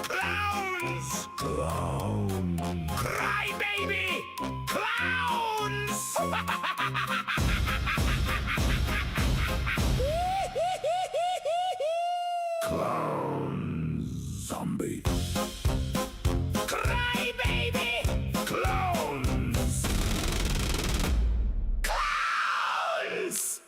Clowns! Clown! Cry baby! Clowns! Clown zombie. Cry baby! Clowns! Clowns!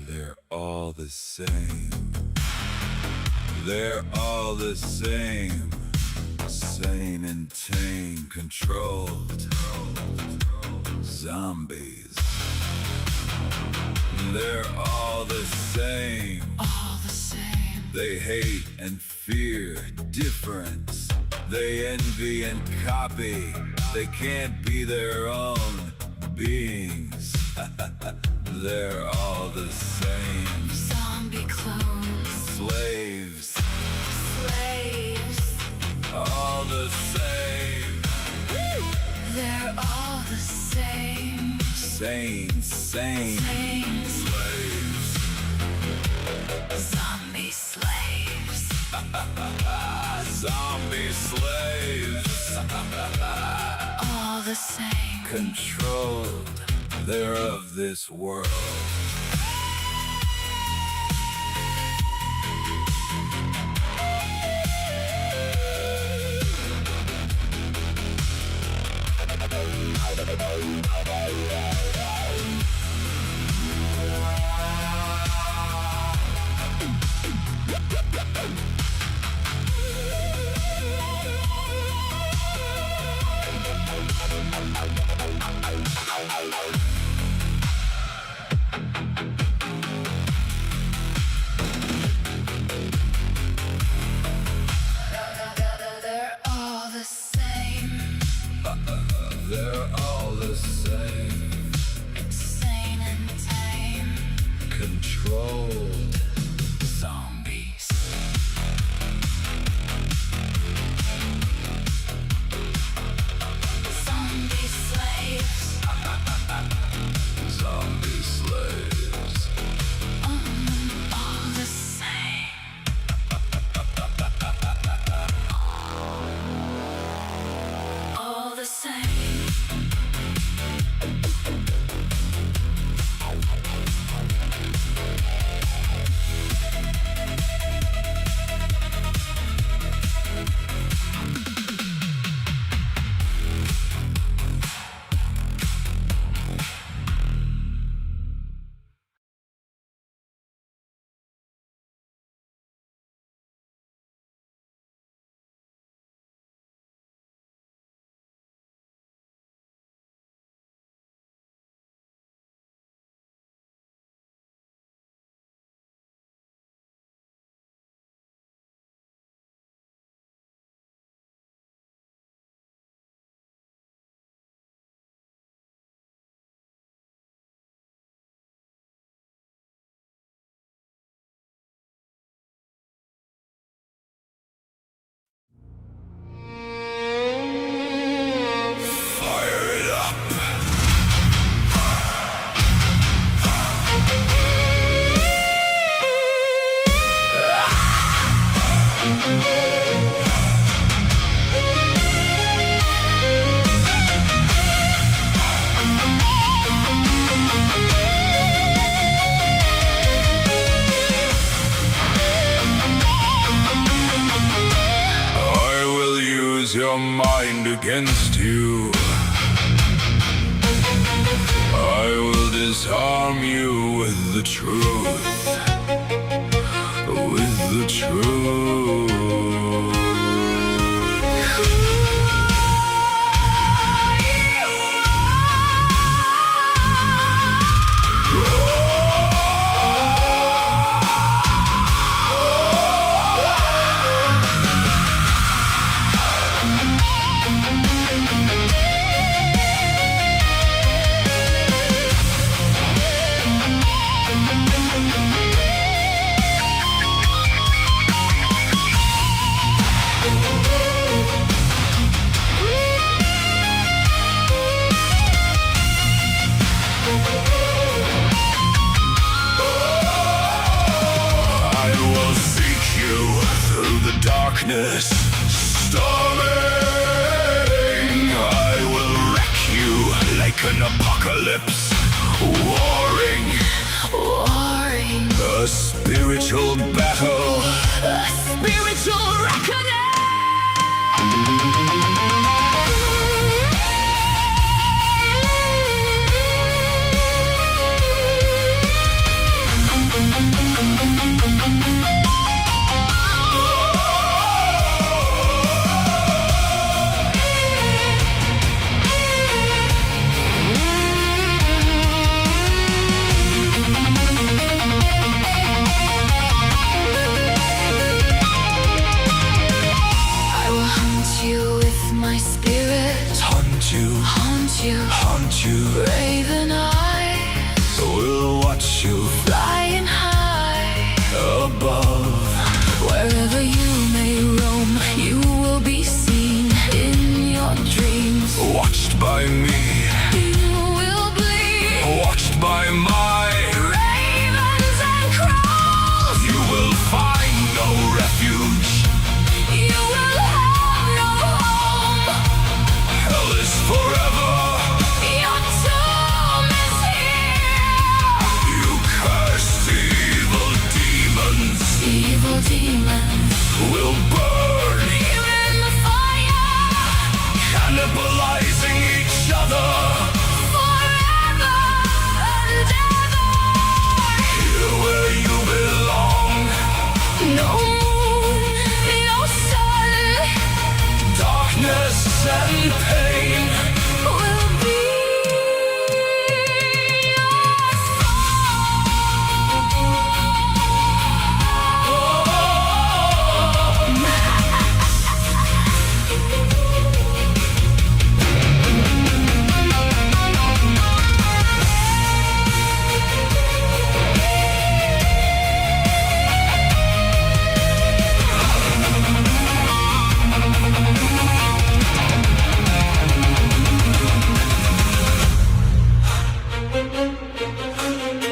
They're all the same. They're all the same. Sane and tame, controlled. Zombies. They're all the same. All the same. They hate and fear difference. They envy and copy. They can't be their own beings. They're all the same. Zombie clones. Slaves. Slaves. All the same. They're all the same. Sane. Same. Slaves. Zombie slaves. Zombie slaves. All the same. Controlled. They're of this world. They're all the same. They're all the same. Sane and tame. Controlled. Zombies. Zombie slaves. Zombie slaves. All the same. All the same. Fire it up. I will use your mind against you. I will disarm you with the truth. With the truth. darkness storming. I will wreck you like an apocalypse. Warring, Warring, a spiritual battle. a spiritual reckoning. I will hunt you with my spirit, Hunt you, haunt you, haunt you. raven eyes, We'll watch you flying high. above. Wherever you may roam, you will be seen in your dreams. Watched by me, You will bleed watched by my. ravens and crows. You will find no refuge. You will have no home. Hell is forever. Your tomb is here. You cursed evil demons Evil demons, will burn, you in the fire cannibalizing each other. forever and ever. Here where you belong. No moon, no sun Darkness and pain. will be your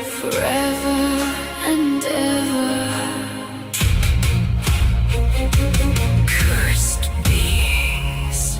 forever and ever. Cursed beings.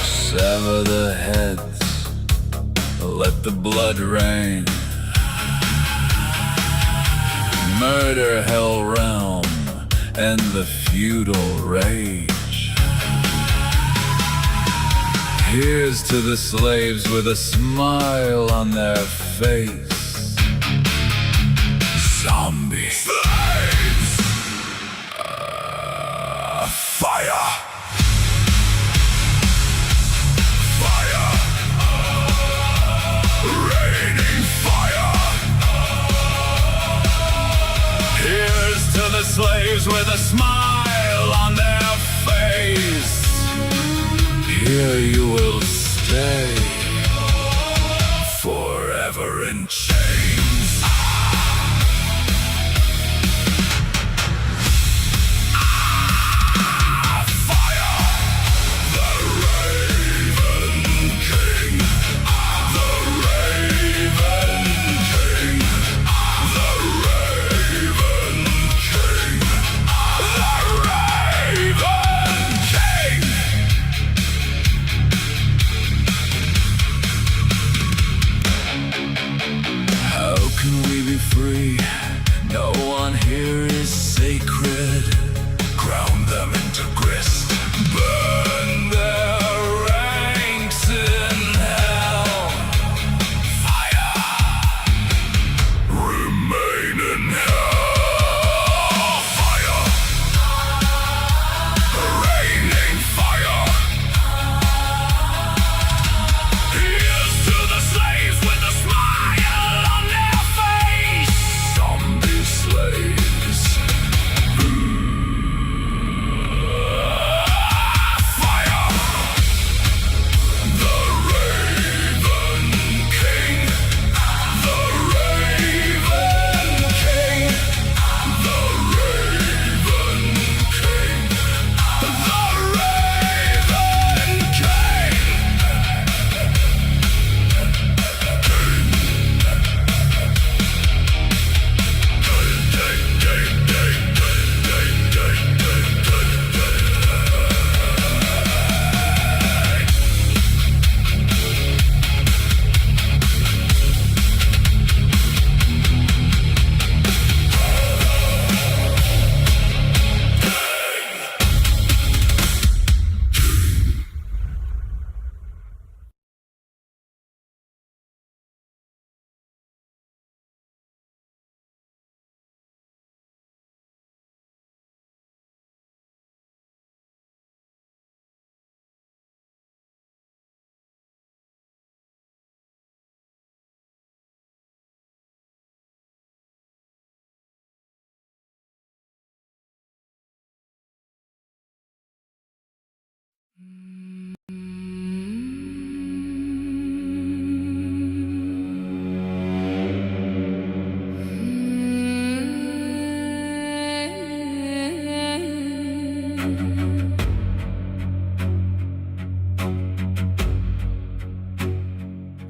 Sever the heads, let the blood rain. Murder hell realm and the feudal rage. Here's to the slaves with a smile on their face. Zombies. Slaves! Fire! Fire! Raining fire! Here's to the slaves with a smile on their face. Here you will stay.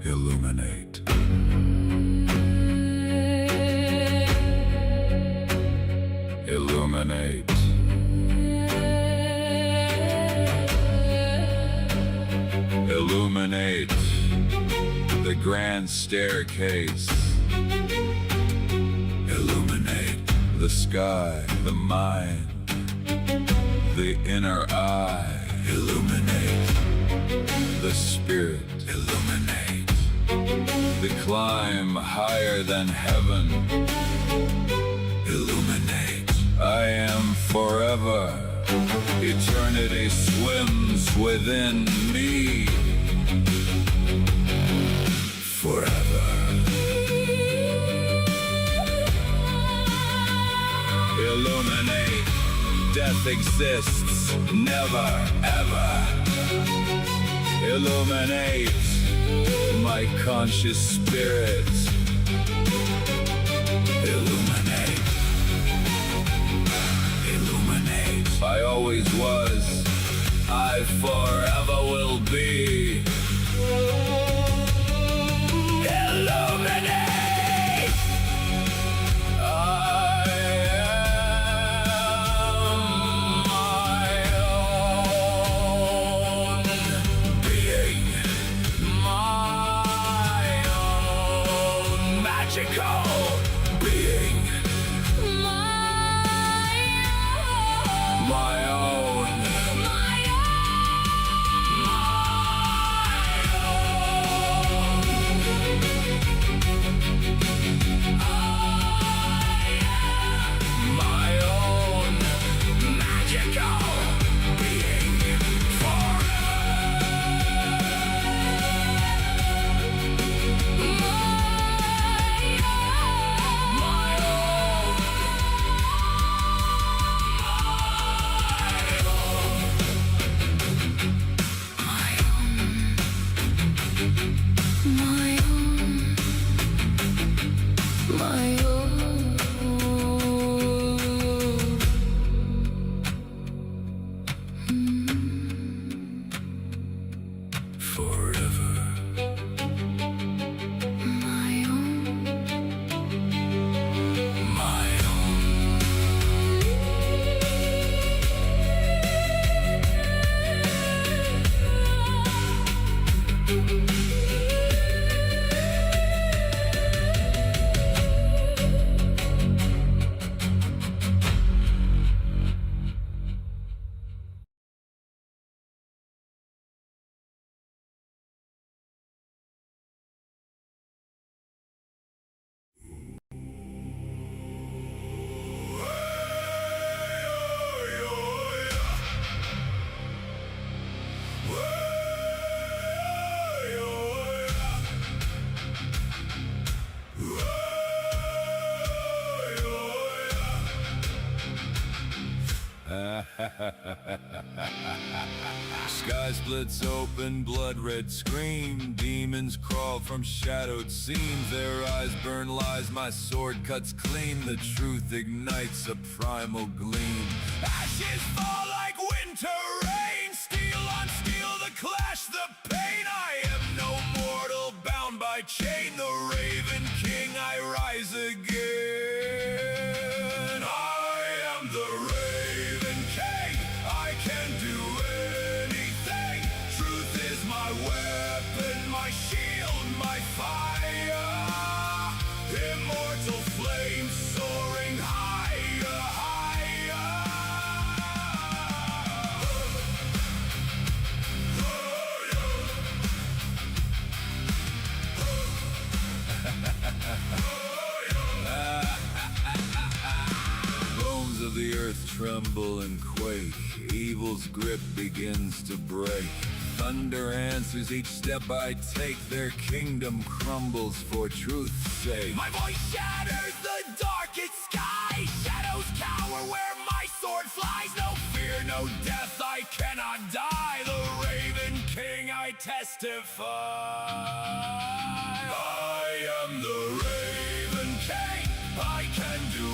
Illuminate. Illuminate. Illuminate the grand staircase. Illuminate the sky, the mind, the inner eye. Illuminate the spirit. Illuminate the climb higher than heaven. Illuminate. I am forever. Eternity swims within me. Forever. Illuminate. Death exists never, ever. Illuminate my conscious spirit. Illuminate. Illuminate. I always was, I forever will be. Illuminate. I am my own being, my own magical being. My own. My own magical being forever. My own. Sky splits open, blood red scream. Demons crawl from shadowed seams. Their eyes burn lies, my sword cuts clean. The truth ignites a primal gleam. Ashes fall like winter rain. Steel on steel, the clash, the pain. I am no mortal bound by chain. The Raven King, I rise again. I am the Raven King. I can do anything. Truth is my weapon, my shield, my fire. Immortal flame soaring higher, higher. Bones of the earth tremble and quake. Evil's grip begins to break. Thunder answers each step I take. Their kingdom crumbles for truth's sake. My voice shatters the darkest sky. Shadows cower where my sword flies. No fear, no death, I cannot die. The testify. I am the Raven King. I can do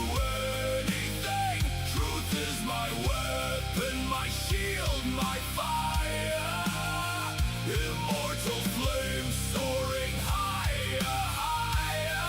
anything. Truth is my weapon, my shield, my fire. Immortal flame soaring higher, higher.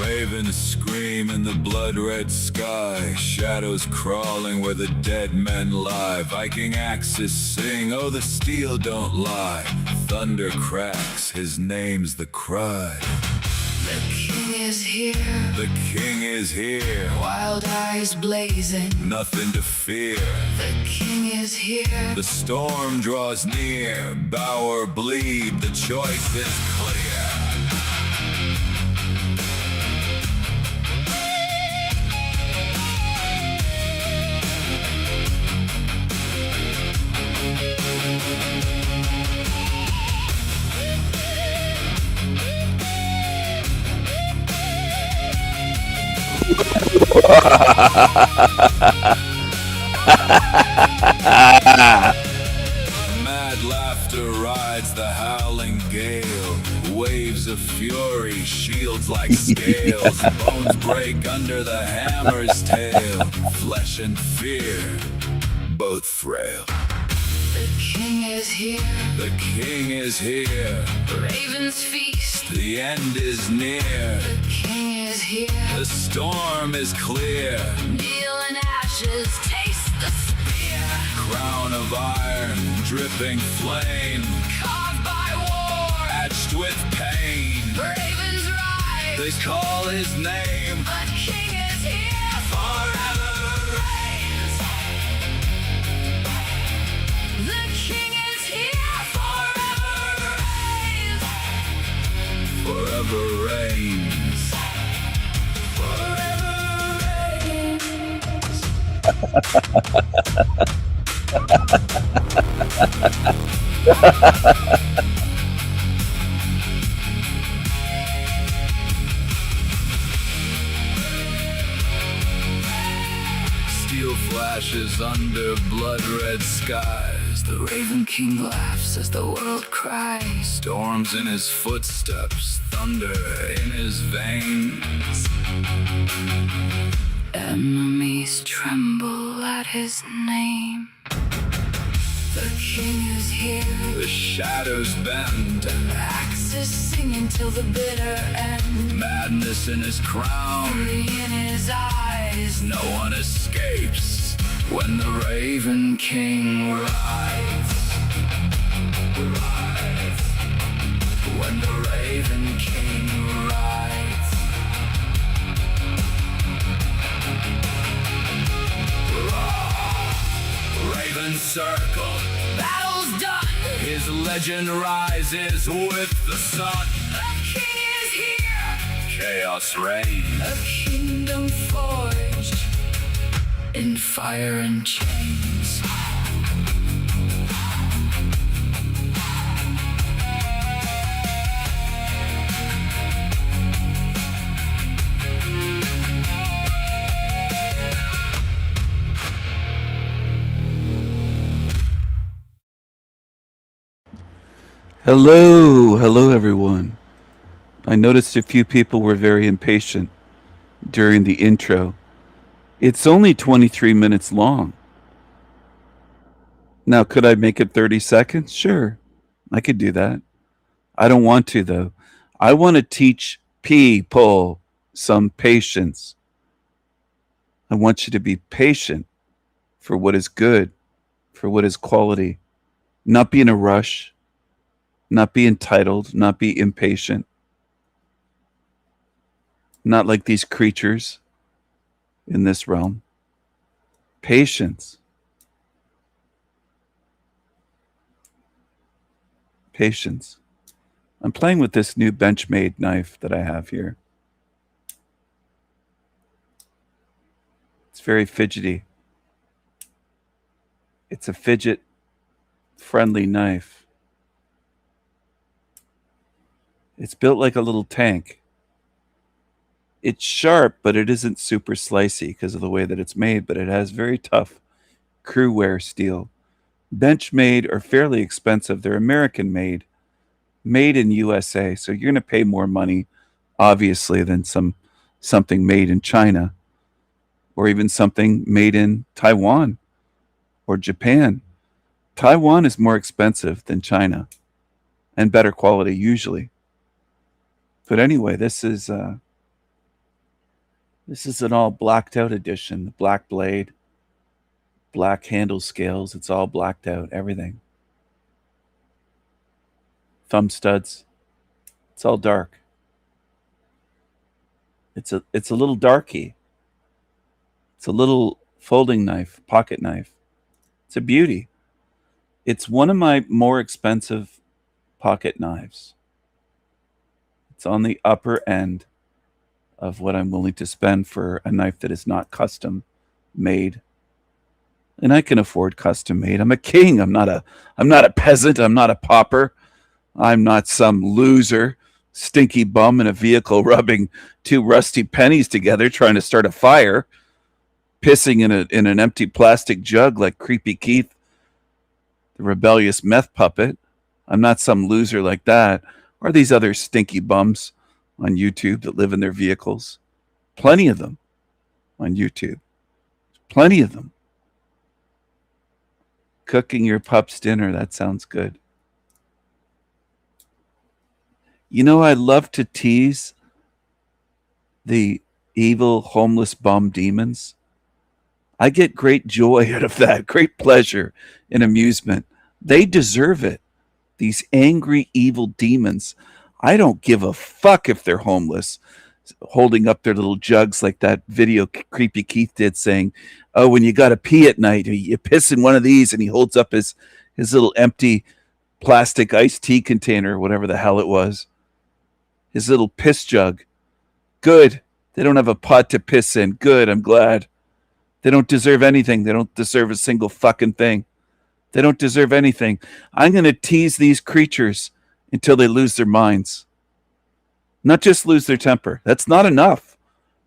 Ravens scream in the blood-red sky. Shadows crawling where the dead men lie. Viking axes sing, oh the steel don't lie. Thunder cracks, his name's the cry. The king is here, The king is here, wild eyes blazing. nothing to fear. The king is here, The storm draws near, bow or bleed, the choice is clear. Mad laughter rides the howling gale. Waves of fury, shields like scales. Bones break under the hammer's tail. Flesh and fear, both frail. the king is here, The king is here, ravens feast. the end is near. The king is here, The storm is clear. kneel in ashes, taste the spear. Crown of iron, dripping flame, Carved by war, etched with pain. ravens rise. They call his name. The king is here, forever reigns. The king is here, forever reigns. Forever reigns. Forever reigns. Steel flashes under blood-red skies. The Raven King laughs as the world cries. Storms in his footsteps, thunder in his veins. Enemies tremble at his name. The king is here, The shadows bend, axes singing till the bitter end. madness in his crown. Fury in his eyes, No one escapes when the Raven King rides. Rides. When the Raven King rides. Raven circle, battle's done. his legend rises with the sun. The king is here, Chaos reigns. a kingdom forged in fire and chains. Hello everyone. I noticed a few people were very impatient during the intro. It's only 23 minutes long. Now, could I make it 30 seconds? Sure, I could do that. I don't want to, though. I want to teach people some patience. I want you to be patient for what is good, for what is quality, not be in a rush. Not be entitled, not be impatient. Not like these creatures in this realm. Patience. Patience. I'm playing with this new Benchmade knife that I have here. It's very fidgety. It's a fidget-friendly knife. It's built like a little tank. It's sharp, but it isn't super slicey because of the way that it's made, but it has very tough crewware steel. Benchmade are fairly expensive. They're American made in USA. So you're going to pay more money, obviously, than something made in China or even something made in Taiwan or Japan. Taiwan is more expensive than China and better quality usually. But anyway, this is an all blacked out edition. The black blade, black handle scales. It's all blacked out. Everything. Thumb studs. It's all dark. It's a little darky. It's a little folding knife, pocket knife. It's a beauty. It's one of my more expensive pocket knives. It's on the upper end of what I'm willing to spend for a knife that is not custom made. And I can afford custom made. I'm a king. I'm not a peasant. I'm not a pauper. I'm not some loser, stinky bum in a vehicle rubbing two rusty pennies together trying to start a fire, pissing in an empty plastic jug like Creepy Keith, the rebellious meth puppet. I'm not some loser like that, or these other stinky bums on YouTube that live in their vehicles. Plenty of them on YouTube. Plenty of them. Cooking your pup's dinner, that sounds good. You know, I love to tease the evil homeless bum demons. I get great joy out of that, great pleasure and amusement. They deserve it. These angry, evil demons. I don't give a fuck if they're homeless, holding up their little jugs like that video Creepy Keith did saying, oh, when you got to pee at night, you piss in one of these, and he holds up his little empty plastic iced tea container, whatever the hell it was. His little piss jug. Good. They don't have a pot to piss in. Good. I'm glad. They don't deserve anything. They don't deserve a single fucking thing. They don't deserve anything. I'm going to tease these creatures until they lose their minds. Not just lose their temper. That's not enough.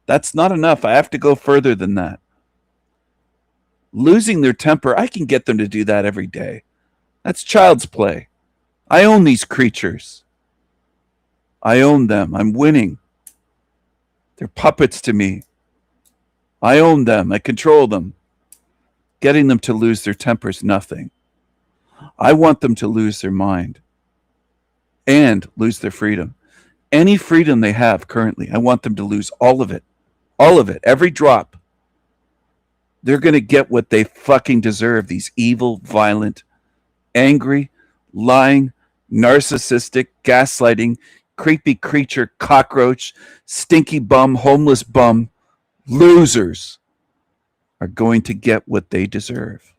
That's not enough. I have to go further than that. Losing their temper, I can get them to do that every day. That's child's play. I own these creatures. I own them. I'm winning. They're puppets to me. I own them. I control them. Getting them to lose their temper is nothing. I want them to lose their mind and lose their freedom. Any freedom they have currently, I want them to lose all of it. All of it. Every drop. They're going to get what they fucking deserve. These evil, violent, angry, lying, narcissistic, gaslighting, creepy creature, cockroach, stinky bum, homeless bum, losers are going to get what they deserve.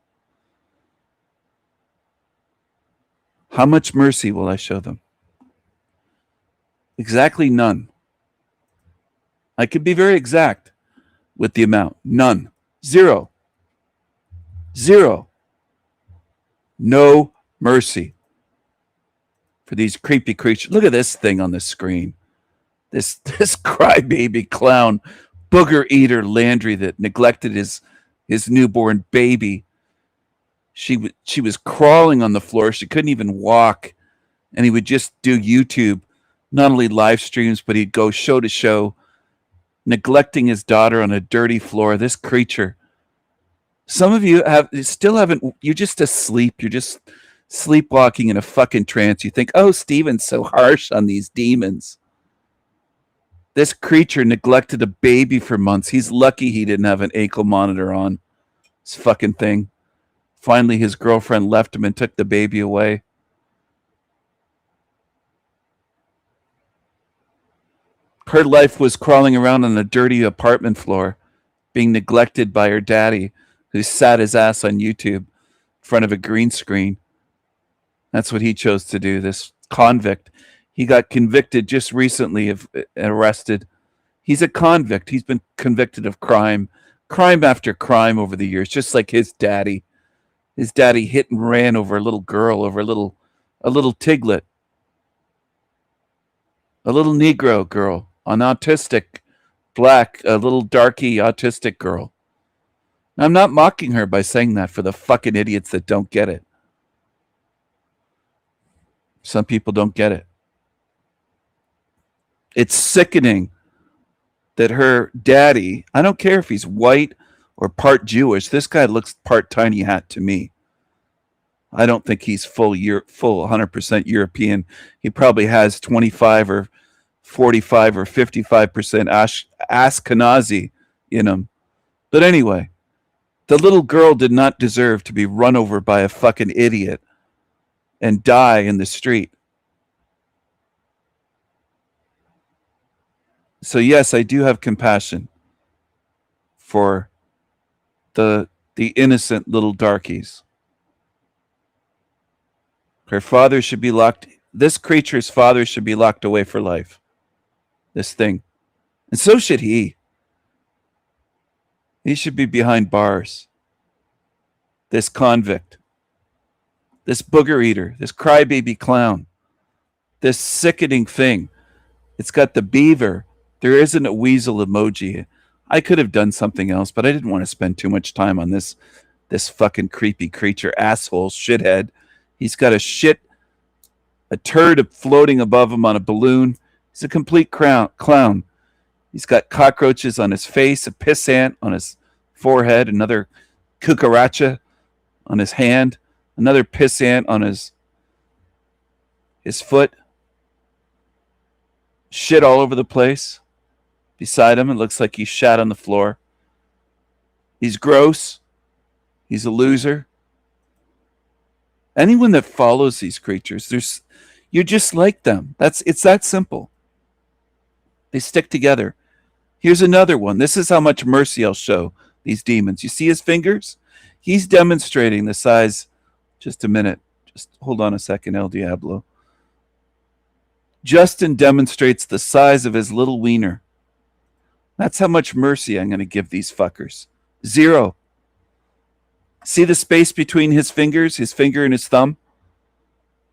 How much mercy will I show them? Exactly none. I could be very exact with the amount. None. Zero. Zero. No mercy for these creepy creatures. Look at this thing on the screen. This crybaby clown, booger eater Landry that neglected his newborn baby. She was crawling on the floor. She couldn't even walk. And he would just do YouTube, not only live streams, but he'd go show to show, neglecting his daughter on a dirty floor. This creature. Some of you still haven't, you're just asleep. You're just sleepwalking in a fucking trance. You think, oh, Steven's so harsh on these demons. This creature neglected a baby for months. He's lucky he didn't have an ankle monitor on. This fucking thing. Finally, his girlfriend left him and took the baby away. Her life was crawling around on a dirty apartment floor, being neglected by her daddy, who sat his ass on YouTube in front of a green screen. That's what he chose to do, this convict. He got convicted just recently of arrested. He's a convict. He's been convicted of crime after crime over the years, just like his daddy. His daddy hit and ran over a little girl, over a little tiglet, a little Negro girl, an autistic, black, a little darky autistic girl. Now, I'm not mocking her by saying that for the fucking idiots that don't get it. Some people don't get it. It's sickening that her daddy, I don't care if he's white or part Jewish, this guy looks part tiny hat to me. I don't think he's full 100% European. He probably has 25 or 45 or 55% Ashkenazi in him. But anyway, the little girl did not deserve to be run over by a fucking idiot and die in the street. So yes, I do have compassion for the innocent little darkies. Her father should be locked. This creature's father should be locked away for life. This thing. And so should he. He should be behind bars. This convict. This booger eater. This crybaby clown. This sickening thing. It's got the beaver. There isn't a weasel emoji. I could have done something else, but I didn't want to spend too much time on this fucking creepy creature, asshole, shithead. He's got a turd floating above him on a balloon. He's a complete clown. He's got cockroaches on his face, a piss ant on his forehead, another cucaracha on his hand, another piss ant on his foot. Shit all over the place. Beside him, it looks like he shat on the floor. He's gross. He's a loser. Anyone that follows these creatures, you're just like them. It's that simple. They stick together. Here's another one. This is how much mercy I'll show these demons. You see his fingers? He's demonstrating the size. Just a minute. Just hold on a second, El Diablo. Justin demonstrates the size of his little wiener. That's how much mercy I'm going to give these fuckers. 0. See the space between his fingers, his finger and his thumb?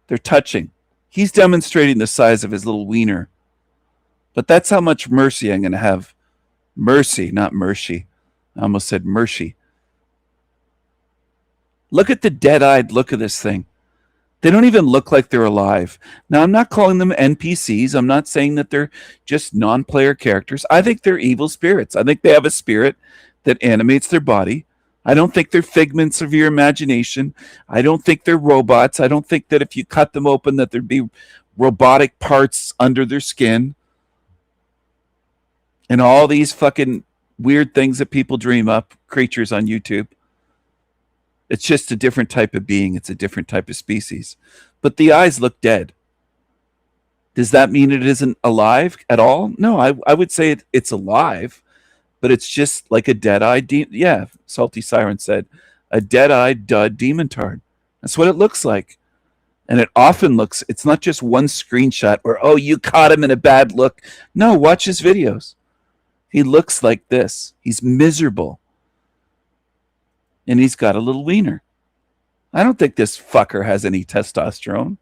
They're touching. He's demonstrating the size of his little wiener. But that's how much mercy I'm going to have. Mercy, not mercy. I almost said mercy. Look at the dead-eyed look of this thing. They don't even look like they're alive. Now, I'm not calling them NPCs. I'm not saying that they're just non-player characters. I think they're evil spirits. I think they have a spirit that animates their body. I don't think they're figments of your imagination. I don't think they're robots. I don't think that if you cut them open that there'd be robotic parts under their skin. And all these fucking weird things that people dream up, creatures on YouTube. It's just a different type of being. It's a different type of species. But the eyes look dead. Does that mean it isn't alive at all? No, I would say it's alive, but it's just like a dead-eyed yeah, Salty Siren said, a dead-eyed dud demon tard. That's what it looks like. And it often looks, it's not just one screenshot where, oh, you caught him in a bad look. No, watch his videos. He looks like this. He's miserable. And he's got a little wiener. I don't think this fucker has any testosterone.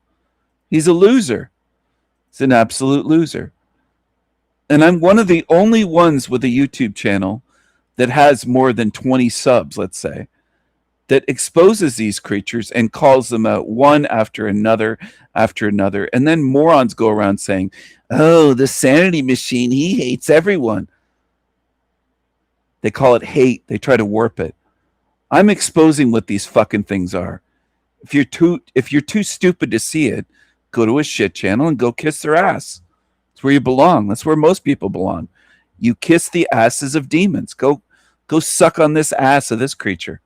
He's a loser. He's an absolute loser. And I'm one of the only ones with a YouTube channel that has more than 20 subs, let's say, that exposes these creatures and calls them out one after another. And then morons go around saying, oh, the sanity machine, he hates everyone. They call it hate. They try to warp it. I'm exposing what these fucking things are. If you're too stupid to see it, go to a shit channel and go kiss their ass. That's where you belong. That's where most people belong. You kiss the asses of demons. Go suck on this ass of this creature.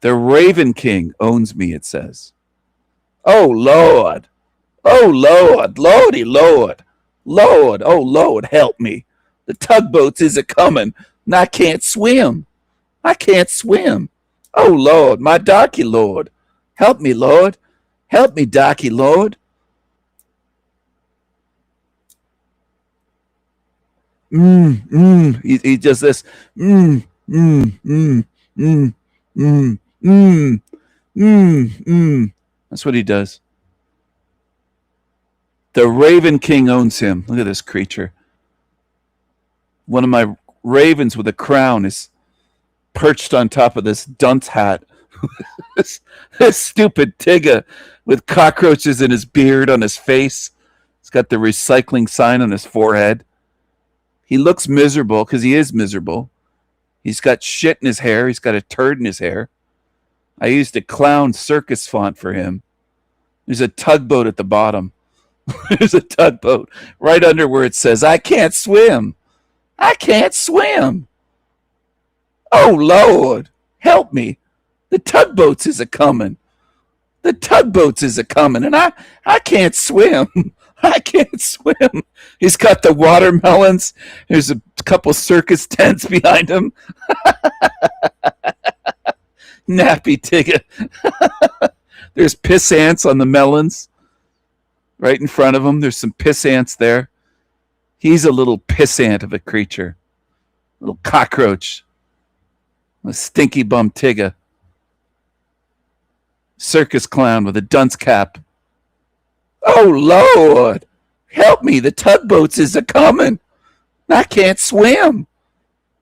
The Raven King owns me, it says. Oh, Lord. Oh, Lord. Lordy, Lord. Lord, oh Lord, help me. The tugboats is a coming, and I can't swim. I can't swim. Oh Lord, my darky Lord. Help me, Lord. Help me, darky Lord. He does this. Mm, mm, mm, mm, mm, mm, mm. That's what he does. The Raven King owns him. Look at this creature. One of my ravens with a crown is perched on top of this dunce hat. this stupid Tigger with cockroaches in his beard, on his face. He's got the recycling sign on his forehead. He looks miserable because he is miserable. He's got shit in his hair. He's got a turd in his hair. I used a clown circus font for him. There's a tugboat at the bottom. There's a tugboat right under where it says, I can't swim. I can't swim. Oh, Lord, help me. The tugboats is a-coming. The tugboats is a-coming, and I can't swim. I can't swim. He's got the watermelons. There's a couple circus tents behind him. Nappy Tigger. There's piss ants on the melons right in front of him. There's some piss ants there. He's a little piss ant of a creature. Little cockroach. A stinky bum Tigger. Circus clown with a dunce cap. Oh, Lord, help me. The tugboats is a-coming. I can't swim.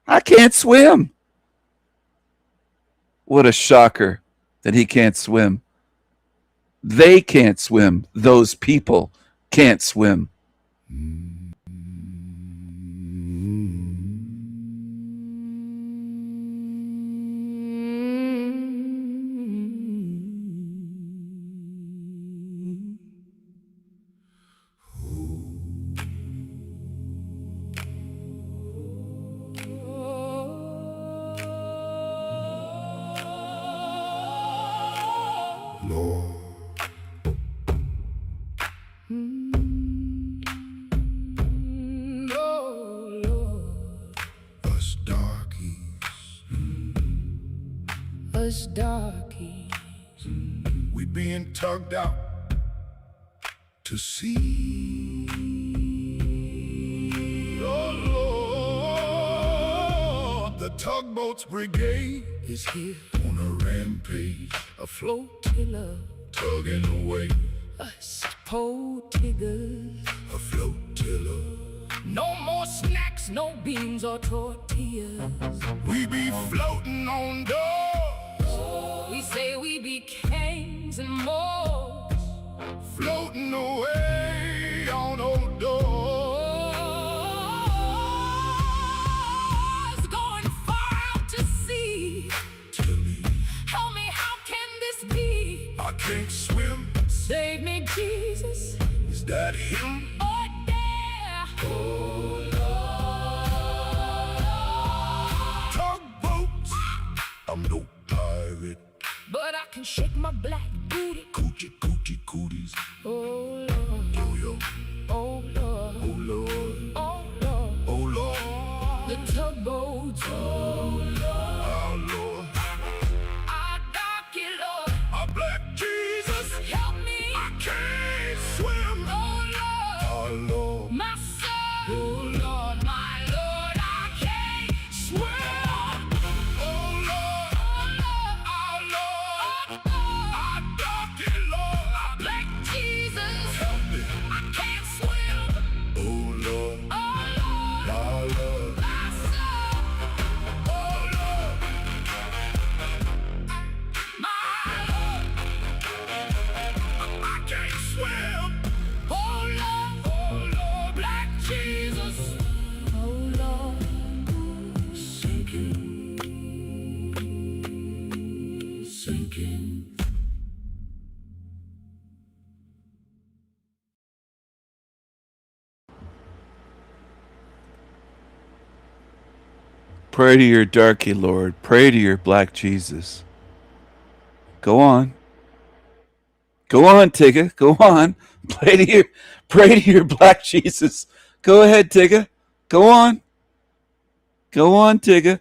I can't swim. What a shocker that he can't swim. They can't swim. Those people can't swim. Lord. Us darkies, Us darkies, we being tugged out to sea. Oh Lord, the tugboats brigade is here, on a rampage, a flotilla, tugging away, us po Tiggers. a flotilla. No more snacks, no beans or tortillas. We be floating on doors, We say we be kings and more. floating away on old doors. Going far out to sea. Tell me, Help me, how can this be? I can't swim. Save me, Jesus. Is that him? Oh, yeah. Tugboats. I'm no pirate. But I can shake my black booty. Coochie coochie cooties. Oh, Lord. Yo yo. Oh, Lord. Oh Lord. Oh, Lord. Oh Lord. The tugboats. Oh, Our Lord. our darky Lord. Our black Jesus. Help me. I can't swim. Oh, Lord. Our Lord. My son. Oh, Lord. My Lord. I can't swim. Oh Lord. Oh, Lord. Our Lord. Oh, Lord. Our darky Lord. Our black Jesus. Help me. I can't swim. Oh Lord. Oh, Lord. My Lord. My son. Oh Lord. My Lord. I can't swim. Oh, Lord. Oh Lord. Black Jesus. Oh, Lord. Sinking. Sinking. Pray to your darky Lord. Pray to your black Jesus. Go on. Go on, Tigga. Go on. Pray to your black Jesus. Go ahead, Tigga. Go on. Go on, Tigga.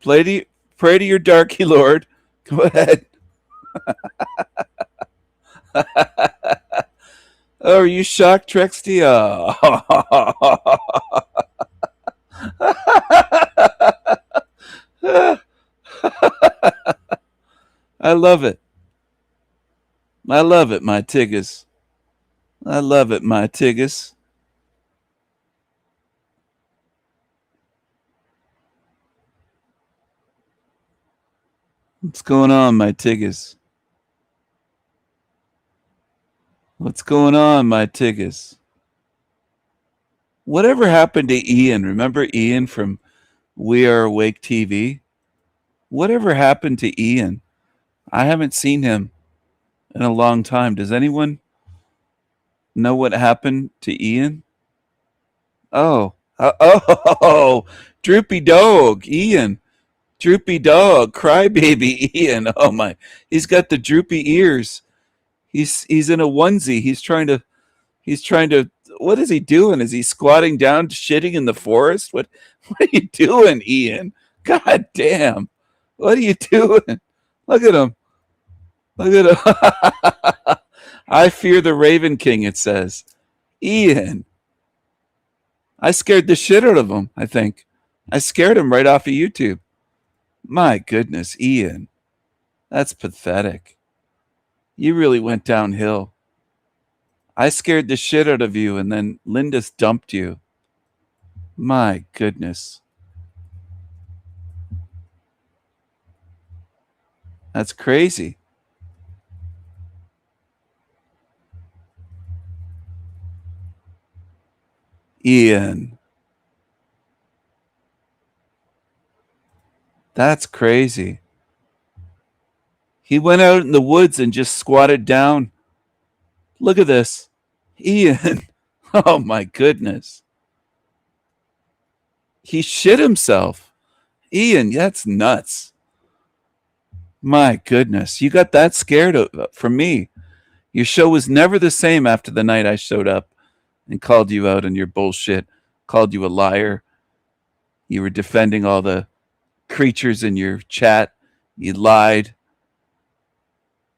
Pray to your darky lord. Go ahead. Oh, are you shocked, Trexty? I love it. I love it, my Tiggas. I love it, my Tiggas. What's going on, my Tiggas? What's going on, my Tiggas? Whatever happened to Ian? Remember Ian from We Are Awake TV? Whatever happened to Ian? I haven't seen him in a long time. Does anyone know what happened to Ian? Oh, Droopy Dog, Ian. Droopy Dog, crybaby Ian. Oh my, he's got the droopy ears. He's in a onesie. He's trying to what is he doing? Is he squatting down shitting in the forest? What are you doing, Ian? God damn. What are you doing? Look at him. Look at him. I fear the Raven King, it says. Ian. I scared the shit out of him, I think. I scared him right off of YouTube. My goodness, Ian. That's pathetic. You really went downhill. I scared the shit out of you, and then Lindis dumped you. My goodness. That's crazy. Ian. That's crazy. He went out in the woods and just squatted down. Look at this. Ian. Oh my goodness. He shit himself. Ian, that's nuts. My goodness. You got that scared from me. Your show was never the same after the night I showed up and called you out on your bullshit, called you a liar. You were defending all the creatures in your chat. You lied.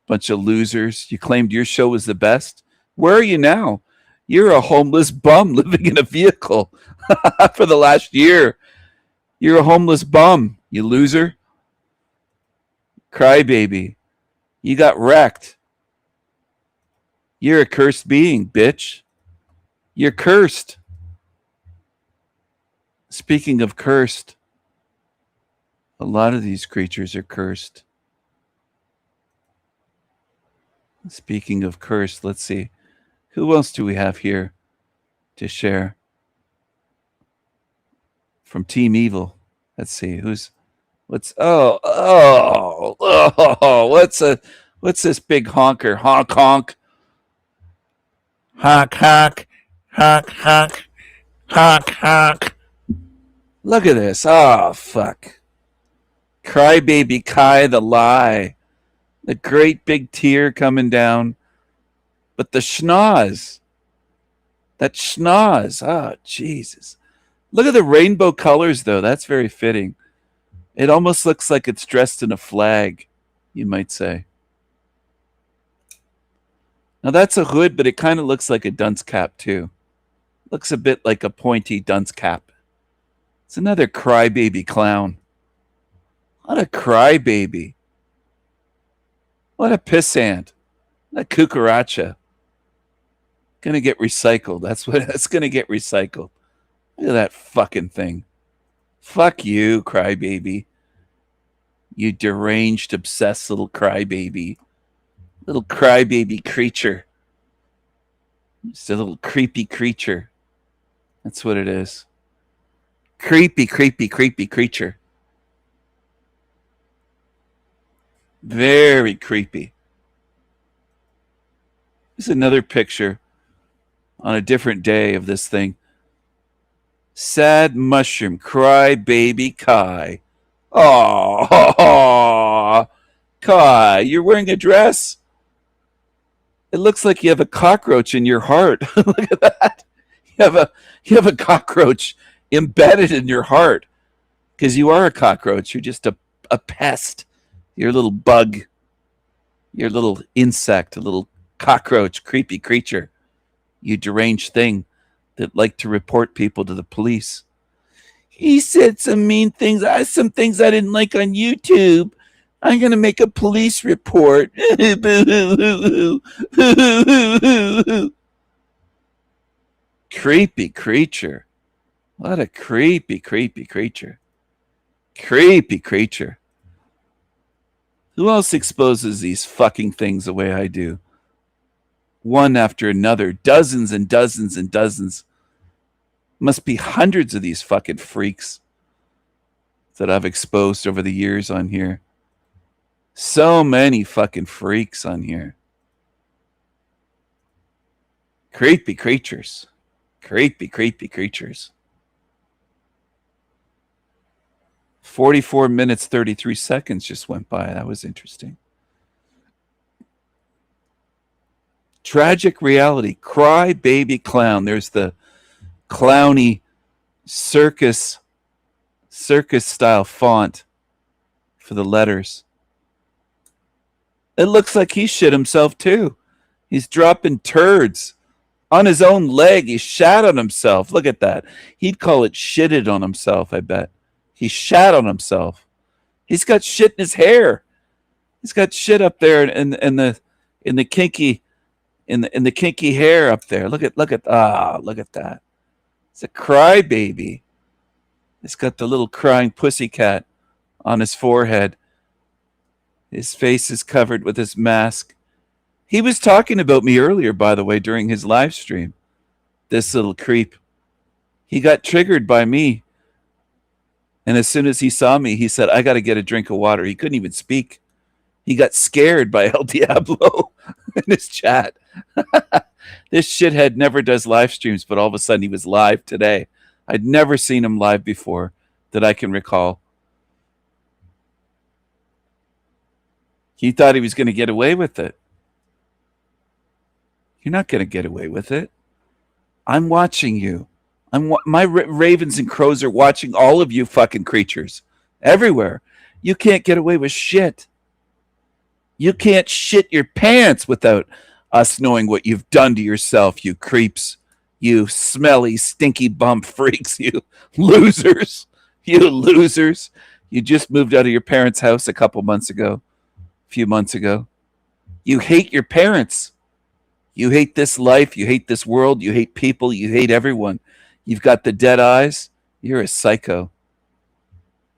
Bunch of losers. You claimed your show was the best. Where are you now? You're a homeless bum living in a vehicle for the last year. You're a homeless bum, you loser. Crybaby. You got wrecked. You're a cursed being, bitch. You're cursed. Speaking of cursed, a lot of these creatures are cursed. Speaking of cursed, let's see. Who else do we have here to share? From Team Evil. Let's see. What's this big honker? Honk honk. Honk honk. Honk honk. Honk honk. Look at this. Oh fuck. Crybaby Kai the lie. The great big tear coming down. But the schnoz. That schnoz. Oh, Jesus. Look at the rainbow colors, though. That's very fitting. It almost looks like it's dressed in a flag, you might say. Now, that's a hood, but it kind of looks like a dunce cap, too. Looks a bit like a pointy dunce cap. It's another crybaby clown. What a crybaby. What a pissant. That cucaracha. Gonna get recycled. That's gonna get recycled. Look at that fucking thing. Fuck you, crybaby. You deranged, obsessed little crybaby. Little crybaby creature. Just a little creepy creature. That's what it is. Creepy, creepy, creepy creature. Very creepy. Here's another picture on a different day of this thing. Sad mushroom, cry baby Kai. Oh, Kai, you're wearing a dress? It looks like you have a cockroach in your heart. Look at that. You have a cockroach embedded in your heart because you are a cockroach. You're just a pest. You're a little bug. You're a little insect, a little cockroach, creepy creature. You deranged thing that like to report people to the police. He said some mean things. Some things I didn't like on YouTube. I'm going to make a police report. Creepy creature. What a creepy creature. Creepy creature. Who else exposes these fucking things the way I do? One after another. Dozens and dozens and dozens. Must be hundreds of these fucking freaks that I've exposed over the years on here. So many fucking freaks on here. Creepy creatures. Creepy creatures. 44 minutes, 33 seconds just went by. That was interesting. Tragic reality. Cry baby clown. There's the clowny circus style font for the letters. It looks like he shit himself too. He's dropping turds on his own leg. He shat on himself. Look at that. He'd call it shitted on himself, I bet. He shat on himself. He's got shit in his hair. He's got shit up there in the kinky hair up there. Look at that. It's a crybaby. He's got the little crying pussycat on his forehead. His face is covered with his mask. He was talking about me earlier, by the way, during his live stream. This little creep. He got triggered by me. And as soon as he saw me, he said, I got to get a drink of water. He couldn't even speak. He got scared by El Diablo in his chat. This shithead never does live streams, but all of a sudden he was live today. I'd never seen him live before that I can recall. He thought he was going to get away with it. You're not going to get away with it. I'm watching you. My ravens and crows are watching all of you fucking creatures everywhere. You can't get away with shit. You can't shit your pants without us knowing what you've done to yourself, you creeps. You smelly, stinky bum freaks. You losers. You losers. You just moved out of your parents' house a few months ago. You hate your parents. You hate this life. You hate this world. You hate people. You hate everyone. You've got the dead eyes. You're a psycho.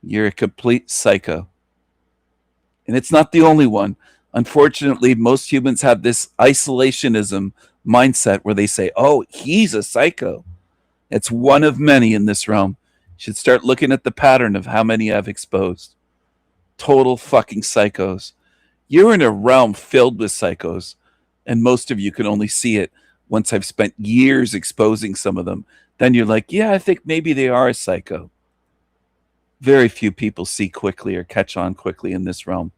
You're a complete psycho. And it's not the only one. Unfortunately, most humans have this isolationism mindset where they say, oh, he's a psycho. It's one of many in this realm. You should start looking at the pattern of how many I've exposed. Total fucking psychos. You're in a realm filled with psychos, and most of you can only see it once I've spent years exposing some of them. Then you're like, yeah, I think maybe they are a psycho. Very few people see quickly or catch on quickly in this realm.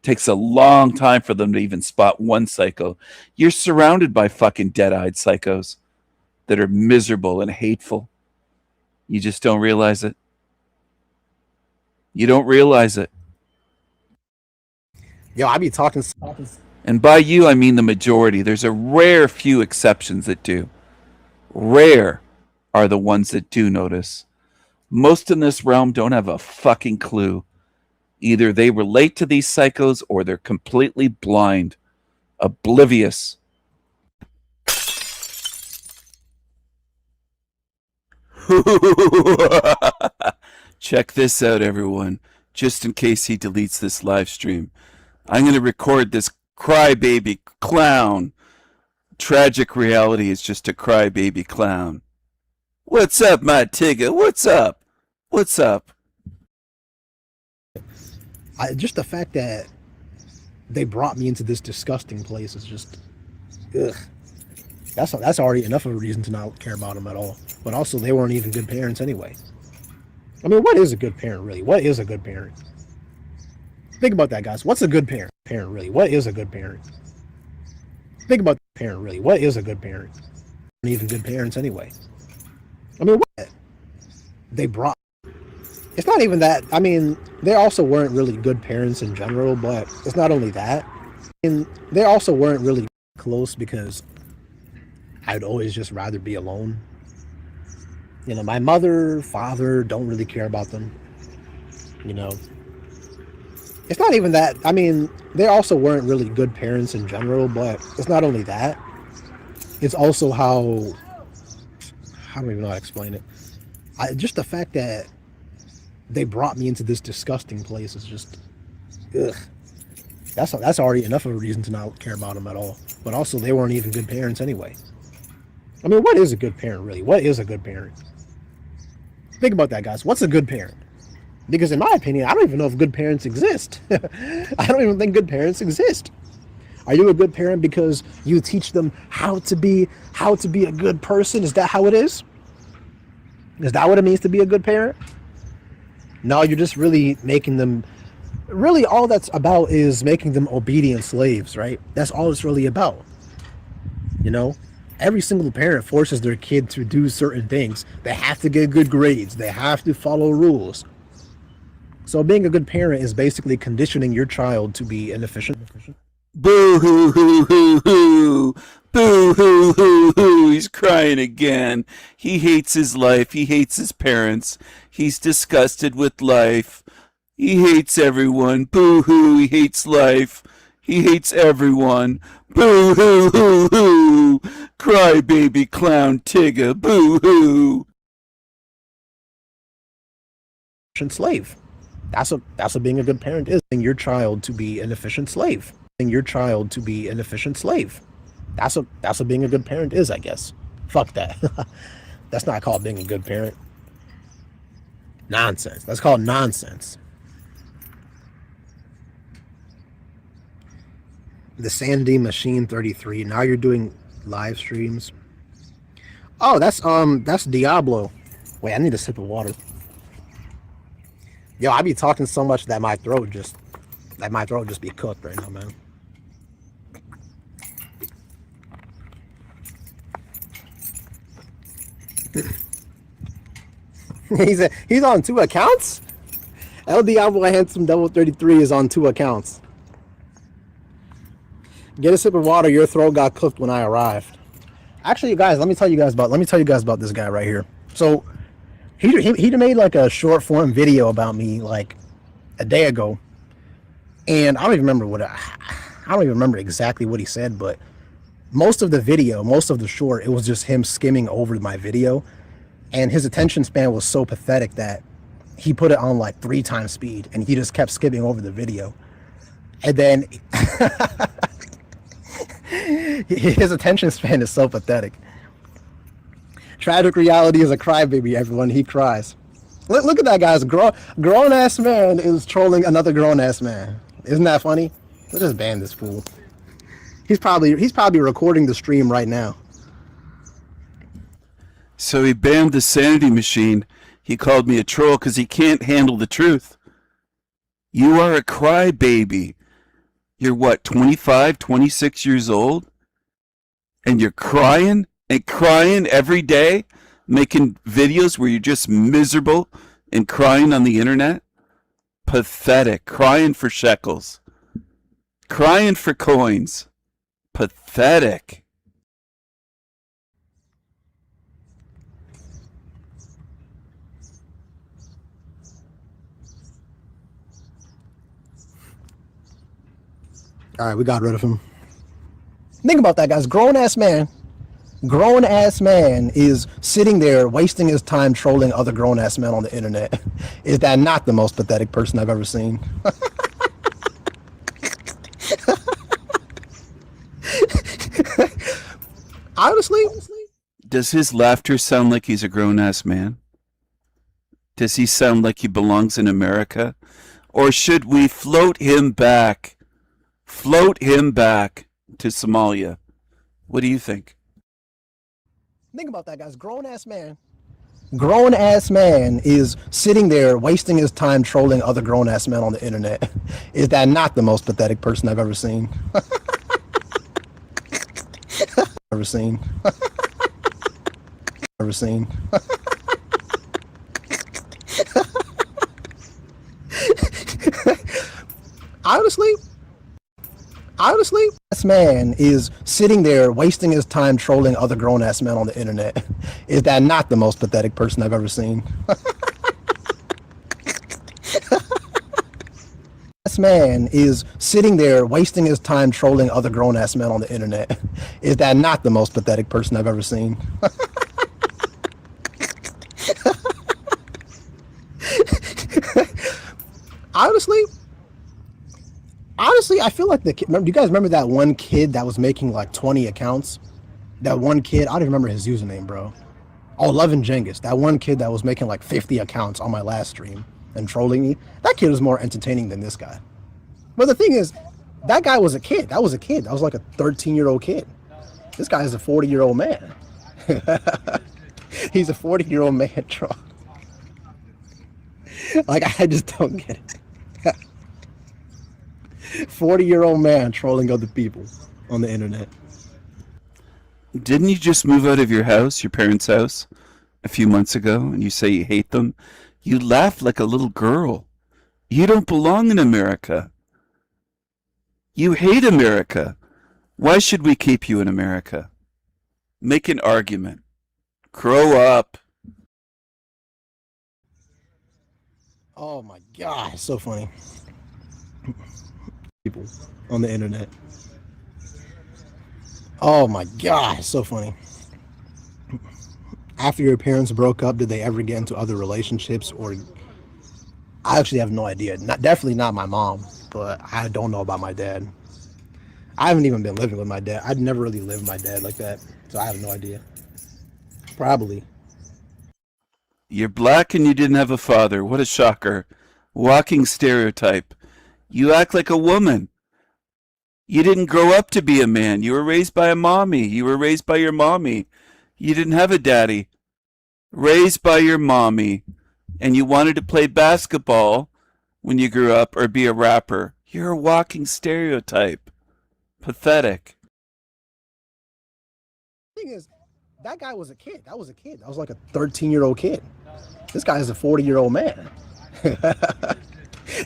Takes a long time for them to even spot one psycho. You're surrounded by fucking dead-eyed psychos that are miserable and hateful. You just don't realize it. You don't realize it. Yo, I be talking. And by you, I mean the majority. There's a rare few exceptions that do. Rare are the ones that do notice. Most in this realm don't have a fucking clue. Either they relate to these psychos or they're completely blind, oblivious. Check this out, everyone. Just in case he deletes this live stream, I'm going to record this crybaby clown. Tragic reality is just a crybaby clown. What's up, my Tigger? What's up? What's up? Just the fact that they brought me into this disgusting place is just, ugh. That's already enough of a reason to not care about them at all. But also, they weren't even good parents anyway. I mean, what is a good parent, really? What is a good parent? Think about that, guys. What's a good parent? Really? What is a good parent? Think about the parent, really. What is a good parent? Even good parents anyway. I mean, what? They brought. It's not even that. I mean, they also weren't really good parents in general, but it's not only that. And they also weren't really close because I'd always just rather be alone. You know, my mother, father don't really care about them. You know, it's not even that. I mean, they also weren't really good parents in general, but it's not only that. It's also how I don't even know how to explain it. Just the fact that they brought me into this disgusting place is just, ugh. That's already enough of a reason to not care about them at all. But also, they weren't even good parents anyway. I mean, what is a good parent, really? What is a good parent? Think about that, guys. What's a good parent? Because in my opinion, I don't even know if good parents exist. I don't even think good parents exist. Are you a good parent because you teach them how to be a good person? Is that how it is? Is that what it means to be a good parent? No, you're just really making them, really all that's about is making them obedient slaves, right? That's all it's really about. You know, every single parent forces their kid to do certain things. They have to get good grades. They have to follow rules. So being a good parent is basically conditioning your child to be an efficient. Boo hoo hoo hoo hoo. Boo hoo hoo hoo. He's crying again. He hates his life. He hates his parents. He's disgusted with life. He hates everyone. Boo hoo. He hates life. He hates everyone. Boo hoo hoo hoo. Cry baby clown Tigger. Boo hoo. Slave. That's what being a good parent is. Your child to be an efficient slave. Your child to be an efficient slave. That's what being a good parent is, I guess. Fuck that. That's not called being a good parent. Nonsense. That's called nonsense. The Sandy Machine 33. Now you're doing live streams. Oh, that's Diablo. Wait, I need a sip of water. Yo, I be talking so much that my throat just be cooked right now, man. He's on 2 accounts? El Diablo Handsome Devil 33 is on 2 accounts. Get a sip of water. Your throat got cooked when I arrived. Actually, guys, let me tell you guys about this guy right here. So he made like a short form video about me like a day ago, and I don't even remember exactly what he said, but most of the short, it was just him skimming over my video, and his attention span was so pathetic that he put it on like 3 times speed, and he just kept skipping over the video, and then his attention span is so pathetic. Tragic reality is a crybaby, everyone. He cries. Look at that, guys. Grown-ass man is trolling another grown-ass man. Isn't that funny? Let's just ban this fool. He's probably recording the stream right now. So he banned the Sanity Machine. He called me a troll because he can't handle the truth. You are a crybaby. You're what, 25, 26 years old? And you're crying? And crying every day, making videos where you're just miserable and crying on the internet? Pathetic. Crying for shekels. Crying for coins. Pathetic. All right, we got rid of him. Think about that, guys. Grown-ass man is sitting there wasting his time trolling other grown-ass men on the internet. Is that not the most pathetic person I've ever seen? Honestly? Does his laughter sound like he's a grown-ass man? Does he sound like he belongs in America? Or should we float him back? Float him back to Somalia. What do you think? Think about that, guys. Grown-ass man is sitting there wasting his time trolling other grown-ass men on the internet. Is that not the most pathetic person I've ever seen? Ever seen? Ever seen? Honestly, this man is sitting there wasting his time trolling other grown-ass men on the internet. Is that not the most pathetic person I've ever seen? This man is sitting there wasting his time trolling other grown-ass men on the internet. Is that not the most pathetic person I've ever seen? Honestly, I feel like the kid. Do you guys remember that one kid that was making like 20 accounts? That one kid, I don't remember his username, bro. Oh, Lovin Jengus. That one kid that was making like 50 accounts on my last stream and trolling me. That kid was more entertaining than this guy. But the thing is, that guy was a kid. That was a kid. That was like a 13-year-old kid. This guy is a 40-year-old man. He's a 40-year-old man troll. Like, I just don't get it. 40-year-old man trolling other people on the internet. Didn't you just move out of your house, your parents' house, a few months ago, and you say you hate them? You laugh like a little girl. You don't belong in America. You hate America. Why should we keep you in America? Make an argument. Grow up. Oh my God, so funny. People on the internet. Oh my God, so funny. After your parents broke up, did they ever get into other relationships? Or I actually have no idea. Definitely not my mom, but I don't know about my dad. I haven't even been living with my dad. I'd never really lived with my dad like that, so I have no idea. Probably. You're black and you didn't have a father. What a shocker. Walking stereotype. You act like a woman. You didn't grow up to be a man. You were raised by a mommy. You were raised by your mommy. You didn't have a daddy. Raised by your mommy. And you wanted to play basketball when you grew up or be a rapper. You're a walking stereotype. Pathetic. The thing is, that guy was a kid. That was a kid. That was like a 13-year-old kid. This guy is a 40-year-old man.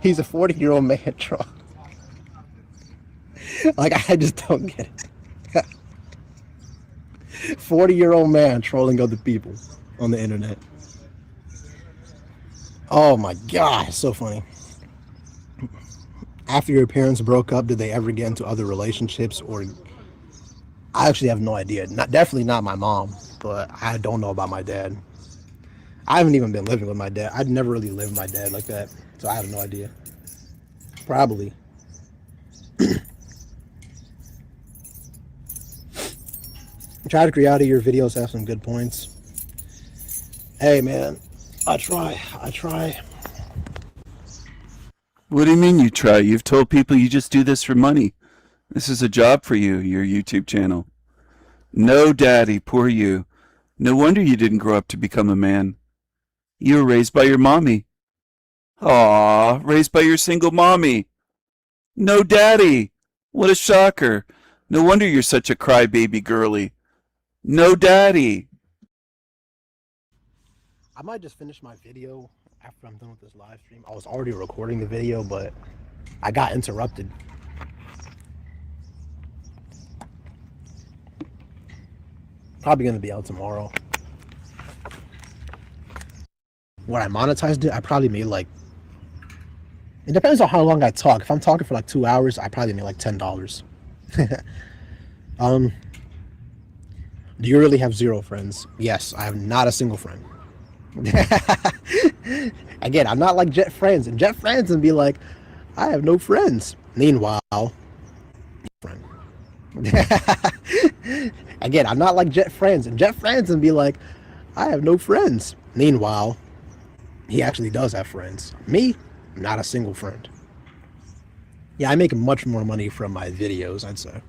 He's a 40-year-old man troll. Like, I just don't get it. 40-year-old man trolling other people on the internet. Oh my God, so funny. After your parents broke up, did they ever get into other relationships? Or I actually have no idea. Definitely not my mom, but I don't know about my dad. I haven't even been living with my dad. I'd never really lived with my dad like that, so I have no idea. Probably. Try to create out of your videos have some good points. Hey man, I try. What do you mean you try? You've told people you just do this for money. This is a job for you, your YouTube channel. No daddy, poor you. No wonder you didn't grow up to become a man. You were raised by your mommy. Aw, raised by your single mommy. No daddy. What a shocker. No wonder you're such a crybaby girly. No daddy. I might just finish my video after I'm done with this live stream. I was already recording the video, but I got interrupted. Probably gonna be out tomorrow. When I monetized it, I probably made like, it depends on how long I talk. If I'm talking for like 2 hours, I probably made like $10. Do you really have zero friends? Yes, I have not a single friend. Again, I'm not like Jet Friends, and Jet Friends and be like, I have no friends. Meanwhile, friend. Again, I'm not like Jet Friends, and Jet Friends and be like, I have no friends. Meanwhile, he actually does have friends. Me, not a single friend. Yeah, I make much more money from my videos, I'd say.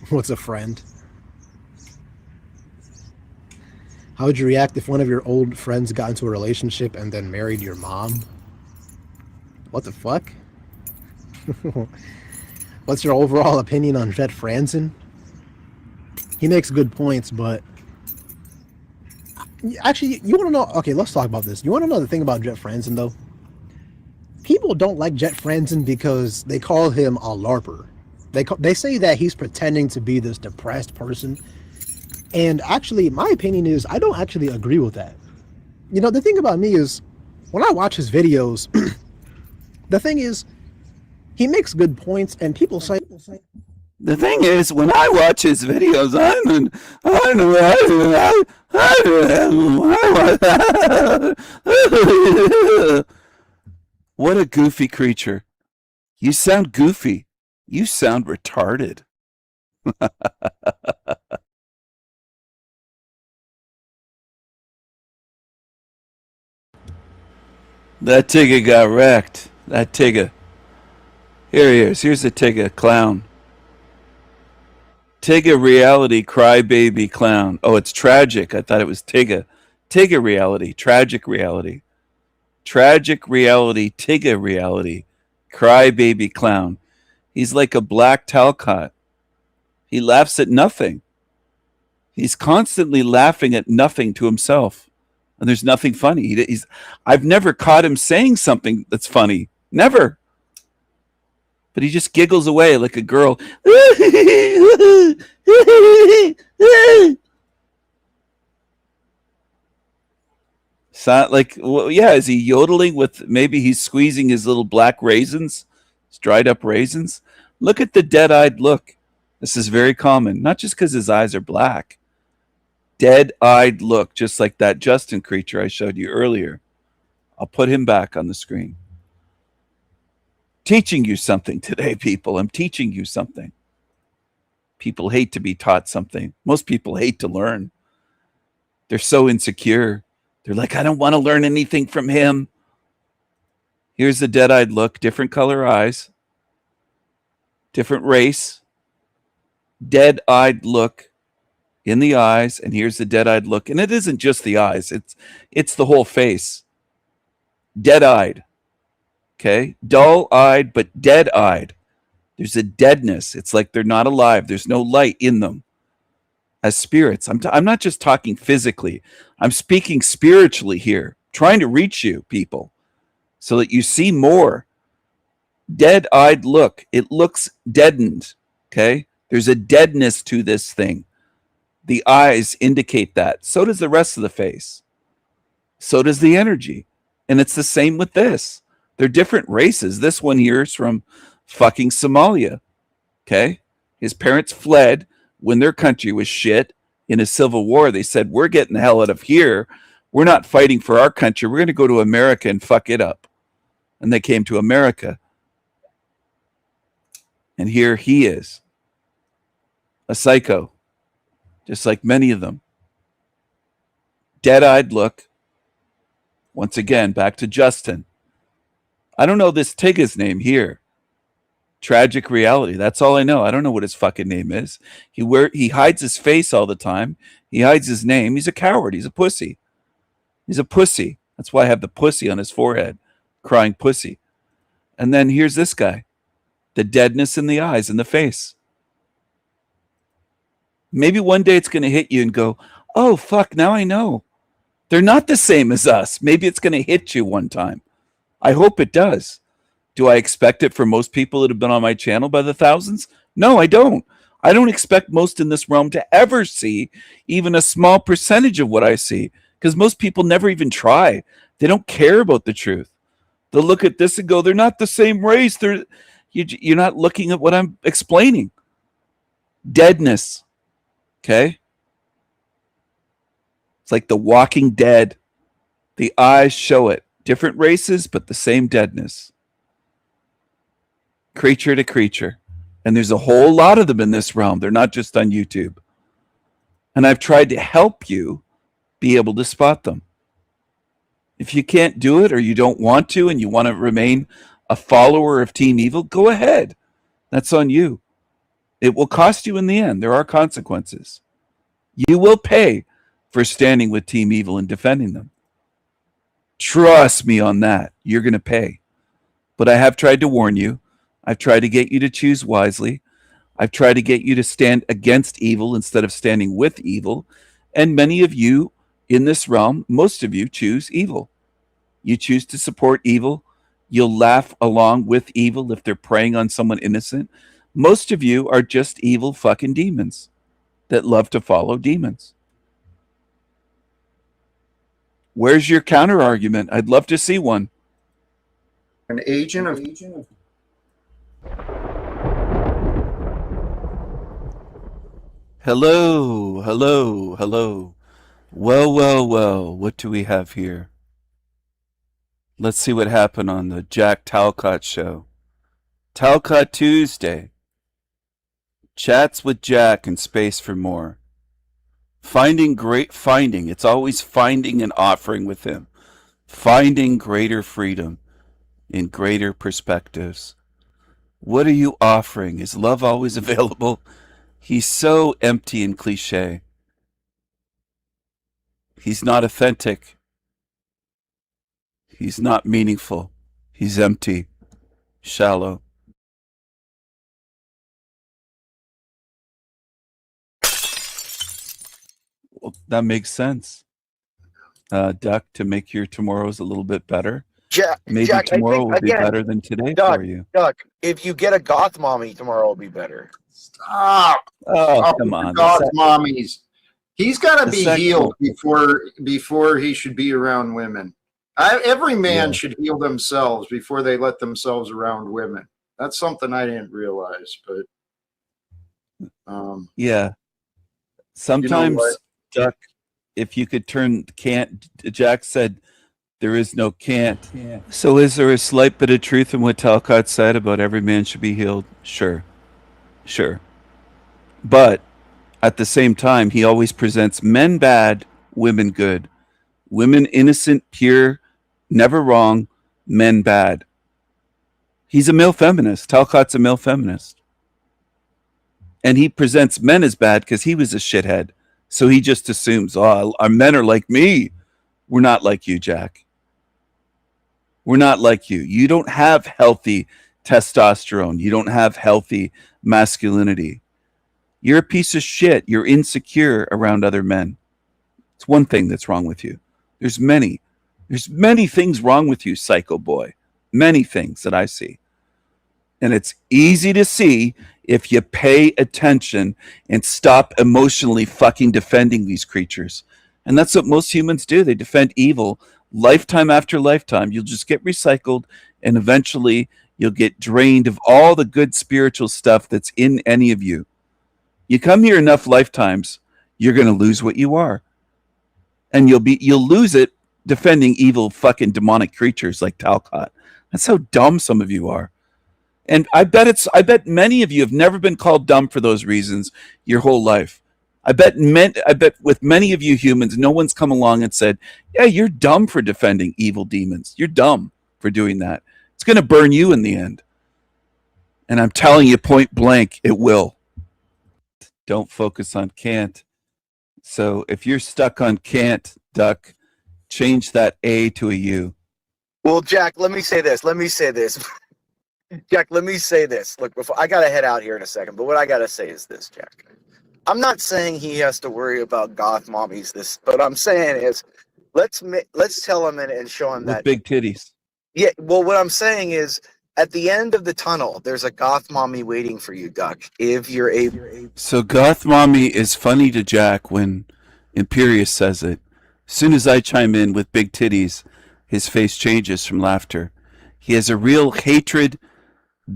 What's a friend? How would you react if one of your old friends got into a relationship and then married your mom? What the fuck? What's your overall opinion on Jet Franzen? He makes good points, but actually, you want to know? Okay, let's talk about this. You want to know the thing about Jet Franzen, though? People don't like Jet Franzen because they call him a LARPer. They say that he's pretending to be this depressed person. And actually, my opinion is I don't actually agree with that. You know, the thing about me is when I watch his videos, the thing is he makes good points, and people say, The thing is, when I watch his videos, what a goofy creature. You sound goofy. You sound retarded. That Tigger got wrecked. That Tigger. Here he is. Here's the Tigger clown. Tigger reality crybaby clown. Oh, it's tragic. I thought it was Tigger. Tigger reality. Tragic reality. Tragic reality. Tigger reality. Crybaby clown. He's like a black Talcott. He laughs at nothing. He's constantly laughing at nothing to himself. And there's nothing funny. I've never caught him saying something that's funny. Never. But he just giggles away like a girl. So, like, well, yeah, is he yodeling with, maybe he's squeezing his little black raisins, his dried up raisins? Look at the dead-eyed look. This is very common, not just because his eyes are black. Dead-eyed look, just like that Justin creature I showed you earlier. I'll put him back on the screen. Teaching you something today, people. I'm teaching you something. People hate to be taught something. Most people hate to learn. They're so insecure. They're like, I don't want to learn anything from him. Here's the dead-eyed look, different color eyes, different race, dead-eyed look in the eyes, and here's the dead-eyed look. And it isn't just the eyes, it's the whole face. Dead-eyed. Okay? Dull-eyed, but dead-eyed. There's a deadness. It's like they're not alive. There's no light in them. As spirits. I'm not just talking physically. I'm speaking spiritually here. Trying to reach you, people, so that you see more. Dead-eyed look. It looks deadened. Okay? There's a deadness to this thing. The eyes indicate that. So does the rest of the face. So does the energy. And it's the same with this. They're different races. This one here is from fucking Somalia. Okay? His parents fled when their country was shit in a civil war. They said, we're getting the hell out of here. We're not fighting for our country. We're going to go to America and fuck it up. And they came to America. And here he is. A psycho. Just like many of them. Dead-eyed look. Once again, back to Justin. I don't know this Tigger's name here. Tragic reality. That's all I know. I don't know what his fucking name is. He hides his face all the time. He hides his name. He's a coward. He's a pussy. He's a pussy. That's why I have the pussy on his forehead. Crying pussy. And then here's this guy. The deadness in the eyes and the face. Maybe one day it's going to hit you and go, oh, fuck, now I know. They're not the same as us. Maybe it's going to hit you one time. I hope it does. Do I expect it for most people that have been on my channel by the thousands? No, I don't. I don't expect most in this realm to ever see even a small percentage of what I see, because most people never even try. They don't care about the truth. They'll look at this and go, they're not the same race. You're not looking at what I'm explaining. Deadness. Okay? It's like the Walking Dead. The eyes show it. Different races, but the same deadness. Creature to creature. And there's a whole lot of them in this realm. They're not just on YouTube. And I've tried to help you be able to spot them. If you can't do it or you don't want to and you want to remain a follower of Team Evil, go ahead. That's on you. It will cost you in the end. There are consequences. You will pay for standing with Team Evil and defending them. Trust me on that. You're going to pay. But I have tried to warn you. I've tried to get you to choose wisely. I've tried to get you to stand against evil instead of standing with evil. And many of you in this realm, most of you choose evil. You choose to support evil. You'll laugh along with evil if they're preying on someone innocent. Most of you are just evil fucking demons that love to follow demons. Where's your counter argument? I'd love to see one. An agent of Hello, hello, hello. Well, well, well, what do we have here? Let's see what happened on the Jack Talcott show. Talcott Tuesday. Chats with Jack and space for more. Finding, it's always finding and offering with him. Finding greater freedom in greater perspectives. What are you offering? Is love always available? He's so empty and cliche. He's not authentic. He's not meaningful. He's empty, shallow. Well, that makes sense. Duck, to make your tomorrows a little bit better. Maybe Jack, tomorrow will be again, better than today Duck, for you. Duck, if you get a goth mommy, tomorrow will be better. stop. Oh, come on. God, mommies. He's got to the be sex- healed before he should be around women. Every man Yeah. should heal themselves before they let themselves around women. That's something I didn't realize, but Yeah. Sometimes, what? Duck, if you could turn can't, Jack said there is no can't. So is there a slight bit of truth in what Talcott said about every man should be healed? Sure. Sure. But at the same time, he always presents men bad, women good. Women innocent, pure, never wrong, men bad. He's a male feminist. Talcott's a male feminist. And he presents men as bad because he was a shithead. So he just assumes, oh, our men are like me. We're not like you, Jack. We're not like you. You don't have healthy testosterone. You don't have healthy masculinity. You're a piece of shit. You're insecure around other men. It's one thing that's wrong with you. There's many. There's many things wrong with you, psycho boy. Many things that I see. And it's easy to see if you pay attention and stop emotionally fucking defending these creatures. And that's what most humans do. They defend evil lifetime after lifetime. You'll just get recycled, and eventually you'll get drained of all the good spiritual stuff that's in any of you. You come here enough lifetimes, you're going to lose what you are. And you'll lose it defending evil fucking demonic creatures like Talcott. That's how dumb some of you are. And I bet many of you have never been called dumb for those reasons your whole life. I bet with many of you humans, no one's come along and said, yeah, you're dumb for defending evil demons. You're dumb for doing that. It's going to burn you in the end. And I'm telling you point blank, it will. Don't focus on can't. So if you're stuck on can't, Duck, change that A to a U. Well, Jack, let me say this. Jack, let me say this. Look, before I gotta head out here in a second, but what I gotta say is this, Jack. I'm not saying he has to worry about goth mommies. But I'm saying is, let's tell him and show him With that. big titties. Yeah. Well, what I'm saying is, at the end of the tunnel, there's a goth mommy waiting for you, Duck. If you're able. So Goth Mommy is funny to Jack when Imperious says it. As soon as I chime in with big titties, his face changes from laughter. He has a real hatred,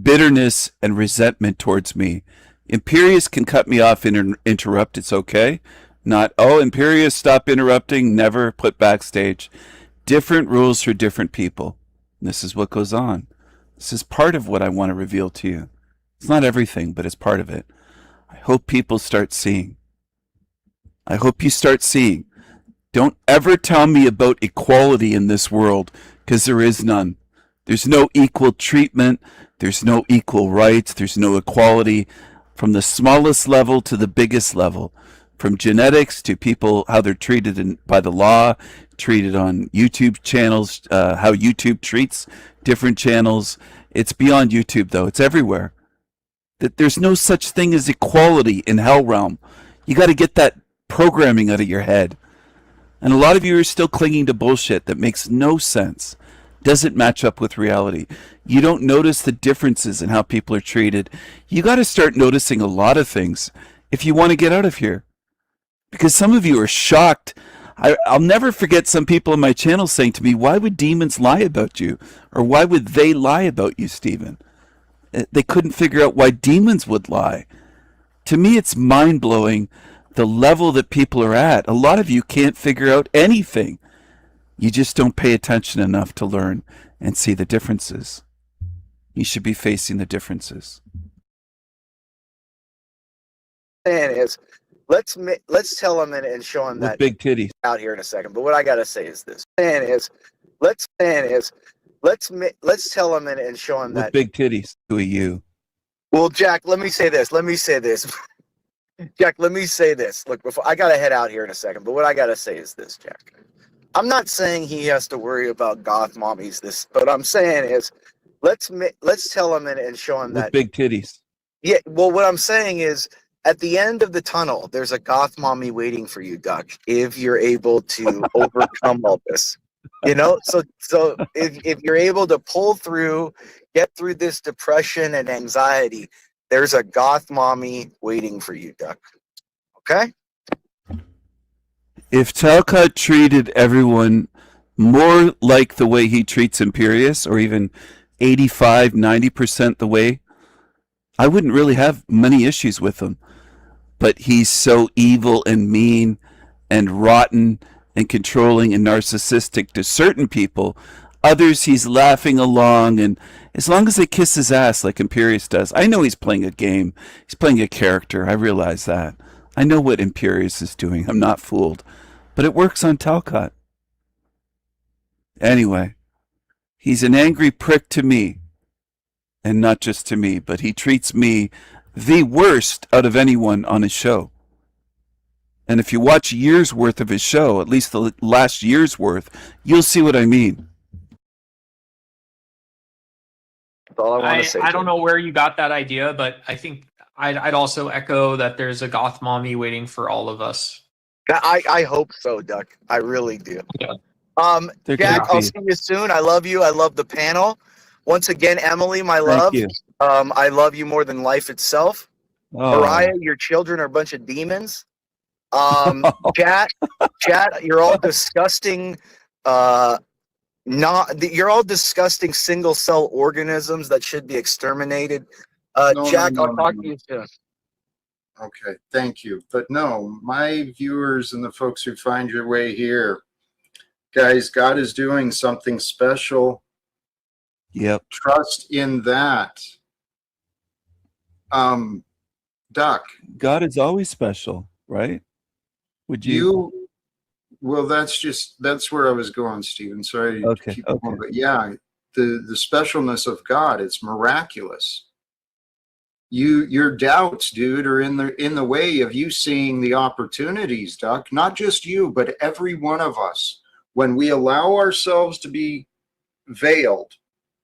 bitterness, and resentment towards me. Imperious can cut me off and interrupt. It's okay. Not, oh, Imperious, stop interrupting. Never put backstage. Different rules for different people. This is what goes on. This is part of what I want to reveal to you. It's not everything, but it's part of it. I hope people start seeing. I hope you start seeing. Don't ever tell me about equality in this world, because there is none. There's no equal treatment. There's no equal rights. There's no equality from the smallest level to the biggest level. from genetics to people, how they're treated by the law, treated on YouTube channels, how YouTube treats different channels. It's beyond YouTube, though. It's everywhere. That there's no such thing as equality in Hell Realm. You got to get that programming out of your head. And a lot of you are still clinging to bullshit that makes no sense, doesn't match up with reality. You don't notice the differences in how people are treated. You got to start noticing a lot of things if you want to get out of here. Because some of you are shocked. I'll never forget some people on my channel saying to me, why would demons lie about you? Or why would they lie about you, Stephen? They couldn't figure out why demons would lie. To me, it's mind-blowing the level that people are at. A lot of you can't figure out anything. You just don't pay attention enough to learn and see the differences. You should be facing the differences. Saying is, let's tell them and show them With that big titties. out here in a second. But what I gotta say is this: let's tell them and show them With that. big titties. Who are you? Well, Jack, let me say this. Jack, let me say this. Look, before I gotta head out here in a second, but what I gotta say is this, Jack. I'm not saying he has to worry about goth mommies. But I'm saying is, let's tell him and show him With that. big titties. Yeah. Well, what I'm saying is, at the end of the tunnel, there's a goth mommy waiting for you, Duck. If you're able to overcome all this, so if you're able to pull through, get through this depression and anxiety, there's a goth mommy waiting for you, Duck. Okay? If Talcott treated everyone more like the way he treats Imperius, or even 85, 90% the way, I wouldn't really have many issues with him. But he's so evil and mean and rotten and controlling and narcissistic to certain people. Others, he's laughing along, and as long as they kiss his ass like Imperius does. I know he's playing a game. He's playing a character. I realize that. I know what Imperius is doing. I'm not fooled. But it works on Talcott. Anyway, he's an angry prick to me. And not just to me, but he treats me the worst out of anyone on his show. And if you watch years worth of his show, at least the last year's worth, you'll see what I mean. That's all I want to say. I don't know where you got that idea, but I think I'd also echo that there's a goth mommy waiting for all of us. I hope so, Duck. I really do. Yeah. There Jack, could I'll be. see you soon. I love you. I love the panel. Once again, Emily, my love. Thank you. I love you more than life itself. Oh. Mariah, your children are a bunch of demons. Chat, you're all disgusting. You're all disgusting single cell organisms that should be exterminated. Jack, I'll talk to you soon. Okay, thank you. But no, my viewers and the folks who find your way here, guys, God is doing something special. Yep. Trust in that. Duck, God is always special, right? Would you? well, that's where I was going, Stephen. Sorry to Okay, keep okay. going, but yeah, the specialness of God, it's miraculous. Your doubts, dude, are in the way of you seeing the opportunities, Duck. Not just you, but every one of us. When we allow ourselves to be veiled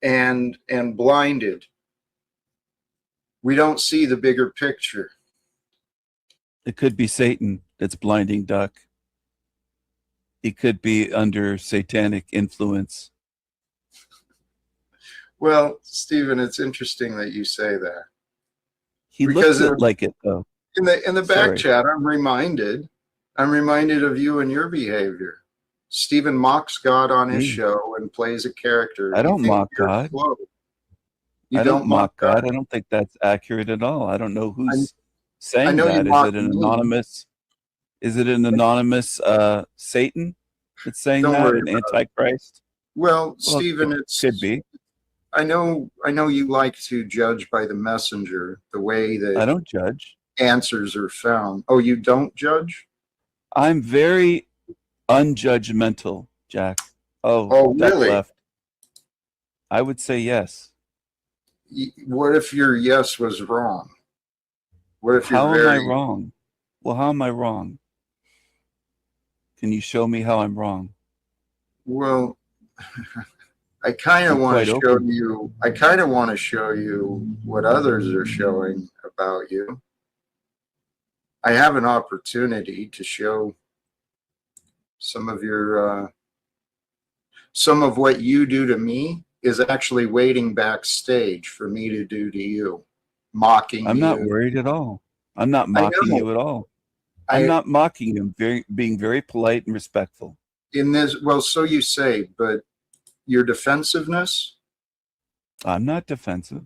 and blinded, we don't see the bigger picture. It could be Satan that's blinding Duck. He could be under satanic influence. Well, Stephen, it's interesting that you say that. He Because looks like it, though. In the back Sorry. chat, I'm reminded of you and your behavior. Stephen mocks God on his Me? show and plays a character. I You don't think mock you're God. slow. You I don't mock God. I don't think that's accurate at all. I don't know who's saying know you that. mock Is it an me. anonymous? Is it an anonymous Satan that's saying Don't that? worry An about Antichrist? Well, Well, Stephen, it's could be. I know you like to judge by the messenger, the way I that don't judge. answers are found. Oh, you don't judge? I'm very unjudgmental, Jack. Oh, Duck really? left. I would say yes. What if your yes was wrong? What if you're How am very I wrong? Well, how am I wrong? Can you show me how I'm wrong? Well, I kind of I'm want quite to show open. you. I kind of want to show you what others are showing about you. I have an opportunity to show some of your some of what you do to me is actually waiting backstage for me to do to you, mocking I'm not you. worried at all. I'm not I mocking know. you at all. I'm I not mocking you. I'm being very polite and respectful. in this. Well, so you say, but your defensiveness. I'm not defensive.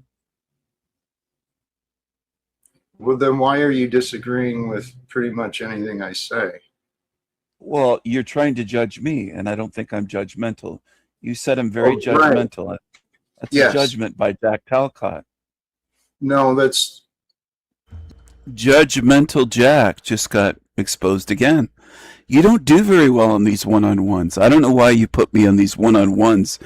Well, then why are you disagreeing with pretty much anything I say? Well, you're trying to judge me, and I don't think I'm judgmental. You said I'm very Oh, right. judgmental. That's a Yes. judgment by Jack Talcott. No, that's Judgmental Jack just got exposed again. You don't do very well on these one-on-ones. I don't know why you put me on these one-on-ones.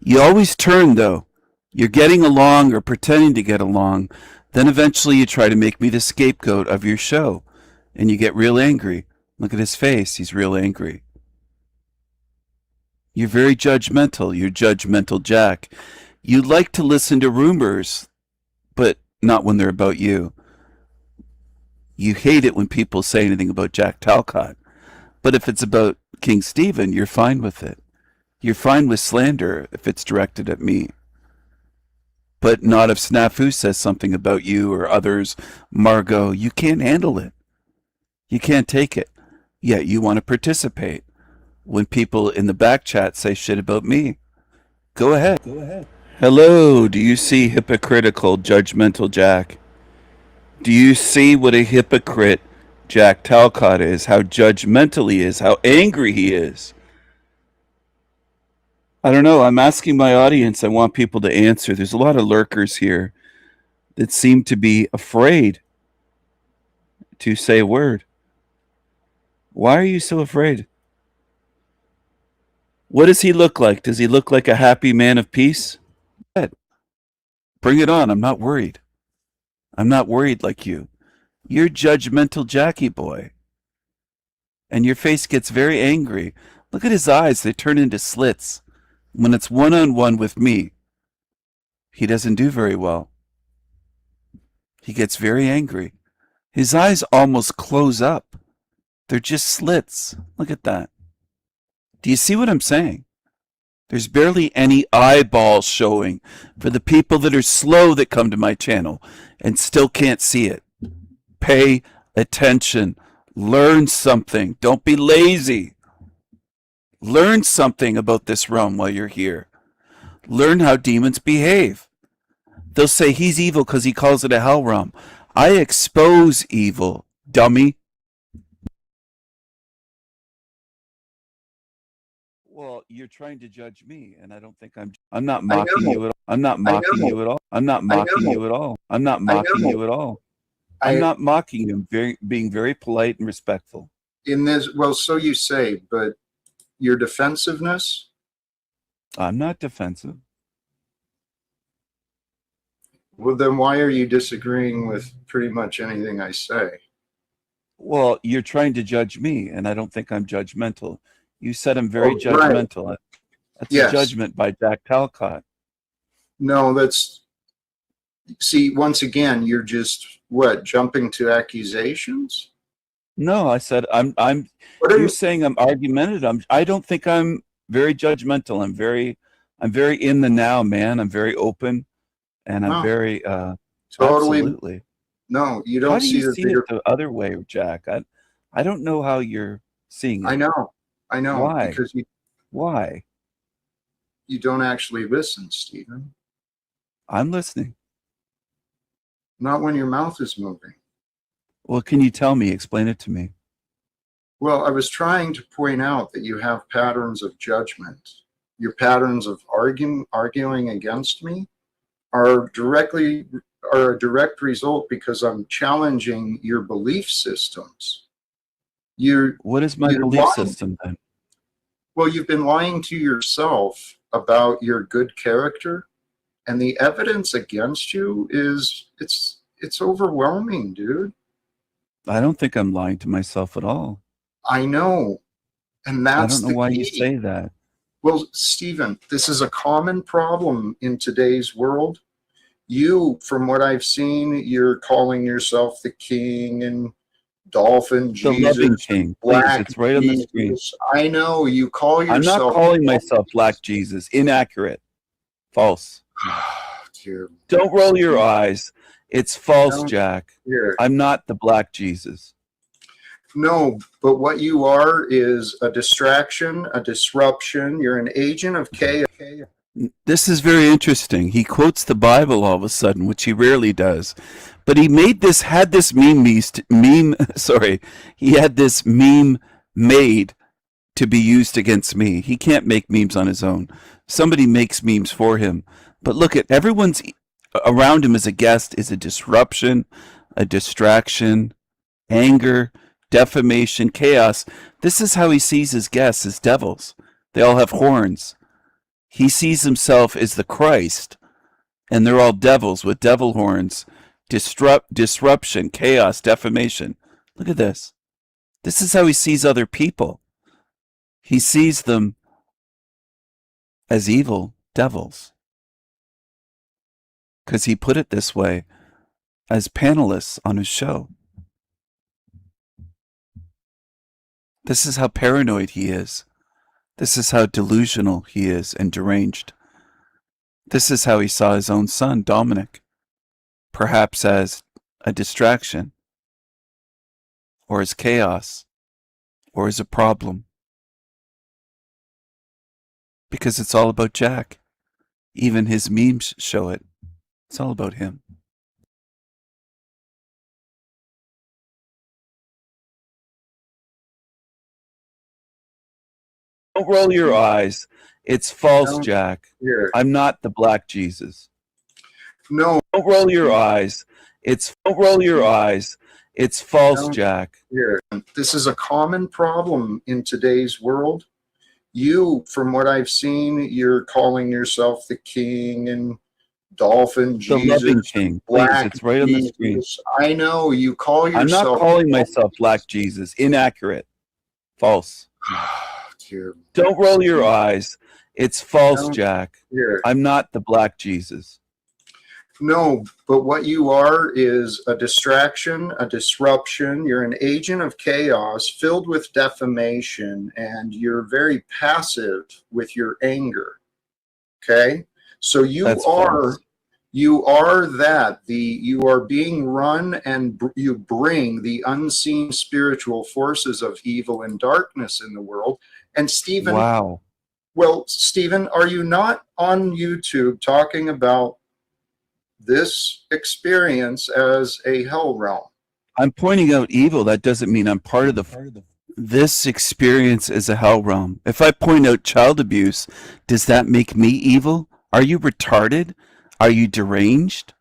You always turn, though. You're getting along or pretending to get along. Then eventually you try to make me the scapegoat of your show. And you get real angry. Look at his face. He's real angry. You're very judgmental. You're judgmental Jack. You like to listen to rumors, but not when they're about you. You hate it when people say anything about Jack Talcott. But if it's about King Stephen, you're fine with it. You're fine with slander if it's directed at me. But not if Snafu says something about you or others. Margot, you can't handle it. You can't take it. Yet you want to participate. When people in the back chat say shit about me, go ahead. Hello, do you see hypocritical, judgmental Jack? Do you see what a hypocrite Jack Talcott is? How judgmental he is? How angry he is? I don't know. I'm asking my audience. I want people to answer. There's a lot of lurkers here that seem to be afraid to say a word. Why are you so afraid? What does he look like? Does he look like a happy man of peace? Bring it on. I'm not worried. I'm not worried like you. You're judgmental Jackie boy. And your face gets very angry. Look at his eyes. They turn into slits. When it's one-on-one with me, he doesn't do very well. He gets very angry. His eyes almost close up. They're just slits. Look at that. Do you see what I'm saying? There's barely any eyeballs showing for the people that are slow that come to my channel and still can't see it. Pay attention. Learn something. Don't be lazy. Learn something about this realm while you're here. Learn how demons behave. They'll say he's evil because he calls it a hell realm. I expose evil, dummy. Well, you're trying to judge me, and I don't think I'm not mocking you at all. I'm not mocking you at all. I'm not mocking you at all. I'm not mocking you at all. I'm not mocking you. I'm being very polite and respectful. in this. Well, so you say, but your defensiveness. I'm not defensive. Well, then why are you disagreeing with pretty much anything I say? Well, you're trying to judge me, and I don't think I'm judgmental. You said I'm very Oh, right. judgmental. That's Yes. a judgment by Jack Talcott. No, that's. See, once again, you're just what, jumping to accusations? No, I said I'm What are you're you? saying I'm argumentative. I don't think I'm very judgmental. I'm very in the now, man. I'm very open, and I'm No. very Totally. absolutely. No, you How don't do see you the see it bigger. the other way, Jack? I don't know how you're seeing it. I know. Why? Because Why? you don't actually listen, Stephen. I'm listening. Not when your mouth is moving. Well, can you tell me? Explain it to me. Well, I was trying to point out that you have patterns of judgment. Your patterns of arguing against me are a direct result because I'm challenging your belief systems. What is my You're belief lying. system then? Well, you've been lying to yourself about your good character, and the evidence against you is it's overwhelming, dude. I don't think I'm lying to myself at all. I know. And I that's don't know the why key. you say that. Well, Stephen, this is a common problem in today's world. You, from what I've seen, you're calling yourself the king and dolphin The loving Jesus, king. Please, black it's right on the screen. Jesus. I know you call I'm yourself. not calling myself Black Jesus. Inaccurate. False. Dear, Don't roll your eyes. It's false, No. Jack. here. I'm not the Black Jesus. No, but what you are is a distraction, a disruption. You're an agent of chaos. This is very interesting. He quotes the Bible all of a sudden, which he rarely does. But he had this meme made to be used against me. He can't make memes on his own. Somebody makes memes for him. But look at everyone's around him as a guest is a disruption, a distraction, anger, defamation, chaos. This is how he sees his guests as devils. They all have horns. He sees himself as the Christ, and they're all devils with devil horns. Disruption, chaos, defamation. Look at this. This is how he sees other people. He sees them as evil devils. Because he put it this way as panelists on his show. This is how paranoid he is. This is how delusional he is and deranged. This is how he saw his own son, Dominic, perhaps as a distraction, or as chaos, or as a problem. Because it's all about Jack. Even his memes show it. It's all about him. Don't roll your eyes. It's false, No. Jack. Here. I'm not the Black Jesus. No, Don't roll your eyes. Don't roll your eyes. It's false, No. Jack. here. This is a common problem in today's world. You, from what I've seen, you're calling yourself the king and dolphin The loving Jesus, king. Please, black it's right on the screen. Jesus. I know you call I'm yourself. not calling myself Black Jesus. Inaccurate. False. Dear, Don't roll your eyes. It's false, No. Jack. here. I'm not the Black Jesus. No, but what you are is a distraction, a disruption. You're an agent of chaos filled with defamation, and you're very passive with your anger. Okay? So you That's are false. you are that you are being run, and you bring the unseen spiritual forces of evil and darkness in the world. And Stephen, Wow. well, Stephen, are you not on YouTube talking about this experience as a hell realm? I'm pointing out evil. That doesn't mean I'm part of the. This experience is a hell realm. If I point out child abuse, does that make me evil? Are you retarded? Are you deranged?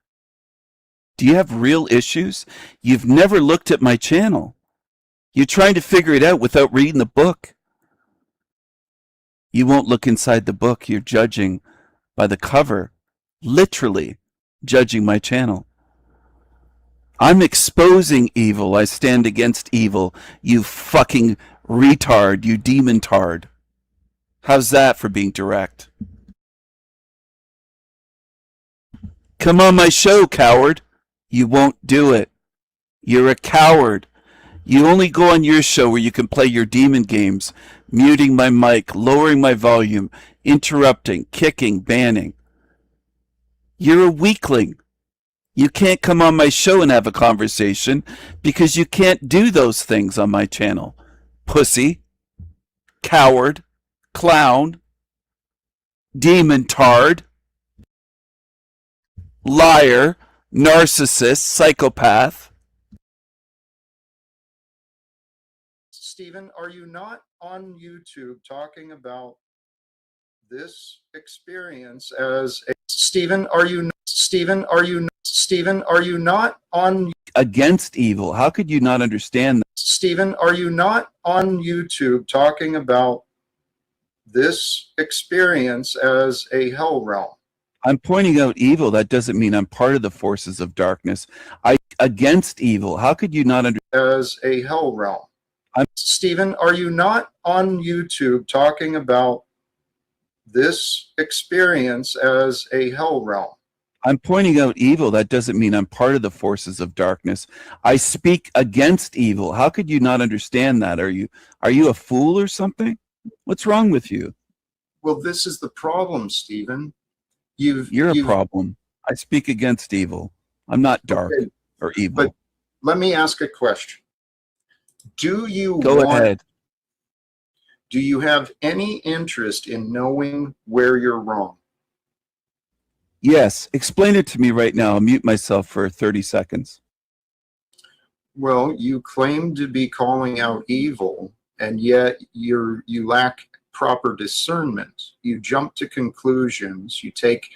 Do you have real issues? You've never looked at my channel. You're trying to figure it out without reading the book. You won't look inside the book. You're judging by the cover, literally judging my channel. I'm exposing evil. I stand against evil. You fucking retard. You demon-tard. How's that for being direct? Come on my show, coward. You won't do it. You're a coward. You only go on your show where you can play your demon games, muting my mic, lowering my volume, interrupting, kicking, banning. You're a weakling. You can't come on my show and have a conversation because you can't do those things on my channel. Pussy, coward, clown, demon-tard, liar, narcissist, psychopath. Stephen, are you not on YouTube talking about this experience as a Stephen, are you not on Against evil. How could you not understand that? Stephen, are you not on YouTube talking about this experience as a hell realm? I'm pointing out evil. That doesn't mean I'm part of the forces of darkness. I against evil. How could you not as a hell realm. I'm- Stephen, are you not on YouTube talking about this experience as a hell realm? I'm pointing out evil. That doesn't mean I'm part of the forces of darkness. I speak against evil. How could you not understand that? Are you a fool or something? What's wrong with you? Well, this is the problem, Stephen. You're a you've problem. I speak against evil. I'm not dark Okay, or evil. but let me ask a question. Do you Go ahead. Do you have any interest in knowing where you're wrong? Yes. Explain it to me right now. I'll mute myself for 30 seconds. Well, you claim to be calling out evil, and yet you lack proper discernment. You jump to conclusions. You take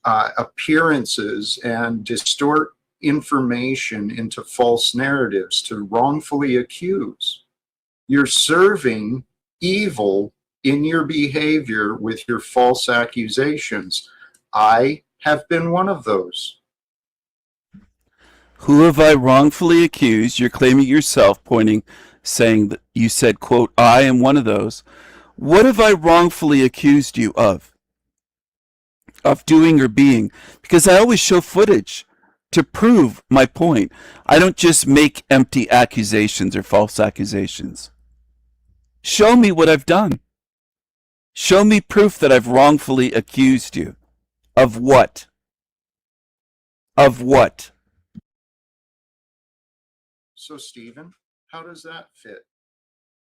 appearances and distort information into false narratives to wrongfully accuse. You're serving evil in your behavior with your false accusations. I have been one of those. Who have I wrongfully accused? You're claiming yourself, pointing, saying that you said, quote, I am one of those. What have I wrongfully accused you of? Of doing or being? Because I always show footage to prove my point. I don't just make empty accusations or false accusations. Show me what I've done. Show me proof that I've wrongfully accused you. Of what? Of what? So, Stephen, how does that fit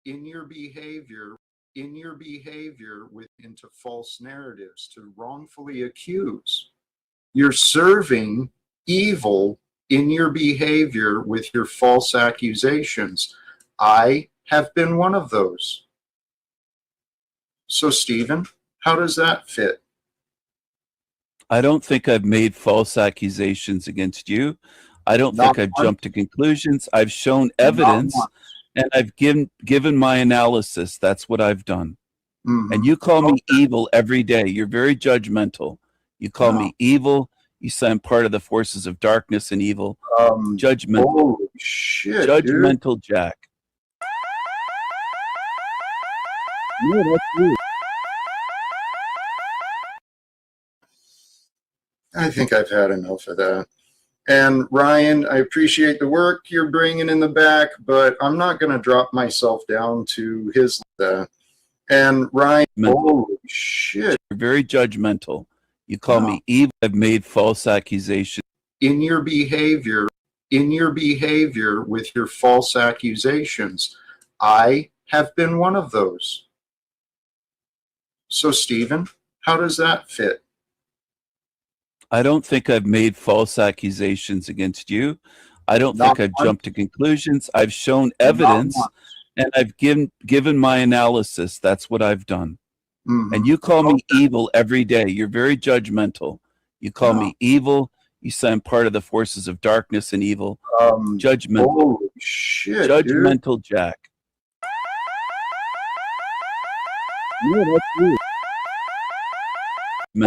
in your behavior? With into false narratives to wrongfully accuse. You're serving evil in your behavior with your false accusations. I have been one of those. So, Stephen, how does that fit? I don't think I've made false accusations against you. I don't Not think I've one. jumped to conclusions. I've shown Not evidence one. and I've given my analysis. That's what I've done. Mhm. And you call me evil every day. You're very judgmental. You call No. me evil. You say I'm part of the forces of darkness and evil. Judgmental. Holy shit, dude. Judgmental Jack. Yeah, that's you. I think I've had enough of that. And Ryan, I appreciate the work you're bringing in the back, but I'm not going to drop myself down to his. And Ryan, holy shit. You're very judgmental. You call me evil. I've made false accusations. In your behavior with your false accusations, I have been one of those. So, Stephen, how does that fit? I don't think I've made false accusations against you. I don't Not think I've one. jumped to conclusions. I've shown evidence one. and I've given my analysis. That's what I've done. Mhm. And you call me evil every day. You're very judgmental. You call me evil. You say I'm part of the forces of darkness and evil. Judgmental. Holy shit, dude. Judgmental Jack. Yeah, that's you.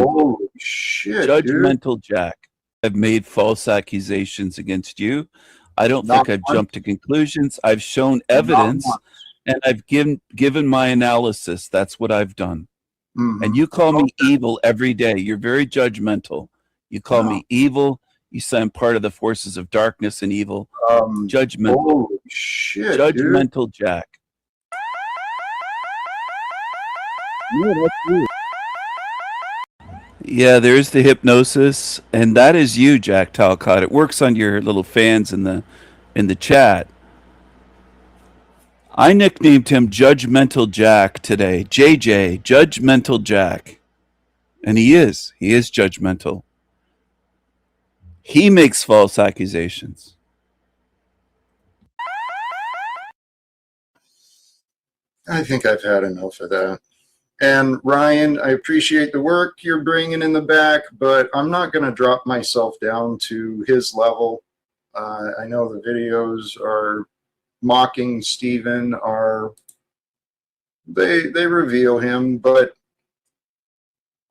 Holy shit, dude. Judgmental Jack. I've made false accusations against you. I don't Not think I've one. jumped to conclusions. I've shown evidence one. and I've given my analysis. That's what I've done. Mhm. And you call me evil every day. You're very judgmental. You call me evil. You say I'm part of the forces of darkness and evil. Judgmental. Holy shit, dude. Judgmental Jack. Yeah, that's you. Yeah, there's the hypnosis, and that is you, Jack Talcott. It works on your little fans in the chat. I nicknamed him Judgmental Jack today. JJ, Judgmental Jack. And he is judgmental. He makes false accusations. I think I've had enough of that. And Ryan, I appreciate the work you're bringing in the back, but I'm not going to drop myself down to his level. I know the videos are mocking Stephen, they reveal him, but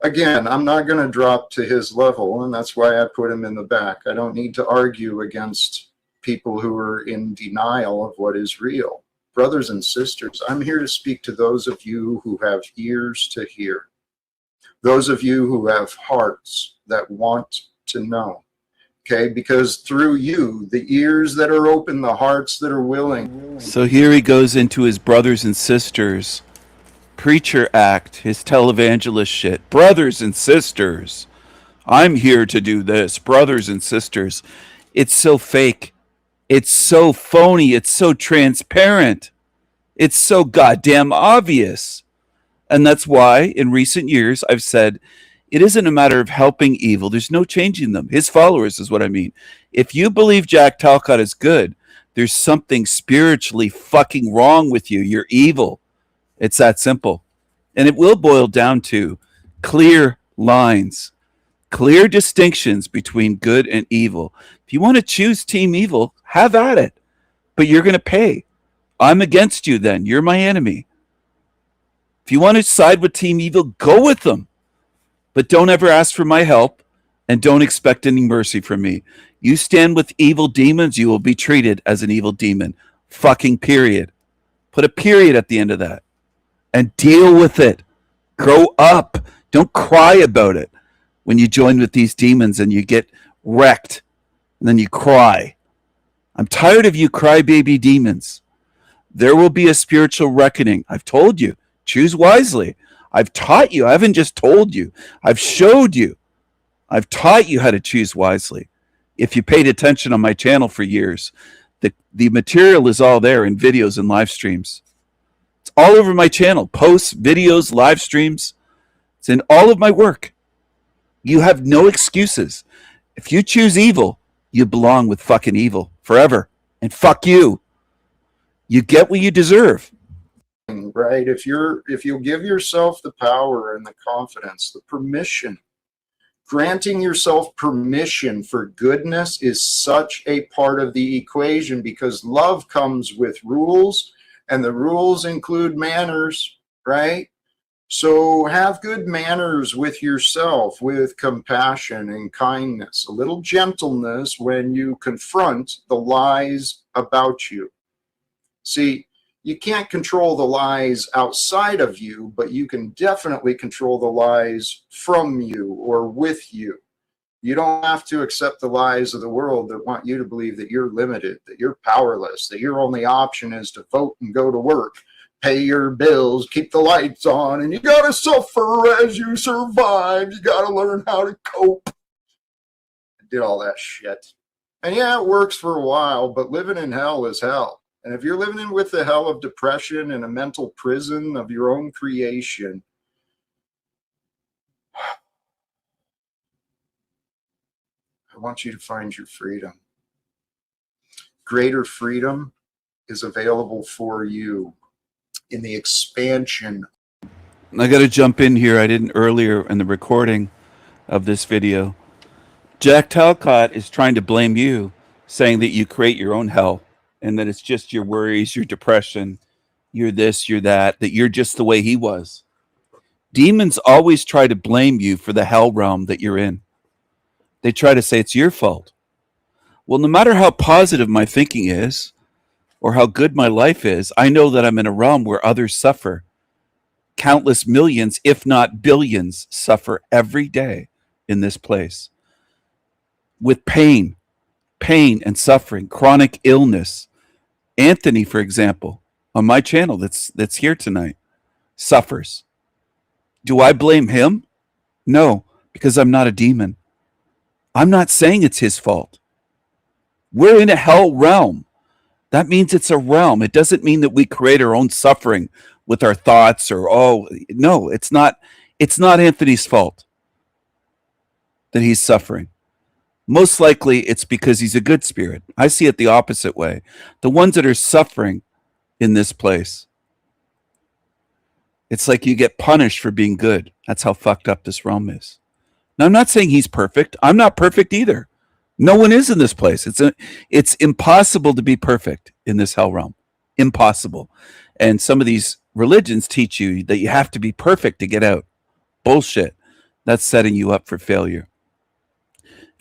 Again, I'm not going to drop to his level, and that's why I put him in the back. I don't need to argue against people who are in denial of what is real. Brothers and sisters, I'm here to speak to those of you who have ears to hear, those of you who have hearts that want to know. Okay, because through you, the ears that are open, the hearts that are willing. So here he goes into his brothers and sisters preacher act, his televangelist shit. Brothers and sisters, I'm here to do this. Brothers and sisters. It's so fake. It's so phony. It's so transparent. It's so goddamn obvious. And that's why in recent years I've said it isn't a matter of helping evil. There's no changing them. His followers is what I mean. If you believe Jack Talcott is good, there's something spiritually fucking wrong with you. You're evil. It's that simple. And it will boil down to clear lines, clear distinctions between good and evil. If you want to choose team evil, have at it. But you're going to pay. I'm against you then. You're my enemy. If you want to side with team evil, go with them. But don't ever ask for my help and don't expect any mercy from me. You stand with evil demons, you will be treated as an evil demon. Fucking period. Put a period at the end of that. And deal with it. Grow up. Don't cry about it when you join with these demons and you get wrecked. And then you cry. I'm tired of you crybaby demons. There will be a spiritual reckoning. I've told you. Choose wisely. I've taught you. I haven't just told you. I've showed you. I've taught you how to choose wisely. If you paid attention on my channel for years, the material is all there in videos and live streams. It's all over my channel. Posts, videos, live streams. It's in all of my work. You have no excuses. If you choose evil, you belong with fucking evil forever. And fuck you. You get what you deserve. Right? If you'll give yourself the power and the confidence, the permission, granting yourself permission for goodness is such a part of the equation, because love comes with rules, and the rules include manners, right? So have good manners with yourself, with compassion and kindness, a little gentleness when you confront the lies about you. See, you can't control the lies outside of you, but you can definitely control the lies from you or with you. You don't have to accept the lies of the world that want you to believe that you're limited, that you're powerless, that your only option is to vote and go to work, pay your bills, keep the lights on, and you got to suffer as you survive. You got to learn how to cope. I did all that shit. And yeah, it works for a while, but living in hell is hell. And if you're living in with the hell of depression in a mental prison of your own creation, I want you to find your freedom. Greater freedom is available for you in the expansion. I got to jump in here. I didn't earlier in the recording of this video. Jack Talcott is trying to blame you, saying that you create your own hell. And that it's just your worries, your depression, you're this, you're that you're just the way he was. Demons always try to blame you for the hell realm that you're in. They try to say it's your fault. Well, no matter how positive my thinking is, or how good my life is, I know that I'm in a realm where others suffer. Countless millions, if not billions, suffer every day in this place. With pain and suffering, chronic illness. Anthony, for example, on my channel that's here tonight, suffers. Do I blame him? No, because I'm not a demon. I'm not saying it's his fault. We're in a hell realm. That means it's a realm. It doesn't mean that we create our own suffering with our thoughts or, no, it's not Anthony's fault that he's suffering. Most likely it's because he's a good spirit. I see it the opposite way. The ones that are suffering in this place, it's like you get punished for being good. That's how fucked up this realm is. Now, I'm not saying he's perfect. I'm not perfect either. No one is in this place. It's impossible to be perfect in this hell realm. Impossible. And some of these religions teach you that you have to be perfect to get out. Bullshit. That's setting you up for failure.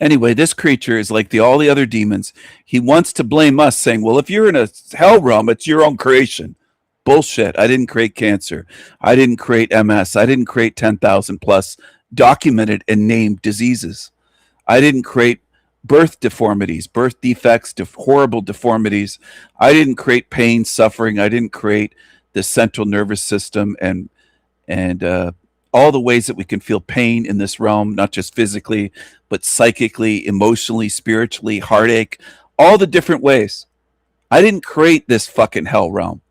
Anyway, this creature is like all the other demons. He wants to blame us, saying, well, if you're in a hell realm, it's your own creation. Bullshit. I didn't create cancer. I didn't create MS. I didn't create 10,000 plus documented and named diseases. I didn't create birth deformities, birth defects, horrible deformities. I didn't create pain, suffering. I didn't create the central nervous system and all the ways that we can feel pain in this realm, not just physically, but psychically, emotionally, spiritually, heartache, all the different ways. I didn't create this fucking hell realm.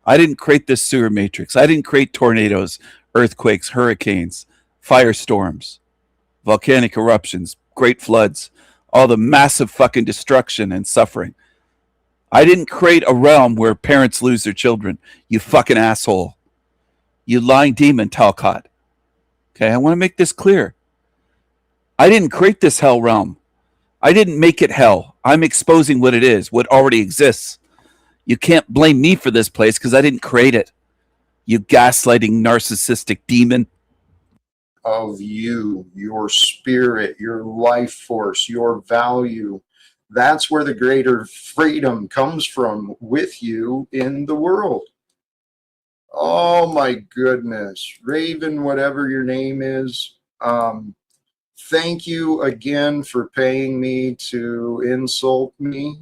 I didn't create this sewer matrix. I didn't create tornadoes, earthquakes, hurricanes, firestorms, volcanic eruptions, great floods, all the massive fucking destruction and suffering. I didn't create a realm where parents lose their children. You fucking asshole. You lying demon, Talcott. Okay, I want to make this clear. I didn't create this hell realm. I didn't make it hell. I'm exposing what it is, what already exists. You can't blame me for this place because I didn't create it. You gaslighting, narcissistic demon. Of you, your spirit, your life force, your value. That's where the greater freedom comes from with you in the world. Oh my goodness. Raven, whatever your name is, thank you again for paying me to insult me.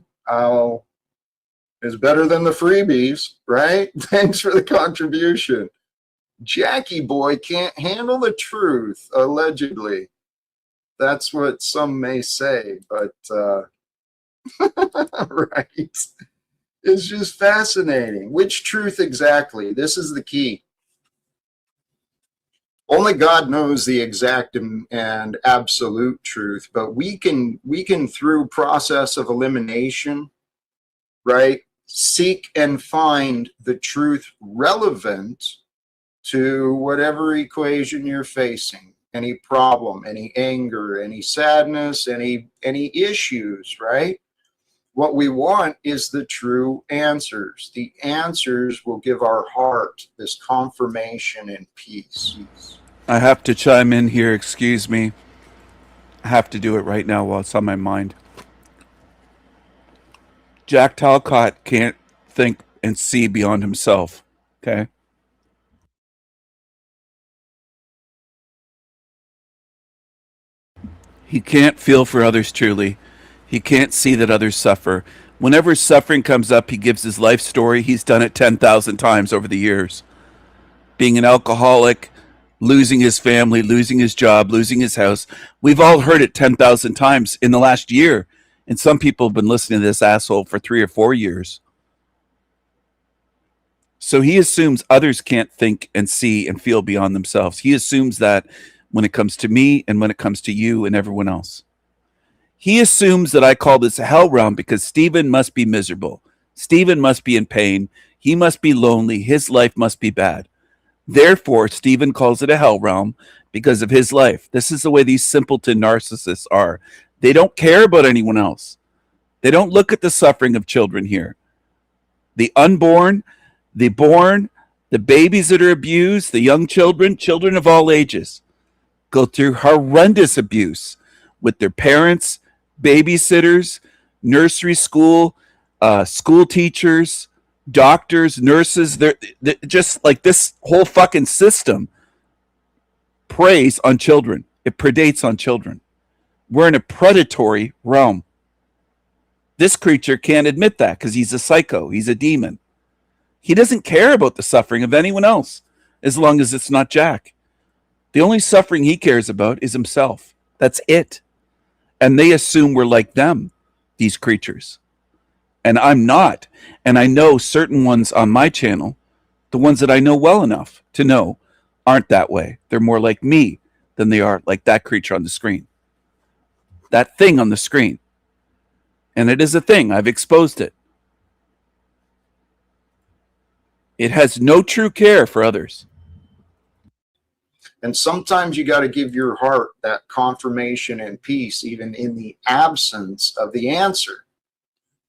It's better than the freebies, right? Thanks for the contribution. Jackie boy can't handle the truth, allegedly. That's what some may say, but right. It's just fascinating. Which truth exactly? This is the key. Only God knows the exact and absolute truth, but we can through process of elimination, right, seek and find the truth relevant to whatever equation you're facing, any problem, any anger, any sadness, any issues, right? What we want is the true answers. The answers will give our heart this confirmation and peace. I have to chime in here, excuse me. I have to do it right now while it's on my mind. Jack Talcott can't think and see beyond himself, okay? He can't feel for others truly. He can't see that others suffer. Whenever suffering comes up, he gives his life story. He's done it 10,000 times over the years. Being an alcoholic, losing his family, losing his job, losing his house. We've all heard it 10,000 times in the last year. And some people have been listening to this asshole for 3 or 4 years. So he assumes others can't think and see and feel beyond themselves. He assumes that when it comes to me and when it comes to you and everyone else. He assumes that I call this a hell realm because Stephen must be miserable. Stephen must be in pain. He must be lonely. His life must be bad. Therefore, Stephen calls it a hell realm because of his life. This is the way these simpleton narcissists are. They don't care about anyone else. They don't look at the suffering of children here. The unborn, the born, the babies that are abused, the young children, children of all ages, go through horrendous abuse with their parents, babysitters, nursery school, school teachers, doctors, nurses. They're just like this whole fucking system preys on children. It predates on children. We're in a predatory realm. This creature can't admit that because he's a psycho. He's a demon. He doesn't care about the suffering of anyone else as long as it's not Jack. The only suffering he cares about is himself. That's it. And they assume we're like them, these creatures. And I'm not. And I know certain ones on my channel, the ones that I know well enough to know, aren't that way. They're more like me than they are like that creature on the screen. That thing on the screen. And it is a thing. I've exposed it. It has no true care for others. And sometimes you got to give your heart that confirmation and peace, even in the absence of the answer.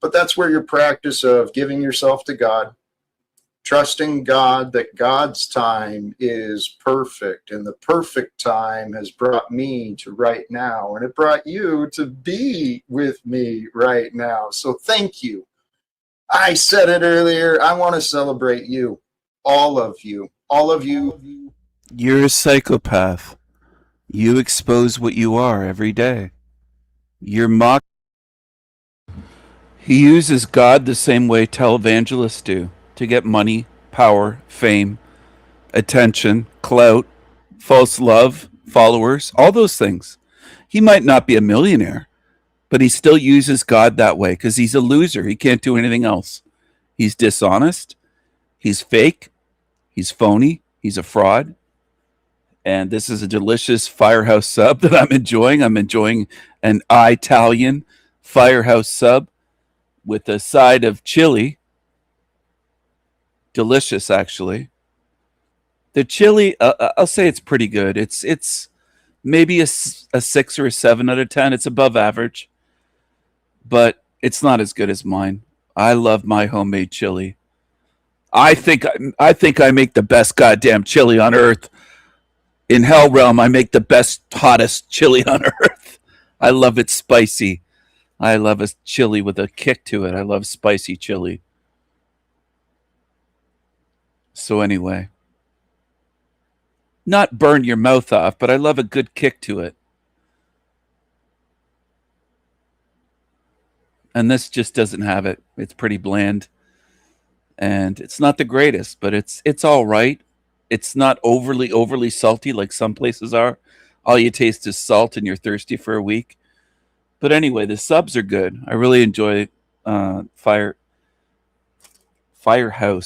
But that's where your practice of giving yourself to God, trusting God that God's time is perfect, and the perfect time has brought me to right now, and it brought you to be with me right now. So thank you. I said it earlier. I want to celebrate you, all of you, all of you. You're a psychopath. You expose what you are every day. You're mock. He uses God the same way televangelists do to get money, power, fame, attention, clout, false love, followers, all those things. He might not be a millionaire, but he still uses God that way because he's a loser. He can't do anything else. He's dishonest. He's fake. He's phony. He's a fraud. And this is a delicious Firehouse sub that I'm enjoying. I'm enjoying an Italian Firehouse sub with a side of chili. Delicious, actually. The chili, I'll say it's pretty good. It's maybe a 6 or a 7 out of 10. It's above average, but it's not as good as mine. I love my homemade chili. I think I make the best goddamn chili on earth. In Hell Realm, I make the best, hottest chili on earth. I love it spicy. I love a chili with a kick to it. I love spicy chili. So anyway, not burn your mouth off, but I love a good kick to it. And this just doesn't have it. It's pretty bland. And it's not the greatest, but it's all right. It's not overly salty like some places are. All you taste is salt and you're thirsty for a week. But anyway, the subs are good. I really enjoy Firehouse.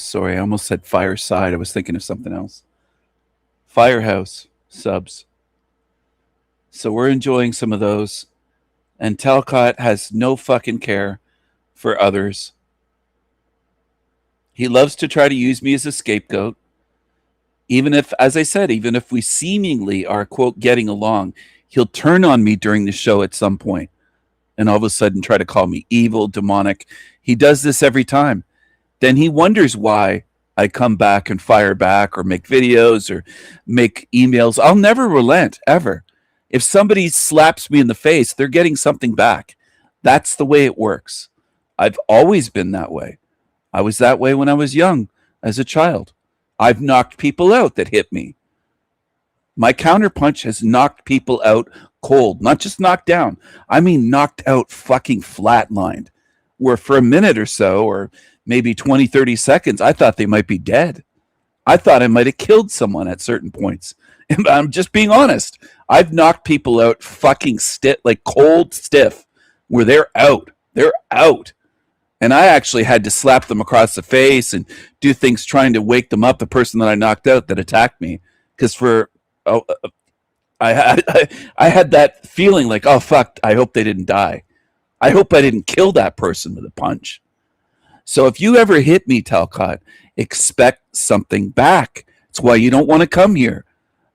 Sorry, I almost said Fireside. I was thinking of something else. Firehouse subs. So we're enjoying some of those. And Talcott has no fucking care for others. He loves to try to use me as a scapegoat. Even if, as I said, even if we seemingly are, quote, getting along, he'll turn on me during the show at some point and all of a sudden try to call me evil, demonic. He does this every time. Then he wonders why I come back and fire back or make videos or make emails. I'll never relent, ever. If somebody slaps me in the face, they're getting something back. That's the way it works. I've always been that way. I was that way when I was young, as a child. I've knocked people out that hit me. My counterpunch has knocked people out cold, not just knocked down. I mean knocked out, fucking flatlined, where for a minute or so, or maybe 20, 30 seconds, I thought they might be dead. I thought I might have killed someone at certain points. And I'm just being honest. I've knocked people out fucking stiff, like cold stiff, where they're out. They're out. And I actually had to slap them across the face and do things trying to wake them up, the person that I knocked out that attacked me. Because I had that feeling like, oh, fuck, I hope they didn't die. I hope I didn't kill that person with a punch. So if you ever hit me, Talcott, expect something back. It's why you don't want to come here.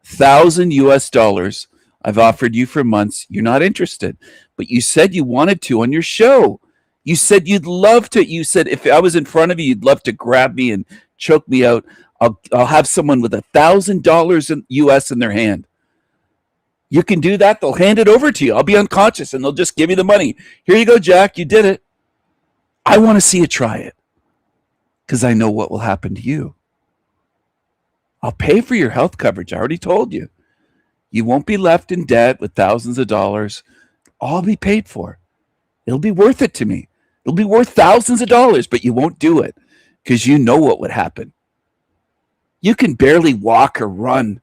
$1,000 I've offered you for months. You're not interested. But you said you wanted to on your show. You said you'd love to. You said if I was in front of you, you'd love to grab me and choke me out. I'll have someone with $1,000 in US in their hand. You can do that. They'll hand it over to you. I'll be unconscious and they'll just give you the money. Here you go, Jack. You did it. I want to see you try it because I know what will happen to you. I'll pay for your health coverage. I already told you. You won't be left in debt with thousands of dollars. All be paid for. It'll be worth it to me. It'll be worth thousands of dollars, but you won't do it because you know what would happen. You can barely walk or run.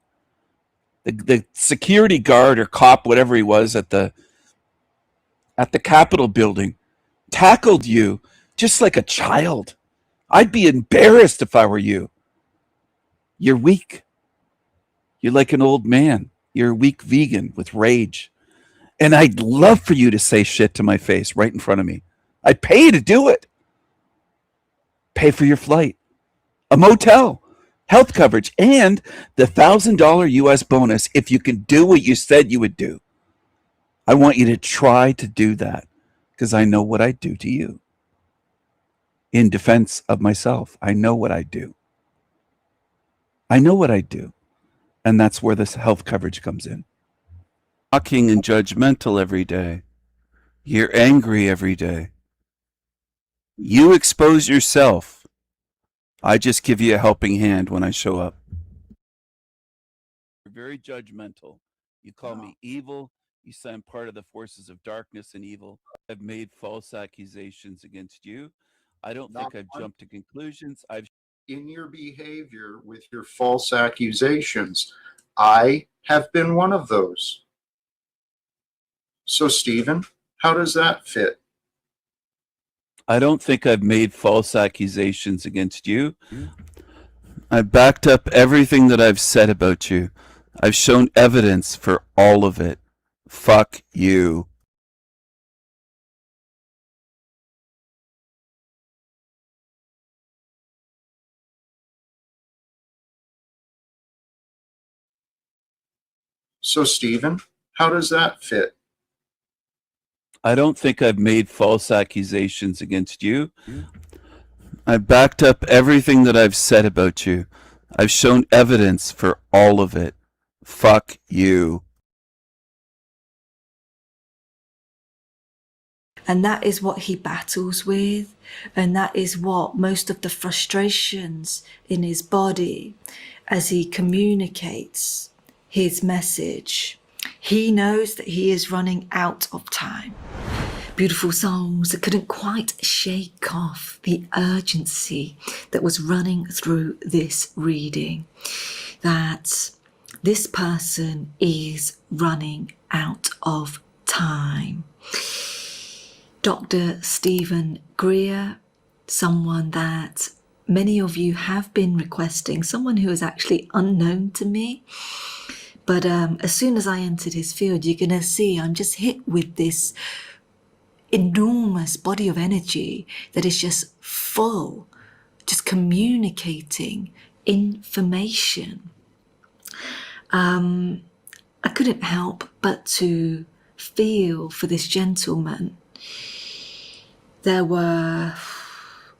The security guard or cop, whatever he was at the Capitol building, tackled you just like a child. I'd be embarrassed if I were you. You're weak. You're like an old man. You're a weak vegan with rage. And I'd love for you to say shit to my face right in front of me. I'd pay you to do it. Pay for your flight, a motel, health coverage, and the $1,000 US bonus if you can do what you said you would do. I want you to try to do that because I know what I'd do to you. In defense of myself, I know what I'd do. I know what I do. And that's where this health coverage comes in. Talking and judgmental every day. You're angry every day. You expose yourself. I just give you a helping hand when I show up. You're very judgmental. You call me evil. You say I'm part of the forces of darkness and evil. I've made false accusations against you. I don't Not think I've one. jumped to conclusions. I've In your behavior with your false accusations, I have been one of those. So, Stephen, how does that fit? I don't think I've made false accusations against you. I've backed up everything that I've said about you. I've shown evidence for all of it. Fuck you. So, Stephen, how does that fit? I don't think I've made false accusations against you. I've backed up everything that I've said about you. I've shown evidence for all of it. Fuck you. And that is what he battles with. And that is what most of the frustrations in his body as he communicates his message. He knows that he is running out of time. Beautiful souls that couldn't quite shake off the urgency that was running through this reading. That this person is running out of time. Dr. Stephen Greer, someone that many of you have been requesting, someone who is actually unknown to me. But as soon as I entered his field, you're going to see I'm just hit with this enormous body of energy that is just full, just communicating information. I couldn't help but to feel for this gentleman. There were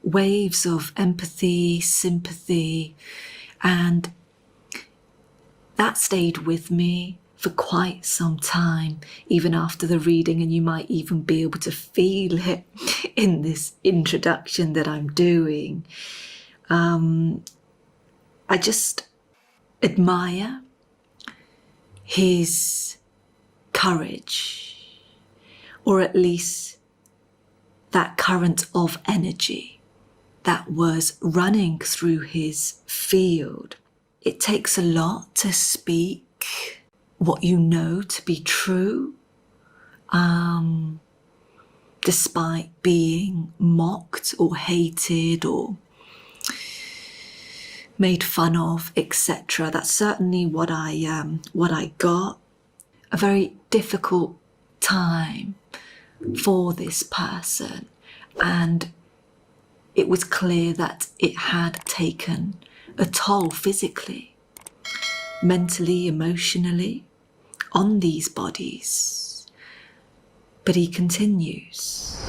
waves of empathy, sympathy, and that stayed with me for quite some time, even after the reading, and you might even be able to feel it in this introduction that I'm doing. I just admire his courage, or at least that current of energy that was running through his field. It takes a lot to speak what you know to be true, despite being mocked or hated or made fun of, etc. That's certainly what I got. A very difficult time for this person, and it was clear that it had taken a toll physically, mentally, emotionally on these bodies. But he continues.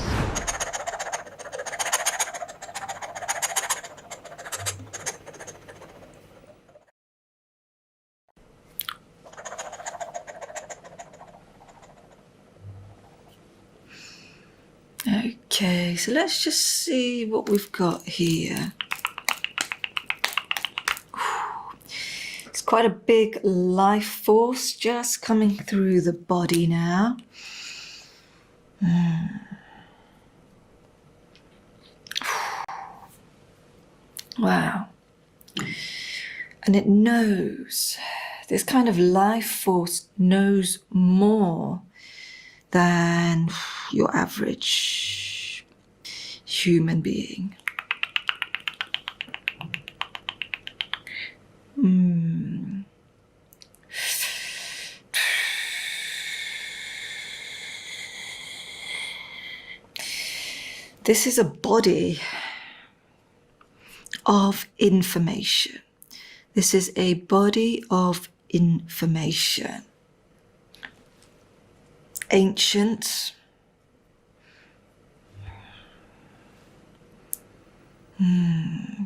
Okay, so let's just see what we've got here. It's quite a big life force just coming through the body now. Wow. And it knows, this kind of life force knows more than your average human being. This is a body of information. This is a body of information. Ancient.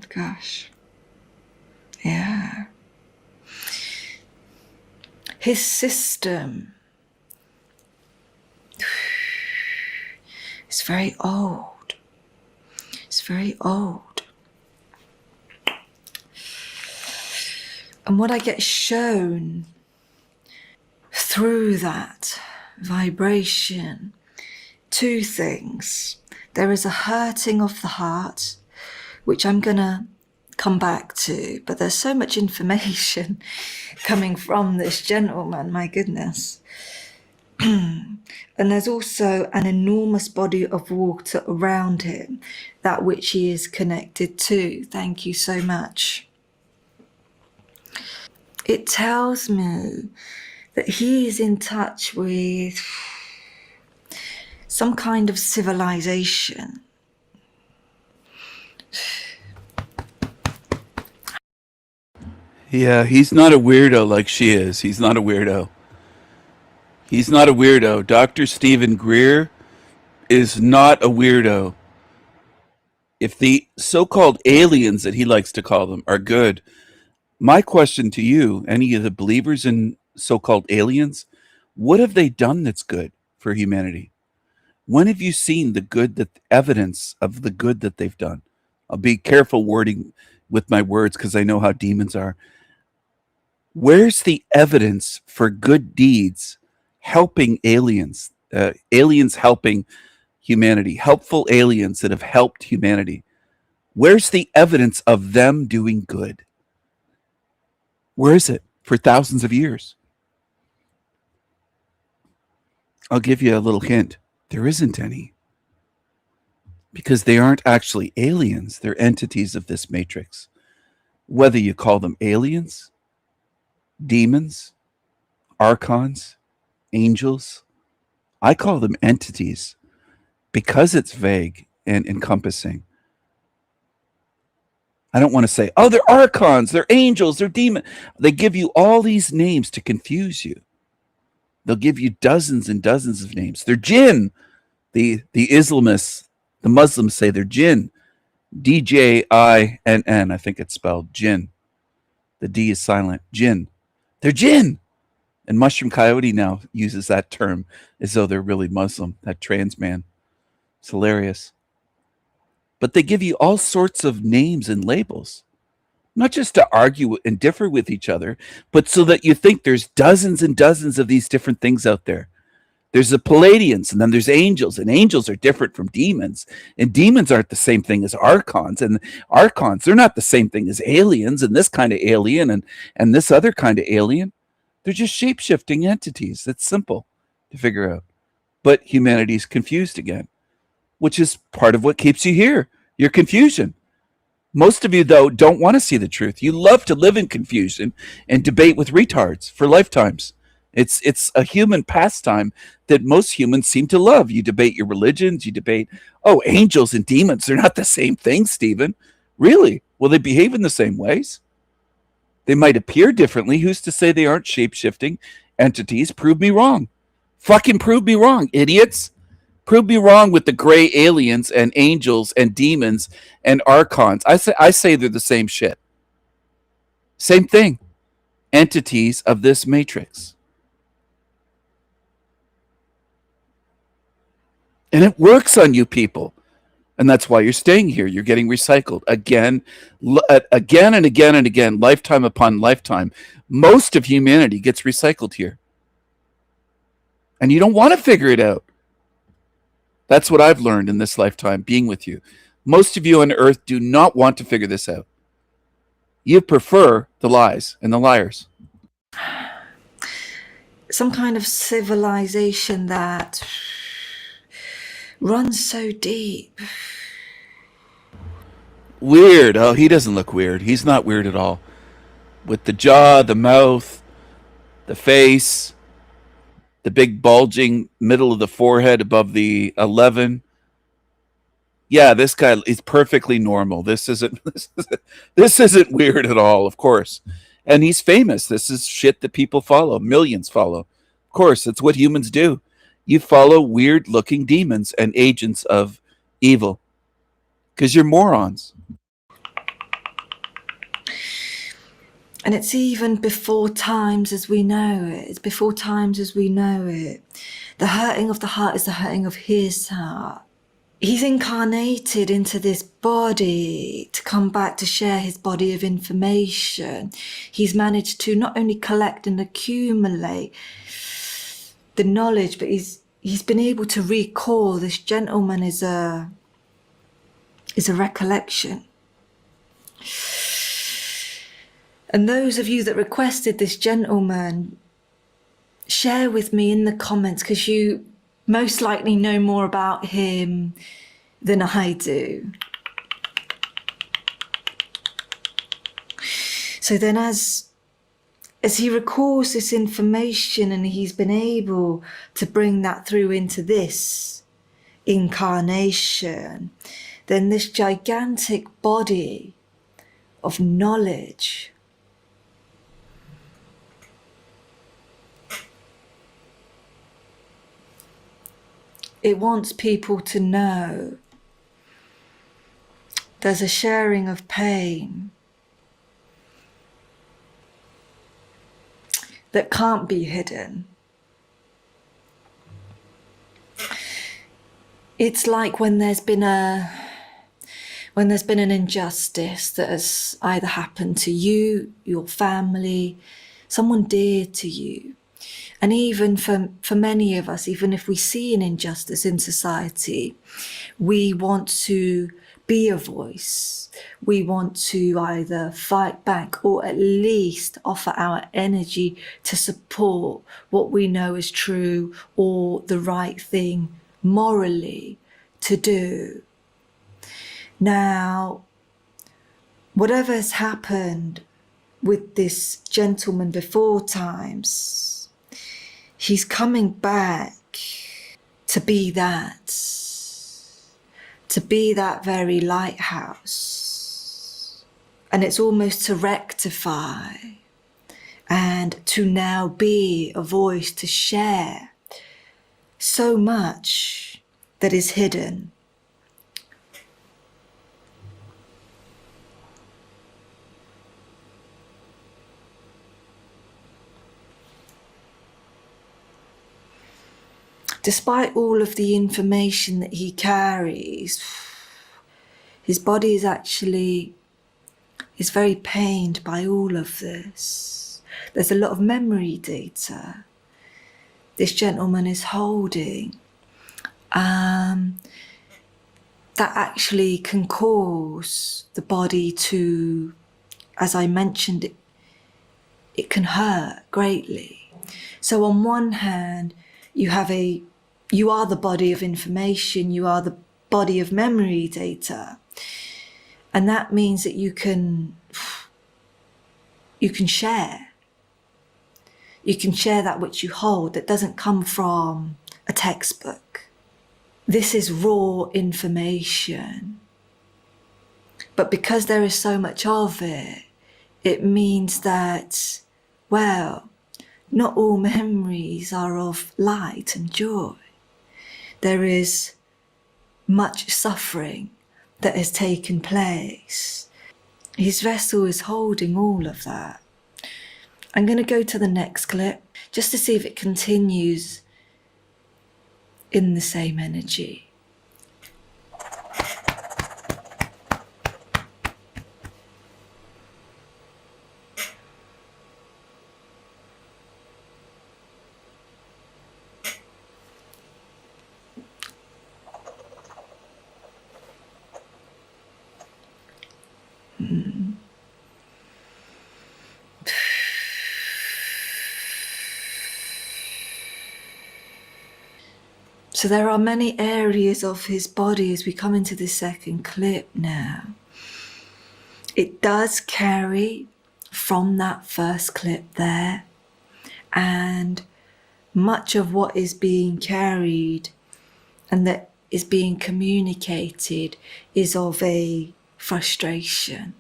Gosh. Yeah. His system is very old. It's very old. And what I get shown through that vibration, two things. There is a hurting of the heart, which I'm going to come back to, but there's so much information coming from this gentleman, my goodness. And there's also an enormous body of water around him, that which he is connected to. Thank you so much. It tells me that he is in touch with some kind of civilization. Yeah, he's not a weirdo like she is. He's not a weirdo. He's not a weirdo. Dr. Stephen Greer is not a weirdo. If the so-called aliens that he likes to call them are good, my question to you, any of the believers in so-called aliens, what have they done that's good for humanity? When have you seen the good, that evidence of the good that they've done? I'll be careful wording with my words because I know how demons are. Where's the evidence for good deeds helping aliens, aliens helping humanity, helpful aliens that have helped humanity? Where's the evidence of them doing good? Where is it for thousands of years? I'll give you a little hint. There isn't any. Because they aren't actually aliens. They're entities of this matrix. Whether you call them aliens, demons, archons, angels, I call them entities because it's vague and encompassing. I don't want to say, oh, they're archons, they're angels, they're demons. They give you all these names to confuse you. They'll give you dozens and dozens of names. They're jinn. The Islamists, the Muslims say they're jinn. D-J-I-N-N. I think it's spelled jinn. The D is silent. Jinn. They're jinn. And Mushroom Coyote now uses that term as though they're really Muslim, that trans man. It's hilarious. But they give you all sorts of names and labels, not just to argue and differ with each other, but so that you think there's dozens and dozens of these different things out there. There's the Palladians, and then there's angels, and angels are different from demons, and demons aren't the same thing as archons, and archons, they're not the same thing as aliens, and this kind of alien and this other kind of alien. They're just shape-shifting entities. That's simple to figure out. But humanity's confused again, which is part of what keeps you here, your confusion. Most of you, though, don't want to see the truth. You love to live in confusion and debate with retards for lifetimes. It's a human pastime that most humans seem to love. You debate your religions, you debate, oh, angels and demons, they're not the same thing, Stephen. Really? Well, they behave in the same ways. They might appear differently. Who's to say they aren't shape-shifting entities? Prove me wrong. Fucking prove me wrong, idiots. Prove me wrong with the gray aliens and angels and demons and archons. I say they're the same shit. Same thing. Entities of this matrix. And it works on you people. And that's why you're staying here. You're getting recycled again and again and again, lifetime upon lifetime. Most of humanity gets recycled here. And you don't want to figure it out. That's what I've learned in this lifetime, being with you. Most of you on Earth do not want to figure this out. You prefer the lies and the liars. Some kind of civilization that runs so deep. Weird. Oh, he doesn't look weird. He's not weird at all. With the jaw, the mouth, the face, the big bulging middle of the forehead above the 11. Yeah, this guy is perfectly normal. This isn't weird at all, of course. And he's famous. This is shit that people follow. Millions follow. Of course, it's what humans do. You follow weird-looking demons and agents of evil because you're morons. And it's even before times as we know it. It's before times as we know it. The hurting of the heart is the hurting of his heart. He's incarnated into this body to come back to share his body of information. He's managed to not only collect and accumulate the knowledge, but he's been able to recall. This gentleman is a recollection. And those of you that requested this gentleman, share with me in the comments, because you most likely know more about him than I do. So then as he recalls this information and he's been able to bring that through into this incarnation, then this gigantic body of knowledge it wants people to know there's a sharing of pain that can't be hidden. It's like when there's been an injustice that has either happened to you, your family, someone dear to you. And even for many of us, even if we see an injustice in society, we want to be a voice. We want to either fight back or at least offer our energy to support what we know is true or the right thing morally to do. Now, whatever has happened with this gentleman before times, he's coming back to be that very lighthouse. And it's almost to rectify and to now be a voice to share so much that is hidden. Despite all of the information that he carries, his body is very pained by all of this. There's a lot of memory data this gentleman is holding that actually can cause the body to, as I mentioned, it can hurt greatly. So on one hand, you are the body of information, you are the body of memory data. And that means that you can share. You can share that which you hold that doesn't come from a textbook. This is raw information. But because there is so much of it, it means that, well, not all memories are of light and joy. There is much suffering that has taken place. His vessel is holding all of that. I'm going to go to the next clip just to see if it continues in the same energy. So there are many areas of his body as we come into the second clip now. It does carry from that first clip there, and much of what is being carried and that is being communicated is of a frustration.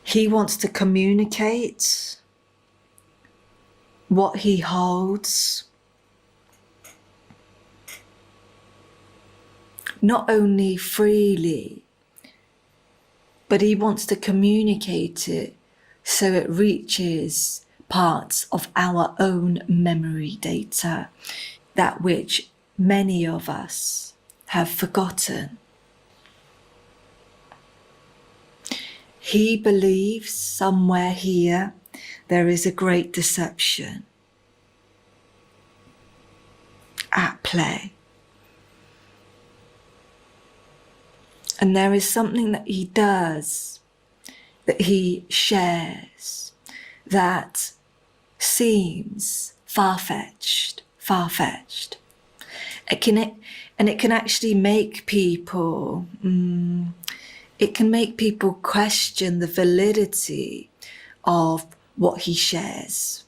He wants to communicate what he holds, not only freely, but he wants to communicate it so it reaches parts of our own memory data, that which many of us have forgotten. He believes somewhere here there is a great deception at play. And there is something that he does, that he shares, that seems far-fetched. It can actually make people, it can make people question the validity of what he shares.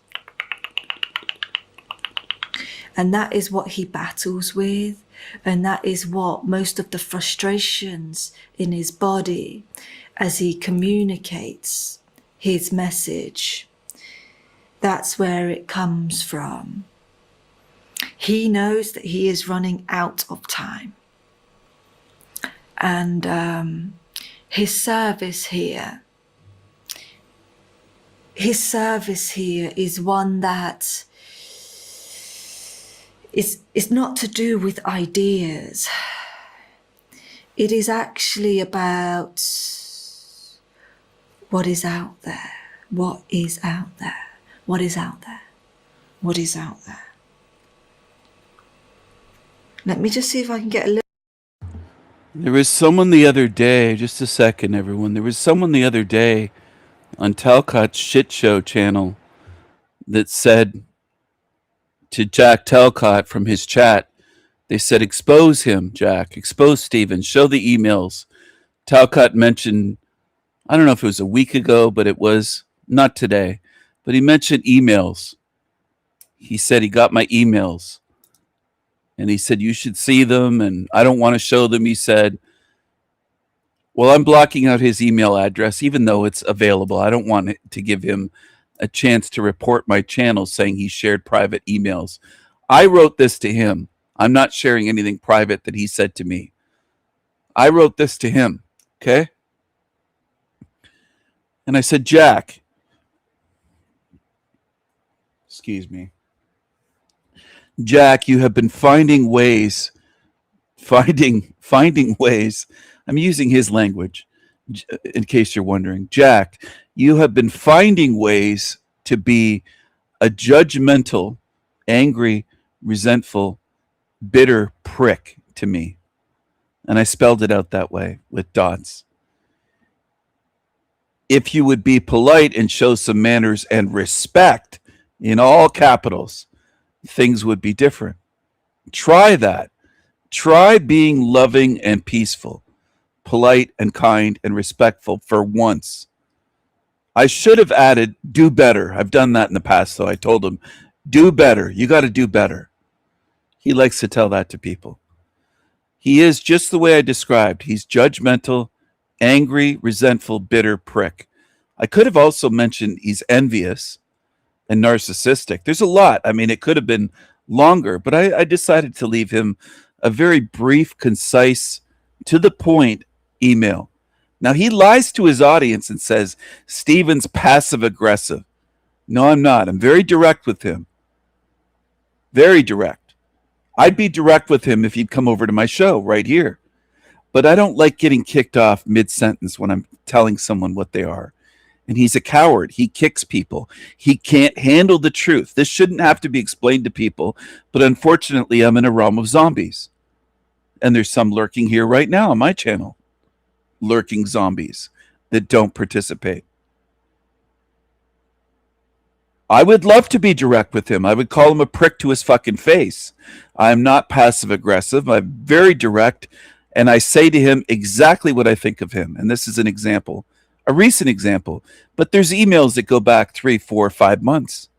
And that is what he battles with. And that is what most of the frustrations in his body as he communicates his message, that's where it comes from. He knows that he is running out of time. And his service here is one that is not to do with ideas. It is actually about what is out there. What is out there? What is out there? What is out there? Let me just see if I can get a little. There was someone the other day, just a second, everyone. There was someone the other day on Talcott's Shit Show channel that said to Jack Talcott from his chat, they said, expose him, Jack, expose Steven, show the emails. Talcott mentioned, I don't know if it was a week ago, but it was not today, but he mentioned emails. He said he got my emails. And he said, you should see them, and I don't want to show them. He said, well, I'm blocking out his email address, even though it's available. I don't want to give him a chance to report my channel saying he shared private emails. I wrote this to him. I'm not sharing anything private that he said to me. I wrote this to him, okay? And I said, Jack, excuse me. Jack, you have been finding ways, finding ways. I'm using his language in case you're wondering. Jack, you have been finding ways to be a judgmental, angry, resentful, bitter prick to me. And I spelled it out that way with dots. If you would be polite and show some manners and respect in all capitals, things would be different. Try that. Try being loving and peaceful, polite and kind and respectful for once. I should have added, do better. I've done that in the past, so I told him, do better. You got to do better. He likes to tell that to people. He is just the way I described. He's judgmental, angry, resentful, bitter prick. I could have also mentioned he's envious and narcissistic. There's a lot. I mean, it could have been longer, but I decided to leave him a very brief, concise, to the point email. Now, he lies to his audience and says, Steven's passive aggressive. No, I'm not. I'm very direct with him. Very direct. I'd be direct with him if he'd come over to my show right here. But I don't like getting kicked off mid-sentence when I'm telling someone what they are. And he's a coward. He kicks people. He can't handle the truth. This shouldn't have to be explained to people, but unfortunately, I'm in a realm of zombies. And there's some lurking here right now on my channel. Lurking zombies that don't participate. I would love to be direct with him. I would call him a prick to his fucking face. I'm not passive aggressive. I'm very direct. And I say to him exactly what I think of him. And this is an example. A recent example, but there's emails that go back 3, 4, 5 months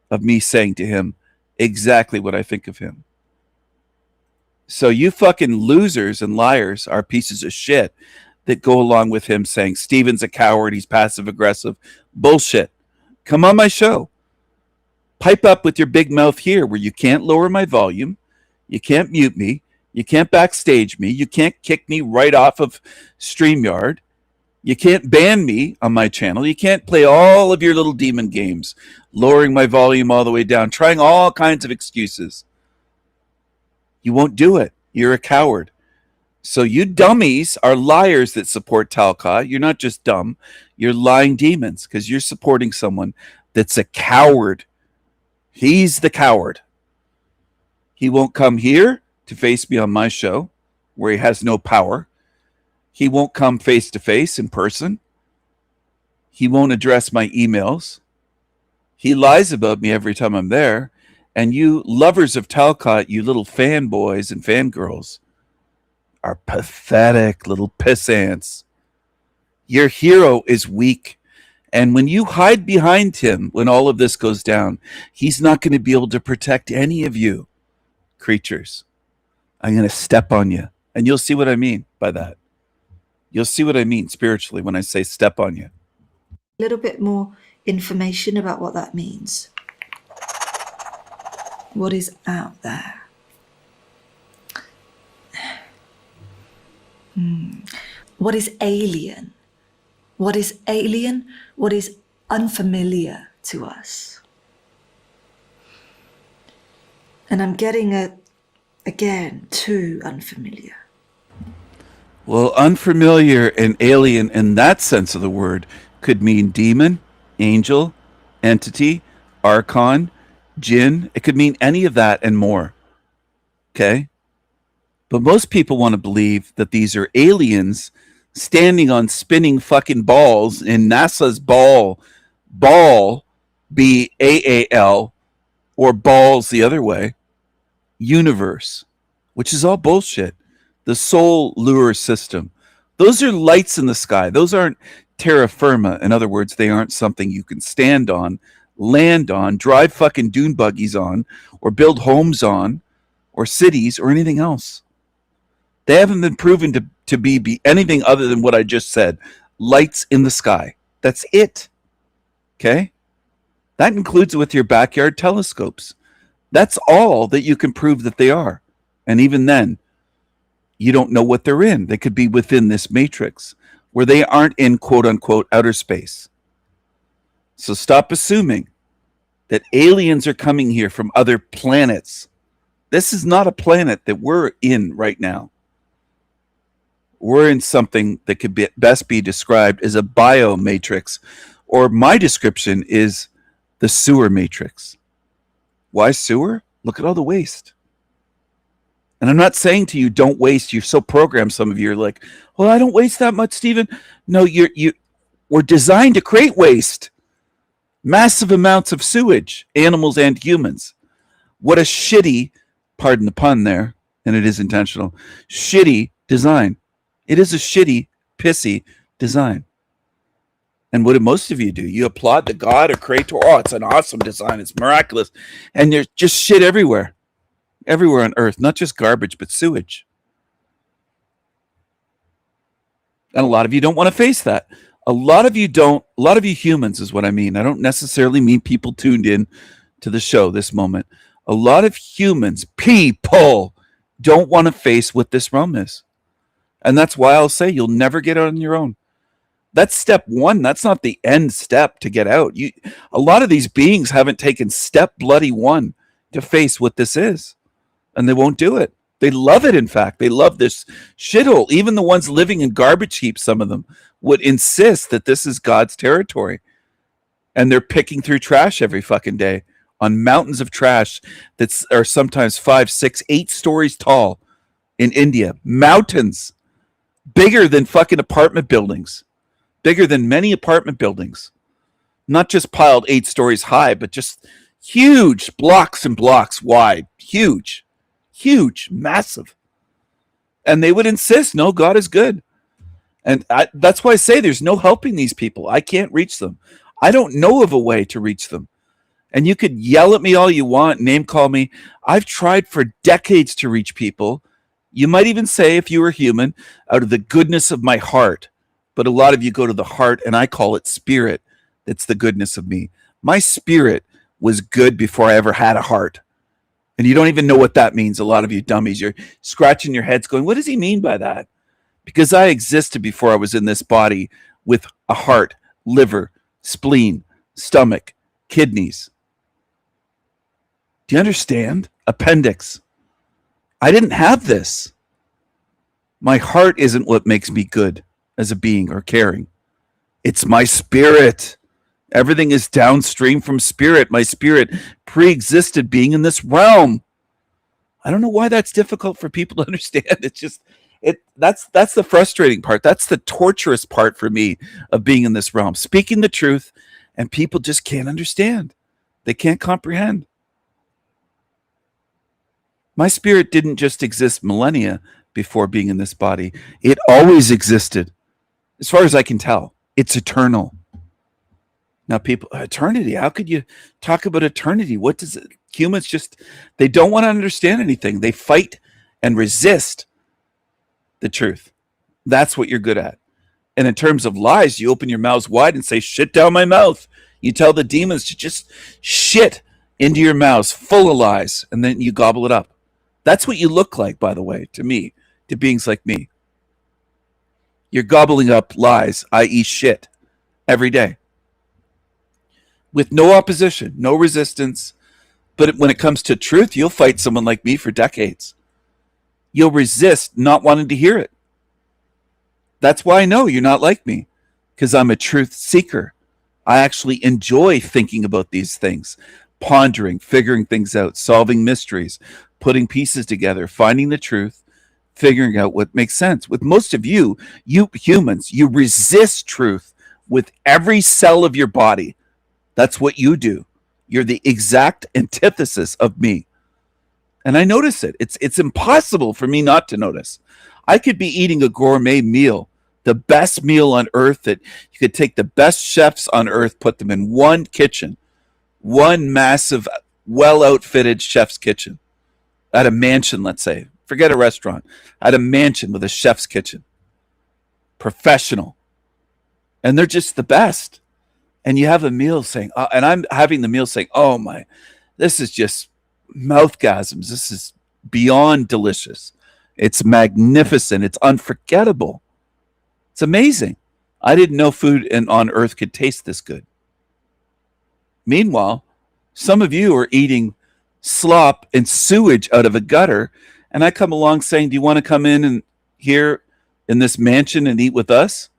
of me saying to him exactly what I think of him. So you fucking losers and liars are pieces of shit that go along with him saying Steven's a coward, he's passive aggressive. Bullshit. Come on my show. Pipe up with your big mouth here where you can't lower my volume, you can't mute me, you can't backstage me, you can't kick me right off of StreamYard. You can't ban me on my channel. You can't play all of your little demon games, lowering my volume all the way down, trying all kinds of excuses. You won't do it. You're a coward. So you dummies are liars that support Talcott. You're not just dumb. You're lying demons because you're supporting someone that's a coward. He's the coward. He won't come here to face me on my show where he has no power. He won't come face to face in person. He won't address my emails. He lies about me every time I'm there. And you lovers of Talcott, you little fanboys and fangirls, are pathetic little piss ants. Your hero is weak. And when you hide behind him, when all of this goes down, he's not going to be able to protect any of you creatures. I'm going to step on you. And you'll see what I mean by that. You'll see what I mean spiritually when I say step on you. A little bit more information about what that means. What is out there? What is alien? What is alien? What is unfamiliar to us? And I'm getting again, too unfamiliar. Well, unfamiliar and alien in that sense of the word could mean demon, angel, entity, archon, jinn. It could mean any of that and more. Okay? But most people want to believe that these are aliens standing on spinning fucking balls in NASA's ball, B-A-A-L, or balls the other way, universe, which is all bullshit. The Sol Lure system. Those are lights in the sky. Those aren't terra firma. In other words, they aren't something you can stand on, land on, drive fucking dune buggies on, or build homes on, or cities, or anything else. They haven't been proven to be anything other than what I just said. Lights in the sky. That's it. Okay? That includes with your backyard telescopes. That's all that you can prove that they are. And even then, you don't know what they're in. They could be within this matrix where they aren't in quote unquote outer space. So stop assuming that aliens are coming here from other planets. This is not a planet that we're in right now. We're in something that could best be described as a biomatrix, or my description is the sewer matrix. Why sewer? Look at all the waste. And I'm not saying to you, don't waste. You're so programmed. Some of you are like, well, I don't waste that much, Stephen. No, we're designed to create waste. Massive amounts of sewage, animals and humans. What a shitty, pardon the pun there, and it is intentional, shitty design. It is a shitty, pissy design. And what do most of you do? You applaud the God or creator. Oh, it's an awesome design. It's miraculous. And there's just shit everywhere. Everywhere on earth, not just garbage, but sewage. And a lot of you don't want to face that. A lot of you humans is what I mean. I don't necessarily mean people tuned in to the show this moment. A lot of humans, people, don't want to face what this realm is. And that's why I'll say you'll never get out on your own. That's step one. That's not the end step to get out. A lot of these beings haven't taken step bloody one to face what this is. And they won't do it. They love it, in fact. They love this shithole. Even the ones living in garbage heaps, some of them, would insist that this is God's territory. And they're picking through trash every fucking day on mountains of trash that are sometimes 5, 6, 8 stories tall in India. Mountains. Bigger than fucking apartment buildings. Bigger than many apartment buildings. Not just piled 8 stories high, but just huge blocks and blocks wide. Huge. Huge, massive. And they would insist, no, God is good. And that's why I say there's no helping these people. I can't reach them. I don't know of a way to reach them. And you could yell at me all you want, name call me. I've tried for decades to reach people. You might even say, if you were human, out of the goodness of my heart. But a lot of you go to the heart, and I call it spirit. That's the goodness of me. My spirit was good before I ever had a heart. And you don't even know what that means. A lot of you dummies, you're scratching your heads going, what does he mean by that? Because I existed before I was in this body with a heart, liver, spleen, stomach, kidneys. Do you understand? Appendix. I didn't have this. My heart isn't what makes me good as a being or caring. It's my spirit. Everything is downstream from spirit. My spirit pre-existed being in this realm. I don't know why that's difficult for people to understand. It's just that's the frustrating part. That's the torturous part for me of being in this realm. Speaking the truth, and people just can't understand. They can't comprehend. My spirit didn't just exist millennia before being in this body. It always existed. As far as I can tell, it's eternal. Now people, eternity, how could you talk about eternity? What does it, humans just, they don't want to understand anything. They fight and resist the truth. That's what you're good at. And in terms of lies, you open your mouths wide and say, shit down my mouth. You tell the demons to just shit into your mouths full of lies, and then you gobble it up. That's what you look like, by the way, to me, to beings like me. You're gobbling up lies, i.e. shit, every day. With no opposition, no resistance. But when it comes to truth, you'll fight someone like me for decades. You'll resist not wanting to hear it. That's why I know you're not like me, because I'm a truth seeker. I actually enjoy thinking about these things, pondering, figuring things out, solving mysteries, putting pieces together, finding the truth, figuring out what makes sense. With most of you humans, you resist truth with every cell of your body. That's what you do. You're the exact antithesis of me. And I notice it. It's impossible for me not to notice. I could be eating a gourmet meal, the best meal on earth, that you could take the best chefs on earth, put them in one kitchen, one massive, well-outfitted chef's kitchen at a mansion, let's say. Forget a restaurant. At a mansion with a chef's kitchen. Professional. And they're just the best. And you have a meal saying, and I'm having the meal saying, oh my, this is just mouthgasms. This is beyond delicious. It's magnificent. It's unforgettable. It's amazing. I didn't know food on earth could taste this good. Meanwhile, some of you are eating slop and sewage out of a gutter, and I come along saying, do you want to come in and here in this mansion and eat with us?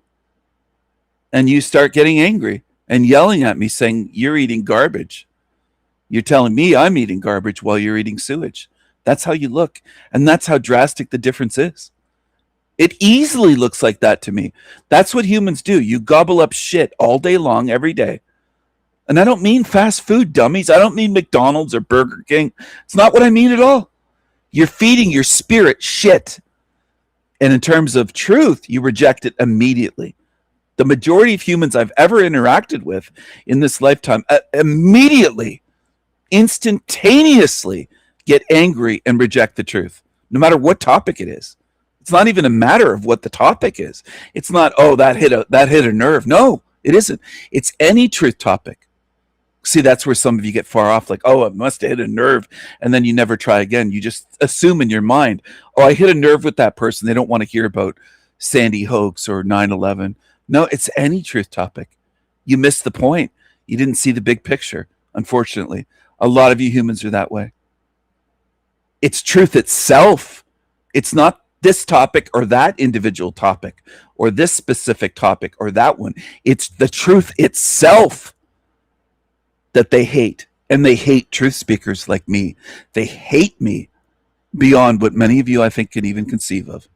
And you start getting angry and yelling at me saying, you're eating garbage. You're telling me I'm eating garbage while you're eating sewage. That's how you look. And that's how drastic the difference is. It easily looks like that to me. That's what humans do. You gobble up shit all day long, every day. And I don't mean fast food, dummies. I don't mean McDonald's or Burger King. It's not what I mean at all. You're feeding your spirit shit. And in terms of truth, you reject it immediately. The majority of humans I've ever interacted with in this lifetime immediately, instantaneously get angry and reject the truth, no matter what topic it is. It's not even a matter of what the topic is. It's not, oh, that hit a nerve. No, it isn't. It's any truth topic. See, that's where some of you get far off, like, oh, it must have hit a nerve, and then you never try again. You just assume in your mind, oh, I hit a nerve with that person. They don't want to hear about Sandy Hoax or 9/11. No, it's any truth topic. You missed the point. You didn't see the big picture, unfortunately. A lot of you humans are that way. It's truth itself. It's not this topic or that individual topic or this specific topic or that one. It's the truth itself that they hate. And they hate truth speakers like me. They hate me beyond what many of you, I think, can even conceive of.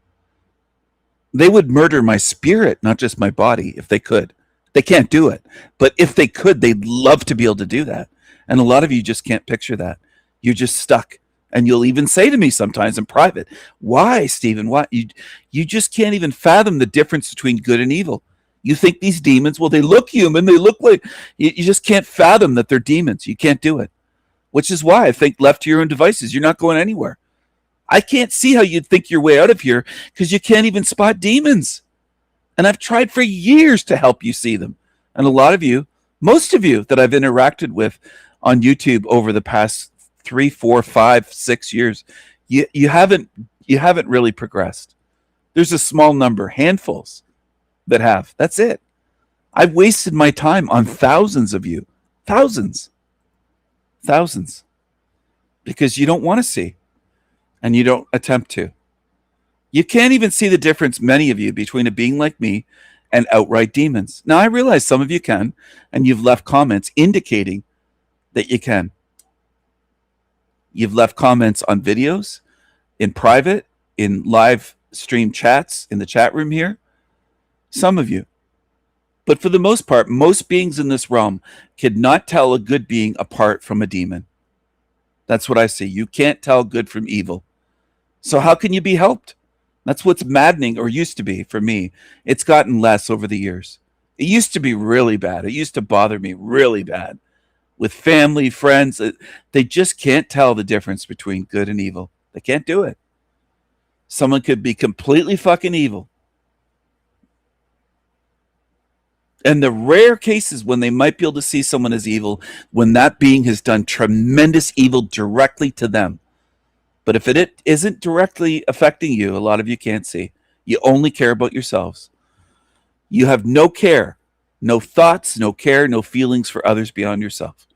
They would murder my spirit, not just my body, if they could. They can't do it. But if they could, they'd love to be able to do that. And a lot of you just can't picture that. You're just stuck. And you'll even say to me sometimes in private, why, Stephen? Why? You just can't even fathom the difference between good and evil. You think these demons, well, they look human. They look like, you just can't fathom that they're demons. You can't do it. Which is why I think left to your own devices, you're not going anywhere. I can't see how you'd think your way out of here because you can't even spot demons. And I've tried for years to help you see them. And a lot of you, most of you that I've interacted with on YouTube over the past 3, 4, 5, 6 years, you haven't really progressed. There's a small number, handfuls that have. That's it. I've wasted my time on thousands of you. Thousands. Thousands. Because you don't want to see. And you don't attempt to. You can't even see the difference, many of you, between a being like me and outright demons. Now, I realize some of you can, and you've left comments indicating that you can. You've left comments on videos, in private, in live stream chats, in the chat room here. Some of you. But for the most part, most beings in this realm could not tell a good being apart from a demon. That's what I see. You can't tell good from evil. So how can you be helped? That's what's maddening, or used to be for me. It's gotten less over the years. It used to be really bad. It used to bother me really bad. With family, friends, they just can't tell the difference between good and evil. They can't do it. Someone could be completely fucking evil. And the rare cases when they might be able to see someone as evil, when that being has done tremendous evil directly to them. But if it isn't directly affecting you, a lot of you can't see. You only care about yourselves. You have no care, no thoughts, no care, no feelings for others beyond yourself.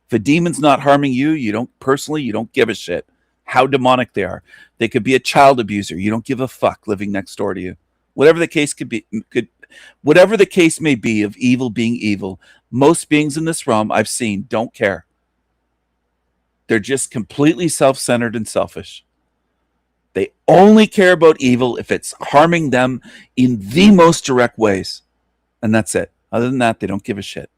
If a demon's not harming you, you don't give a shit how demonic they are. They could be a child abuser. You don't give a fuck living next door to you. Whatever the case whatever the case may be of evil being evil, most beings in this realm I've seen don't care. They're just completely self-centered and selfish. They only care about evil if it's harming them in the most direct ways. And that's it. Other than that, they don't give a shit.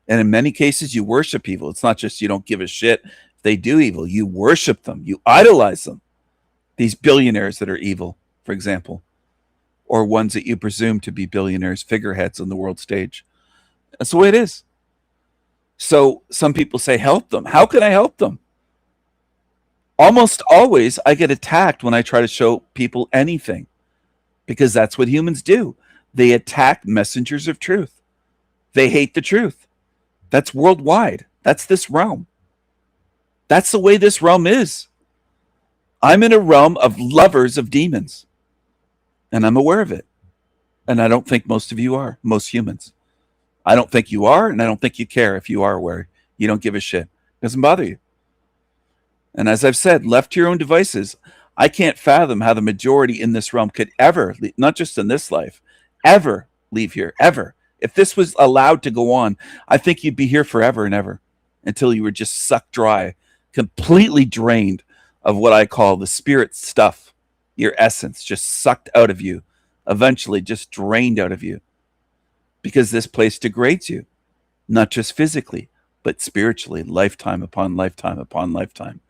And in many cases, you worship evil. It's not just you don't give a shit if they do evil. You worship them. You idolize them. These billionaires that are evil, for example, or ones that you presume to be billionaires, figureheads on the world stage. That's the way it is. So some people say, help them. How can I help them? Almost always I get attacked when I try to show people anything, because that's what humans do. They attack messengers of truth. They hate the truth. That's worldwide. That's this realm. That's the way this realm is. I'm in a realm of lovers of demons, and I'm aware of it. And I don't think most of you are, most humans. I don't think you are, and I don't think you care if you are aware. You don't give a shit. It doesn't bother you. And as I've said, left to your own devices, I can't fathom how the majority in this realm could ever, not just in this life, ever leave here, ever. If this was allowed to go on, I think you'd be here forever and ever until you were just sucked dry, completely drained of what I call the spirit stuff, your essence just sucked out of you, eventually just drained out of you. Because this place degrades you, not just physically, but spiritually, lifetime upon lifetime upon lifetime.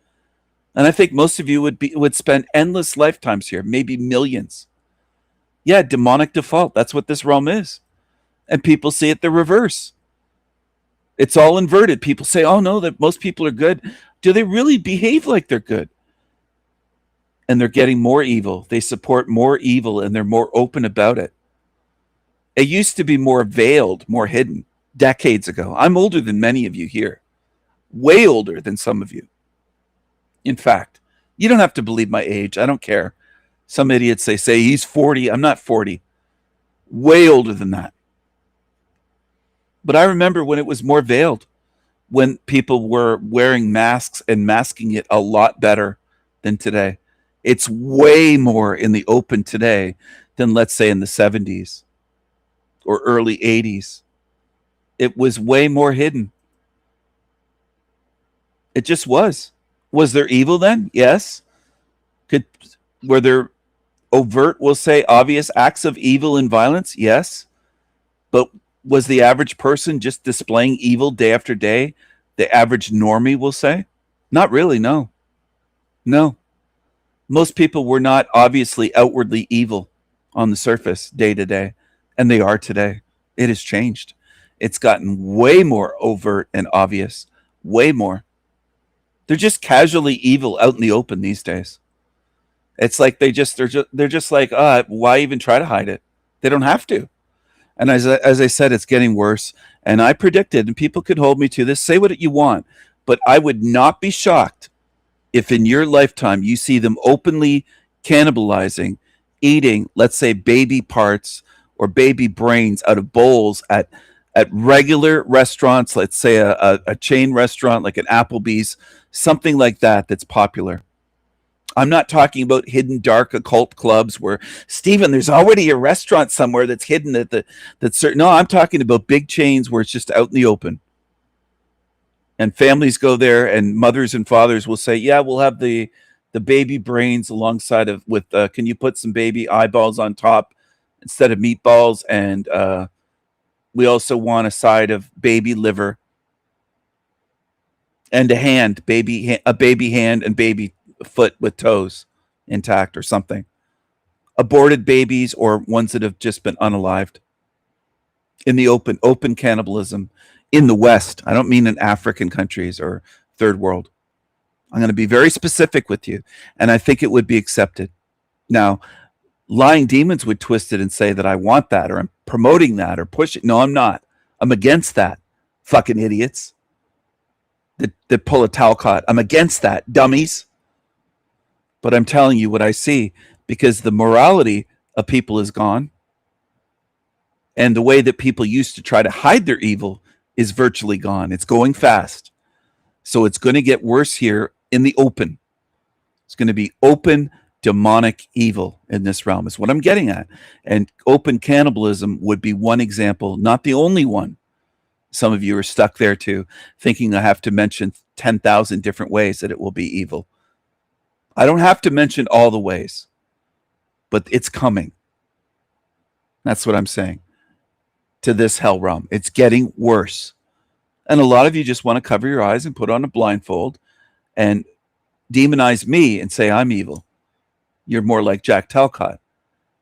And I think most of you would spend endless lifetimes here, maybe millions. Yeah, demonic default. That's what this realm is. And people see it the reverse. It's all inverted. People say, oh no, that most people are good. Do they really behave like they're good? And they're getting more evil. They support more evil, and they're more open about it. It used to be more veiled, more hidden, decades ago. I'm older than many of you here. Way older than some of you. In fact, you don't have to believe my age. I don't care. Some idiots say he's 40. I'm not 40. Way older than that. But I remember when it was more veiled, when people were wearing masks and masking it a lot better than today. It's way more in the open today than, let's say, in the 70s or early 80s. It was way more hidden. It just was. Was there evil then? Yes. Were there overt, we'll say, obvious acts of evil and violence? Yes. But was the average person just displaying evil day after day? The average normie, we'll say? Not really, no. No. Most people were not obviously outwardly evil on the surface day to day, and they are today. It has changed. It's gotten way more overt and obvious, way more. They're just casually evil out in the open these days. It's like they're just like, why even try to hide it? They don't have to. And as I said, it's getting worse. And I predicted, and people could hold me to this, say what you want, but I would not be shocked if in your lifetime you see them openly cannibalizing, eating, let's say, baby parts or baby brains out of bowls at regular restaurants, let's say a chain restaurant like an Applebee's, something like that that's popular. I'm not talking about hidden dark occult clubs where, Stephen, there's already a restaurant somewhere that's hidden that's certain. No, I'm talking about big chains where it's just out in the open. And families go there, and mothers and fathers will say, yeah, we'll have the baby brains alongside of with can you put some baby eyeballs on top instead of meatballs, and we also want a side of baby liver and a baby hand and baby foot with toes intact or something. Aborted babies or ones that have just been unalived. In the open cannibalism in the West. I don't mean in African countries or third world. I'm going to be very specific with you, and I think it would be accepted. Now, lying demons would twist it and say that I want that, or I'm promoting that, or push it. No, I'm not. I'm against that. Fucking idiots that pull a Talcott. I'm against that, dummies. But I'm telling you what I see, because the morality of people is gone, and the way that people used to try to hide their evil is virtually gone. It's going fast. So it's going to get worse here in the open. It's going to be open demonic evil in this realm is what I'm getting at. And open cannibalism would be one example, not the only one. Some of you are stuck there too, thinking I have to mention 10,000 different ways that it will be evil. I don't have to mention all the ways, but it's coming. That's what I'm saying. To this hell realm. It's getting worse. And a lot of you just want to cover your eyes and put on a blindfold and demonize me and say I'm evil. You're more like Jack Talcott.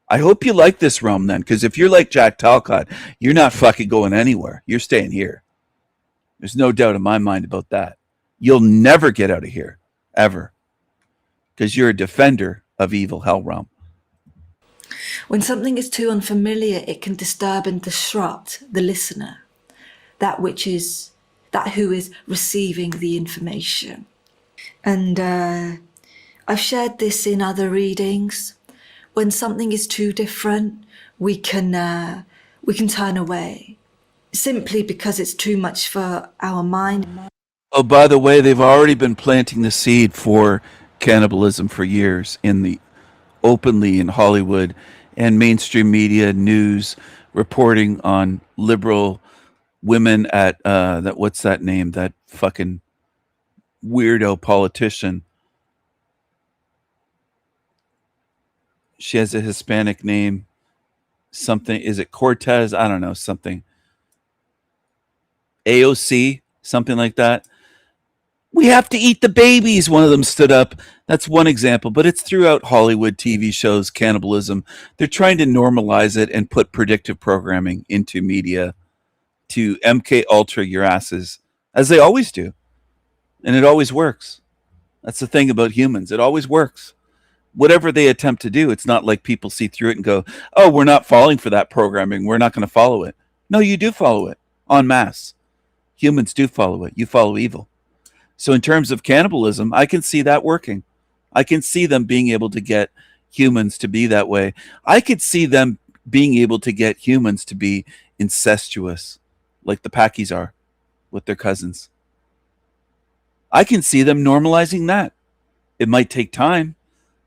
I hope you like this realm then, because if you're like Jack Talcott, you're not fucking going anywhere. You're staying here. There's no doubt in my mind about that. You'll never get out of here, ever, because you're a defender of evil hell realm. When something is too unfamiliar, it can disturb and disrupt the listener, that who is receiving the information. And I've shared this in other readings. When something is too different, we can turn away, simply because it's too much for our mind. Oh, by the way, they've already been planting the seed for cannibalism for years openly in Hollywood and mainstream media, news, reporting on liberal women at what's that name? That fucking weirdo politician. She has a Hispanic name. Something, is it Cortez? I don't know, something. AOC, something like that. We have to eat the babies, one of them stood up. That's one example, but it's throughout Hollywood TV shows, cannibalism. They're trying to normalize it and put predictive programming into media to MK Ultra your asses, as they always do. And it always works. That's the thing about humans. It always works. Whatever they attempt to do, it's not like people see through it and go, oh, we're not falling for that programming. We're not going to follow it. No, you do follow it en masse. Humans do follow it. You follow evil. So in terms of cannibalism, I can see that working. I can see them being able to get humans to be that way. I could see them being able to get humans to be incestuous, like the Pakis are with their cousins. I can see them normalizing that. It might take time,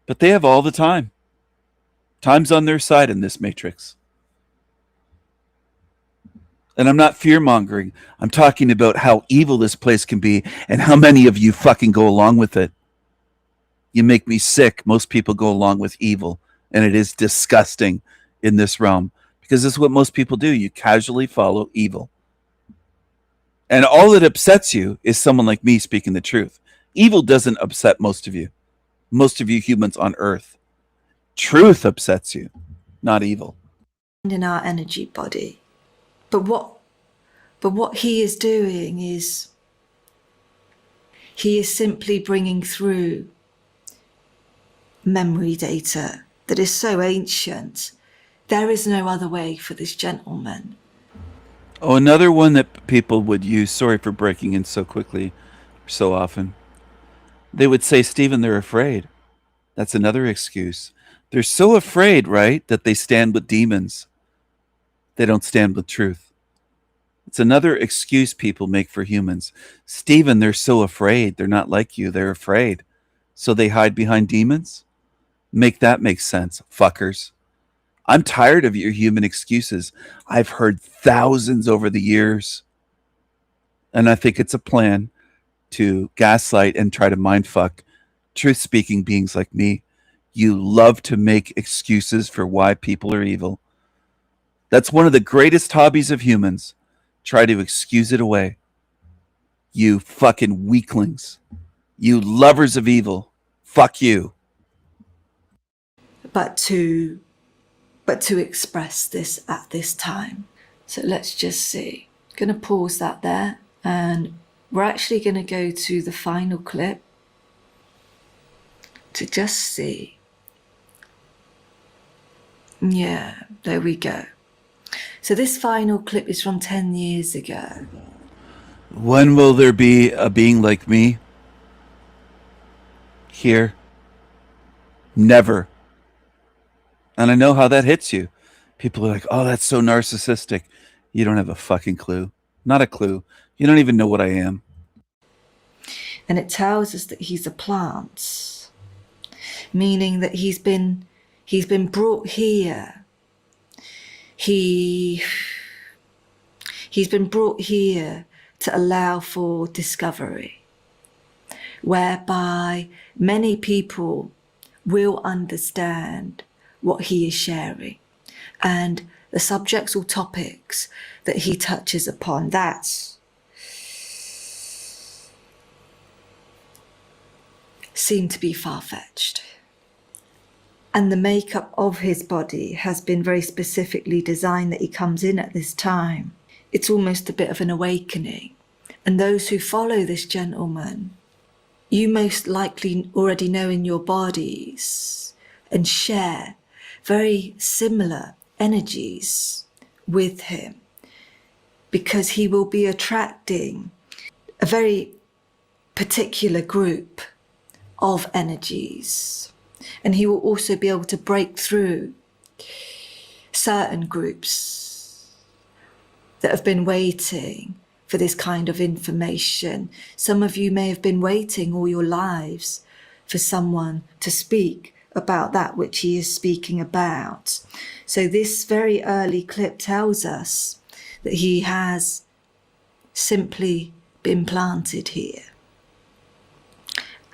but they have all the time. Time's on their side in this matrix. And I'm not fear-mongering. I'm talking about how evil this place can be and how many of you fucking go along with it. You make me sick. Most people go along with evil, and it is disgusting in this realm because this is what most people do. You casually follow evil. And all that upsets you is someone like me speaking the truth. Evil doesn't upset most of you humans on earth. Truth upsets you, not evil. In our energy body. But what he is doing is he is simply bringing through memory data that is so ancient. There is no other way for this gentleman. Oh, another one that people would use, sorry for breaking in so quickly, so often. They would say, Stephen, they're afraid. That's another excuse. They're so afraid, right, that they stand with demons. They don't stand with truth. It's another excuse people make for humans. Stephen, they're so afraid. They're not like you. They're afraid. So they hide behind demons? Make that make sense, fuckers. I'm tired of your human excuses. I've heard thousands over the years. And I think it's a plan to gaslight and try to mindfuck truth-speaking beings like me. You love to make excuses for why people are evil. That's one of the greatest hobbies of humans. Try to excuse it away. You fucking weaklings. You lovers of evil. Fuck you. But to express this at this time. So let's just see. Going to pause that there, and we're actually going to go to the final clip to just see. Yeah, there we go. So this final clip is from 10 years ago. When will there be a being like me? Here? Never. And I know how that hits you. People are like, oh, that's so narcissistic. You don't have a fucking clue. Not a clue. You don't even know what I am. And it tells us that he's a plant, meaning that he's been brought here. He's been brought here to allow for discovery, whereby many people will understand what he is sharing and the subjects or topics that he touches upon. That seem to be far-fetched. And the makeup of his body has been very specifically designed that he comes in at this time. It's almost a bit of an awakening. And those who follow this gentleman, you most likely already know in your bodies and share very similar energies with him, because he will be attracting a very particular group of energies. And he will also be able to break through certain groups that have been waiting for this kind of information. Some of you may have been waiting all your lives for someone to speak about that which he is speaking about. So this very early clip tells us that he has simply been planted here.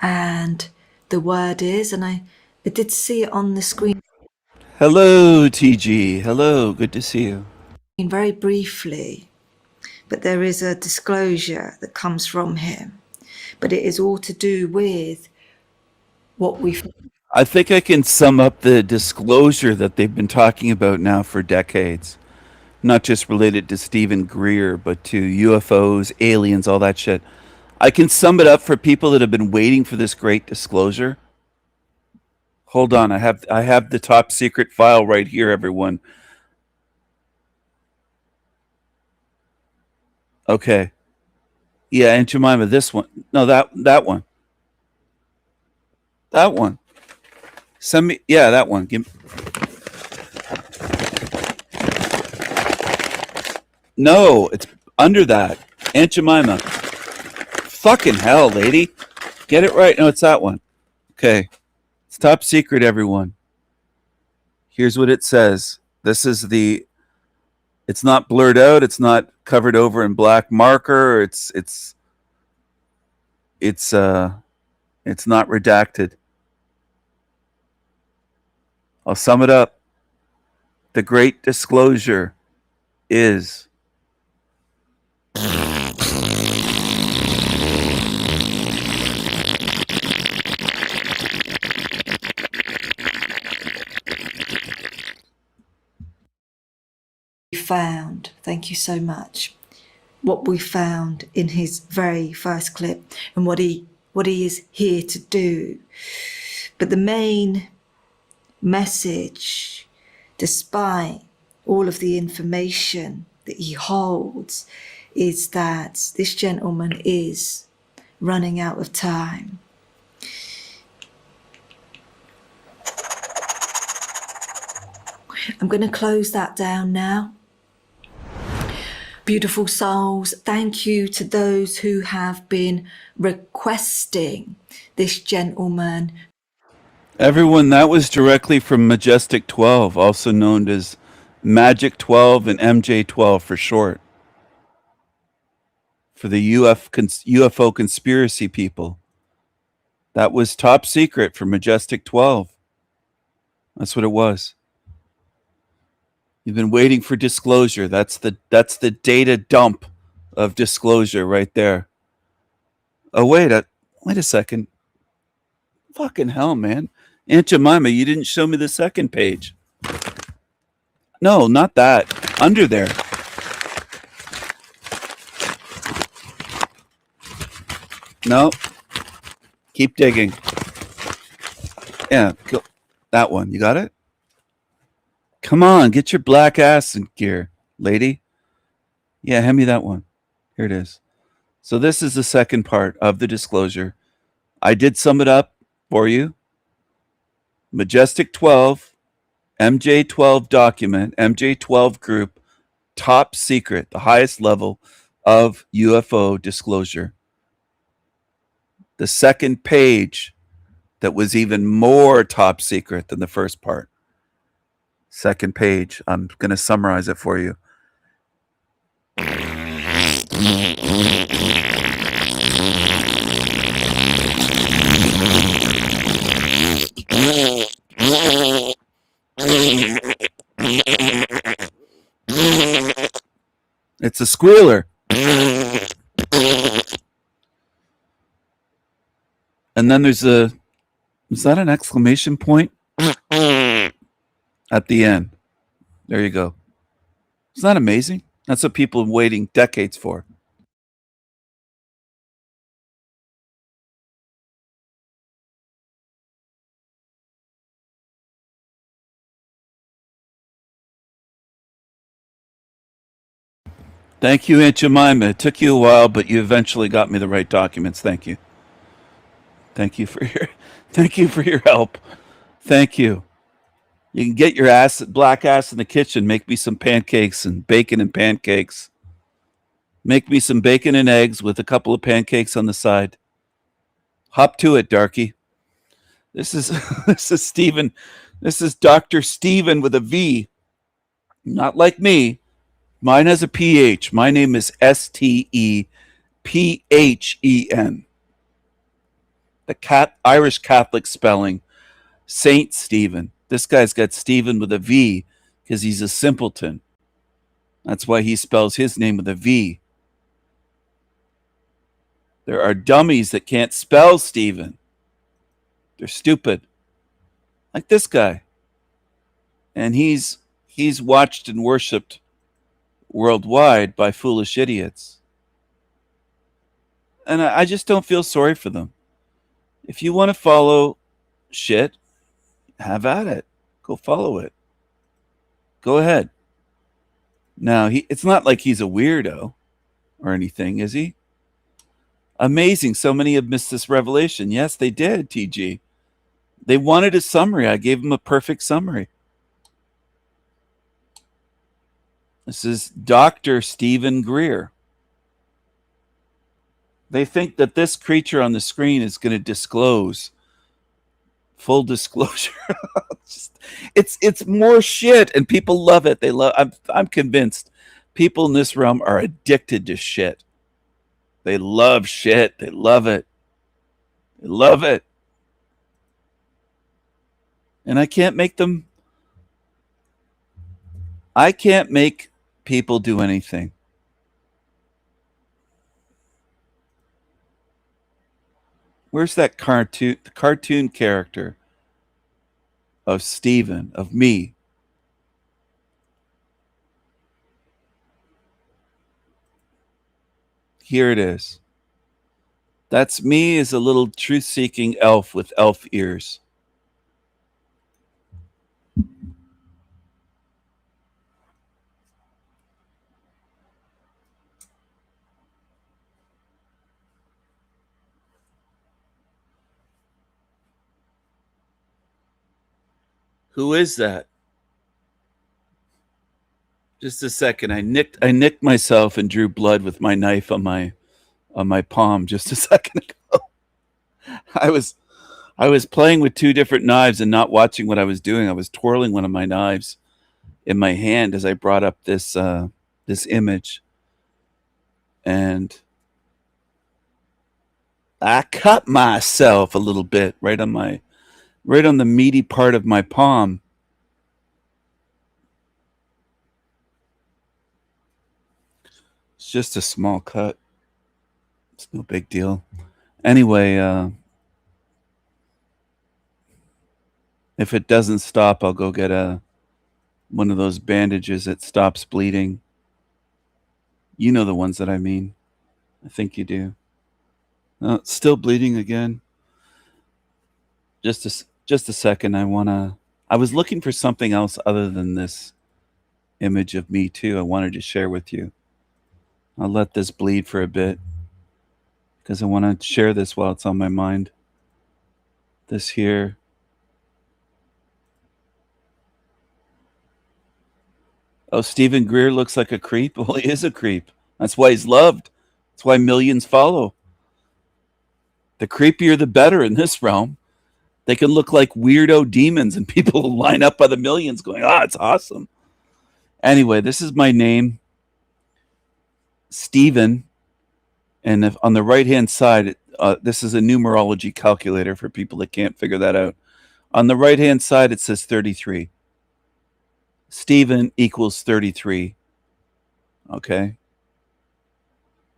And the word is, and I did see it on the screen. Hello, TG. Hello, good to see you. Very briefly, but there is a disclosure that comes from him. But it is all to do with what we've... I think I can sum up the disclosure that they've been talking about now for decades. Not just related to Stephen Greer, but to UFOs, aliens, all that shit. I can sum it up for people that have been waiting for this great disclosure. Hold on, I have the top secret file right here, everyone. Okay. Yeah, Aunt Jemima, this one. No, that one. That one. Send me, yeah, that one. No, it's under that. Aunt Jemima. Fucking hell, lady. Get it right. No, it's that one. Okay. It's top secret, everyone. Here's what it says. This is the... It's not blurred out. It's not covered over in black marker. It's not redacted. I'll sum it up. The great disclosure is... found, thank you so much, what we found in his very first clip and what he is here to do. But the main message, despite all of the information that he holds, is that this gentleman is running out of time. I'm going to close that down now. Beautiful souls, thank you to those who have been requesting this gentleman. Everyone, that was directly from Majestic 12, also known as Magic 12 and MJ 12 for short. For the UFO conspiracy people. That was top secret for Majestic 12. That's what it was. You've been waiting for disclosure. That's the data dump of disclosure right there. Oh, wait a second. Fucking hell, man. Aunt Jemima, you didn't show me the second page. No, not that. Under there. No. Keep digging. Yeah, go. That one. You got it? Come on, get your black ass in gear, lady. Yeah, hand me that one. Here it is. So this is the second part of the disclosure. I did sum it up for you. Majestic 12, MJ 12 document, MJ 12 group, top secret, the highest level of UFO disclosure. The second page that was even more top secret than the first part. Second page. I'm going to summarize it for you. It's a squealer. And then there's is that an exclamation point? At the end. There you go. Isn't that amazing? That's what people are waiting decades for. Thank you, Aunt Jemima. It took you a while, but you eventually got me the right documents. Thank you. Thank you for your help. Thank you. You can get your black ass in the kitchen. Make me some pancakes and bacon and pancakes. Make me some bacon and eggs with a couple of pancakes on the side. Hop to it, darky. This is Stephen. This is Dr. Stephen with a V. Not like me. Mine has a PH. My name is Stephen. The Irish Catholic spelling. Saint Stephen. This guy's got Stephen with a V because he's a simpleton. That's why he spells his name with a V. There are dummies that can't spell Stephen. They're stupid. Like this guy. And he's watched and worshipped worldwide by foolish idiots. And I just don't feel sorry for them. If you want to follow shit, have at it. Go follow it. Go ahead. Now, it's not like he's a weirdo or anything, is he? Amazing. So many have missed this revelation. Yes, they did, TG. They wanted a summary. I gave them a perfect summary. This is Dr. Stephen Greer. They think that this creature on the screen is going to disclose. Full disclosure. It's more shit, and people love it. I'm convinced people in this realm are addicted to shit. They love shit. They love it. They love it. And I can't make people do anything. Where's that cartoon character of Stephen, of me? Here it is. That's me as a little truth-seeking elf with elf ears. Who is that? Just a second. I nicked myself and drew blood with my knife on my palm just a second ago. I was playing with two different knives and not watching what I was doing. I was twirling one of my knives in my hand as I brought up this image, and I cut myself a little bit right on the meaty part of my palm. It's just a small cut. It's no big deal. Anyway, if it doesn't stop, I'll go get one of those bandages that stops bleeding. You know the ones that I mean. I think you do. It's still bleeding again. Just a second. I was looking for something else other than this image of me too. I wanted to share with you. I'll let this bleed for a bit because I want to share this while it's on my mind. This here. Oh, Stephen Greer looks like a creep. Well, he is a creep. That's why he's loved. That's why millions follow. The creepier, the better in this realm. They can look like weirdo demons and people will line up by the millions going, it's awesome. Anyway, this is my name, Stephen. And if on the right-hand side, this is a numerology calculator for people that can't figure that out. On the right-hand side, it says 33. Stephen equals 33. Okay.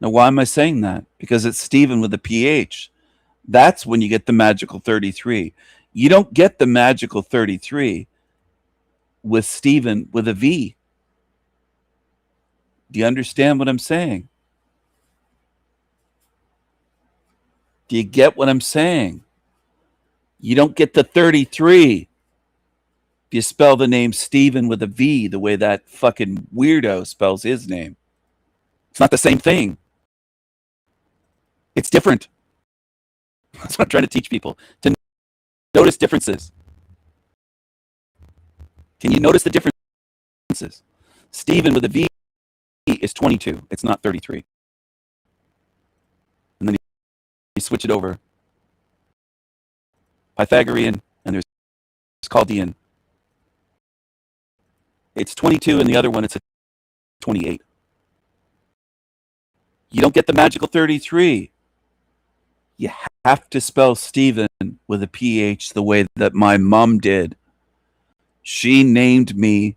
Now, why am I saying that? Because it's Stephen with a PH. That's when you get the magical 33. You don't get the magical 33 with Stephen with a V. Do you understand what I'm saying? Do you get what I'm saying? You don't get the 33 if you spell the name Stephen with a V the way that fucking weirdo spells his name. It's not the same thing. It's different. That's what I'm trying to teach people, to notice differences. Can you notice the differences? Stephen with a V is 22. It's not 33. And then you switch it over. Pythagorean, and there's Chaldean. It's 22, and the other one, it's a 28. You don't get the magical 33. You have to spell Stephen with a PH the way that my mom did. She named me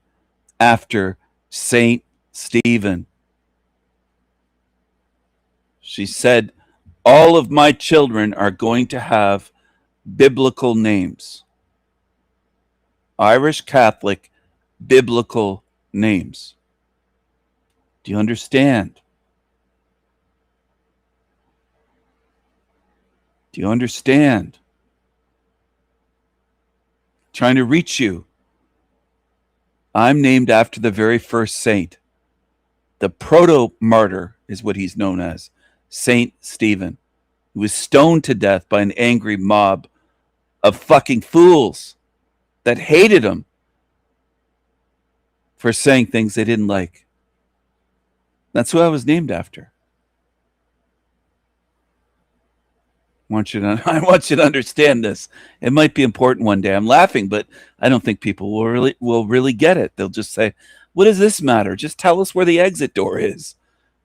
after Saint Stephen. She said, all of my children are going to have biblical names. Irish Catholic biblical names. Do you understand? Do you understand? Trying to reach you. I'm named after the very first saint. The proto-martyr is what he's known as. Saint Stephen. He was stoned to death by an angry mob of fucking fools that hated him for saying things they didn't like. That's who I was named after. I want you to understand this. It might be important one day. I'm laughing, but I don't think people will really get it. They'll just say, what does this matter? Just tell us where the exit door is.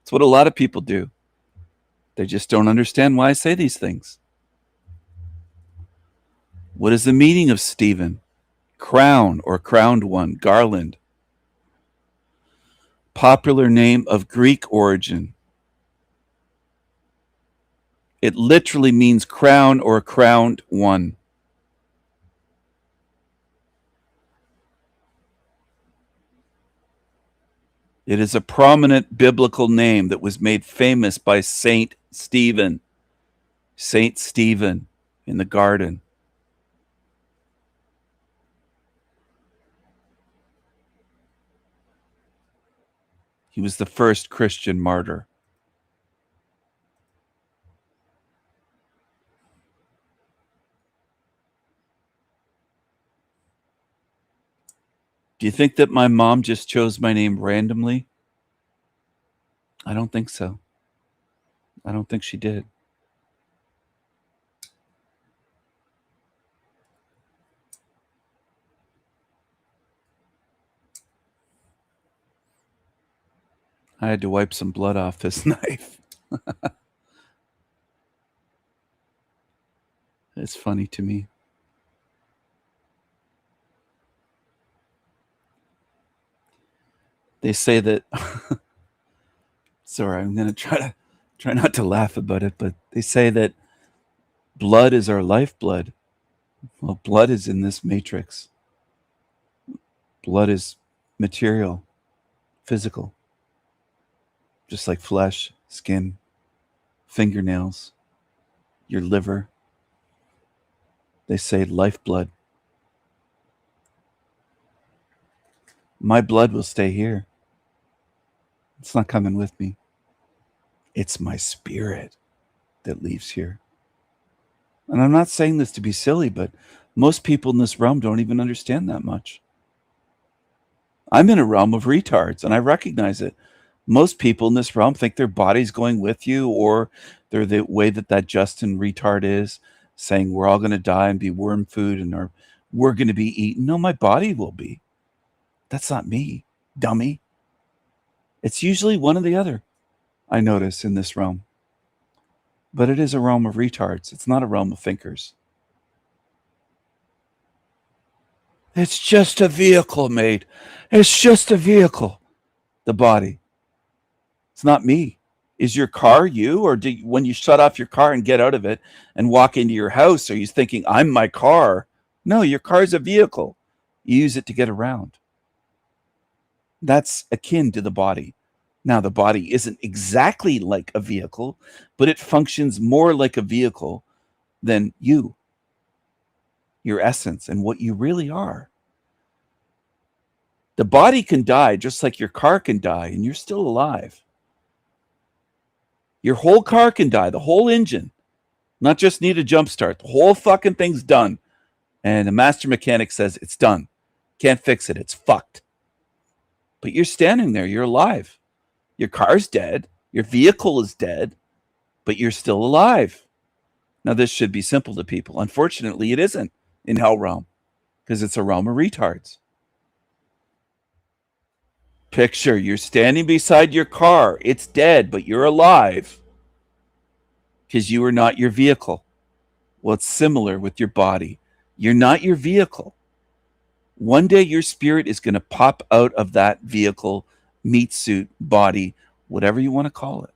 It's what a lot of people do. They just don't understand why I say these things. What is the meaning of Stephen? Crown or crowned one, garland. Popular name of Greek origin. It literally means crown or crowned one. It is a prominent biblical name that was made famous by Saint Stephen. Saint Stephen in the garden. He was the first Christian martyr. Do you think that my mom just chose my name randomly? I don't think so. I don't think she did. I had to wipe some blood off this knife. It's funny to me. They say that sorry, I'm going to try not to laugh about it, but they say that blood is our lifeblood. Well, blood is in this matrix. Blood is material, physical, just like flesh, skin, fingernails, your liver. They say lifeblood. My blood will stay here. It's not coming with me. It's my spirit that leaves here. And I'm not saying this to be silly, but most people in this realm don't even understand that much. I'm in a realm of retards, and I recognize it. Most people in this realm think their body's going with you, or they're the way that Justin retard is, saying we're all going to die and be worm food, and we're going to be eaten. No, my body will be. That's not me, dummy. It's usually one or the other, I notice, in this realm. But it is a realm of retards. It's not a realm of thinkers. It's just a vehicle, mate. It's just a vehicle. The body. It's not me. Is your car you? Or when you shut off your car and get out of it and walk into your house, are you thinking, I'm my car? No, your car is a vehicle. You use it to get around. That's akin to the body. Now, the body isn't exactly like a vehicle, but it functions more like a vehicle than you, your essence, and what you really are. The body can die just like your car can die, and you're still alive. Your whole car can die, the whole engine, not just need a jump start. The whole fucking thing's done. And the master mechanic says it's done. Can't fix it. It's fucked. But you're standing there. You're alive. Your car's dead. Your vehicle is dead. But you're still alive. Now, this should be simple to people. Unfortunately, it isn't in Hell Realm, because it's a realm of retards. Picture, you're standing beside your car. It's dead, but you're alive because you are not your vehicle. Well, it's similar with your body. You're not your vehicle. One day your spirit is going to pop out of that vehicle, meat suit, body, whatever you want to call it.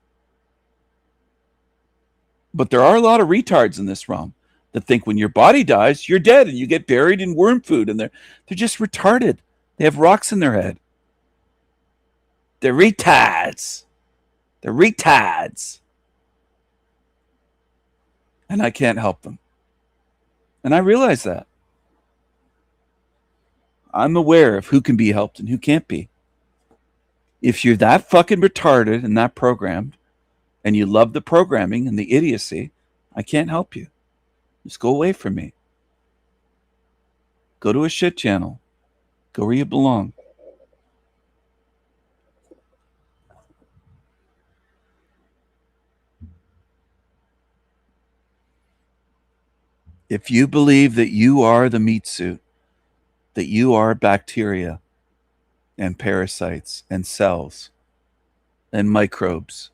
But there are a lot of retards in this realm that think when your body dies, you're dead and you get buried in worm food, and they're just retarded. They have rocks in their head. They're retards. They're retards. And I can't help them. And I realize that. I'm aware of who can be helped and who can't be. If you're that fucking retarded and that programmed, and you love the programming and the idiocy, I can't help you. Just go away from me. Go to a shit channel. Go where you belong. If you believe that you are the meat suit, that you are bacteria and parasites and cells and microbes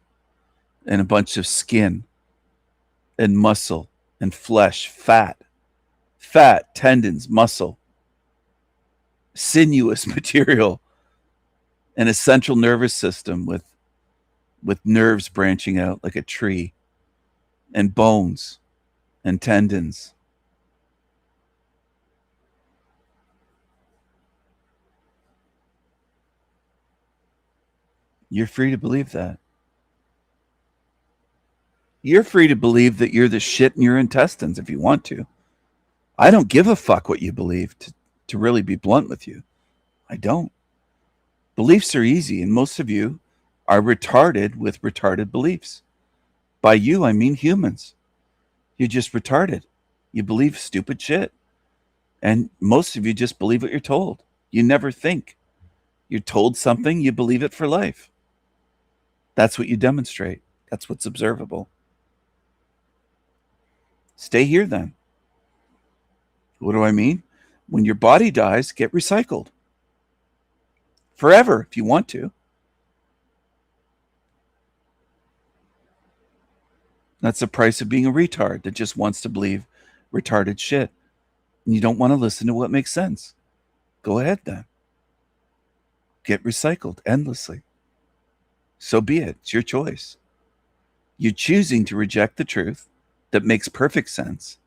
and a bunch of skin and muscle and flesh, fat, tendons, muscle, sinuous material, and a central nervous system with nerves branching out like a tree, and bones and tendons. You're free to believe that. You're free to believe that you're the shit in your intestines if you want to. I don't give a fuck what you believe, to really be blunt with you. I don't. Beliefs are easy, and most of you are retarded with retarded beliefs. By you, I mean humans. You're just retarded. You believe stupid shit. And most of you just believe what you're told. You never think. You're told something, you believe it for life. That's what you demonstrate. That's what's observable. Stay here then. What do I mean? When your body dies, get recycled. Forever, if you want to. That's the price of being a retard that just wants to believe retarded shit. And you don't want to listen to what makes sense. Go ahead then. Get recycled endlessly. So be it. It's your choice. You're choosing to reject the truth that makes perfect sense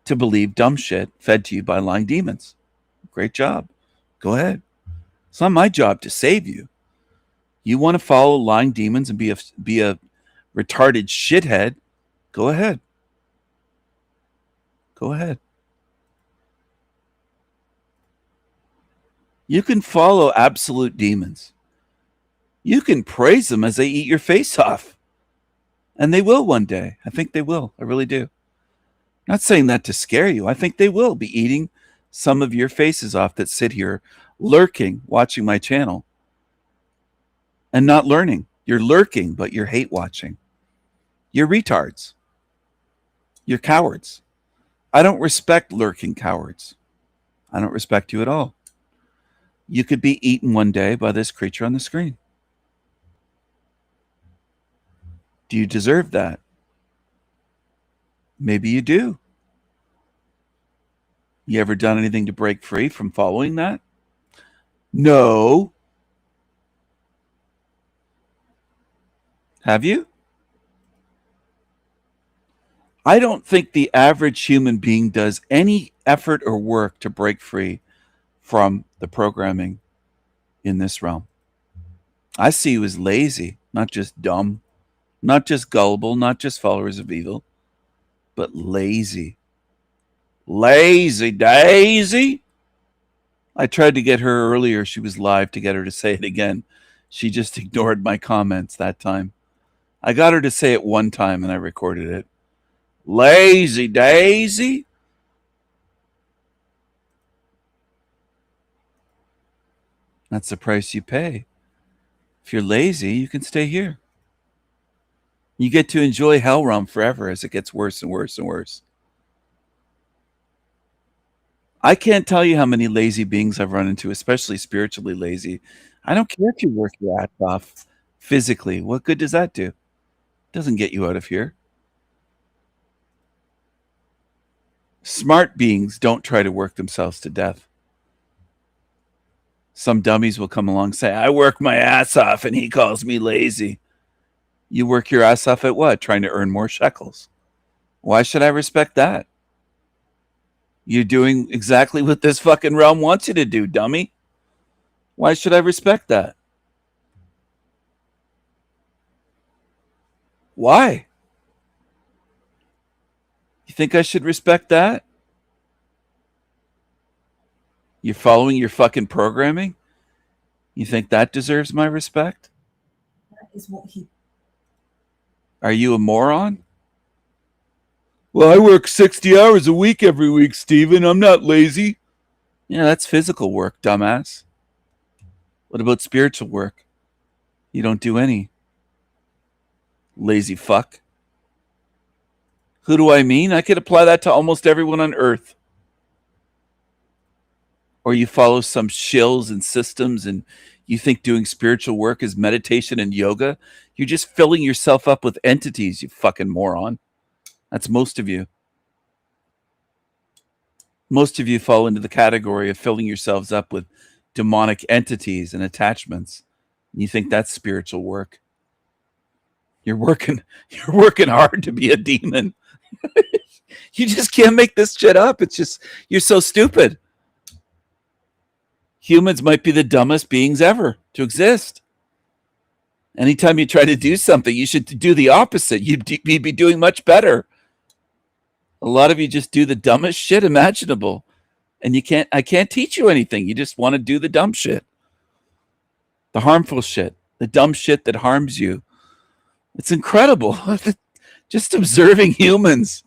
to believe dumb shit fed to you by lying demons. Great job. Go ahead. It's not my job to save you. You want to follow lying demons and be a retarded shithead? Go ahead. Go ahead. You can follow absolute demons. You can praise them as they eat your face off. And they will one day. I think they will. I really do. Not saying that to scare you. I think they will be eating some of your faces off that sit here lurking, watching my channel and not learning. You're lurking, but you're hate watching. You're retards. You're cowards. I don't respect lurking cowards. I don't respect you at all. You could be eaten one day by this creature on the screen. Do you deserve that? Maybe you do. You ever done anything to break free from following that? No. Have you? I don't think the average human being does any effort or work to break free from the programming in this realm. I see you as lazy, not just dumb, not just gullible, not just followers of evil, but lazy. Lazy Daisy. I tried to get her earlier. She was live to get her to say it again. She just ignored my comments that time. I got her to say it one time and I recorded it. Lazy Daisy. That's the price you pay. If you're lazy, you can stay here. You get to enjoy Hell Realm forever as it gets worse and worse and worse. I can't tell you how many lazy beings I've run into, especially spiritually lazy. I don't care if you work your ass off physically. What good does that do? It doesn't get you out of here. Smart beings don't try to work themselves to death. Some dummies will come along and say, I work my ass off and he calls me lazy. You work your ass off at what? Trying to earn more shekels. Why should I respect that? You're doing exactly what this fucking realm wants you to do, dummy. Why should I respect that? Why? You think I should respect that? You're following your fucking programming? You think that deserves my respect? That is what he. Are you a moron? Well, I work 60 hours a week every week, Steven. I'm not lazy. Yeah, that's physical work, dumbass. What about spiritual work? You don't do any. Lazy fuck. Who do I mean? I could apply that to almost everyone on earth. Or you follow some shills and systems and you think doing spiritual work is meditation and yoga. You're just filling yourself up with entities, you fucking moron. That's most of you. Most of you fall into the category of filling yourselves up with demonic entities and attachments. And you think that's spiritual work. You're working hard to be a demon. You just can't make this shit up. It's just, you're so stupid. Humans might be the dumbest beings ever to exist. Anytime you try to do something, you should do the opposite. You'd be doing much better. A lot of you just do the dumbest shit imaginable. And I can't teach you anything. You just want to do the dumb shit. The harmful shit. The dumb shit that harms you. It's incredible. Just observing humans.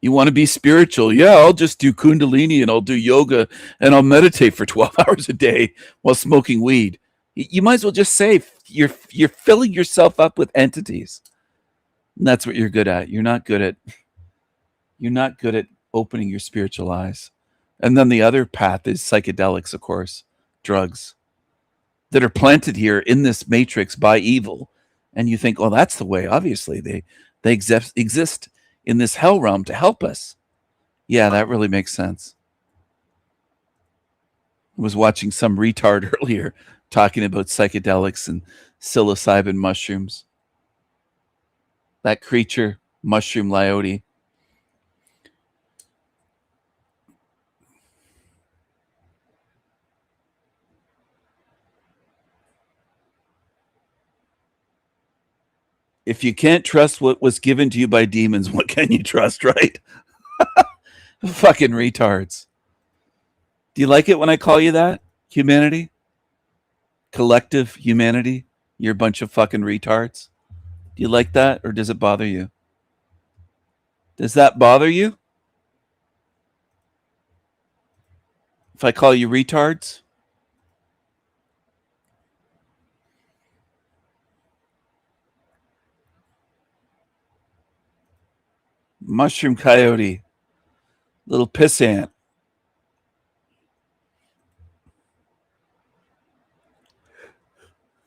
You want to be spiritual? Yeah, I'll just do Kundalini and I'll do yoga and I'll meditate for 12 hours a day while smoking weed. You might as well just say you're filling yourself up with entities. And that's what you're good at. You're not good at opening your spiritual eyes. And then the other path is psychedelics, of course, drugs that are planted here in this matrix by evil. And you think, oh, that's the way. Obviously, they exist in this hell realm to help us. Yeah, that really makes sense. I was watching some retard earlier talking about psychedelics and psilocybin mushrooms. That creature, mushroom Leote. If you can't trust what was given to you by demons, what can you trust, right? Fucking retards. Do you like it when I call you that? Humanity? Collective humanity? You're a bunch of fucking retards? Do you like that, or does it bother you? Does that bother you? If I call you retards? Mushroom coyote. Little pissant.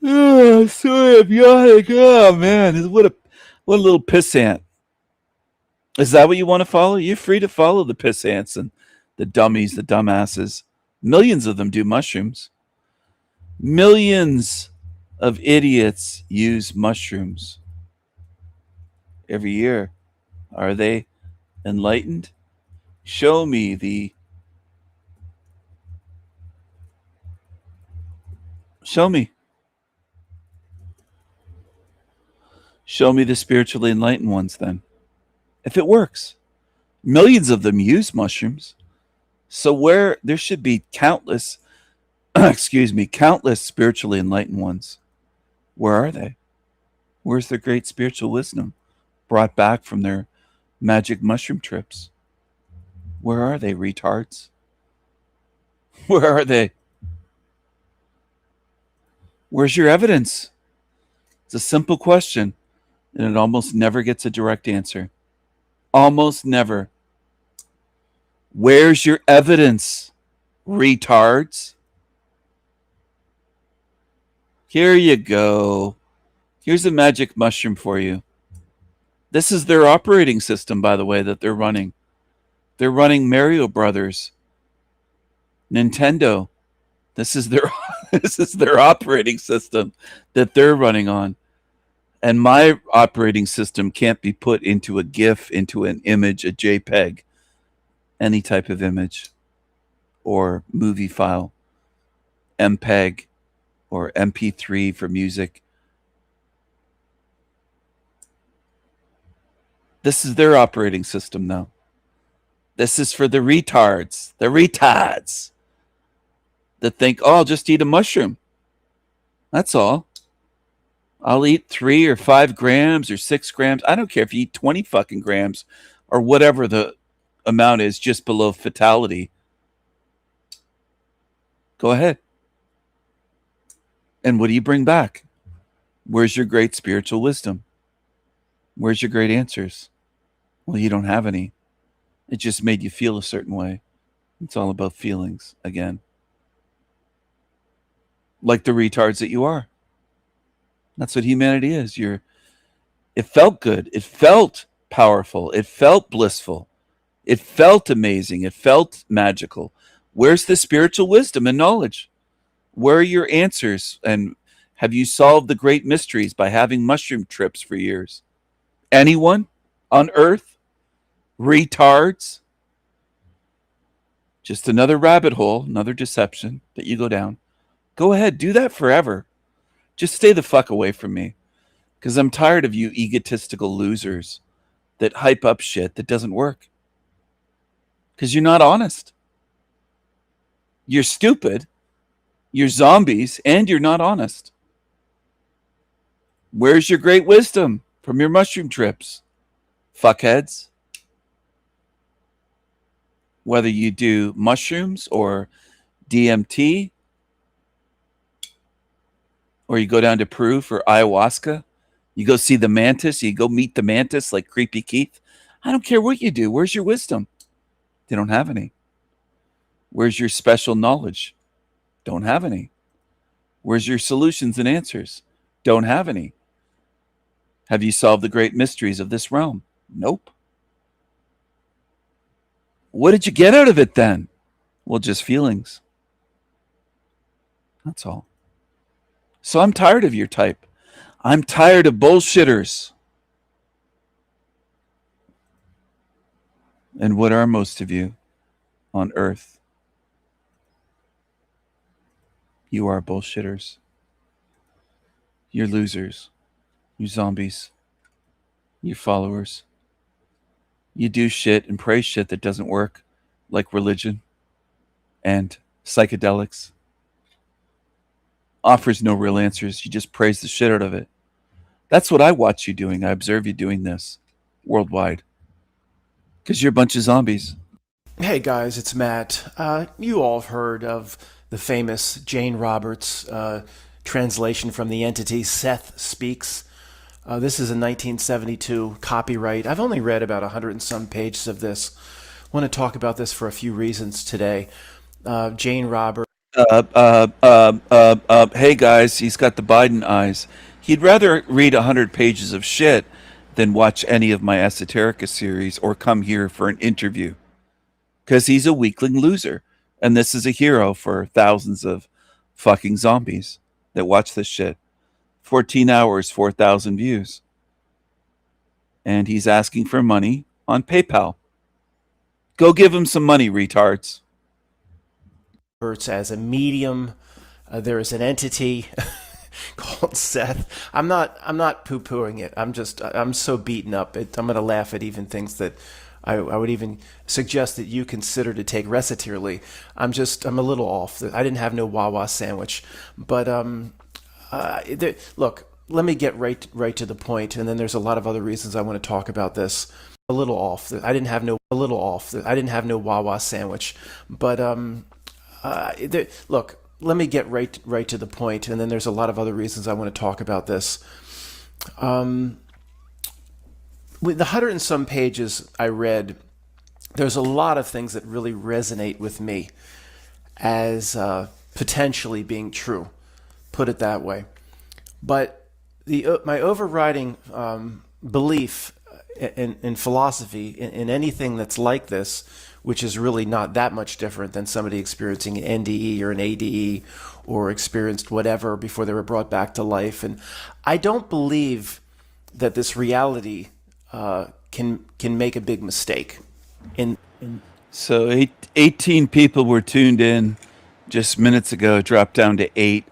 Oh, sorry, I'm yawning. Oh man, what a little pissant. Is that what you want to follow? You're free to follow the pissants and the dummies, the dumbasses. Millions of them do mushrooms. Millions of idiots use mushrooms every year. Are they enlightened? Show me the spiritually enlightened ones then. If it works. Millions of them use mushrooms. So where there should be countless countless spiritually enlightened ones. Where are they? Where's their great spiritual wisdom brought back from their magic mushroom trips? Where are they, retards? Where are they? Where's your evidence? It's a simple question, and it almost never gets a direct answer. Almost never. Where's your evidence, retards? Here you go. Here's a magic mushroom for you. This is their operating system, by the way, that they're running. They're running Mario Brothers, Nintendo. This is their operating system that they're running on. And my operating system can't be put into a GIF, into an image, a JPEG, any type of image or movie file, MPEG or MP3 for music. This is their operating system, though. This is for the retards that think, oh, I'll just eat a mushroom. That's all. I'll eat 3 or 5 grams or 6 grams. I don't care if you eat 20 fucking grams or whatever the amount is just below fatality. Go ahead. And what do you bring back? Where's your great spiritual wisdom? Where's your great answers? Well, you don't have any. It just made you feel a certain way. It's all about feelings again. Like the retards that you are. That's what humanity is. It felt good. It felt powerful. It felt blissful. It felt amazing. It felt magical. Where's the spiritual wisdom and knowledge? Where are your answers? And have you solved the great mysteries by having mushroom trips for years? Anyone on earth? Retards? Just another rabbit hole, another deception that you go down. Go ahead, do that forever. Just stay the fuck away from me. Because I'm tired of you egotistical losers that hype up shit that doesn't work. Because you're not honest. You're stupid. You're zombies, and you're not honest. Where's your great wisdom from your mushroom trips? Fuckheads. whether you do mushrooms or DMT, or you go down to Peru for ayahuasca, you go see the mantis, you go meet the mantis like Creepy Keith. I don't care what you do. Where's your wisdom? They don't have any. Where's your special knowledge? Don't have any. Where's your solutions and answers? Don't have any. Have you solved the great mysteries of this realm? Nope. What did you get out of it then? Well, just feelings. That's all. So I'm tired of your type. I'm tired of bullshitters. And what are most of you on earth? You are bullshitters. You're losers. You zombies. You followers. You do shit and pray shit that doesn't work, like religion and psychedelics. Offers no real answers. You just praise the shit out of it. That's what I watch you doing. I observe you doing this worldwide. Because you're a bunch of zombies. Hey guys, it's Matt. You all have heard of the famous Jane Roberts translation from the entity Seth Speaks. This is a 1972 copyright. I've only read about 100 and some pages of this. I want to talk about this for a few reasons today. Jane Roberts. Hey guys, he's got the Biden eyes. He'd rather read 100 pages of shit than watch any of my Esoterica series or come here for an interview. Because he's a weakling loser. And this is a hero for thousands of fucking zombies that watch this shit. 14 hours, 4,000 views. And he's asking for money on PayPal. Go give him some money, retards. As a medium, there is an entity called Seth. I'm not poo-pooing it. I'm so beaten up. I'm going to laugh at even things that I would even suggest that you consider to take recitarily. I'm a little off. I didn't have no Wawa sandwich, but look, let me get right to the point, and then there's a lot of other reasons I want to talk about this. A little off. I didn't have no Wawa sandwich, but look, let me get right to the point, and then there's a lot of other reasons I want to talk about this. With the 100 and some pages I read, there's a lot of things that really resonate with me as potentially being true, put it that way. But my overriding belief in philosophy, in anything that's like this, which is really not that much different than somebody experiencing an NDE or an ADE or experienced whatever before they were brought back to life. And I don't believe that this reality can make a big mistake. So 18 people were tuned in just minutes ago, dropped down to 8.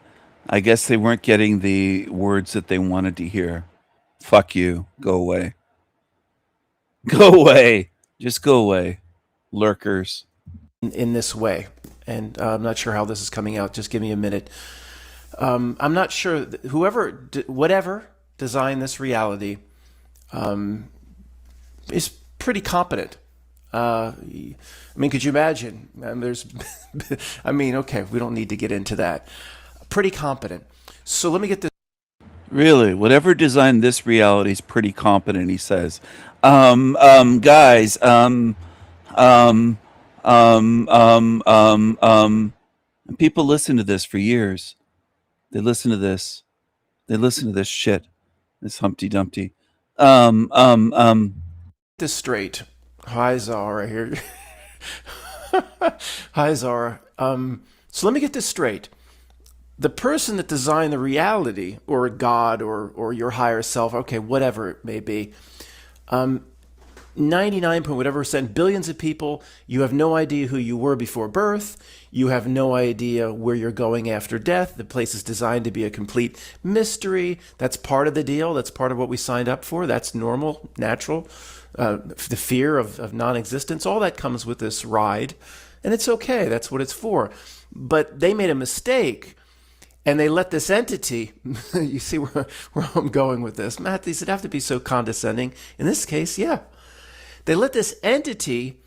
I guess they weren't getting the words that they wanted to hear. Fuck you. Go away. Go away. Just go away. Lurkers. In this way. And I'm not sure how this is coming out. Just give me a minute. I'm not sure. Whatever designed this reality is pretty competent. I mean, could you imagine? Okay, we don't need to get into that. Pretty competent. So let me get this. Really, whatever designed this reality is pretty competent, he says. Guys, people listen to this for years. They listen to this. They listen to this shit. This Humpty Dumpty. This straight. Hi, Zara here. Hi, Zara. So let me get this straight. The person that designed the reality, or God, or your higher self, okay, whatever it may be, 99 point whatever percent, billions of people, you have no idea who you were before birth. You have no idea where you're going after death. The place is designed to be a complete mystery. That's part of the deal. That's part of what we signed up for. That's normal, natural. The fear of non-existence, all that comes with this ride. And it's okay. That's what it's for. But they made a mistake. And they let this entity, you see where I'm going with this. Matt, these would have to be so condescending. In this case, yeah. They let this entity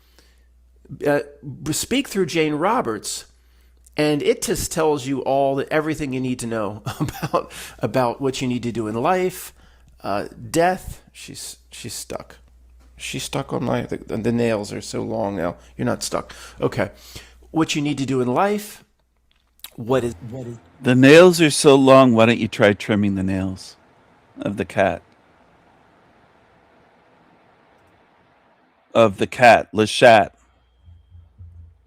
speak through Jane Roberts, and it just tells you everything you need to know about what you need to do in life, death. She's stuck. She's stuck on the nails are so long now. You're not stuck. Okay. What you need to do in life. What is The nails are so long, why don't you try trimming the nails of the cat? Le chat.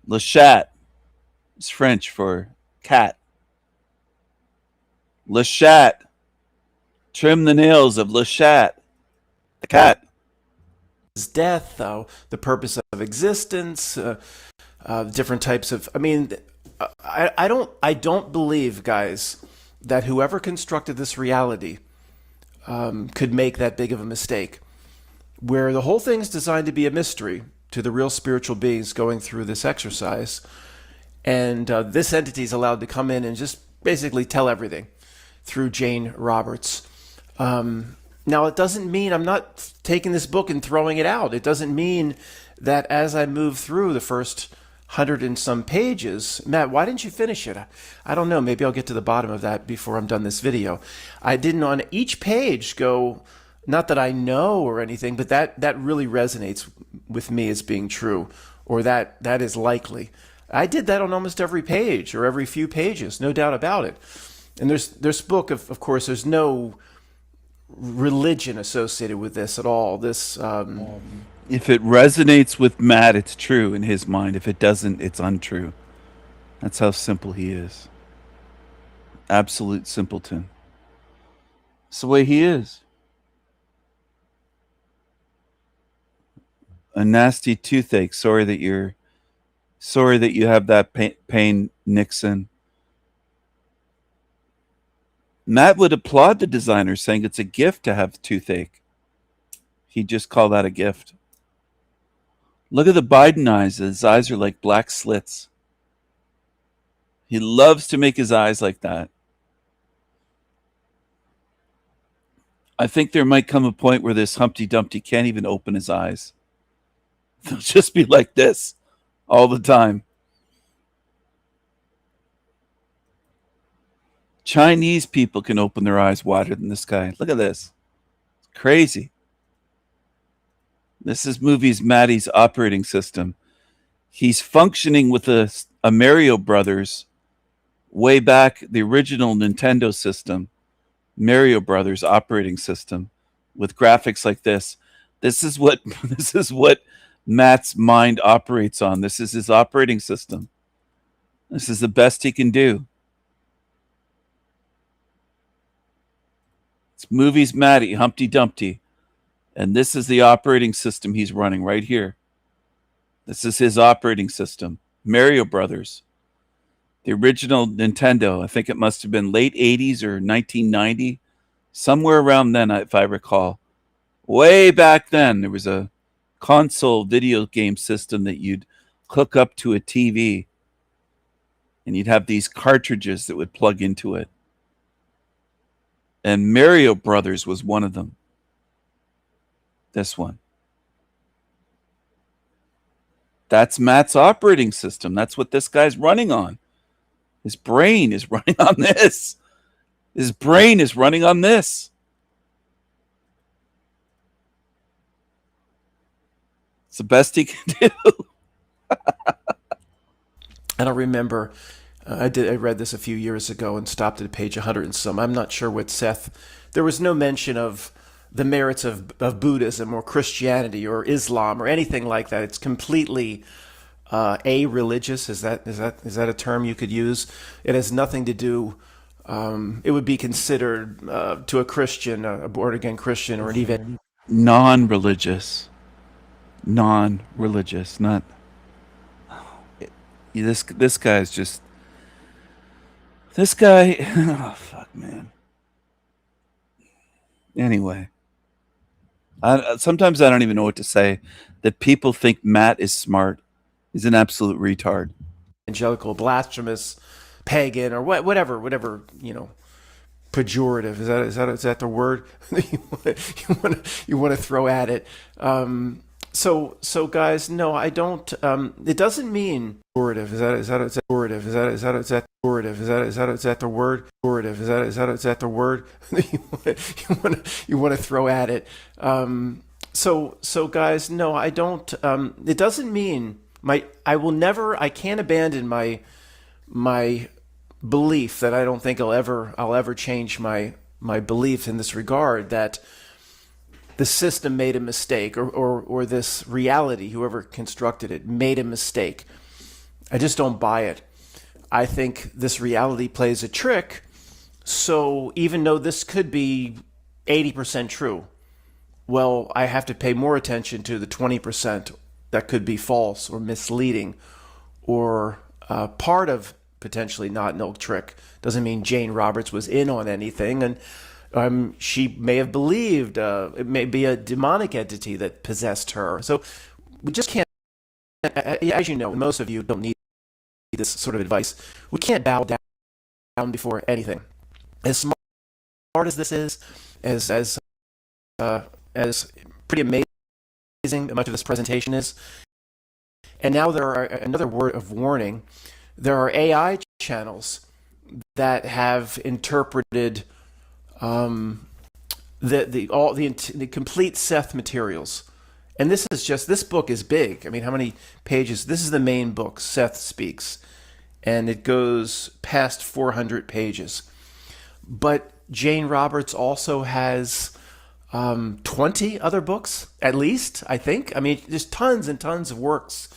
Le chat is French for cat. Le chat. Trim the nails of Le chat, the cat. death, though, the purpose of existence, different types of. I mean, I don't believe, guys, that whoever constructed this reality could make that big of a mistake, where the whole thing's designed to be a mystery to the real spiritual beings going through this exercise, and this entity is allowed to come in and just basically tell everything through Jane Roberts. Now, it doesn't mean I'm not taking this book and throwing it out. It doesn't mean that as I move through the first 100 and some pages, Matt, why didn't you finish it? I don't know. Maybe I'll get to the bottom of that before I'm done this video. I didn't on each page go, not that I know or anything, but that really resonates with me as being true, or that is likely. I did that on almost every page or every few pages, no doubt about it. And there's book, of course, there's no religion associated with this at all. This If it resonates with Matt, it's true in his mind. If it doesn't, it's untrue. That's how simple he is. Absolute simpleton. It's the way he is. A nasty toothache. Sorry that you have that pain, Nixon. Matt would applaud the designer, saying it's a gift to have toothache. He'd just call that a gift. Look at the Biden eyes. His eyes are like black slits. He loves to make his eyes like that. I think there might come a point where this Humpty Dumpty can't even open his eyes. They'll just be like this all the time. Chinese people can open their eyes wider than this guy. Look at this. It's crazy. This is Movies Maddie's operating system. He's functioning with a Mario Brothers way back, the original Nintendo system, Mario Brothers operating system with graphics like this. This is what Matt's mind operates on. This is his operating system. This is the best he can do. It's Movies Maddie, Humpty Dumpty. And this is the operating system he's running right here. This is his operating system. Mario Brothers. The original Nintendo. I think it must have been late 80s or 1990. Somewhere around then, if I recall. Way back then, there was a console video game system that you'd hook up to a TV. And you'd have these cartridges that would plug into it. And Mario Brothers was one of them. This one. That's Matt's operating system. That's what this guy's running on. His brain is running on this. His brain is running on this. It's the best he can do. I don't remember. I read this a few years ago and stopped at page 100 and some. I'm not sure what Seth. There was no mention of the merits of Buddhism or Christianity or Islam or anything like that. It's completely a-religious. Is that a term you could use? It has nothing to do. It would be considered to a Christian, a born-again Christian, or an even Non-religious. Non-religious. Not. This guy is just. This guy. Oh fuck, man. Anyway. Sometimes I don't even know what to say. That people think Matt is smart. He's an absolute retard. evangelical, blasphemous, pagan, or whatever, pejorative. Is that the word you want to throw at it? So guys, no, I don't. It doesn't mean orative. Is that orative? Is that the word? Orative. Is that the word? You want to throw at it. So guys, no, I don't. It doesn't mean I can't abandon my belief that I don't think I'll ever change my belief in this regard that the system made a mistake, or this reality, whoever constructed it, made a mistake. I just don't buy it. I think this reality plays a trick. So even though this could be 80% true, well, I have to pay more attention to the 20% that could be false or misleading or part of potentially not no trick. Doesn't mean Jane Roberts was in on anything, and she may have believed it may be a demonic entity that possessed her. So we just can't, as you know, most of you don't need this sort of advice. We can't bow down before anything. As smart as this is, as pretty amazing much of this presentation is, and now there are another word of warning. There are AI channels that have interpreted the complete Seth materials, and this book is big. I mean, how many pages? This is the main book, Seth Speaks, and it goes past 400 pages. But Jane Roberts also has 20 other books, at least, I think. I mean, there's tons and tons of works,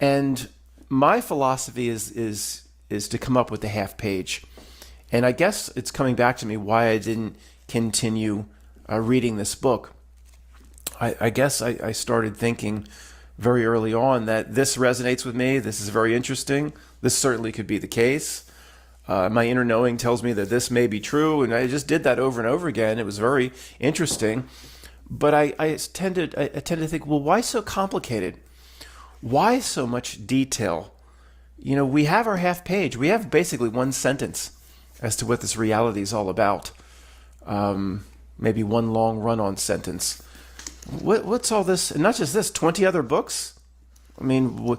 and my philosophy is to come up with the half page. And I guess it's coming back to me why I didn't continue reading this book. I guess I started thinking very early on that this resonates with me. This is very interesting. This certainly could be the case. My inner knowing tells me that this may be true, and I just did that over and over again. It was very interesting. But I tend to think, well, why so complicated? Why so much detail? You know, we have our half page. We have basically one sentence as to what this reality is all about. Maybe one long run-on sentence. What's all this? And not just this, 20 other books? I mean,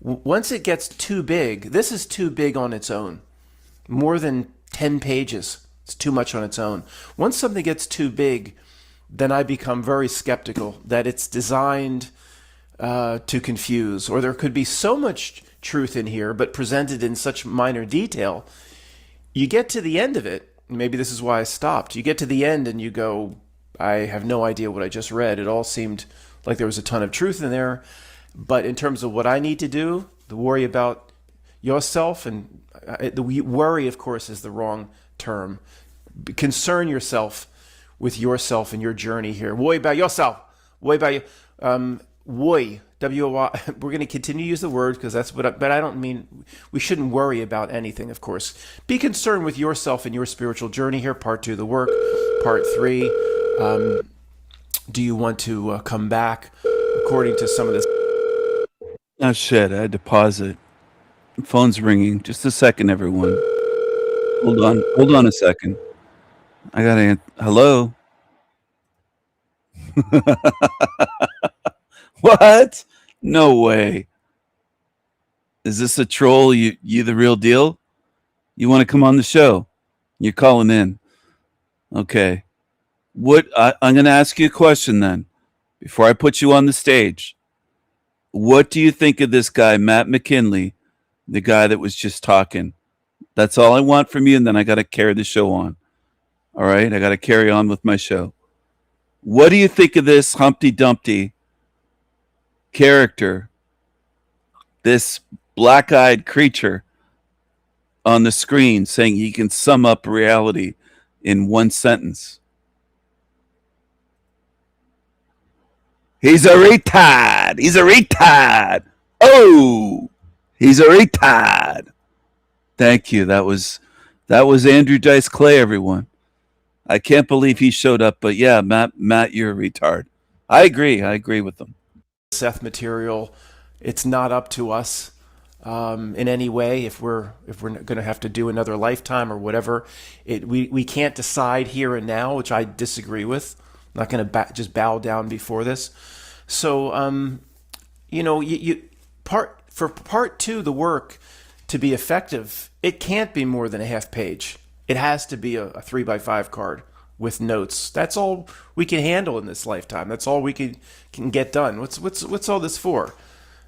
once it gets too big, this is too big on its own. More than 10 pages. It's too much on its own. Once something gets too big, then I become very skeptical that it's designed to confuse, or there could be so much truth in here, but presented in such minor detail. You get to the end of it, maybe this is why I stopped. You get to the end and you go, I have no idea what I just read. It all seemed like there was a ton of truth in there, but in terms of what I need to do, the worry about yourself, and the worry, of course, is the wrong term. Concern yourself with yourself and your journey here. Worry about yourself. Worry about you. Worry, W-O-Y. We're going to continue to use the word because that's what. But I don't mean we shouldn't worry about anything. Of course, be concerned with yourself and your spiritual journey here. Part 2, the work. Part 3. Do you want to come back? According to some of this. Oh shit! I had to pause it. Phone's ringing. Just a second, everyone. Hold on a second. I gotta. Hello. What? No way. Is this a troll? You the real deal? You want to come on the show? You're calling in. Okay. I'm going to ask you a question then, before I put you on the stage. What do you think of this guy, Matt McKinley, the guy that was just talking? That's all I want from you, and then I got to carry the show on. All right? I got to carry on with my show. What do you think of this Humpty Dumpty character, this black-eyed creature on the screen saying he can sum up reality in one sentence? He's a retard. He's a retard. Oh, he's a retard. Thank you. That was Andrew Dice Clay, everyone. I can't believe he showed up, but yeah, Matt, you're a retard. I agree with them. Seth material, it's not up to us in any way if we're going to have to do another lifetime or whatever. We can't decide here and now, which I disagree with. I'm not going to just bow down before this. So, you for part two, the work to be effective, it can't be more than a half page. It has to be a 3x5 card with notes. That's all we can handle in this lifetime. That's all we can get done. What's all this for?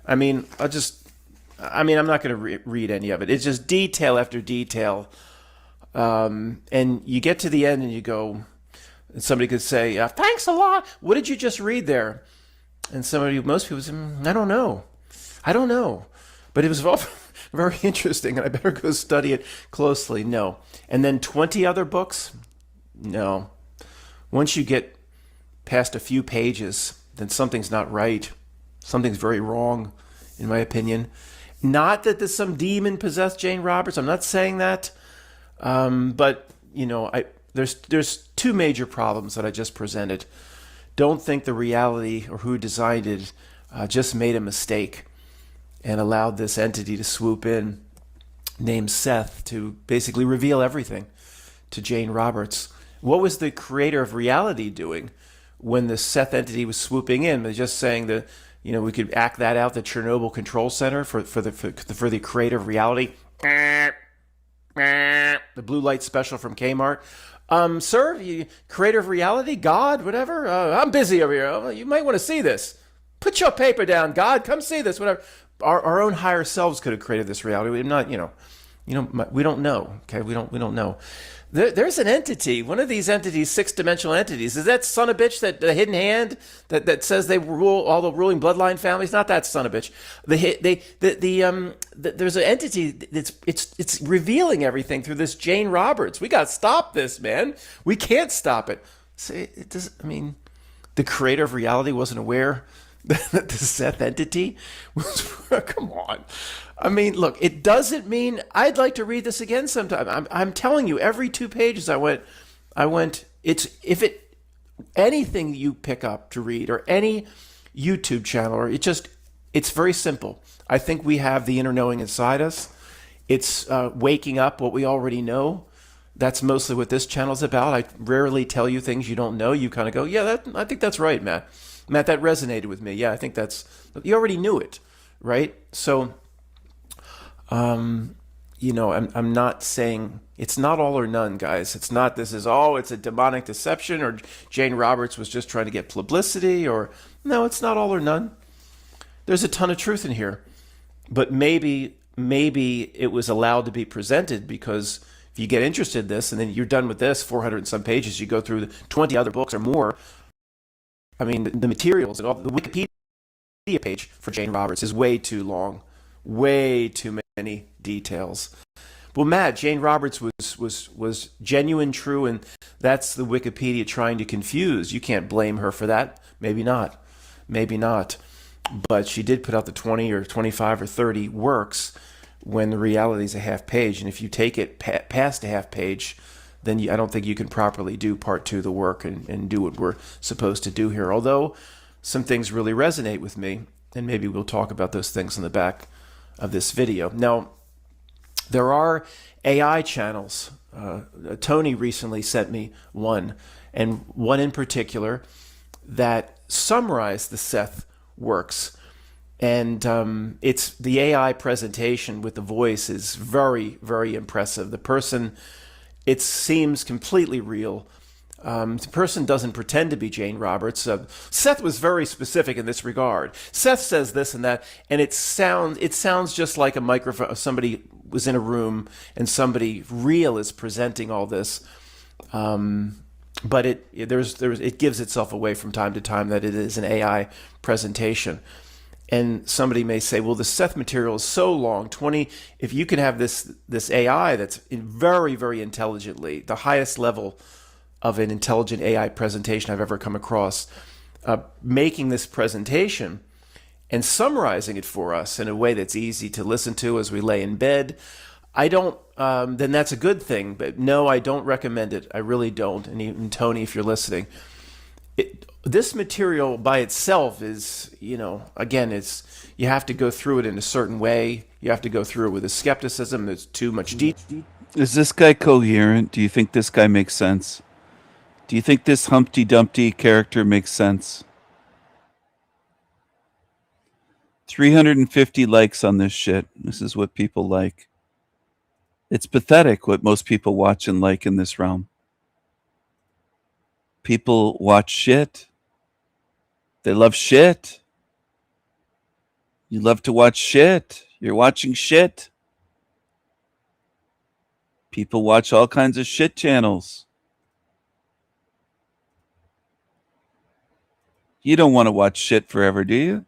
I mean, I'm not going to read any of it. It's just detail after detail. And you get to the end and you go, and somebody could say, thanks a lot. What did you just read there? And most people say, I don't know. But it was all very interesting, and I better go study it closely. No. And then 20 other books? No. Once you get past a few pages, then something's not right. Something's very wrong, in my opinion. Not that there's some demon possessed Jane Roberts. I'm not saying that. But, there's two major problems that I just presented. Don't think the reality or who designed it just made a mistake and allowed this entity to swoop in, named Seth, to basically reveal everything to Jane Roberts. What was the creator of reality doing when the Seth entity was swooping in? They're just saying that, we could act that out, the Chernobyl Control Center for the creator of reality. The blue light special from Kmart. Sir, you creator of reality, God, whatever. I'm busy over here. Oh, you might want to see this. Put your paper down, God. Come see this, whatever. Our own higher selves could have created this reality. We're not, we don't know. Okay, we don't know. There's an entity, one of these entities, 6-dimensional entities. Is that son of a bitch, that the hidden hand that says they rule all the ruling bloodline families? Not that son of a bitch. There's an entity that's it's revealing everything through this Jane Roberts. We got to stop this, man. We can't stop it. See, the creator of reality wasn't aware that the Seth entity was. Come on. Look, it doesn't mean I'd like to read this again sometime. I'm telling you, every 2 pages I went, anything you pick up to read or any YouTube channel, or it's very simple. I think we have the inner knowing inside us. It's waking up what we already know. That's mostly what this channel's about. I rarely tell you things you don't know. You kind of go, yeah, I think that's right, Matt. Matt, that resonated with me. Yeah, I think you already knew it, right? So, I'm not saying it's not all or none, guys. It's not it's a demonic deception, or Jane Roberts was just trying to get publicity, no, it's not all or none. There's a ton of truth in here, but maybe it was allowed to be presented because if you get interested in this and then you're done with this 400 and some pages, you go through the 20 other books or more. The materials and all the Wikipedia page for Jane Roberts is way too long, way too many details. Well, Matt, Jane Roberts was genuine, true, and that's the Wikipedia trying to confuse. You can't blame her for that. Maybe not. But she did put out the 20 or 25 or 30 works when the reality is a half page. And if you take it past a half page, then I don't think you can properly do part 2 of the work and do what we're supposed to do here. Although some things really resonate with me, and maybe we'll talk about those things in the back of this video. Now, there are AI channels. Tony recently sent me one, and one in particular that summarized the Seth works. And it's the AI presentation with the voice is very, very impressive. The person, it seems completely real. The person doesn't pretend to be Jane Roberts. Seth was very specific in this regard. Seth says this and that, and it sounds just like a microphone. Somebody was in a room and somebody real is presenting all this. But it gives itself away from time to time that it is an AI presentation. And somebody may say, well, the Seth material is so long, 20, if you can have this AI that's very, very intelligently, the highest level of an intelligent AI presentation I've ever come across, making this presentation and summarizing it for us in a way that's easy to listen to as we lay in bed, then that's a good thing. But no, I don't recommend it. I really don't. And even Tony, if you're listening, this material by itself is, again, you have to go through it in a certain way. You have to go through it with a skepticism. There's too much detail. Is this guy coherent? Do you think this guy makes sense? Do you think this Humpty Dumpty character makes sense? 350 likes on this shit. This is what people like. It's pathetic what most people watch and like in this realm. People watch shit. They love shit. You love to watch shit. You're watching shit. People watch all kinds of shit channels. You don't want to watch shit forever, do you?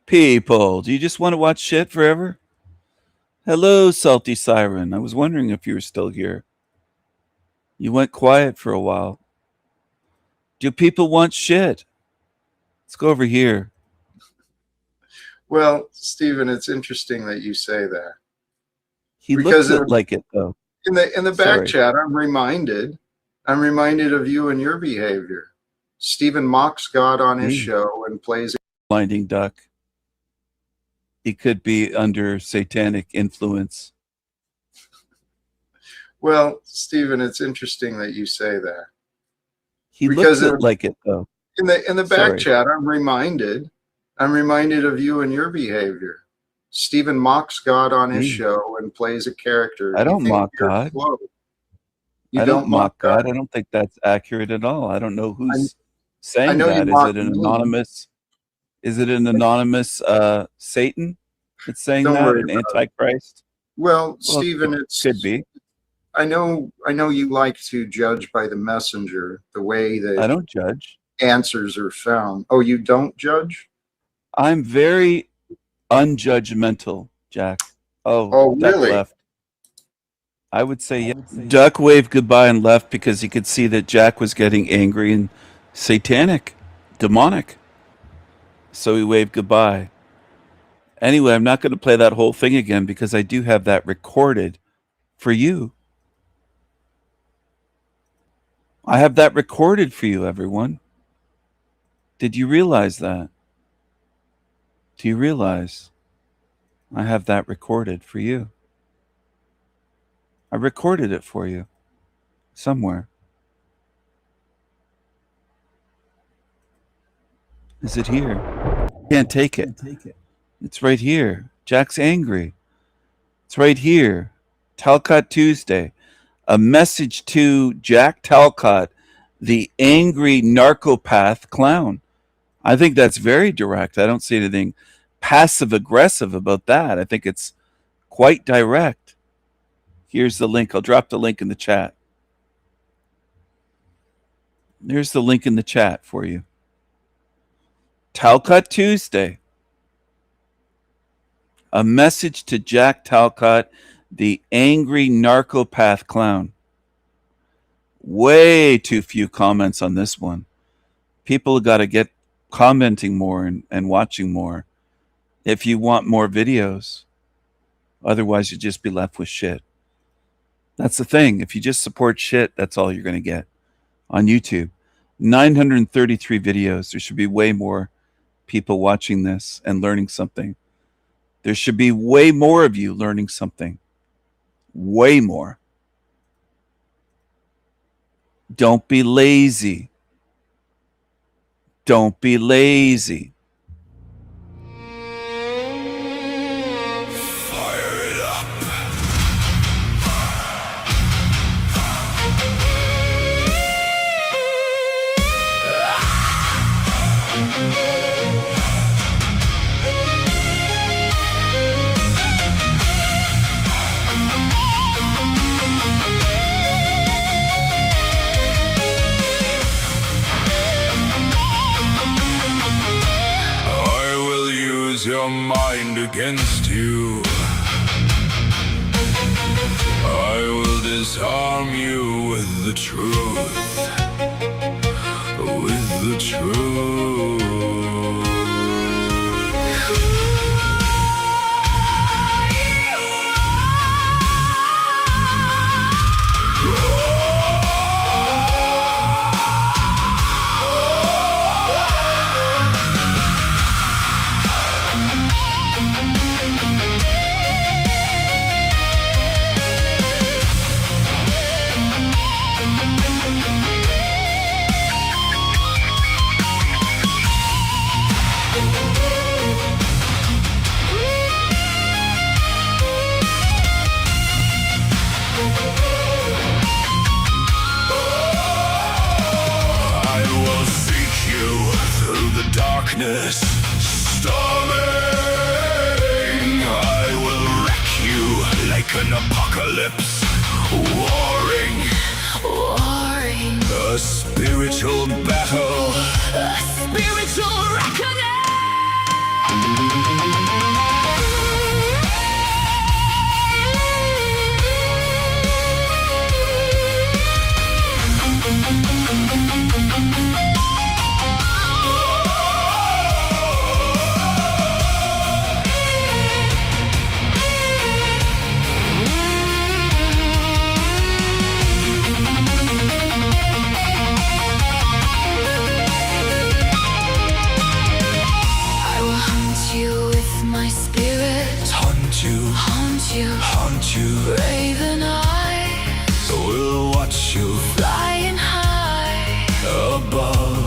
People, do you just want to watch shit forever? Hello, Salty Siren. I was wondering if you were still here. You went quiet for a while. Do people want shit? Let's go over here. Well, Stephen, it's interesting that you say that. He Because looks like it, though. In the back Sorry. chat, I'm reminded of you and your behavior. Stephen mocks God on his show and plays. Blinding duck. He could be under satanic influence. Well, Stephen, it's interesting that you say that. He Because looks like it, though. In the back Sorry. chat, I'm reminded of you and your behavior. Stephen mocks God on his show and plays a character. I You don't think mock you're God. slow. You I don't mock God. I don't think that's accurate at all. I don't know who's saying I know you that. Is mock it an me. anonymous? Is it an anonymous Satan that's saying Don't that? worry An about it. Antichrist? Well, Stephen, it could be. I know you like to judge by the messenger, the way that I don't judge. answers are found. Oh, you don't judge? I'm very unjudgmental, Jack. Oh, Duck really? left. I would say yeah. Duck waved goodbye and left because he could see that Jack was getting angry and satanic, demonic. So he waved goodbye. Anyway, I'm not going to play that whole thing again because I do have that recorded for you. I have that recorded for you, everyone. Did you realize that? Do you realize I have that recorded for you? I recorded it for you somewhere. Is it here? Can't take it. It's right here. Jack's angry. It's right here. Talcott Tuesday. A message to Jack Talcott, the angry narcopath clown. I think that's very direct. I don't see anything passive aggressive about that. I think it's quite direct. Here's the link. I'll drop the link in the chat. There's the link in the chat for you. Talcott Tuesday. A message to Jack Talcott, the angry narcopath clown. Way too few comments on this one. People got to get commenting more and watching more if you want more videos. Otherwise, you'd just be left with shit. That's the thing. If you just support shit, that's all you're going to get on YouTube. 933 videos. There should be way more people watching this and learning something. There should be way more of you learning something. Way more. Don't be lazy. Don't be lazy. Fire it up. I will use your mind against you. I will disarm you with the truth. With the truth. darkness storming. I will wreck you like an apocalypse. Warring, Warring, a spiritual battle. a spiritual reckoning. I will hunt you with my spirit, Hunt you, haunt you, haunt you. raven eyes, We'll watch you flying high. above.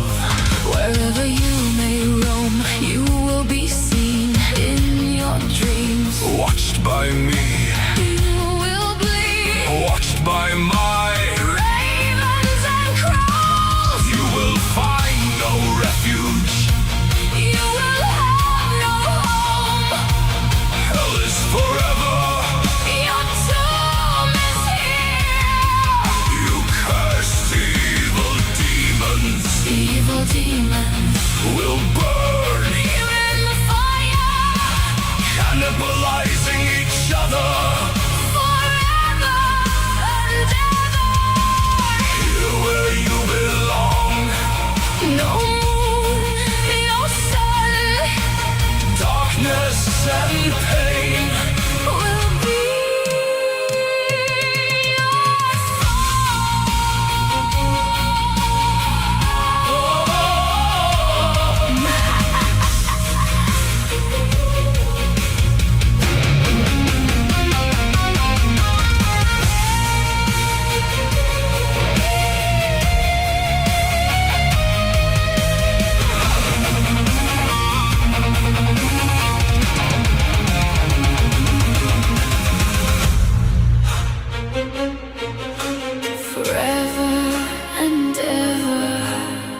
Wherever you may roam, you will be seen in your dreams. Watched by me, You will bleed watched by my. ravens and crows. You will find no refuge. You will have no home. Hell is forever. Your tomb is here. You cursed evil demons Evil demons, will burn, you in the fire cannibalizing each other. forever and ever. Here where you belong. No moon, no sun Darkness and pain. will be your forever and ever.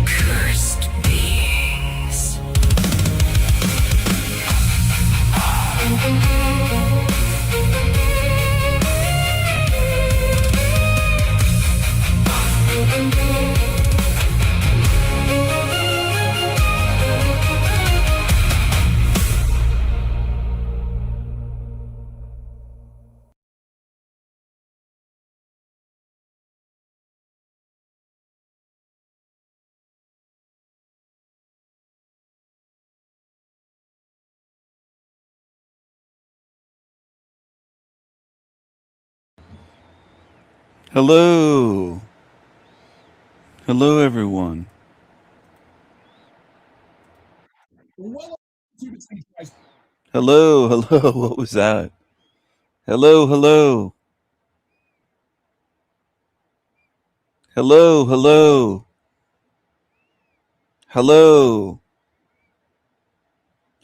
Cursed beings. Hello. Hello, everyone. Hello, hello. What was that? Hello, hello. Hello, hello. Hello.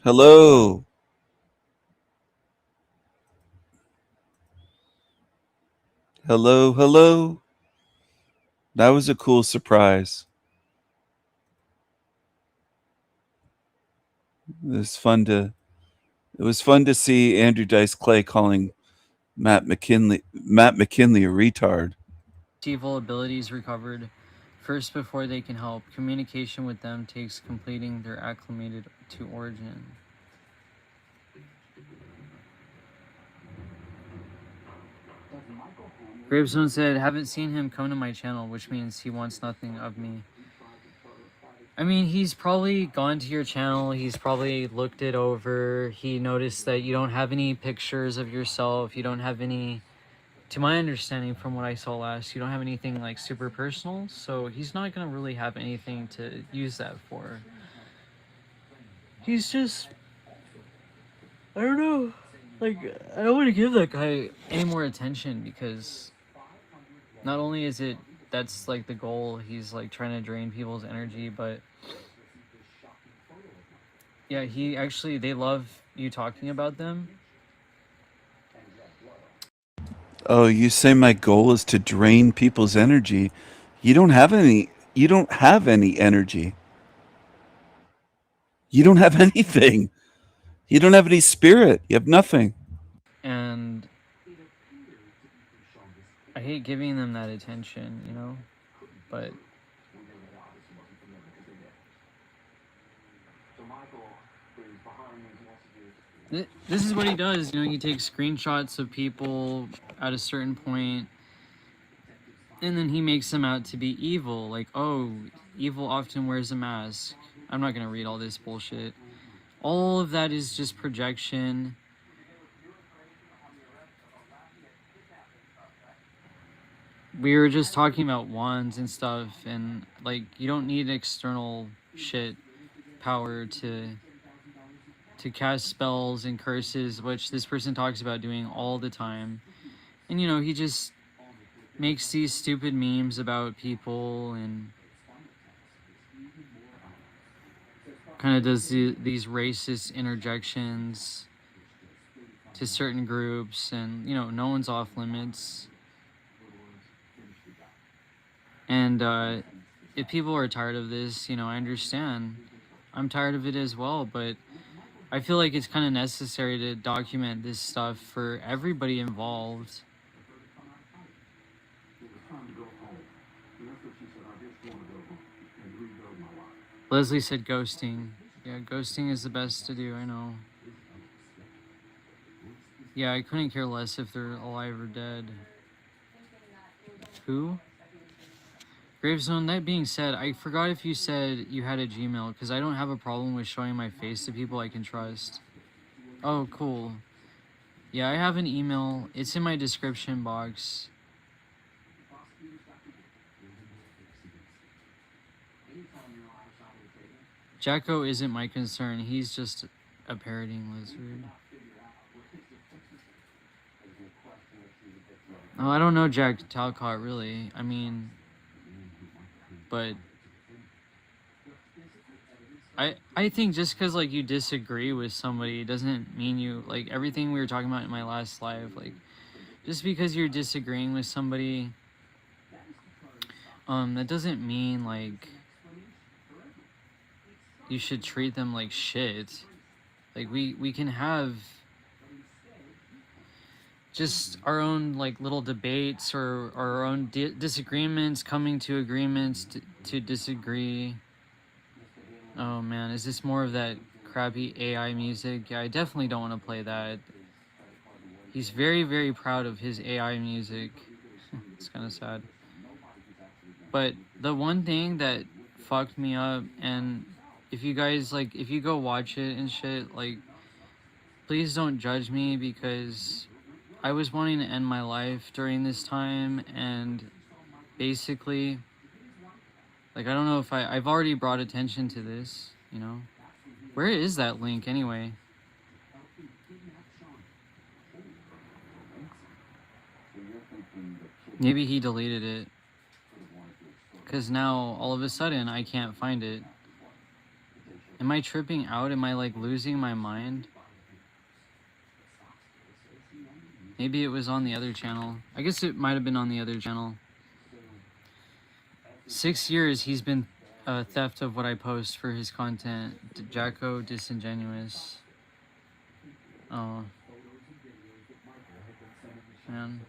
Hello. Hello, hello. That was a cool surprise. It was fun to see Andrew Dice Clay calling Matt McKinley a retard. Evil abilities recovered. First, before they can help, communication with them takes completing their acclimated to origin. Gravestone said, haven't seen him come to my channel, which means he wants nothing of me. I mean, he's probably gone to your channel, he's probably looked it over, he noticed that you don't have any pictures of yourself, you don't have any, to my understanding from what I saw last, you don't have anything like super personal, so he's not gonna really have anything to use that for. He's just, I don't know, like, I don't want to give that guy any more attention because not only is it, that's like the goal, he's like trying to drain people's energy, but yeah, he actually, they love you talking about them. Oh, you say my goal is to drain people's energy. You don't have you don't have any energy. You don't have anything. You don't have any spirit. You have nothing. And I hate giving them that attention, you know? But this is what he does, you know, he takes screenshots of people at a certain point, and then he makes them out to be evil. Like, oh, evil often wears a mask. I'm not gonna read all this bullshit. All of that is just projection. We were just talking about wands and stuff, and like, you don't need external shit power to cast spells and curses, which this person talks about doing all the time. And you know, he just makes these stupid memes about people and kind of does these racist interjections to certain groups, and you know, no one's off limits. And if people are tired of this, you know, I understand. I'm tired of it as well, but I feel like it's kind of necessary to document this stuff for everybody involved. Leslie said ghosting. Yeah, ghosting is the best to do, I know. Yeah, I couldn't care less if they're alive or dead. Who? Gravezone, that being said, I forgot if you said you had a Gmail, because I don't have a problem with showing my face to people I can trust. Oh, cool. Yeah, I have an email. It's in my description box. Jacko isn't my concern. He's just a parroting lizard. Oh, I don't know Jack Talcott, really. I mean... But I think just because like you disagree with somebody doesn't mean you, like everything we were talking about in my last live, like just because you're disagreeing with somebody, that doesn't mean like you should treat them like shit. Like we can have just our own like little debates or our own disagreements, coming to agreements to disagree. Oh man, is this more of that crappy AI music? Yeah, I definitely don't want to play that. He's very, very proud of his AI music. It's kind of sad. But the one thing that fucked me up, and if you guys like, if you go watch it and shit, like, please don't judge me, because I was wanting to end my life during this time, and basically, like, I don't know if I've already brought attention to this, you know? Where is that link anyway? Maybe he deleted it. Because now, all of a sudden, I can't find it. Am I tripping out? Am I, like, losing my mind? Maybe it was on the other channel. I guess it might have been on the other channel. 6 years he's been theft of what I post for his content. Jacko Disingenuous. Oh. Man.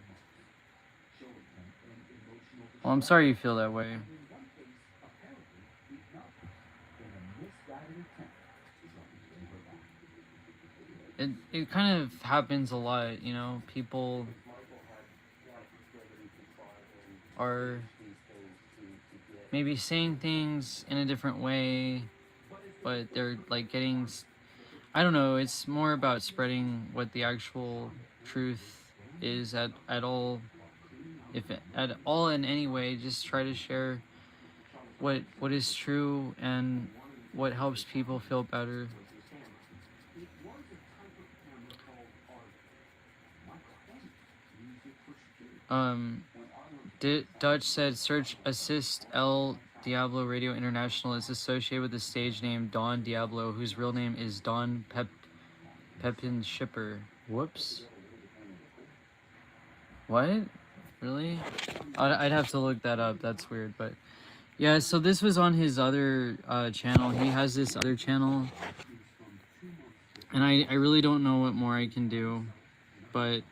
Well, I'm sorry you feel that way. It kind of happens a lot, you know? People are maybe saying things in a different way, but they're like getting, I don't know, it's more about spreading what the actual truth is at all. If at all in any way, just try to share what is true and what helps people feel better. Dutch said, search assist El Diablo Radio International is associated with the stage name Don Diablo, whose real name is Don Pepin Shipper. Whoops. What? Really? I'd have to look that up. That's weird, but Yeah, so this was on his other channel. He has this other channel. And I really don't know what more I can do. But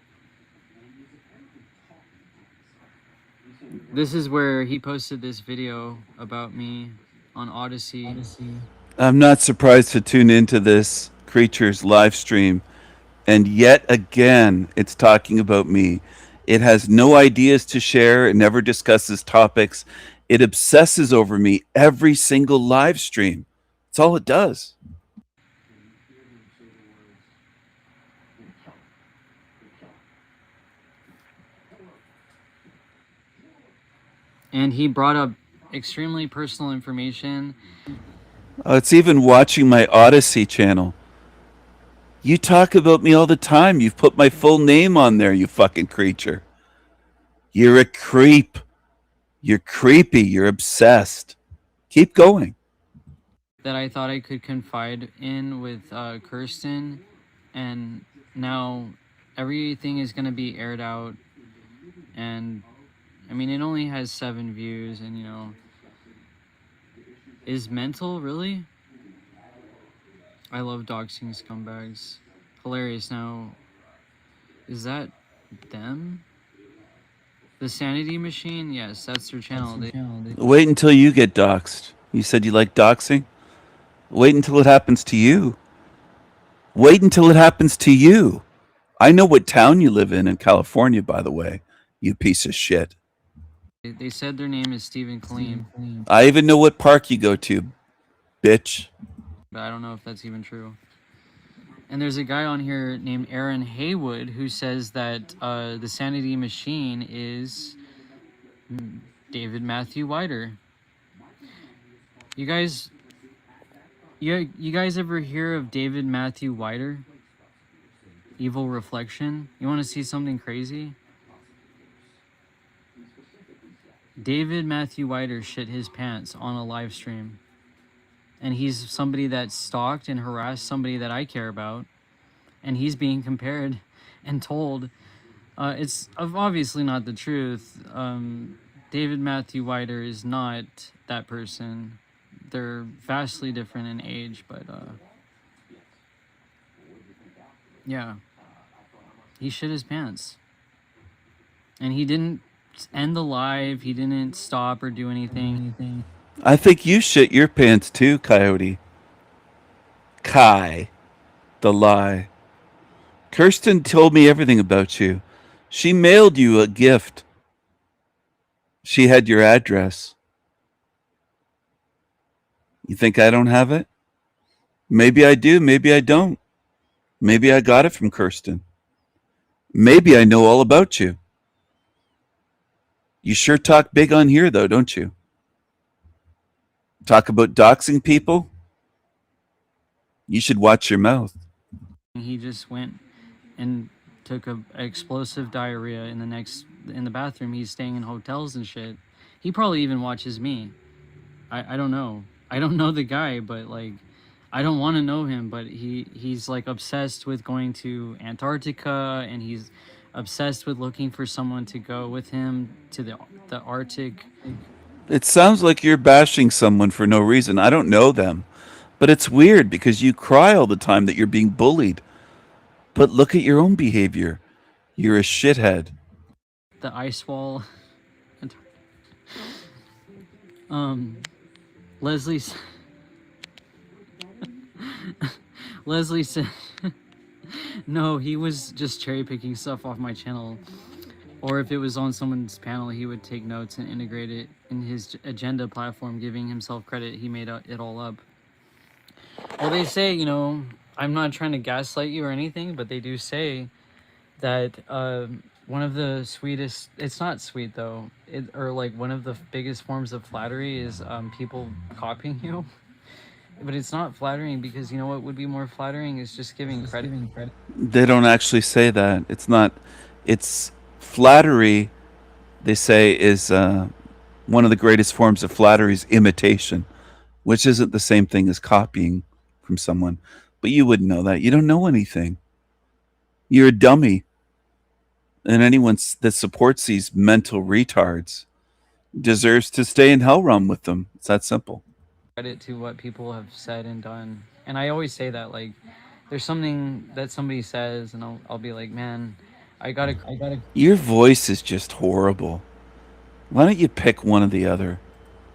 this is where he posted this video about me on Odyssey. I'm not surprised to tune into this creature's live stream, and yet again, it's talking about me. It has no ideas to share. It never discusses topics. It obsesses over me every single live stream. That's all it does. And he brought up extremely personal information. It's even watching my Odyssey channel. You talk about me all the time. You've put my full name on there, you fucking creature. You're a creep. You're creepy. You're obsessed. Keep going. That I thought I could confide in with Kirsten, and now everything is going to be aired out. And I mean, it only has 7 views, and you know, is mental really? I love doxing scumbags. Hilarious. Now, is that them? The Sanity Machine? Yes, that's their channel. Wait until you get doxxed. You said you like doxing? Wait until it happens to you. Wait until it happens to you. I know what town you live in California, by the way, you piece of shit. They said their name is Stephen Kleen. I even know what park you go to, bitch. But I don't know if that's even true. And there's a guy on here named Aaron Haywood who says that the Sanity Machine is David Matthew Wider. You guys ever hear of David Matthew Wider? Evil Reflection? You want to see something crazy? David Matthew Wider shit his pants on a live stream. And he's somebody that stalked and harassed somebody that I care about. And he's being compared and told. It's obviously not the truth. David Matthew Wider is not that person. They're vastly different in age, but yeah. He shit his pants. And he didn't end the live. He didn't stop or do anything. I think you shit your pants too, Coyote. Kai, the lie. Kirsten told me everything about you. She mailed you a gift. She had your address. You think I don't have it? Maybe I do, maybe I don't. Maybe I got it from Kirsten. Maybe I know all about you. You sure talk big on here, though, don't you? Talk about doxing people? You should watch your mouth. He just went and took a explosive diarrhea in the bathroom. He's staying in hotels and shit. He probably even watches me. I don't know. I don't know the guy, but like, I don't want to know him, but he's like obsessed with going to Antarctica, and he's obsessed with looking for someone to go with him to the Arctic. It sounds like you're bashing someone for no reason. I don't know them. But it's weird because you cry all the time that you're being bullied. But look at your own behavior. You're a shithead. The ice wall. Leslie said no, he was just cherry picking stuff off my channel. Or if it was on someone's panel, he would take notes and integrate it in his agenda platform, giving himself credit. He made it all up. Well, they say, you know, I'm not trying to gaslight you or anything, but they do say that one of the sweetest, it's not sweet though, or like one of the biggest forms of flattery is people copying you. But it's not flattering, because you know what would be more flattering is just giving credit. They don't actually say that. It's flattery, they say, is one of the greatest forms of flattery is imitation, which isn't the same thing as copying from someone. But you wouldn't know that. You don't know anything. You're a dummy. And anyone that supports these mental retards deserves to stay in hell realm with them. It's that simple. Credit to what people have said and done. And I always say that, like, there's something that somebody says, and I'll be like, man, I gotta. Your voice is just horrible. Why don't you pick one or the other?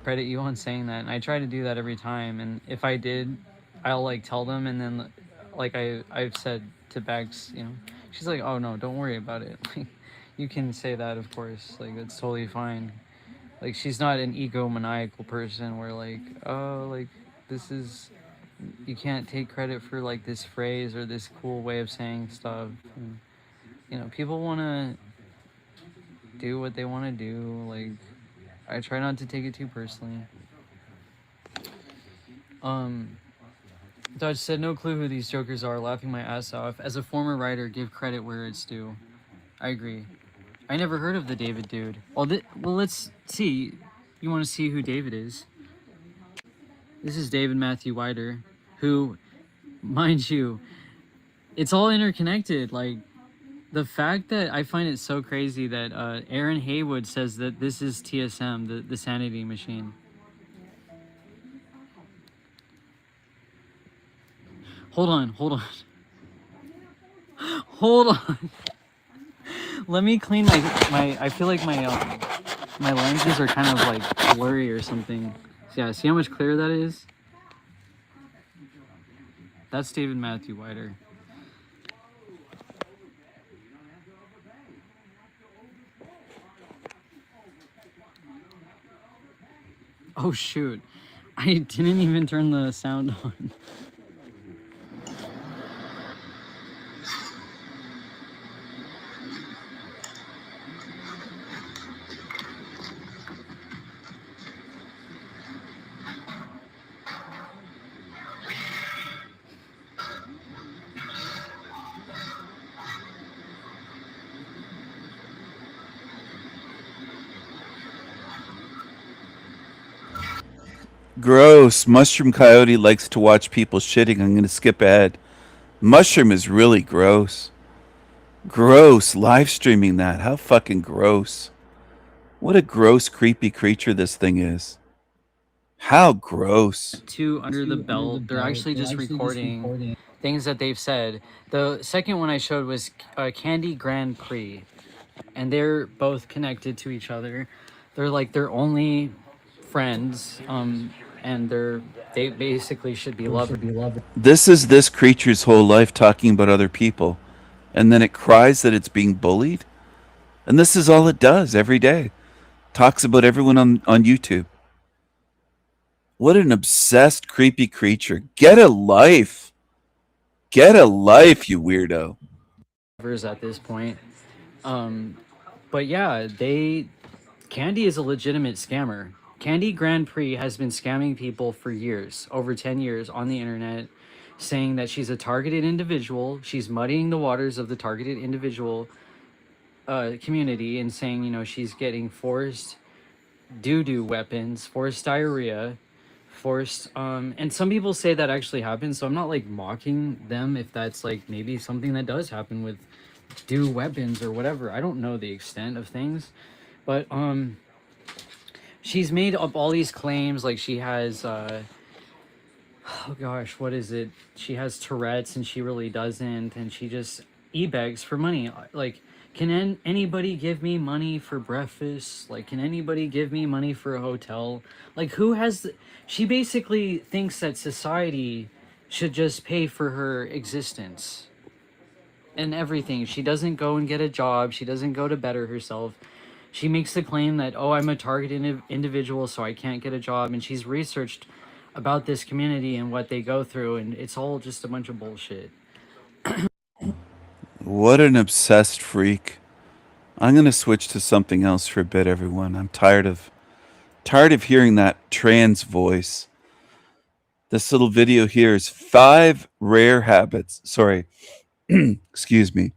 Credit you on saying that, and I try to do that every time. And if I did, I'll like tell them, and then like I've said to Bex, you know, she's like, oh no, don't worry about it. Like, you can say that, of course, like that's totally fine. Like, she's not an egomaniacal person where like, oh, like this is, you can't take credit for like this phrase or this cool way of saying stuff. And, you know, people want to do what they want to do. Like, I try not to take it too personally. Dodge said, no clue who these jokers are, laughing my ass off. As a former writer, give credit where it's due. I agree. I never heard of the David dude. Well, let's see. You want to see who David is? This is David Matthew Wider, who, mind you, it's all interconnected. Like, the fact that I find it so crazy that Aaron Haywood says that this is TSM, the Sanity Machine. Hold on. Hold on. Let me clean my I feel like my lenses are kind of like blurry or something. Yeah, see how much clearer that is? That's David Matthew Wider. Oh shoot, I didn't even turn the sound on. Gross. Mushroom Coyote likes to watch people shitting. I'm going to skip ahead. Mushroom is really gross. Gross. Live streaming that. How fucking gross. What a gross, creepy creature this thing is. How gross. Two under the belt. They're actually just recording things that they've said. The second one I showed was Candy Grand Prix. And they're both connected to each other. They're like their only friends. And they basically should be loved. This is this creature's whole life talking about other people. And then it cries that it's being bullied. And this is all it does every day. Talks about everyone on YouTube. What an obsessed, creepy creature. Get a life. Get a life, you weirdo. At this point. But yeah, Candy is a legitimate scammer. Candy Grand Prix has been scamming people for years, over 10 years on the internet, saying that she's a targeted individual. She's muddying the waters of the targeted individual community and saying, you know, she's getting forced doo-doo weapons, forced diarrhea, forced, and some people say that actually happens, so I'm not like mocking them if that's like maybe something that does happen with do weapons or whatever. I don't know the extent of things, but she's made up all these claims, like she has oh gosh, what is it, she has Tourette's and she really doesn't, and she just e-begs for money. Like, can anybody give me money for breakfast? Like, can anybody give me money for a hotel? Like, who has she basically thinks that society should just pay for her existence and everything. She doesn't go and get a job. She doesn't go to better herself. She makes the claim that, oh, I'm a targeted individual, so I can't get a job. And she's researched about this community and what they go through, and it's all just a bunch of bullshit. What an obsessed freak. I'm going to switch to something else for a bit, everyone. I'm tired of hearing that trans voice. This little video here is 5 rare habits. Sorry. Excuse me.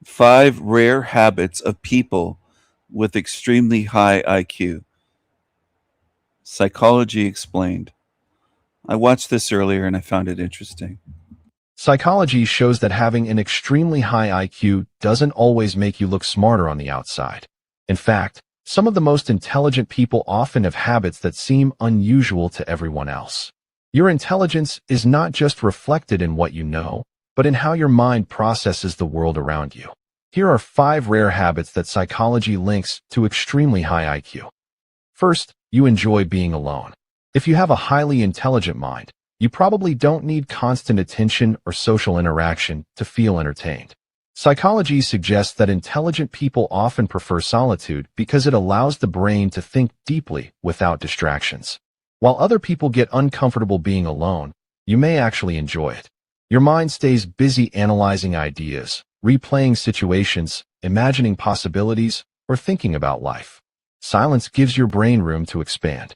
5 rare habits of people with extremely high IQ. Psychology Explained. I watched this earlier and I found it interesting. Psychology shows that having an extremely high IQ doesn't always make you look smarter on the outside. In fact, Some of the most intelligent people often have habits that seem unusual to everyone else. Your intelligence is not just reflected in what you know, but in how your mind processes the world around you. Here are 5 rare habits that psychology links to extremely high IQ. First, you enjoy being alone. If you have a highly intelligent mind, you probably don't need constant attention or social interaction to feel entertained. Psychology suggests that intelligent people often prefer solitude because it allows the brain to think deeply without distractions. While other people get uncomfortable being alone, you may actually enjoy it. Your mind stays busy analyzing ideas, replaying situations, imagining possibilities, or thinking about life. Silence gives your brain room to expand.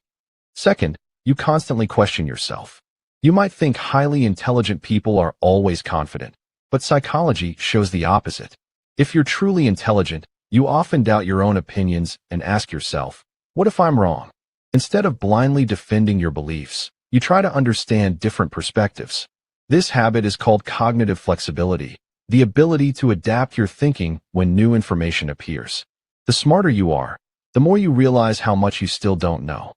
Second, you constantly question yourself. You might think highly intelligent people are always confident, but psychology shows the opposite. If you're truly intelligent, you often doubt your own opinions and ask yourself, what if I'm wrong? Instead of blindly defending your beliefs, you try to understand different perspectives. This habit is called cognitive flexibility, the ability to adapt your thinking when new information appears. The smarter you are, the more you realize how much you still don't know.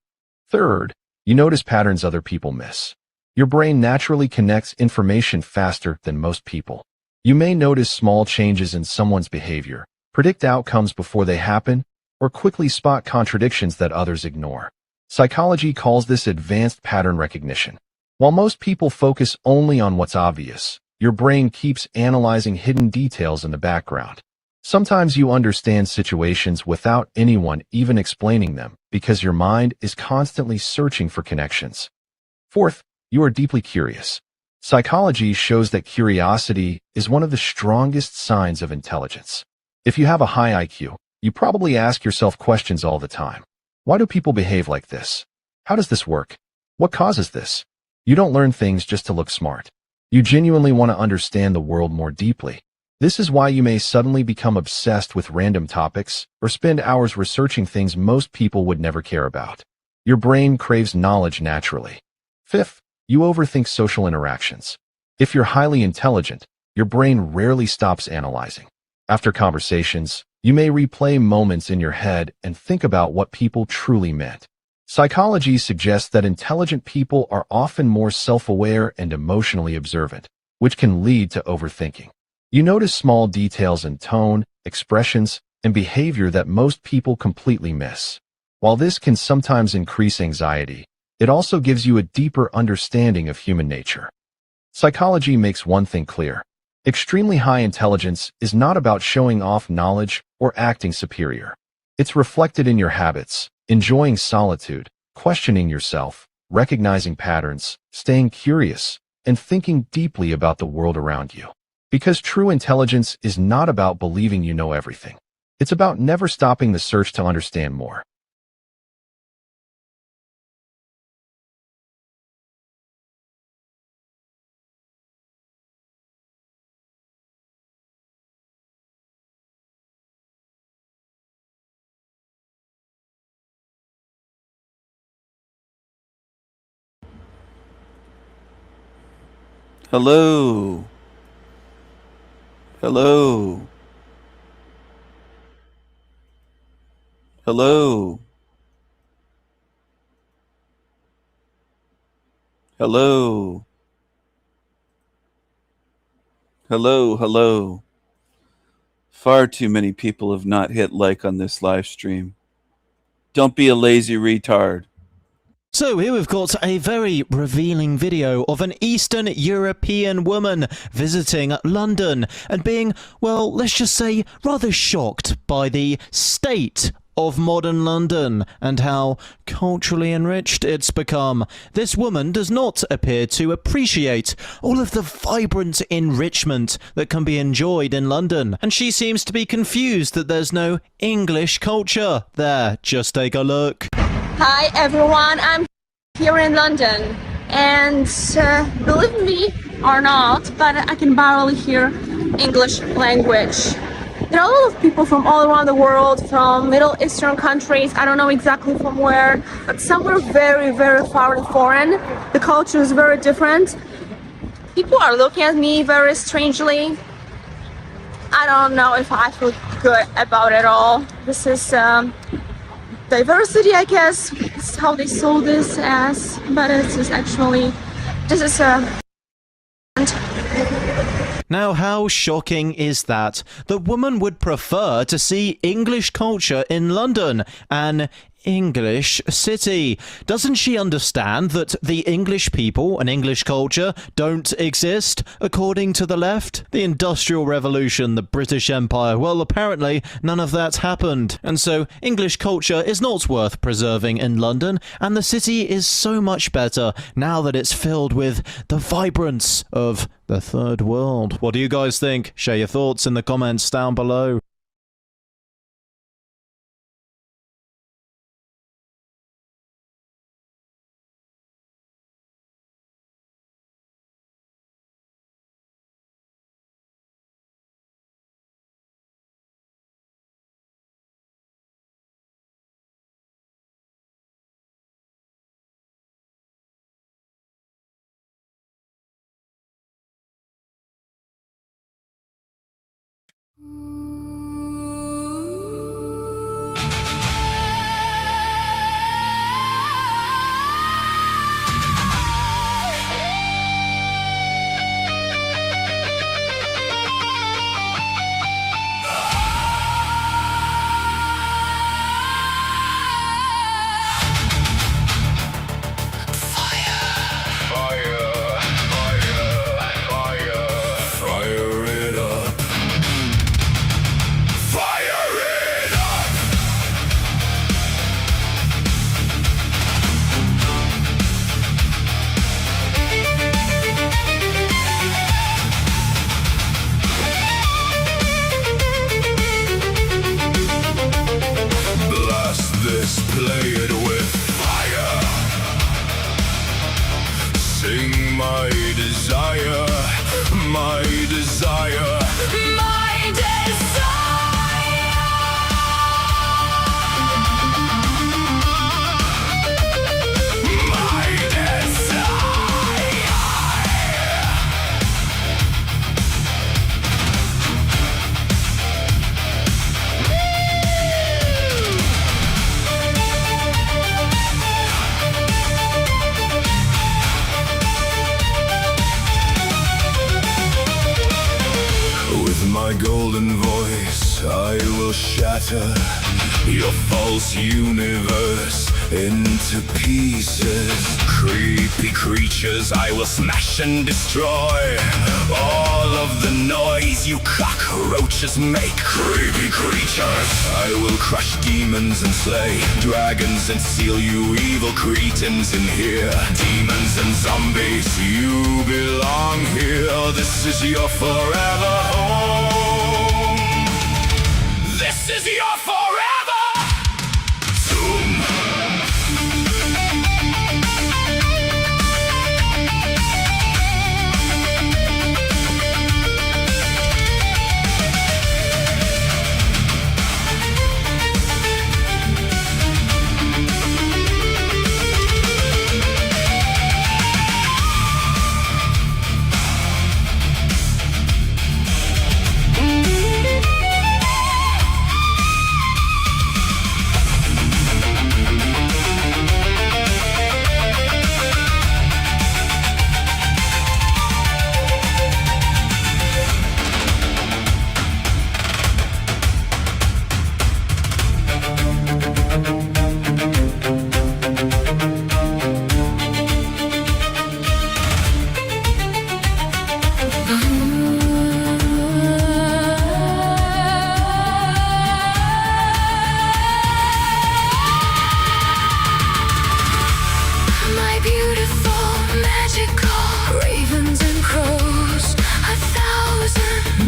Third, you notice patterns other people miss. Your brain naturally connects information faster than most people. You may notice small changes in someone's behavior, predict outcomes before they happen, or quickly spot contradictions that others ignore. Psychology calls this advanced pattern recognition. While most people focus only on what's obvious, your brain keeps analyzing hidden details in the background. Sometimes you understand situations without anyone even explaining them because your mind is constantly searching for connections. Fourth, you are deeply curious. Psychology shows that curiosity is one of the strongest signs of intelligence. If you have a high IQ, you probably ask yourself questions all the time. Why do people behave like this? How does this work? What causes this? You don't learn things just to look smart. You genuinely want to understand the world more deeply. This is why you may suddenly become obsessed with random topics or spend hours researching things most people would never care about. Your brain craves knowledge naturally. Fifth, you overthink social interactions. If you're highly intelligent, your brain rarely stops analyzing. After conversations, you may replay moments in your head and think about what people truly meant. Psychology suggests that intelligent people are often more self-aware and emotionally observant, which can lead to overthinking. You notice small details in tone, expressions, and behavior that most people completely miss. While this can sometimes increase anxiety, it also gives you a deeper understanding of human nature. Psychology makes one thing clear. Extremely high intelligence is not about showing off knowledge or acting superior. It's reflected in your habits, enjoying solitude, questioning yourself, recognizing patterns, staying curious, and thinking deeply about the world around you. Because true intelligence is not about believing you know everything. It's about never stopping the search to understand more. Hello. Hello. Hello. Hello. Hello, hello. Far too many people have not hit like on this live stream. Don't be a lazy retard. So here we've got a very revealing video of an Eastern European woman visiting London and being, well, let's just say, rather shocked by the state of modern London and how culturally enriched it's become. This woman does not appear to appreciate all of the vibrant enrichment that can be enjoyed in London, and she seems to be confused that there's no English culture there. Just take a look. Hi everyone, I'm here in London, and believe me or not, but I can barely hear English language. There are a lot of people from all around the world, from Middle Eastern countries, I don't know exactly from where, but somewhere very, very far and foreign. The culture is very different. People are looking at me very strangely. I don't know if I feel good about it all. This is diversity, I guess. It's how they sold this as, but it's just actually, this is a. Now, how shocking is that? The woman would prefer to see English culture in London, an English city. Doesn't she understand that the English people and English culture don't exist, according to the left? The Industrial Revolution, the British Empire, well, apparently none of that happened. And so English culture is not worth preserving in London, and the city is so much better now that it's filled with the vibrance of the third world. What do you guys think? Share your thoughts in the comments down below. Play it with fire. Sing my desire, my desire, my my golden voice, I will shatter your false universe into pieces. Creepy creatures, I will smash and destroy all of the noise you cockroaches make. Creepy creatures, I will crush demons and slay dragons and seal you evil cretins in here. Demons and zombies, you belong here. This is your forever home. This is your forever tomb.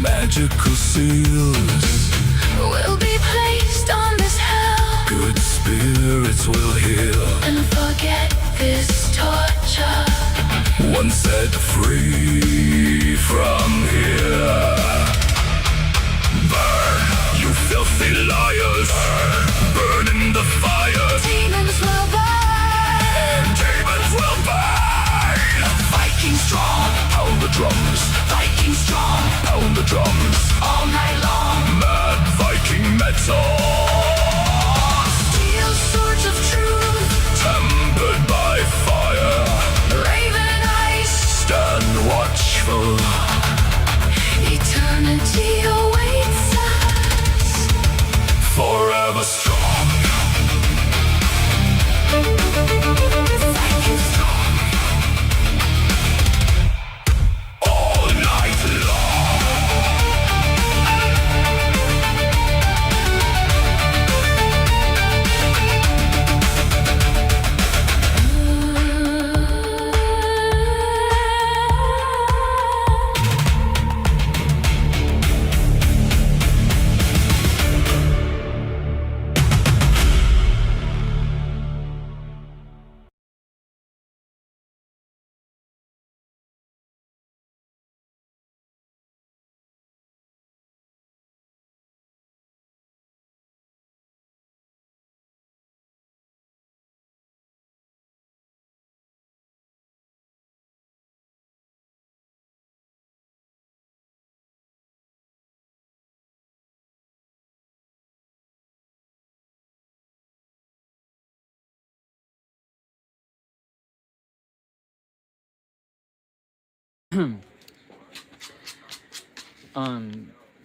Magical seals will be placed on this hell. Good spirits will heal And forget this torture. once set free from here. Burn, you filthy liars. Burn in the fire. Demons will burn. Demons will burn. Viking strong, pound the drums. Viking strong, pound the drums. All night long. Mad Viking metal. Steel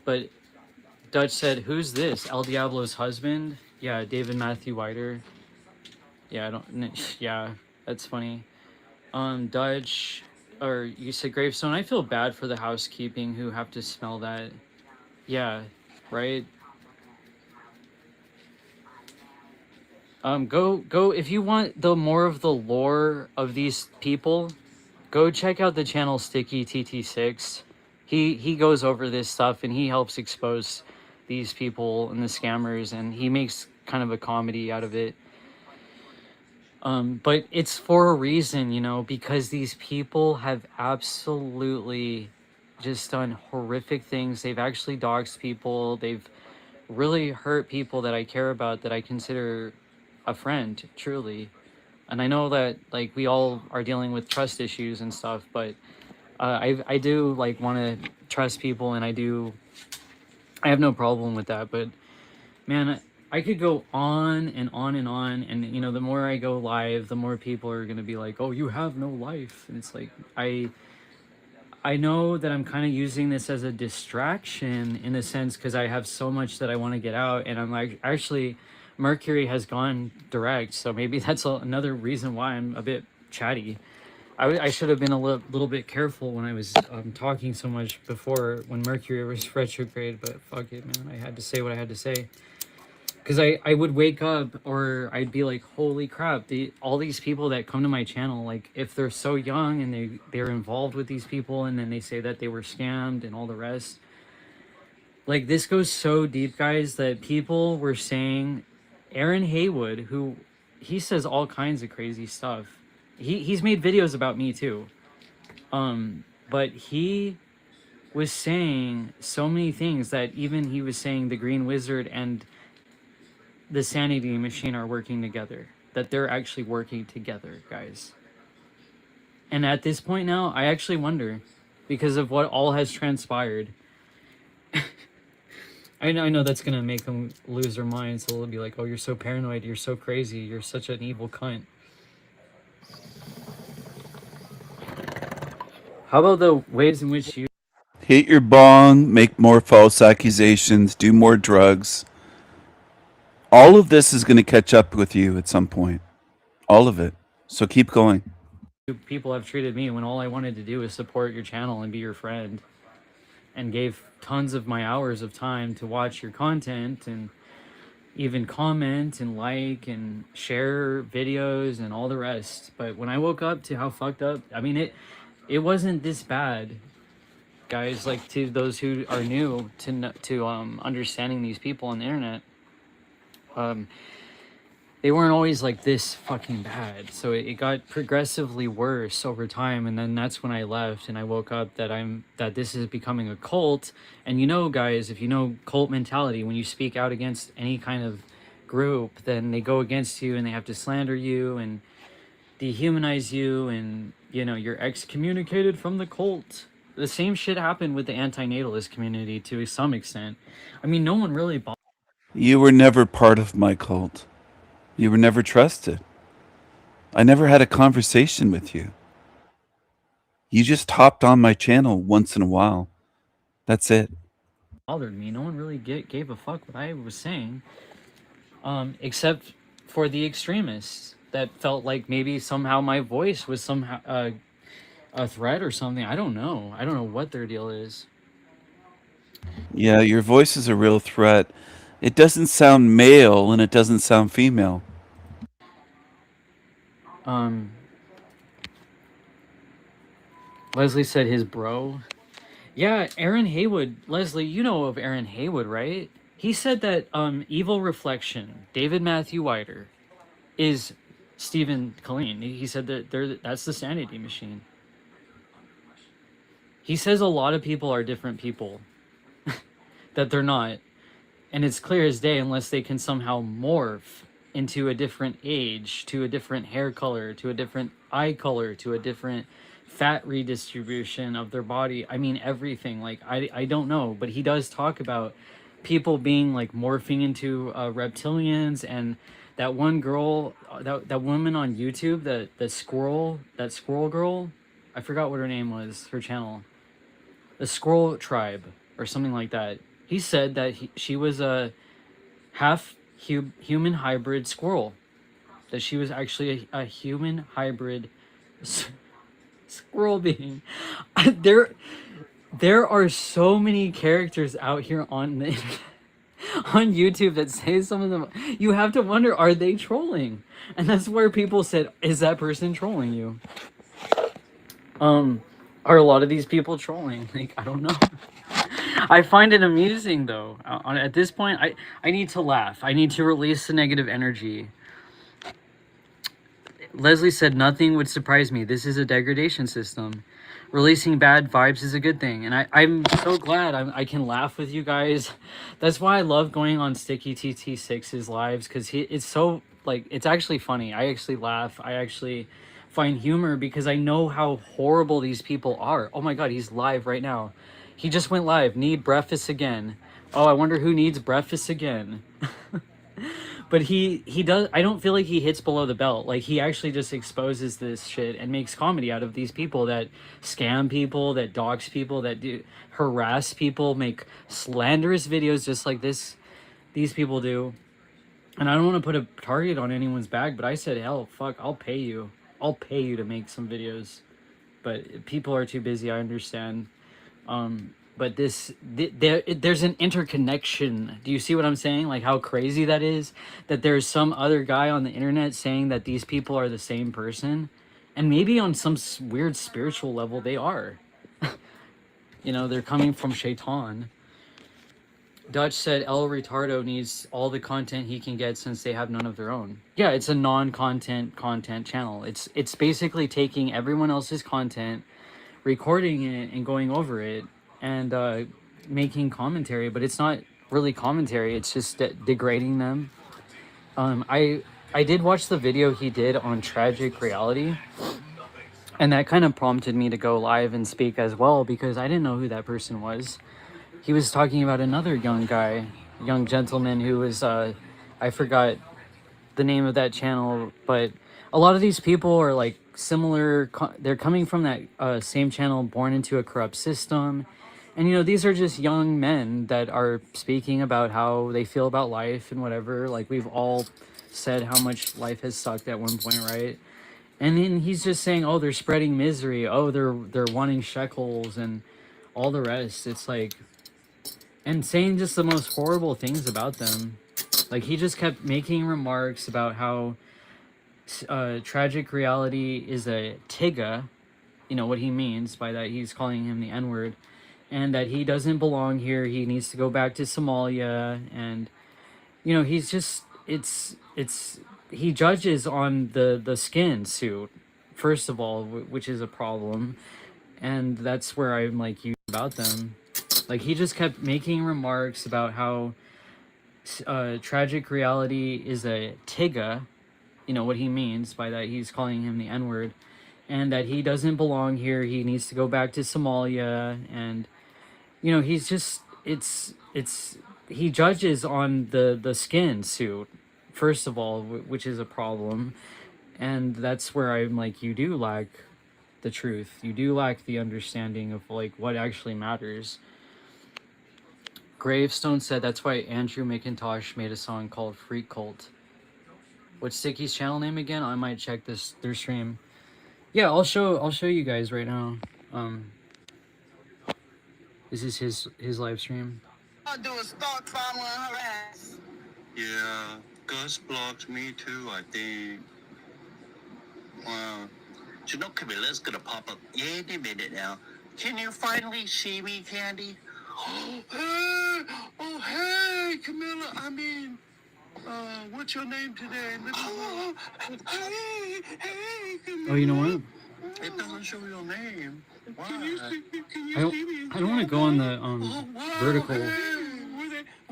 But Dutch said, "Who's this? El Diablo's husband?" Yeah, David Matthew Whiter. Yeah, I don't. Yeah, that's funny. Dutch, or you said Gravestone. I feel bad for the housekeeping who have to smell that. Yeah, right. Go if you want the more of the lore of these people, go check out the channel Sticky TT6. He goes over this stuff and he helps expose these people and the scammers, and he makes kind of a comedy out of it. But it's for a reason, you know, because these people have absolutely just done horrific things. They've actually doxed people. They've really hurt people that I care about, that I consider a friend, truly. And I know that, like, we all are dealing with trust issues and stuff, but I do, like, want to trust people, and I have no problem with that. But, man, I could go on and on and on, and, you know, the more I go live, the more people are going to be like, oh, you have no life. And it's like, I know that I'm kind of using this as a distraction in a sense, because I have so much that I want to get out, and I'm like, actually, Mercury has gone direct, so maybe that's another reason why I'm a bit chatty. I should have been a little bit careful when I was talking so much before when Mercury was retrograde, but fuck it, man. I had to say what I had to say. Because I would wake up, or I'd be like, holy crap, all these people that come to my channel, like, if they're so young and they're involved with these people, and then they say that they were scammed and all the rest. Like, this goes so deep, guys, that people were saying, Aaron Haywood, who, he says all kinds of crazy stuff. He's made videos about me too. But he was saying so many things that even he was saying the Green Wizard and the Sanity Machine are working together. That they're actually working together, guys. And at this point now, I actually wonder, because of what all has transpired. I know that's going to make them lose their minds. So they'll be like, oh, you're so paranoid. You're so crazy. You're such an evil cunt. How about the ways in which you... Hit your bong, make more false accusations, do more drugs. All of this is going to catch up with you at some point. All of it. So keep going. People have treated me when all I wanted to do is support your channel and be your friend. And gave tons of my hours of time to watch your content and even comment and like and share videos and all the rest. But when I woke up to how fucked up, I mean, it wasn't this bad, guys. Like, to those who are new to understanding these people on the internet, they weren't always like this fucking bad. So it got progressively worse over time, and then that's when I left and I woke up that this is becoming a cult. And you know, guys, if you know cult mentality, when you speak out against any kind of group, then they go against you and they have to slander you and dehumanize you, and you know, you're excommunicated from the cult. The same shit happened with the antinatalist community to some extent. I mean, no one really You were never part of my cult. You were never trusted. I never had a conversation with you. You just hopped on my channel once in a while. That's it. bothered me. No one really gave a fuck what I was saying, except for the extremists that felt like maybe somehow my voice was somehow a threat or something. I don't know. I don't know what their deal is. Yeah, your voice is a real threat. It doesn't sound male and it doesn't sound female. Leslie said his bro. Yeah, Aaron Haywood. Leslie, you know of Aaron Haywood, right? He said that Evil Reflection, David Matthew Whiter, is Stephen Colleen. He said that that's the Sanity Machine. He says a lot of people are different people. That they're not. And it's clear as day unless they can somehow morph into a different age, to a different hair color, to a different eye color, to a different fat redistribution of their body. I mean, everything. Like, I don't know. But he does talk about people being like morphing into reptilians. And that one girl, that woman on YouTube, that squirrel girl, I forgot what her name was, her channel. The Squirrel Tribe or something like that. He said that she was a half human hybrid squirrel. That she was actually a human hybrid squirrel being. There are so many characters out here on the on YouTube that say some of them. You have to wonder, are they trolling? And that's where people said, is that person trolling you? Are a lot of these people trolling? Like, I don't know. I find it amusing though. At this point, I need to laugh. I need to release the negative energy. Leslie said, nothing would surprise me. This is a degradation system. Releasing bad vibes is a good thing. And I'm so glad I can laugh with you guys. That's why I love going on Sticky TT6's lives, because it's so, like, it's actually funny. I actually laugh. I actually find humor because I know how horrible these people are. Oh my God, he's live right now. He just went live. Need breakfast again. Oh, I wonder who needs breakfast again. But he does. I don't feel like he hits below the belt. Like, he actually just exposes this shit and makes comedy out of these people that scam people, that dox people, that harass people, make slanderous videos just like these people do. And I don't want to put a target on anyone's back, but I said, hell, fuck, I'll pay you. I'll pay you to make some videos. But people are too busy, I understand. But there's an interconnection. Do you see what I'm saying? Like, how crazy that is? That there's some other guy on the internet saying that these people are the same person. And maybe on some weird spiritual level they are. You know, they're coming from Shaitan. Dutch said El Retardo needs all the content he can get since they have none of their own. Yeah, it's a non-content channel. It's basically taking everyone else's content, recording it and going over it, and making commentary, but it's not really commentary. It's just degrading them. I did watch the video he did on Tragic Reality, and that kind of prompted me to go live and speak as well, because I didn't know who that person was. He was talking about another young gentleman who was, I forgot the name of that channel, but a lot of these people are like similar. They're coming from that same channel, Born into a Corrupt System. And, you know, these are just young men that are speaking about how they feel about life and whatever. Like, we've all said how much life has sucked at one point, right? And then he's just saying, oh, they're spreading misery. Oh, they're wanting shekels and all the rest. It's like, and saying just the most horrible things about them. Like, he just kept making remarks about how Tragic Reality is a Tigga. You know what he means by that. He's calling him the N-word. And that he doesn't belong here. He needs to go back to Somalia. And, you know, he's just, he judges on the skin suit, first of all, which is a problem. And that's where I'm like you about them. Like, he just kept making remarks about how Tragic Reality is a Tigga. You know what he means by that. He's calling him the N-word. And that he doesn't belong here. He needs to go back to Somalia. And, you know, he's just, he judges on the skin suit, first of all, which is a problem. And that's where I'm like, you do lack the truth. You do lack the understanding of, like, what actually matters. Gravestone said that's why Andrew McIntosh made a song called Freak Cult. What's Sticky's channel name again? I might check their stream. Yeah, I'll show you guys right now. This is his live stream. I'll do is start following her ass. Yeah, Gus blocked me too, I think. Wow. You know Camilla's gonna pop up any minute now. Can you finally see me, Candy? Oh, hey, Camilla. I mean, what's your name today? Hey, Camilla. Oh, you know what? It doesn't show your name. Why? I don't want to go on the vertical.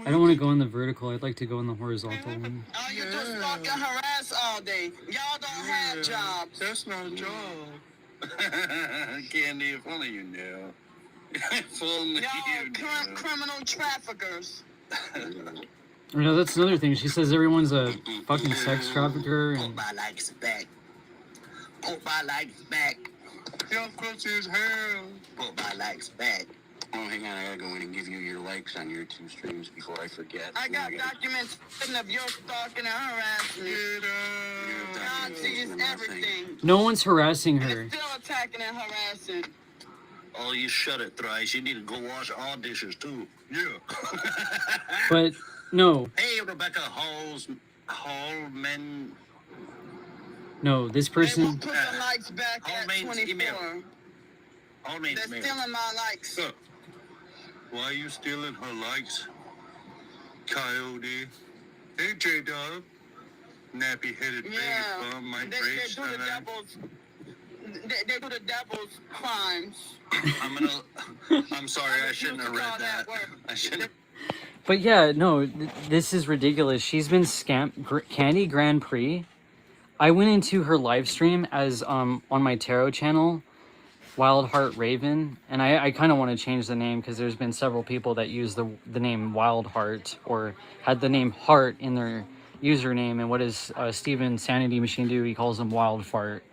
I don't want to go on the vertical. I'd like to go on the horizontal one. Oh, you just stalking her ass all day. Y'all don't have jobs. That's not a job. Candy, if only you knew. If only you knew. Criminal traffickers. You know, that's another thing. She says everyone's a fucking sex trafficker. And Put my legs back. Put my legs back. You're pussy as hell. Put my likes back. Oh, hang on. I gotta go in and give you your likes on your 2 streams before I forget. I got documents of your stalking and harassment. God sees everything. No one's harassing her. Still attacking and harassing. Oh, you shut it, Thrice. You need to go wash all dishes, too. Yeah. But no, Hey, Rebecca Hallman. no, this They person. won't put the likes back at Hallman's 24. email. Hallman's They're email. stealing my likes. So, why are you stealing her likes? Coyote. Hey, J-Dog. Nappy-headed baby Yeah. bum, my They great do the son. devil's. They do the devil's crimes. I'm sorry, I shouldn't have read that. I shouldn't. But yeah, no, this is ridiculous. She's been scammed. Candy Grand Prix. I went into her live stream as on my tarot channel, Wild Heart Raven, and I kind of want to change the name because there's been several people that use the name Wild Heart or had the name Heart in their username. And what does Steven Sanity Machine do? He calls them Wild Fart.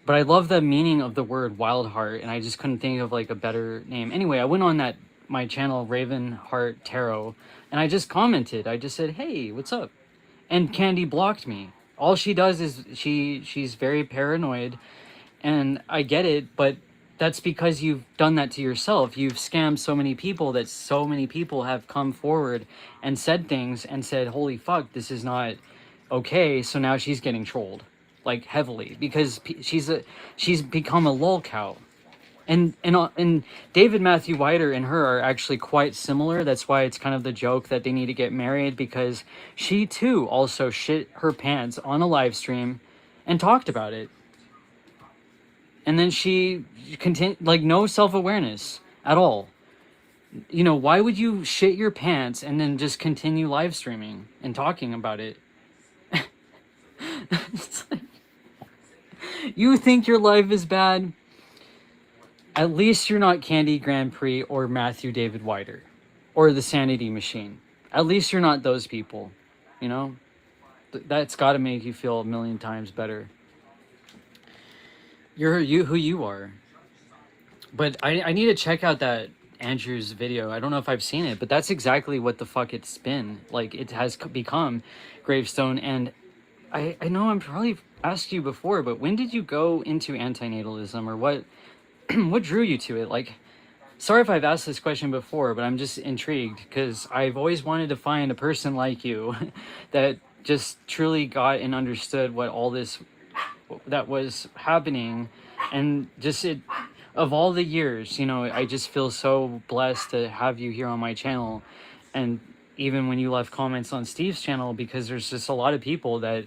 But I love the meaning of the word Wild Heart, and I just couldn't think of like a better name. Anyway, I went on my channel Raven Heart Tarot, and I just commented. I just said, "Hey, what's up?" And Candy blocked me. All she does is she's very paranoid, and I get it, but that's because you've done that to yourself. You've scammed so many people that so many people have come forward and said things and said, "Holy fuck, this is not okay." So now she's getting trolled, like heavily, because she's become a lol cow. And David Matthew Whiter and her are actually quite similar. That's why it's kind of the joke that they need to get married, because she too also shit her pants on a live stream and talked about it. And then she continued, like, no self-awareness at all. You know, why would you shit your pants and then just continue live streaming and talking about it? It's like, you think your life is bad? At least you're not Candy Grand Prix or Matthew David Whiter or the Sanity Machine. At least you're not those people, you know? That's got to make you feel a million times better. You're who you are. But I need to check out that Andrew's video. I don't know if I've seen it, but that's exactly what the fuck it's been. Like, it has become Gravestone. And I know I'm probably asked you before, but when did you go into antinatalism, or what what drew you to it? Like, sorry if I've asked this question before, but I'm just intrigued because I've always wanted to find a person like you that just truly got and understood what all this that was happening. And just it, of all the years, you know, I just feel so blessed to have you here on my channel. And even when you left comments on Steve's channel, because there's just a lot of people that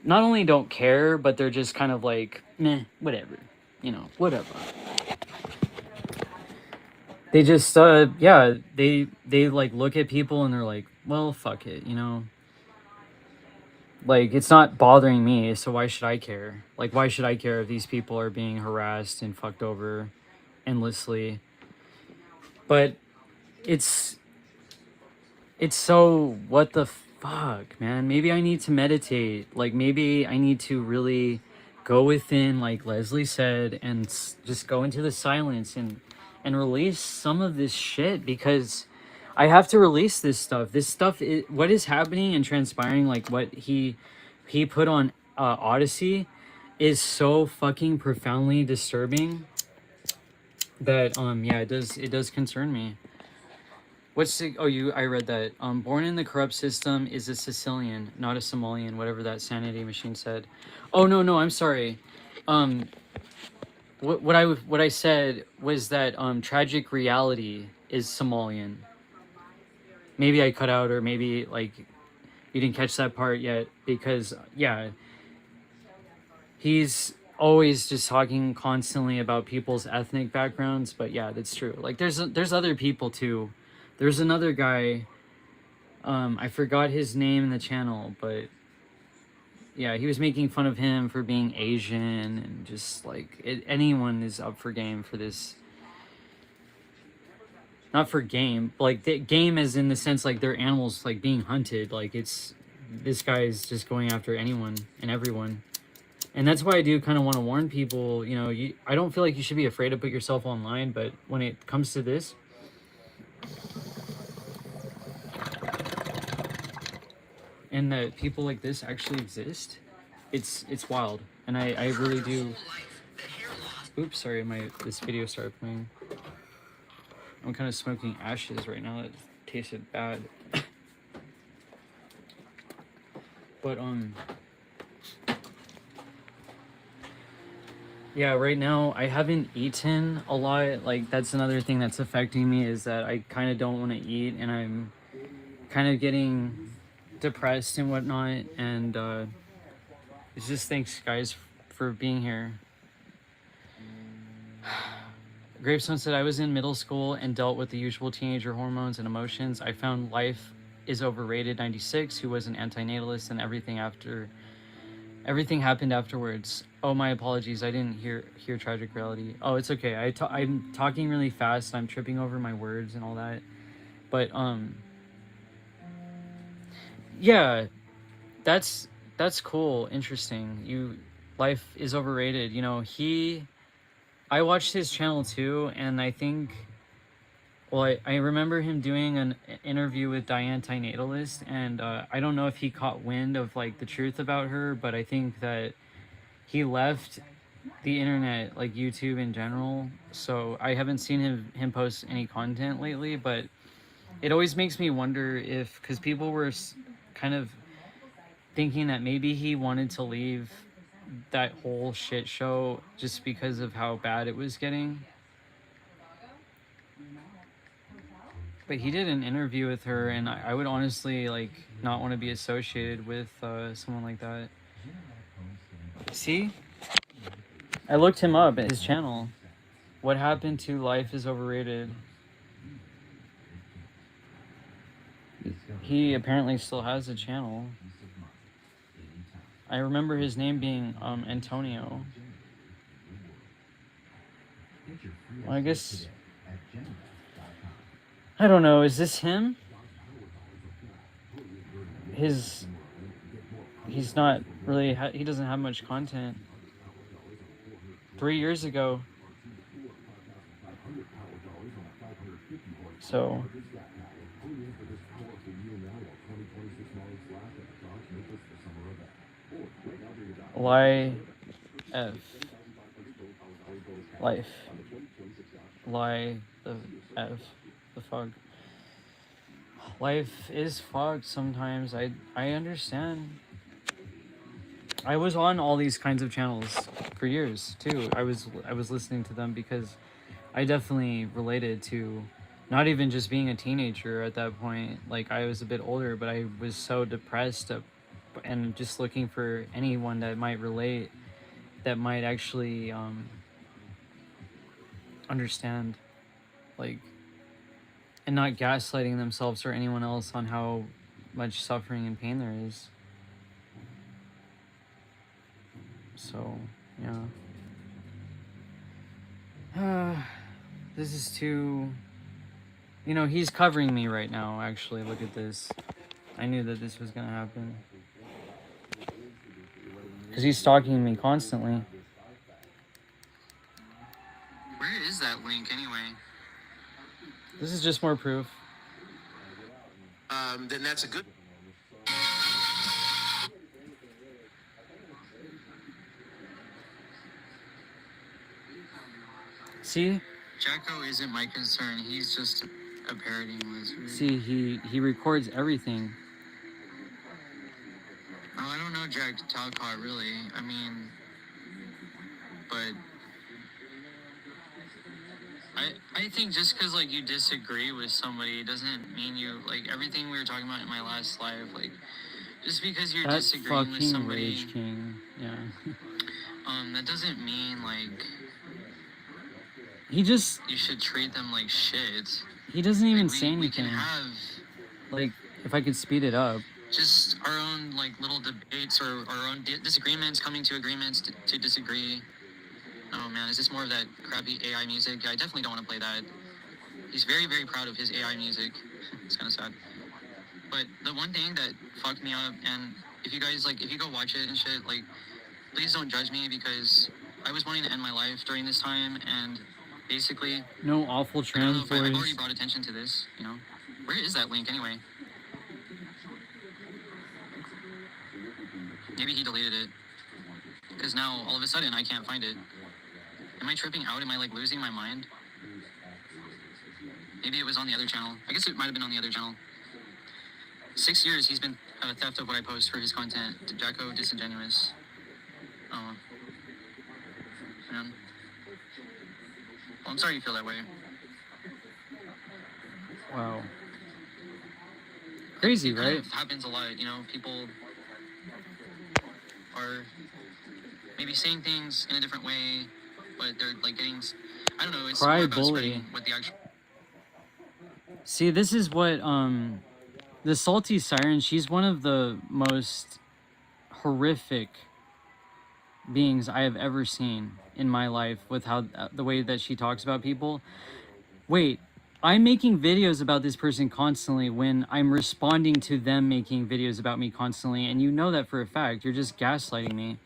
not only don't care, but they're just kind of like, meh, whatever, you know, whatever. They just, yeah, they like look at people and they're like, well, fuck it, you know? Like, it's not bothering me, so why should I care? Like, why should I care if these people are being harassed and fucked over endlessly? But it's so, what the fuck, man? Maybe I need to meditate. Like, maybe I need to really go within, like Leslie said, and just go into the silence and release some of this shit, because I have to release this stuff. This stuff, what is happening and transpiring, like what he put on Odyssey, is so fucking profoundly disturbing that yeah, it does concern me. What's the, I read that. Born in the corrupt system is a Sicilian, not a Somalian, whatever that Sanity Machine said. Oh no, I'm sorry. What I said was that tragic reality is Somalian. Maybe I cut out, or maybe like you didn't catch that part yet, because yeah, he's always just talking constantly about people's ethnic backgrounds. But yeah, that's true. Like there's other people too. There's another guy, I forgot his name in the channel, but yeah, he was making fun of him for being Asian, and just like anyone is up for game for this. Not for game, like the game as in the sense like they're animals like being hunted. Like it's, this guy is just going after anyone and everyone. And that's why I do kind of want to warn people, you know, I don't feel like you should be afraid to put yourself online, but when it comes to this, and that people like this actually exist, it's wild. And I really do. Oops, sorry, this video started playing. I'm kind of smoking ashes right now. That tasted bad. But yeah, right now I haven't eaten a lot. Like, that's another thing that's affecting me, is that I kind of don't want to eat, and I'm kind of getting depressed and whatnot. And it's just, thanks guys for being here. Gravestone said, I was in middle school and dealt with the usual teenager hormones and emotions. I found life is overrated. 96, who was an antinatalist, and everything happened afterwards. Oh, my apologies. I didn't hear tragic reality. Oh, it's okay. I'm talking really fast. And I'm tripping over my words and all that. But yeah, that's cool. Interesting. Life is overrated. You know, I watched his channel too, and I think, well, I remember him doing an interview with Diane Antinatalist, and I don't know if he caught wind of like the truth about her, but I think that he left the internet, like YouTube in general. So I haven't seen him post any content lately, but it always makes me wonder if, because people were kind of thinking that maybe he wanted to leave that whole shit show just because of how bad it was getting. But he did an interview with her, and I would honestly like not want to be associated with someone like that. See? I looked him up at his channel. What happened to Life is Overrated? He apparently still has a channel. I remember his name being Antonio. Well, I guess, I don't know, is this him? He's not really, he doesn't have much content. 3 years ago. So Life. Lie the F. The fuck. Life is fucked sometimes. I understand. I was on all these kinds of channels for years too. I was listening to them because I definitely related to not even just being a teenager at that point. Like, I was a bit older, but I was so depressed and just looking for anyone that might relate, that might actually understand, like, and not gaslighting themselves or anyone else on how much suffering and pain there is. So, yeah. This is too... You know, he's covering me right now, actually. Look at this. I knew that this was gonna happen. Because he's stalking me constantly. Where is that link anyway? This is just more proof. Then that's a good... See? Jacko isn't my concern. He's just a parody wizard. See, he records everything. Oh, I don't know Jack Talcott really. I mean, but I think just because like you disagree with somebody doesn't mean you, like, everything we were talking about in my last live, like, just because you're That disagreeing with fucking somebody, Rage King. Yeah. that doesn't mean like He just... you should treat them like shit. He doesn't even Like, say we can anything. have Like, if I could speed it up. just our own like little debates or our own disagreements, coming to agreements to disagree. Oh man, is this more of that crappy AI music? Yeah, I definitely don't want to play that. He's very, very proud of his AI music. It's kind of sad. But the one thing that fucked me up, and if you guys, like, if you go watch it and shit, like, please don't judge me because I was wanting to end my life during this time, and basically, No awful I don't know trans if I've boys. already brought attention to this, you know? Where is that link anyway? Maybe he deleted it. Because now, all of a sudden, I can't find it. Am I tripping out? Am I, like, losing my mind? Maybe it was on the other channel. I guess it might have been on the other channel. 6 years he's been theft of what I post for his content. Jacko Disingenuous. Oh. Man. Well, I'm sorry you feel that way. Wow. Crazy, It kind right? of happens a lot, you know, people are maybe saying things in a different way, but they're like getting, I don't know, it's Cry more about bully. spreading what the actual. See, this is what the Salty Siren, she's one of the most horrific beings I have ever seen in my life with how the way that she talks about people. Wait, I'm making videos about this person constantly when I'm responding to them making videos about me constantly, and you know that for a fact. You're just gaslighting me.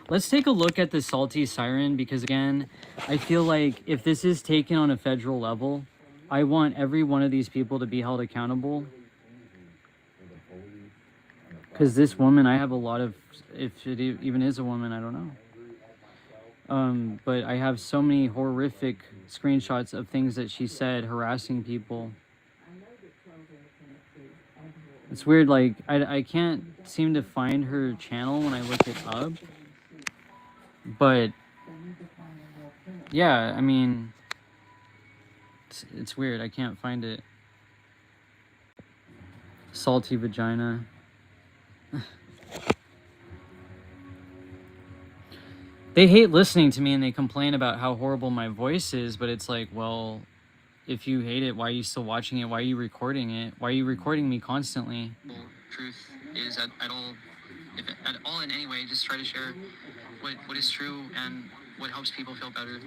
Let's take a look at the Salty Siren, because again, I feel like if this is taken on a federal level, I want every one of these people to be held accountable. Because this woman, I have a lot of, if it even is a woman, I don't know. But I have so many horrific screenshots of things that she said harassing people. It's weird, like, I can't seem to find her channel when I look it up. But, yeah, I mean, it's weird. I can't find it. Salty vagina. They hate listening to me and they complain about how horrible my voice is, but it's like, well, if you hate it, why are you still watching it? Why are you recording it? Why are you recording me constantly? Truth is at all, if at all in any way, just try to share what is true and what helps people feel better.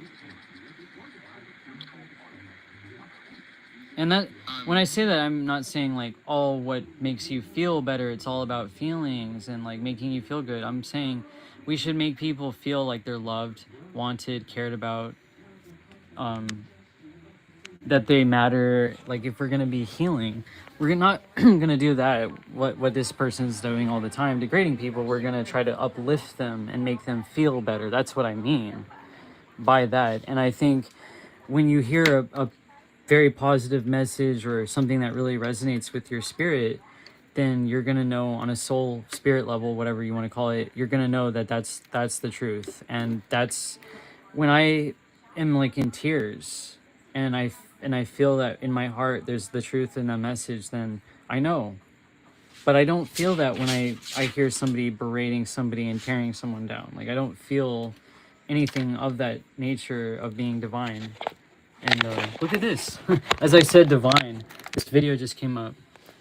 And that, when I say that, I'm not saying like, oh, what makes you feel better, it's all about feelings and like making you feel good. I'm saying we should make people feel like they're loved, wanted, cared about, that they matter. Like if we're gonna be healing, we're not gonna do that, what this person's doing all the time, degrading people. We're gonna try to uplift them and make them feel better. That's what I mean by that. And I think when you hear a very positive message or something that really resonates with your spirit, then you're gonna know on a soul spirit level, whatever you want to call it, you're gonna know that that's the truth. And that's when I am like in tears and I feel that in my heart there's the truth in that message, then I know. But I don't feel that when I hear somebody berating somebody and tearing someone down. Like I don't feel anything of that nature of being divine. And look at this. As I said, divine. This video just came up.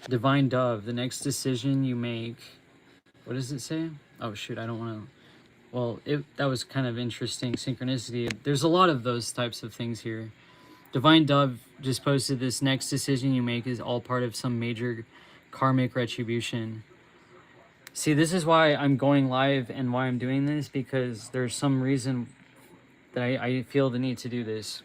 Divine Dove. The next decision you make. What does it say? Oh shoot, I don't want to. Well, that was kind of interesting synchronicity. There's a lot of those types of things here. Divine Dove just posted this next decision you make is all part of some major karmic retribution. See, this is why I'm going live and why I'm doing this, because there's some reason that I feel the need to do this.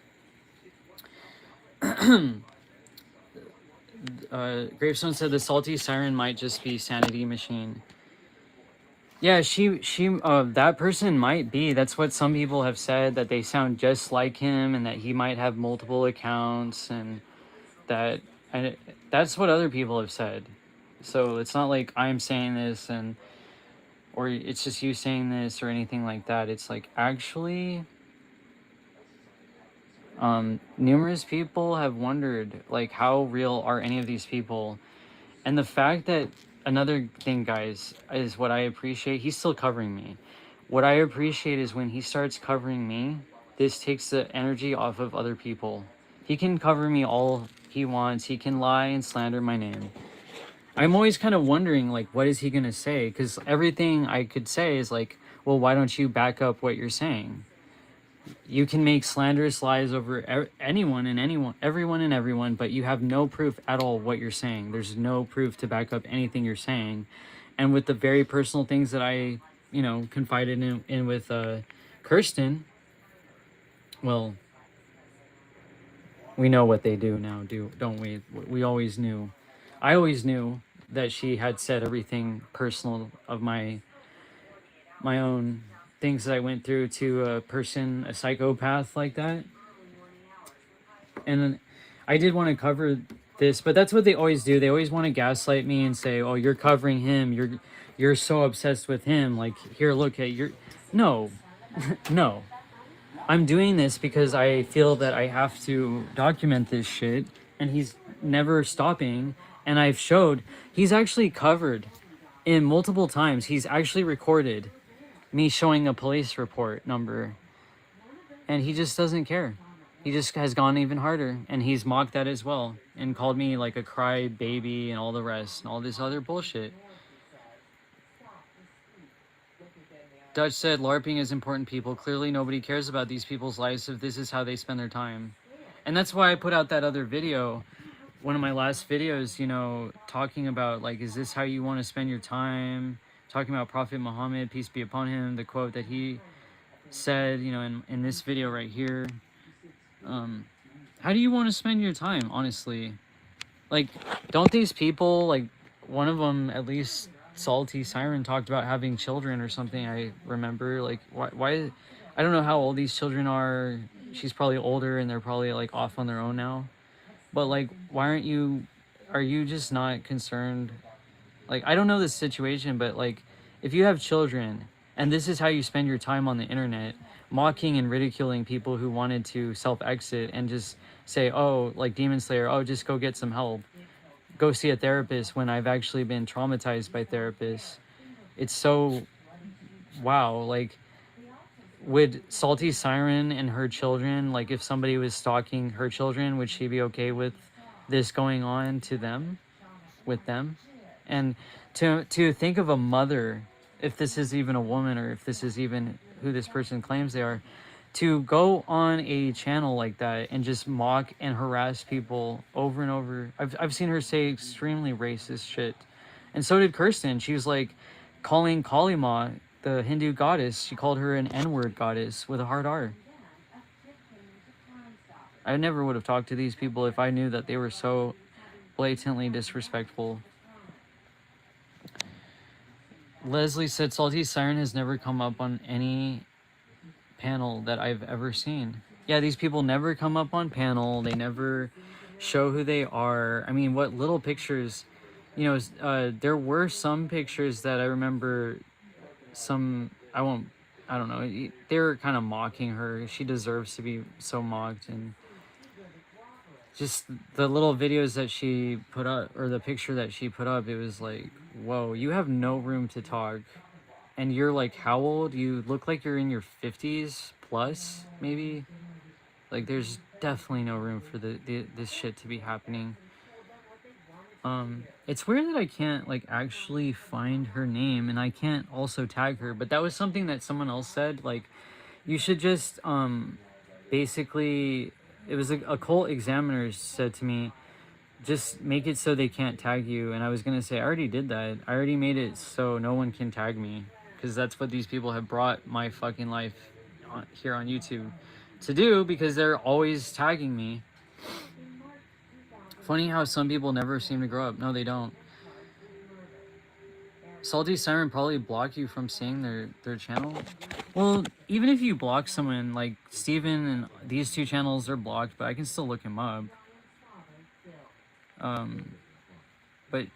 Gravestone said the Salty Siren might just be Sanity Machine. Yeah, she that person might be. That's what some people have said, that they sound just like him and that he might have multiple accounts, and that's what other people have said. So it's not like I'm saying this or it's just you saying this or anything like that. It's like actually numerous people have wondered like how real are any of these people. And the fact that, another thing guys, is what I appreciate, he's still covering me. What I appreciate is when he starts covering me, this takes the energy off of other people. He can cover me all he wants, he can lie and slander my name. I'm always kind of wondering like, what is he gonna say? Because everything I could say is like, well, why don't you back up what you're saying? You can make slanderous lies over everyone and everyone, but you have no proof at all what you're saying. There's no proof to back up anything you're saying. And with the very personal things that I you know, confided in with Kirsten, well, we know what they do now, don't we? We always knew. I always knew that she had said everything personal of my own things that I went through to a person, a psychopath like that. And I did want to cover this, but that's what they always do. They always want to gaslight me and say, "Oh, you're covering him. You're so obsessed with him. Like, here, look at your." No, no. I'm doing this because I feel that I have to document this shit, and he's never stopping. And I've showed he's actually covered in multiple times. He's actually recorded me showing a police report number, and he just doesn't care. He just has gone even harder, and he's mocked that as well and called me like a cry baby and all the rest and all this other bullshit. Dutch said LARPing is important, people. Clearly nobody cares about these people's lives if this is how they spend their time. And that's why I put out that other video, one of my last videos, you know, talking about, like, is this how you want to spend your time? Talking about Prophet Muhammad, peace be upon him, the quote that he said, you know, in this video right here. How do you want to spend your time, honestly? Like, don't these people, like, one of them, at least Salty Siren, talked about having children or something, I remember. Like, why I don't know how old these children are. She's probably older and they're probably, like, off on their own now. But, like, why are you just not concerned? Like, I don't know this situation, but, like, if you have children and this is how you spend your time on the internet, mocking and ridiculing people who wanted to self-exit and just say, oh, like Demon Slayer, oh, just go get some help. Go see a therapist, when I've actually been traumatized by therapists. It's so, wow. Like, would Salty Siren and her children, like, if somebody was stalking her children, would she be okay with this going on to them, with them? And to think of a mother, if this is even a woman or if this is even who this person claims they are, to go on a channel like that and just mock and harass people over and over. I've seen her say extremely racist shit. And so did Kirsten. She was like calling Kali Ma, the Hindu goddess, she called her an N-word goddess with a hard R. I never would have talked to these people if I knew that they were so blatantly disrespectful. Leslie said Salty Siren has never come up on any panel that I've ever seen. Yeah, these people never come up on panel. They never show who they are. I mean, what little pictures, you know, there were some pictures that I remember I don't know, they were kind of mocking her. She deserves to be so mocked. And just the little videos that she put up, or the picture that she put up, it was like, whoa, you have no room to talk. And you're like, how old? You look like you're in your 50s plus, maybe. Like, there's definitely no room for this shit to be happening. It's weird that I can't, like, actually find her name, and I can't also tag her, but that was something that someone else said. Like, you should just, basically, it was a cult examiner said to me, just make it so they can't tag you. And I was gonna say, I already did that. I already made it so no one can tag me, because that's what these people have brought my fucking life here on YouTube to do, because they're always tagging me. Funny how some people never seem to grow up. No, they don't. Salty Siren probably block you from seeing their channel. Well, even if you block someone, like Steven and these two channels are blocked, but I can still look him up. But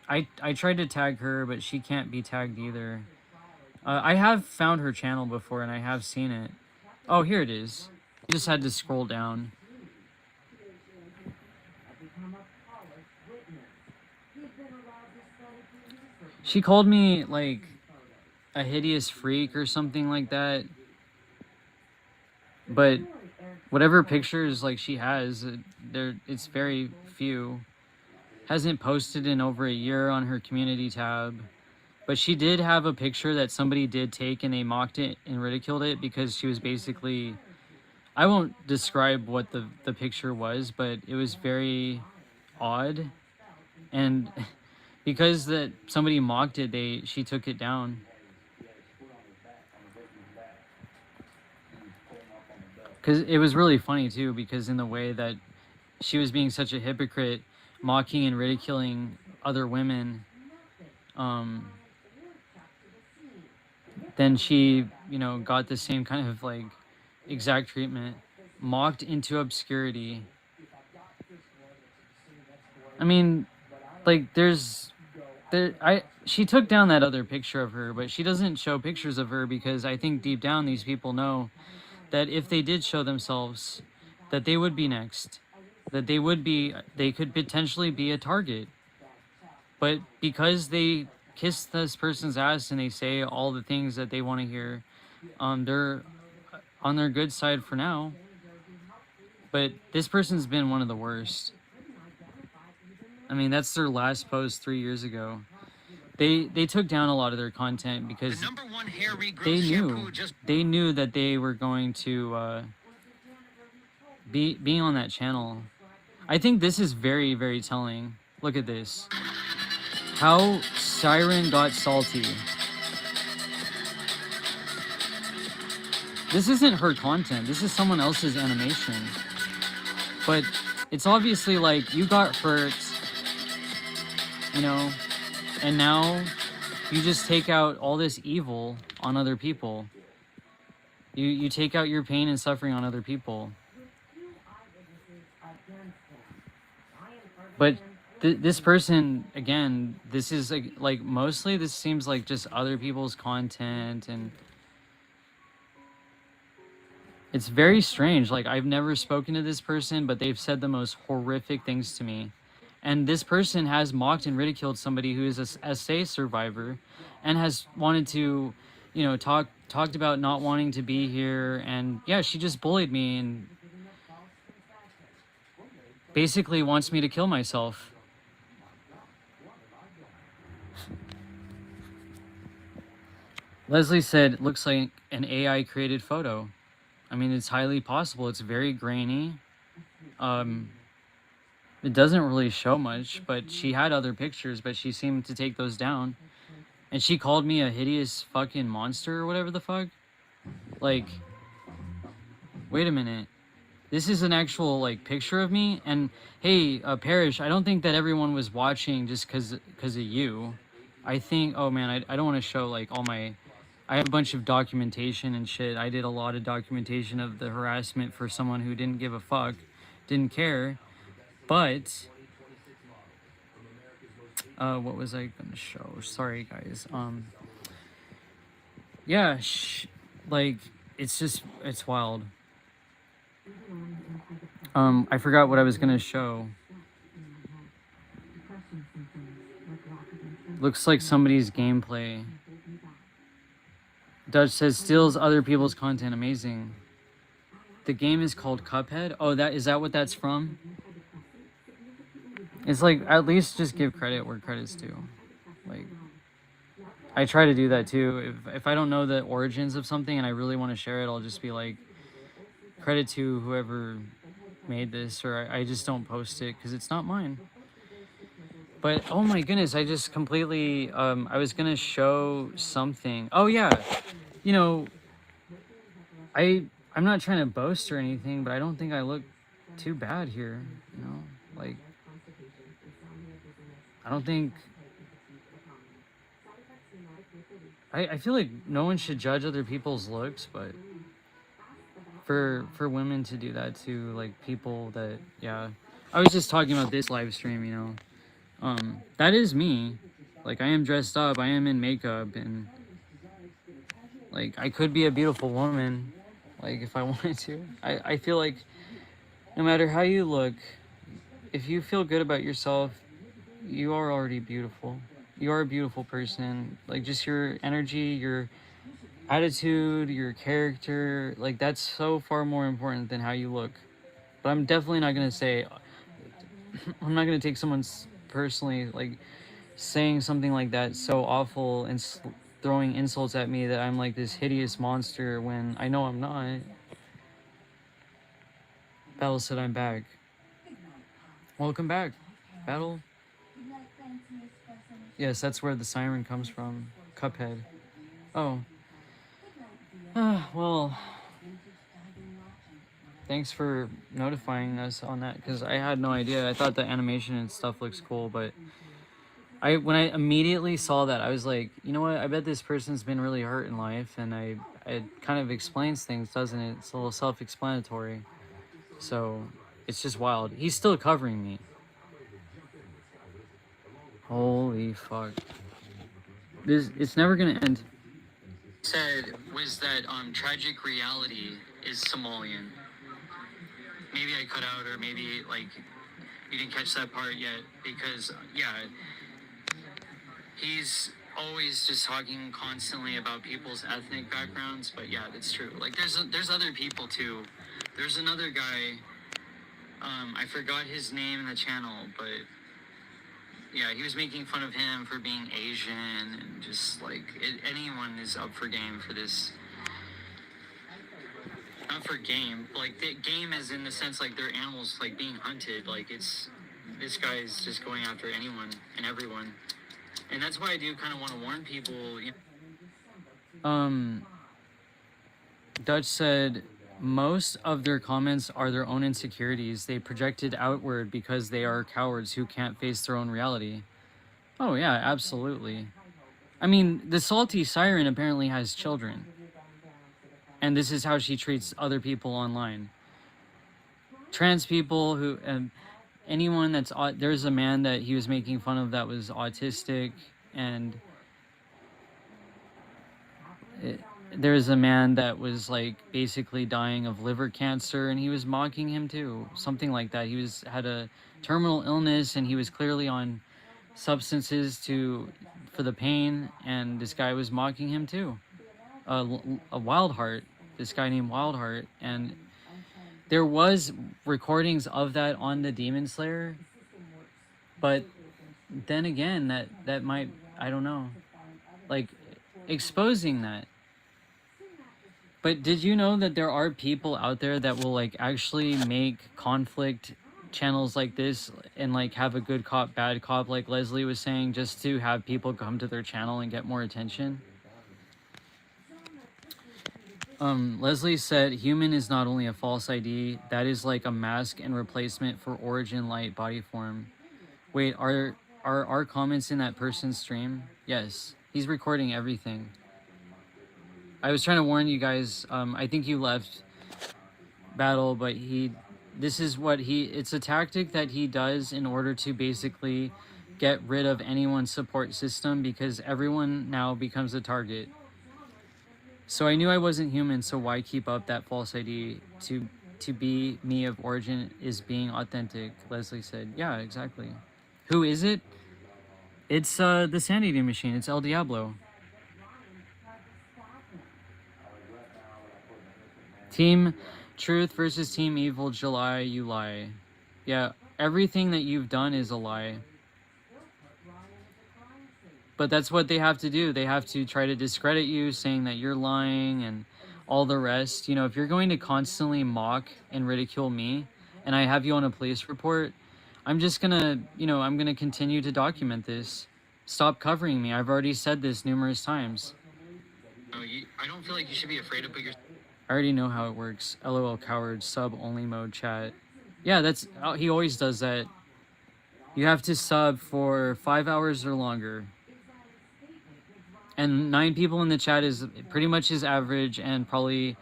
I tried to tag her, but she can't be tagged either. I have found her channel before, and I have seen it. Oh, here it is. You just had to scroll down. She called me, like, a hideous freak or something like that. But whatever pictures, like, she has, it's very few. Hasn't posted in over a year on her community tab. But she did have a picture that somebody did take, and they mocked it and ridiculed it because she was basically... I won't describe what the picture was, but it was very odd. And because that somebody mocked it, she took it down. because it was really funny too, because in the way that she was being such a hypocrite, mocking and ridiculing other women, then she, you know, got the same kind of like exact treatment, mocked into obscurity. I mean, like she took down that other picture of her, but she doesn't show pictures of her because I think deep down these people know that if they did show themselves, that they would be next, that they could potentially be a target. But because they kiss this person's ass and they say all the things that they want to hear, they're on their good side for now. But this person's been one of the worst. I mean, that's their last post 3 years ago. They took down a lot of their content because they knew that they were going to be on that channel. I think this is very, very telling. Look at this. How Siren got salty. This isn't her content. This is someone else's animation. But it's obviously like you got hurt, you know, and now you just take out all this evil on other people. You take out your pain and suffering on other people. But this person, again, this is like mostly this seems like just other people's content, and it's very strange. Like, I've never spoken to this person, but they've said the most horrific things to me. And this person has mocked and ridiculed somebody who is a SA survivor and has wanted to, you know, talked about not wanting to be here. And yeah, she just bullied me and basically wants me to kill myself. Leslie said, looks like an AI created photo. I mean, it's highly possible. It's very grainy. It doesn't really show much, but she had other pictures, but she seemed to take those down. And she called me a hideous fucking monster or whatever the fuck. Like, wait a minute. This is an actual, like, picture of me. And, hey, Parrish, I don't think that everyone was watching just because of you. I think, oh man, I don't want to show, like, all my... I have a bunch of documentation and shit. I did a lot of documentation of the harassment for someone who didn't give a fuck, didn't care. But, what was I gonna show? Sorry, guys. Yeah, like, it's just, it's wild. I forgot what I was gonna show. Looks like somebody's gameplay. Dutch says, steals other people's content. Amazing. The game is called Cuphead. Oh, is that what that's from? It's like, at least just give credit where credit's due. Like, I try to do that too. If I don't know the origins of something and I really want to share it, I'll just be like, credit to whoever made this, or I just don't post it because it's not mine. But, oh my goodness, I just completely, I was going to show something. Oh yeah, you know, I'm not trying to boast or anything, but I don't think I look too bad here, you know, like, I don't think, I feel like no one should judge other people's looks, but for women to do that to, like, people that, yeah, I was just talking about this live stream, you know, that is me. Like, I am dressed up, I am in makeup, and, like, I could be a beautiful woman, like, if I wanted to. I feel like no matter how you look, if you feel good about yourself, you are already beautiful. You are a beautiful person. Like, just your energy, your attitude, your character, like, that's so far more important than how you look. But I'm definitely not going to say, I'm not going to take someone's personally, like, saying something like that so awful and throwing insults at me that I'm like this hideous monster when I know I'm not. Battle said I'm back. Welcome back, Battle. Yes, that's where the siren comes from. Cuphead. Oh. Well. thanks for notifying us on that, because I had no idea. I thought the animation and stuff looks cool, but when I immediately saw that, I was like, you know what? I bet this person's been really hurt in life, and it kind of explains things, doesn't it? It's a little self-explanatory. So it's just wild. He's still covering me. Holy fuck. It's never gonna end. Said was that tragic reality is Somalian. Maybe I cut out, or maybe like you didn't catch that part yet, because yeah, he's always just talking constantly about people's ethnic backgrounds. But yeah, that's true. Like there's other people too. There's another guy. I forgot his name in the channel, but yeah, he was making fun of him for being Asian, and just like anyone is up for game for this. Not for game, like the game is in the sense like they're animals like being hunted. Like this guy is just going after anyone and everyone, and that's why I do kind of want to warn people. You know. Dutch said most of their comments are their own insecurities. They projected outward because they are cowards who can't face their own reality. Oh yeah, absolutely. I mean, the salty siren apparently has children. And this is how she treats other people online. Trans people who, anyone that's, there's a man that he was making fun of that was autistic, and there's a man that was like basically dying of liver cancer, and he was mocking him too, something like that. He had a terminal illness, and he was clearly on substances for the pain, and this guy was mocking him too. A Wildheart, this guy named Wildheart, and there was recordings of that on the Demon Slayer, but then again, that might, I don't know, like exposing that. But did you know that there are people out there that will like actually make conflict channels like this and like have a good cop, bad cop, like Leslie was saying, just to have people come to their channel and get more attention? Leslie said, human is not only a false ID, that is like a mask and replacement for origin light body form. Wait, are our comments in that person's stream? Yes, he's recording everything. I was trying to warn you guys. I think you left battle, but it's a tactic that he does in order to basically get rid of anyone's support system, because everyone now becomes a target. So I knew I wasn't human, so why keep up that false ID? To be me of origin is being authentic, Leslie said. Yeah, exactly. Who is it? It's the Sanity Machine. It's El Diablo. Team Truth versus Team Evil, July, you lie. Yeah, everything that you've done is a lie. But that's what they have to do. They have to try to discredit you, saying that you're lying and all the rest. You know, if you're going to constantly mock and ridicule me, and I have you on a police report, I'm just gonna, I'm gonna continue to document this. Stop covering me. I've already said this numerous times. No, I don't feel like you should be afraid to put your... I already know how it works. LOL coward, sub-only mode chat. Yeah, he always does that. You have to sub for 5 hours or longer. And 9 people in the chat is pretty much his average, and probably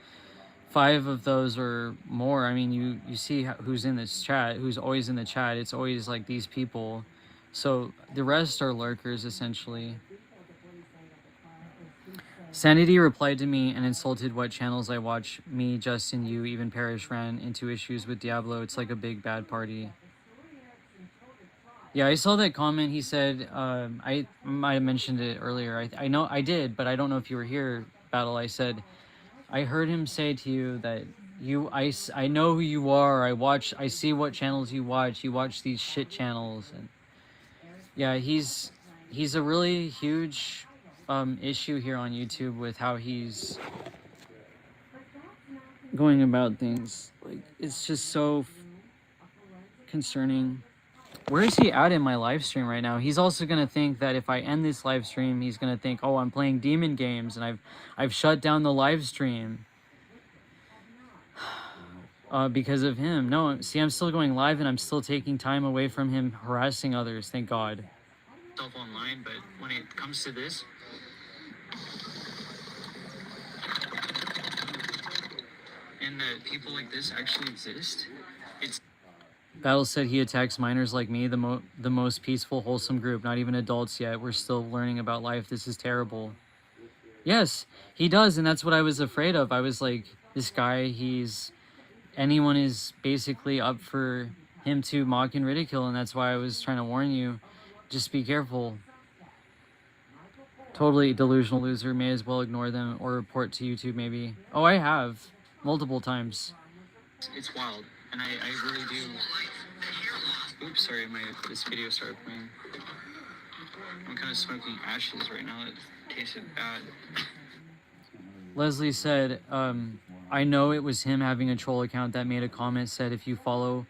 5 of those or more. I mean, you see who's in this chat, who's always in the chat. It's always like these people. So the rest are lurkers, essentially. Sanity replied to me and insulted what channels I watch. Me, Justin, you, even Parrish ran into issues with Diablo. It's like a big bad party. Yeah, I saw that comment. He said, I might have mentioned it earlier. I know I did, but I don't know if you were here, Battle. I said, I heard him say to you that I know who you are. I see what channels you watch. You watch these shit channels. And yeah, he's a really huge issue here on YouTube with how he's going about things. Like, it's just so concerning. Where is he at in my live stream right now? He's also gonna think that if I end this live stream, he's gonna think, oh, I'm playing demon games and I've shut down the live stream. because of him. No, see, I'm still going live and I'm still taking time away from him harassing others. Thank God. Online, but when it comes to this, and that people like this actually exist, it's Battle said he attacks minors like me, the most peaceful, wholesome group. Not even adults yet. We're still learning about life. This is terrible. Yes, he does, and that's what I was afraid of. I was like, this guy, anyone is basically up for him to mock and ridicule, and that's why I was trying to warn you. Just be careful. Totally delusional loser. May as well ignore them or report to YouTube maybe. Oh, I have. Multiple times. it's wild, and I really do. Oops, sorry, this video started playing. I'm kind of smoking ashes right now. It tasted bad. Leslie said, I know it was him having a troll account that made a comment, said if you follow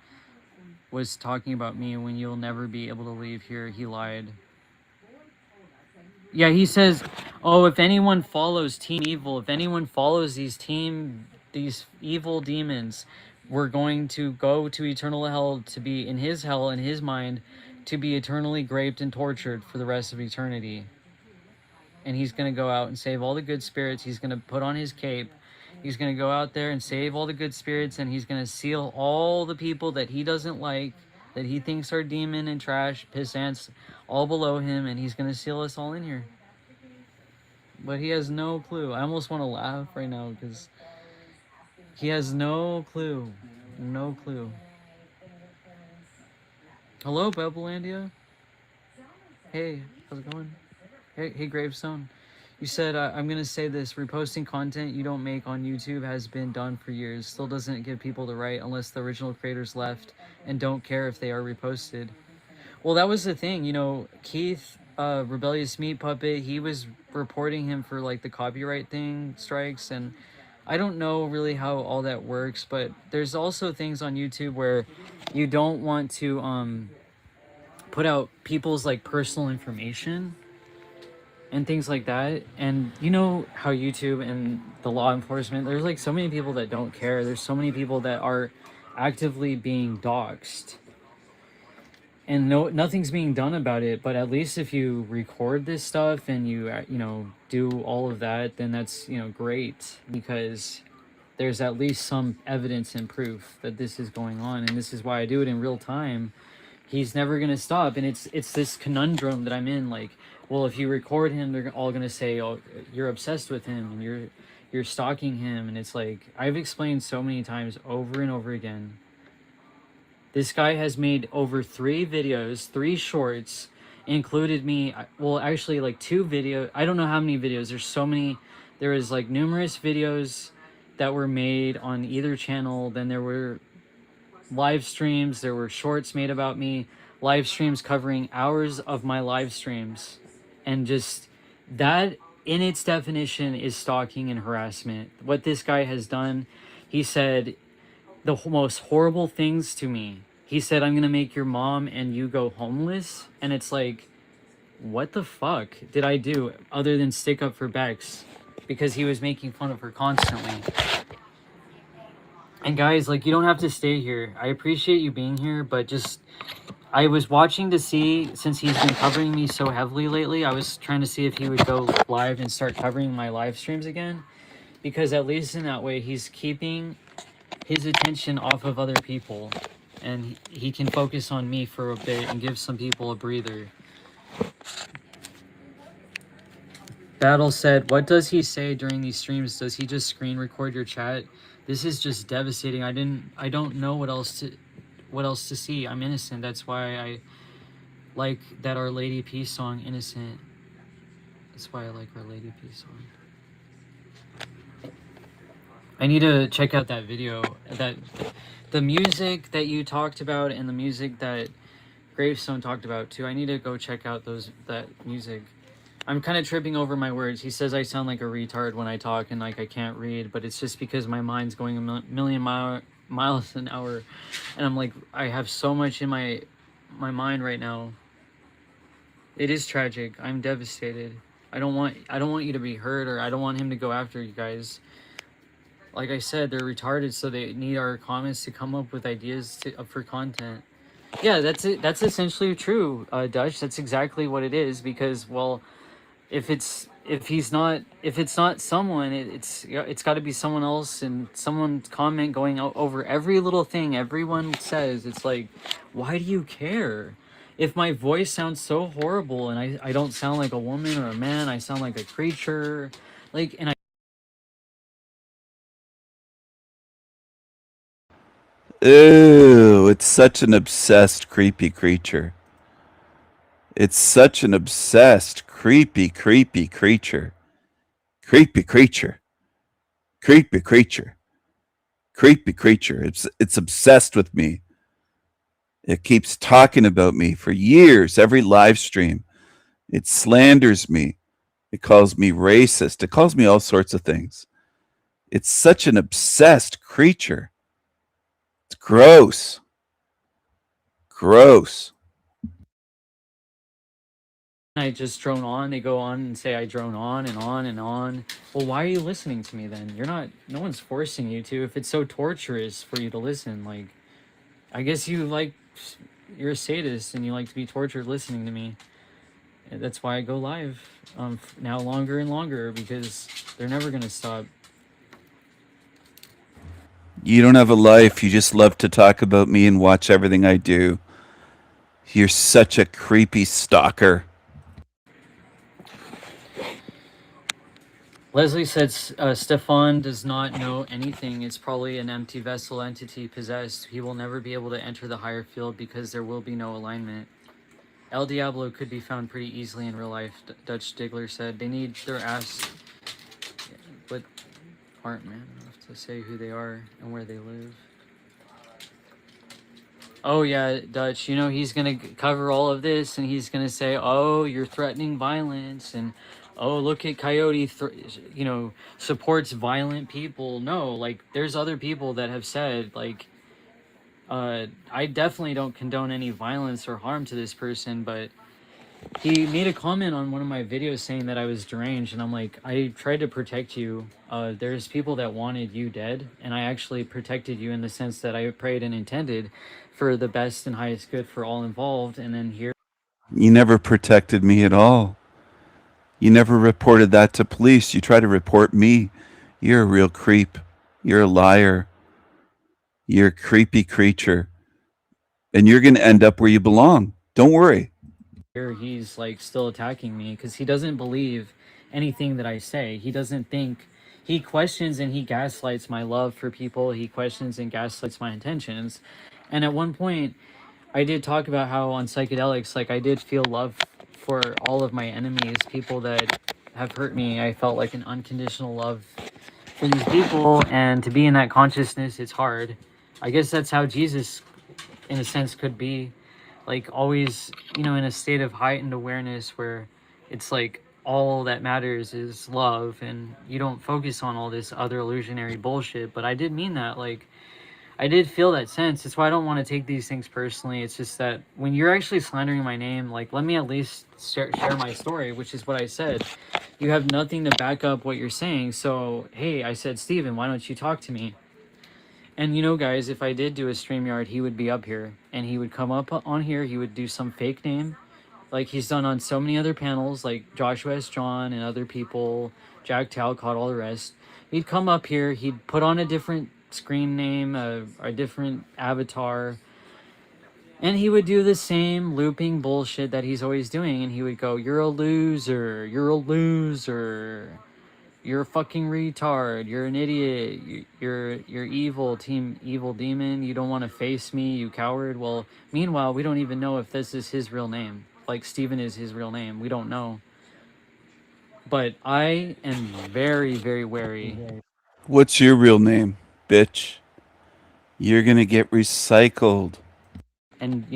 was talking about me when you'll never be able to leave here. He lied. Yeah, he says, oh, if anyone follows Team Evil, if anyone follows these evil demons, we're going to go to eternal hell, to be in his hell, in his mind, to be eternally raped and tortured for the rest of eternity. And he's going to go out and save all the good spirits. He's going to put on his cape. He's going to go out there and save all the good spirits, and he's going to seal all the people that he doesn't like, that he thinks are demon and trash, piss ants, all below him, and he's going to seal us all in here. But he has no clue. I almost want to laugh right now because he has no clue. No clue. Hello, Bebelandia. Hey, how's it going? Hey, Gravestone. You said, I'm going to say this, reposting content you don't make on YouTube has been done for years. Still doesn't give people the right unless the original creators left and don't care if they are reposted. Well, that was the thing, you know, Keith, Rebellious Meat Puppet, he was reporting him for like the copyright thing strikes, and I don't know really how all that works, but there's also things on YouTube where you don't want to put out people's like personal information and things like that. And you know how YouTube and the law enforcement, there's like so many people that don't care. There's so many people that are actively being doxxed, and nothing's being done about it. But at least if you record this stuff and you know, do all of that, then that's, you know, great, because there's at least some evidence and proof that this is going on. And this is why I do it in real time. He's never gonna stop, and it's this conundrum that I'm in. Like, well, if you record him, they're all gonna say, oh, you're obsessed with him and you're stalking him. And it's like, I've explained so many times over and over again, this guy has made over 3 videos, 3 shorts, included me, well, actually like 2 videos, I don't know how many videos, there's so many. There was like numerous videos that were made on either channel. Then there were live streams, there were shorts made about me, live streams covering hours of my live streams. And just that in its definition is stalking and harassment. What this guy has done, he said the most horrible things to me. He said, I'm gonna make your mom and you go homeless. And it's like, what the fuck did I do other than stick up for Bex? Because he was making fun of her constantly. And guys, like, you don't have to stay here. I appreciate you being here, but just, I was watching to see, since he's been covering me so heavily lately, I was trying to see if he would go live and start covering my live streams again. Because at least in that way, he's keeping his attention off of other people. And he can focus on me for a bit and give some people a breather. Battle said, what does he say during these streams? Does he just screen record your chat? This is just devastating. I don't know what else to see. I'm innocent. That's why I like that Our Lady Peace song, Innocent. That's why I like Our Lady Peace song. I need to check out that video. The music that you talked about and the music that Gravestone talked about too. I need to go check out that music. I'm kind of tripping over my words. He says I sound like a retard when I talk and like I can't read, but it's just because my mind's going a million miles an hour, and I'm like, I have so much in my mind right now. It is tragic. I'm devastated. I don't want you to be hurt, or I don't want him to go after you guys. like I said, they're retarded, so they need our comments to come up with ideas for content. Yeah, that's it. That's essentially true, Dutch. That's exactly what it is. Because, well, if it's not someone, it's got to be someone else, and someone's comment going over every little thing everyone says. It's like, why do you care? If my voice sounds so horrible and I don't sound like a woman or a man, I sound like a creature, like, and Ew, it's such an obsessed, creepy creature. It's such an obsessed, creepy creature. Creepy creature. Creepy creature. Creepy creature. It's obsessed with me. It keeps talking about me for years, every live stream. It slanders me. It calls me racist. It calls me all sorts of things. It's such an obsessed creature. It's gross. Gross. I just drone on. They go on and say I drone on and on and on. Well, why are you listening to me then? You're not. No one's forcing you to. If it's so torturous for you to listen, like, I guess you're a sadist and you like to be tortured listening to me. That's why I go live now longer and longer, because they're never gonna stop. You don't have a life. You just love to talk about me and watch everything I do. You're such a creepy stalker. Leslie said Stefan does not know anything. It's probably an empty vessel entity possessed. He will never be able to enter the higher field because there will be no alignment. El Diablo could be found pretty easily in real life, Dutch Diggler said. They need their ass, but aren't man enough to say who they are and where they live. Oh yeah, Dutch, you know, he's gonna cover all of this and he's gonna say, oh, you're threatening violence, and oh, look at Coyote, supports violent people. No, like, there's other people that have said, like, I definitely don't condone any violence or harm to this person, but he made a comment on one of my videos saying that I was deranged, and I'm like, I tried to protect you. There's people that wanted you dead, and I actually protected you in the sense that I prayed and intended for the best and highest good for all involved, and then here... You never protected me at all. You never reported that to police. You try to report me. You're a real creep. You're a liar. You're a creepy creature. And you're going to end up where you belong. Don't worry. Here he's like still attacking me because he doesn't believe anything that I say. He doesn't think... He questions and he gaslights my love for people. He questions and gaslights my intentions. And at one point, I did talk about how on psychedelics, like, I did feel love for all of my enemies, people that have hurt me. I felt like an unconditional love for these people, and to be in that consciousness, it's hard. I guess that's how Jesus, in a sense, could be, like, always, in a state of heightened awareness where it's like all that matters is love, and you don't focus on all this other illusionary bullshit. But I did mean that, like, I did feel that sense. That's why I don't want to take these things personally. It's just that when you're actually slandering my name, like, let me at least share my story, which is what I said. You have nothing to back up what you're saying. So, hey, I said, Steven, why don't you talk to me? And, guys, if I did do a StreamYard, he would be up here. And he would come up on here. He would do some fake name, like he's done on so many other panels, like Joshua S. John and other people, Jack Talcott, all the rest. He'd come up here. He'd put on a different screen name, a different avatar, and he would do the same looping bullshit that he's always doing, and he would go, you're a loser, you're a loser, you're a fucking retard, you're an idiot, you're evil, team evil demon, you don't want to face me, you coward. Well, meanwhile, we don't even know if this is his real name. Like, Steven is his real name. We don't know. But I am very, very wary. What's your real name, bitch? You're gonna get recycled. And,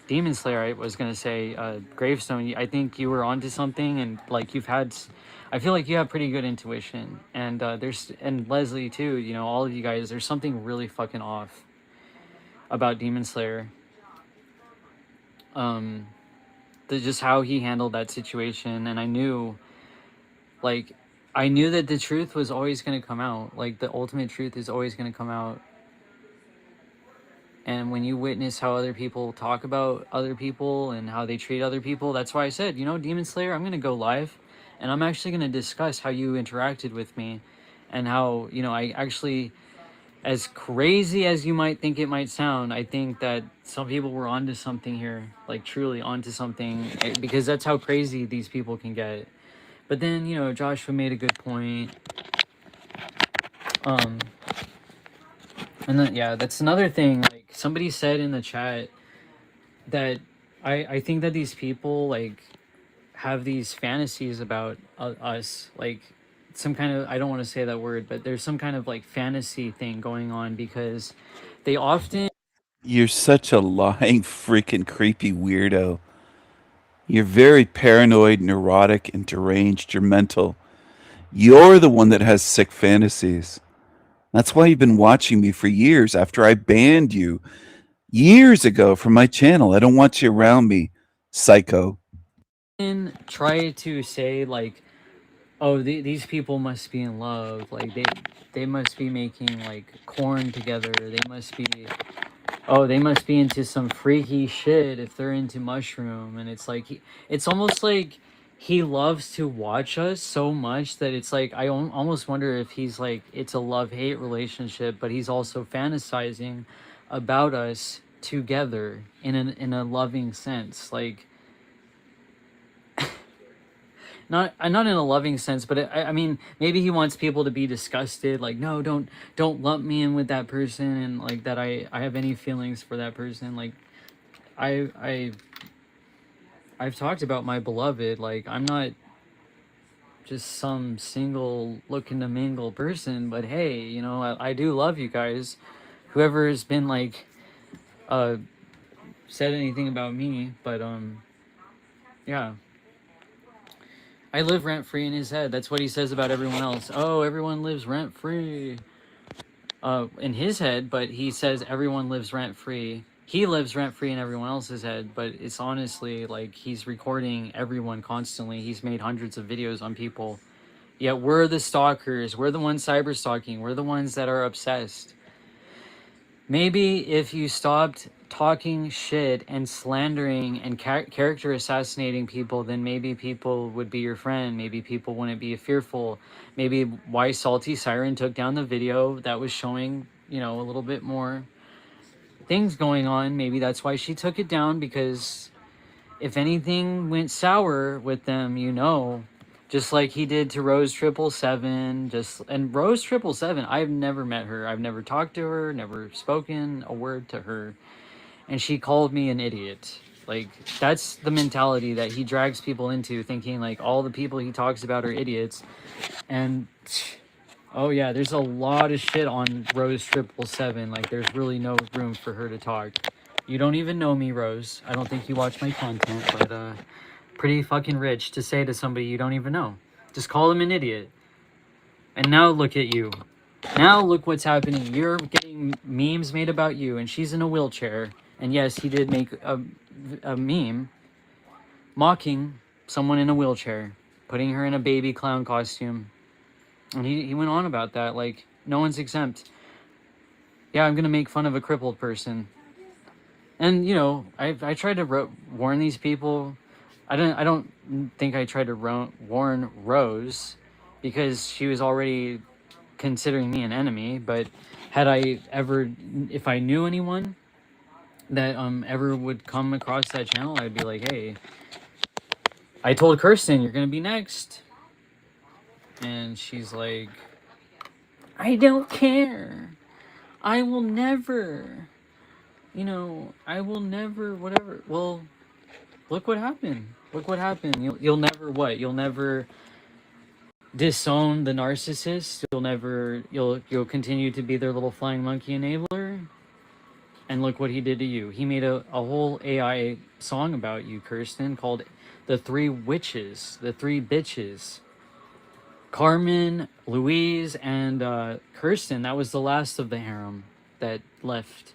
Demon Slayer, I was going to say, Gravestone, I think you were onto something, and, like, I feel like you have pretty good intuition. And and Leslie, too, all of you guys, there's something really fucking off about Demon Slayer. Just how he handled that situation, and I knew, like, I knew that the truth was always going to come out. Like, the ultimate truth is always going to come out. And when you witness how other people talk about other people and how they treat other people, that's why I said, you know, Demon Slayer, I'm going to go live and I'm actually going to discuss how you interacted with me and how, you know, I actually, as crazy as you might think it might sound, I think that some people were onto something here, like truly onto something, because that's how crazy these people can get. But then, you know, Joshua made a good point. And then, yeah, that's another thing. Like, somebody said in the chat that I think that these people, like, have these fantasies about us. Like, some kind of, I don't want to say that word, but there's some kind of, like, fantasy thing going on because they often... You're such a lying, freaking creepy weirdo. You're very paranoid, neurotic, and deranged. You're mental. You're the one that has sick fantasies. That's why you've been watching me for years after I banned you years ago from my channel. I don't want you around me, psycho. Try to say, like, oh, these people must be in love. Like, they must be making, like, corn together. They must be... Oh, they must be into some freaky shit if they're into mushroom. And it's like, it's almost like he loves to watch us so much that it's like, I almost wonder if he's like, it's a love-hate relationship, but he's also fantasizing about us together in a loving sense. Like, not in a loving sense, but I mean, maybe he wants people to be disgusted. Like, no, don't lump me in with that person, and like that I have any feelings for that person. Like, I've talked about my beloved. Like, I'm not just some single looking to mingle person, but hey, you know, I do love you guys. Whoever has been like said anything about me, but yeah. I live rent-free in his head. That's what he says about everyone else. Oh, everyone lives rent-free. In his head, but he says everyone lives rent-free. He lives rent-free in everyone else's head, but it's honestly like he's recording everyone constantly. He's made hundreds of videos on people. Yet we're the stalkers. We're the ones cyber-stalking. We're the ones that are obsessed. Maybe if you stopped talking shit and slandering and character assassinating people, then maybe people would be your friend. Maybe people wouldn't be fearful. Maybe why Salty Siren took down the video that was showing, you know, a little bit more things going on. Maybe that's why she took it down, because if anything went sour with them, you know, just like he did to Rose 777, and Rose 777, I've never met her. I've never talked to her, never spoken a word to her. And she called me an idiot. Like, that's the mentality that he drags people into, thinking like all the people he talks about are idiots. And oh yeah, there's a lot of shit on Rose 777. Like, there's really no room for her to talk. You don't even know me, Rose. I don't think you watch my content, but pretty fucking rich to say to somebody you don't even know. Just call them an idiot. And now look at you. Now look what's happening. You're getting memes made about you, and she's in a wheelchair. And yes, he did make a meme mocking someone in a wheelchair, putting her in a baby clown costume. And he went on about that, like, no one's exempt. Yeah, I'm gonna make fun of a crippled person. And, you know, I tried to warn these people. I don't think I tried to warn Rose, because she was already considering me an enemy. But had I ever, if I knew anyone that ever would come across that channel, I'd be like, hey, I told Kirsten you're gonna be next. And she's like, I don't care. I will never, you know, I will never, whatever. Well, look what happened. Look what happened. You'll never what? You'll never disown the narcissist. You'll continue to be their little flying monkey enabler. And look what he did to you. He made a whole AI song about you, Kirsten, called The Three Witches, The Three Bitches. Carmen, Louise, and Kirsten, that was the last of the harem that left.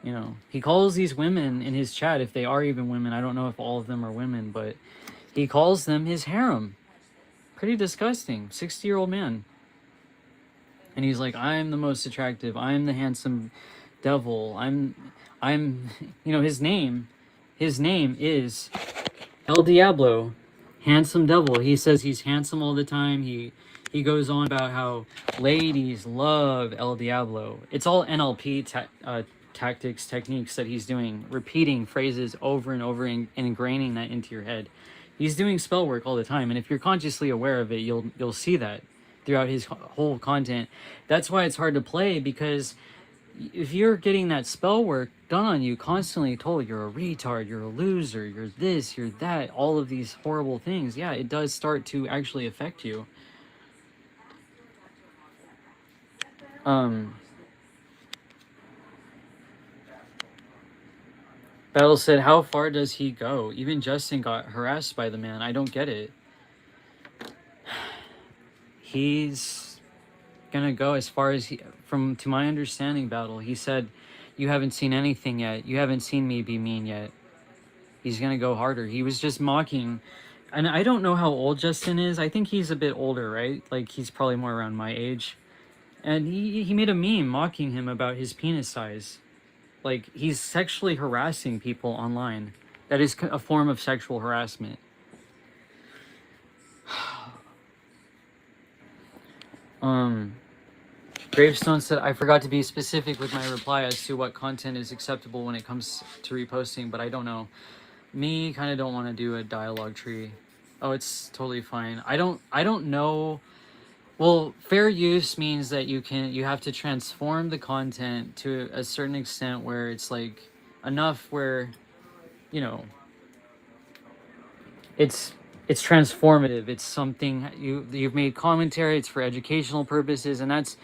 You know, he calls these women in his chat, if they are even women, I don't know if all of them are women, but he calls them his harem. pretty disgusting. 60-year-old man. And he's like, I'm the most attractive. I'm the handsome devil. I'm, you know, his name is El Diablo, handsome devil. He says he's handsome all the time. He goes on about how ladies love El Diablo. It's all NLP tactics, techniques that he's doing, repeating phrases over and over and ingraining that into your head. He's doing spell work all the time, and if you're consciously aware of it, you'll see that throughout his whole content. That's why it's hard to play, because if you're getting that spell work done on you, constantly told you're a retard, you're a loser, you're this, you're that, all of these horrible things, yeah, it does start to actually affect you. Battle said, how far does he go? Even Justin got harassed by the man. I don't get it. He's gonna go as far as to my understanding, Battle. He said, you haven't seen anything yet. You haven't seen me be mean yet. He's gonna go harder. He was just mocking. And I don't know how old Justin is. I think he's a bit older, right? Like, he's probably more around my age. And he made a meme mocking him about his penis size. Like, he's sexually harassing people online. That is a form of sexual harassment. Gravestone said, I forgot to be specific with my reply as to what content is acceptable when it comes to reposting, but I don't know. Me kind of don't want to do a dialogue tree. Oh, it's totally fine. I don't know. Well, fair use means that you have to transform the content to a certain extent where it's like enough where, you know, it's transformative. It's something you've made commentary. It's for educational purposes, and that's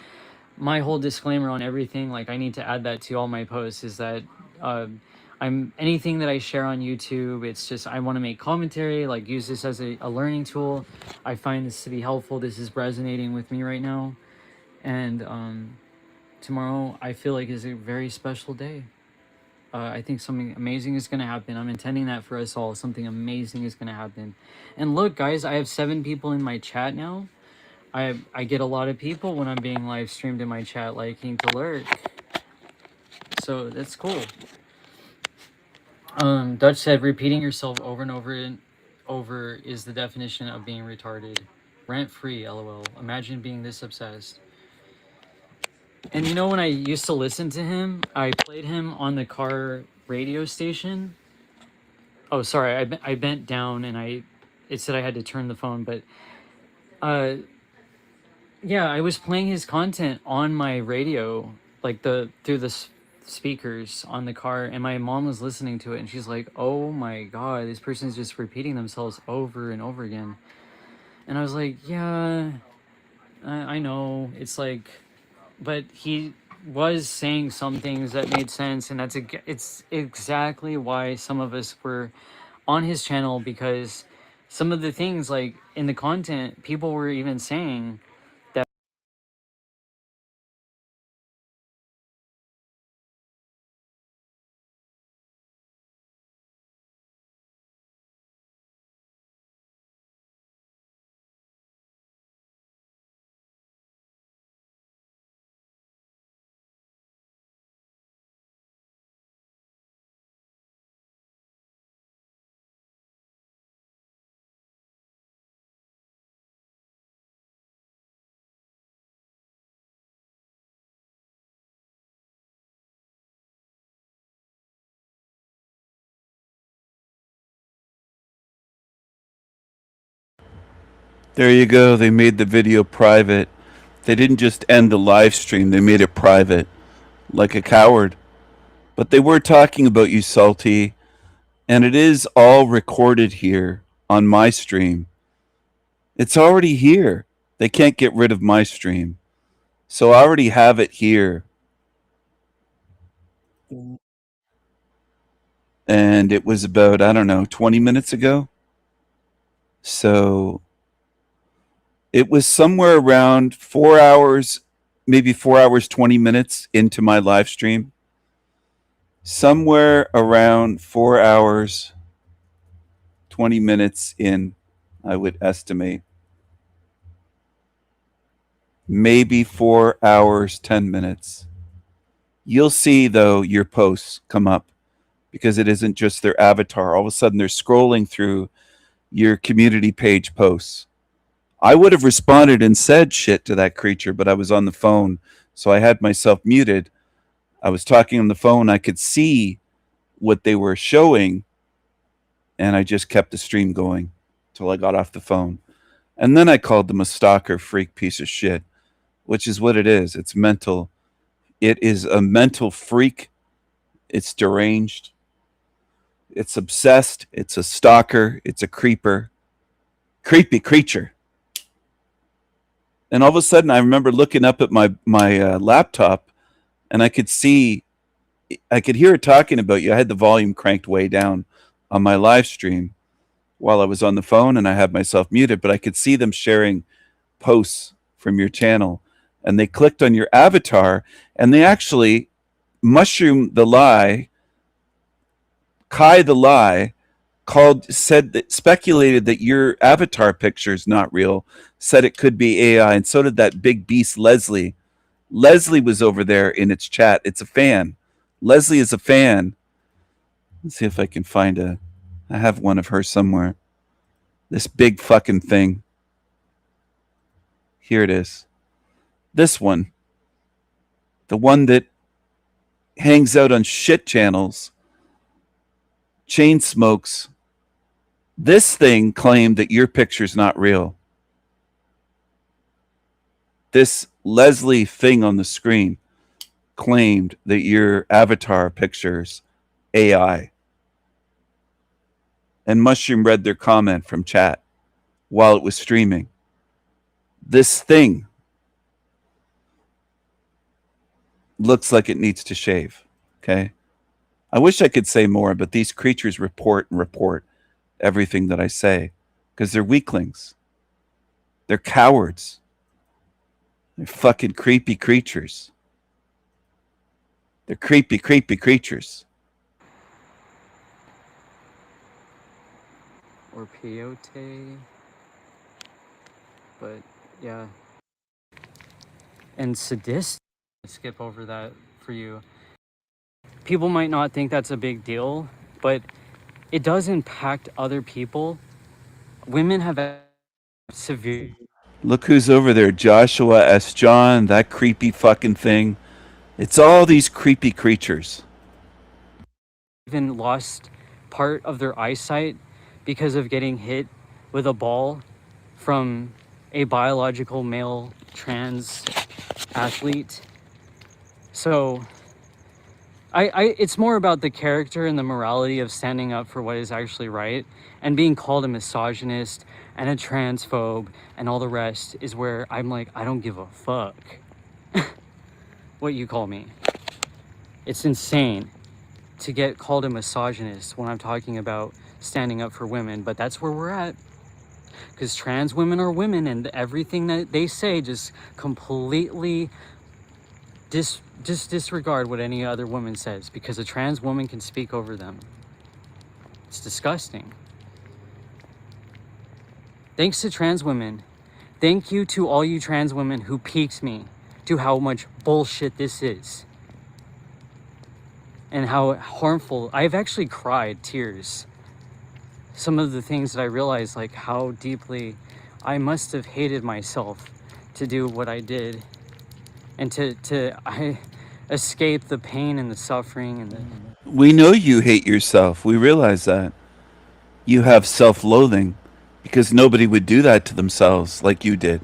my whole disclaimer on everything. Like, I need to add that to all my posts, is that anything that I share on YouTube, it's just, I want to make commentary, like use this as a learning tool. I find this to be helpful. This is resonating with me right now. And tomorrow I feel like is a very special day. I think something amazing is going to happen. I'm intending that for us all. Something amazing is going to happen. And look, guys, I have 7 people in my chat now. I get a lot of people when I'm being live streamed in my chat liking to lurk. So that's cool. Dutch said, repeating yourself over and over is the definition of being retarded. Rent free, lol. Imagine being this obsessed. And you know, when I used to listen to him, I played him on the car radio station. Oh, sorry, I bent down and it said I had to turn the phone, but yeah, I was playing his content on my radio, like through the speakers on the car, and my mom was listening to it, and she's like, oh my god, this person's just repeating themselves over and over again. And I was like, yeah, I know, it's like, but he was saying some things that made sense, and it's exactly why some of us were on his channel, because some of the things, like in the content, people were even saying that There you go. They made the video private. They didn't just end the live stream, they made it private. Like a coward. But they were talking about you, Salty. And it is all recorded here on my stream. It's already here. They can't get rid of my stream. So I already have it here. And it was about, I don't know, 20 minutes ago. So it was somewhere around 4 hours, maybe 4 hours, 20 minutes into my live stream. Somewhere around 4 hours, 20 minutes in, I would estimate. maybe 4 hours, 10 minutes. You'll see, though, your posts come up because it isn't just their avatar. All of a sudden, they're scrolling through your community page posts. I would have responded and said shit to that creature, but I was on the phone, so I had myself muted. I was talking on the phone. I could see what they were showing, and I just kept the stream going till I got off the phone. And then I called them a stalker, freak, piece of shit, which is what it is. It's mental. It is a mental freak. It's deranged. It's obsessed. It's a stalker. It's a creeper. Creepy creature. And all of a sudden, I remember looking up at my laptop, and I could hear her talking about you. I had the volume cranked way down on my live stream while I was on the phone, and I had myself muted, but I could see them sharing posts from your channel. And they clicked on your avatar, and they actually mushroomed the lie, Kai the lie, speculated that your avatar picture is not real, said it could be AI, and so did that big beast Leslie. Leslie was over there in its chat. It's a fan. Leslie is a fan. Let's see if I can find I have one of her somewhere. This big fucking thing. Here it is. This one. The one that hangs out on shit channels, chain smokes. This thing claimed that your picture's not real. This Leslie thing on the screen claimed that your avatar picture's AI. And Mushroom read their comment from chat while it was streaming. This thing looks like it needs to shave. Okay? I wish I could say more, but these creatures report everything that I say because they're weaklings. They're cowards. They're fucking creepy creatures. They're creepy, creepy creatures. Or peyote. But yeah. And sadistic. Skip over that for you. People might not think that's a big deal, but it does impact other people. Women have severe. Look who's over there. Joshua S. John, that creepy fucking thing. It's all these creepy creatures. Even lost part of their eyesight because of getting hit with a ball from a biological male trans athlete. So it's more about the character and the morality of standing up for what is actually right, and being called a misogynist and a transphobe and all the rest is where I'm like, I don't give a fuck what you call me. It's insane to get called a misogynist when I'm talking about standing up for women, but that's where we're at. Because trans women are women, and everything that they say just completely disregard what any other woman says, because a trans woman can speak over them. It's disgusting. Thanks to trans women. Thank you to all you trans women who piqued me to how much bullshit this is. And how harmful. I've actually cried tears. Some of the things that I realized, like how deeply I must have hated myself to do what I did. And I escape the pain and the suffering and the... We know you hate yourself. We realize that. You have self-loathing because nobody would do that to themselves like you did.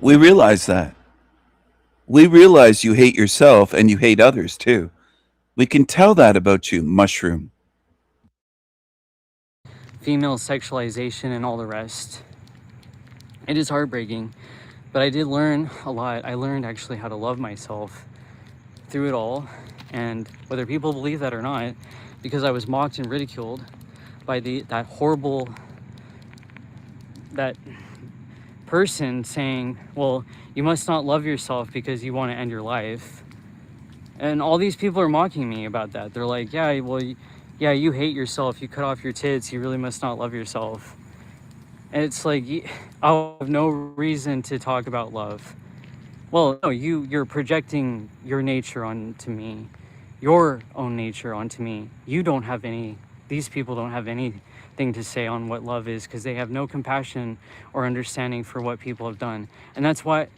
We realize that. We realize you hate yourself and you hate others too. We can tell that about you, Mushroom. Female sexualization and all the rest. It is heartbreaking, but I did learn a lot. I learned actually how to love myself through it all, and whether people believe that or not, because I was mocked and ridiculed by that horrible person saying, well, you must not love yourself because you want to end your life. And all these people are mocking me about that. They're like, yeah, well, yeah, you hate yourself, you cut off your tits, you really must not love yourself. And it's like, I have no reason to talk about love. Well, no, you're projecting your nature onto me, your own nature onto me. You don't have any. These people don't have anything to say on what love is because they have no compassion or understanding for what people have done, and that's what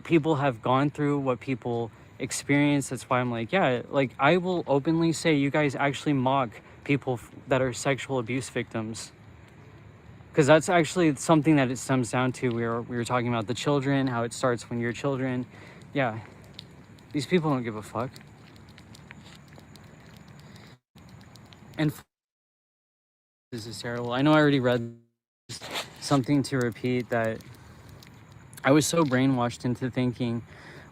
people have gone through, what people experience. That's why I'm like, yeah, like I will openly say, you guys actually mock people that are sexual abuse victims. Because that's actually something that it stems down to. We were talking about the children, how it starts when you're children. Yeah, these people don't give a fuck. And this is terrible. I know I already read something to repeat that I was so brainwashed into thinking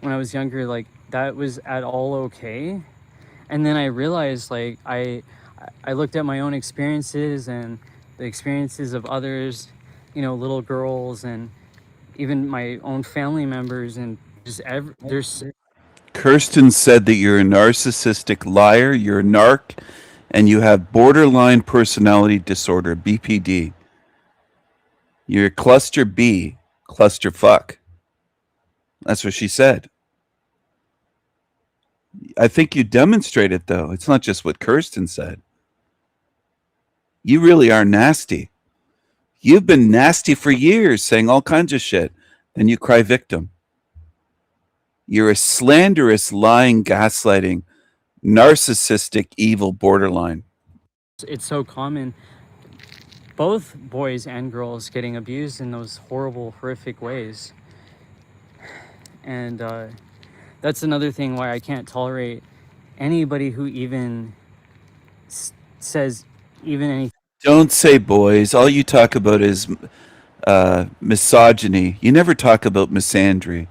when I was younger, like that was at all okay. And then I realized, like, I looked at my own experiences and the experiences of others, you know, little girls and even my own family members, and just there's. Kirsten said that you're a narcissistic liar, you're a narc, and you have borderline personality disorder, BPD. You're a cluster B, cluster fuck. That's what she said. I think you demonstrate it, though. It's not just what Kirsten said. You really are nasty. You've been nasty for years, saying all kinds of shit. Then you cry victim. You're a slanderous, lying, gaslighting, narcissistic, evil borderline. It's so common. Both boys and girls getting abused in those horrible, horrific ways. And that's another thing why I can't tolerate anybody who even says even anything. Don't say boys. All you talk about is misogyny. You never talk about misandry.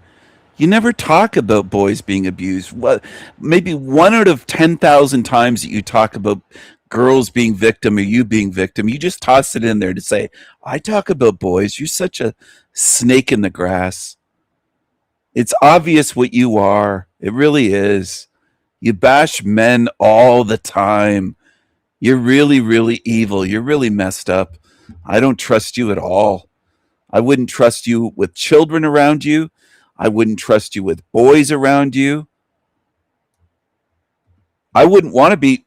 You never talk about boys being abused. What? Maybe 1 out of 10,000 times that you talk about girls being victim or you being victim, you just toss it in there to say, I talk about boys. You're such a snake in the grass. It's obvious what you are. It really is. You bash men all the time. You're really, really evil. You're really messed up. I don't trust you at all. I wouldn't trust you with children around you. I wouldn't trust you with boys around you. I wouldn't want to be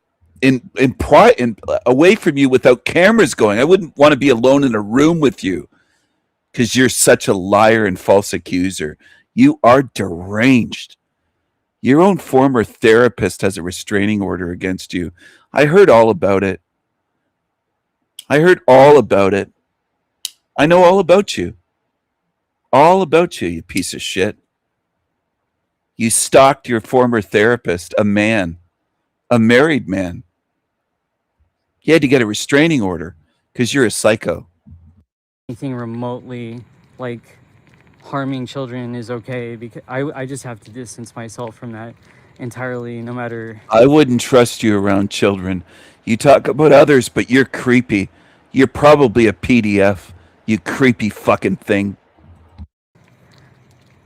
away from you without cameras going. I wouldn't want to be alone in a room with you because you're such a liar and false accuser. You are deranged. Your own former therapist has a restraining order against you. I heard all about it. I heard all about it. I know all about you. All about you, you piece of shit. You stalked your former therapist, a man, a married man. You had to get a restraining order because you're a psycho. Anything remotely like harming children is okay, because I just have to distance myself from that entirely, no matter. I wouldn't trust you around children. You talk about others, but you're creepy. You're probably a PDF, you creepy fucking thing.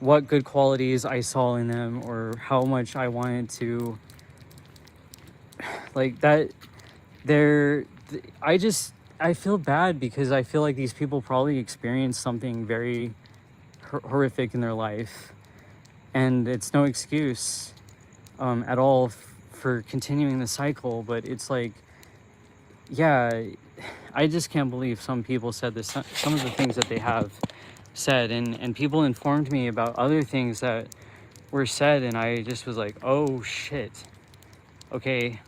What good qualities I saw in them or how much I wanted to like that. I feel bad because I feel like these people probably experienced something very horrific in their life, and it's no excuse at all for continuing the cycle. But it's like, yeah, I just can't believe some people said this, some of the things that they have said, and people informed me about other things that were said, and I just was like, oh shit, okay.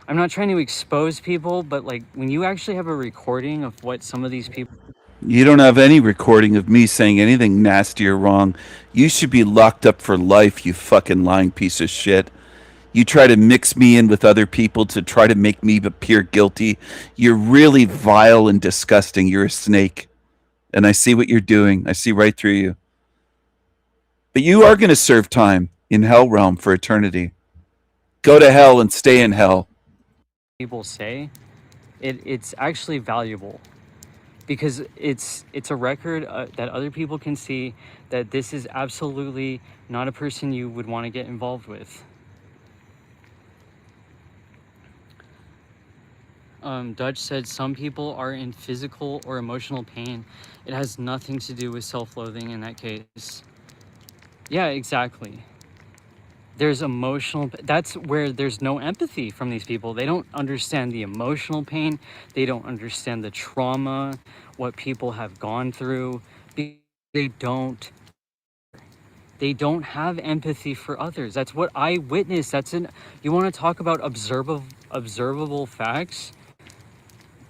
I'm not trying to expose people, but like when you actually have a recording of what some of these people. You don't have any recording of me saying anything nasty or wrong. You should be locked up for life, you fucking lying piece of shit. You try to mix me in with other people to try to make me appear guilty. You're really vile and disgusting. You're a snake. And I see what you're doing. I see right through you. But you are going to serve time in Hell Realm for eternity. Go to hell and stay in hell. People say it's actually valuable because it's a record that other people can see that this is absolutely not a person you would want to get involved with. Dutch said some people are in physical or emotional pain. It has nothing to do with self-loathing in that case. Yeah, exactly. There's emotional, that's where there's no empathy from these people. They don't understand the emotional pain. They don't understand the trauma, what people have gone through. They don't have empathy for others. That's what I witnessed. You want to talk about observable facts?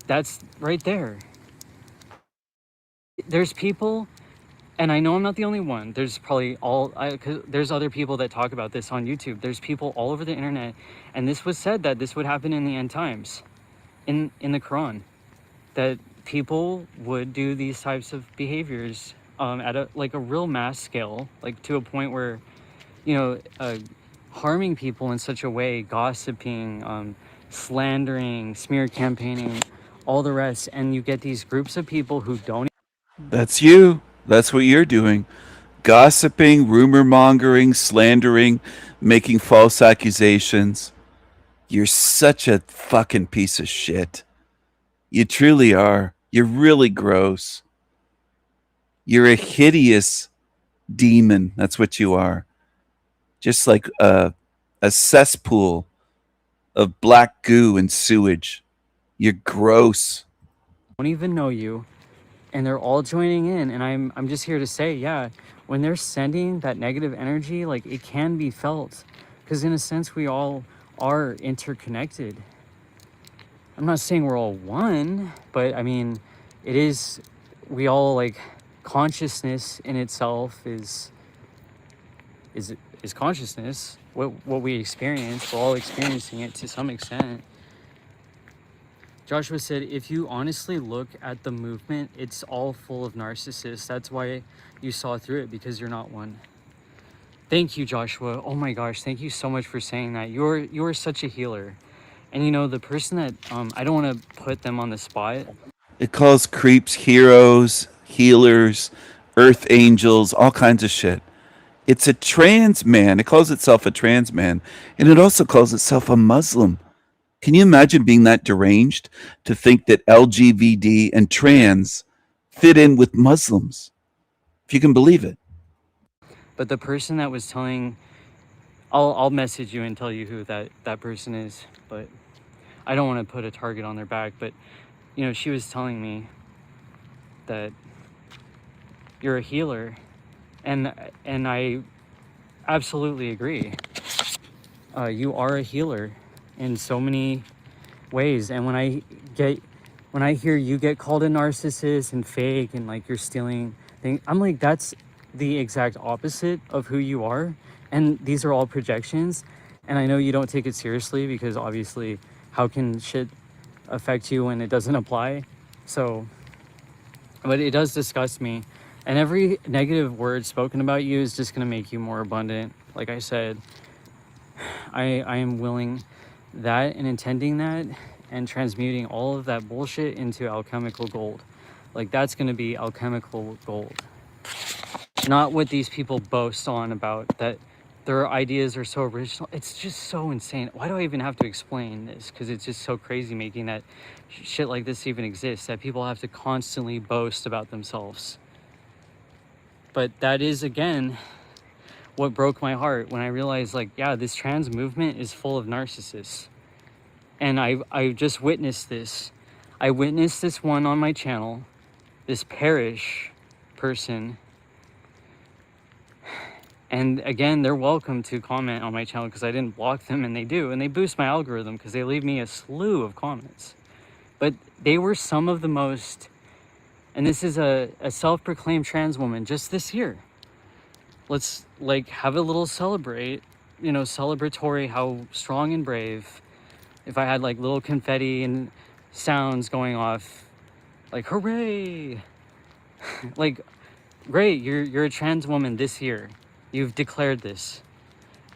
That's right there. There's people, and I know I'm not the only one. There's probably 'cause there's other people that talk about this on YouTube. There's people all over the internet, and this was said that this would happen in the end times, in the Quran, that people would do these types of behaviors at a real mass scale, like to a point where, harming people in such a way, gossiping, slandering, smear campaigning, all the rest, and you get these groups of people who don't. That's you. That's what you're doing. Gossiping, rumor mongering, slandering, making false accusations. You're such a fucking piece of shit. You truly are. You're really gross. You're a hideous demon. That's what you are. Just like a cesspool of black goo and sewage. You're gross. Don't even know you, and they're all joining in, and I'm just here to say, yeah, when they're sending that negative energy, like, it can be felt, because in a sense we all are interconnected. I'm not saying we're all one, but I mean, it is, we all, like, consciousness in itself is consciousness. What we experience, we're all experiencing it to some extent. Joshua said, if you honestly look at the movement, it's all full of narcissists. That's why you saw through it, because you're not one. Thank you, Joshua. Oh my gosh, thank you so much for saying that. You're such a healer. And the person that, I don't want to put them on the spot. It calls creeps heroes, healers, earth angels, all kinds of shit. It's a trans man. It calls itself a trans man. And it also calls itself a Muslim. Can you imagine being that deranged to think that LGBT and trans fit in with Muslims? If you can believe it. But the person that was telling, I'll message you and tell you who that person is, but I don't want to put a target on their back. But she was telling me that you're a healer, and I absolutely agree. You are a healer in so many ways, and when I hear you get called a narcissist and fake and like you're stealing things, I'm like, that's the exact opposite of who you are, and these are all projections. And I know you don't take it seriously, because obviously how can shit affect you when it doesn't apply? So, but it does disgust me, and every negative word spoken about you is just going to make you more abundant. Like I said, I am willing that and intending that and transmuting all of that bullshit into alchemical gold. Like, that's going to be alchemical gold. Not what these people boast on about, that their ideas are so original. It's just so insane. Why do I even have to explain this? Because it's just so crazy making that shit like this even exist, that people have to constantly boast about themselves. But that is, again, what broke my heart when I realized, like, yeah, this trans movement is full of narcissists. And I just witnessed this. I witnessed this one on my channel, this Parish person. And again, they're welcome to comment on my channel, because I didn't block them, and they do. And they boost my algorithm because they leave me a slew of comments. But they were some of the most, and this is a self-proclaimed trans woman just this year. Let's, like, have a little celebratory, how strong and brave. If I had like little confetti and sounds going off, like, hooray, like, great, you're a trans woman this year. You've declared this.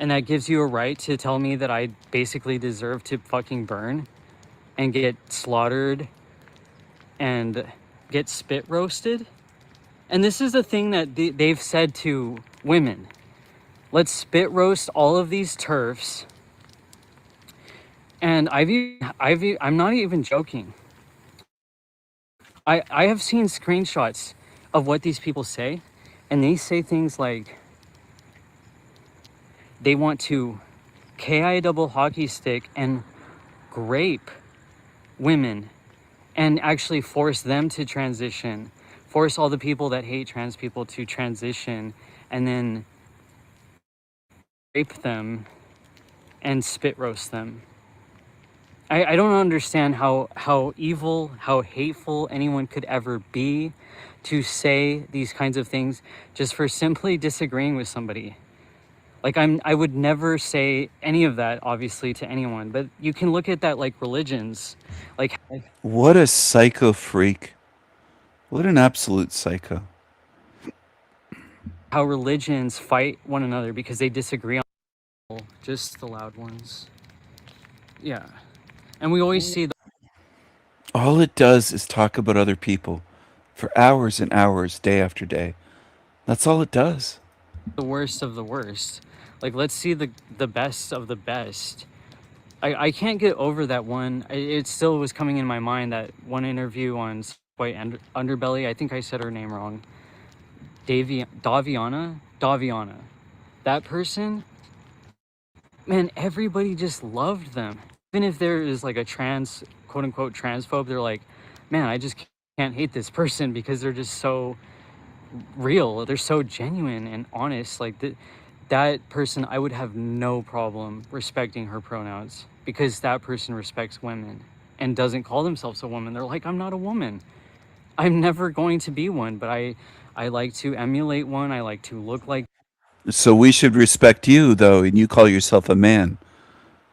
And that gives you a right to tell me that I basically deserve to fucking burn and get slaughtered and get spit roasted. And this is the thing that they've said to women. Let's spit roast all of these TERFs. And I'm not even joking. I have seen screenshots of what these people say, and they say things like, they want to KI double hockey stick and grape women and actually force them to transition, force all the people that hate trans people to transition, and then rape them and spit roast them. I don't understand how evil, how hateful anyone could ever be to say these kinds of things just for simply disagreeing with somebody. Like I would never say any of that obviously to anyone, but you can look at that like religions, like What a psycho freak. What an absolute psycho. how religions fight one another because they disagree on just the loud ones. Yeah. And we always see All it does is talk about other people for hours and hours, day after day. That's all it does. the worst of the worst. Like let's see the best of the best. I can't get over that one. It still was coming in my mind, that one interview on White Underbelly. I think I said her name wrong. Daviana. That person, man, everybody just loved them. Even if there is like a trans, quote unquote, transphobe, they're like, man, I just can't hate this person because they're just so real. They're so genuine and honest. Like that person, I would have no problem respecting her pronouns because that person respects women and doesn't call themselves a woman. They're like, I'm not a woman. I'm never going to be one, but I like to emulate one. I like to look like. So we should respect you, though, and you call yourself a man.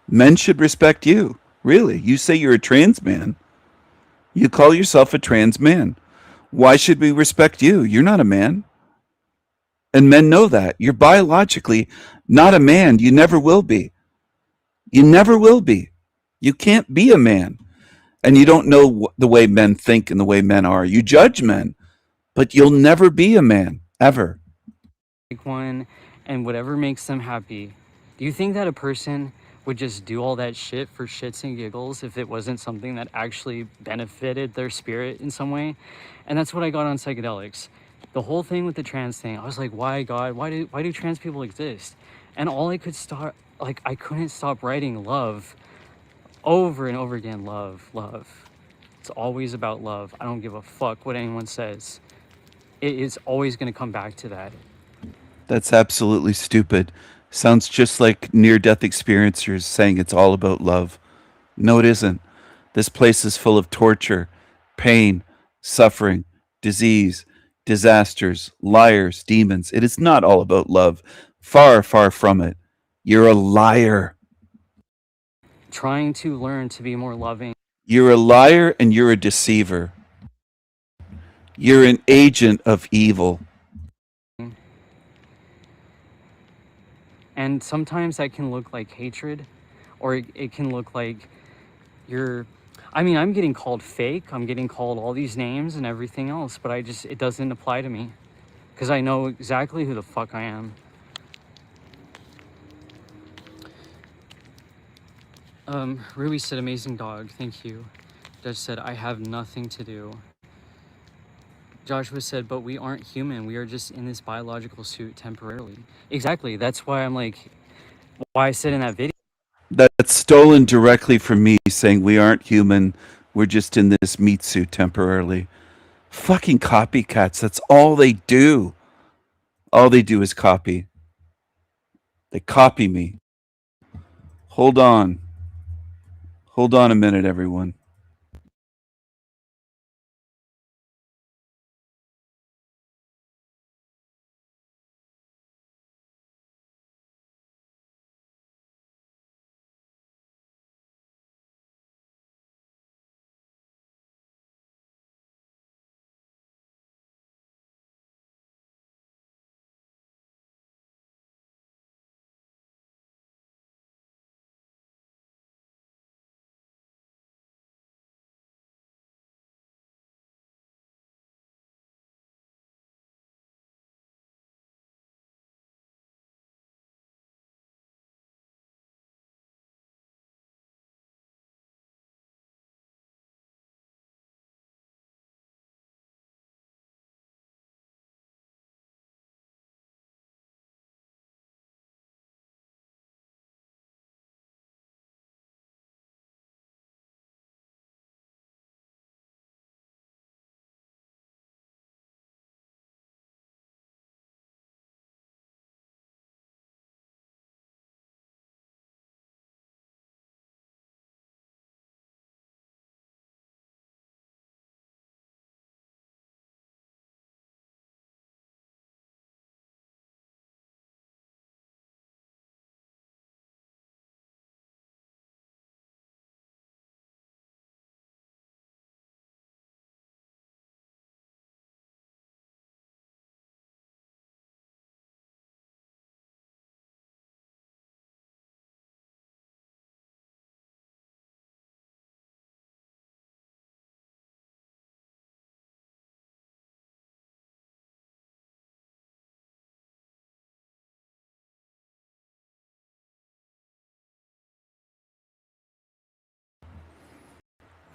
Men should respect you. Really. You say you're a trans man. You call yourself a trans man. Why should we respect you? You're not a man. And men know that. You're biologically not a man. You never will be. You never will be. You can't be a man. And you don't know the way men think and the way men are. You judge men, but you'll never be a man, ever. One and whatever makes them happy. Do you think that a person would just do all that shit for shits and giggles if it wasn't something that actually benefited their spirit in some way? And that's what I got on psychedelics. The whole thing with the trans thing, I was like, why God, why do trans people exist? And all I could start, like, I couldn't stop writing love over and over again. Love. It's always about love. I don't give a fuck what anyone says. It is always going to come back to that. That's absolutely stupid. Sounds just like near-death experiencers saying it's all about love. No, it isn't. This place is full of torture, pain, suffering, disease, disasters, liars, demons. It is not all about love. Far, far from it. You're a liar. Trying to learn to be more loving. You're a liar and you're a deceiver. You're an agent of evil. And sometimes that can look like hatred, or it can look like I'm getting called fake, I'm getting called all these names and everything else, but it doesn't apply to me because I know exactly who the fuck I am. Ruby said, amazing dog, thank you. Dutch said, I have nothing to do. Joshua said, but we aren't human. We are just in this biological suit temporarily. Exactly. That's why why I said in that video. That's stolen directly from me saying we aren't human. We're just in this meat suit temporarily. Fucking copycats. That's all they do. All they do is copy. They copy me. Hold on. Hold on a minute, everyone.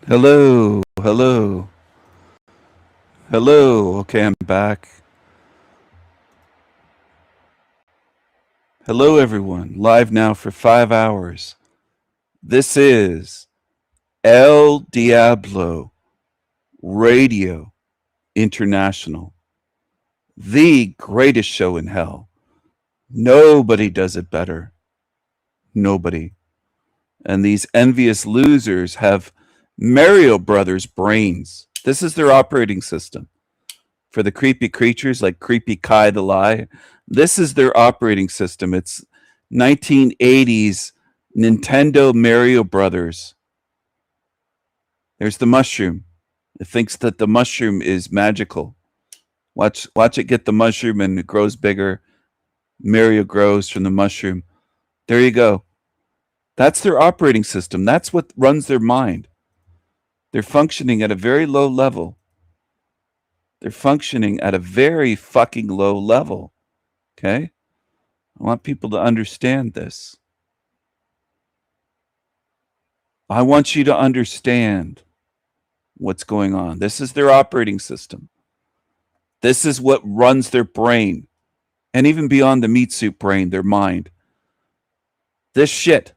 Hello, hello, hello. Okay, I'm back. Hello, everyone. Live now for 5 hours. This is El Diablo Radio International, the greatest show in hell. Nobody does it better. Nobody. And these envious losers have Mario Brothers brains. This is their operating system. For the creepy creatures like Creepy Kai the Lie, this is their operating system. It's 1980s Nintendo Mario Brothers. There's the mushroom. It thinks that the mushroom is magical. Watch it get the mushroom and it grows bigger. Mario grows from the mushroom. There you go. That's their operating system. That's what runs their mind. They're functioning at a very low level. They're functioning at a very fucking low level. Okay? I want people to understand this. I want you to understand what's going on. This is their operating system. This is what runs their brain. And even beyond the meat soup brain, their mind. This shit.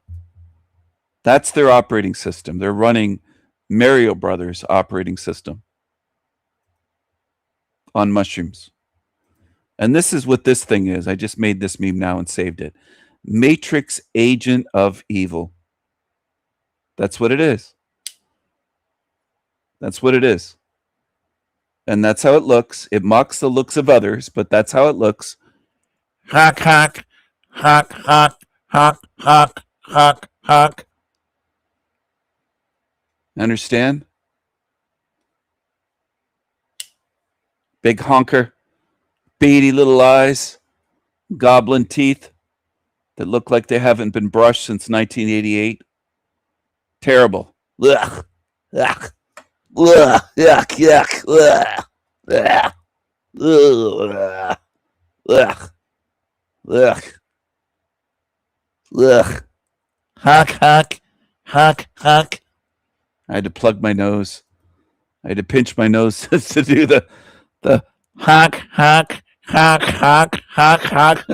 That's their operating system. They're running Mario Brothers operating system on mushrooms. And this is what this thing is. I just made this meme now and saved it. Matrix Agent of Evil. That's what it is. That's what it is. And that's how it looks. It mocks the looks of others, but that's how it looks. Hawk, hawk, hawk, hawk, hawk, hawk, hawk, hawk. Understand? Big honker, beady little eyes, goblin teeth that look like they haven't been brushed since 1988. Terrible. Ugh. Ugh. Ugh. Yuck. Yuck. Ugh. Ugh. Ugh. Ugh. Ugh. Huck, huck. Huck, huck. I had to plug my nose. I had to pinch my nose to do the huck, huck, huck, huck, huck, huck.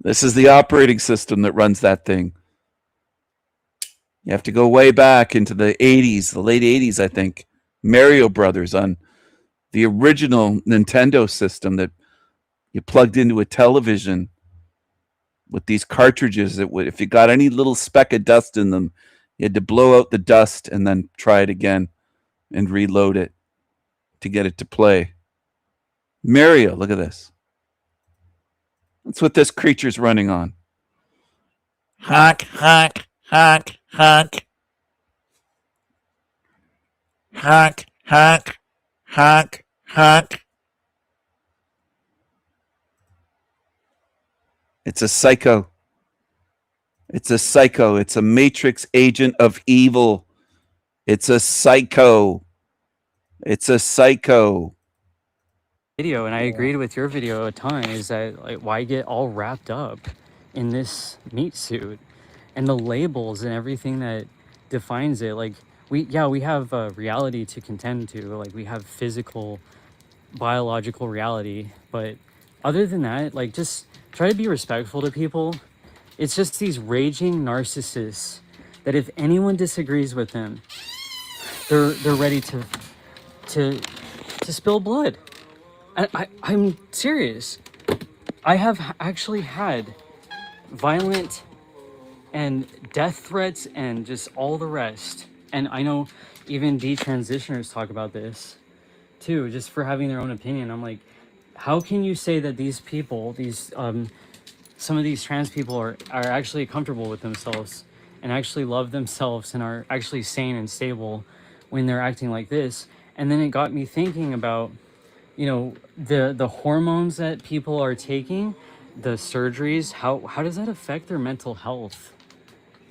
This is the operating system that runs that thing. You have to go way back into the 80s, the late 80s, I think. Mario Brothers on the original Nintendo system that you plugged into a television with these cartridges that would, if you got any little speck of dust in them, you had to blow out the dust and then try it again and reload it to get it to play. Mario, look at this. That's what this creature's running on. Huck, huck, huck, huck. Huck, huck, huck, huck. It's a psycho. It's a psycho. It's a Matrix Agent of Evil. It's a psycho. It's a psycho. Video, and I agreed with your video a ton, is that like, why get all wrapped up in this meat suit and the labels and everything that defines it? Like we have reality to contend to, like we have physical, biological reality, but other than that, like just try to be respectful to people. It's just these raging narcissists that if anyone disagrees with them, they're ready to spill blood. I'm serious. I have actually had violent and death threats and just all the rest. And I know even detransitioners talk about this too, just for having their own opinion. I'm like, how can you say that these people, these some of these trans people are actually comfortable with themselves and actually love themselves and are actually sane and stable when they're acting like this? And then it got me thinking about, you know, the hormones that people are taking, the surgeries, how does that affect their mental health?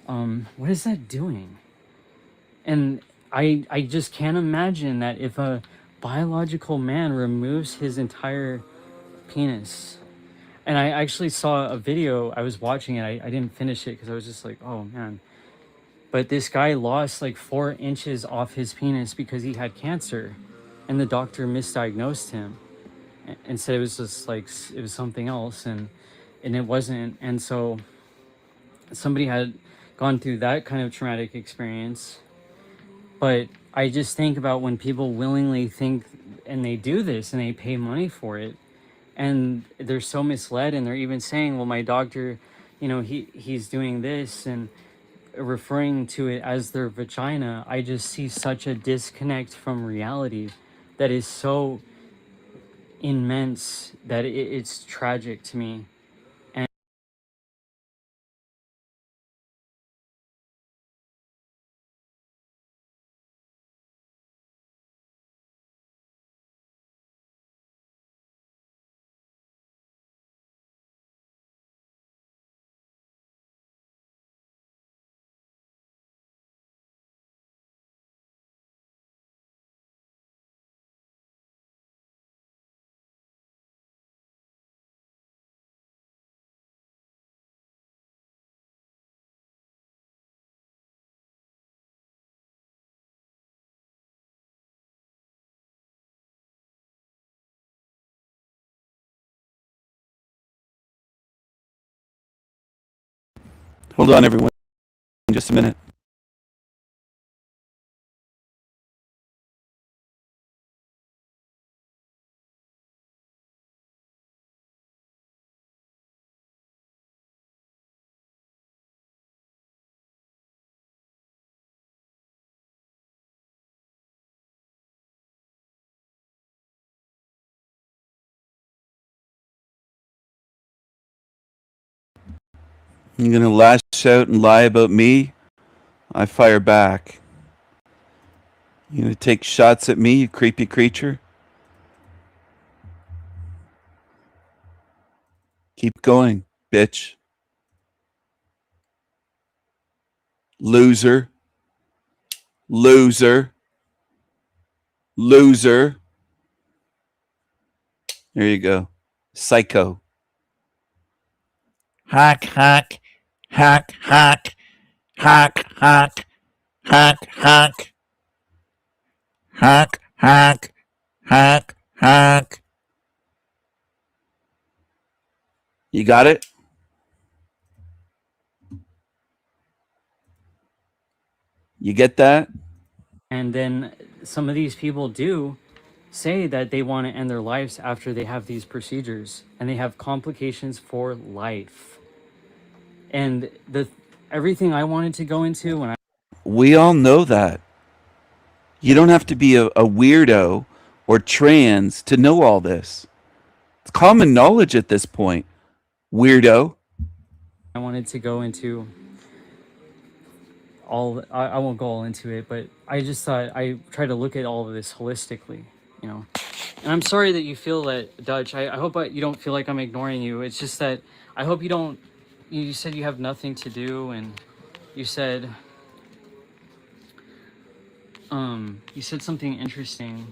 What is that doing? And I just can't imagine that if a biological man removes his entire penis. And I actually saw a video, I was watching it, I didn't finish it because I was just like, oh man. But this guy lost like 4 inches off his penis because he had cancer, and the doctor misdiagnosed him and said it was just like it was something else, and it wasn't. And so somebody had gone through that kind of traumatic experience. But I just think about when people willingly think and they do this and they pay money for it, and they're so misled, and they're even saying, well, my doctor, you know, he's doing this, and referring to it as their vagina. I just see such a disconnect from reality that is so immense that it's tragic to me. And Hold on, everyone. Just a minute. You're going to lash out and lie about me? I fire back. You're going to take shots at me, you creepy creature? Keep going, bitch. Loser. Loser. Loser. There you go. Psycho. Hack, hack, hack, hack, hack, hack, hack, hack, hack, hack, hack, hack. You got it? You get that? and then some of these people do say that they want to end their lives after they have these procedures, and they have complications for life. And everything I wanted to go into when We all know that. You don't have to be a weirdo or trans to know all this. It's common knowledge at this point. Weirdo. I wanted to go into I won't go all into it, but I just thought I try to look at all of this holistically, you know. And I'm sorry that you feel that, Dutch. I hope you don't feel like I'm ignoring you. It's just that I hope you don't. You said you have nothing to do, and you said something interesting.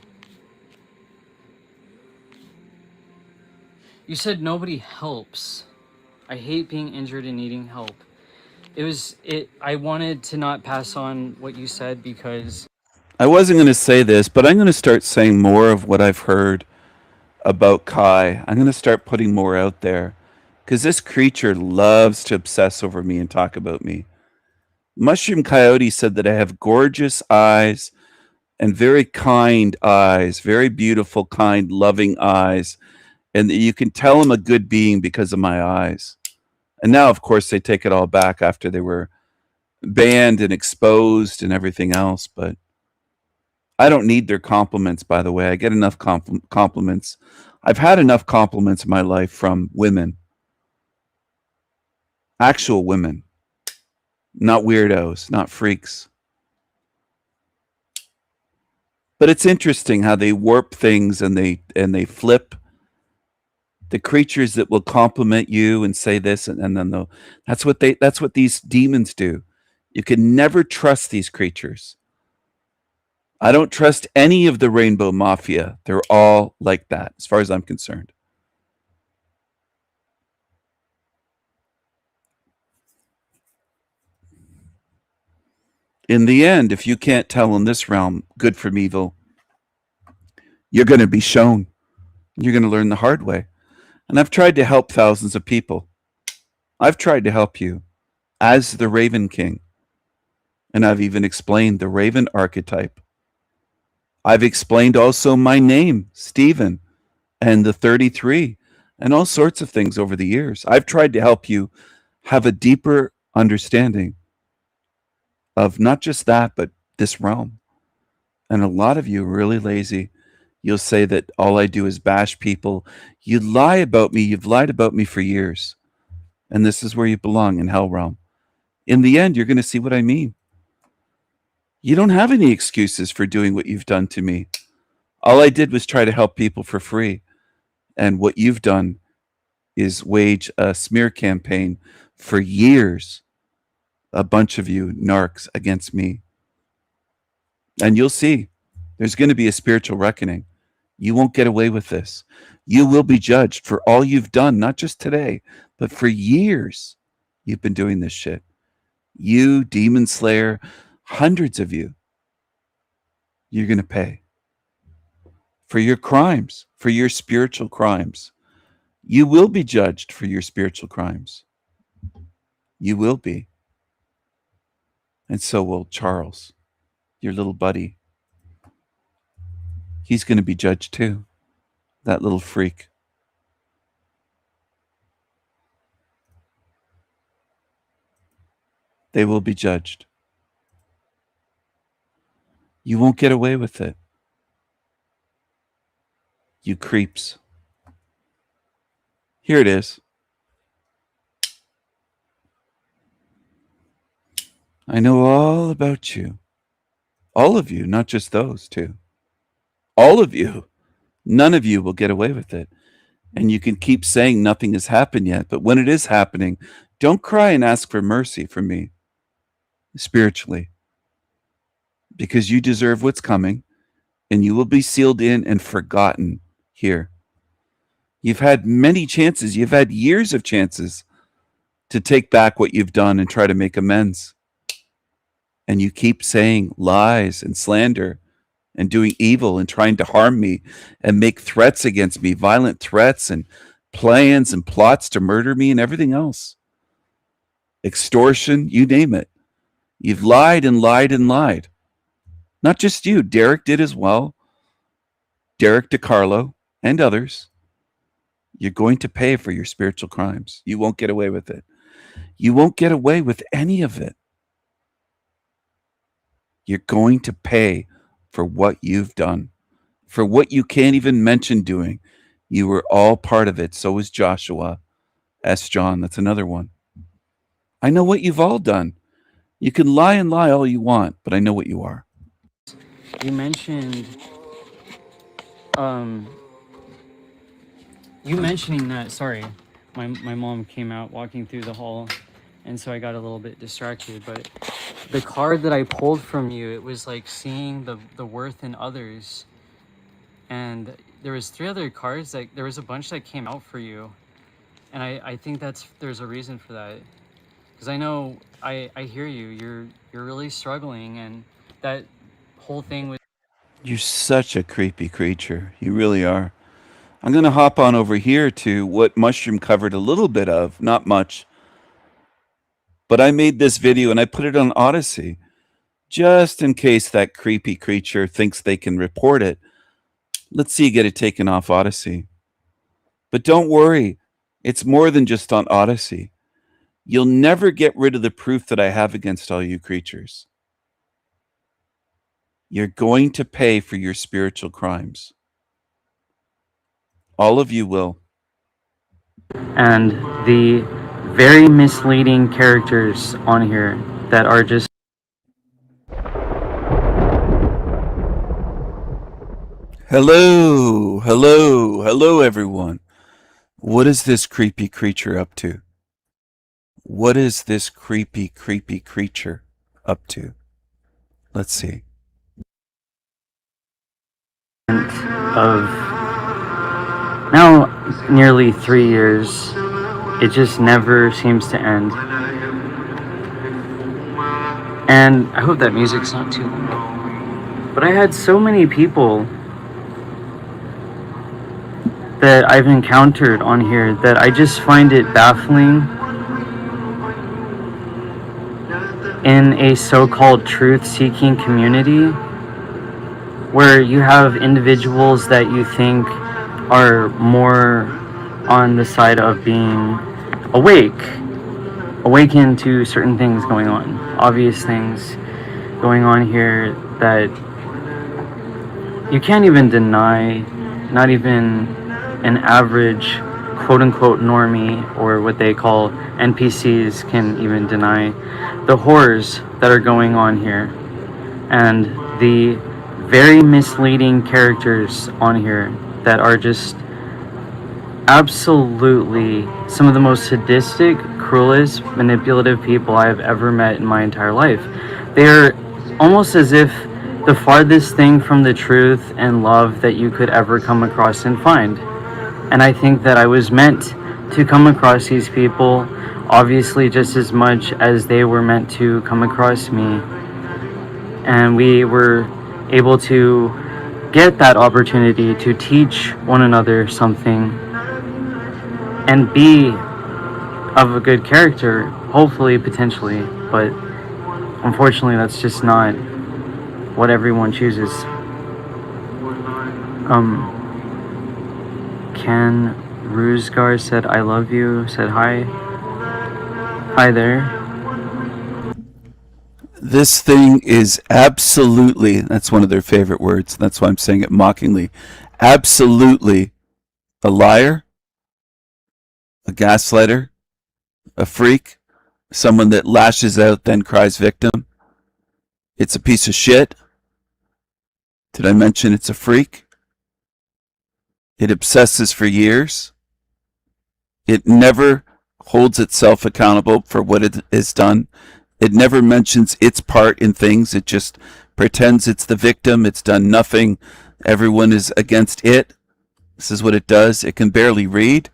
You said nobody helps. I hate being injured and needing help. I wanted to not pass on what you said because I wasn't going to say this, but I'm going to start saying more of what I've heard about Kai. I'm going to start putting more out there because this creature loves to obsess over me and talk about me. Mushroom Coyote said that I have gorgeous eyes and very kind eyes, very beautiful, kind, loving eyes, and that you can tell I'm a good being because of my eyes. And now, of course, they take it all back after they were banned and exposed and everything else. But I don't need their compliments, by the way. I get enough compliments. I've had enough compliments in my life from women. Actual women. Not weirdos, not freaks. But it's interesting how they warp things and they flip the creatures that will compliment you and say this, and then that's what these demons do. You can never trust these creatures. I don't trust any of the Rainbow Mafia. They're all like that, as far as I'm concerned. In the end, if you can't tell in this realm good from evil, you're going to be shown. You're going to learn the hard way. And I've tried to help thousands of people. I've tried to help you as the Raven King. And I've even explained the Raven archetype. I've explained also my name, Stephen, and the 33, and all sorts of things over the years. I've tried to help you have a deeper understanding of not just that, but this realm. And a lot of you are really lazy. You'll say that all I do is bash people. You lie about me. You've lied about me for years. And this is where you belong, in Hell Realm. In the end, you're going to see what I mean. You don't have any excuses for doing what you've done to me. All I did was try to help people for free. And what you've done is wage a smear campaign for years. A bunch of you narcs against me. And you'll see, there's going to be a spiritual reckoning. You won't get away with this. You will be judged for all you've done, not just today, but for years. You've been doing this shit. You, Demon Slayer, hundreds of you, you're going to pay for your crimes, for your spiritual crimes. You will be judged for your spiritual crimes. You will be. And so will Charles, your little buddy. He's going to be judged too. That little freak. They will be judged. You won't get away with it. You creeps. Here it is. I know all about you. All of you, not just those two. All of you. None of you will get away with it. And you can keep saying nothing has happened yet, but when it is happening, don't cry and ask for mercy from me spiritually, because you deserve what's coming, and you will be sealed in and forgotten here. You've had many chances. You've had years of chances to take back what you've done and try to make amends. And you keep saying lies and slander and doing evil and trying to harm me and make threats against me, violent threats and plans and plots to murder me and everything else. Extortion, you name it. You've lied and lied and lied. Not just you. Derek did as well. Derek DiCarlo and others. You're going to pay for your spiritual crimes. You won't get away with it. You won't get away with any of it. You're going to pay for what you've done, for what you can't even mention doing. You were all part of it. So was Joshua. S. John, that's another one. I know what you've all done. You can lie and lie all you want, but I know what you are. You mentioned, you mentioning that, sorry, my mom came out walking through the hall, and so I got a little bit distracted, but the card that I pulled from you, it was like seeing the worth in others, and there was 3 other cards, like there was a bunch that came out for you, and I think there's a reason for that, because I know, I hear you, you're really struggling, and that whole thing with... You're such a creepy creature. You really are. I'm going to hop on over here to what Mushroom covered a little bit of, not much. But I made this video and I put it on Odyssey just in case that creepy creature thinks they can report it. Let's see you get it taken off Odyssey. But don't worry, it's more than just on Odyssey. You'll never get rid of the proof that I have against all you creatures. You're going to pay for your spiritual crimes. All of you will. And the very misleading characters on here that are just... Hello, hello, hello everyone. What is this creepy creature up to? What is this creepy creature up to? Let's see. Of now nearly 3 years, it just never seems to end. And I hope that music's not too loud. But I had so many people that I've encountered on here that I just find it baffling in a so-called truth-seeking community where you have individuals that you think are more on the side of being awakened to certain things going on, obvious things going on here that you can't even deny, not even an average quote-unquote normie or what they call NPCs can even deny the horrors that are going on here and the very misleading characters on here that are just absolutely some of the most sadistic, cruelest, manipulative people I have ever met in my entire life. They're almost as if the farthest thing from the truth and love that you could ever come across and find. And I think that I was meant to come across these people, obviously just as much as they were meant to come across me. And we were able to get that opportunity to teach one another something and be of a good character, hopefully, potentially, but unfortunately that's just not what everyone chooses. Ken Rusgar said I love you, said hi. Hi there. This thing is absolutely, that's one of their favorite words, that's why I'm saying it mockingly, absolutely a liar, a gaslighter, a freak, someone that lashes out then cries victim. It's a piece of shit. Did I mention it's a freak? It obsesses for years. It never holds itself accountable for what it has done. It never mentions its part in things. It just pretends it's the victim. It's done nothing. Everyone is against it. This is what it does. It can barely read.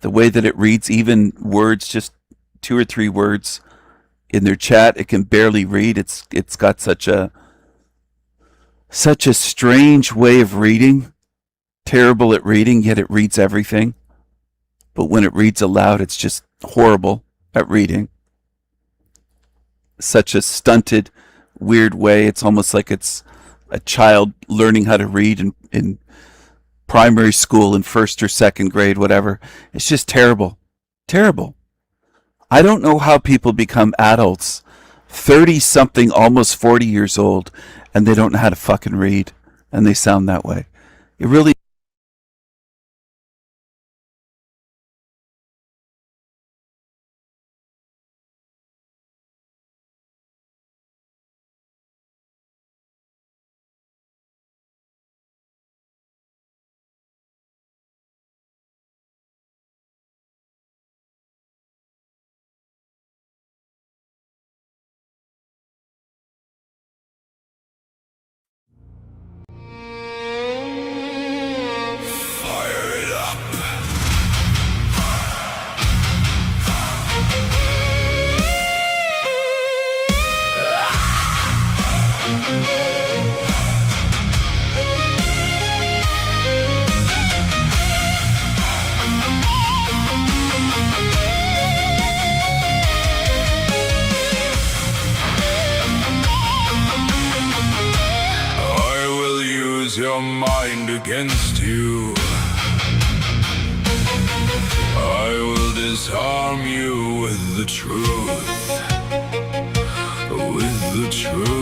The way that it reads even words, just 2 or 3 words in their chat, it can barely read. It's got such a strange way of reading. Terrible at reading, yet it reads everything. But when it reads aloud, it's just horrible at reading. Such a stunted, weird way. It's almost like it's a child learning how to read in primary school in 1st or 2nd grade, whatever. It's just terrible. Terrible. I don't know how people become adults, 30-something, almost 40 years old, and they don't know how to fucking read, and they sound that way. It really Your mind against you. I will disarm you with the truth. With the truth.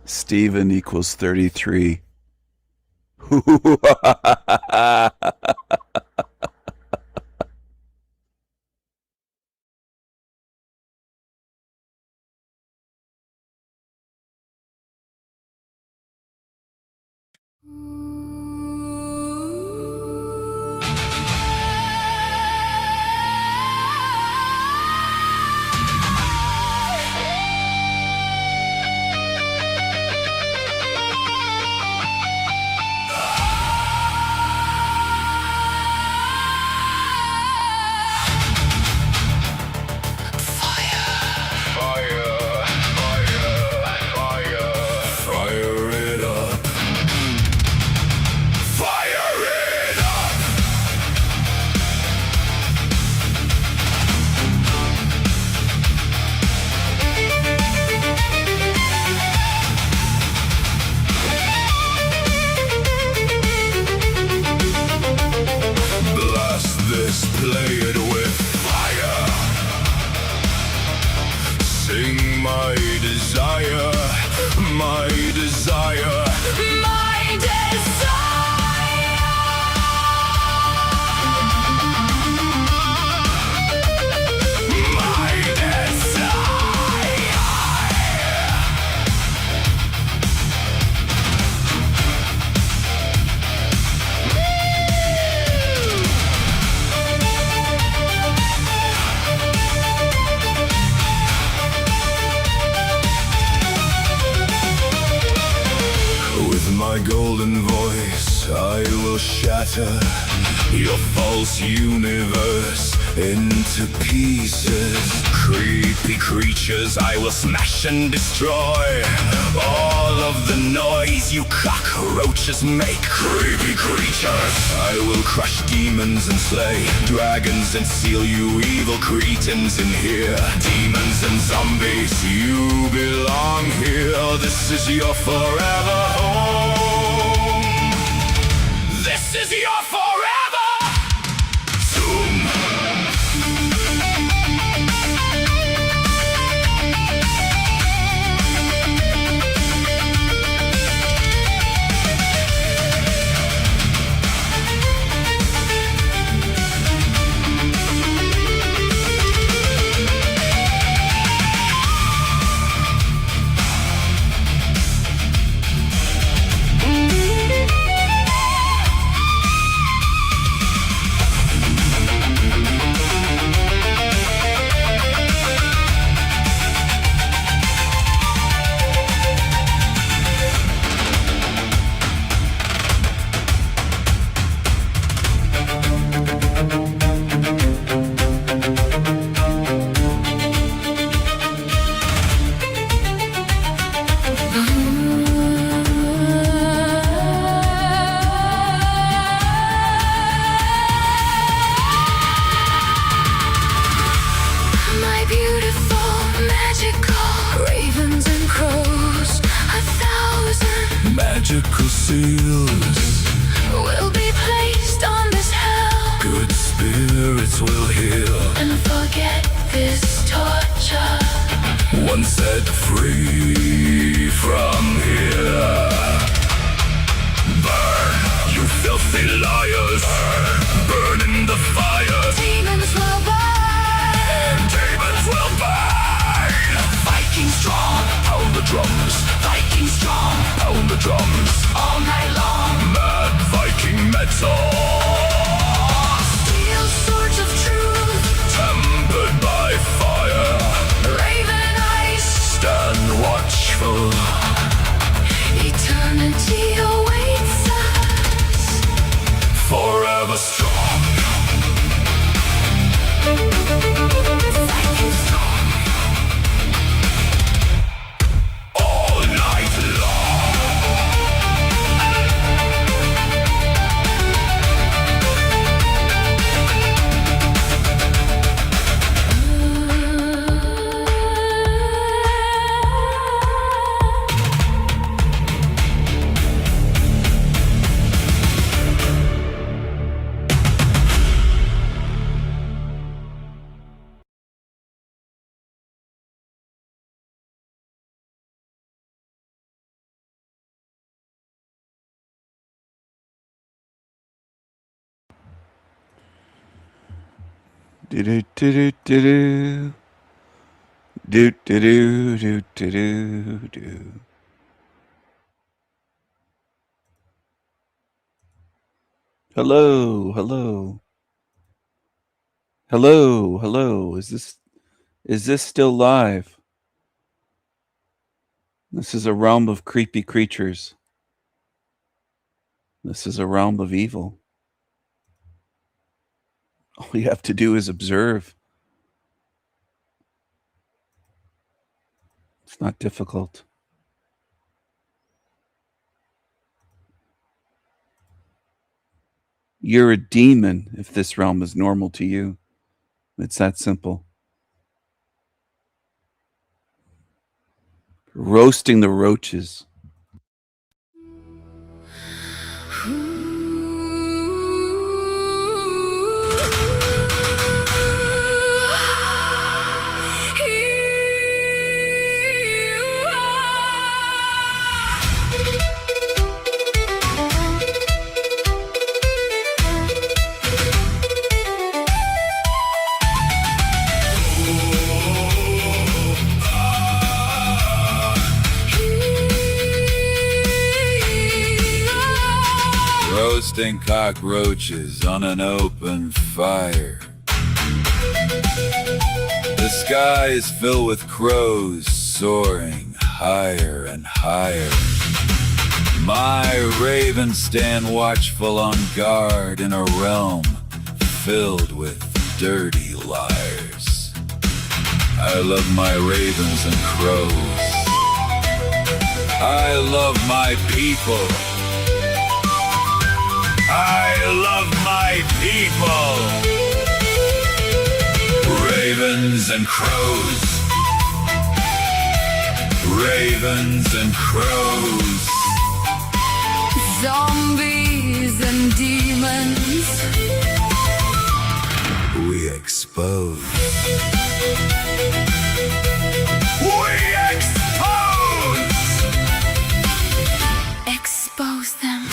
Steven equals 33. Fire it up. Fire it up. Blast this, play it with fire. Sing my desire, my desire, my desire, my With my golden voice, I will shatter your false universe into pieces. Creepy creatures, I will smash and destroy. All of the noise you cockroaches make. Creepy creatures, I will crush demons and slay dragons and seal you evil cretins in here. Demons and zombies, you belong here. This is your forever home. This is your forever doom. My beautiful, magical ravens and crows, 1,000 Magical seals, will be placed on this hell good spirits will heal. and forget this torture. One set free from here. Burn, you filthy liars. Burn in the fire. Demons will burn. Demons will burn. Viking strong, pound the drums. Viking strong, pound the drums. All night long. Mad Viking metal. Steel swords of truth. Tempered by fire. Raven eyes. Stand watchful. Eternity awaits us. Forever strong. Viking strong. All night long. Do do do do do do do do do do do do. Hello, hello. Hello, hello. Is this still live? This is a realm of creepy creatures. This is a realm of evil. All you have to do is observe. It's not difficult. You're a demon if this realm is normal to you. It's that simple. Roasting the roaches. Roasting cockroaches on an open fire. The sky is filled with crows soaring higher and higher. My ravens stand watchful on guard in a realm filled with dirty liars. I love my ravens and crows. I love my people. I love my people. Ravens and crows. Ravens and crows. Zombies and demons. We expose. We expose! Expose them.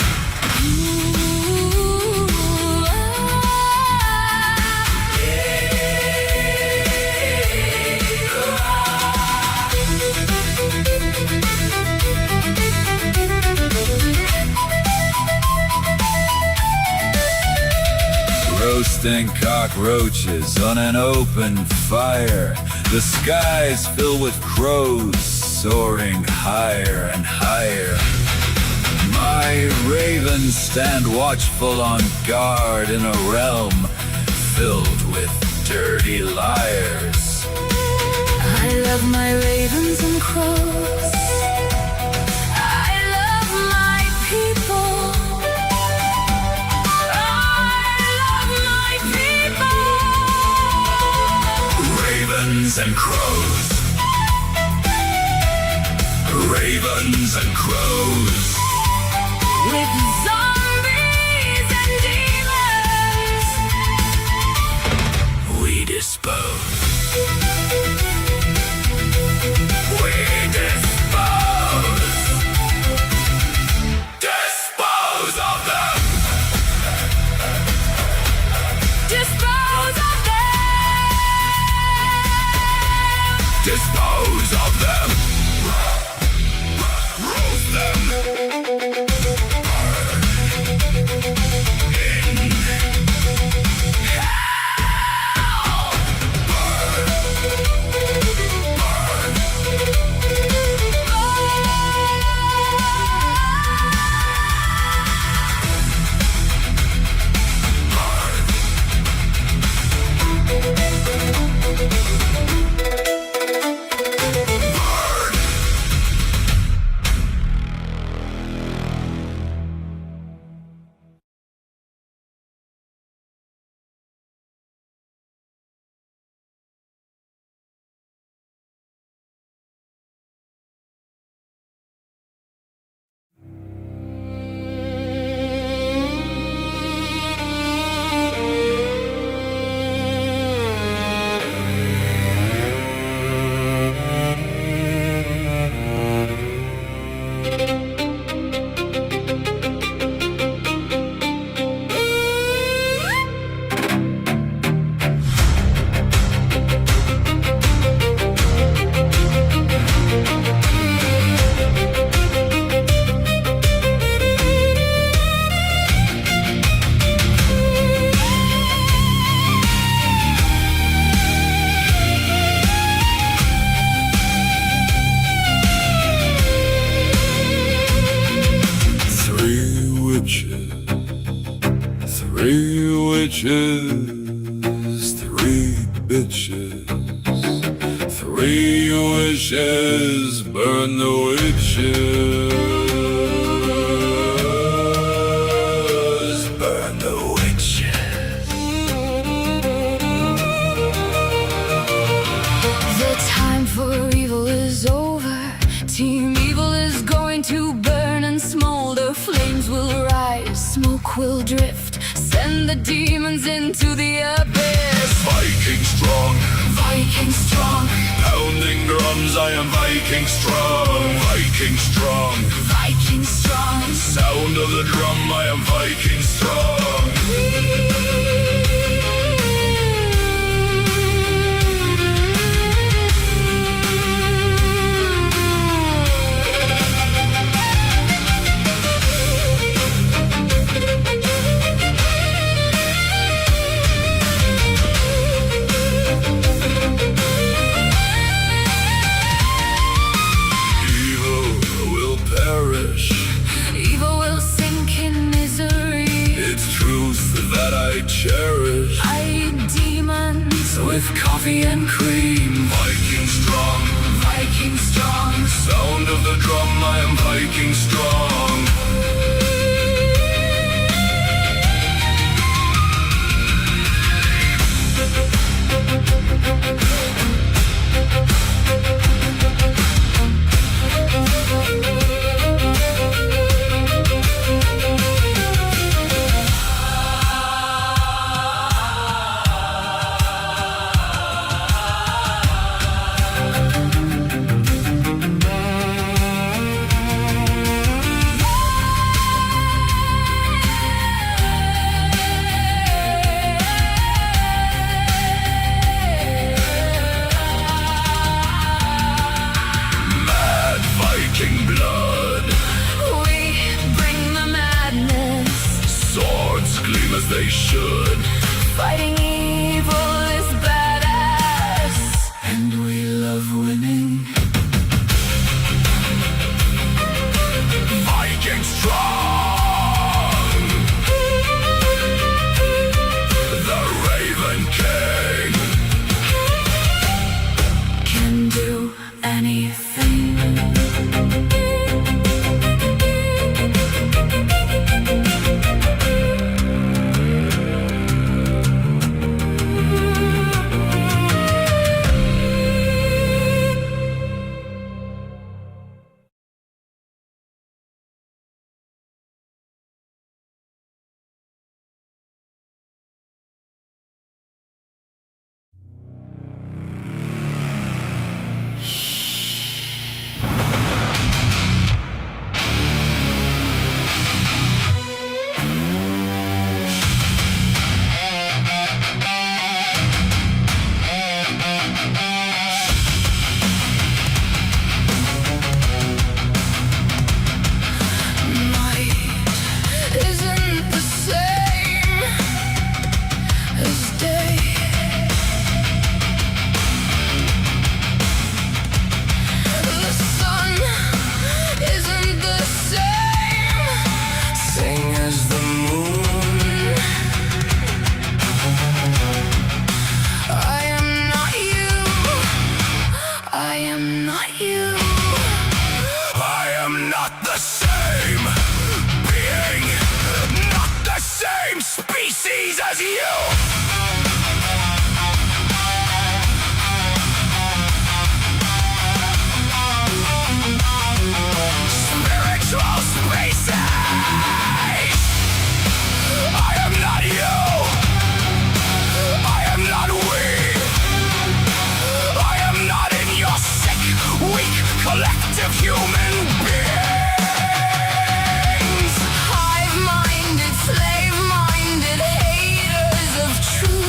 Roasting cockroaches on an open fire. The skies filled with crows soaring higher and higher. My ravens stand watchful on guard in a realm filled with dirty liars. I love my ravens and crows. I love my people. Ravens and crows. Ravens and crows. With zombies and demons. We dispose. We dispose. Dispose of them. Dispose of them. Dispose of them. Roast them. 3 witches, 3 bitches. 3 wishes, burn the witches. Burn the witches. The time for evil is over. Team Evil is going to burn and smolder. Flames will rise, smoke will drift. Send the demons into the abyss. Viking strong, Viking strong, pounding drums, I am Viking strong. Viking strong, Viking strong. sound of the drum, I am Viking strong. Evil will sink in misery. It's truth that I cherish. I eat demons With coffee and cream, Viking strong, Viking strong. sound of the drum, I am Viking strong. Mad Viking blood, We bring the madness. swords gleam as they should. Fighting evil is badass. And we love winning. Viking strong, the Raven King. Can do anything. Isn't the same as day. The sun isn't the same as the moon. I am not you. I am not you. I am not the same being, not the same species as you. Spiritual species. I am not you. I am not we. I am not in your sick, weak, collective human beings. Hive-minded, slave-minded haters of truth.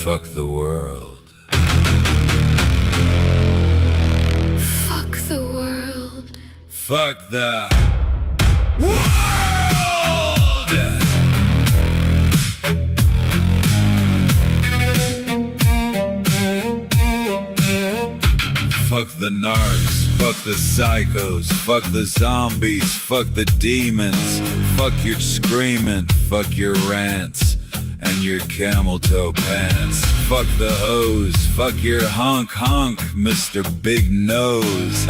Fuck the world. Fuck the world. Fuck the world. Fuck the narcs, fuck the psychos, fuck the zombies, fuck the demons, fuck your screaming, fuck your rants, and your camel toe pants. Fuck the hoes, fuck your honk, Mr. Big Nose.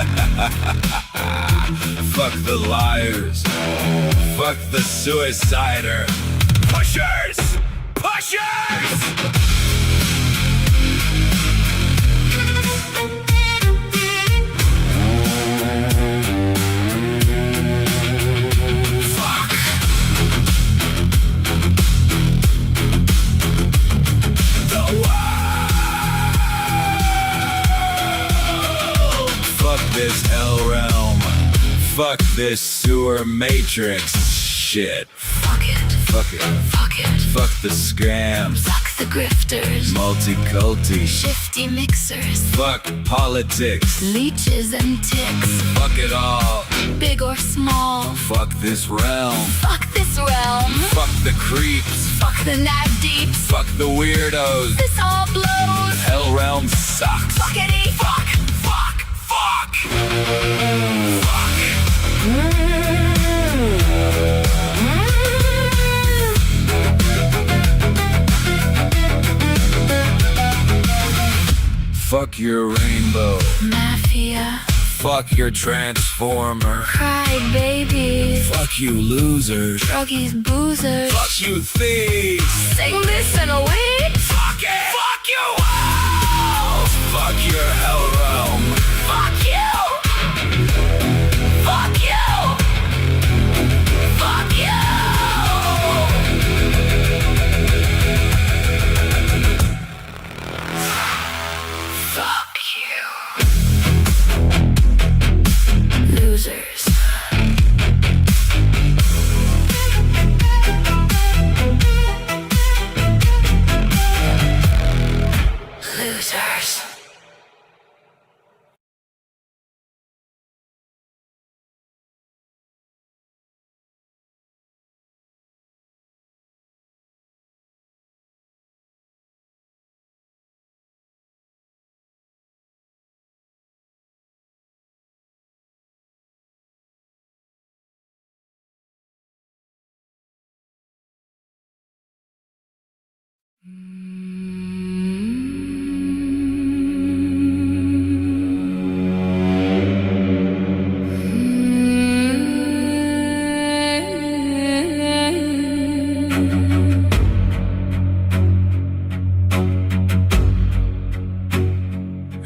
Fuck the liars, fuck the suicider. Pushers! Pushers! This hell realm, fuck this sewer matrix shit. Fuck it. Fuck it. Fuck it. Fuck the scams. Fuck the grifters. Multi-culti. Shifty mixers. Fuck politics. Leeches and ticks. Fuck it all. Big or small. Fuck this realm. Fuck this realm. Fuck the creeps. Fuck the nav deeps. Fuck the weirdos. This all blows. Hell realm sucks. Fuckity. Fuck. Fuck. Fuck. Fuck your rainbow. Mafia. Fuck your transformer. Cry babies. Fuck you losers. Druggies, boozers. Fuck you thieves. Sing this and wait. Fuck it. Fuck you all. Fuck your hell realm. Fuck you. Fuck you. Fuck you. Fuck you. Losers. Losers.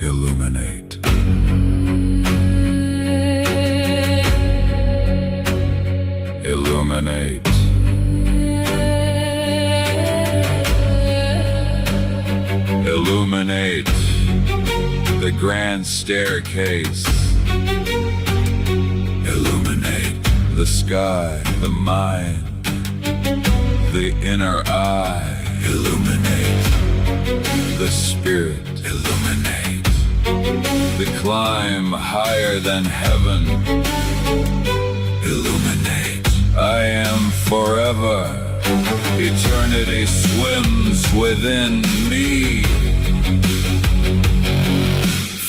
Illuminate. Illuminate. Illuminate the grand staircase. Illuminate the sky, the mind, the inner eye. Illuminate the spirit. Illuminate the climb higher than heaven. Illuminate. I am forever. Eternity swims within me.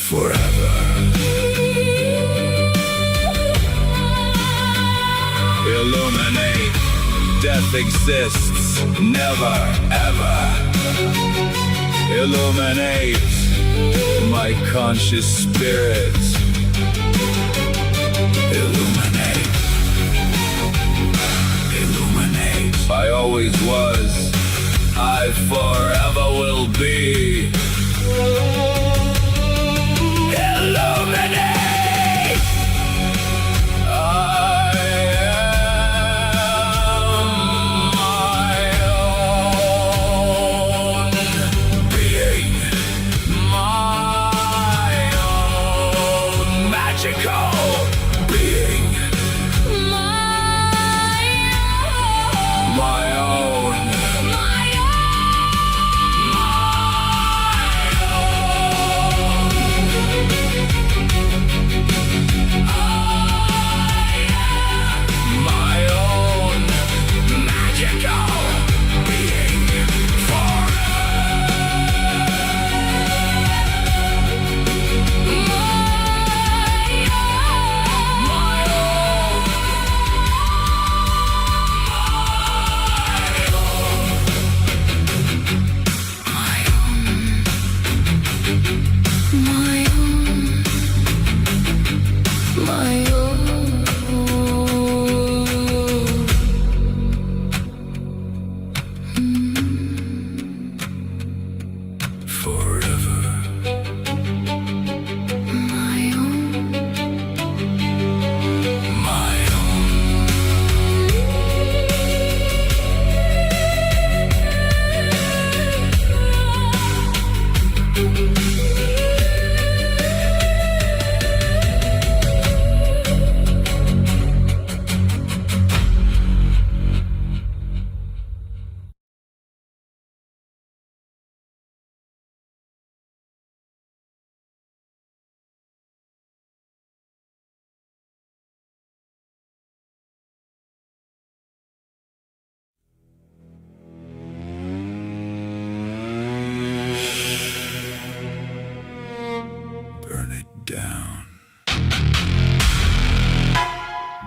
Forever. Illuminate. Death exists. Never, ever. Illuminate my conscious spirit. Illuminate. Illuminate. I always was. I forever will be. Illuminate.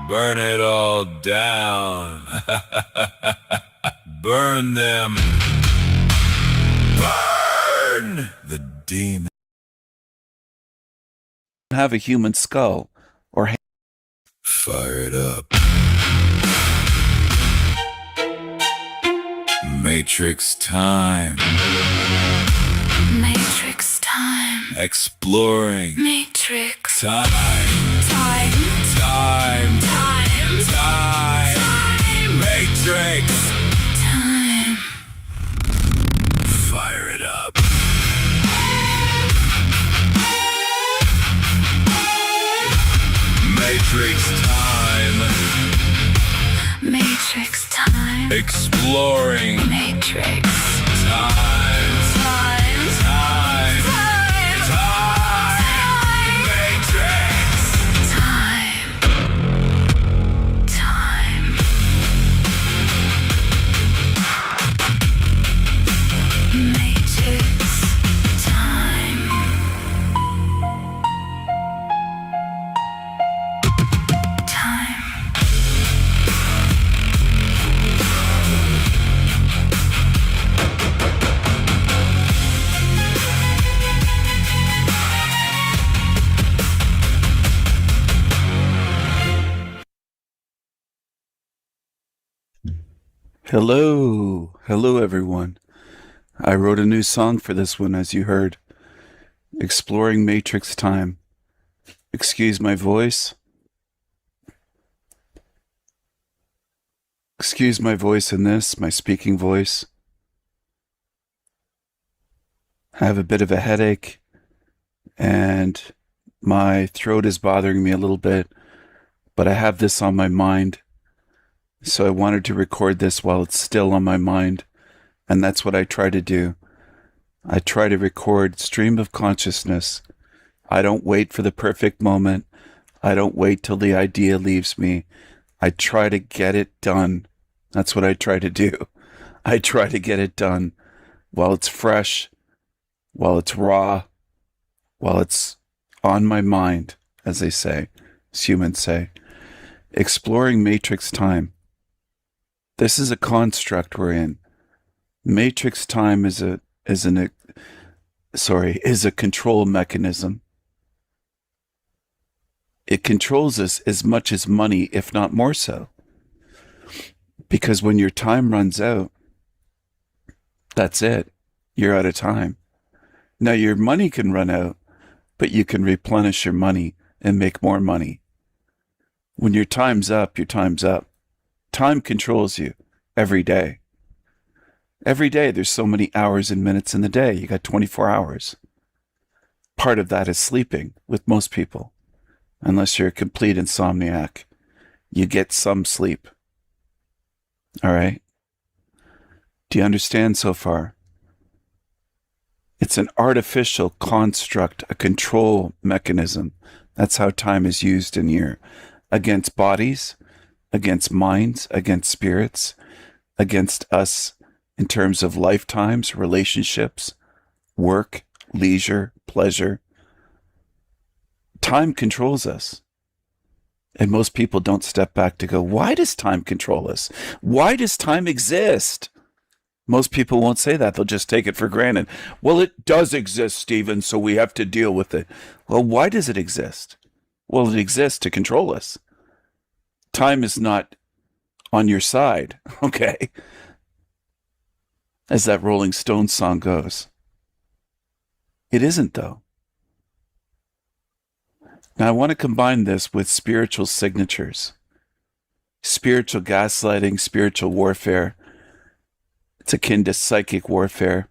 Burn it all down. Burn them. Burn the demon. Have a human skull or Fire it up. Matrix time. Matrix time. Exploring. Matrix Time. time. Time. Time. Time. Matrix. Time. Fire it up. Matrix time. Matrix time. Exploring. Matrix Time. time. Time. Time. Matrix. Time. Time. Matrix time. Time. Hello everyone. I wrote a new song for this one, as you heard. Exploring Matrix Time. Excuse my voice. Excuse my voice in this, my speaking voice. I have a bit of a headache, and my throat is bothering me a little bit, but I have this on my mind. So I wanted to record this while it's still on my mind, and that's what I try to do. I try to record stream of consciousness. I don't wait for the perfect moment. I don't wait till the idea leaves me. I try to get it done. That's what I try to do. I try to get it done while it's fresh, while it's raw, while it's on my mind, as they say, as humans say. Exploring Matrix Time. This is a construct we're in. Matrix time is a control mechanism. It controls us as much as money, if not more so. Because when your time runs out, that's it. You're out of time. Now your money can run out, but you can replenish your money and make more money. When your time's up, your time's up. Time controls you every day. Every day there's so many hours and minutes in the day. You got 24 hours. Part of that is sleeping with most people. Unless you're a complete insomniac. You get some sleep. All right? Do you understand so far? It's an artificial construct, a control mechanism. That's how time is used in here. Against bodies, against minds, against spirits, against us in terms of lifetimes, relationships, work, leisure, pleasure. Time controls us. And most people don't step back to go, why does time control us? Why does time exist? Most people won't say that. They'll just take it for granted. Well, it does exist, Stephen, so we have to deal with it. Well, why does it exist? Well, it exists to control us. Time is not on your side, okay? As that Rolling Stones song goes. It isn't, though. Now, I want to combine this with spiritual signatures. Spiritual gaslighting, spiritual warfare. It's akin to psychic warfare.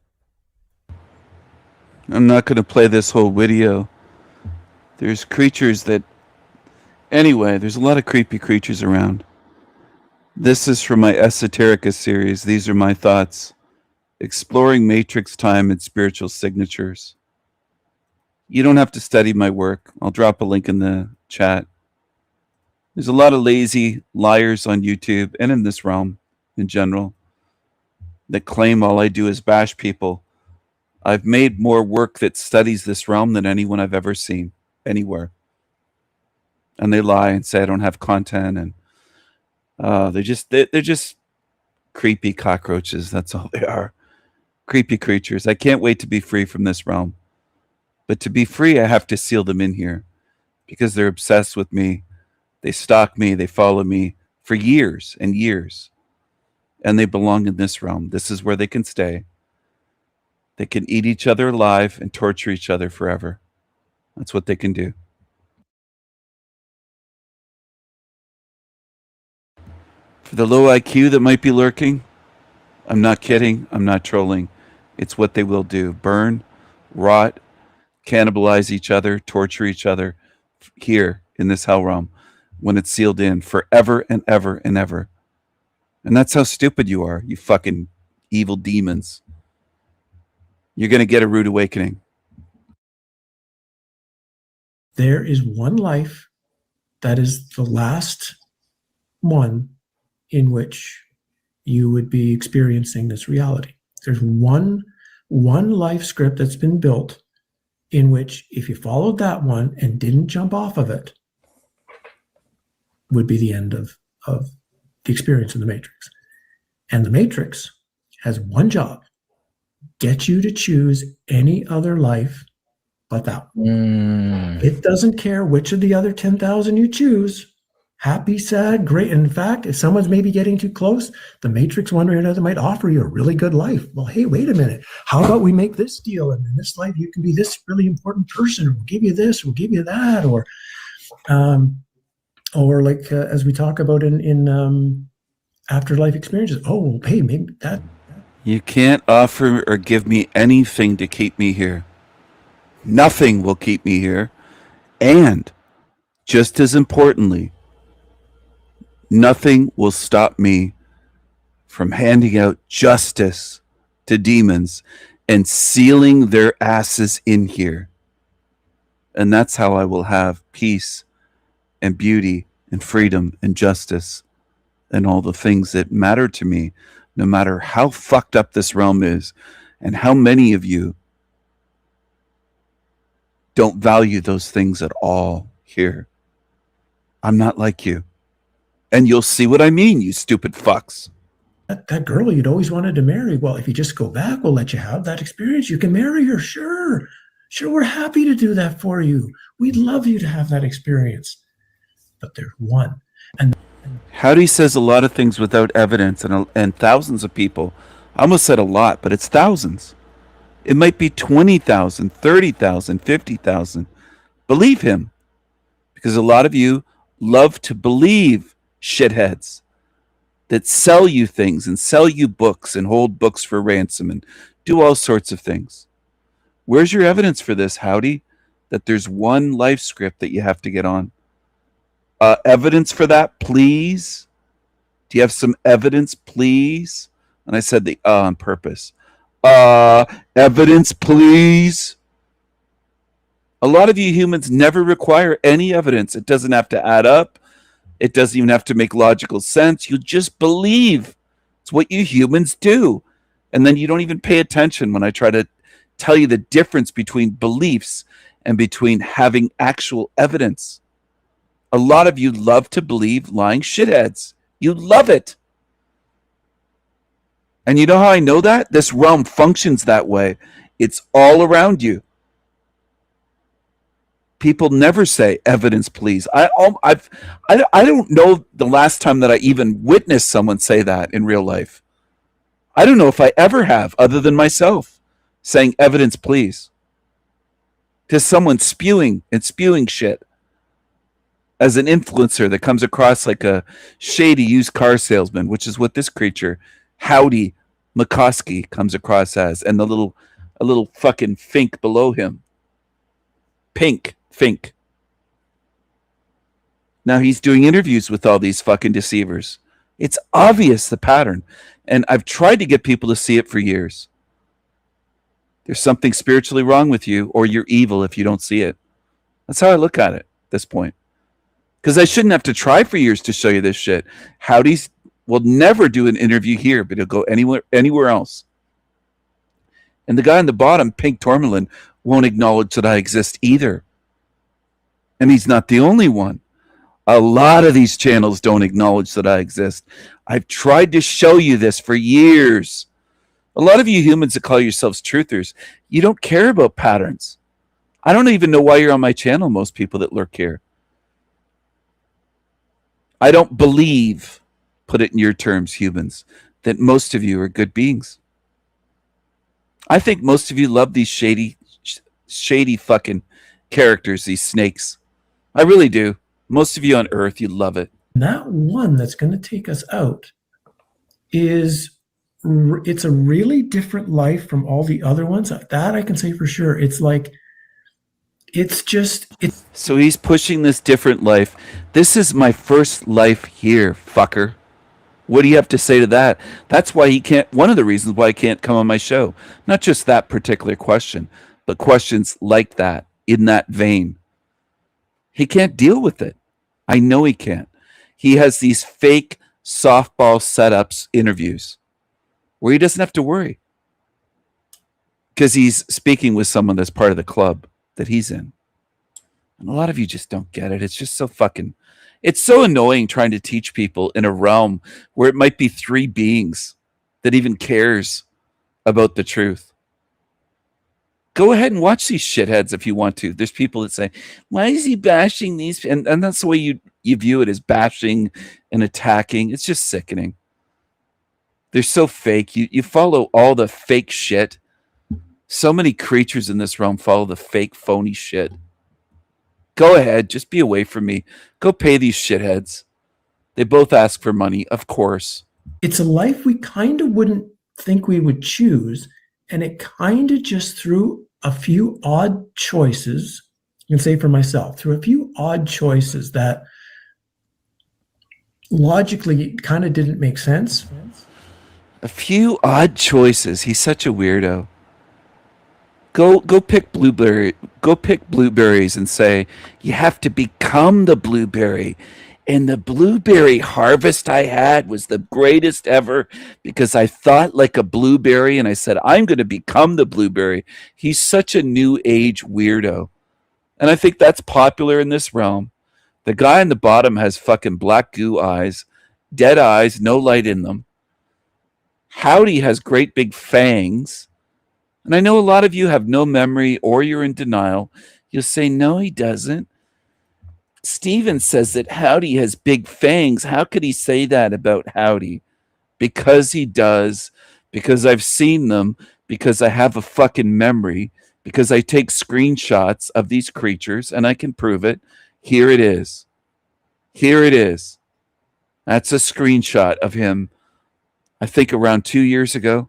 I'm not going to play this whole video. There's creatures that... Anyway, there's a lot of creepy creatures around. This is from my Esoterica series. These are my thoughts. Exploring Matrix Time and Spiritual Signatures. You don't have to study my work. I'll drop a link in the chat. There's a lot of lazy liars on YouTube and in this realm in general that claim all I do is bash people. I've made more work that studies this realm than anyone I've ever seen anywhere. and they lie and say I don't have content, and they're just creepy cockroaches. That's all they are. Creepy creatures. I can't wait to be free from this realm. But to be free, I have to seal them in here because they're obsessed with me. They stalk me. They follow me for years and years. And they belong in this realm. This is where they can stay. They can eat each other alive and torture each other forever. That's what they can do. For the low IQ that might be lurking, I'm not kidding. I'm not trolling. It's what they will do. Burn, rot, cannibalize each other, torture each other here in this hell realm when it's sealed in forever and ever and ever. And that's how stupid you are, you fucking evil demons. You're going to get a rude awakening. There is one life that is the last one in which you would be experiencing this reality. There's one life script that's been built in which if you followed that one and didn't jump off of it, would be the end of the experience in the Matrix. And the Matrix has one job: get you to choose any other life but that one. It doesn't care which of the other 10,000 you choose. Happy, sad, great. And in fact, if someone's maybe getting too close, the Matrix one way or another might offer you a really good life. Well, hey, wait a minute. How about we make this deal? And in this life, you can be this really important person. We'll give you this. We'll give you that. Or like as we talk about in afterlife experiences. Oh, hey, maybe that. You can't offer or give me anything to keep me here. Nothing will keep me here. And just as importantly, nothing will stop me from handing out justice to demons and sealing their asses in here. And that's how I will have peace and beauty and freedom and justice and all the things that matter to me, no matter how fucked up this realm is and how many of you don't value those things at all here. I'm not like you. And you'll see what I mean, you stupid fucks. That girl you'd always wanted to marry. Well, if you just go back, we'll let you have that experience. You can marry her. Sure, we're happy to do that for you. We'd love you to have that experience. But there's one. And Howdy says a lot of things without evidence, and thousands of people. I almost said a lot, but it's thousands. It might be 20,000, 30,000, 50,000. Believe him. Because a lot of you love to believe shitheads that sell you things and sell you books and hold books for ransom and do all sorts of things. Where's your evidence for this, Howdy? That there's one life script that you have to get on. Evidence for that, please? Do you have some evidence, please? And I said the on purpose. Evidence, please? A lot of you humans never require any evidence. It doesn't have to add up. It doesn't even have to make logical sense. You just believe. It's what you humans do. And then you don't even pay attention when I try to tell you the difference between beliefs and between having actual evidence. A lot of you love to believe lying shitheads. You love it. And you know how I know that? This realm functions that way. It's all around you. People never say evidence, please. I don't know the last time that I even witnessed someone say that in real life. I don't know if I ever have, other than myself, saying evidence, please, to someone spewing shit as an influencer that comes across like a shady used car salesman, which is what this creature, Howdy McCoskey, comes across as, and a little fucking Fink below him. Fink. Now he's doing interviews with all these fucking deceivers. It's obvious the pattern. And I've tried to get people to see it for years. There's something spiritually wrong with you, or you're evil if you don't see it. That's how I look at it at this point. Because I shouldn't have to try for years to show you this shit. Howdy's will never do an interview here, but he'll go anywhere else. And the guy on the bottom, Pink Tourmaline, won't acknowledge that I exist either. And he's not the only one. A lot of these channels don't acknowledge that I exist. I've tried to show you this for years. A lot of you humans that call yourselves truthers, you don't care about patterns. I don't even know why you're on my channel, most people that lurk here. I don't believe, put it in your terms, humans, that most of you are good beings. I think most of you love these shady fucking characters, these snakes. I really do. Most of you on Earth, you love it. That one that's going to take us out it's a really different life from all the other ones. That I can say for sure. It's like, so he's pushing this different life. This is my first life here, fucker. What do you have to say to that? That's why he can't, one of the reasons why he can't come on my show. Not just that particular question, but questions like that, in that vein. He can't deal with it. I know he can't. He has these fake softball setups interviews where he doesn't have to worry because he's speaking with someone that's part of the club that he's in. And a lot of you just don't get it. It's just so fucking, it's so annoying trying to teach people in a realm where it might be three beings that even cares about the truth. Go ahead and watch these shitheads if you want to. There's people that say, why is he bashing these? And that's the way you view it, as bashing and attacking. It's just sickening. They're so fake. You follow all the fake shit. So many creatures in this realm follow the fake, phony shit. Go ahead. Just be away from me. Go pay these shitheads. They both ask for money, of course. It's a life we kind of wouldn't think we would choose. And it kind of just through a few odd choices, I can say for myself, through a few odd choices that logically kind of didn't make sense. A few odd choices. He's such a weirdo. Go pick blueberry. Go pick blueberries and say you have to become the blueberry. And the blueberry harvest I had was the greatest ever because I thought like a blueberry and I said, I'm going to become the blueberry. He's such a new age weirdo. And I think that's popular in this realm. The guy on the bottom has fucking black goo eyes, dead eyes, no light in them. Howdy has great big fangs. And I know a lot of you have no memory or you're in denial. You'll say, no, he doesn't. Steven says that Howdy has big fangs. How could he say that about Howdy? Because he does. Because I've seen them. Because I have a fucking memory. Because I take screenshots of these creatures and I can prove it. Here it is. Here it is. That's a screenshot of him, I think around 2 years ago.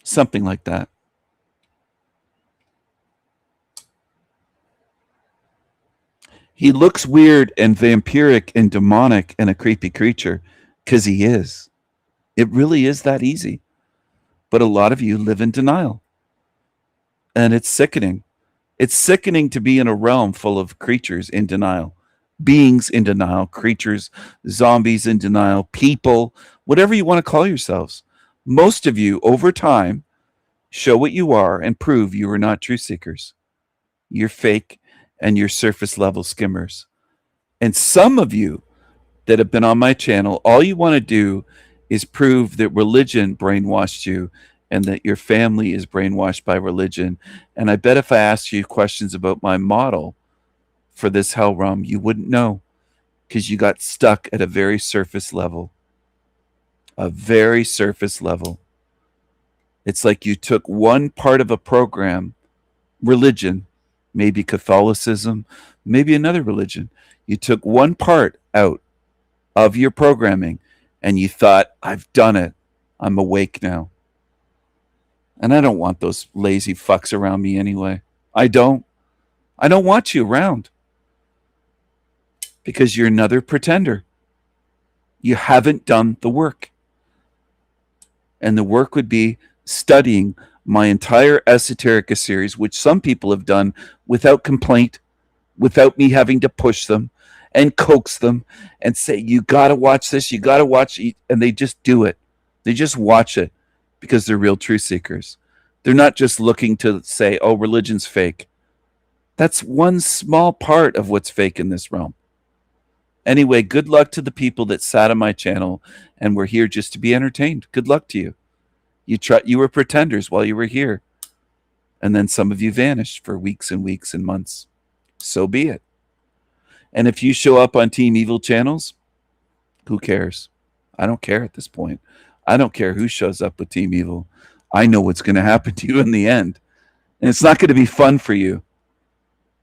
Something like that. He looks weird and vampiric and demonic and a creepy creature because he is. It really is that easy. But a lot of you live in denial. And it's sickening. It's sickening to be in a realm full of creatures in denial. Beings in denial, creatures, zombies in denial, people, whatever you want to call yourselves. Most of you, over time, show what you are and prove you are not truth seekers. You're fake and you're surface level skimmers. And some of you that have been on my channel, all you want to do is prove that religion brainwashed you and that your family is brainwashed by religion. And I bet if I asked you questions about my model for this hell realm, you wouldn't know because you got stuck at a very surface level. A very surface level. It's like you took one part of a program, religion, maybe Catholicism, maybe another religion. You took one part out of your programming and you thought, I've done it. I'm awake now. And I don't want those lazy fucks around me anyway. I don't want you around. Because you're another pretender. You haven't done the work. And the work would be studying my entire Esoterica series, which some people have done without complaint, without me having to push them and coax them and say, you got to watch this, you got to watch it. And they just do it. They just watch it because they're real truth seekers. They're not just looking to say, oh, religion's fake. That's one small part of what's fake in this realm. Anyway, good luck to the people that sat on my channel and were here just to be entertained. Good luck to you. You were pretenders while you were here. And then some of you vanished for weeks and weeks and months. So be it. And if you show up on Team Evil channels, who cares? I don't care at this point. I don't care who shows up with Team Evil. I know what's going to happen to you in the end. And it's not going to be fun for you.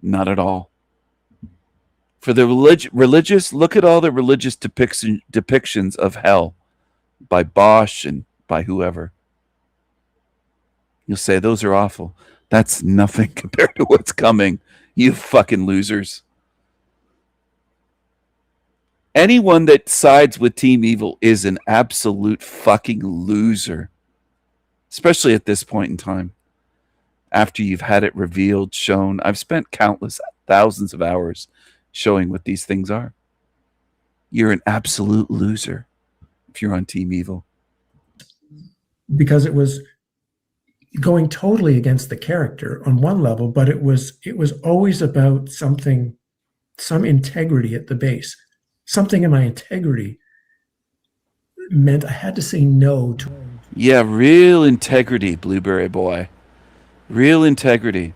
Not at all. For the religious, look at all the religious depictions of hell by Bosch and by whoever. You'll say, those are awful. That's nothing compared to what's coming. You fucking losers. Anyone that sides with Team Evil is an absolute fucking loser. Especially at this point in time. After you've had it revealed, shown. I've spent countless thousands of hours showing what these things are. You're an absolute loser if you're on Team Evil. Because it was going totally against the character on one level, but it was always about something, some integrity at the base. Something in my integrity meant I had to say no to. Yeah, real integrity, Blueberry Boy. Real integrity.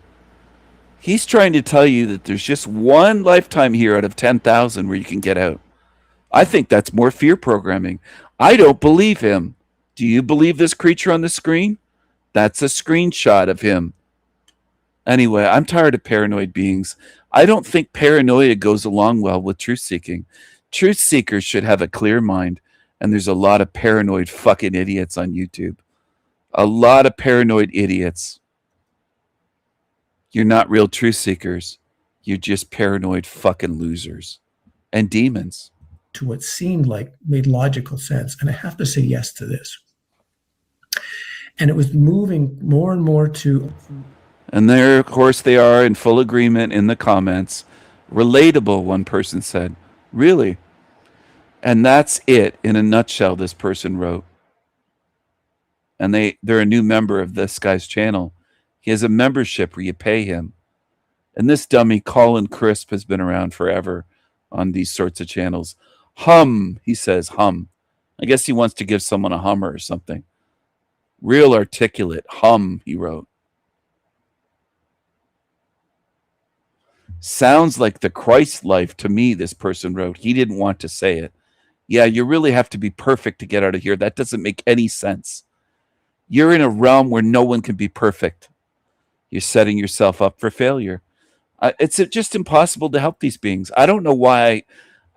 He's trying to tell you that there's just one lifetime here out of 10,000 where you can get out. I think that's more fear programming. I don't believe him. Do you believe this creature on the screen? That's a screenshot of him. Anyway, I'm tired of paranoid beings. I don't think paranoia goes along well with truth-seeking. Truth seekers should have a clear mind, and there's a lot of paranoid fucking idiots on YouTube. A lot of paranoid idiots. You're not real truth seekers. You're just paranoid fucking losers. And demons. To what seemed like made logical sense. And I have to say yes to this. And it was moving more and more to... And there, of course, they are in full agreement in the comments. Relatable, one person said. Really? And that's it in a nutshell, this person wrote. And they're a new member of this guy's channel. He has a membership where you pay him. And this dummy, Colin Crisp, has been around forever on these sorts of channels. Hum, he says, hum. I guess he wants to give someone a Hummer or something. Real articulate. Hum, he wrote. Sounds like the Christ life to me, this person wrote. He didn't want to say it. Yeah, you really have to be perfect to get out of here. That doesn't make any sense. You're in a realm where no one can be perfect. You're setting yourself up for failure. It's just impossible to help these beings. I don't know why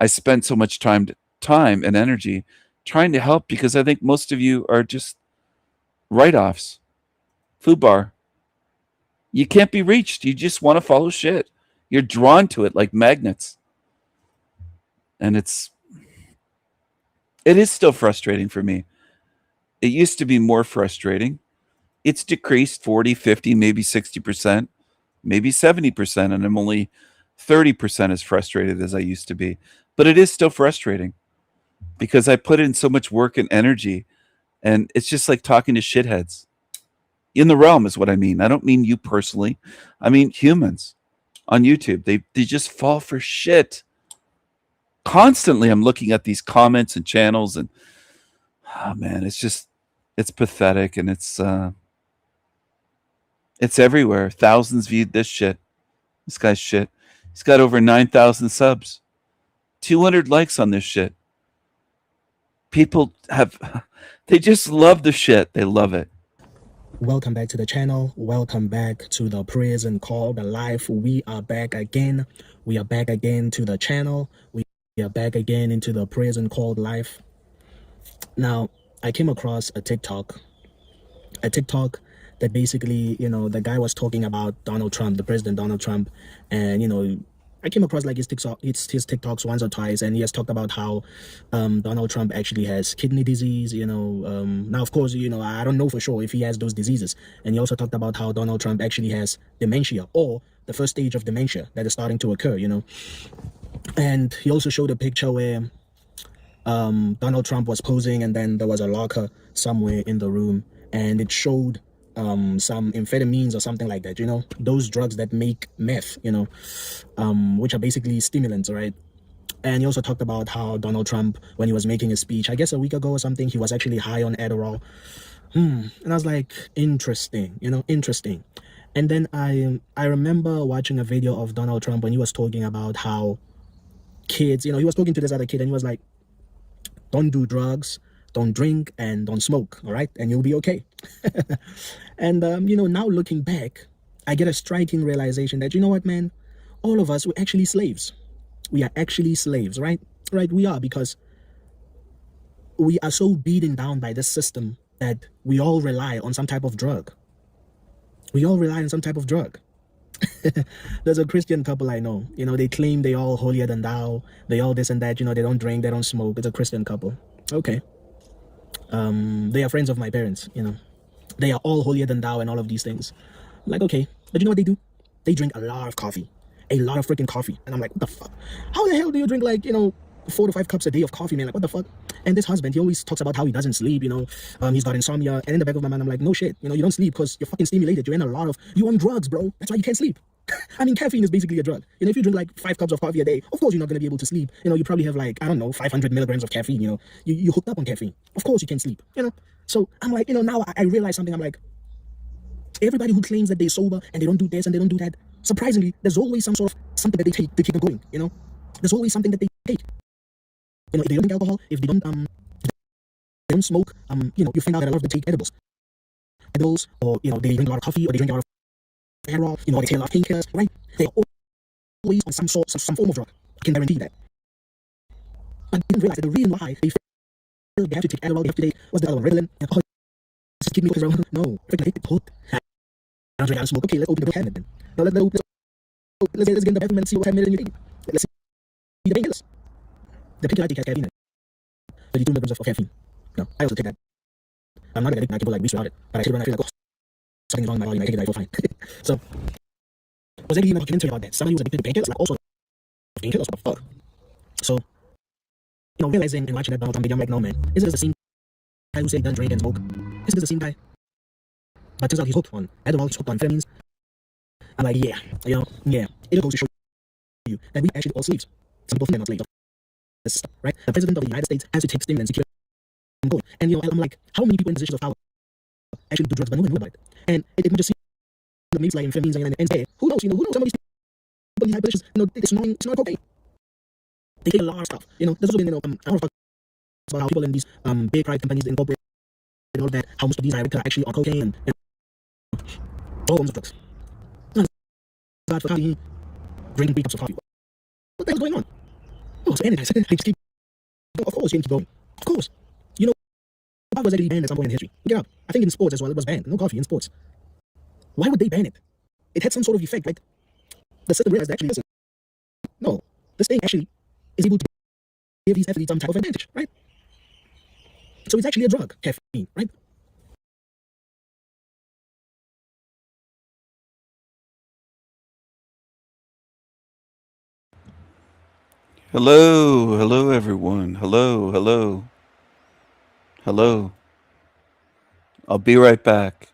I spend so much time and energy trying to help, because I think most of you are just write-offs. Foobar. You can't be reached. You just want to follow shit. You're drawn to it like magnets. And it is still frustrating for me. It used to be more frustrating. It's decreased 40, 50, maybe 60%, maybe 70%, and I'm only 30% as frustrated as I used to be. But it is still frustrating because I put in so much work and energy, and it's just like talking to shitheads. In the realm is what I mean. I don't mean you personally. I mean humans on YouTube. They just fall for shit. Constantly I'm looking at these comments and channels, and oh man, it's pathetic, and it's everywhere. Thousands viewed this shit. This guy's shit. He's got over 9,000 subs. 200 likes on this shit. People they just love the shit. They love it. Welcome back to the channel. Welcome back to the Prison Called Life. We are back again. We are back again to the channel. We are back again into the Prison Called Life. Now, I came across a TikTok that basically, the guy was talking about Donald Trump, the President Donald Trump, and, I came across like his TikToks once or twice, and he has talked about how Donald Trump actually has kidney disease, now, of course, I don't know for sure if he has those diseases. And he also talked about how Donald Trump actually has dementia, or the first stage of dementia that is starting to occur, And he also showed a picture where Donald Trump was posing, and then there was a locker somewhere in the room, and it showed some amphetamines or something like that, those drugs that make meth, which are basically stimulants, right? And he also talked about how Donald Trump, when he was making a speech, I guess a week ago or something, he was actually high on Adderall. And I was like, interesting, interesting. And then I remember watching a video of Donald Trump when he was talking about how kids, he was talking to this other kid and he was like, don't do drugs, don't drink, and don't smoke, all right? And you'll be okay. And, now looking back, I get a striking realization that, you know what, man? All of us, we're actually slaves. We are actually slaves, right? Right, we are, because we are so beaten down by this system that we all rely on some type of drug. We all rely on some type of drug. There's a Christian couple I know, they claim they all holier than thou, they all this and that, they don't drink, they don't smoke. It's a Christian couple. Okay. They are friends of my parents, they are all holier than thou and all of these things. I'm like, okay, but you know what they do? They drink a lot of coffee, a lot of freaking coffee. And I'm like, what the fuck? How the hell do you drink 4 to 5 cups a day of coffee, man? Like, what the fuck? And this husband, he always talks about how he doesn't sleep, he's got insomnia. And in the back of my mind, I'm like, no shit, you don't sleep because you're fucking stimulated. You're on drugs, bro. That's why you can't sleep. I mean, caffeine is basically a drug. If you drink 5 cups of coffee a day, of course you're not going to be able to sleep. You probably have 500 milligrams of caffeine, you hooked up on caffeine. Of course you can't sleep, So I'm like, now I realize something. I'm like, everybody who claims that they're sober and they don't do this and they don't do that, surprisingly, there's always something that they take to keep them going, There's always something that they take. If they don't drink alcohol, if they don't smoke, you find out that a lot of them take edibles, or they drink a lot of coffee, or they drink a lot of Adderall, or they take a lot of painkillers, right? They're always on some form of drug. I can guarantee that. But they didn't realize that the reason why they feel they have to take Adderall, they have to take, what's the other one, Ritalin, and just keep me around. No, freaking hate the pot. I don't drink, I don't smoke. Okay, let's open the cabinet then. Now let's get in the bathroom and see what cabinet you think. Let's see the painkillers. The painkiller I take has caffeine in it. 32 milligrams of caffeine. No, I also take that. I'm not an addict, I can weeks without it. But I take it when I feel like, something's wrong with my body, and I take it, I feel fine. So, I was actually in a documentary about that. Somebody was addicted to painkillers, and I also painkillers, what the fuck? So, realizing and watching that Donald Trump video, I'm like, no, man. Is this the same guy who said he doesn't drink and smoke? Is this the same guy? But turns out he's hooked on Adderall, he's hooked on amphetamines. I'm like, yeah. It goes to show you that we actually all slaves. Some people think they're not slaves. This stuff, right? The president of the United States has to take stimulants to keep them going. And I'm like, how many people in positions of power actually do drugs but no one knows about it? And it might just seem maybe like amphetamines and say, who knows? Who knows? Some of these people in high positions, it's not cocaine. They take a lot of stuff. There's also been, I want to talk about how people in these big private companies incorporate and all that, how most of these directors are actually on cocaine and all forms of drugs. God for coffee, drinking 3 cups of coffee. What the hell's going on? Oh, so anyways, I just keep. Of course, you can keep going. Of course. Coffee was actually banned at some point in history. Look it up. I think in sports as well, it was banned. No coffee in sports. Why would they ban it? It had some sort of effect, right? The system realized actually, listen, no, this thing actually is able to give these athletes some type of advantage, right? So it's actually a drug, caffeine, right? Hello, everyone. Hello. I'll be right back.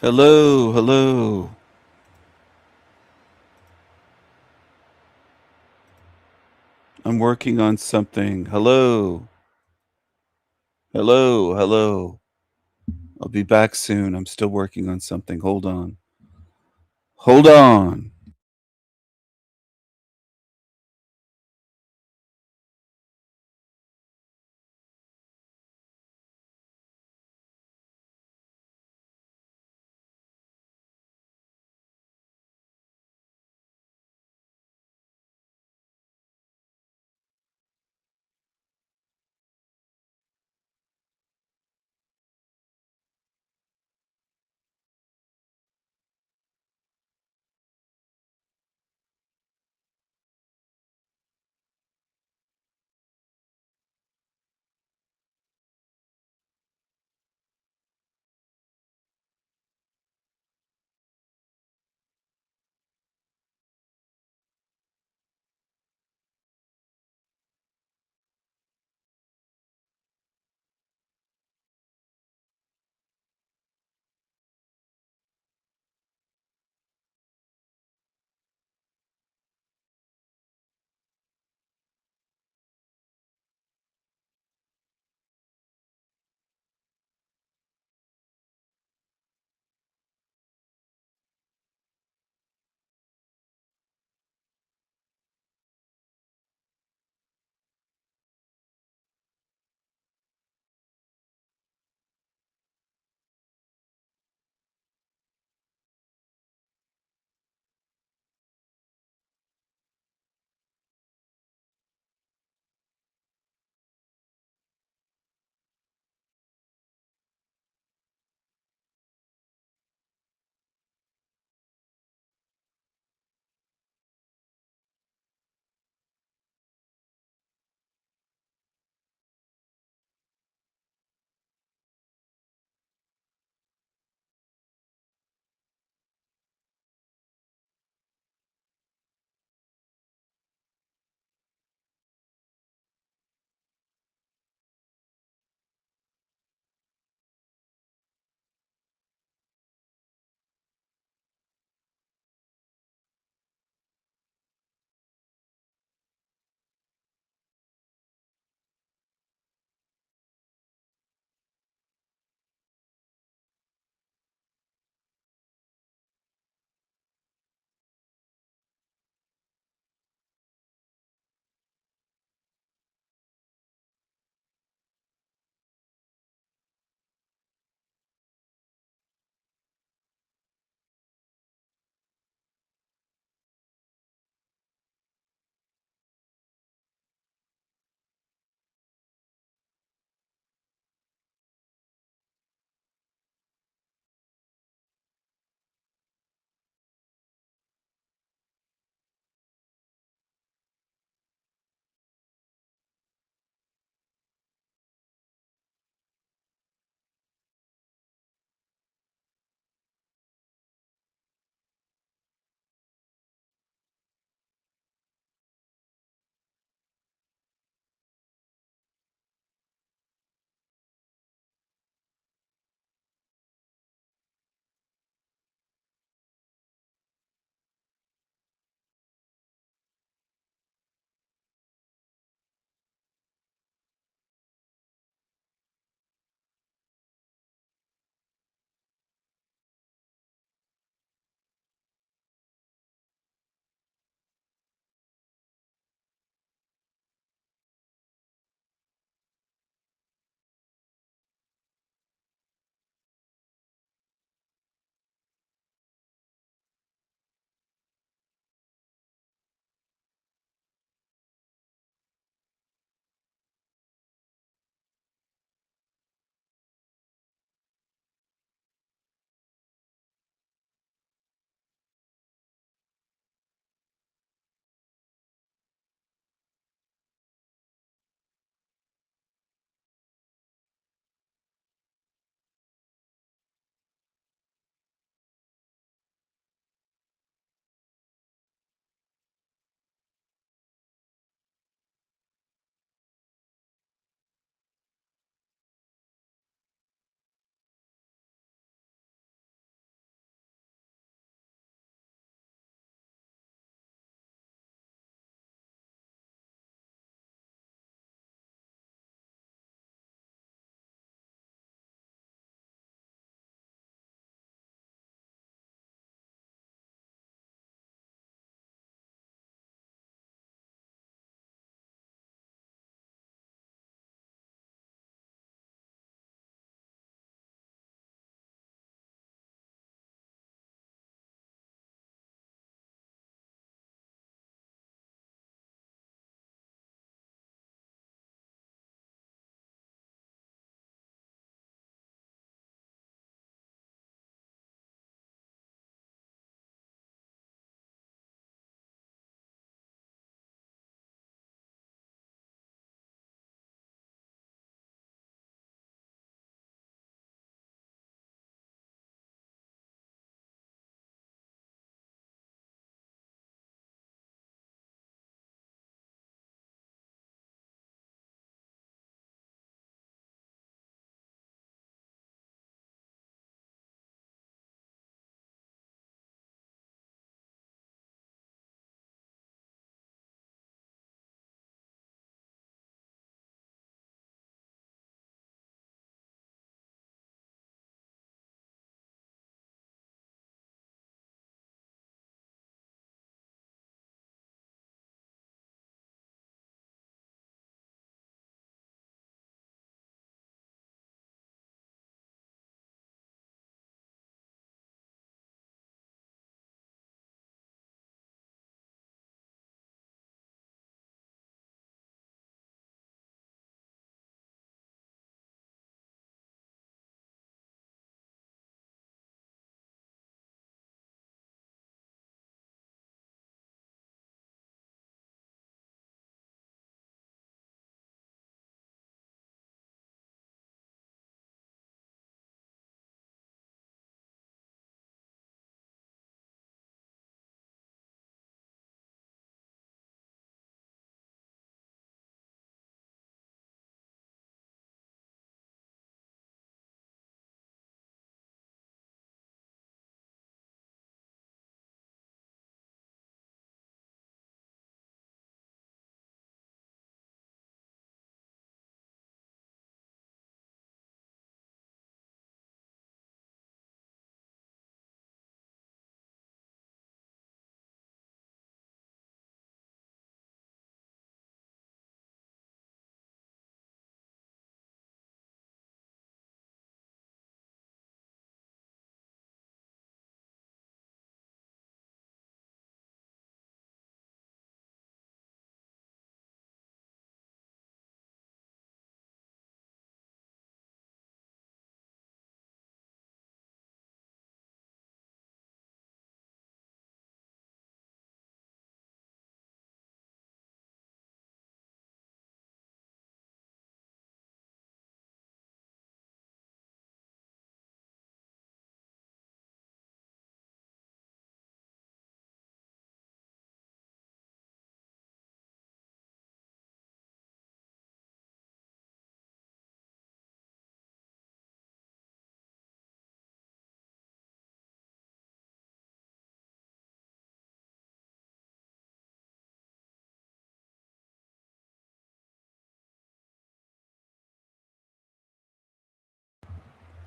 Hello, hello. I'm working on something. Hello. Hello, hello. I'll be back soon. I'm still working on something. Hold on. Hold on.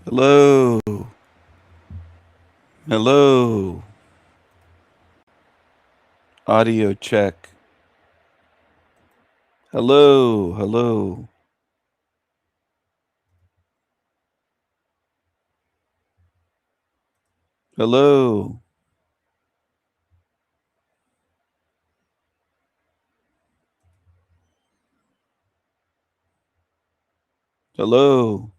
Hello. Hello. Audio check. Hello. Hello. Hello. Hello.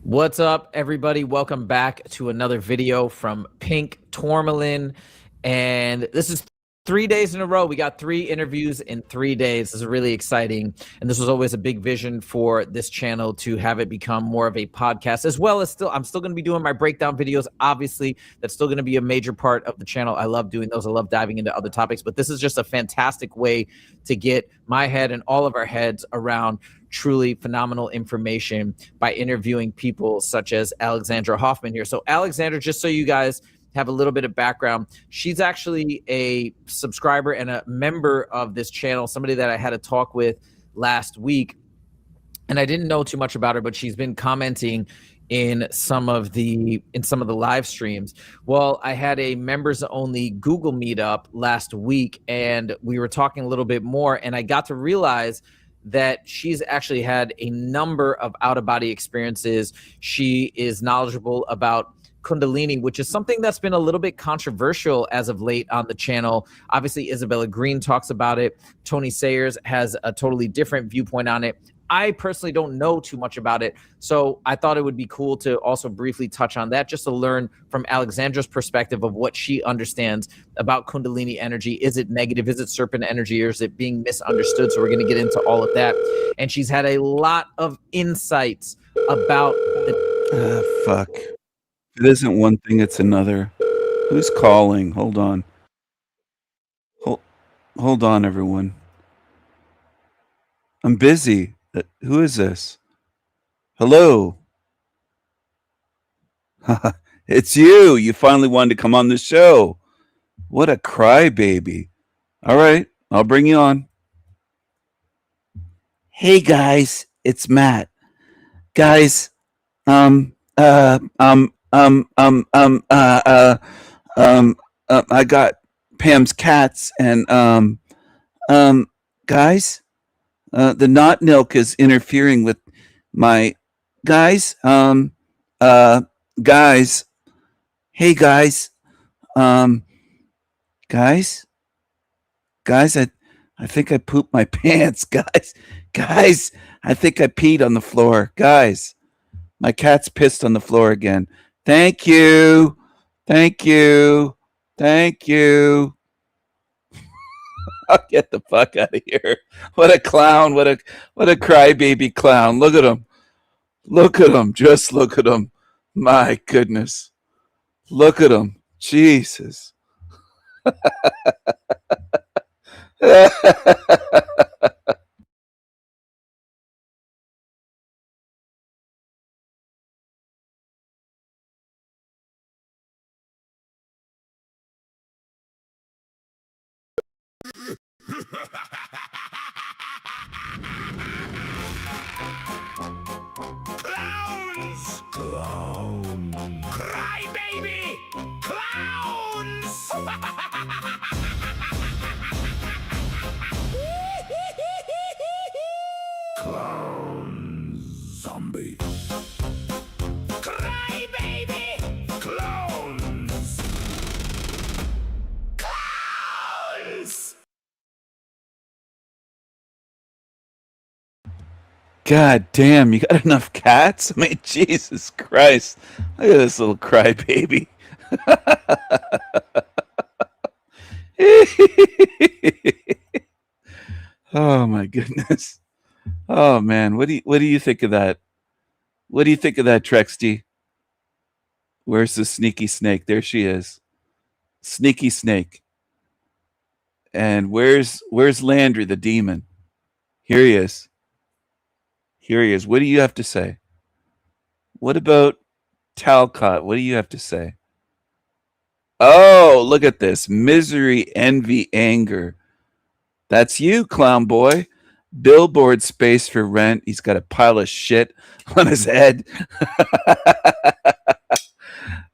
What's up, everybody? Welcome back to another video from Pink Tourmaline. And this is 3 days in a row. We got 3 interviews in 3 days. This is really exciting. And this was always a big vision for this channel, to have it become more of a podcast, as well as I'm still going to be doing my breakdown videos. Obviously, that's still going to be a major part of the channel. I love doing those. I love diving into other topics, but this is just a fantastic way to get my head and all of our heads around truly phenomenal information by interviewing people such as Alexandra Hoffman here. So Alexandra, just so you guys have a little bit of background, she's actually a subscriber and a member of this channel, somebody that I had a talk with last week. And I didn't know too much about her, but she's been commenting in some of the live streams. Well, I had a members only Google meetup last week, and we were talking a little bit more, and I got to realize that she's actually had a number of out-of-body experiences. She is knowledgeable about Kundalini, which is something that's been a little bit controversial as of late on the channel. Obviously, Isabella Green talks about it. Tony Sayers has a totally different viewpoint on it. I personally don't know too much about it, so I thought it would be cool to also briefly touch on that, just to learn from Alexandra's perspective of what she understands about Kundalini energy. Is it negative? Is it serpent energy? Or is it being misunderstood? So we're going to get into all of that. And she's had a lot of insights about the... Fuck. If it isn't one thing, it's another. Who's calling? Hold on. Hold on, everyone. I'm busy. Who is this? Hello. It's you. You finally wanted to come on the show. What a crybaby. All right, I'll bring you on. Hey guys, it's Matt. Guys, I got Pam's cats, and guys, the not milk is interfering with my guys. Guys, hey guys, guys, I think I pooped my pants, guys, I think I peed on the floor, guys. My cat's pissed on the floor again. Thank you. I'll get the fuck out of here. What a clown. What a crybaby clown. Look at him. Just look at him. My goodness. Look at him. Jesus. Clowns! Clown! Cry, baby! Clowns! Clown zombie. Cry, baby! Clowns! Clowns! God damn, you got enough cats? I mean, Jesus Christ. Look at this little crybaby. Oh my goodness. Oh man, what do you think of that? What do you think of that, Trexty? Where's the sneaky snake? There she is. Sneaky snake. And where's Landry the demon? Here he is. What do you have to say? What about Talcott, what do you have to say? Oh, look at this. Misery, envy, anger. That's you, clown boy. Billboard space for rent. He's got a pile of shit on his head.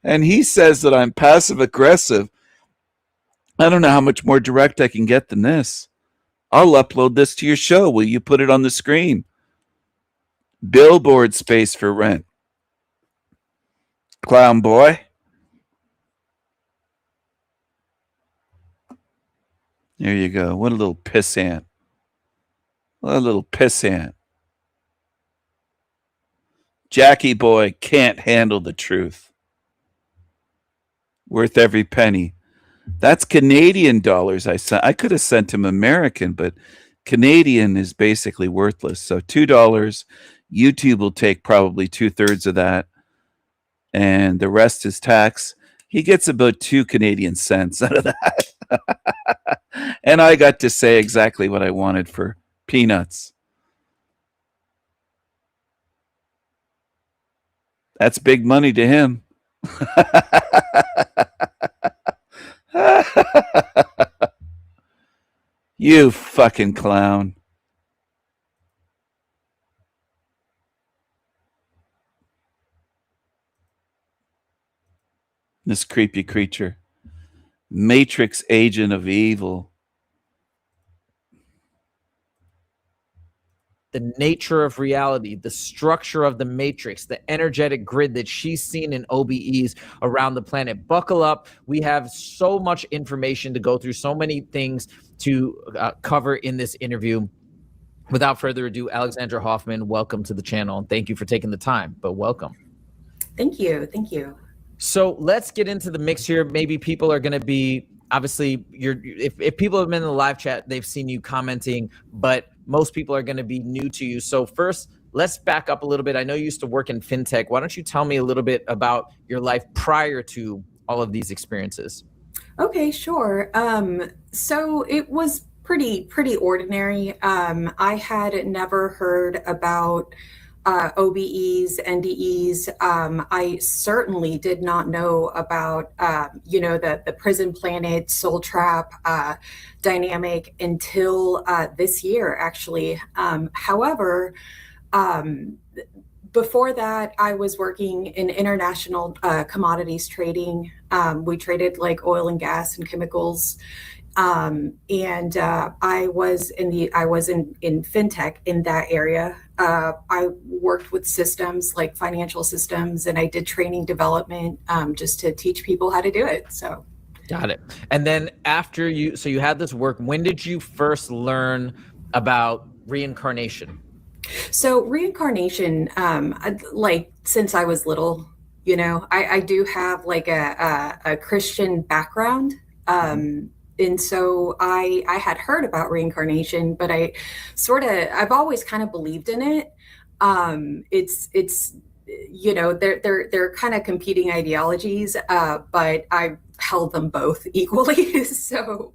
And he says that I'm passive aggressive. I don't know how much more direct I can get than this. I'll upload this to your show. Will you put it on the screen? Billboard space for rent. Clown boy. There you go. What a little pissant. What a little pissant. Jackie boy can't handle the truth. Worth every penny. That's Canadian dollars I sent. I could have sent him American, but Canadian is basically worthless. So $2. YouTube will take probably 2/3 of that. And the rest is tax. He gets about 2 Canadian cents out of that. And I got to say exactly what I wanted for peanuts. That's big money to him. You fucking clown. This creepy creature. Matrix agent of evil. The nature of reality, the structure of the matrix, the energetic grid that she's seen in OBEs around the planet. Buckle up. We have so much information to go through, so many things to cover in this interview. Without further ado, Alexandra Hoffman, welcome to the channel. And thank you for taking the time, but welcome. Thank you. Thank you. So let's get into the mix here. Maybe people are going to be, obviously, if people have been in the live chat, they've seen you commenting, but most people are going to be new to you. So first, let's back up a little bit. I know you used to work in fintech. Why don't you tell me a little bit about your life prior to all of these experiences? Okay, sure. So it was pretty ordinary. I had never heard about OBEs, NDEs. I certainly did not know about, the prison planet, soul trap dynamic until this year, actually. However, before that, I was working in international commodities trading. We traded like oil and gas and chemicals. And I was in fintech in that area. I worked with systems like financial systems, and I did training development just to teach people how to do it. So, got it. And then after you had this work, when did you first learn about reincarnation? So reincarnation, like since I was little, I do have like a Christian background. And so I had heard about reincarnation, but I've always kind of believed in it. It's they're kind of competing ideologies, but I held them both equally. So.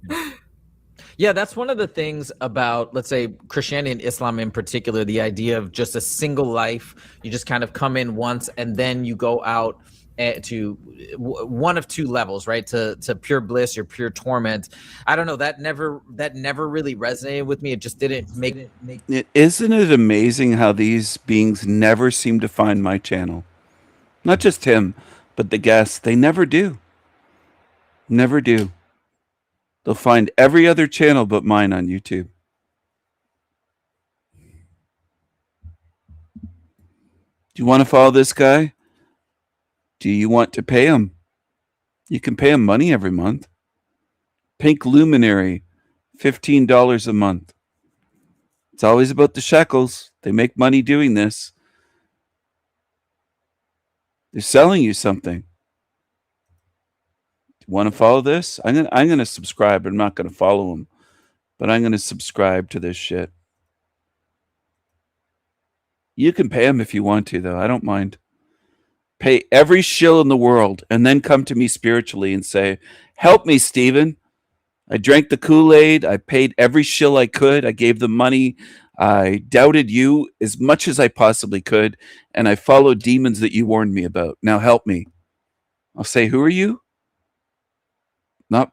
Yeah, that's one of the things about, let's say, Christianity and Islam in particular, the idea of just a single life. You just kind of come in once and then you go out to one of two levels, right? To pure bliss or pure torment. I don't know. That never really resonated with me. It just didn't make. Isn't it amazing how these beings never seem to find my channel? Not just him, but the guests. They never do. Never do. They'll find every other channel but mine on YouTube. Do you want to follow this guy? Do you want to pay him? You can pay him money every month. Pink Luminary, $15 a month. It's always about the shekels. They make money doing this. They're selling you something. Want to follow this? I'm gonna subscribe. I'm not gonna follow him, but I'm gonna subscribe to this shit. You can pay him if you want to, though. I don't mind. Pay every shill in the world, and then come to me spiritually and say, "Help me, Stephen. I drank the Kool-Aid. I paid every shill I could. I gave them money. I doubted you as much as I possibly could, and I followed demons that you warned me about. Now help me. I'll say, who are you?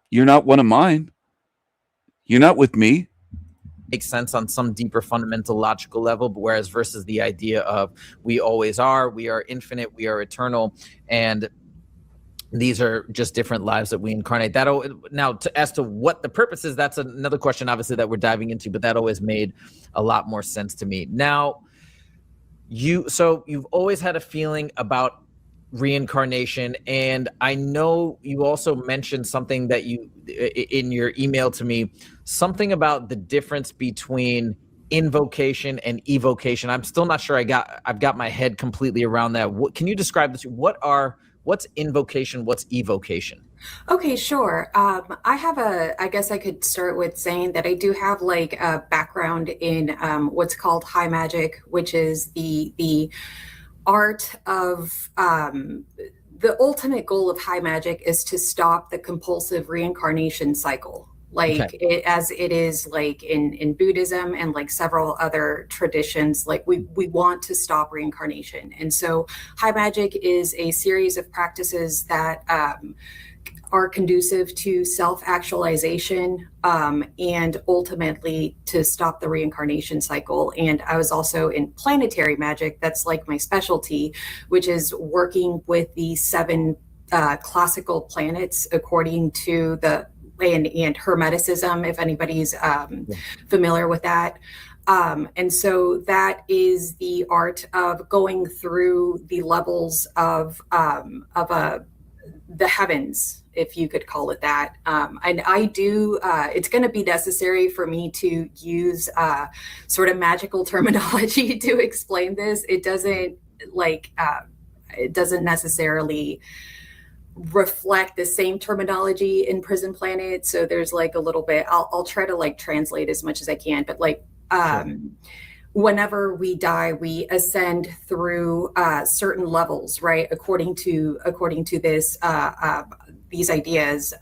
You're not one of mine. You're not with me. Makes sense on some deeper fundamental logical level, but whereas versus the idea of we always are, we are infinite, we are eternal, and these are just different lives that we incarnate. As to what the purpose is, that's another question, obviously, that we're diving into, but that always made a lot more sense to me. Now, you've always had a feeling about reincarnation, and I know you also mentioned something that you in your email to me, something about the difference between invocation and evocation. I'm still not sure I've got my head completely around that. Can you describe this? What's invocation? What's evocation? Okay, sure. I guess I could start with saying that I do have like a background in what's called high magic, which is the art of the ultimate goal of high magic is to stop the compulsive reincarnation cycle, as it is like in Buddhism and like several other traditions. Like we want to stop reincarnation, and so high magic is a series of practices that are conducive to self-actualization and ultimately to stop the reincarnation cycle. And I was also in planetary magic. That's like my specialty, which is working with the 7 classical planets according to and Hermeticism, if anybody's familiar with that. And so that is the art of going through the levels of the heavens, if you could call it that. And I do, it's going to be necessary for me to use sort of magical terminology to explain this. It doesn't necessarily reflect the same terminology in Prison Planet. So there's like a little bit, I'll try to like translate as much as I can, but like, whenever we die, we ascend through certain levels, right? According to this, these ideas.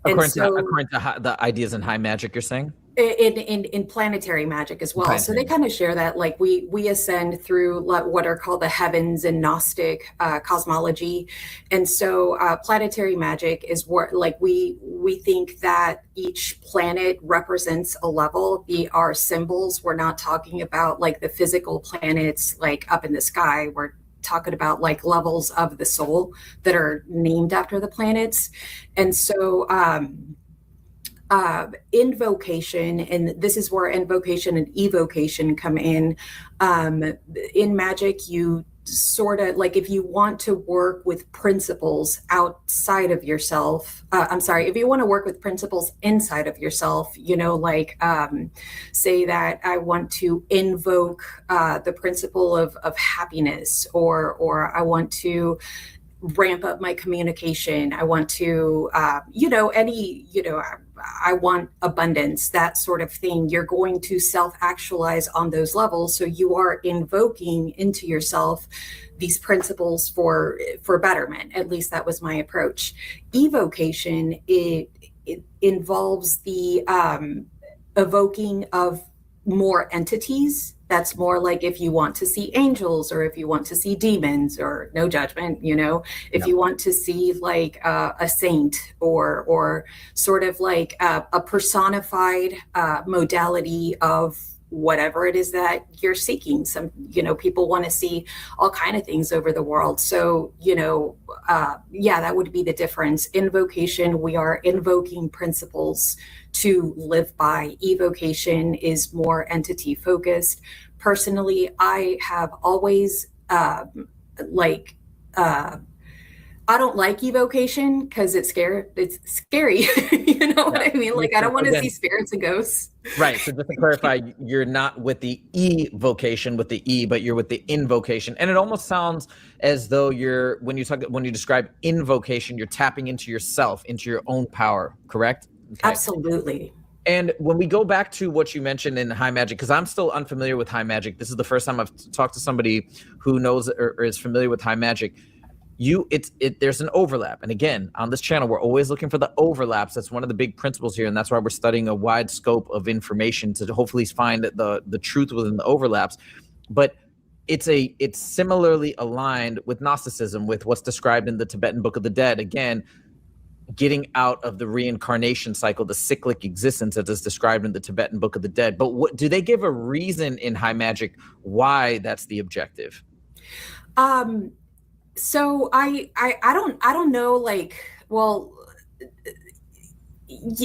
According to the ideas in high magic, you're saying? In planetary magic as well. Planetary. So they kind of share that, like we ascend through what are called the heavens in Gnostic cosmology. And so planetary magic is what, like we think that each planet represents a level. Our symbols, we're not talking about like the physical planets like up in the sky. We're talking about like levels of the soul that are named after the planets. And so invocation, and this is where invocation and evocation come in. In magic, you sort of like, if you want to work with principles outside of yourself, if you want to work with principles inside of yourself, like say that I want to invoke the principle of happiness, or I want to ramp up my communication. I want to, I want abundance, that sort of thing. You're going to self-actualize on those levels. So you are invoking into yourself these principles for betterment. At least that was my approach. Evocation, it involves the evoking of more entities. That's more like if you want to see angels, or if you want to see demons, or no judgment, if you want to see like a saint, or sort of like a personified modality of whatever it is that you're seeking. Some, people want to see all kind of things over the world. So, that would be the difference. Invocation, we are invoking principles to live by. Evocation is more entity focused. Personally, I have always I don't like evocation because it's scary. You know what I mean? Like, I don't want to see spirits and ghosts. Right. So just to clarify, you're not with the evocation with the E, but you're with the invocation. And it almost sounds as though when you describe invocation, you're tapping into yourself, into your own power, correct? Okay. Absolutely. And when we go back to what you mentioned in high magic, because I'm still unfamiliar with high magic, this is the first time I've talked to somebody who knows or is familiar with high magic. there's an overlap. And again, on this channel, we're always looking for the overlaps. That's one of the big principles here. And that's why we're studying a wide scope of information to hopefully find the truth within the overlaps. But it's similarly aligned with Gnosticism, with what's described in the Tibetan Book of the Dead. Again, getting out of the reincarnation cycle, the cyclic existence that is described in the Tibetan Book of the Dead. But what do they give a reason in High Magic why that's the objective? So I don't know, like, well,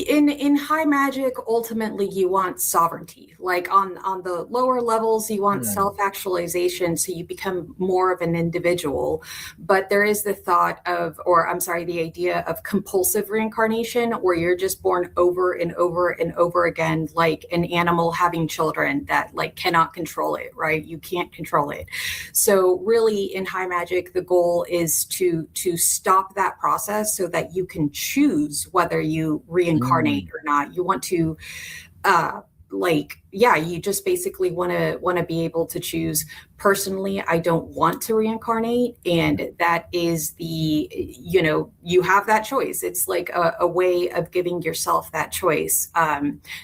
in High Magic, ultimately you want sovereignty. Like on the lower levels, you want self-actualization, so you become more of an individual. But there is the thought of, or I'm sorry, the idea of compulsive reincarnation, where you're just born over and over and over again, like an animal having children that like cannot control it, right? You can't control it. So really in High Magic, the goal is to stop that process so that you can choose whether you reincarnate or not. You want to you just basically want to be able to choose. Personally, I don't want to reincarnate, and that is you have that choice. It's like a way of giving yourself that choice.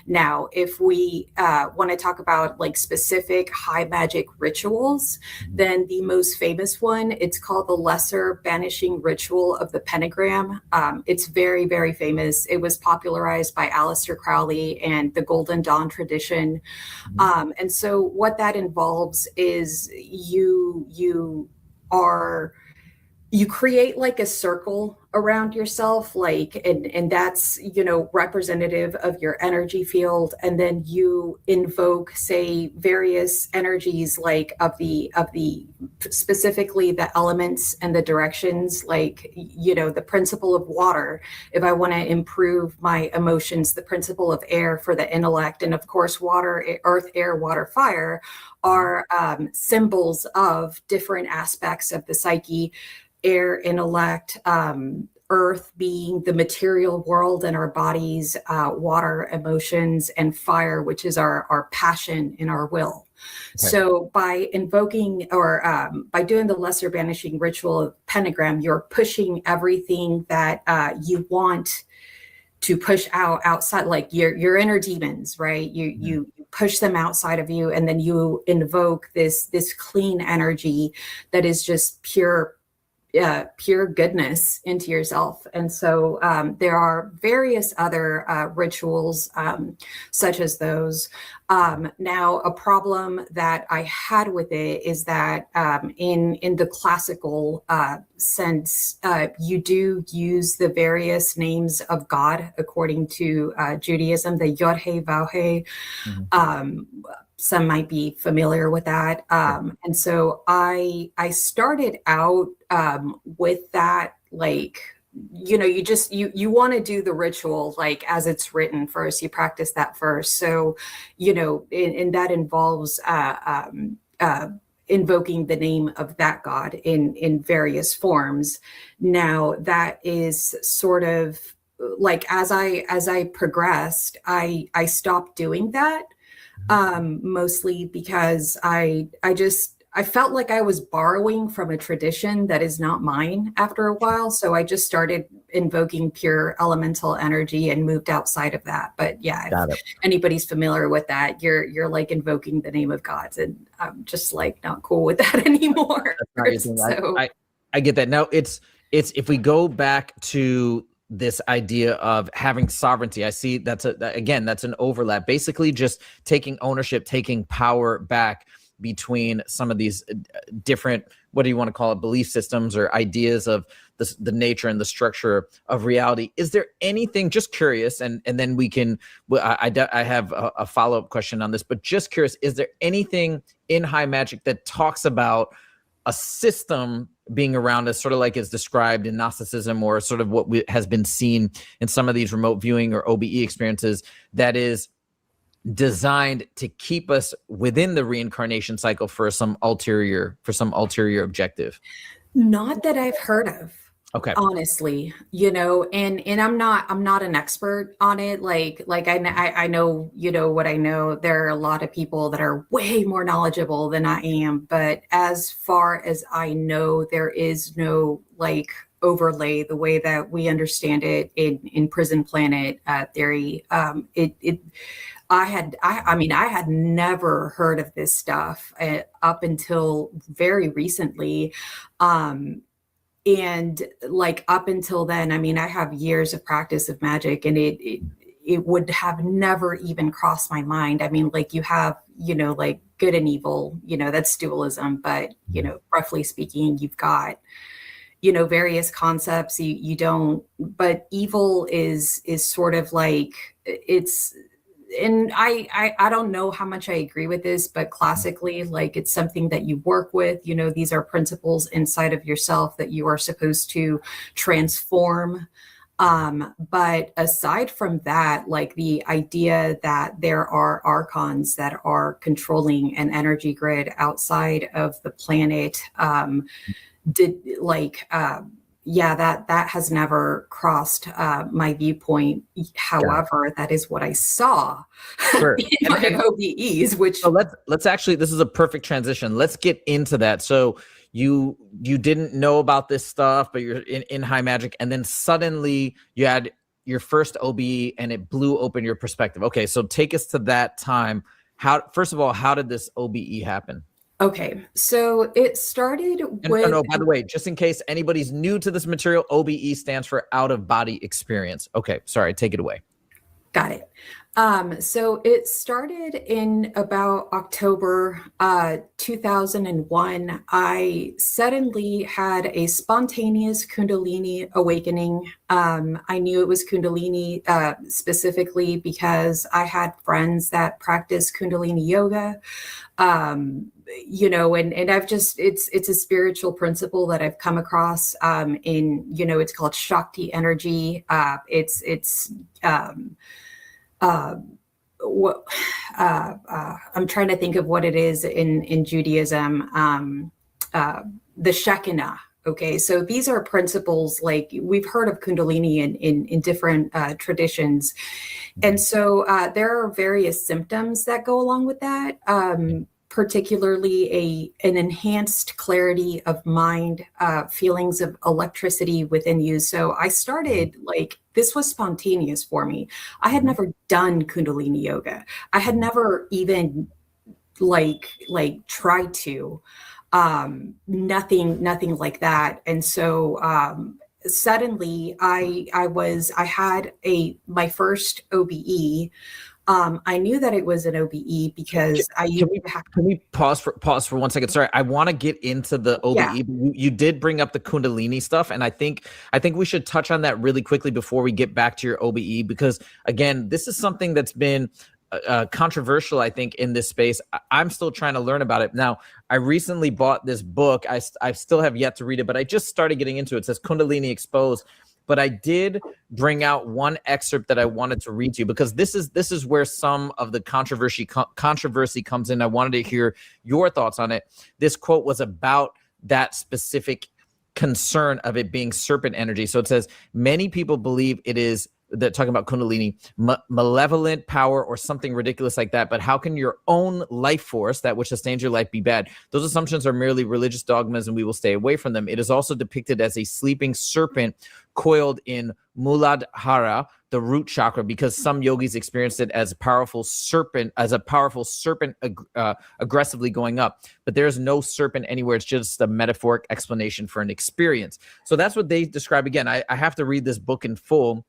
Now, if we want to talk about like specific High Magic rituals, then the most famous one, it's called the Lesser Banishing Ritual of the Pentagram. It's very, very famous. It was popularized by Aleister Crowley and the Golden Dawn tradition. And so what that involves is you create like a circle around yourself, like, and that's, representative of your energy field. And then you invoke, say, various energies, like of the specifically the elements and the directions, like, the principle of water, if I want to improve my emotions, the principle of air for the intellect, and of course, water, earth, air, water, fire are symbols of different aspects of the psyche. Air, intellect, earth being the material world and our bodies, water, emotions, and fire, which is our passion and our will. Okay. So by invoking or by doing the Lesser Banishing Ritual of Pentagram, you're pushing everything that you want to push outside, like your inner demons, right? You push them outside of you, and then you invoke this clean energy that is just pure goodness into yourself. And so there are various other rituals such as those. Now, a problem that I had with it is that in the classical sense, you do use the various names of God according to Judaism, the Yod-Heh, Vav-Heh. Some might be familiar with that. And so I started out with that, like, you want to do the ritual like as it's written first. You practice that first. So, and that involves invoking the name of that God in various forms. Now, that is sort of like, as I progressed, I stopped doing that. Mostly because I felt like I was borrowing from a tradition that is not mine after a while. So I just started invoking pure elemental energy and moved outside of that. But yeah, if anybody's familiar with that, you're like invoking the name of gods, and I'm just like not cool with that anymore. So, I get that. Now it's if we go back to this idea of having sovereignty, I see that's an overlap, basically just taking ownership, taking power back between some of these different, what do you want to call it, belief systems or ideas of the nature and the structure of reality. Is there anything, just curious, and then we can, I have a follow-up question on this, but just curious, is there anything in High Magic that talks about a system being around us, sort of like is described in Gnosticism, or sort of what has been seen in some of these remote viewing or OBE experiences, that is designed to keep us within the reincarnation cycle for some ulterior objective? Not that I've heard of. Okay. Honestly, you know, and I'm not an expert on it. Like I know, you know, what I know. There are a lot of people that are way more knowledgeable than I am, but as far as I know, there is no like overlay the way that we understand it in Prison Planet theory. I mean, I had never heard of this stuff up until very recently. And like up until then, I mean, I have years of practice of magic, and it would have never even crossed my mind. I mean, like you have, you know, like good and evil, you know, that's dualism, but you know, roughly speaking, you've got, you know, various concepts. You don't, but evil is sort of like it's. And I don't know how much I agree with this, but classically, like it's something that you work with, you know, these are principles inside of yourself that you are supposed to transform. But aside from that, like the idea that there are archons that are controlling an energy grid outside of the planet, yeah, that has never crossed my viewpoint. However, that is what I saw Sure. in my OBEs, which so let's actually, this is a perfect transition. Let's get into that. So you didn't know about this stuff, but you're in high magic, and then suddenly you had your first OBE and it blew open your perspective. Okay, so take us to that time. First of all, how did this OBE happen? Okay, so it started with. No, by the way, just in case anybody's new to this material, OBE stands for out of body experience. Okay, sorry, take it away. Got it. So it started in about October 2001. I suddenly had a spontaneous Kundalini awakening. I knew it was Kundalini specifically because I had friends that practice Kundalini yoga. You know, and I've just, it's a spiritual principle that I've come across in, you know, it's called Shakti energy. I'm trying to think of what it is in Judaism, the Shekinah. Okay, so these are principles like we've heard of Kundalini in different traditions. And so there are various symptoms that go along with that. Particularly an enhanced clarity of mind, feelings of electricity within you. So I started like, this was spontaneous for me. I had never done Kundalini yoga. I had never even like tried to, nothing like that. And so suddenly I had my first OBE. I knew that it was an OBE because Can we pause for 1 second? Sorry, I want to get into the OBE. Yeah. But you did bring up the Kundalini stuff, and I think we should touch on that really quickly before we get back to your OBE, because again, this is something that's been controversial, I think, in this space. I'm still trying to learn about it. Now, I recently bought this book. I still have yet to read it, but I just started getting into it. It says Kundalini Exposed. But I did bring out one excerpt that I wanted to read to you, because this is where some of the controversy comes in. I wanted to hear your thoughts on it. This quote was about that specific concern of it being serpent energy. So it says, many people believe it is, that talking about Kundalini, malevolent power or something ridiculous like that. But how can your own life force, that which sustains your life, be bad? Those assumptions are merely religious dogmas, and we will stay away from them. It is also depicted as a sleeping serpent coiled in Muladhara, the root chakra, because some yogis experienced it as a powerful serpent, aggressively going up. But there's no serpent anywhere. It's just a metaphoric explanation for an experience. So that's what they describe. Again, I have to read this book in full.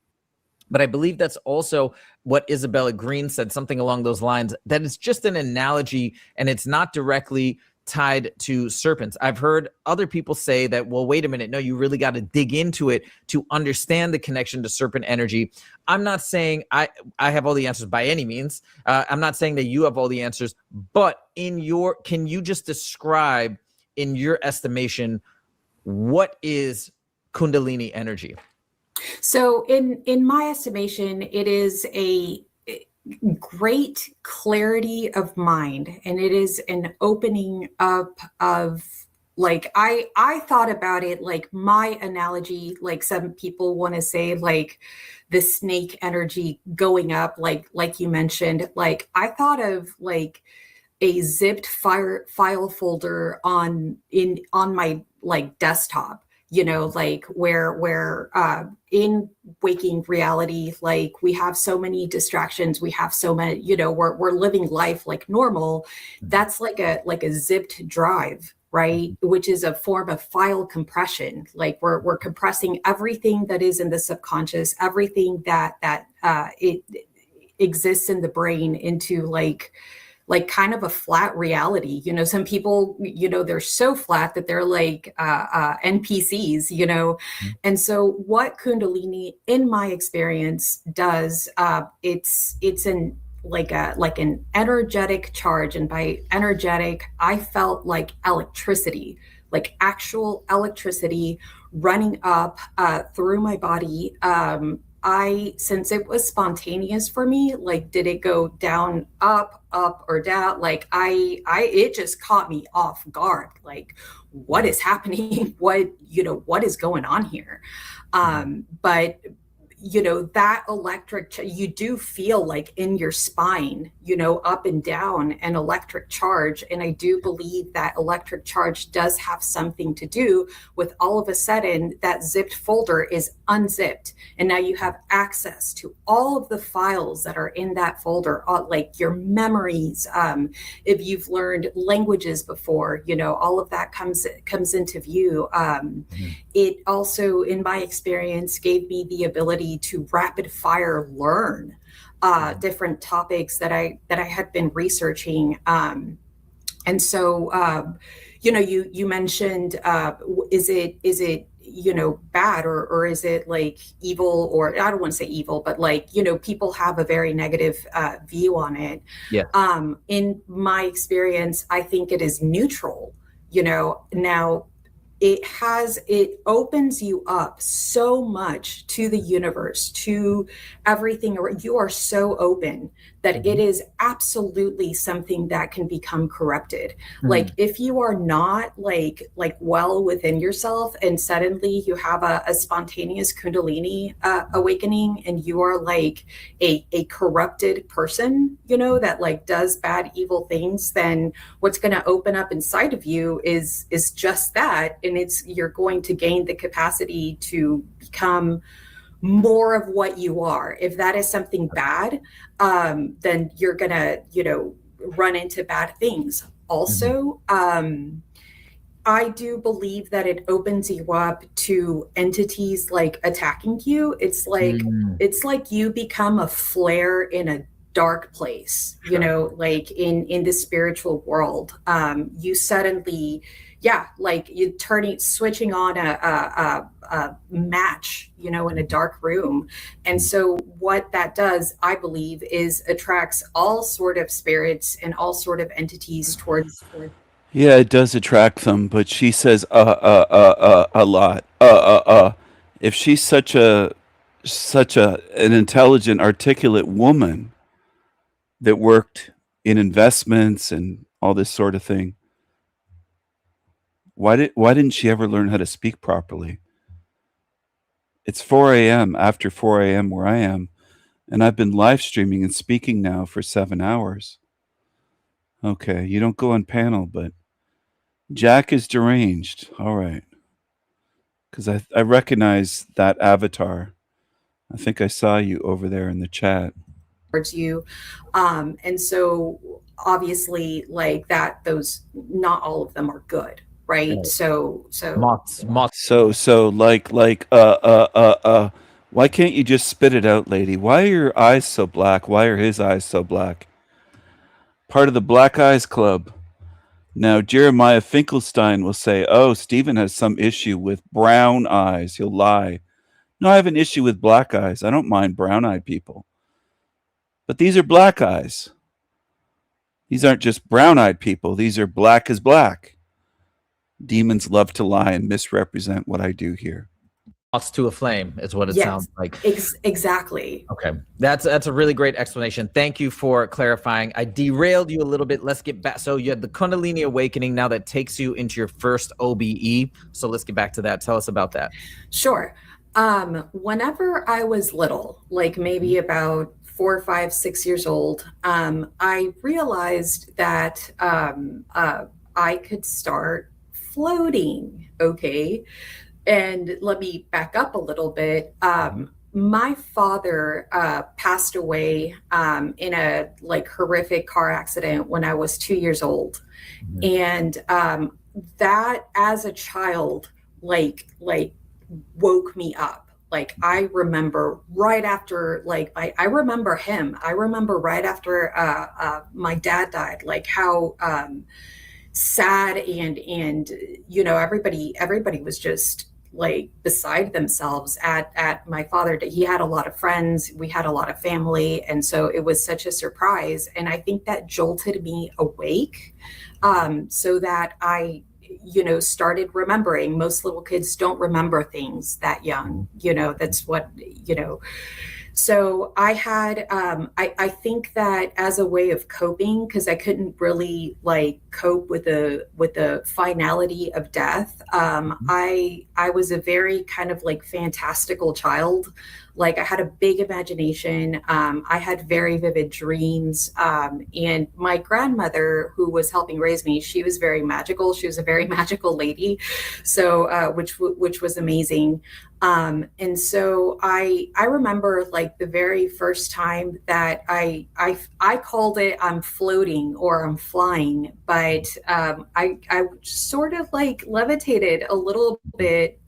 But I believe that's also what Isabella Green said, something along those lines, that it's just an analogy and it's not directly tied to serpents. I've heard other people say that, well, wait a minute, no, you really got to dig into it to understand the connection to serpent energy. I'm not saying I have all the answers by any means. I'm not saying that you have all the answers, but can you just describe, in your estimation, what is Kundalini energy? So in my estimation, it is a great clarity of mind, and it is an opening up of Like I thought about it like my analogy, like some people want to say like the snake energy going up, like you mentioned. Like I thought of like a zipped file folder on my like desktop, you know, like where in waking reality, like we have so many distractions, we have so many, you know, we're living life like normal. That's like a zipped drive, right? Which is a form of file compression. Like we're compressing everything that is in the subconscious, everything that it exists in the brain into like kind of a flat reality. You know, some people, you know, they're so flat that they're like NPCs, you know. And so what Kundalini, in my experience, does, it's an an energetic charge. And by energetic, I felt like electricity, like actual electricity running up through my body. Since it was spontaneous for me, like, did it go down, up or down? Like it just caught me off guard. Like, what is happening? What is going on here? But you know, that you do feel like in your spine, you know, up and down, an electric charge. And I do believe that electric charge does have something to do with all of a sudden that zipped folder is unzipped. And now you have access to all of the files that are in that folder, like your memories. If you've learned languages before, you know, all of that comes into view. It also, in my experience, gave me the ability to rapid fire learn different topics that I had been researching. And so, you know, you mentioned, is it, you know, bad or is it like evil? Or I don't want to say evil, but like, you know, people have a very negative view on it. Yeah. In my experience, I think it is neutral, you know. Now, it opens you up so much to the universe, to everything. You are so open that it is absolutely something that can become corrupted. Like if you are not like well within yourself, and suddenly you have a spontaneous Kundalini awakening, and you are like a corrupted person, you know, that like does bad, evil things, then what's going to open up inside of you is just that. And you're going to gain the capacity to become more of what you are. If that is something bad, then you're gonna, you know, run into bad things. Also, I do believe that it opens you up to entities like attacking you. It's like you become a flare in a dark place, you know, like in the spiritual world. You suddenly, like you switching on a match, you know, in a dark room. And so what that does, I believe, is attracts all sort of spirits and all sort of entities towards. Yeah, it does attract them, but she says a lot. If she's such an intelligent, articulate woman that worked in investments and all this sort of thing, why didn't she ever learn how to speak properly? It's 4 a.m. after 4 a.m. where I am, and I've been live streaming and speaking now for 7 hours. Okay, you don't go on panel, but Jack is deranged. All right. Because I recognize that avatar. I think I saw you over there in the chat. Towards you. And so obviously like that, those, not all of them are good. Right. Right. So why can't you just spit it out, lady? Why are your eyes so black? Why are his eyes so black? Part of the Black Eyes Club. Now, Jeremiah Finkelstein will say, oh, Stephen has some issue with brown eyes. He'll lie. No, I have an issue with black eyes. I don't mind brown-eyed people. But these are black eyes. These aren't just brown-eyed people. These are black as black. Demons love to lie and misrepresent what I do here. to a flame is what it Yes, sounds like. exactly. Okay, that's a really great explanation. Thank you for clarifying. I derailed you a little bit. Let's get back. So you had the Kundalini awakening now that takes you into your first OBE. So let's get back to that. Tell us about that. Sure. Whenever I was little, like maybe about 4, 5, 6 years old, I realized that I could start floating. Okay. And let me back up a little bit. My father passed away in a like horrific car accident when I was 2 years old. And that as a child, like woke me up. Like I remember right after, like I remember him. I remember right after my dad died, like how sad and you know everybody was just like beside themselves at my father. He had a lot of friends, we had a lot of family, and so it was such a surprise. And I think that jolted me awake, so that I started remembering. Most little kids don't remember things that young, that's what, so I had, I think that as a way of coping, because I couldn't really like cope with the finality of death. I was a very kind of like fantastical child. Like I had a big imagination. I had very vivid dreams. And my grandmother, who was helping raise me, she was very magical. She was a very magical lady. So, which was amazing. And so I remember like the very first time that I called it I'm floating or I'm flying, but I sort of like levitated a little bit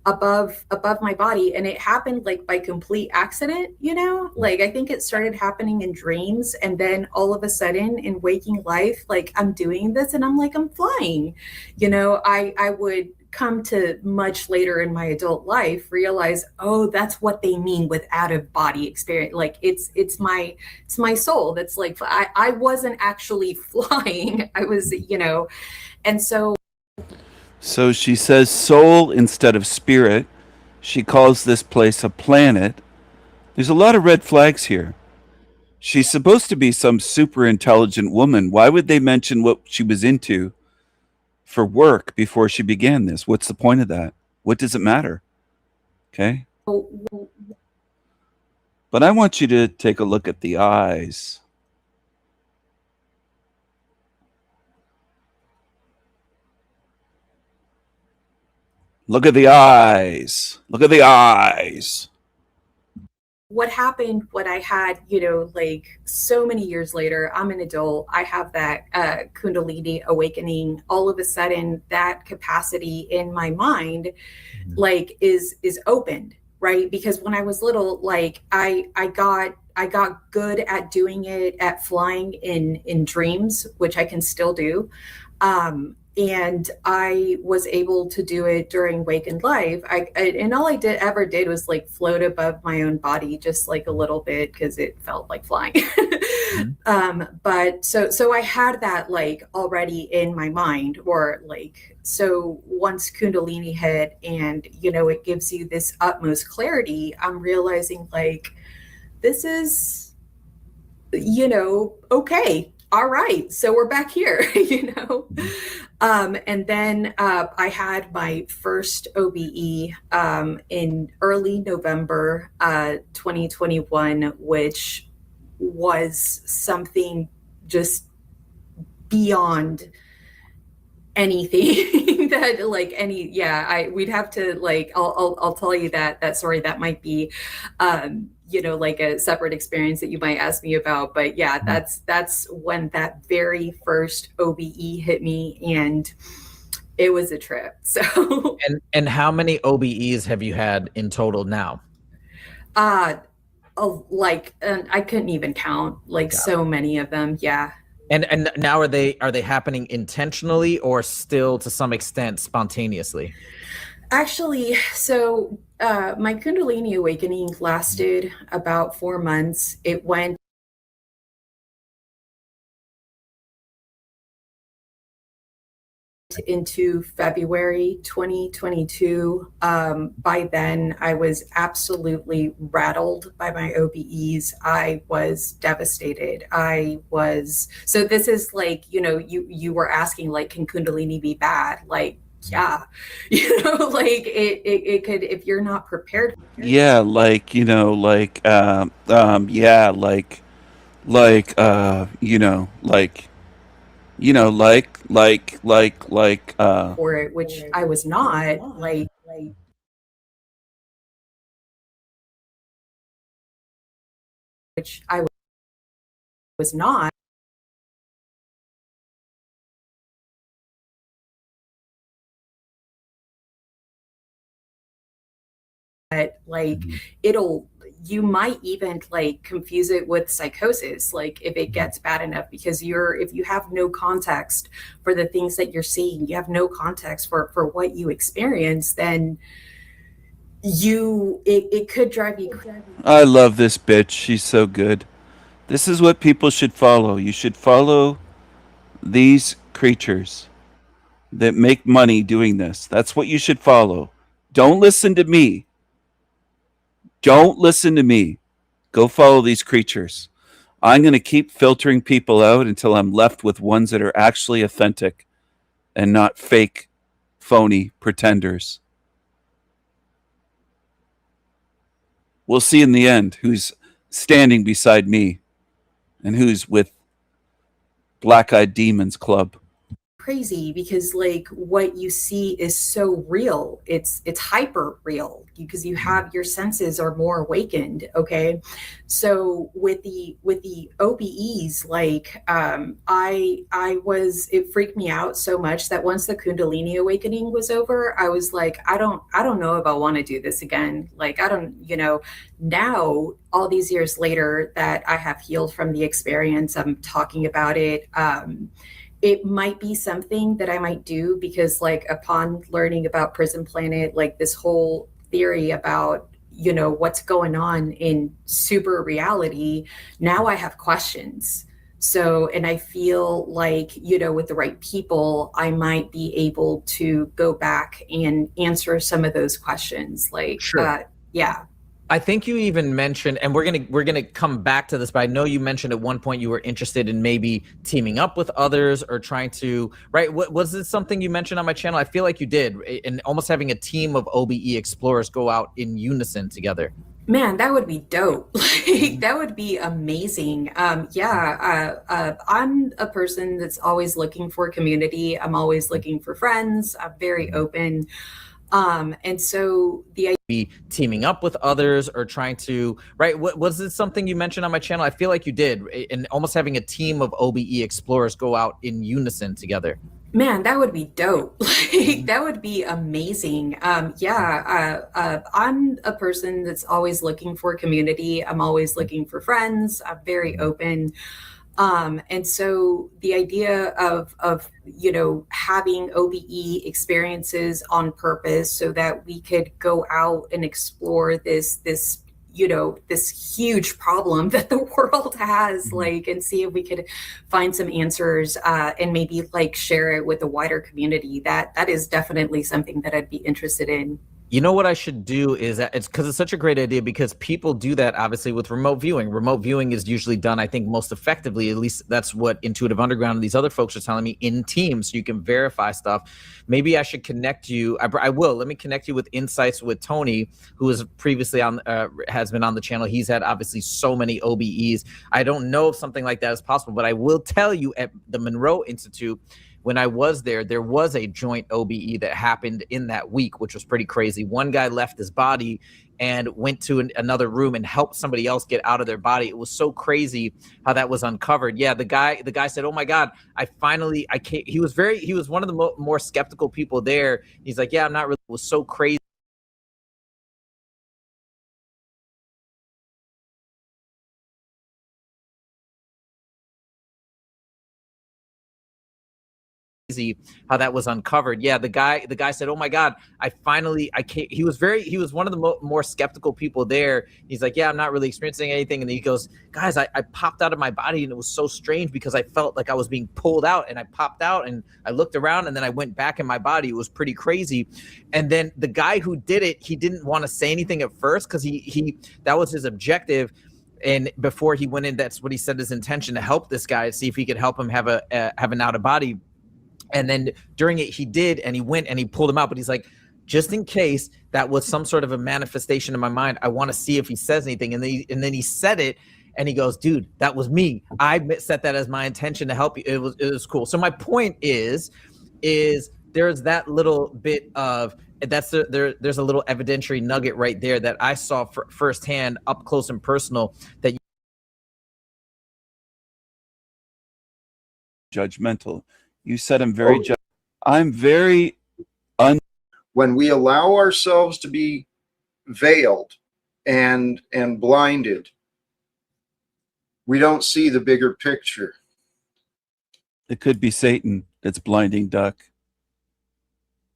above my body, and it happened like by complete accident. Like I think it started happening in dreams, and then all of a sudden in waking life, like I'm doing this and I'm like I'm flying. I would come to much later in my adult life realize, oh, that's what they mean with out of body experience. Like it's my soul that's like I wasn't actually flying. I was, and so she says soul instead of spirit. She calls this place a planet. There's a lot of red flags here. She's supposed to be some super intelligent woman. Why would they mention what she was into for work before she began this? What's the point of that? What does it matter? Okay. But I want you to take a look at the eyes. Look at the eyes. Look at the eyes. what happened when I had, like so many years later, I'm an adult, I have that Kundalini awakening. All of a sudden, that capacity in my mind, like is opened, right? Because when I was little, like I got good at doing it, at flying in dreams, which I can still do. And I was able to do it during wakened life. And all I ever did was like float above my own body, just like a little bit, because it felt like flying. But so I had that like already in my mind, or like, so once Kundalini hit and, it gives you this utmost clarity, I'm realizing like, this is, okay. All right, so we're back here, and then I had my first OBE in early November 2021, which was something just beyond anything that like we'd have to like I'll tell you that story. That might be like a separate experience that you might ask me about, but yeah, that's when that very first OBE hit me, and it was a trip. So and how many OBEs have you had in total now? I couldn't even count, like so many of them. Yeah. And now are they happening intentionally or still to some extent spontaneously? Actually, so my Kundalini awakening lasted about 4 months. It went into February 2022. By then, I was absolutely rattled by my OBEs. I was devastated. So this is like, you were asking, like, can Kundalini be bad? Like, yeah, like it could, if you're not prepared. Yeah, like, yeah, For it, which I was not, which I was not. Like, you might even like confuse it with psychosis, like if it gets bad enough, because if you have no context for the things that you're seeing, you have no context for what you experience, then it could drive you crazy. I love this bitch. She's so good. This is what people should follow. You should follow these creatures that make money doing this. That's what you should follow. Don't listen to me. Don't listen to me. Go follow these creatures. I'm going to keep filtering people out until I'm left with ones that are actually authentic and not fake, phony pretenders. We'll see in the end who's standing beside me and who's with Black Eyed Demons Club. Crazy, because like what you see is so real. It's hyper real, because you have, your senses are more awakened. Okay, so with the OBEs, like it freaked me out so much that once the Kundalini awakening was over, I was like, I don't know if I want to do this again. Like, I don't, now all these years later that I have healed from the experience, I'm talking about it. It might be something that I might do, because like upon learning about Prison Planet, like this whole theory about, what's going on in super reality, now I have questions. So, and I feel like, with the right people, I might be able to go back and answer some of those questions. Like, Sure. Yeah. I think you even mentioned, and we're gonna come back to this, but I know you mentioned at one point you were interested in maybe teaming up with others or trying to, right? What was it, something you mentioned on my channel? I feel like you did, and almost having a team of OBE explorers go out in unison together. Man, that would be dope. Like, that would be amazing. I'm a person that's always looking for community. I'm always looking for friends. I'm very open. And so the be teaming up with others or trying to, right? What was it, something you mentioned on my channel? I feel like you did, and almost having a team of OBE explorers go out in unison together. Man, that would be dope. Like, that would be amazing. I'm a person that's always looking for community. I'm always looking for friends. I'm very open. And so the idea of having OBE experiences on purpose so that we could go out and explore this huge problem that the world has, like, and see if we could find some answers, and maybe like share it with a wider community. That is definitely something that I'd be interested in. You know what I should do is that it's such a great idea, because people do that obviously with remote viewing. Remote viewing is usually done, I think, most effectively, at least that's what Intuitive Underground and these other folks are telling me, in teams, so you can verify stuff. Maybe I should connect you. I will. Let me connect you with Insights with Tony, who is previously on, has been on the channel. He's had obviously so many OBEs. I don't know if something like that is possible, but I will tell you, at the Monroe Institute, when I was there, there was a joint OBE that happened in that week, which was pretty crazy. One guy left his body and went to another room and helped somebody else get out of their body. It was so crazy how that was uncovered. Yeah, the guy said, "Oh my God, I can't." He was one of the more skeptical people there. He's like, "Yeah, I'm not really." It was so crazy. how that was uncovered. Yeah, the guy said, "Oh my God, I came." He was one of the more skeptical people there. He's like, "Yeah, I'm not really experiencing anything," and then he goes, "Guys, I popped out of my body, and it was so strange because I felt like I was being pulled out, and I popped out, and I looked around, and then I went back in my body. It was pretty crazy." And then the guy who did it, he didn't want to say anything at first because he that was his objective. And before he went in, that's what he said his intention, to help this guy, see if he could help him have an out of body. And then during it, he did, and he went and he pulled him out. But he's like, just in case that was some sort of a manifestation in my mind, I want to see if he says anything. And then he said it, and he goes, "Dude, that was me. I set that as my intention to help you." It was cool. So my point is there's that little bit of there's a little evidentiary nugget right there that I saw firsthand, up close and personal, that judgmental. You said I'm very I'm very when we allow ourselves to be veiled and blinded, we don't see the bigger picture. It could be Satan that's blinding Duck.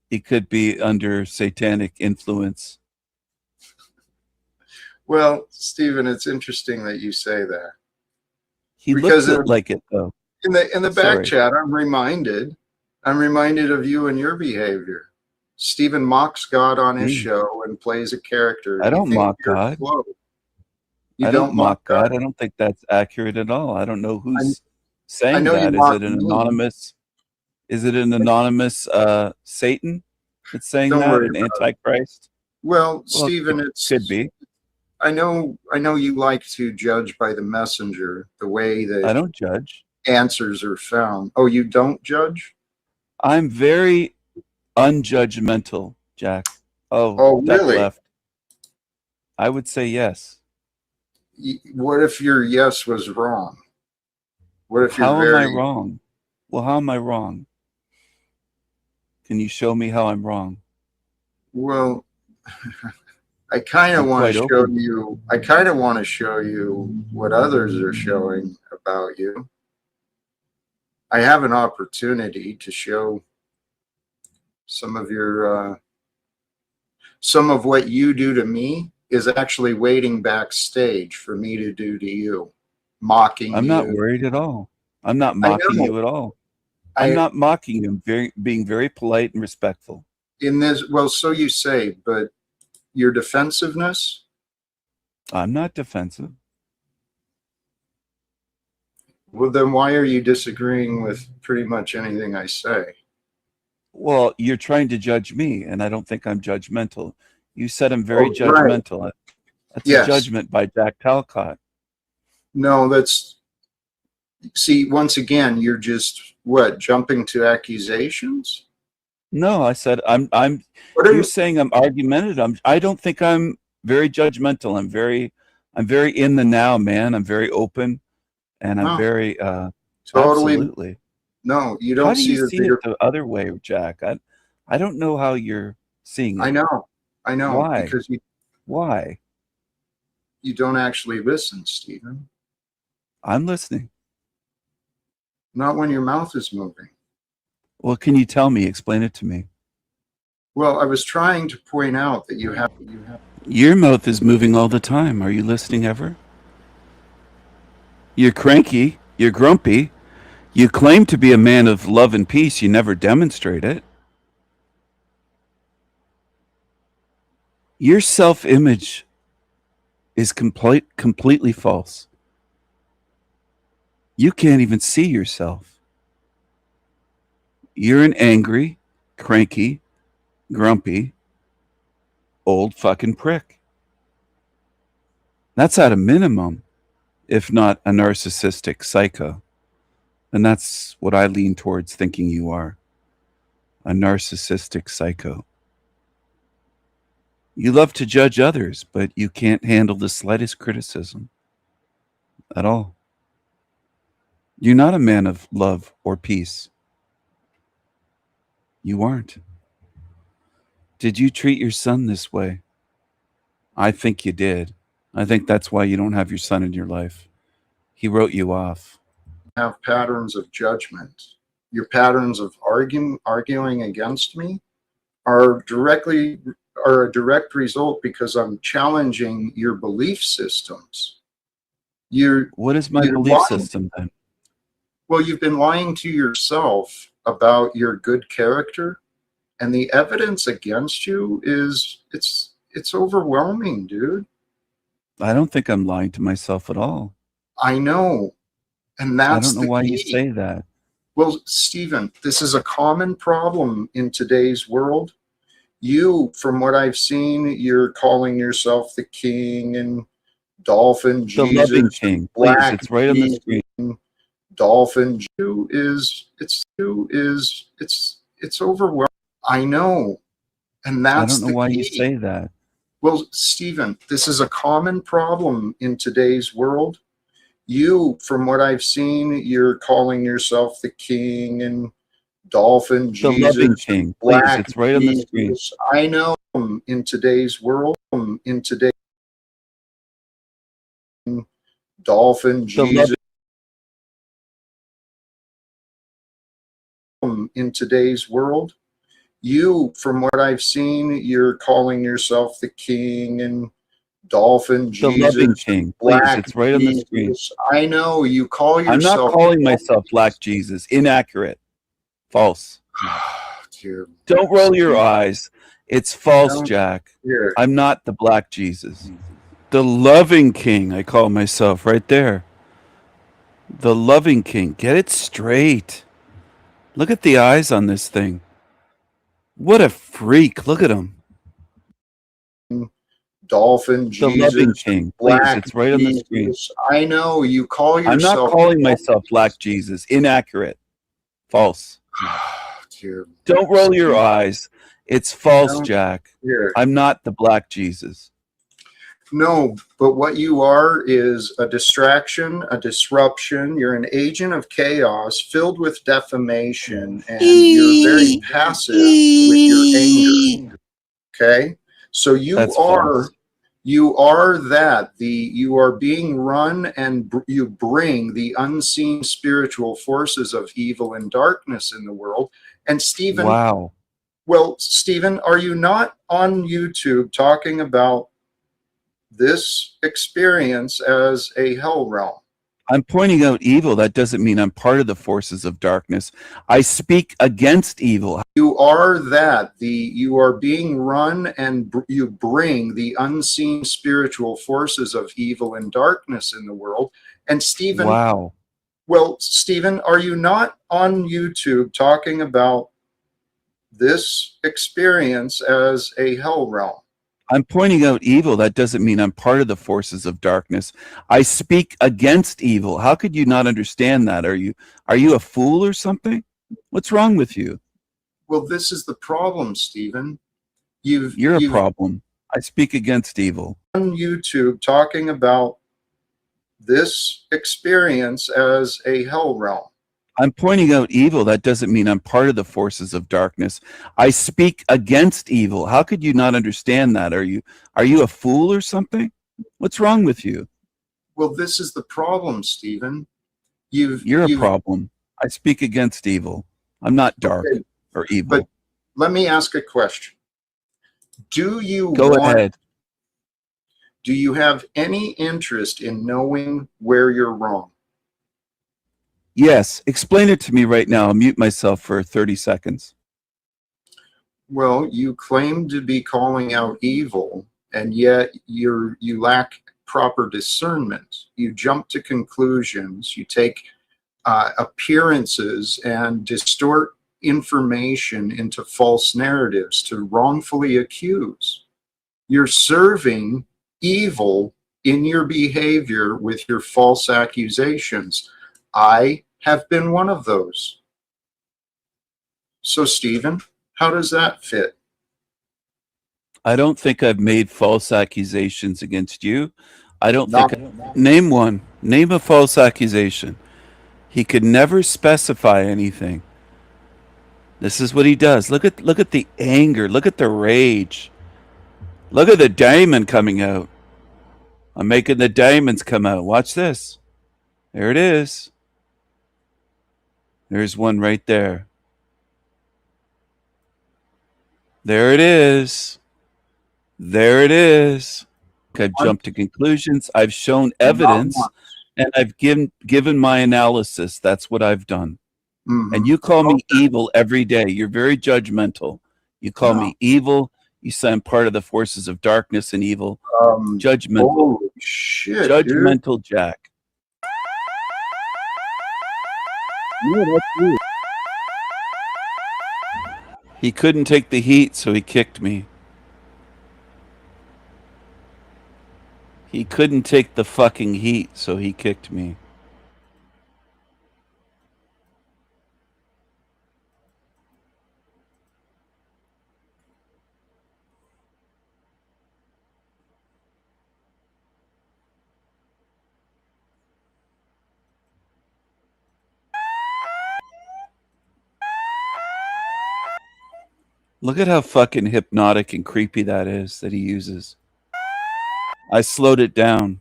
He could be under satanic influence. Well, Stephen, it's interesting that you say that. He looks like it though. In the back chat, I'm reminded of you and your behavior. Stephen mocks God on his show and plays a character. I don't mock God. You I don't mock God. I don't think that's accurate at all. I don't know who's saying that. Is it an anonymous? Is it an anonymous Satan that's saying that, an Antichrist? Well, Stephen, it could be. I know you like to judge by the messenger, the way that I don't judge. Answers are found. Oh, you don't judge? I'm very unjudgmental, Jack. Oh, really? Left. I would say yes. What if your yes was wrong? What if How am I wrong? Well, how am I wrong? Can you show me how I'm wrong? Well, I kind of want to show you. I kind of want to show you what others are showing about you. I have an opportunity to show some of your some of what you do to me is actually waiting backstage for me to do to you, mocking. I'm not worried at all. I'm not mocking you at all. I'm not mocking you. Being very polite and respectful. In this, well, so you say, but your defensiveness. I'm not defensive. Well, then why are you disagreeing with pretty much anything I say? Well, you're trying to judge me, and I don't think I'm judgmental. You said I'm very judgmental. Right. That's a judgment by Jack Talcott. No, that's... See, once again, you're just, jumping to accusations? No, I said you're saying I'm argumentative. I don't think I'm very judgmental. I'm very in the now, man. I'm very open. And I'm very totally. Absolutely. No, you don't see it the other way, Jack. I don't know how you're seeing it. I know. Why? Because why? You don't actually listen, Stephen. I'm listening. Not when your mouth is moving. Well, can you tell me? Explain it to me. Well, I was trying to point out that you have. Your mouth is moving all the time. Are you listening ever? You're cranky, you're grumpy, you claim to be a man of love and peace, you never demonstrate it. Your self-image is completely false. You can't even see yourself. You're an angry, cranky, grumpy, old fucking prick. That's at a minimum. If not a narcissistic psycho. And that's what I lean towards thinking you are. A narcissistic psycho. You love to judge others, but you can't handle the slightest criticism. At all. You're not a man of love or peace. You aren't. Did you treat your son this way? I think you did. I think that's why you don't have your son in your life. He wrote you off. Have patterns of judgment. your patterns of arguing against me are a direct result because I'm challenging your belief systems. What is my you're belief lying. system then? Well, you've been lying to yourself about your good character, and the evidence against you is it's overwhelming, dude. I don't think I'm lying to myself at all. I know. And I that's don't know the why key. you say that. Well, Stephen, this is a common problem in today's world. You, from what I've seen, you're calling yourself the king and Dolphin The Jesus, loving king. Please, Black it's right on the screen. Dolphin Jew it's overwhelming. I know. And I that's don't know the why key. you say that. Well, Stephen, this is a common problem in today's world. You, from what I've seen, you're calling yourself the king and Dolphin The Jesus, loving king. Please, Black it's right on the screen. Jesus. I know in today's world, Dolphin The Jesus. In today's world, you, from what I've seen, you're calling yourself the king and Dolphin The Jesus, loving king. Please, Black it's right on the screen. Jesus. I know you call I'm yourself. not calling myself Black Jesus. Inaccurate. False. Dear. Don't roll your eyes. It's false, Don't- Jack. Here. I'm not the Black Jesus. The loving king, I call myself right there. The loving king. Get it straight. Look at the eyes on this thing. What a freak. Look at him. Dolphin The loving Jesus, king. Please, Black it's right on the screen. Jesus. I know you call I'm yourself. not calling myself Black Jesus. Inaccurate. False. Dear. Don't roll your eyes. It's false, Don't- Jack. Here. I'm not the Black Jesus. No, but what you are is a distraction, a disruption. You're an agent of chaos filled with defamation, and you're very passive with your anger. Okay? So you That's are false. you are that you are being run, and you bring the unseen spiritual forces of evil and darkness in the world. And Stephen, Wow. well, Stephen, are you not on YouTube talking about this experience as a hell realm? I'm pointing out evil. That doesn't mean I'm part of the forces of darkness. I speak against evil. You are that you are being run, and you bring the unseen spiritual forces of evil and darkness in the world. And Stephen, Wow. well, Stephen, are you not on YouTube talking about this experience as a hell realm? I'm pointing out evil. That doesn't mean I'm part of the forces of darkness. I speak against evil. How could you not understand that? Are you a fool or something? What's wrong with you? Well, this is the problem, Stephen. You're a problem. I speak against evil. On YouTube talking about this experience as a hell realm. I'm pointing out evil. That doesn't mean I'm part of the forces of darkness. I speak against evil. How could you not understand that? Are you a fool or something? What's wrong with you? Well, this is the problem, Stephen. You're a problem. I speak against evil. I'm not dark Okay, or evil. but let me ask a question. Do you Go ahead. Do you have any interest in knowing where you're wrong? Yes. Explain it to me right now. I'll mute myself for 30 seconds. Well, you claim to be calling out evil, and yet you lack proper discernment. You jump to conclusions. You take appearances and distort information into false narratives to wrongfully accuse. You're serving evil in your behavior with your false accusations. I have been one of those. So, Stephen, how does that fit? I don't think I've made false accusations against you. I don't Not- think. Name one. Name a false accusation. He could never specify anything. This is what he does. Look at the anger. Look at the rage. Look at the diamond coming out. I'm making the diamonds come out. Watch this. There it is. There's one right there. There it is. There it is. I've jumped to conclusions. I've shown evidence, and I've given my analysis. That's what I've done. And you call me evil every day. You're very judgmental. You call me evil. You say I'm part of the forces of darkness and evil. Judgmental. Holy shit, Judgmental dude. Jack. Yeah, that's you. He couldn't take the heat, so he kicked me. He couldn't take the fucking heat, so he kicked me. Look at how fucking hypnotic and creepy that is that he uses. I slowed it down.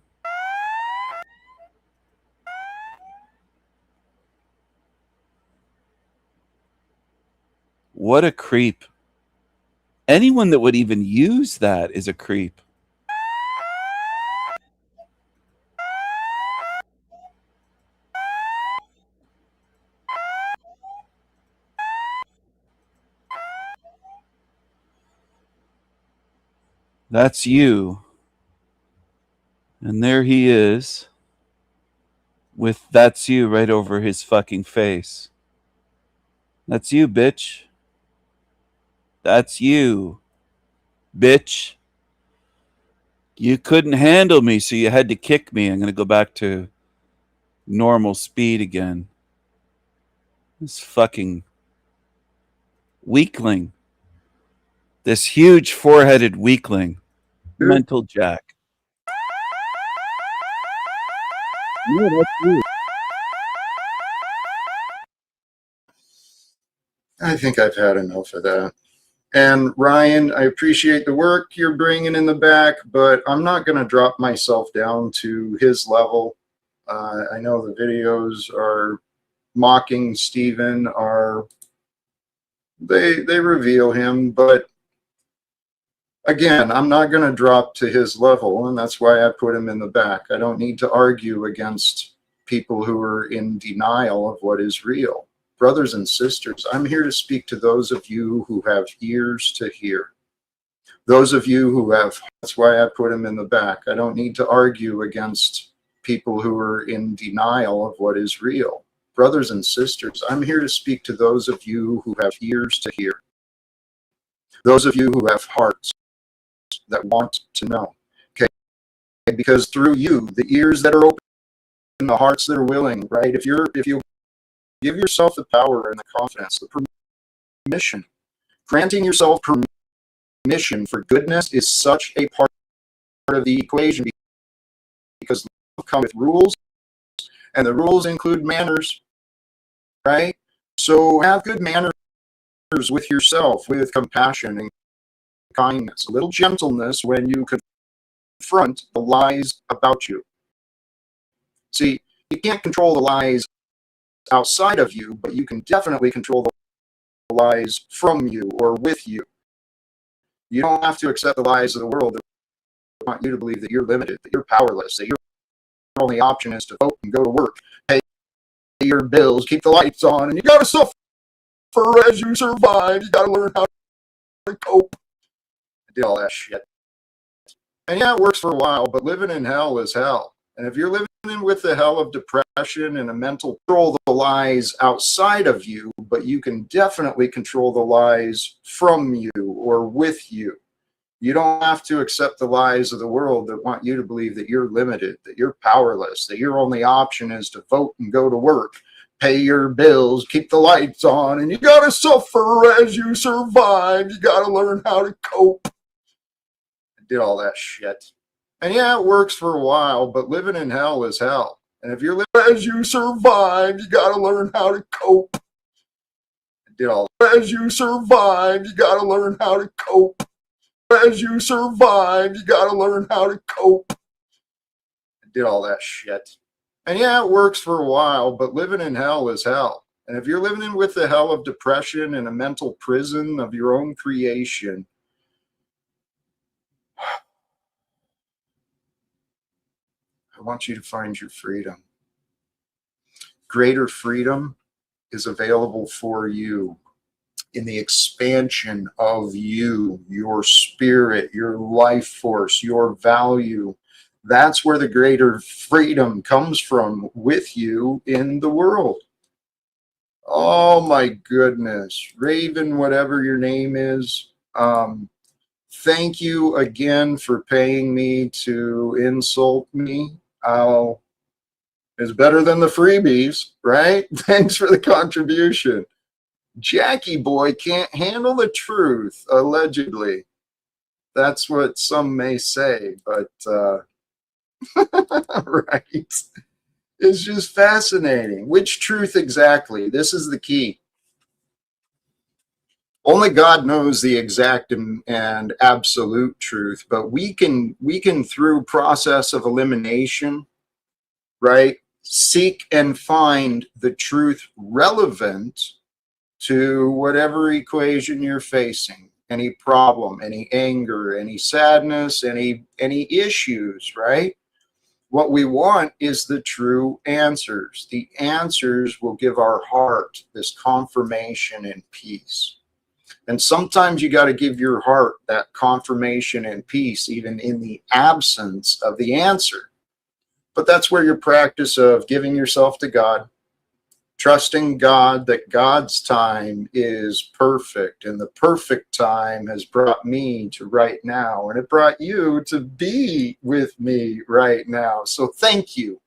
What a creep. Anyone that would even use that is a creep. That's you. And there he is with "that's you" right over his fucking face. That's you, bitch. That's you, bitch. You couldn't handle me, so you had to kick me. I'm going to go back to normal speed again. This fucking weakling. This huge four-headed weakling. Mental Jack. Yeah, that's you. I think I've had enough of that. And Ryan, I appreciate the work you're bringing in the back, but I'm not going to drop myself down to his level. I know the videos are mocking Stephen, they reveal him, but again, I'm not going to drop to his level, and that's why I put him in the back. I don't need to argue against people who are in denial of what is real. Brothers and sisters, I'm here to speak to those of you who have ears to hear. Those of you who have, that's why I put him in the back. I don't need to argue against people who are in denial of what is real. Brothers and sisters, I'm here to speak to those of you who have ears to hear. Those of you who have hearts that want to know. Okay? Because through you, the ears that are open, the hearts that are willing, right? If you give yourself the power and the confidence, the permission, granting yourself permission for goodness is such a part of the equation, because love comes with rules, and the rules include manners, right? So have good manners with yourself, with compassion and kindness, a little gentleness when you confront the lies about you. See, you can't control the lies outside of you, but you can definitely control the lies from you or with you. You don't have to accept the lies of the world that want you to believe that you're limited, that you're powerless, that your only option is to vote and go to work, pay your bills, keep the lights on, and you gotta suffer as you survive. You gotta learn how to cope. I did all that shit. And yeah, it works for a while, but living in hell is hell. And if you're living with the hell of depression and a mental, control the lies outside of you, but you can definitely control the lies from you or with you. You don't have to accept the lies of the world that want you to believe that you're limited, that you're powerless, that your only option is to vote and go to work, pay your bills, keep the lights on, and you gotta suffer as you survive. You gotta learn how to cope. I did all that shit. And yeah, it works for a while, but living in hell is hell. And if you're living as you survive, you gotta learn how to cope. I did all as you survive, you gotta learn how to cope. As you survive, you gotta learn how to cope. I did all that shit. And yeah, it works for a while, but living in hell is hell. And if you're living in with the hell of depression in a mental prison of your own creation, I want you to find your freedom. Greater freedom is available for you in the expansion of you, your spirit, your life force, your value. That's where the greater freedom comes from with you in the world. Oh my goodness. Raven, whatever your name is, thank you again for paying me to insult me. It's better than the freebies, right? Thanks for the contribution. Jackie boy can't handle the truth, allegedly. That's what some may say, but right. It's just fascinating. Which truth exactly? This is the key. Only God knows the exact and absolute truth, but we can through process of elimination, right, seek and find the truth relevant to whatever equation you're facing, any problem, any anger, any sadness, any issues, right? What we want is the true answers. The answers will give our heart this confirmation and peace. And sometimes you got to give your heart that confirmation and peace, even in the absence of the answer. But that's where your practice of giving yourself to God, trusting God that God's time is perfect, and the perfect time has brought me to right now, and it brought you to be with me right now. So thank you.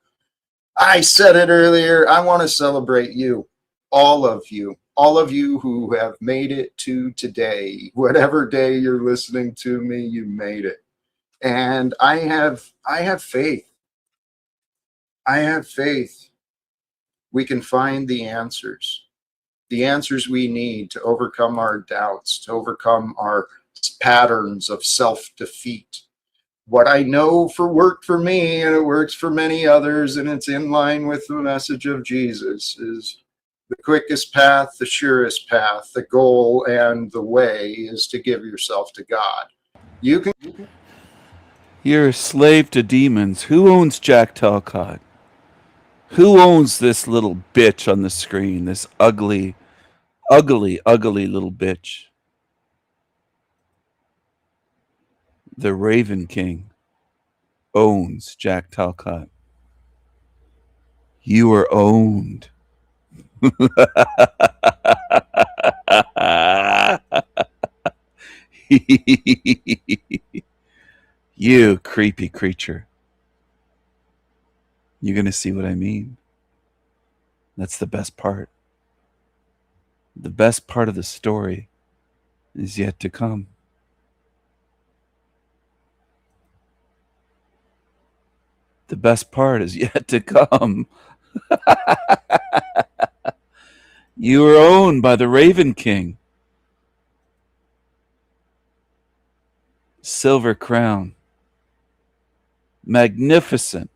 I said it earlier. I want to celebrate you, all of you who have made it to today. Whatever day you're listening to me, you made it. And I have faith. I have faith. We can find the answers we need to overcome our doubts, to overcome our patterns of self-defeat. What I know worked for me, and it works for many others, and it's in line with the message of Jesus, is the quickest path, the surest path, the goal and the way is to give yourself to God. You're a slave to demons. Who owns Jack Talcott? Who owns this little bitch on the screen? This ugly, ugly, ugly little bitch. The Raven King owns Jack Talcott. You are owned. You creepy creature. You're going to see what I mean. That's the best part. The best part of the story is yet to come. The best part is yet to come. You are owned by the Raven King. Silver crown. Magnificent.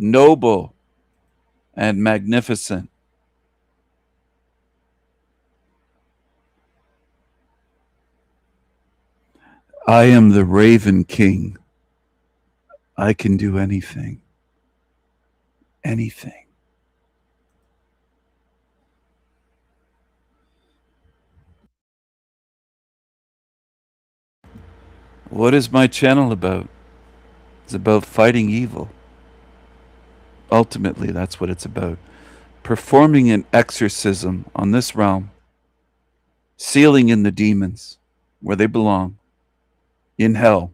Noble and magnificent. I am the Raven King. I can do anything. Anything. What is my channel about? It's about fighting evil. Ultimately, that's what it's about. Performing an exorcism on this realm. Sealing in the demons where they belong. In hell.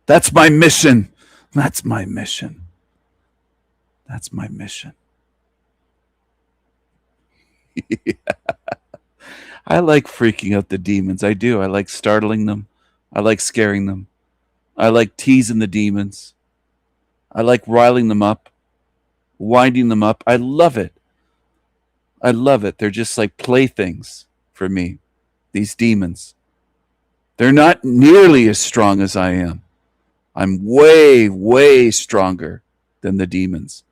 That's my mission. That's my mission. That's my mission. I like freaking out the demons. I do. I like startling them. I like scaring them. I like teasing the demons. I like riling them up, winding them up. I love it. I love it. They're just like playthings for me, these demons. They're not nearly as strong as I am. I'm way, way stronger than the demons.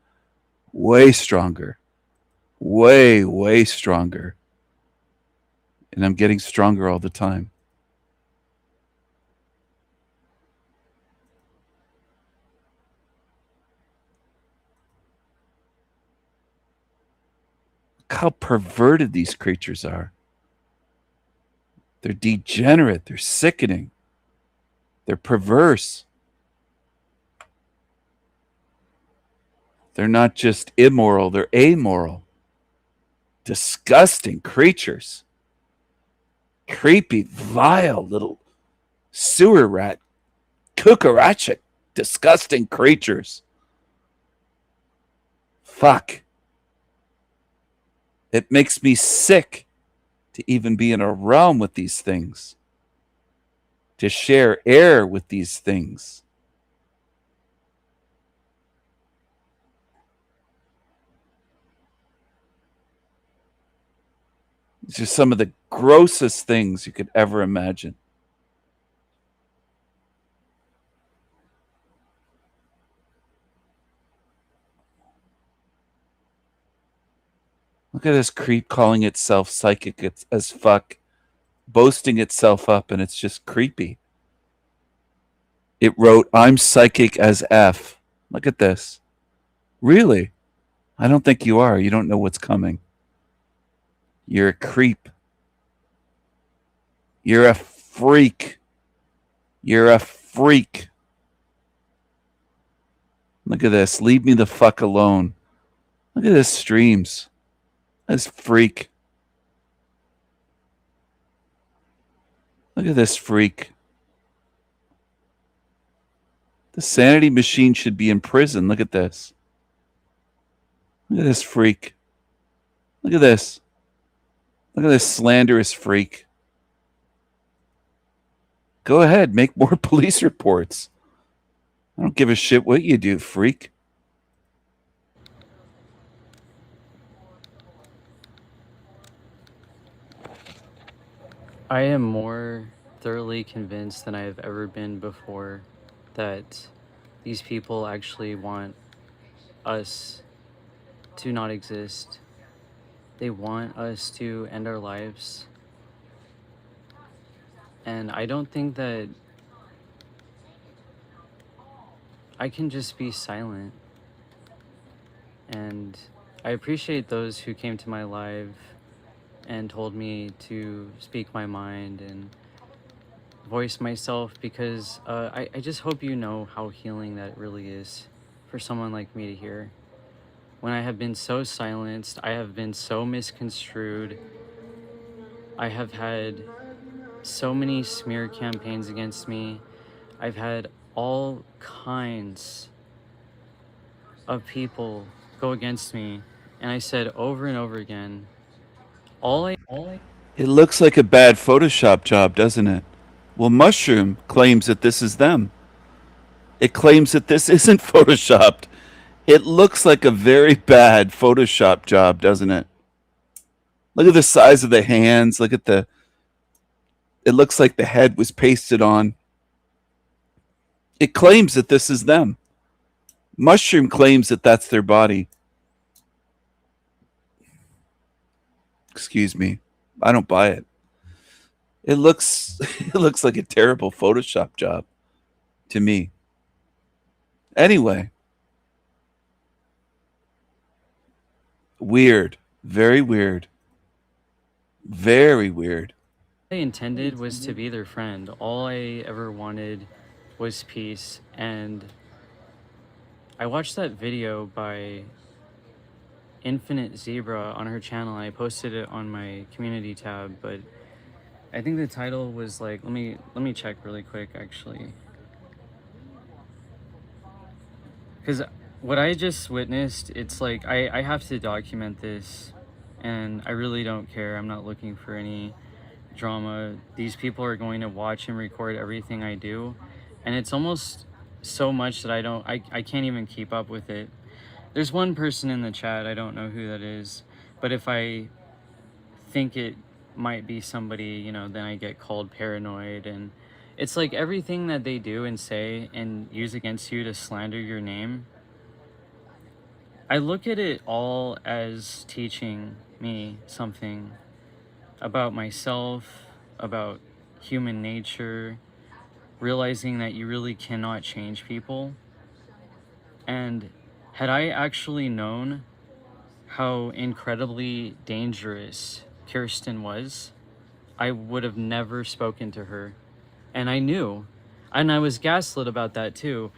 Way stronger. Way, way stronger. And I'm getting stronger all the time. Look how perverted these creatures are. They're degenerate. They're sickening. They're perverse. They're not just immoral, they're amoral. Disgusting creatures. Creepy, vile little sewer rat, cucaracha, disgusting creatures. Fuck. It makes me sick to even be in a realm with these things, to share air with these things. It's just some of the grossest things you could ever imagine. Look at this creep calling itself psychic as fuck, boasting itself up, and it's just creepy. It wrote, "I'm psychic as F." Look at this. Really? I don't think you are. You don't know what's coming. You're a creep. You're a freak. You're a freak. Look at this. Leave me the fuck alone. Look at this streams. This freak. Look at this freak. The sanity machine should be in prison. Look at this. Look at this freak. Look at this. Look at this slanderous freak. Go ahead, make more police reports. I don't give a shit what you do, freak. I am more thoroughly convinced than I have ever been before that these people actually want us to not exist. They want us to end our lives. And I don't think that I can just be silent. And I appreciate those who came to my live and told me to speak my mind and voice myself, because I just hope you know how healing that really is for someone like me to hear. When I have been so silenced, I have been so misconstrued, I have had so many smear campaigns against me, I've had all kinds of people go against me, and I said over and over again, It looks like a bad Photoshop job, doesn't it? Well, Mushroom claims that this is them. It claims that this isn't Photoshopped. It looks like a very bad Photoshop job, doesn't it? Look at the size of the hands. Look at the... It looks like the head was pasted on. It claims that this is them. Mushroom claims that that's their body. Excuse me. I don't buy it. It looks like a terrible Photoshop job to me. Anyway. Weird. Very weird. Very weird. I intended was to be their friend. All I ever wanted was peace. And I watched that video by Infinite Zebra on her channel. I posted it on my community tab, but I think the title was like, let me check really quick actually, because what I just witnessed, it's like I have to document this, and I really don't care. I'm not looking for any drama. These people are going to watch and record everything I do, and it's almost so much that I can't even keep up with it. There's one person in the chat, I don't know who that is, but if I think it might be somebody, you know, then I get called paranoid. And it's like everything that they do and say and use against you to slander your name, I look at it all as teaching me something about myself, about human nature, realizing that you really cannot change people. And had I actually known how incredibly dangerous Kirsten was, I would have never spoken to her. And I knew. And I was gaslit about that too.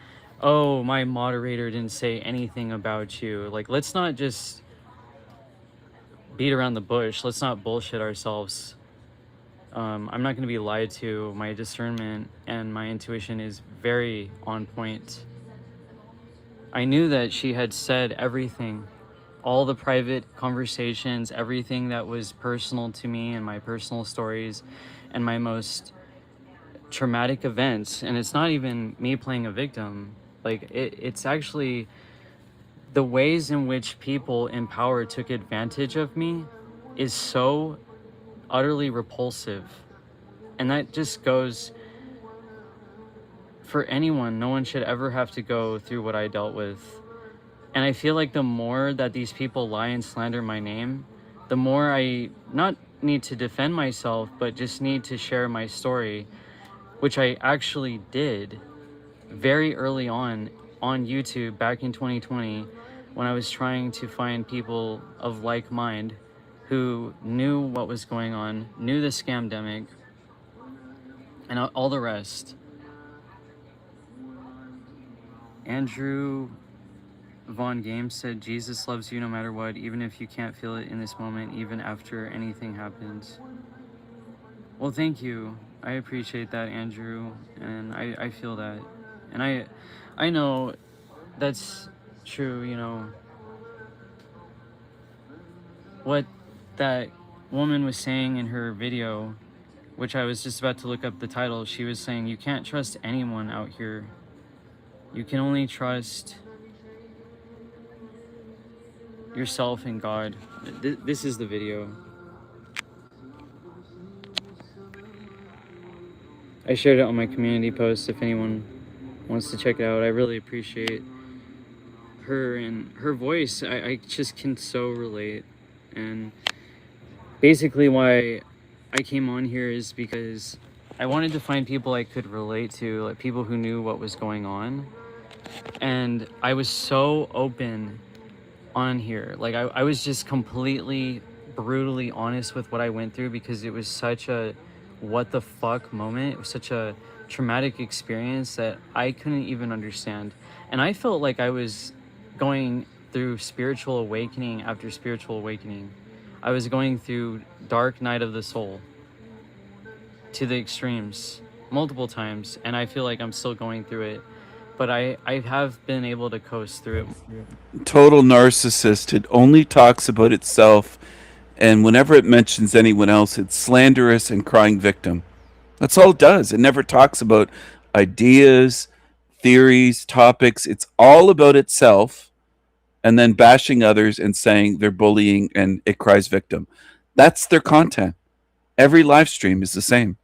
Oh, my moderator didn't say anything about you. Like, let's not just beat around the bush. Let's not bullshit ourselves. I'm not going to be lied to. My discernment and my intuition is very on point. I knew that she had said everything, all the private conversations, everything that was personal to me and my personal stories and my most traumatic events. And it's not even me playing a victim. Like, it's actually the ways in which people in power took advantage of me is so utterly repulsive. And that just goes for anyone. No one should ever have to go through what I dealt with. And I feel like the more that these people lie and slander my name, the more I not need to defend myself, but just need to share my story, which I actually did very early on YouTube back in 2020, when I was trying to find people of like mind who knew what was going on, knew the scamdemic, and all the rest. Andrew Von Games said, Jesus loves you no matter what, even if you can't feel it in this moment, even after anything happens. Well, thank you. I appreciate that, Andrew, and I feel that. And I know that's true, you know. What that woman was saying in her video, which I was just about to look up the title, she was saying, you can't trust anyone out here. You can only trust yourself and God. This is the video. I shared it on my community post if anyone wants to check it out. I really appreciate her and her voice. I just can so relate. And basically why I came on here is because I wanted to find people I could relate to, like people who knew what was going on. And I was so open on here. Like I was just completely brutally honest with what I went through, because it was such a what the fuck moment. It was such a traumatic experience that I couldn't even understand. And I felt like I was going through spiritual awakening after spiritual awakening. I was going through dark night of the soul to the extremes multiple times, and I feel like I'm still going through it. But I have been able to coast through it. Total narcissist. It only talks about itself, and whenever it mentions anyone else, it's slanderous and crying victim. That's all it does. It never talks about ideas, theories, topics. It's all about itself, and then bashing others and saying they're bullying, and it cries victim. That's their content. Every live stream is the same.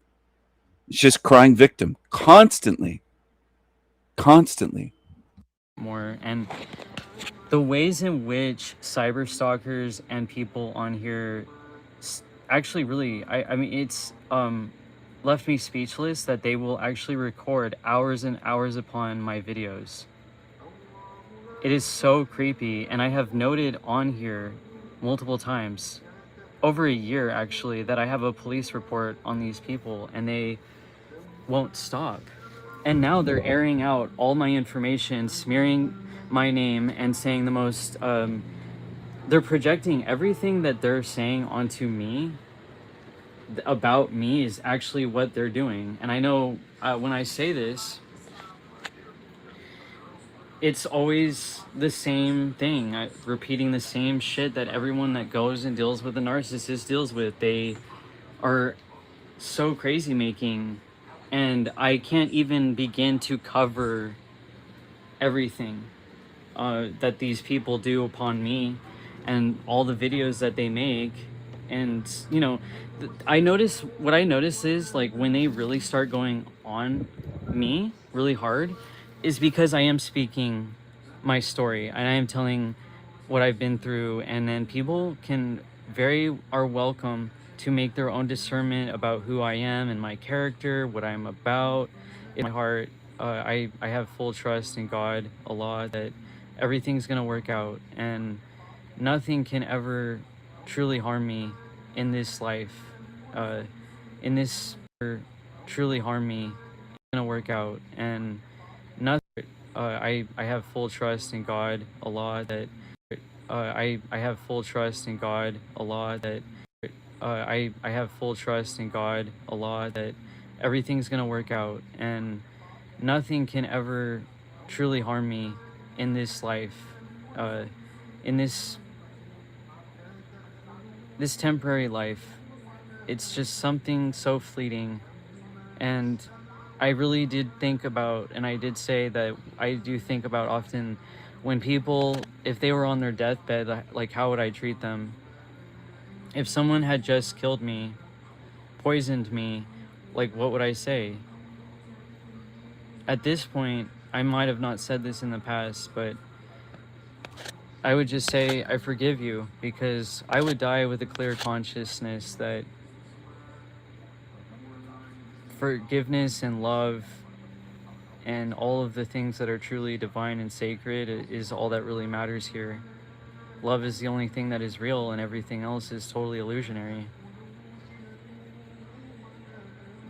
It's just crying victim constantly. More. And the ways in which cyber stalkers and people on here actually really, I mean, it's left me speechless that they will actually record hours and hours upon my videos. It is so creepy. And I have noted on here multiple times, over a year actually, that I have a police report on these people, and they won't stop. And now they're airing out all my information, smearing my name, and saying the most, they're projecting everything that they're saying onto me, about me, is actually what they're doing. And I know when I say this, it's always the same thing, repeating the same shit that everyone that goes and deals with a narcissist deals with. They are so crazy making, and I can't even begin to cover everything that these people do upon me and all the videos that they make. And you know, what I notice is, like, when they really start going on me really hard, is because I am speaking my story and I am telling what I've been through, and then people are welcome to make their own discernment about who I am and my character, what I'm about. In my heart, I have full trust in God, Allah, that everything's gonna work out, and nothing can ever truly harm me in this life. Truly harm me, it's gonna work out, and nothing. I have full trust in God, Allah, that I have full trust in God, Allah, that I have full trust in God, Allah, that everything's gonna work out, and nothing can ever truly harm me in this life, in this temporary life. It's just something so fleeting. And I really did think about, and I did say that I do think about often, when people, if they were on their deathbed, like, how would I treat them? If someone had just killed me, poisoned me, like, what would I say? At this point, I might have not said this in the past, but I would just say, I forgive you, because I would die with a clear consciousness that forgiveness and love and all of the things that are truly divine and sacred is all that really matters here. Love is the only thing that is real, and everything else is totally illusionary.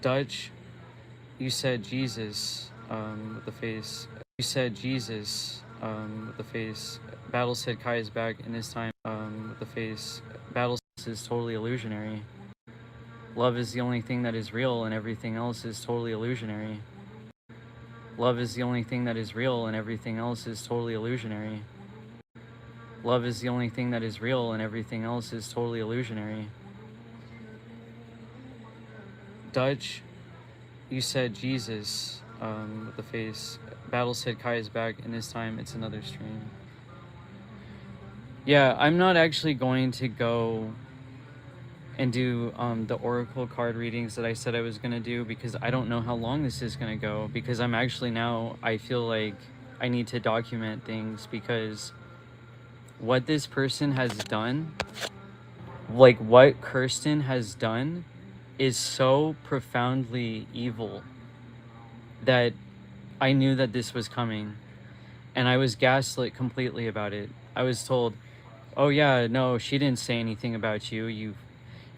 Dutch, you said Jesus with the face. You said Jesus with the face. Battle said Kai is back, and this time with the face. Battle is totally illusionary. Love is the only thing that is real, and everything else is totally illusionary. Love is the only thing that is real, and everything else is totally illusionary. Love is the only thing that is real, and everything else is totally illusionary. Dutch, you said Jesus with the face. Battle said Kai is back, and this time it's another stream. Yeah, I'm not actually going to go and do the oracle card readings that I said I was going to do, because I don't know how long this is going to go, because I'm actually now, I feel like I need to document things, because what this person has done, like what Kirsten has done, is so profoundly evil that I knew that this was coming, and I was gaslit completely about it. I was told, oh yeah, no, she didn't say anything about you,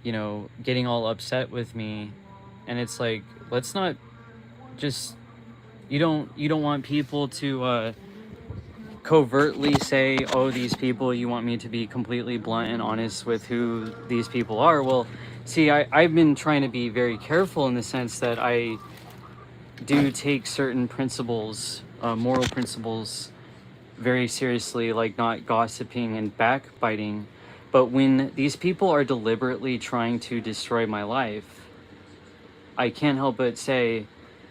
you know, getting all upset with me. And it's like, let's not just, you don't want people to covertly say, oh, these people, you want me to be completely blunt and honest with who these people are. Well, see, I've been trying to be very careful in the sense that I do take certain principles, moral principles, very seriously, like not gossiping and backbiting. But when these people are deliberately trying to destroy my life, I can't help but say,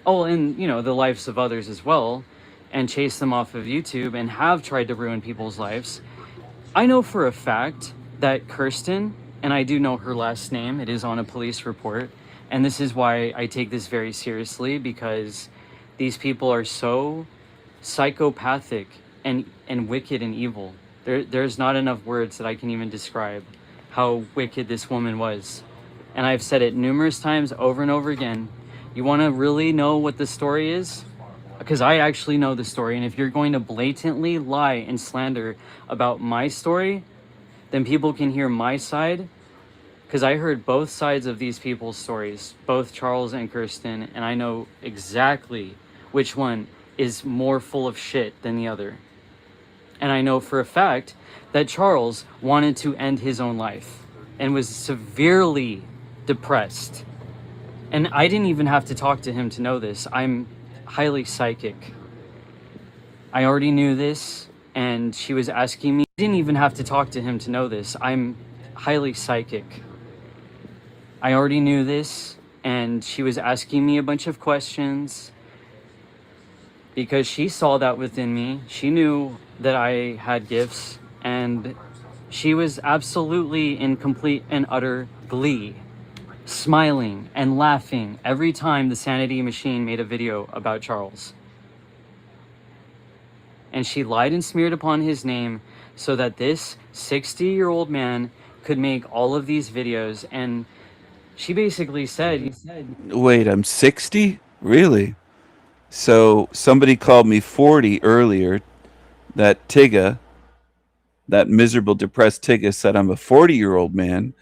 oh, and you know, the lives of others as well, and chase them off of YouTube, and have tried to ruin people's lives. I know for a fact that Kirsten, and I do know her last name, it is on a police report, and this is why I take this very seriously, because these people are so psychopathic and wicked and evil. There's not enough words that I can even describe how wicked this woman was. And I've said it numerous times over and over again. You want to really know what the story is? Because I actually know the story. And if you're going to blatantly lie and slander about my story, then people can hear my side. Because I heard both sides of these people's stories, both Charles and Kirsten, and I know exactly which one is more full of shit than the other. And I know for a fact that Charles wanted to end his own life and was severely depressed. And I didn't even have to talk to him to know this. I'm highly psychic. I already knew this, and she was asking me. I didn't even have to talk to him to know this. I'm highly psychic. I already knew this, and she was asking me a bunch of questions because she saw that within me. She knew that I had gifts, and she was absolutely in complete and utter glee, smiling and laughing every time the Sanity Machine made a video about Charles. And she lied and smeared upon his name so that this 60-year-old man could make all of these videos. And she basically said, Wait, I'm 60? Really? So somebody called me 40 earlier. That Tigga, that miserable, depressed Tigga said I'm a 40-year-old man.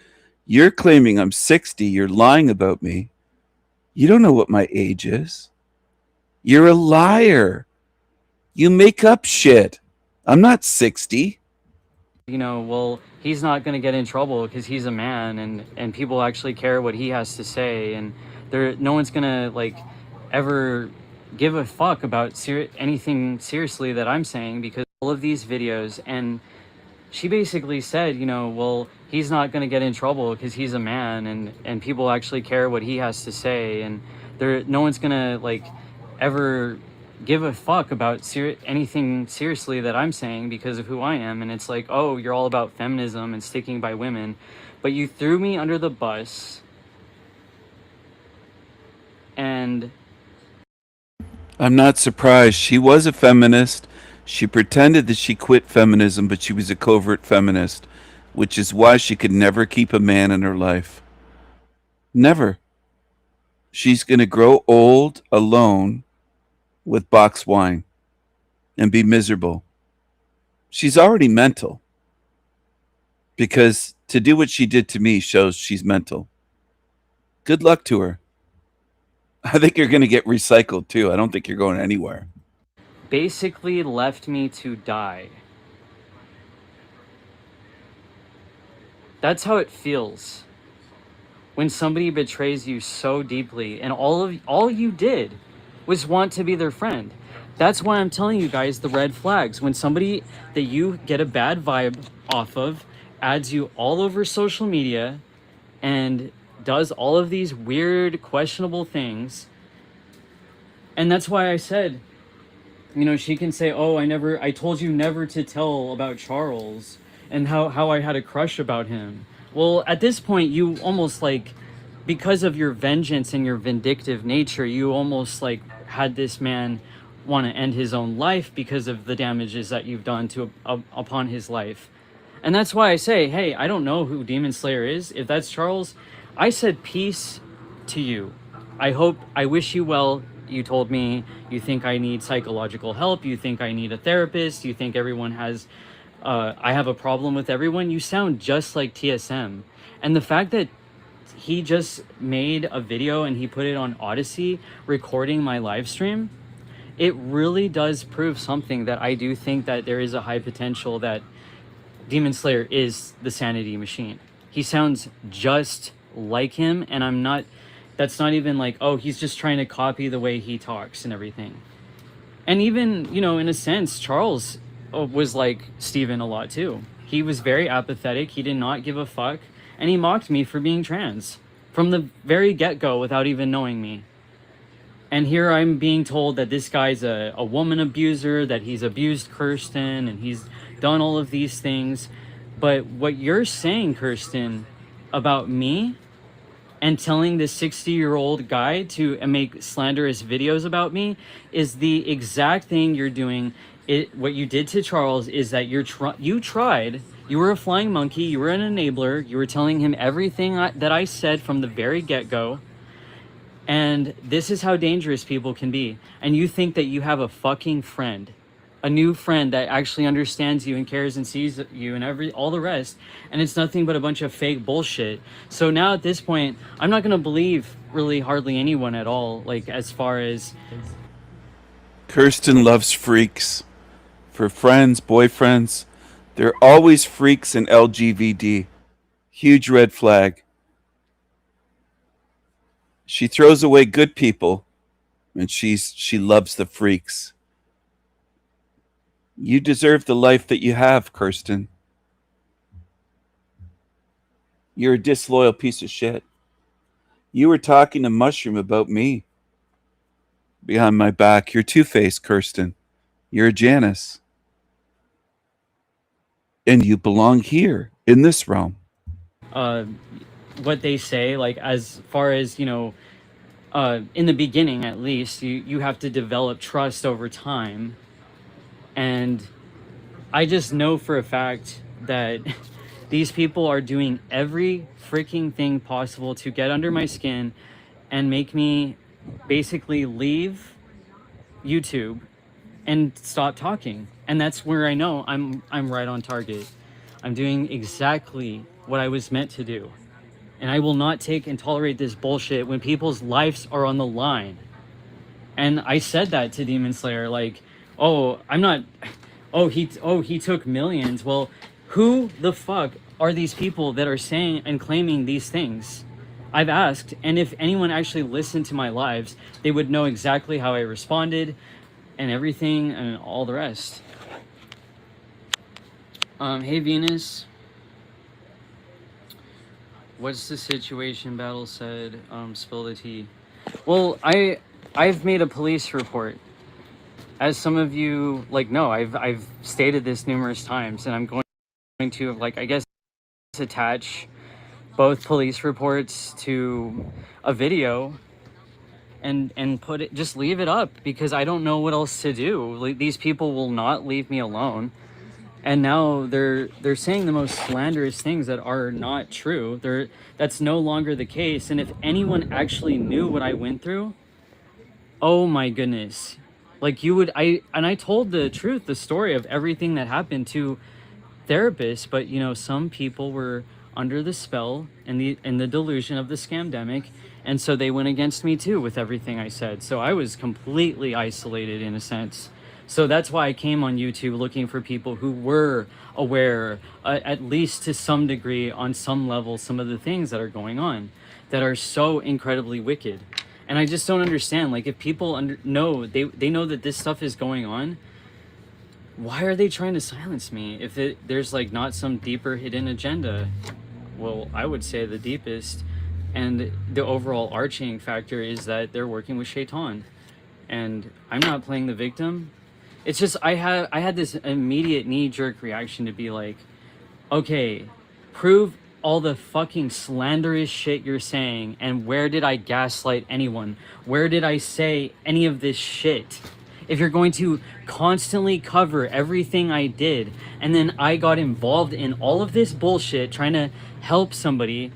You're claiming I'm 60. You're lying about me. You don't know what my age is. You're a liar. You make up shit. I'm not 60. you know, well, he's not going to get in trouble because he's a man, and people actually care what he has to say, and no one's going to like ever give a fuck about anything seriously that I'm saying, because all of these videos. And she basically said, you know, well, he's not going to get in trouble because he's a man, and people actually care what he has to say, and no one's going to like ever give a fuck about anything seriously that I'm saying because of who I am. And it's like, oh, you're all about feminism and sticking by women, but you threw me under the bus. And I'm not surprised. She was a feminist. She pretended that she quit feminism, but she was a covert feminist, which is why she could never keep a man in her life. Never. She's going to grow old alone with box wine and be miserable. She's already mental, because to do what she did to me shows she's mental. Good luck to her. I think you're going to get recycled too. I don't think you're going anywhere. basically left me to die. That's how it feels when somebody betrays you so deeply, and all you did was want to be their friend. That's why I'm telling you guys the red flags. When somebody that you get a bad vibe off of adds you all over social media and does all of these weird, questionable things. And that's why I said, you know, she can say, oh, I told you never to tell about Charles and how I had a crush about him. Well, at this point, you almost like, because of your vengeance and your vindictive nature, you almost like had this man want to end his own life because of the damages that you've done to upon his life. And that's why I say, hey, I don't know who Demon Slayer is. If that's Charles, I said peace to you. I wish you well. You told me you think I need psychological help. You think I need a therapist. You think everyone has, I have a problem with everyone. You sound just like TSM. And the fact that he just made a video and he put it on Odyssey recording my live stream, it really does prove something, that I do think that there is a high potential that Demon Slayer is the Sanity Machine. He sounds just like him, and that's not even like, oh, he's just trying to copy the way he talks and everything. And even, you know, in a sense, Charles was like Steven a lot too. He was very apathetic. He did not give a fuck. And he mocked me for being trans from the very get-go without even knowing me. And here I'm being told that this guy's a woman abuser, that he's abused Kirsten, and he's done all of these things. But what you're saying, Kirsten, about me, and telling this 60-year-old guy to make slanderous videos about me, is the exact thing you're doing. What you did to Charles is that you tried. You were a flying monkey. You were an enabler. You were telling him everything that I said from the very get-go. And this is how dangerous people can be. And you think that you have a fucking friend, a new friend that actually understands you and cares and sees you and all the rest. And it's nothing but a bunch of fake bullshit. So now at this point, I'm not going to believe really hardly anyone at all. Like, as far as Kirsten loves freaks. For friends, boyfriends, they're always freaks and LGBT. Huge red flag. She throws away good people, and she loves the freaks. You deserve the life that you have, Kirsten. You're a disloyal piece of shit. You were talking to Mushroom about me behind my back. You're two-faced, Kirsten. You're a Janice. And you belong here, in this realm. what they say, like, as far as, you know, in the beginning, at least, you have to develop trust over time. And I just know for a fact that these people are doing every freaking thing possible to get under my skin and make me basically leave YouTube and stop talking. And that's where I know I'm right on target. I'm doing exactly what I was meant to do. And I will not take and tolerate this bullshit when people's lives are on the line. And I said that to Demon Slayer, like, oh, I'm not, he took millions. Well, who the fuck are these people that are saying and claiming these things? I've asked, and if anyone actually listened to my lives, they would know exactly how I responded and everything and all the rest. Hey Venus. What's the situation? Battle said, spill the tea. Well, I've made a police report. As some of you know, I've stated this numerous times, and I'm going to, like, I guess, attach both police reports to a video and put it, just leave it up, because I don't know what else to do. Like, these people will not leave me alone. And now they're saying the most slanderous things that are not true. That's no longer the case. And if anyone actually knew what I went through, oh my goodness. Like, you would, I told the truth, the story of everything that happened to therapists, but you know, some people were under the spell and the delusion of the scamdemic, and so they went against me too with everything I said. So I was completely isolated in a sense. So that's why I came on YouTube, looking for people who were aware, at least to some degree, on some level, some of the things that are going on that are so incredibly wicked. And I just don't understand, like, if people know, they know that this stuff is going on, why are they trying to silence me? If there's like not some deeper hidden agenda? Well, I would say the deepest and the overall arching factor is that they're working with Shaitan. And I'm not playing the victim. It's just, I had this immediate knee-jerk reaction to be like, okay, prove all the fucking slanderous shit you're saying, and where did I gaslight anyone? Where did I say any of this shit? If you're going to constantly cover everything I did, and then I got involved in all of this bullshit trying to help somebody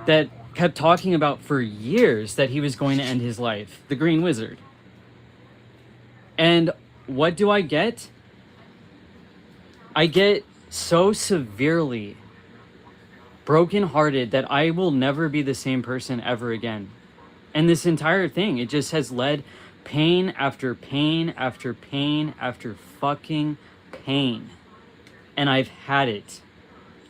that kept talking about for years that he was going to end his life, the Green Wizard. And what do I get? I get so severely brokenhearted that I will never be the same person ever again. And this entire thing, it just has led pain after pain after pain after fucking pain. And I've had it.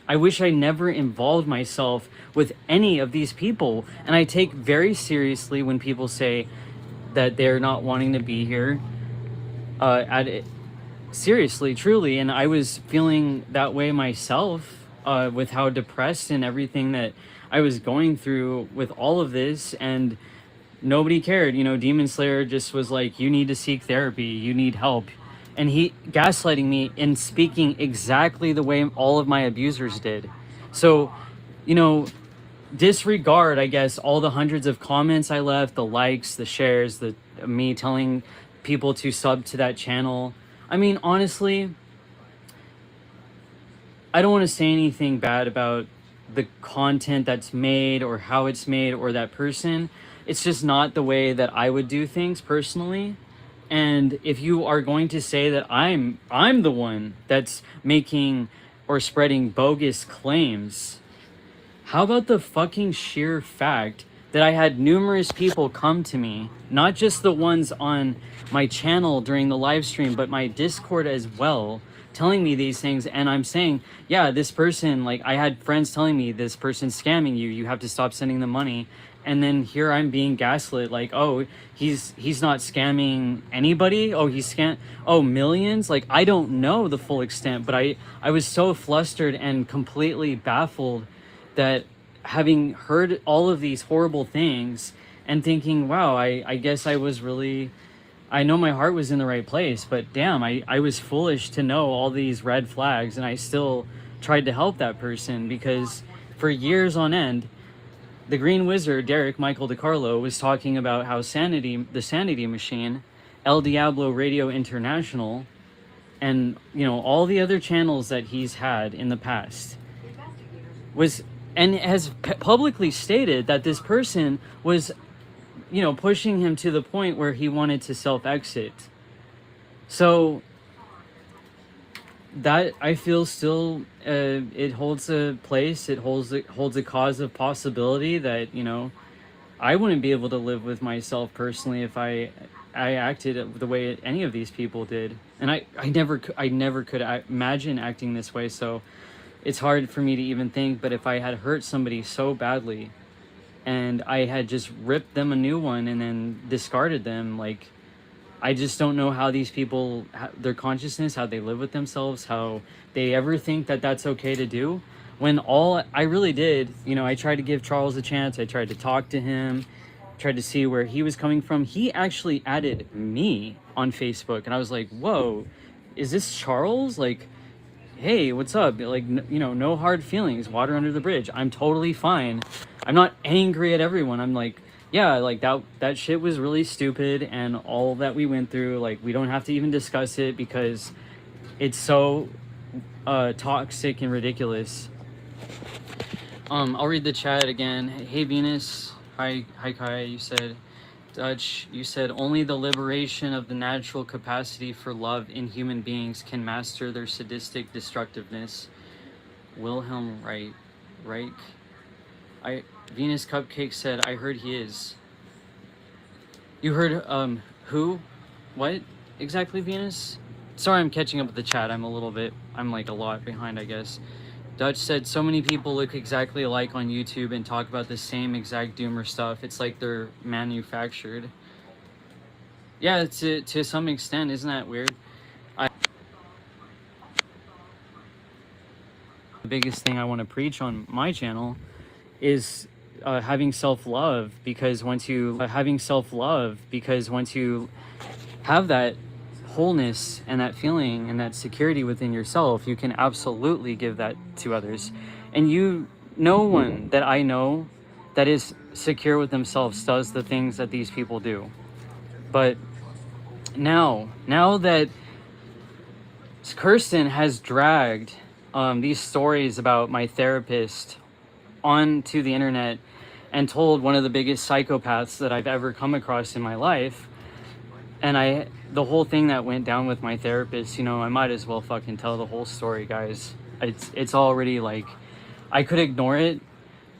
I wish I never involved myself with any of these people. And I take very seriously when people say that they're not wanting to be here. Seriously, truly. And I was feeling that way myself, with how depressed and everything that I was going through with all of this, and nobody cared. You know, Demon Slayer just was like, you need to seek therapy, you need help. And he gaslighting me and speaking exactly the way all of my abusers did. So, you know, disregard, I guess, all the hundreds of comments I left, the likes, the shares, me telling people to sub to that channel. I mean, honestly, I don't want to say anything bad about the content that's made or how it's made or that person. It's just not the way that I would do things personally. And if you are going to say that I'm the one that's making or spreading bogus claims, how about the fucking sheer fact that I had numerous people come to me, not just the ones on my channel during the live stream, but my Discord as well, telling me these things. And I'm saying, yeah, this person, like, I had friends telling me this person's scamming you, you have to stop sending them money. And then here I'm being gaslit, like, oh, he's not scamming anybody. Oh, millions. Like, I don't know the full extent, but I was so flustered and completely baffled that, having heard all of these horrible things and thinking, wow, I guess I was really, I know my heart was in the right place, but damn, I was foolish to know all these red flags, and I still tried to help that person, because for years on end, the Green Wizard, Derek Michael DiCarlo, was talking about how the Sanity Machine, El Diablo Radio International, and you know, all the other channels that he's had in the past, was, and has publicly stated that this person was, you know, pushing him to the point where he wanted to self-exit. So that, I feel, still it holds a place, it holds a cause of possibility that, you know, I wouldn't be able to live with myself personally if I acted the way any of these people did. And I never could imagine acting this way, so it's hard for me to even think. But if I had hurt somebody so badly and I had just ripped them a new one and then discarded them, like, I just don't know how these people, their consciousness, how they live with themselves, how they ever think that that's okay to do. When all I really did, you know, I tried to give Charles a chance. I tried to talk to him, tried to see where he was coming from. He actually added me on Facebook, and I was like, whoa, is this Charles? Like, hey, what's up? Like, you know, no hard feelings, water under the bridge. I'm totally fine. I'm not angry at everyone. I'm like, yeah, like that shit was really stupid, and all that we went through, like, we don't have to even discuss it because it's so toxic and ridiculous. I'll read the chat again. Hey Venus, hi Kai, you said, Dutch, you said only the liberation of the natural capacity for love in human beings can master their sadistic destructiveness. Wilhelm Reich. Venus Cupcake said, I heard he is. You heard, who? What exactly, Venus? Sorry, I'm catching up with the chat. I'm like a lot behind, I guess. Dutch said, so many people look exactly alike on YouTube and talk about the same exact doomer stuff. It's like they're manufactured. Yeah, to some extent, isn't that weird? The biggest thing I want to preach on my channel is having self-love, because once you have that wholeness and that feeling and that security within yourself, you can absolutely give that to others. And no one that I know that is secure with themselves does the things that these people do. But now that Kirsten has dragged these stories about my therapist onto the internet and told one of the biggest psychopaths that I've ever come across in my life, and the whole thing that went down with my therapist, you know, I might as well fucking tell the whole story, guys. It's already, like, I could ignore it,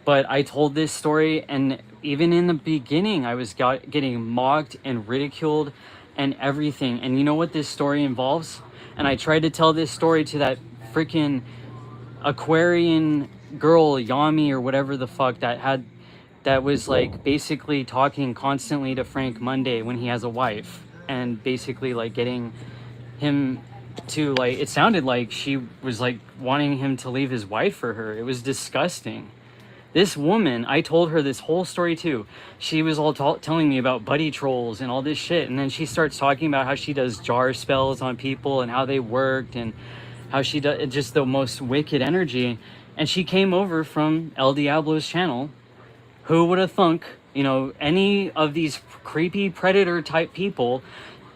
but I told this story, and even in the beginning I was getting mocked and ridiculed and everything. And you know what this story involves? And I tried to tell this story to that freaking Aquarian girl, Yami or whatever the fuck, that was like basically talking constantly to Frank Monday when he has a wife, and basically like getting him to, like, it sounded like she was like wanting him to leave his wife for her. It was disgusting. This woman, I told her this whole story too. She was all telling me about buddy trolls and all this shit, and then she starts talking about how she does jar spells on people and how they worked and how she does just the most wicked energy. And she came over from El Diablo's channel. Who would have thunk, you know, any of these creepy predator type people,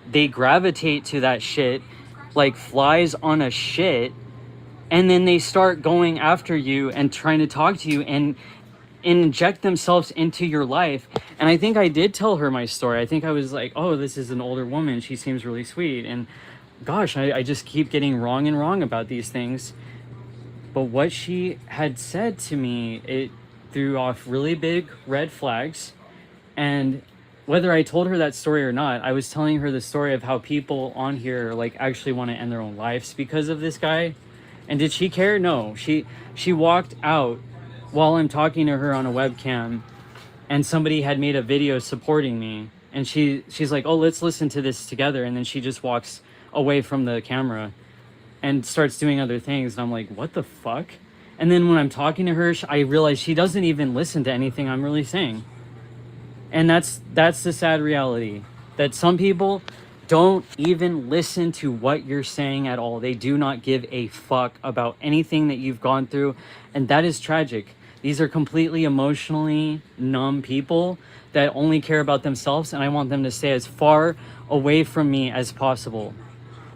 they gravitate to that shit like flies on a shit, and then they start going after you and trying to talk to you and inject themselves into your life. And I think I did tell her my story. I think I was like, oh, this is an older woman, she seems really sweet, and gosh, I just keep getting wrong about these things. But what she had said to me, it threw off really big red flags. And whether I told her that story or not, I was telling her the story of how people on here like actually want to end their own lives because of this guy. And did she care? No. She walked out while I'm talking to her on a webcam, and somebody had made a video supporting me, and she's like, oh, let's listen to this together. And then she just walks away from the camera and starts doing other things, and I'm like, what the fuck? And then when I'm talking to her, I realize she doesn't even listen to anything I'm really saying. And that's the sad reality, that some people don't even listen to what you're saying at all. They do not give a fuck about anything that you've gone through, and that is tragic. These are completely emotionally numb people that only care about themselves, and I want them to stay as far away from me as possible.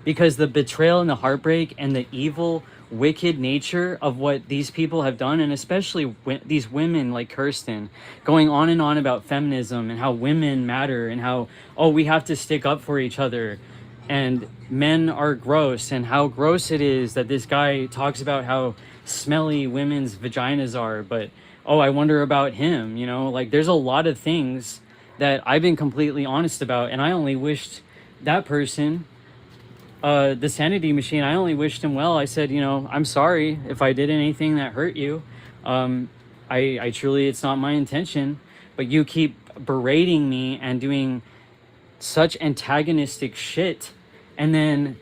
because the betrayal and the heartbreak and the evil, wicked nature of what these people have done, and especially these women like Kirsten, going on and on about feminism and how women matter and how, oh, we have to stick up for each other and men are gross, and how gross it is that this guy talks about how smelly women's vaginas are, but oh, I wonder about him, you know, like there's a lot of things that I've been completely honest about, and I only wished that person, the Sanity Machine, I only wished him well. I said, you know, I'm sorry if I did anything that hurt you. I truly, it's not my intention, but you keep berating me and doing such antagonistic shit, and then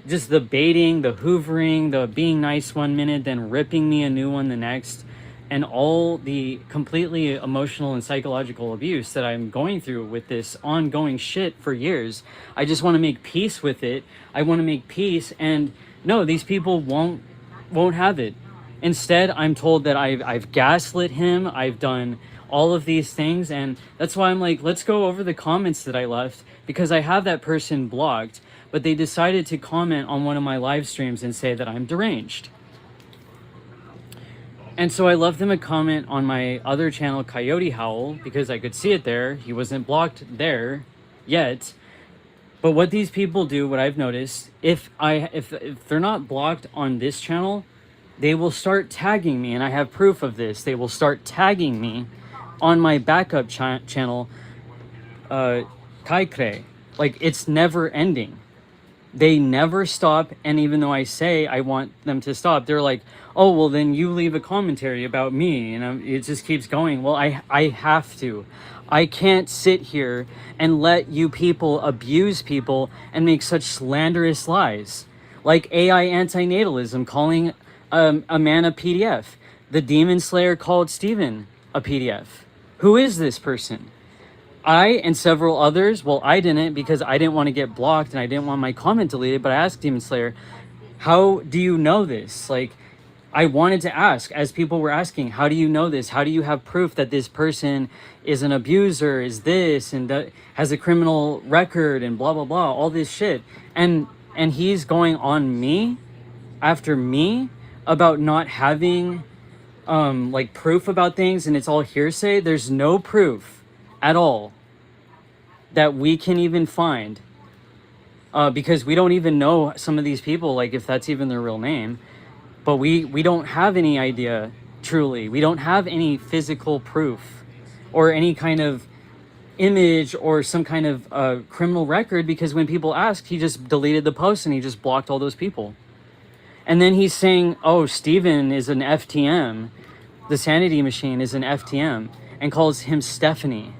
just the baiting, the hoovering, the being nice one minute, then ripping me a new one the next, and all the completely emotional and psychological abuse that I'm going through with this ongoing shit for years. I just want to make peace with it. I want to make peace, and no, these people won't have it. Instead, I'm told that I've gaslit him, I've done all of these things, and that's why I'm like, let's go over the comments that I left, because I have that person blocked, but they decided to comment on one of my live streams and say that I'm deranged. And so I left them a comment on my other channel, Coyote Howl, because I could see it there. He wasn't blocked there yet. But what these people do, what I've noticed, if they're not blocked on this channel, they will start tagging me, and I have proof of this. They will start tagging me on my backup channel, Kaikre. Like, it's never ending. They never stop, and even though I say I want them to stop, they're like, oh, well, then you leave a commentary about me, and it just keeps going. Well, I have to. I can't sit here and let you people abuse people and make such slanderous lies. Like AI antinatalism calling a man a PDF. The Demon Slayer called Steven a PDF. Who is this person? I and several others, well, I didn't, because I didn't want to get blocked and I didn't want my comment deleted, but I asked Demon Slayer, how do you know this? Like, I wanted to ask, as people were asking, how do you know this? How do you have proof that this person is an abuser, is this, and that has a criminal record, and blah, blah, blah, all this shit. And he's going on me, after me, about not having, like, proof about things, and it's all hearsay. There's no proof at all that we can even find, because we don't even know some of these people, like if that's even their real name. But we don't have any idea, truly. We don't have any physical proof or any kind of image or some kind of criminal record, because when people asked, he just deleted the post and he just blocked all those people. And then he's saying, oh, Steven is an FTM, the Sanity Machine is an FTM, and calls him Stephanie.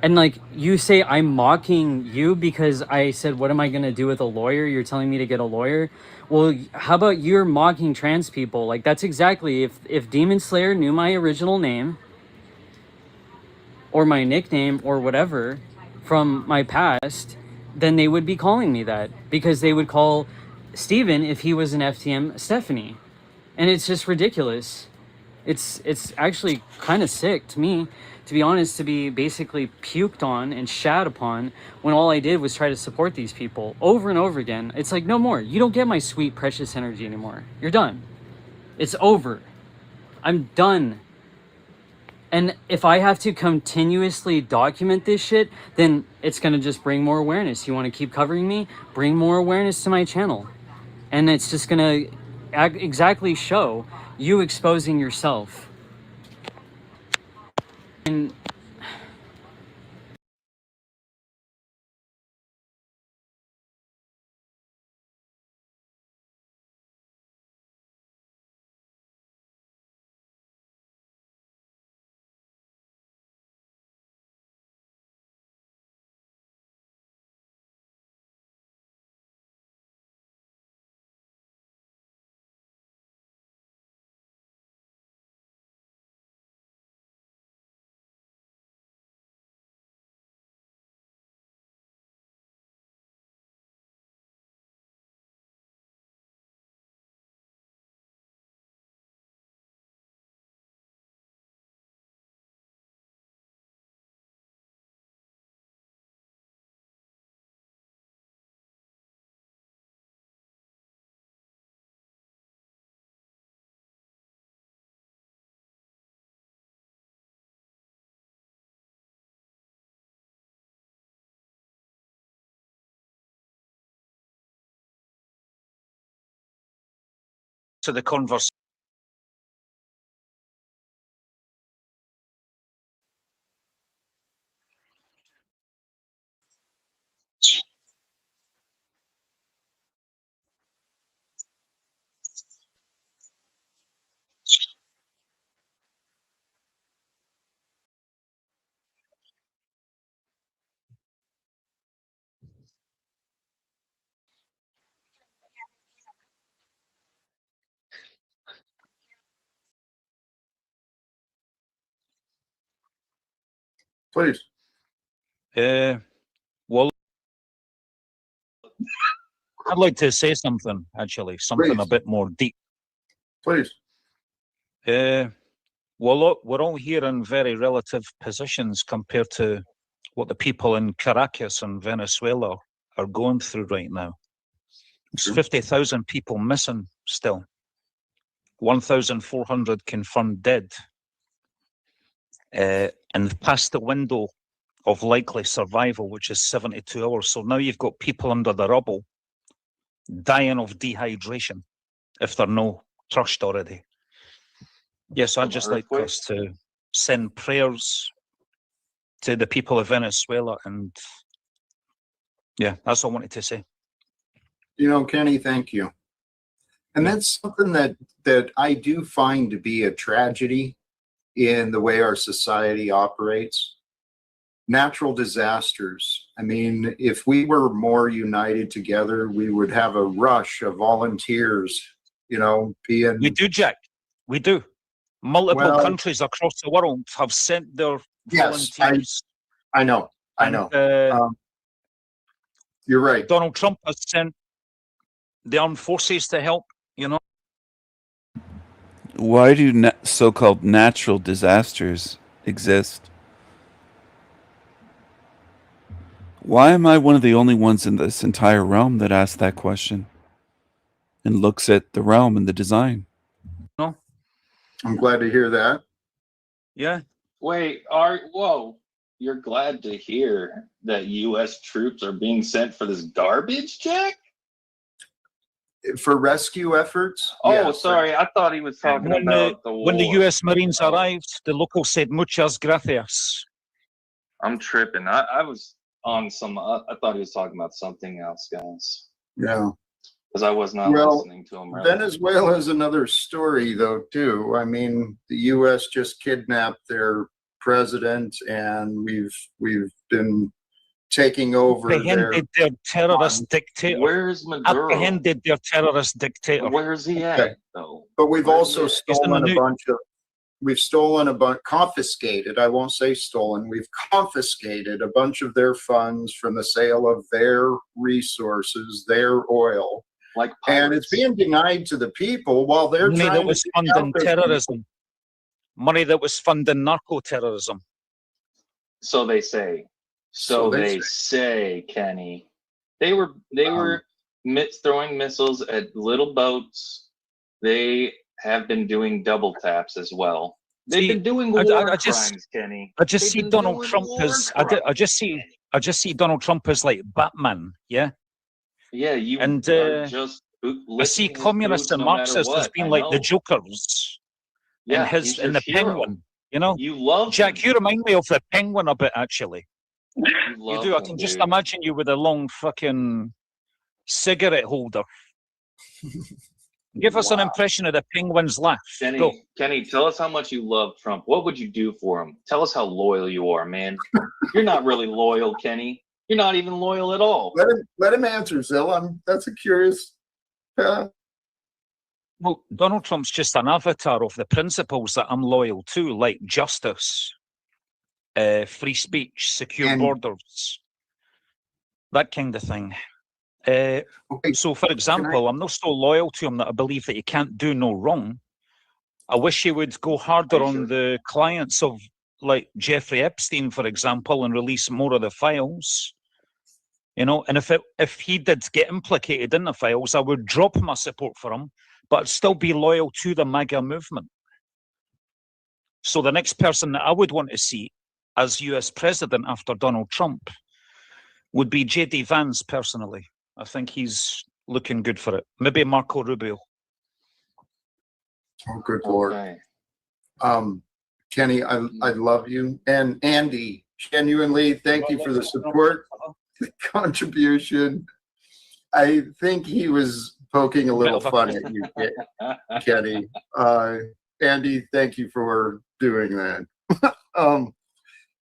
And like, you say I'm mocking you because I said, what am I going to do with a lawyer? You're telling me to get a lawyer? Well, how about you're mocking trans people? Like, that's exactly, if Demon Slayer knew my original name or my nickname or whatever from my past, then they would be calling me that, because they would call Steven, if he was an FTM, Stephanie. And it's just ridiculous. It's actually kind of sick to me, to be honest, to be basically puked on and shat upon when all I did was try to support these people over and over again. It's like, no more. You don't get my sweet, precious energy anymore. You're done. It's over. I'm done. And if I have to continuously document this shit, then it's going to just bring more awareness. You want to keep covering me? Bring more awareness to my channel. And it's just going to exactly show you exposing yourself. And to the conversation. Please. Well, I'd like to say something, actually, something a bit more deep. Please. Well, look, we're all here in very relative positions compared to what the people in Caracas and Venezuela are going through right now. There's 50,000 people missing still. 1,400 confirmed dead. And past the window of likely survival, which is 72 hours. So now you've got people under the rubble dying of dehydration if they're not crushed already. Yes, I'd just like us to send prayers to the people of Venezuela, and yeah, that's all I wanted to say. You know, Kenny, thank you. And that's something that I do find to be a tragedy in the way our society operates. Natural disasters. I mean, if we were more united together, we would have a rush of volunteers, you know, being... We do, Jack. We do. Multiple countries across the world have sent their volunteers. I know. You're right. Donald Trump has sent the armed forces to help, you know. Why do so-called natural disasters exist? Why am I one of the only ones in this entire realm that asks that question and looks at the realm and the design? No. I'm glad to hear that. Yeah. Wait, whoa. You're glad to hear that U.S. troops are being sent for this garbage, Jack? For rescue efforts? Oh, yes. sorry. I thought he was talking about the war. When the U.S. Marines arrived, the locals said, "Muchas gracias." I'm tripping. I was on some, I thought he was talking about something else, guys. Yeah. Because I was not listening to him. Really. Venezuela is another story, though, too. I mean, the U.S. just kidnapped their president, and we've been taking over apprehended their terrorist dictator. Where's Maduro? Apprehended their terrorist dictator. Where's he at, though? But we've also stolen a bunch of... We've stolen a bunch, confiscated, I won't say stolen, we've confiscated a bunch of their funds from the sale of their resources, their oil. Like and it's being denied to the people while they're money trying that was to funding terrorism. Money that was funding narco-terrorism. So they say. So they say, Kenny. They were throwing missiles at little boats. They have been doing double taps as well. They've been doing war crimes, Kenny. I just see Donald Trump as I just see Donald Trump as like Batman, yeah. Yeah, you and are just. I see communists and Marxists as being like the Jokers. Yeah, and the Penguin. You know, you love Jack. You remind me of the Penguin a bit, actually. You do. I can just imagine you with a long fucking cigarette holder. Give us an impression of the Penguin's laugh. Kenny, tell us how much you love Trump. What would you do for him? Tell us how loyal you are, man. You're not really loyal, Kenny. You're not even loyal at all. Let him answer, Zill. That's a curious. Well, Donald Trump's just an avatar of the principles that I'm loyal to, like justice, free speech, secure borders, that kind of thing. So, for example, I'm not so loyal to him that I believe that he can't do no wrong. I wish he would go harder on the clients of, like, Jeffrey Epstein, for example, and release more of the files. You know, and if he did get implicated in the files, I would drop my support for him, but I'd still be loyal to the MAGA movement. So the next person that I would want to see as US president after Donald Trump would be J.D. Vance, personally. I think he's looking good for it. Maybe Marco Rubio. Oh, good Lord. Okay. Kenny, I love you. And Andy, genuinely, thank you for the support, the contribution. I think he was poking a little fun at you, Kenny. Andy, thank you for doing that.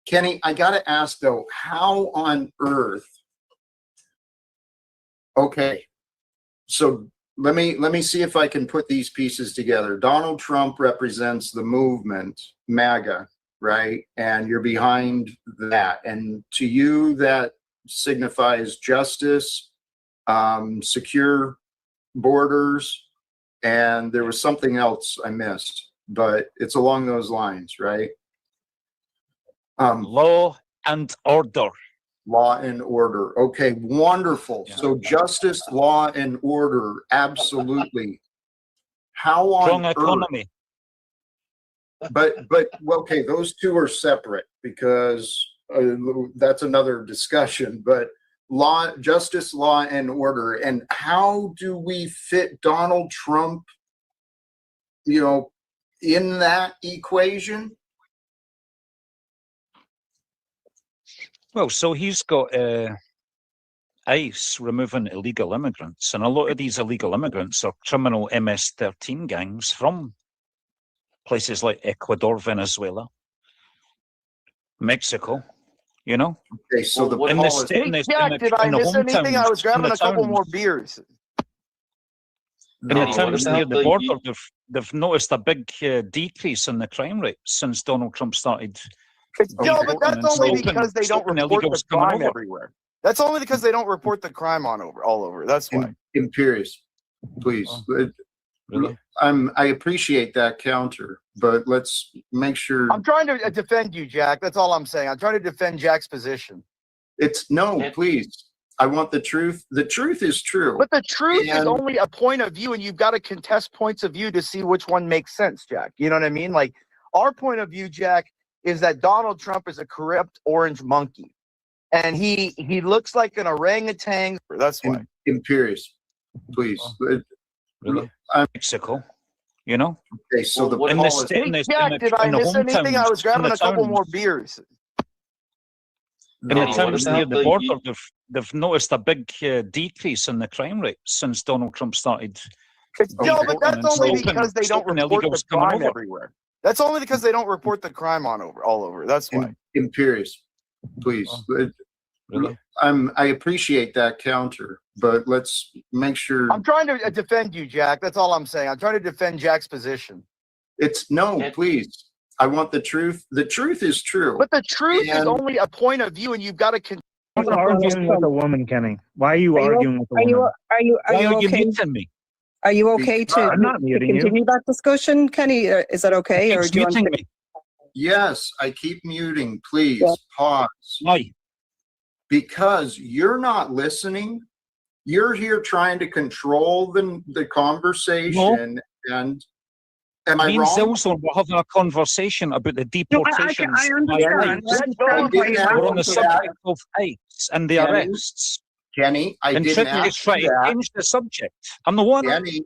Kenny, I got to ask though, how on earth? Okay, so let me see if I can put these pieces together. Donald Trump represents the movement, MAGA, right? And you're behind that. And to you, that signifies justice, secure borders, and there was something else I missed, but it's along those lines, right? Law and order. Law and order. Okay, wonderful. Yeah. So justice, law, and order, absolutely. How on Strong earth? economy. But okay, those two are separate because that's another discussion. But law, justice, law, and order, and how do we fit Donald Trump, in that equation? Well, so he's got ICE removing illegal immigrants, and a lot of these illegal immigrants are criminal MS-13 gangs from places like Ecuador, Venezuela, Mexico. Okay, so the in the policy. state, in the, Jack, in the, did I in the miss anything? hometowns, I was in grabbing the a couple towns, more beers. in the Kenny, what towns near about the the border, they've noticed a big decrease in the crime rate since Donald Trump started. No, but reporting that's and only stopping- because they don't stopping report the illegals coming crime over. everywhere. That's only because they don't report the crime all over. That's why. Imperious, please. Really? I appreciate that counter, but let's make sure I'm trying to defend you, Jack. That's all I'm saying. I'm trying to defend Jack's position. it's no, please. I want the truth. The truth is true. But the truth is And- only a point of view, and you've got to contest points of view to see which one makes sense, Jack. You know what I mean? Like, our point of view, Jack, is that Donald Trump is a corrupt orange monkey. And he looks like an orangutan. That's why. Imperious, please. Really? Mexico, Okay, so the in the policy. state, in the, Jack, in the, did I in the miss anything? I was hometowns, grabbing in a the couple towns, more beers. in the Kenny, what towns near about the the border, they've noticed a big decrease in the crime rate since Donald Trump started. No, but that's and only stopping- because they don't stopping report the illegals coming crime over. everywhere. That's only because they don't report the crime all over. That's why. Imperious, please. Really? I appreciate that counter, but let's make sure I'm trying to defend you, Jack. That's all I'm saying. I'm trying to defend Jack's position. it's no, please. I want the truth. The truth is true. But the truth is And- only a point of view, and you've got to. You're arguing with a woman, Kenny. Why are you arguing with a woman? Why are you okay? muting me? Are you okay to I'm not muting continue that discussion, Kenny? Is that okay, He or keeps do you want muting to? me. Yes, I keep muting. Please Yeah. pause. Why? Because you're not listening. You're here trying to control the conversation. And am I Me and wrong? Zilson were having a conversation about the deportations. I by understand. ICE. I didn't ask We're on the you that. subject of ICE and the Kenny, arrests. Kenny, I And didn't Trinity ask try you to that. change the subject. I'm the one. Kenny,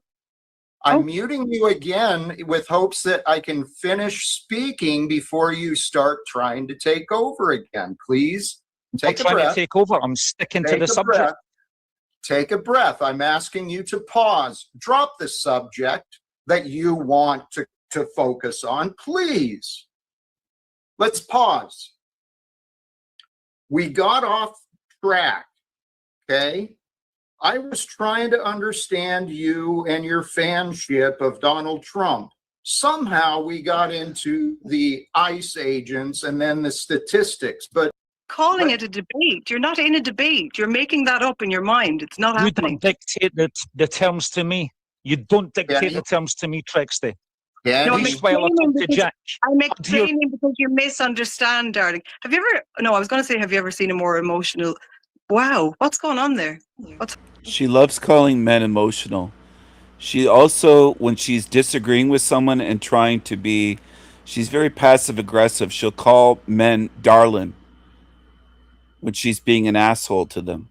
I'm muting you again with hopes that I can finish speaking before you start trying to take over again. Please I'm take a trying breath. to take over. I'm sticking to Take the a subject. breath. Take a breath. I'm asking you to pause. Drop the subject that you want to focus on, please. Let's pause. We got off track, okay? I was trying to understand you and your fanship of Donald Trump. Somehow we got into the ICE agents and then the statistics, but Calling it a debate. You're not in a debate. You're making that up in your mind. It's not You happening. don't dictate the terms to me. You don't dictate Kenny? the terms to me, Trexty. yeah, No, I'm Meanwhile, I explaining talk to because, Jack. I'm Dear- explaining because you misunderstand, darling. Have you ever, no, I was going to say, have you ever seen a more emotional, wow, what's going on there? She loves calling men emotional. She also, when she's disagreeing with someone and trying to be, she's very passive aggressive. She'll call men darling when she's being an asshole to them.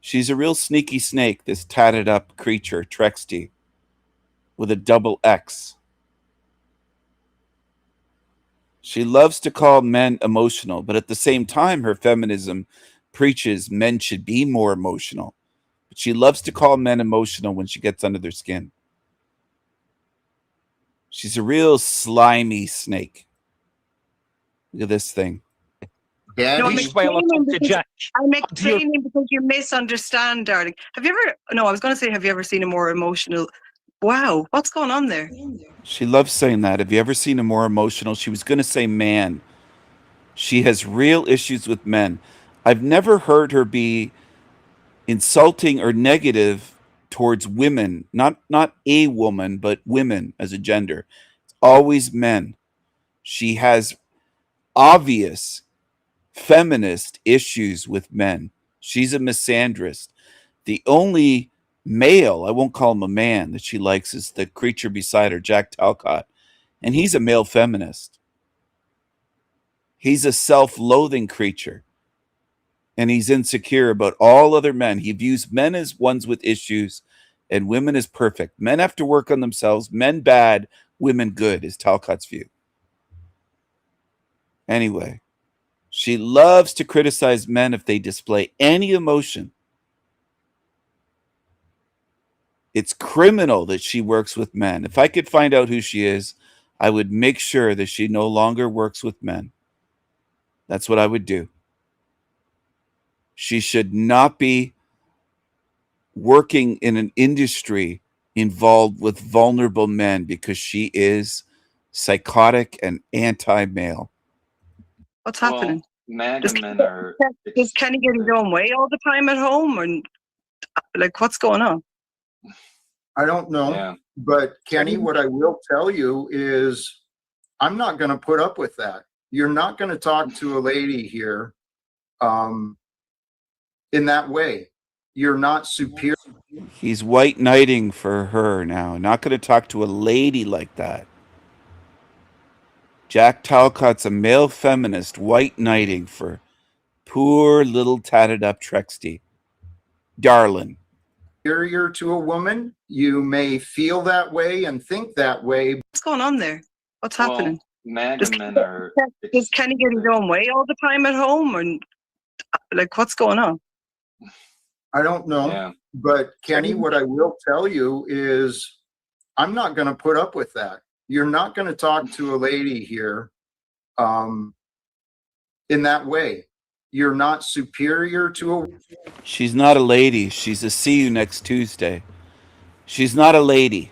She's a real sneaky snake, this tatted up creature, Trexty. with a double X. She loves to call men emotional, but at the same time, her feminism preaches men should be more emotional. But she loves to call men emotional when she gets under their skin. She's a real slimy snake. Look at this thing. No, I'm Please, while I talk to Jack. I'm explaining because you misunderstand, darling. Have you ever? No, I was going to say, have you ever seen a more emotional? Wow, what's going on there? She loves saying that. Have you ever seen a more emotional? She was going to say man. She has real issues with men. I've never heard her be insulting or negative towards women. Not a woman, but women as a gender. It's always men. She has obvious feminist issues with men. She's a misandrist. The only male, I won't call him a man, that she likes is the creature beside her, Jack Talcott. And he's a male feminist. He's a self-loathing creature. And he's insecure about all other men. He views men as ones with issues and women as perfect. Men have to work on themselves. Men bad, women good is Talcott's view. Anyway, she loves to criticize men if they display any emotion. It's criminal that she works with men. If I could find out who she is, I would make sure that she no longer works with men. That's what I would do. She should not be working in an industry involved with vulnerable men because she is psychotic and anti-male. What's happening? MAGA men are. Does Kenny get his own way all the time at home, and like what's going on? I don't know, but Kenny, what I will tell you is I'm not going to put up with that. You're not going to talk to a lady here in that way. You're not superior. He's white knighting for her now. Not going to talk to a lady like that. Jack Talcott's a male feminist, white knighting for poor little tatted up Trexty. Darling. Superior to a woman. You may feel that way and think that way. What's going on there? What's happening? MAGA men are. Does Kenny get his own way all the time at home, and like what's going on? I don't know, but Kenny, what I will tell you is I'm not going to put up with that. You're not going to talk to a lady here in that way. You're not superior to a... She's not a lady. She's a see you next Tuesday. She's not a lady.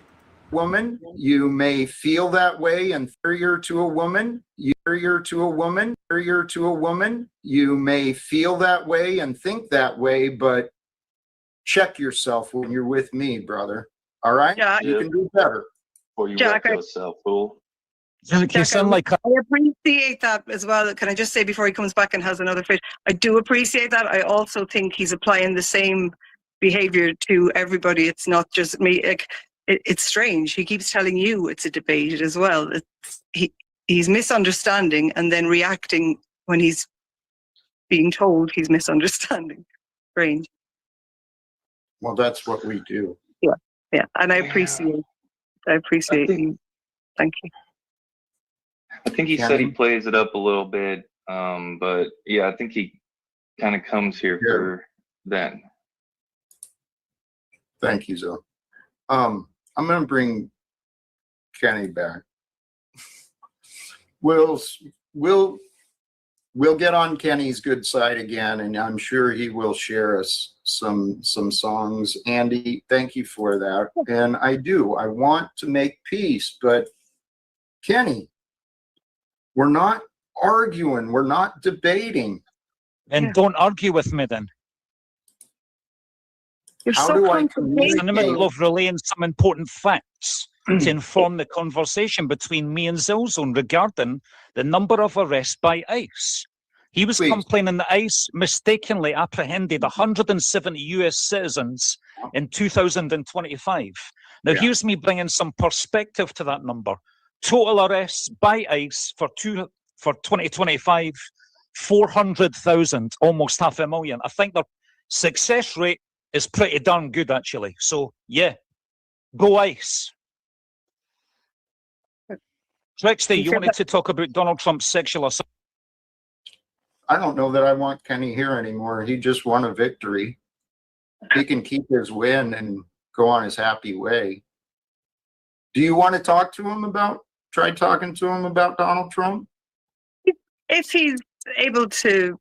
Woman, you may feel that way and inferior to a woman. Inferior to a woman. Inferior to a woman. You may feel that way and think that way, but check yourself when you're with me, brother. All right? Yeah, you can do better. Or you Jack, wreck yourself, fool. Jack, I appreciate that as well. Can I just say before he comes back and has another fit, I do appreciate that. I also think he's applying the same behavior to everybody. It's not just me. Like, it's strange. He keeps telling you it's a debate as well. He's misunderstanding and then reacting when he's being told he's misunderstanding. Strange. Well, that's what we do. Yeah, and I appreciate you. Thank you. I think he said he plays it up a little bit, but yeah, I think he kind of comes here for that. Thank you, Zoe. I'm going to bring Kenny back. We'll get on Kenny's good side again, and I'm sure he will share us some songs. Andy, thank you for that. And I want to make peace, but Kenny, we're not arguing, we're not debating. And don't argue with me then. How do I He's in the middle of relaying some important facts to inform the conversation between me and Zilzone regarding the number of arrests by ICE. He was complaining that ICE mistakenly apprehended 170 US citizens in 2025. Now, here's me bringing some perspective to that number. Total arrests by ICE for 2025, 400,000, almost 500,000. I think their success rate is pretty darn good, actually. So, yeah, go ICE. Trixie, you wanted to talk about Donald Trump's sexual assault. I don't know that I want Kenny here anymore. He just won a victory. He can keep his win and go on his happy way. Do you want to try talking to him about Donald Trump? If he's able to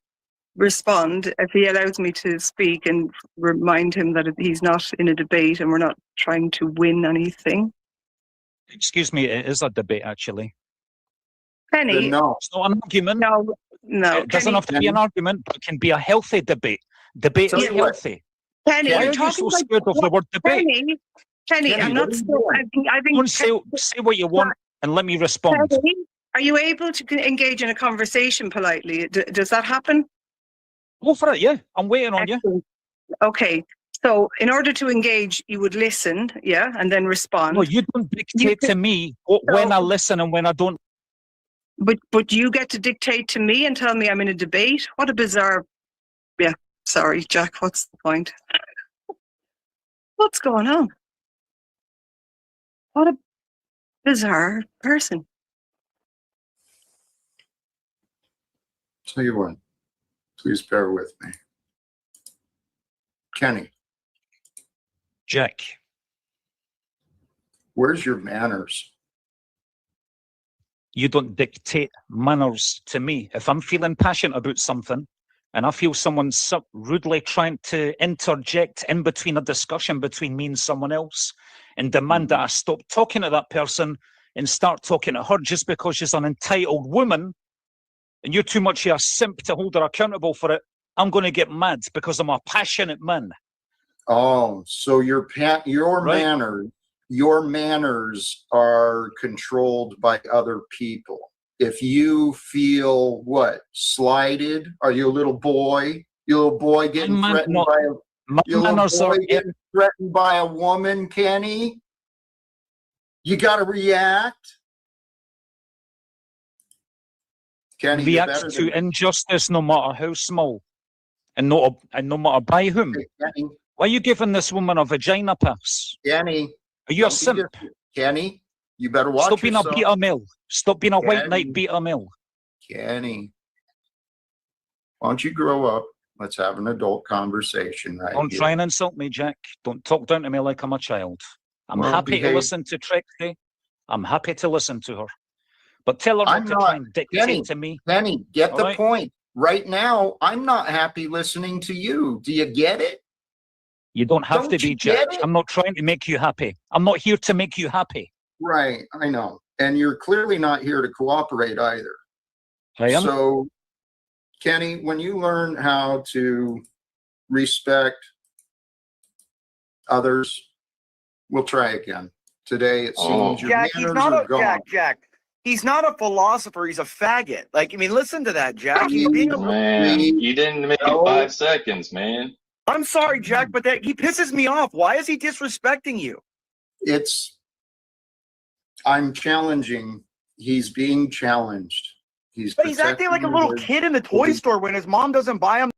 respond, if he allows me to speak and remind him that he's not in a debate and we're not trying to win anything. Excuse me, it is a debate, actually. Penny, no. It's not an argument. No. It doesn't have to be an argument, but it can be a healthy debate. Debate is healthy. Penny, Why are you're you so talking like scared of the word debate? Penny, I'm not so. I think Don't say what you want and let me respond. Penny, are you able to engage in a conversation politely? Does that happen? Go for it, yeah. I'm waiting on you. Okay. So in order to engage, you would listen, yeah, and then respond. No, you don't dictate to me when I listen and when I don't. But you get to dictate to me and tell me I'm in a debate? What a bizarre... Yeah, sorry, Jack, what's the point? What's going on? What a bizarre person. Tell you what, please bear with me. Kenny. Jack. Where's your manners? You don't dictate manners to me. If I'm feeling passionate about something and I feel someone's rudely trying to interject in between a discussion between me and someone else and demand that I stop talking to that person and start talking to her just because she's an entitled woman and you're too much of a simp to hold her accountable for it, I'm going to get mad because I'm a passionate man. Oh, so your manners are controlled by other people. If you feel what, slighted? Are you a little boy? You a little boy getting threatened by a woman, Kenny? You got to react. Kenny, react to injustice no matter how small, and no matter by whom. Kenny. Why are you giving this woman a vagina pass? Kenny. Are you a simp? Kenny, you better watch Stop being yourself. a beta male. Stop being a white Kenny. knight beta male. Kenny, why don't you grow up? Let's have an adult conversation right Don't here. try and insult me, Jack. Don't talk down to me like I'm a child. I'm Well, happy to behave. listen to Trixie. I'm happy to listen to her. But tell her not to try and dictate to me. Kenny, get All the right? point. Right now, I'm not happy listening to you. Do you get it? You don't have Don't to be, you Jack. get it? I'm not trying to make you happy. I'm not here to make you happy. Right, I know. And you're clearly not here to cooperate either. I am. So, Kenny, when you learn how to respect others, we'll try again. Today, it seems your Jack, he's manners not are a gone. Jack. He's not a philosopher. He's a faggot. Like, I mean, listen to that, Jack. He's being a Man, you didn't make it 5 seconds, man. I'm sorry, Jack, but that he pisses me off. Why is he disrespecting you? I'm challenging. He's being challenged. But he's acting like a little kid in the toy store when his mom doesn't buy him.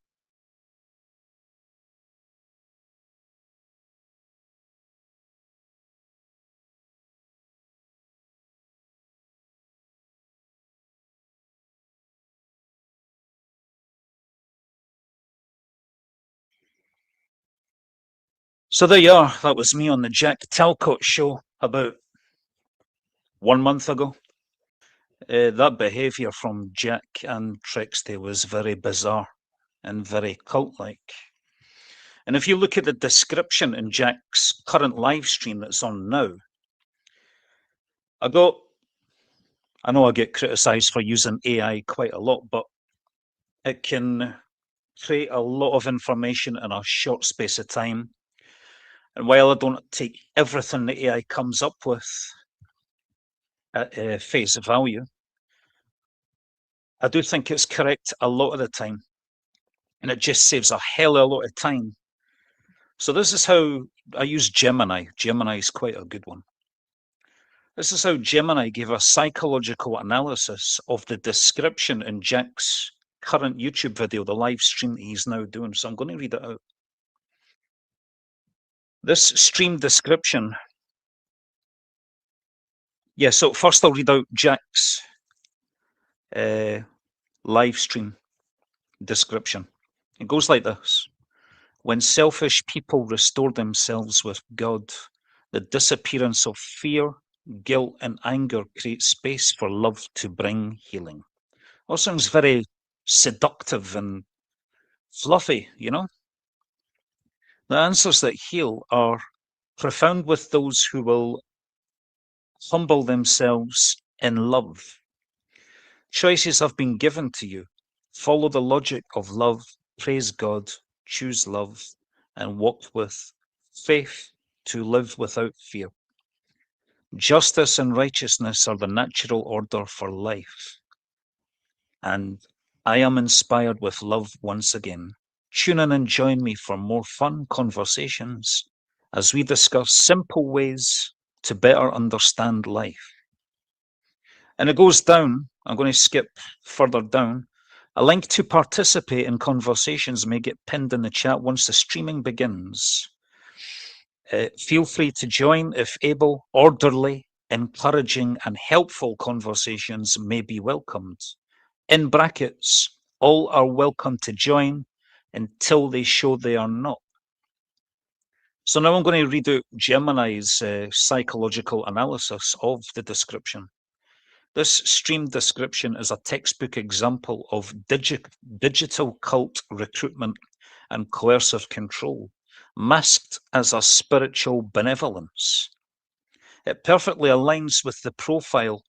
So there you are. That was me on the Jack Talcott show about 1 month ago. That behaviour from Jack and Trixie was very bizarre and very cult-like. And if you look at the description in Jack's current live stream that's on now, I know I get criticised for using AI quite a lot, but it can create a lot of information in a short space of time. And while I don't take everything the AI comes up with at face value, I do think it's correct a lot of the time. And it just saves a hell of a lot of time. So this is how I use Gemini. Gemini is quite a good one. This is how Gemini gave a psychological analysis of the description in Jack's current YouTube video, the live stream that he's now doing. So I'm going to read it out. This stream description Yeah, so first I'll read out Jack's live stream description. It goes like this. When selfish people restore themselves with God, the disappearance of fear, guilt, and anger creates space for love to bring healing. All sounds very seductive and fluffy, you know? The answers that heal are profound with those who will humble themselves in love. Choices have been given to you. Follow the logic of love, praise God, choose love, and walk with faith to live without fear. Justice and righteousness are the natural order for life. And I am inspired with love once again. Tune in and join me for more fun conversations as we discuss simple ways to better understand life. And it goes down, I'm going to skip further down. A link to participate in conversations may get pinned in the chat once the streaming begins. Feel free to join if able. Orderly, encouraging, and helpful conversations may be welcomed. In brackets, all are welcome to join until they show they are not. So now I'm going to read out Gemini's psychological analysis of the description. This stream description is a textbook example of digital cult recruitment and coercive control, masked as a spiritual benevolence. It perfectly aligns with the profile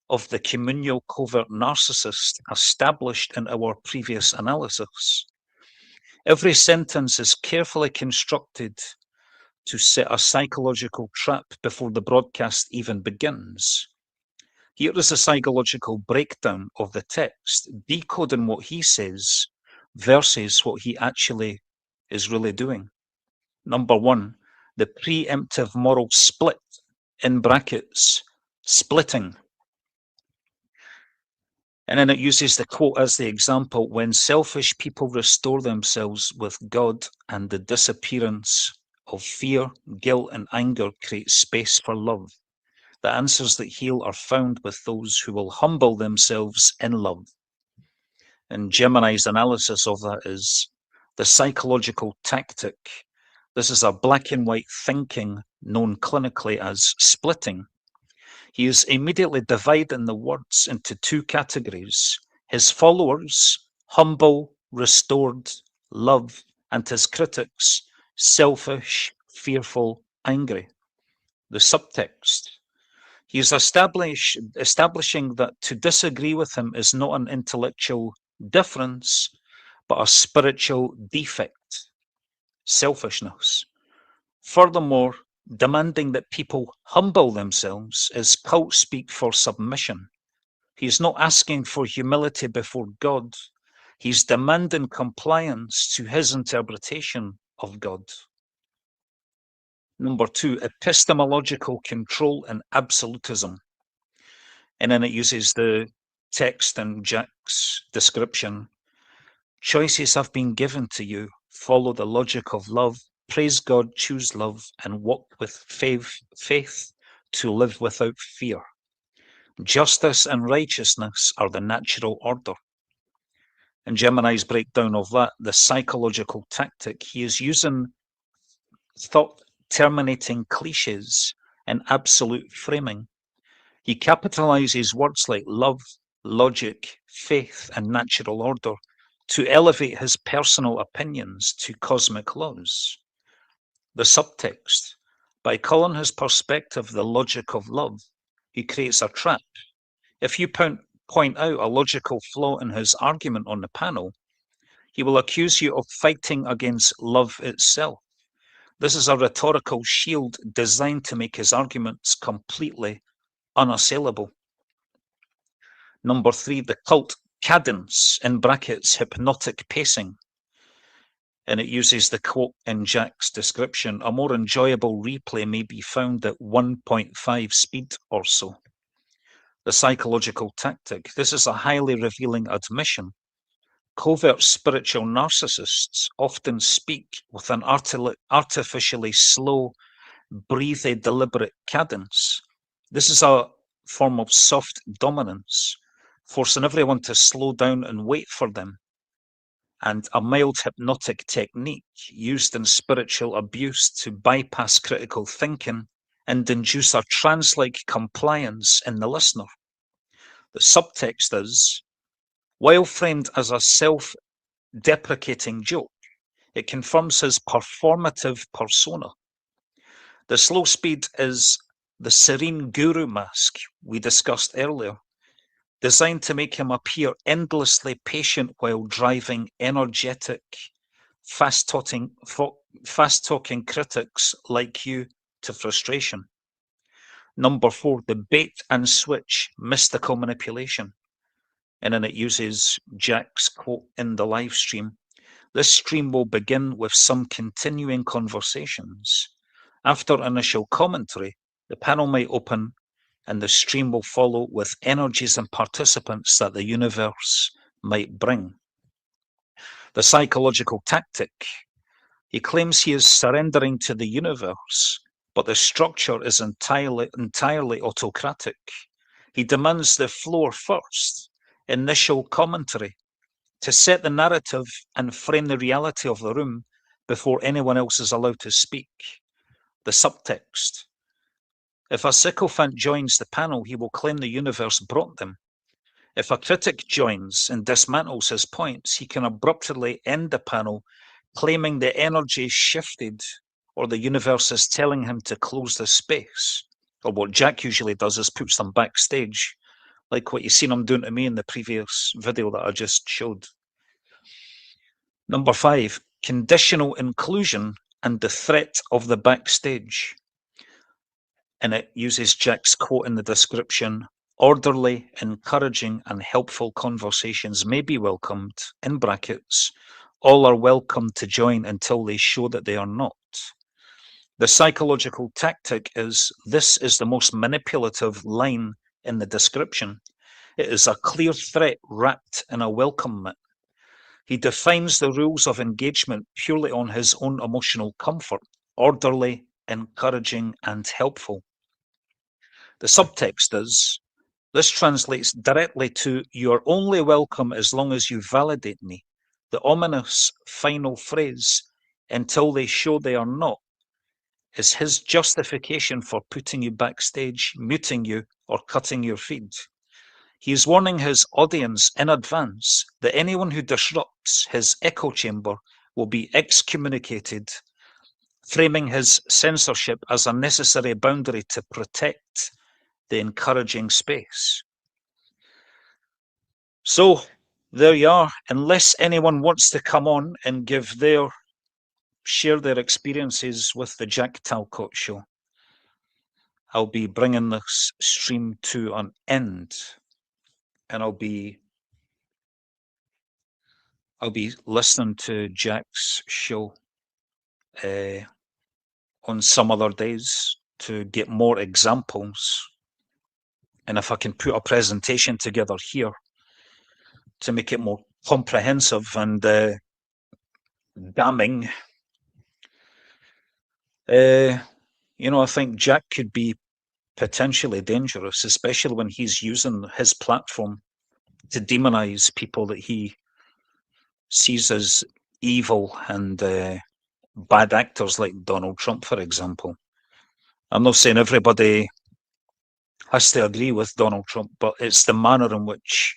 of the communal covert narcissist established in our previous analysis. Every sentence is carefully constructed to set a psychological trap before the broadcast even begins. Here is a psychological breakdown of the text, decoding what he says versus what he actually is really doing. Number one, the preemptive moral split, in brackets, splitting. And then it uses the quote as the example, when selfish people restore themselves with God and the disappearance of fear, guilt, and anger creates space for love. The answers that heal are found with those who will humble themselves in love. And Gemini's analysis of that is the psychological tactic. This is a black and white thinking known clinically as splitting. He is immediately dividing the words into two categories. His followers, humble, restored, love, and his critics, selfish, fearful, angry. The subtext. He is establishing that to disagree with him is not an intellectual difference, but a spiritual defect, selfishness. Furthermore, demanding that people humble themselves is cult speak for submission. He's not asking for humility before God. He's demanding compliance to his interpretation of God. Number two, epistemological control and absolutism. And then it uses the text in Jack's description. Choices have been given to you. Follow the logic of love. Praise God, choose love, and walk with faith to live without fear. Justice and righteousness are the natural order. In Gemini's breakdown of that, the psychological tactic, he is using thought-terminating cliches and absolute framing. He capitalizes words like love, logic, faith, and natural order to elevate his personal opinions to cosmic laws. The subtext, by calling his perspective the logic of love, he creates a trap. If you point out a logical flaw in his argument on the panel, he will accuse you of fighting against love itself. This is a rhetorical shield designed to make his arguments completely unassailable. Number three, the cult cadence, in brackets, hypnotic pacing. And it uses the quote in Jack's description, a more enjoyable replay may be found at 1.5 speed or so. The psychological tactic, this is a highly revealing admission. Covert spiritual narcissists often speak with an artificially slow, breathy, deliberate cadence. This is a form of soft dominance, forcing everyone to slow down and wait for them, and a mild hypnotic technique used in spiritual abuse to bypass critical thinking and induce a trance-like compliance in the listener. The subtext is, while framed as a self-deprecating joke, it confirms his performative persona. The slow speed is the serene guru mask we discussed earlier, designed to make him appear endlessly patient while driving energetic, fast-talking critics like you to frustration. Number 4, the bait and switch mystical manipulation. And then it uses Jack's quote in the live stream. This stream will begin with some continuing conversations. After initial commentary, the panel might open and the stream will follow with energies and participants that the universe might bring. The psychological tactic. He claims he is surrendering to the universe, but the structure is entirely autocratic. He demands the floor first, initial commentary, to set the narrative and frame the reality of the room before anyone else is allowed to speak. The subtext. If a sycophant joins the panel, he will claim the universe brought them. If a critic joins and dismantles his points, he can abruptly end the panel, claiming the energy shifted or the universe is telling him to close the space. Or what Jack usually does is puts them backstage, like what you've seen him doing to me in the previous video that I just showed. Number 5, conditional inclusion and the threat of the backstage. And it uses Jack's quote in the description, orderly, encouraging and helpful conversations may be welcomed, in brackets, all are welcome to join until they show that they are not. The psychological tactic is, this is the most manipulative line in the description. It is a clear threat wrapped in a welcome mitt. He defines the rules of engagement purely on his own emotional comfort, orderly, encouraging and helpful. The subtext is, this translates directly to, you are only welcome as long as you validate me. The ominous final phrase, until they show they are not, is his justification for putting you backstage, muting you, or cutting your feed. He is warning his audience in advance that anyone who disrupts his echo chamber will be excommunicated, framing his censorship as a necessary boundary to protect the encouraging space. So there you are. Unless anyone wants to come on and share their experiences with the Jack Talcott show, I'll be bringing this stream to an end, and I'll be listening to Jack's show on some other days to get more examples. And if I can put a presentation together here to make it more comprehensive and damning, I think Jack could be potentially dangerous, especially when he's using his platform to demonize people that he sees as evil and bad actors like Donald Trump, for example. I'm not saying everybody has to agree with Donald Trump, but it's the manner in which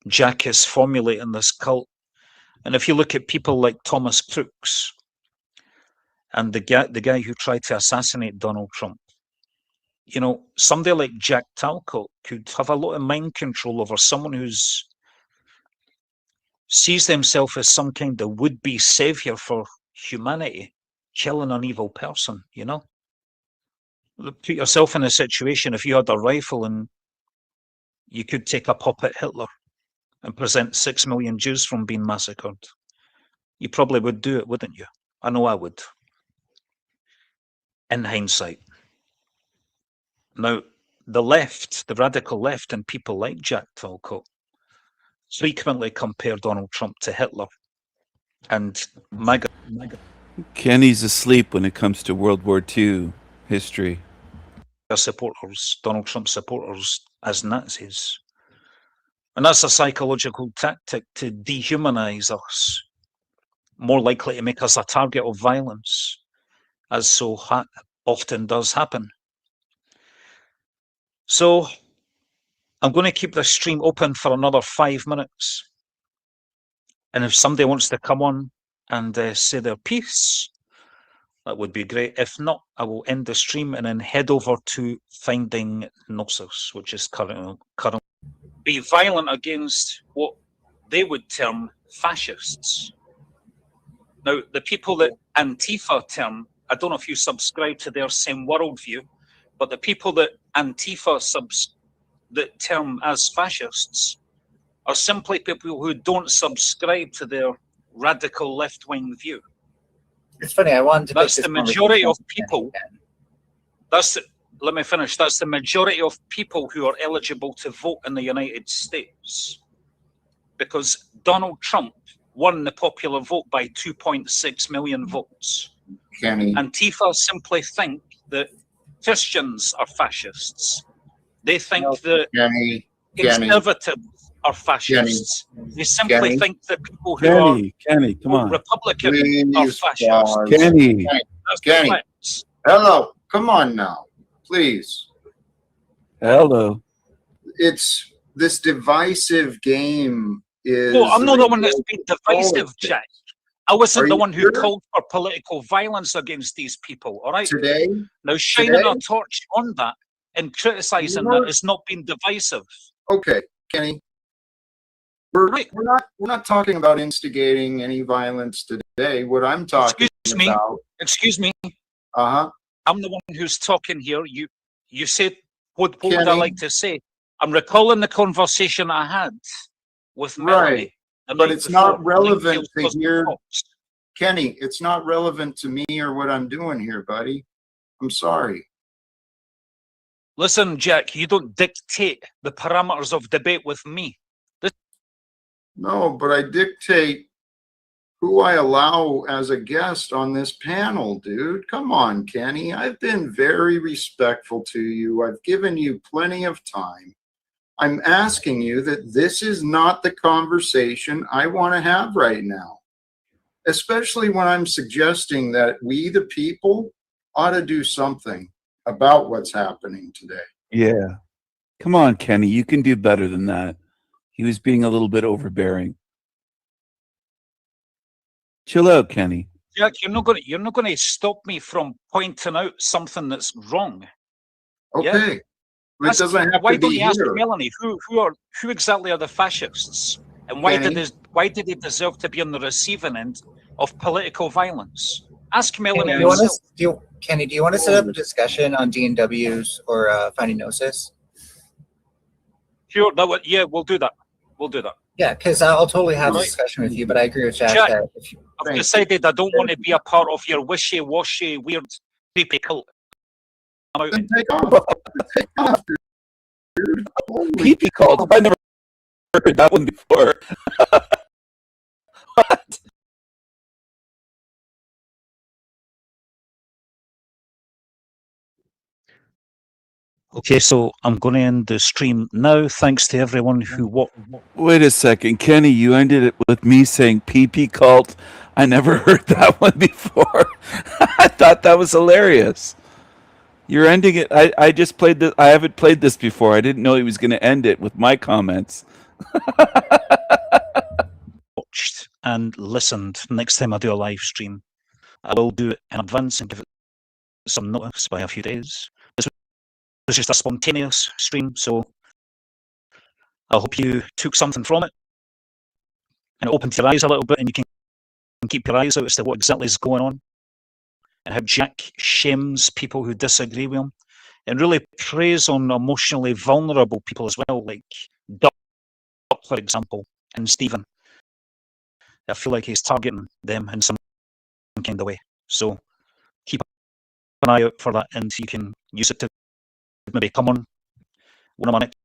Jack is formulating this cult. And if you look at people like Thomas Crooks and the guy who tried to assassinate Donald Trump, somebody like Jack Talcott could have a lot of mind control over someone who's sees themselves as some kind of would-be savior for humanity, killing an evil person, Put yourself in a situation, if you had a rifle and you could take a pop at Hitler and prevent 6 million Jews from being massacred, you probably would do it, wouldn't you? I know I would, in hindsight. Now, the left, the radical left, and people like Jack Talcott frequently compare Donald Trump to Hitler and MAGA. Kenny's asleep when it comes to World War II history. Supporters, Donald Trump supporters, as Nazis. And that's a psychological tactic to dehumanize us, more likely to make us a target of violence, as so often does happen. So I'm going to keep this stream open for another 5 minutes. And if somebody wants to come on and say their piece, that would be great. If not, I will end the stream and then head over to Finding Gnosis, which is currently be violent against what they would term fascists. Now, the people that Antifa term, I don't know if you subscribe to their same worldview, but the people that Antifa that term as fascists are simply people who don't subscribe to their radical left-wing view. It's funny, I wanted to That's the majority of people. Let me finish. That's the majority of people who are eligible to vote in the United States. Because Donald Trump won the popular vote by 2.6 million votes. Kenny. Antifa simply think that Christians are fascists. They think that conservatives are fascists. They simply think that people who are Kenny, come on. Republican are fascists. Kenny. Hello, come on now, please. Hello. It's this divisive game is. No, I'm not the one that's been divisive, Jack. I wasn't the one who called for political violence against these people, all right? Today? Now, shining a torch on that and criticizing that is not being divisive. Okay, Kenny. We're not talking about instigating any violence today. What I'm talking about. Excuse me. Uh-huh. I'm the one who's talking here. You said what would I like to say? I'm recalling the conversation I had with Melanie. But it's not relevant to hear, Kenny, it's not relevant to me or what I'm doing here, buddy. I'm sorry. Listen, Jack, you don't dictate the parameters of debate with me. No, but I dictate who I allow as a guest on this panel, dude. Come on, Kenny. I've been very respectful to you. I've given you plenty of time. I'm asking you that this is not the conversation I want to have right now, especially when I'm suggesting that we, the people, ought to do something about what's happening today. Yeah. Come on, Kenny. You can do better than that. He was being a little bit overbearing. Chill out, Kenny. Jack, you're not going to stop me from pointing out something that's wrong. Okay. Yeah? It doesn't have why to be don't you ask here. Melanie who exactly are the fascists, and why did they deserve to be on the receiving end of political violence? Ask Melanie. Kenny, do you want to set up a discussion on D&Ws or Finding Gnosis? Sure. We'll do that. We'll do that. Yeah, because I'll totally have a discussion with you, but I agree with Jack that if you, I've decided I don't want to be a part of your wishy-washy, weird, creepy cult. I'm out. Take off. Take off, dude. Pee-pee called. I never heard that one before. What? Okay, so I'm going to end the stream now. Thanks to everyone who watched. Wait a second, Kenny. You ended it with me saying "pee-pee cult." I never heard that one before. I thought that was hilarious. You're ending it. I just played this. I haven't played this before. I didn't know he was going to end it with my comments. Watched and listened. Next time I do a live stream, I will do it in advance and give it some notice by a few days. This was just a spontaneous stream, so I hope you took something from it and it opened your eyes a little bit, and you can keep your eyes out as to what exactly is going on and how Jack shames people who disagree with him and really preys on emotionally vulnerable people as well, like Doc, for example, and Stephen. I feel like he's targeting them in some kind of way. So keep an eye out for that, and you can use it to maybe come on one of my next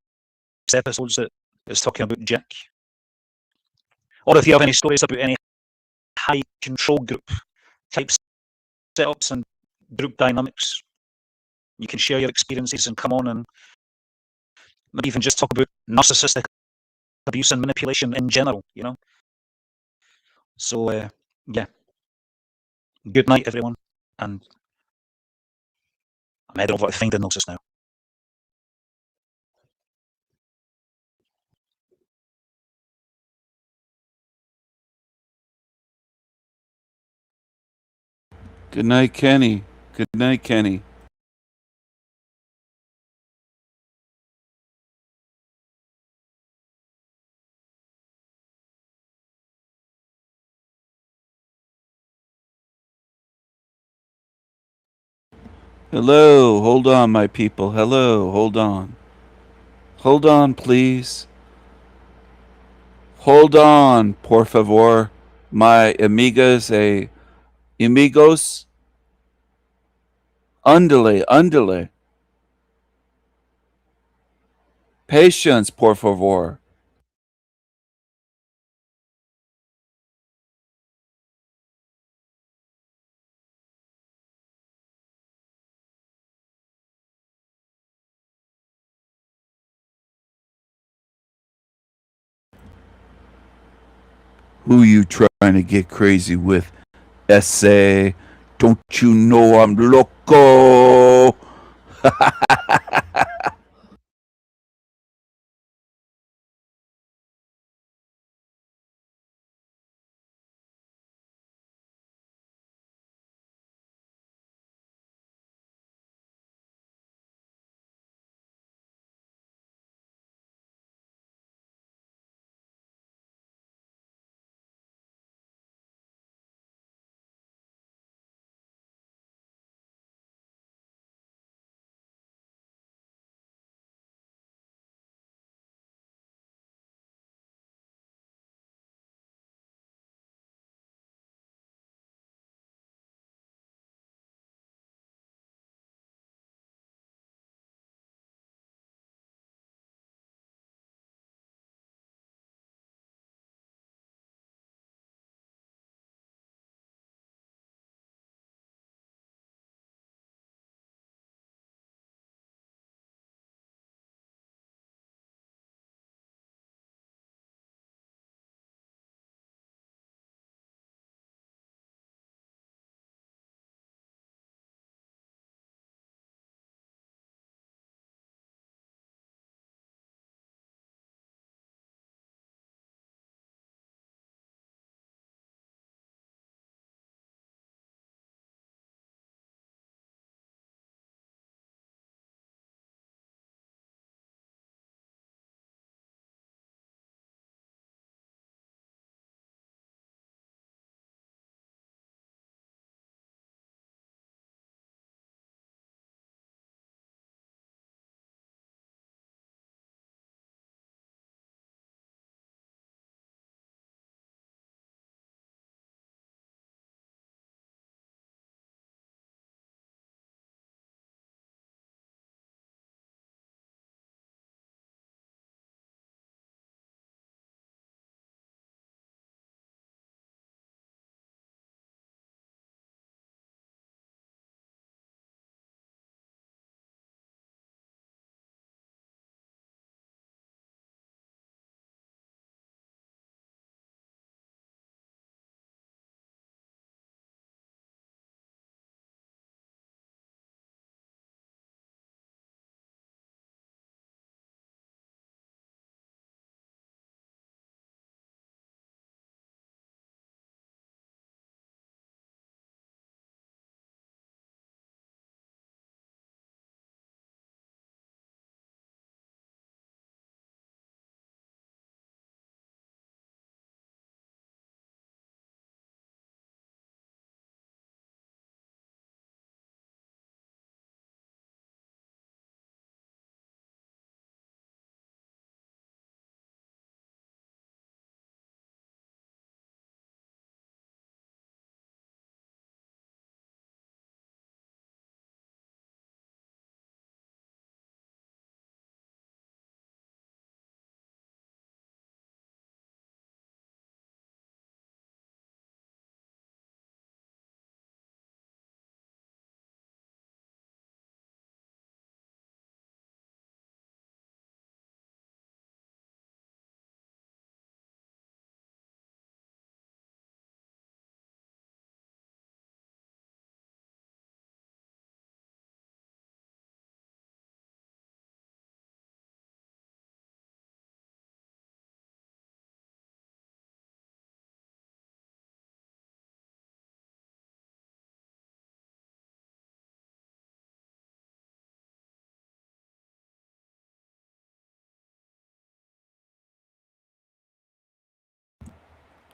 episodes that is talking about Jack. Or if you have any stories about any high control group type setups and group dynamics, you can share your experiences and come on and maybe even just talk about narcissistic abuse and manipulation in general, you know? So, yeah. Good night, everyone. And I'm heading over to find the Gnosis now. Good night, Kenny. Good night, Kenny. Hello, hold on, my people. Hello, hold on. Hold on, please. Hold on, por favor. My amigas amigos. Ándale, ándale. Patience, por favor. Who you trying to get crazy with? Essay. Don't you know I'm loco?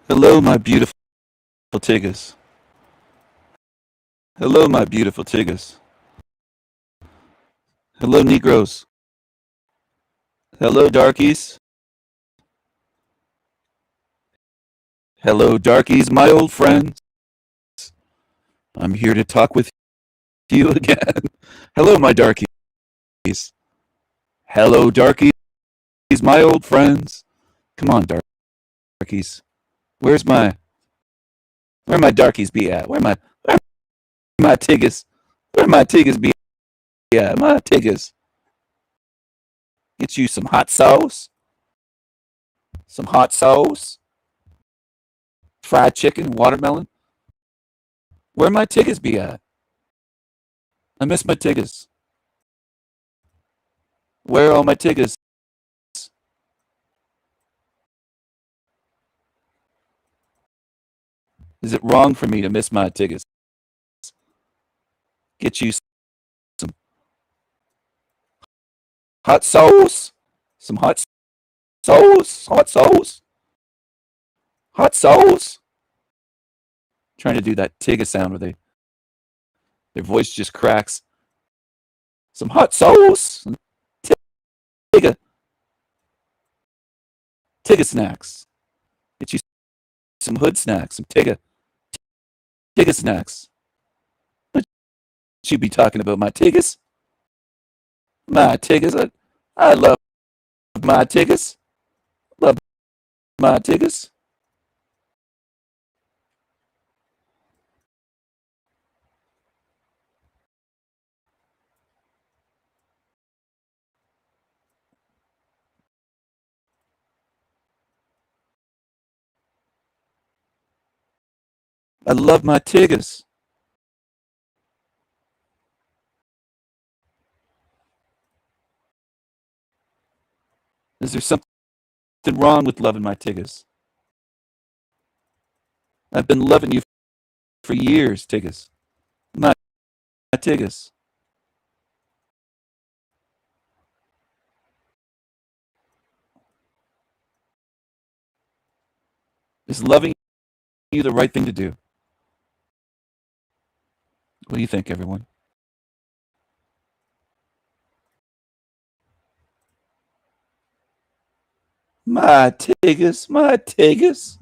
Hello, my beautiful tigers. Hello, my beautiful tigers. Hello, Negroes. Hello, darkies. Hello, darkies, my old friends. I'm here to talk with you again. Hello, my darkies. Hello, darkies, my old friends. Come on, darkies. Where my darkies be at? Where my tigers? Where my tigers be at? My tigers. Get you some hot sauce. Some hot sauce. Fried chicken, watermelon. Where my tigers be at? I miss my tigers. Where are all my tigers? Is it wrong for me to miss my tigers? Get you some hot sauce. Some hot sauce. Hot sauce. Hot sauce. Trying to do that tigger sound where their voice just cracks. Some hot sauce. Tigger. Tigger snacks. Get you some hood snacks. Some tigger snacks. What you be talking about? My tiggers? My tiggers? I love my tiggers. Love my tiggers. I love my tiggers. Is there something wrong with loving my tiggers? I've been loving you for years, tiggers. My tiggers. Is loving you the right thing to do? What do you think, everyone? My tiggers, my tiggers.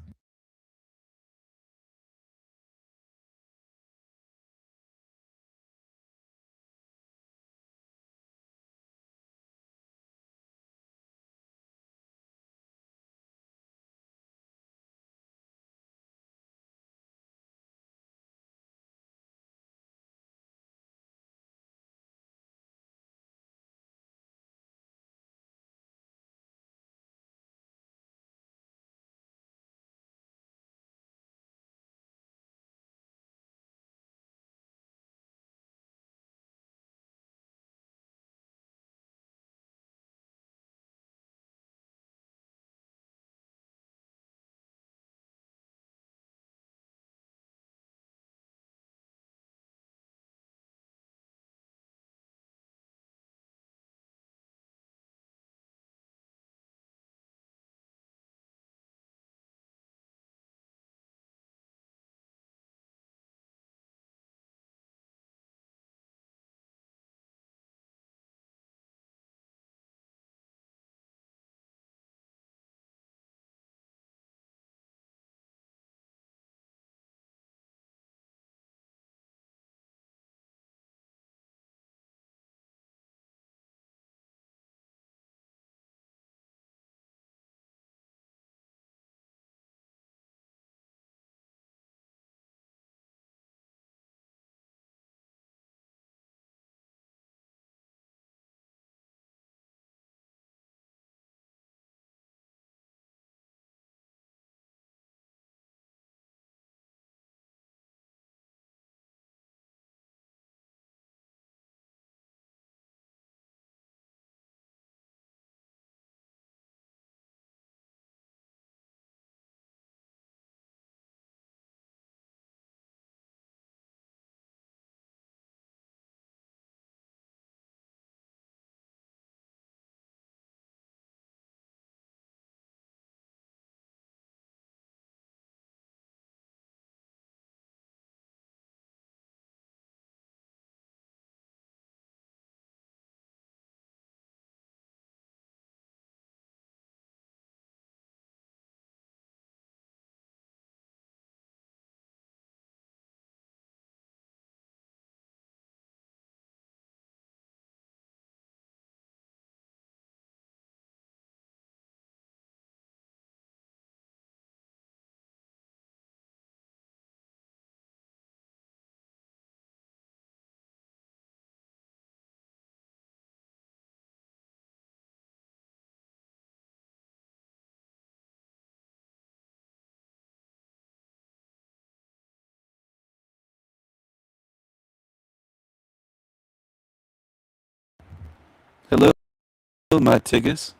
my Tiggus.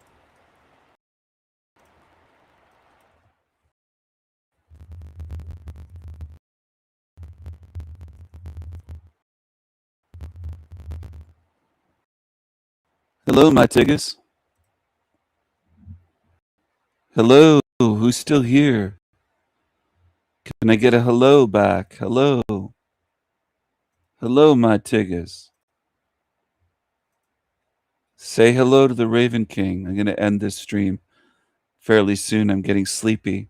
Hello, my Tiggus. Hello, who's still here? Can I get a hello back? Hello. Hello, my Tiggus. Say hello to the Raven King. I'm going to end this stream fairly soon. I'm getting sleepy.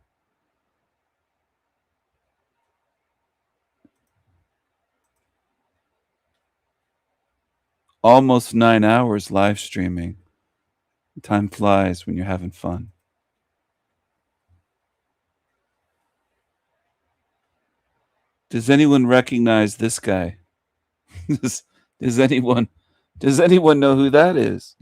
Almost 9 hours live streaming. Time flies when you're having fun. Does anyone recognize this guy? Does anyone know who that is?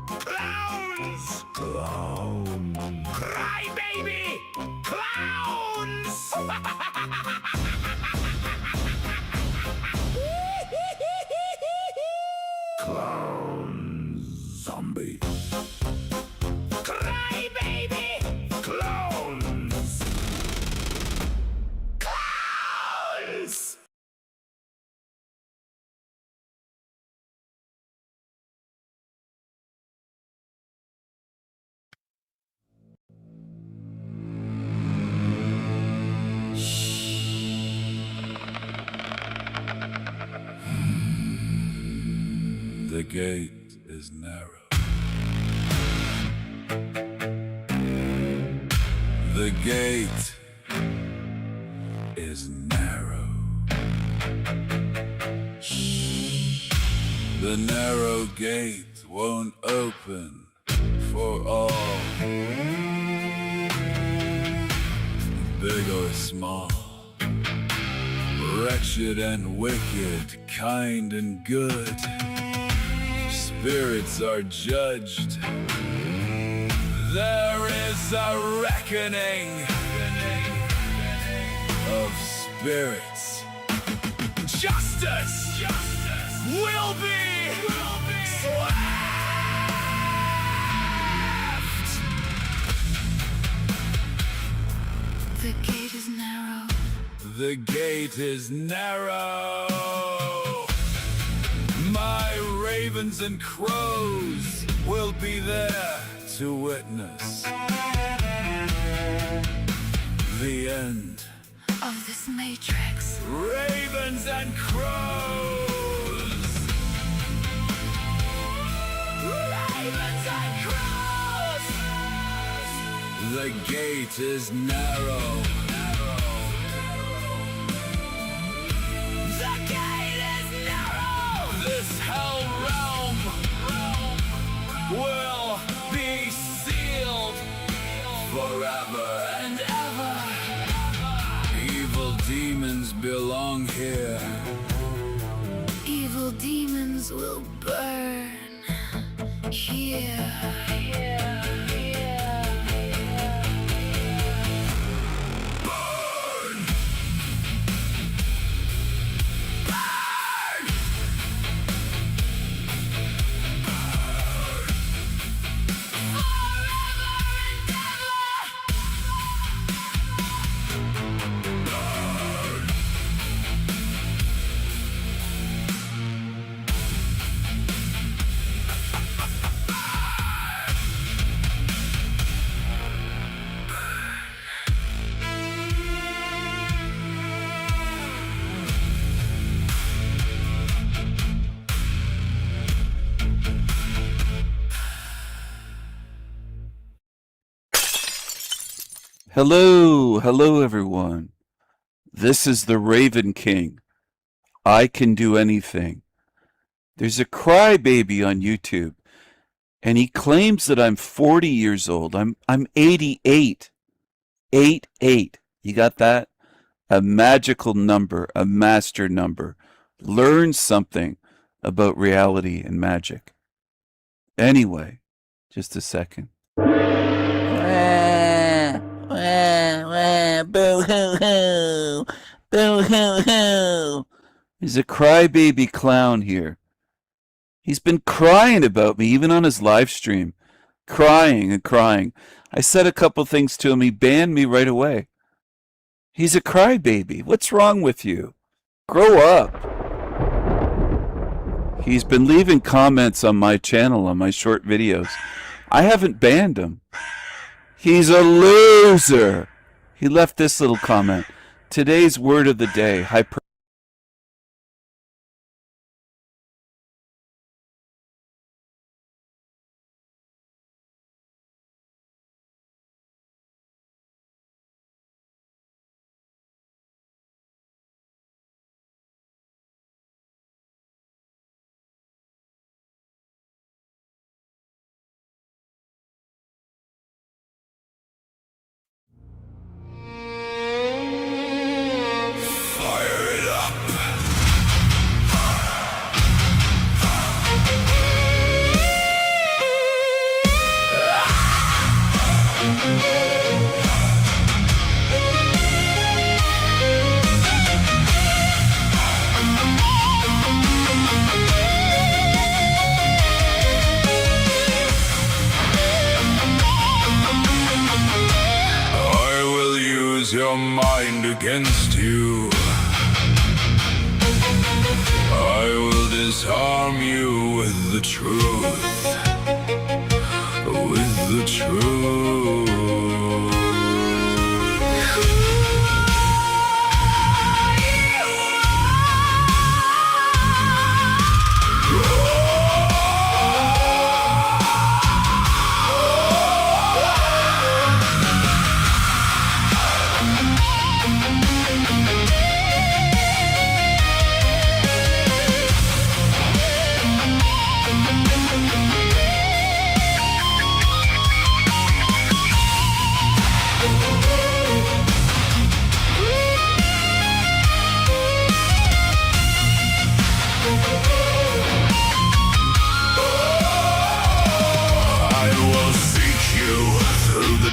Clowns! Clown! Cry baby! Clowns! Clown zombie. Cry baby! Clowns! Clowns! The gate is narrow. The gate is narrow. The narrow gate won't open for all, big or small, wretched and wicked, kind and good. Spirits are judged. There is a reckoning of spirits. Justice will be swift. The gate is narrow. The gate is narrow. My ravens and crows will be there to witness the end Of this matrix. Ravens and crows. Ravens and crows. The gate is narrow. The gate is narrow. This hell realm will be sealed forever and ever. Evil demons belong here. Evil demons will burn here. Hello everyone. This is the Raven King. I can do anything. There's a crybaby on YouTube And he claims that I'm 40 years old. I'm 88. 88. You got that? A magical number, a master number. Learn something about reality and magic. Anyway, just a second. Boo-hoo-hoo. Boo-hoo-hoo. He's a crybaby clown here. He's been crying about me, even on his live stream. Crying and crying. I said a couple things to him. He banned me right away. He's a crybaby. What's wrong with you? Grow up. He's been leaving comments on my channel, on my short videos. I haven't banned him. He's a loser. He left this little comment. Today's word of the day, your mind against you. I will disarm you with the truth. With the truth.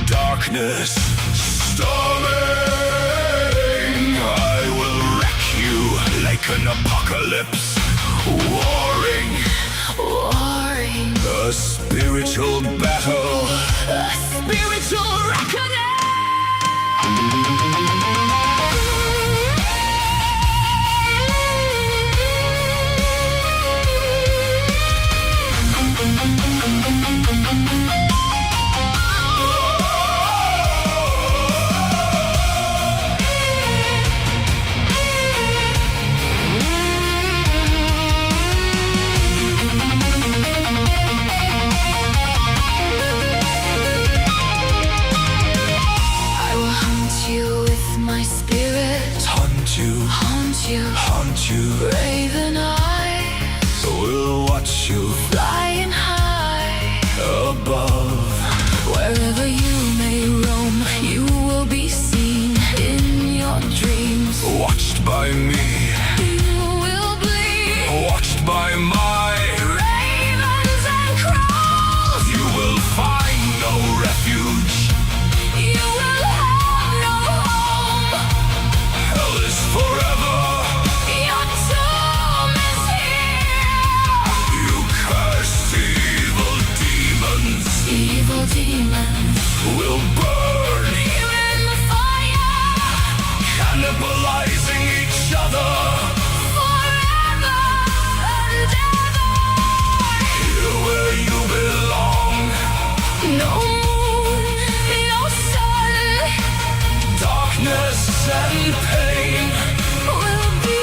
Darkness storming, I will wreck you like an apocalypse. Warring, a spiritual battle, a spiritual reckoning. Haunt you, raven eyes will watch you flying high above. Wherever you may roam, you will be seen in your dreams. Watched by me, you will bleed. Watched by my ravens and crows. You will find no refuge. You will have no home. Hell is forever. Evil demons will burn you in the fire, cannibalizing each other forever and ever. Here where you belong. No moon, no sun, darkness and pain will be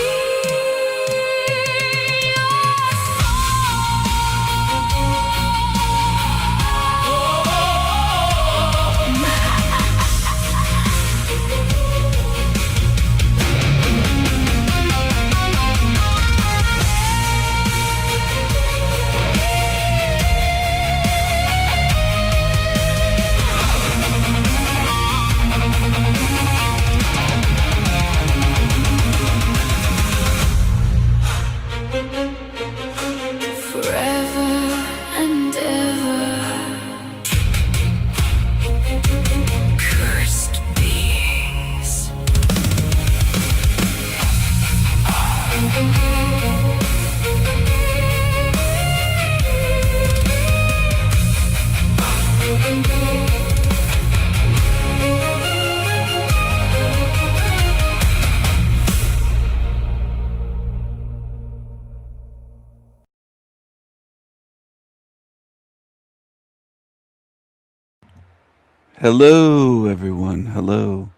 Hello, everyone. Hello.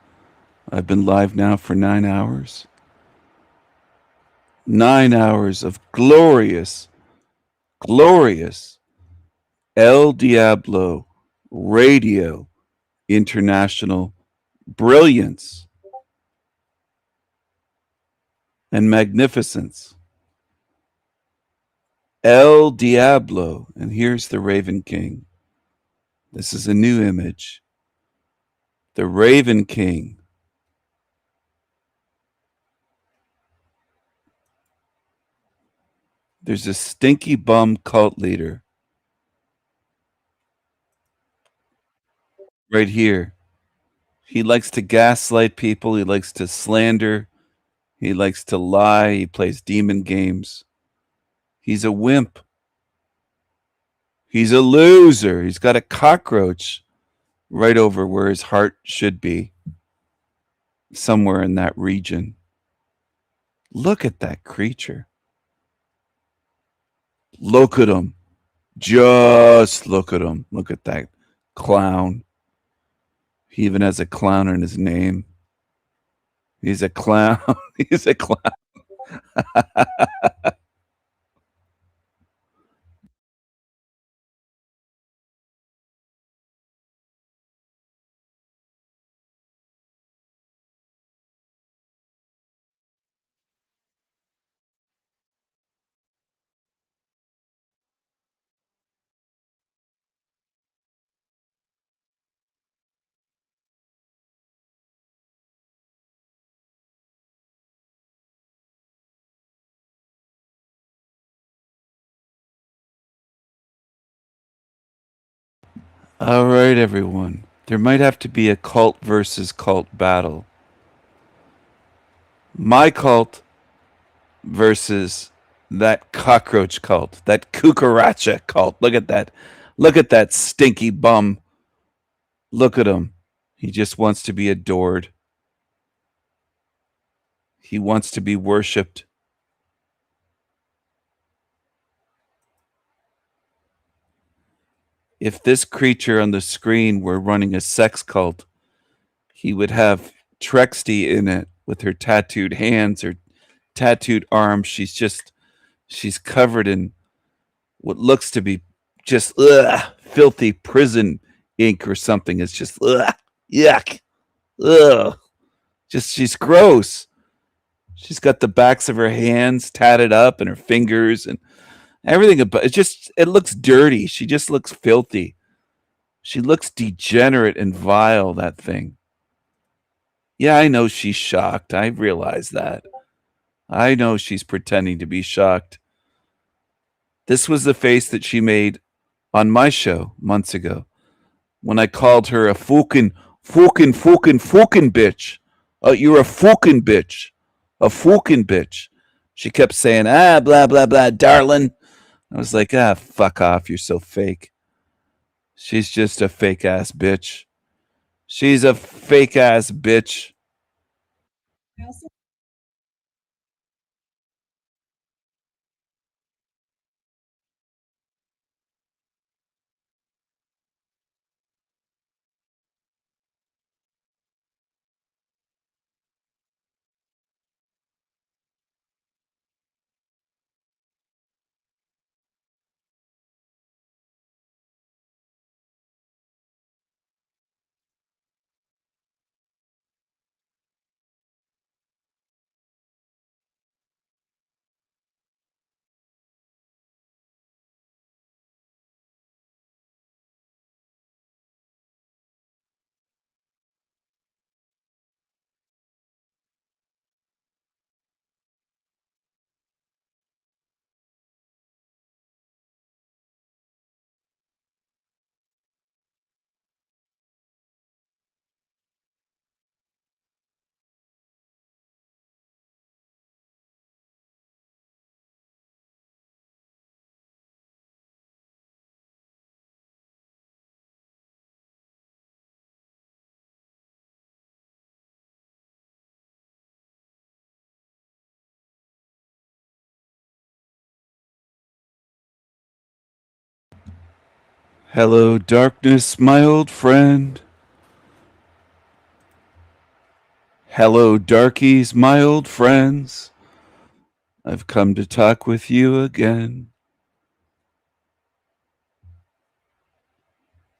I've been live now for 9 hours. 9 hours of glorious, glorious El Diablo Radio International brilliance and magnificence. El Diablo. And here's the Raven King. This is a new image. The Raven King. There's a stinky bum cult leader right here. He likes to gaslight people. He likes to slander. He likes to lie. He plays demon games. He's a wimp. He's a loser. He's got a cockroach right over where his heart should be, somewhere in that region. Look at that creature. Look at him. Just look at him. Look at that clown. He even has a clown in his name. He's a clown. He's a clown. All right, everyone. There might have to be a cult versus cult battle. My cult versus that cockroach cult, that cucaracha cult. Look at that. Look at that stinky bum. Look at him. He just wants to be adored. He wants to be worshipped. If this creature on the screen were running a sex cult, he would have Trexty in it with her tattooed hands, her tattooed arms. She's covered in what looks to be just filthy prison ink or something. It's just yuck. Just she's gross. She's got the backs of her hands tatted up and her fingers and everything about it looks dirty. She just looks filthy. She looks degenerate and vile, that thing. Yeah, I know she's shocked. I realize that. I know she's pretending to be shocked. This was the face that she made on my show months ago when I called her a fucking bitch. You're a fucking bitch. A fucking bitch. She kept saying, blah, blah, blah, darling. I was like, fuck off. You're so fake. She's just a fake ass bitch. She's a fake ass bitch. Hello, darkness, my old friend. Hello, darkies, my old friends. I've come to talk with you again.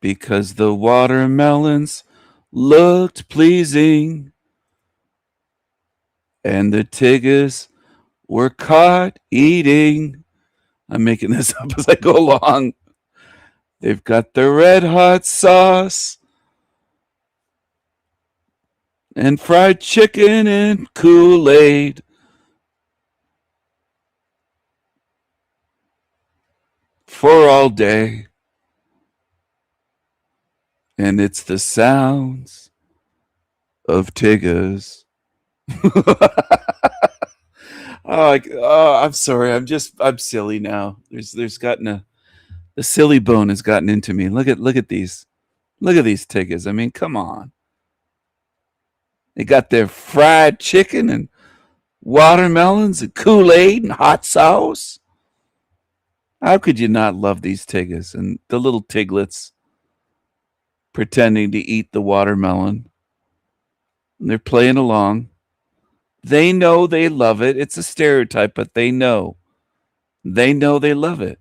Because the watermelons looked pleasing, and the tigers were caught eating. I'm making this up as I go along. They've got the red hot sauce and fried chicken and Kool-Aid. For all day. And it's the sounds of tigers. I'm sorry. I'm silly now. There's gotten the silly bone has gotten into me. Look at these. Look at these tigers. I mean, come on. They got their fried chicken and watermelons and Kool-Aid and hot sauce. How could you not love these tigers and the little tiglets pretending to eat the watermelon? And they're playing along. They know they love it. It's a stereotype, but they know. They know they love it.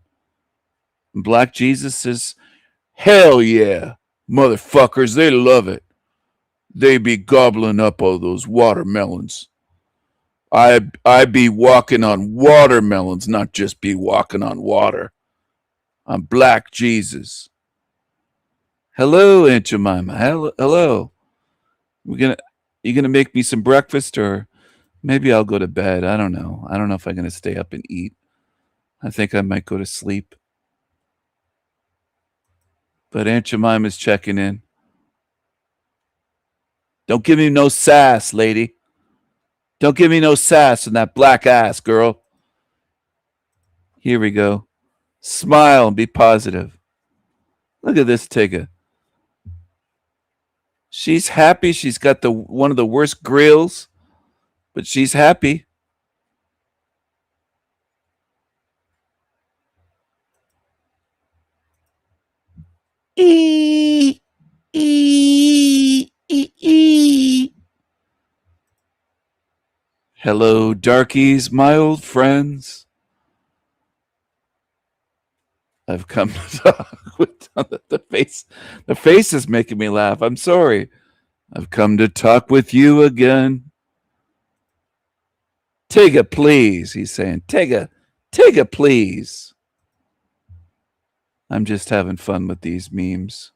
And Black Jesus says, hell yeah, motherfuckers, they love it. They be gobbling up all those watermelons. I be walking on watermelons, not just be walking on water. I'm Black Jesus. Hello, Aunt Jemima. Hello. You gonna make me some breakfast, or maybe I'll go to bed. I don't know. I don't know if I'm gonna stay up and eat. I think I might go to sleep. But Aunt Jemima's checking in. Don't give me no sass, lady. Don't give me no sass in that black ass, girl. Here we go. Smile and be positive. Look at this tigger. She's happy. She's got one of the worst grills, but she's happy. Hello, darkies, my old friends. I've come to talk with the face. The face is making me laugh. I'm sorry. I've come to talk with you again. Tigger, please, he's saying. Tigger, please. I'm just having fun with these memes.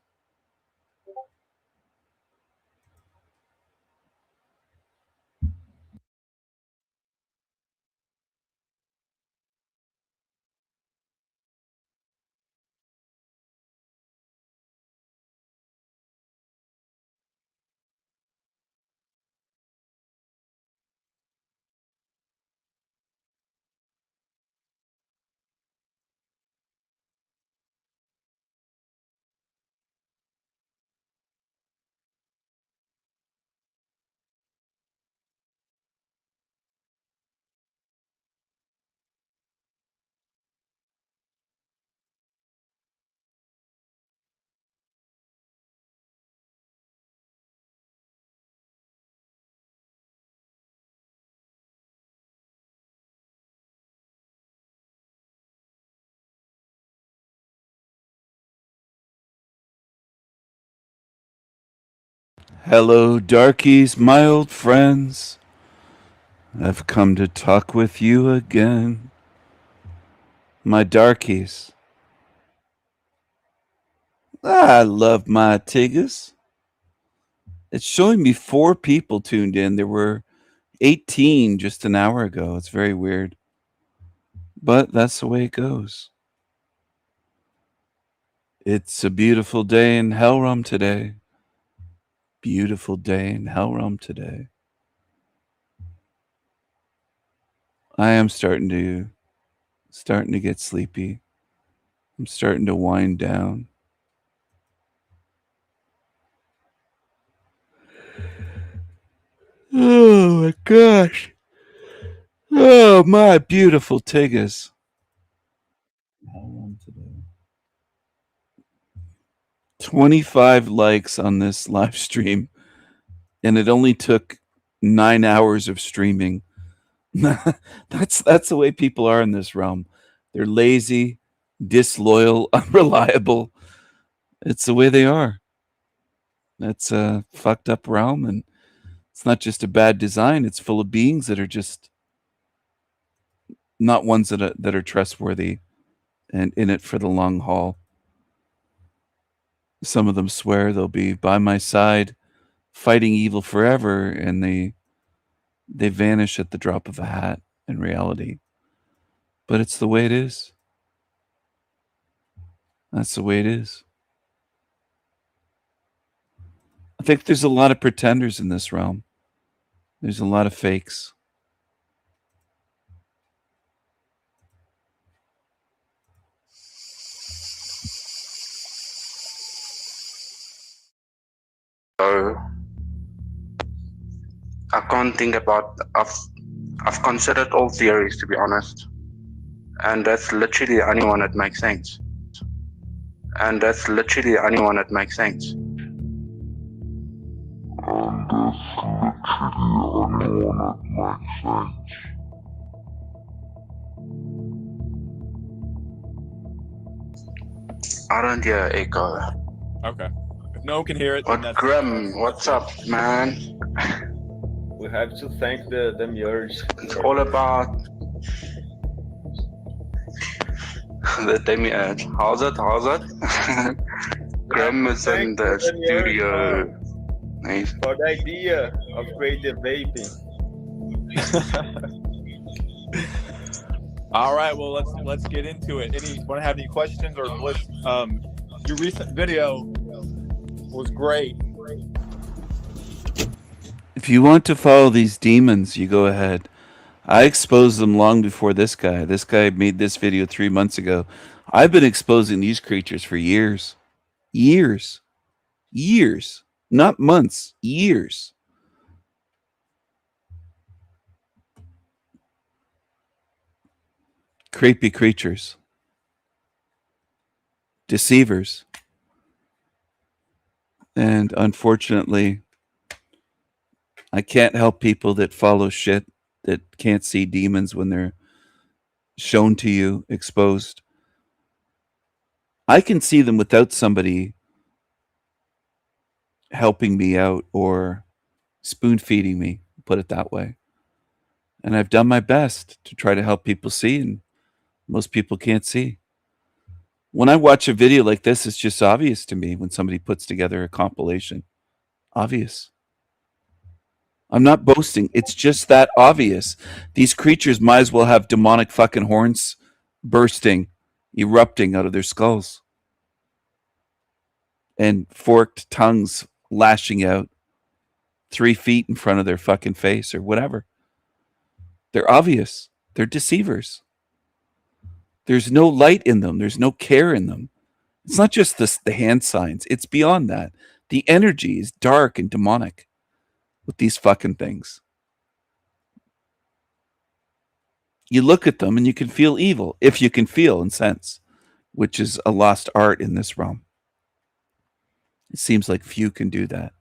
Hello, darkies, my old friends. I've come to talk with you again. My darkies. I love my tigers. It's showing me 4 people tuned in. There were 18 just an hour ago. It's very weird. But that's the way it goes. It's a beautiful day in Hellrum today. Beautiful day in Hellrum today. I am starting to get sleepy. I'm starting to wind down. Oh my gosh. Oh, my beautiful tigers. 25 likes on this live stream, and it only took 9 hours of streaming. That's the way people are in this realm. They're lazy, disloyal, unreliable. It's the way they are. That's a fucked up realm, and it's not just a bad design. It's full of beings that are just not ones that are trustworthy and in it for the long haul. Some of them swear they'll be by my side fighting evil forever, and they vanish at the drop of a hat in reality. But it's the way it is. That's the way it is. I think there's a lot of pretenders in this realm. There's a lot of fakes. So I can't think about. I've considered all theories, to be honest, and that's literally the only one that makes sense. And that's literally the only one that makes sense. I don't hear echo. Okay. If no one can hear it, then that's Grim, what's up, man? We have to thank the demiurge. It's all about the demiurge. How's it? Grim is in the studio. Nice. For the idea of creative vaping. All right, well let's get into it. Want to have any questions or your recent video was great. If you want to follow these demons, you go ahead. I exposed them long before this guy. This guy made this video 3 months ago. I've been exposing these creatures for years. Years. Not months, years. Creepy creatures. Deceivers. And unfortunately, I can't help people that follow shit, that can't see demons when they're shown to you, exposed. I can see them without somebody helping me out or spoon feeding me, put it that way. And I've done my best to try to help people see, and most people can't see. When I watch a video like this, it's just obvious to me when somebody puts together a compilation. Obvious. I'm not boasting. It's just that obvious. These creatures might as well have demonic fucking horns bursting, erupting out of their skulls. And forked tongues lashing out 3 feet in front of their fucking face or whatever. They're obvious. They're deceivers. There's no light in them. There's no care in them. It's not just the hand signs. It's beyond that. The energy is dark and demonic with these fucking things. You look at them and you can feel evil, if you can feel and sense, which is a lost art in this realm. It seems like few can do that.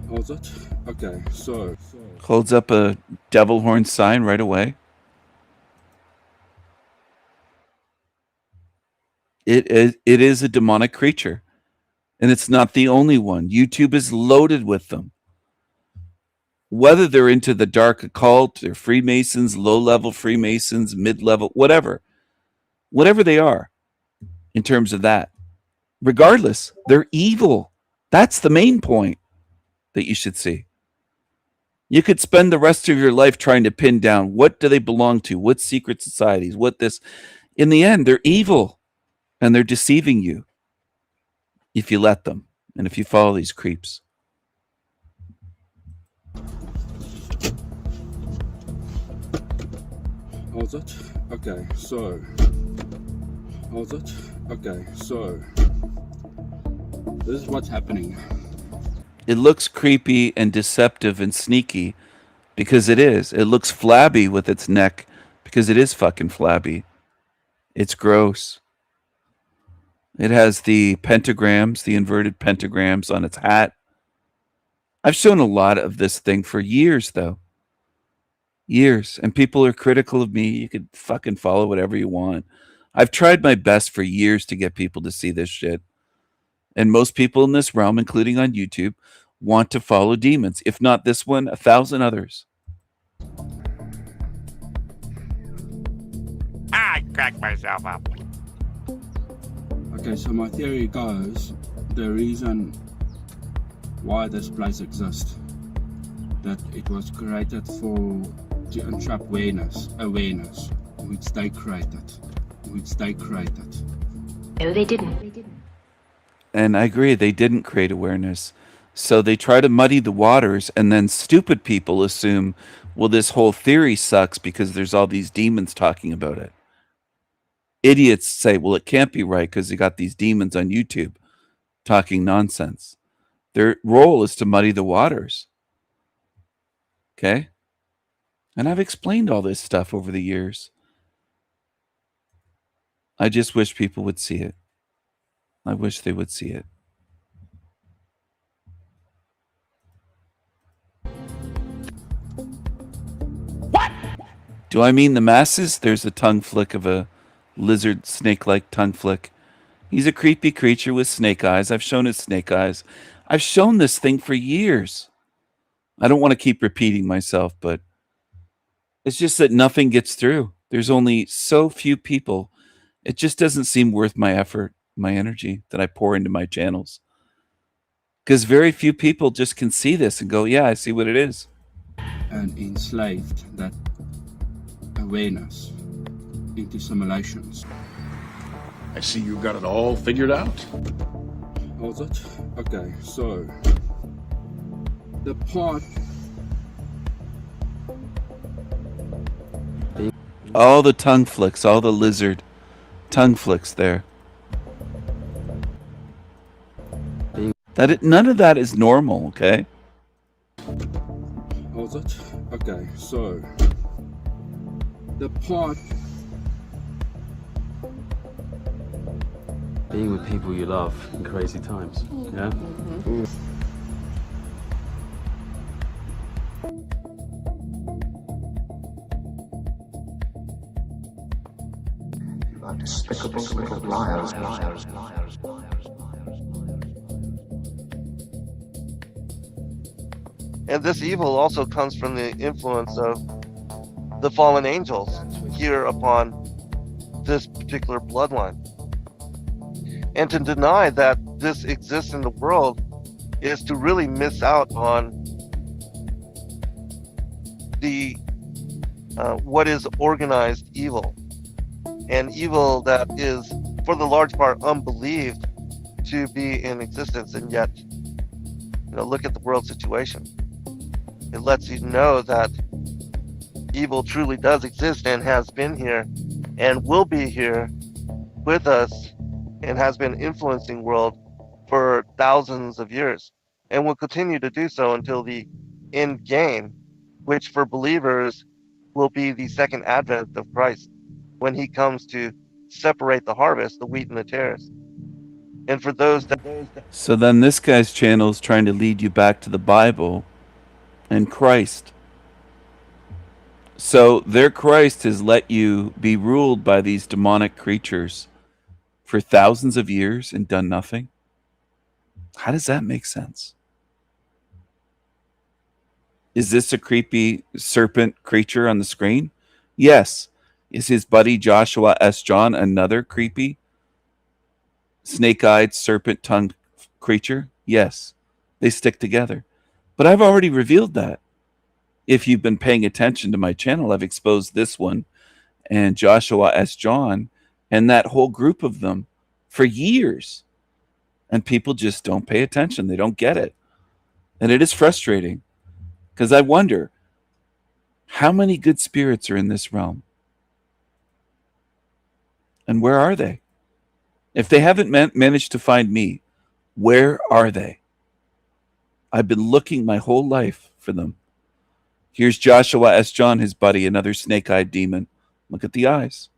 How's it? Okay, so Holds up a devil horn sign right away. It is a demonic creature. And it's not the only one. YouTube is loaded with them. Whether they're into the dark occult, they're Freemasons, low-level Freemasons, mid-level, whatever they are in terms of that. Regardless, they're evil. That's the main point that you should see. You could spend the rest of your life trying to pin down what do they belong to, what secret societies, what this. In the end, they're evil, and they're deceiving you if you let them and if you follow these creeps. how's it? Okay, so how's it? Okay, so this is what's happening. It looks creepy and deceptive and sneaky because it is. It looks flabby with its neck because it is fucking flabby. It's gross. It has the pentagrams, the inverted pentagrams on its hat. I've shown a lot of this thing for years, though. Years. And people are critical of me. You could fucking follow whatever you want. I've tried my best for years to get people to see this shit. And most people in this realm, including on YouTube, want to follow demons. If not this one, 1,000 others. I cracked myself up. Okay, so my theory goes, the reason why this place exists, that it was created to entrap awareness, which they created. No, they didn't. And I agree, they didn't create awareness. So they try to muddy the waters, and then stupid people assume, well, this whole theory sucks because there's all these demons talking about it. Idiots say, well, it can't be right because you got these demons on YouTube talking nonsense. Their role is to muddy the waters. Okay? And I've explained all this stuff over the years. I just wish people would see it. I wish they would see it. What? Do I mean the masses? There's a tongue flick of a lizard snake-like tongue flick. He's a creepy creature with snake eyes. I've shown his snake eyes. I've shown this thing for years. I don't want to keep repeating myself, but it's just that nothing gets through. There's only so few people. It just doesn't seem worth my effort, my energy that I pour into my channels. Because very few people just can see this and go, yeah, I see what it is. And enslaved that awareness into simulations. I see you got it all figured out. Was it? Okay, so the part. All the tongue flicks, all the lizard tongue flicks there. None of that is normal, okay? Was it? Okay, so the part. Being with people you love in crazy times, yeah? Despicable little liars. And this evil also comes from the influence of the fallen angels here upon this particular bloodline. And to deny that this exists in the world is to really miss out on the what is organized evil, and evil that is for the large part unbelieved to be in existence. And yet, look at the world situation. It lets you know that evil truly does exist and has been here and will be here with us and has been influencing the world for thousands of years and will continue to do so until the end game, which for believers will be the second advent of Christ, when he comes to separate the harvest, the wheat and the tares. And for those that... So then this guy's channel is trying to lead you back to the Bible and Christ. So their Christ has let you be ruled by these demonic creatures for thousands of years and done nothing. How does that make sense? Is this a creepy serpent creature on the screen? Yes. Is his buddy Joshua S. John another creepy snake-eyed serpent-tongued creature? Yes. They stick together. But I've already revealed that. If you've been paying attention to my channel, I've exposed this one and Joshua S. John and that whole group of them for years. And people just don't pay attention. They don't get it. And it is frustrating because I wonder how many good spirits are in this realm. And where are they? If they haven't managed to find me, where are they? I've been looking my whole life for them. Here's Joshua S. John, his buddy, another snake-eyed demon. Look at the eyes.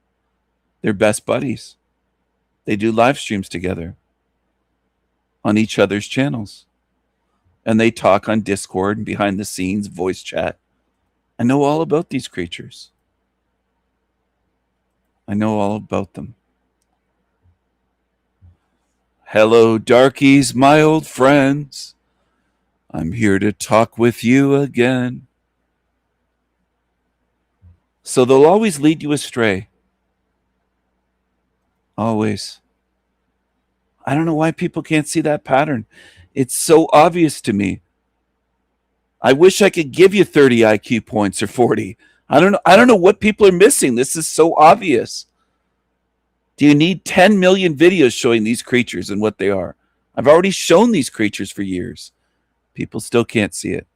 They're best buddies. They do live streams together on each other's channels. And they talk on Discord and behind the scenes, voice chat. I know all about these creatures. I know all about them. Hello, darkies, my old friends. I'm here to talk with you again. So they'll always lead you astray. Always. I don't know why people can't see that pattern. It's so obvious to me. I wish I could give you 30 IQ points or 40. I don't know what people are missing. This is so obvious. Do you need 10 million videos showing these creatures and what they are? I've already shown these creatures for years. People still can't see it.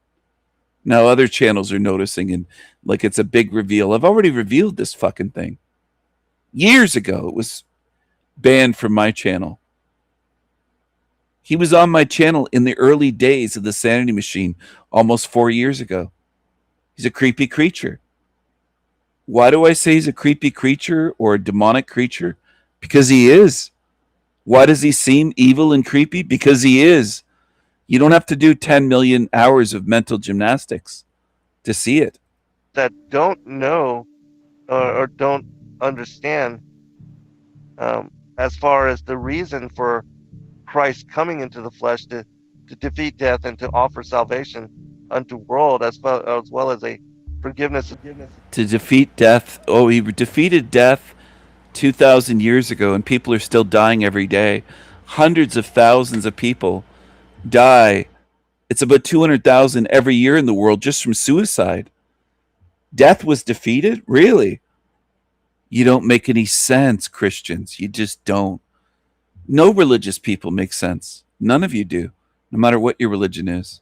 Now other channels are noticing and like it's a big reveal. I've already revealed this fucking thing. Years ago, it was banned from my channel. He was on my channel in the early days of the Sanity Machine, almost 4 years ago. He's a creepy creature. Why do I say he's a creepy creature or a demonic creature? Because he is. Why does he seem evil and creepy? Because he is. You don't have to do 10 million hours of mental gymnastics to see it. That don't know or don't understand as far as the reason for Christ coming into the flesh to defeat death and to offer salvation unto world as well as a forgiveness. To defeat death. Oh, he defeated death 2,000 years ago, and people are still dying every day. Hundreds of thousands of people die. It's about 200,000 every year in the world just from suicide. Death was defeated? Really? You don't make any sense, Christians. You just don't. No religious people make sense. None of you do, no matter what your religion is.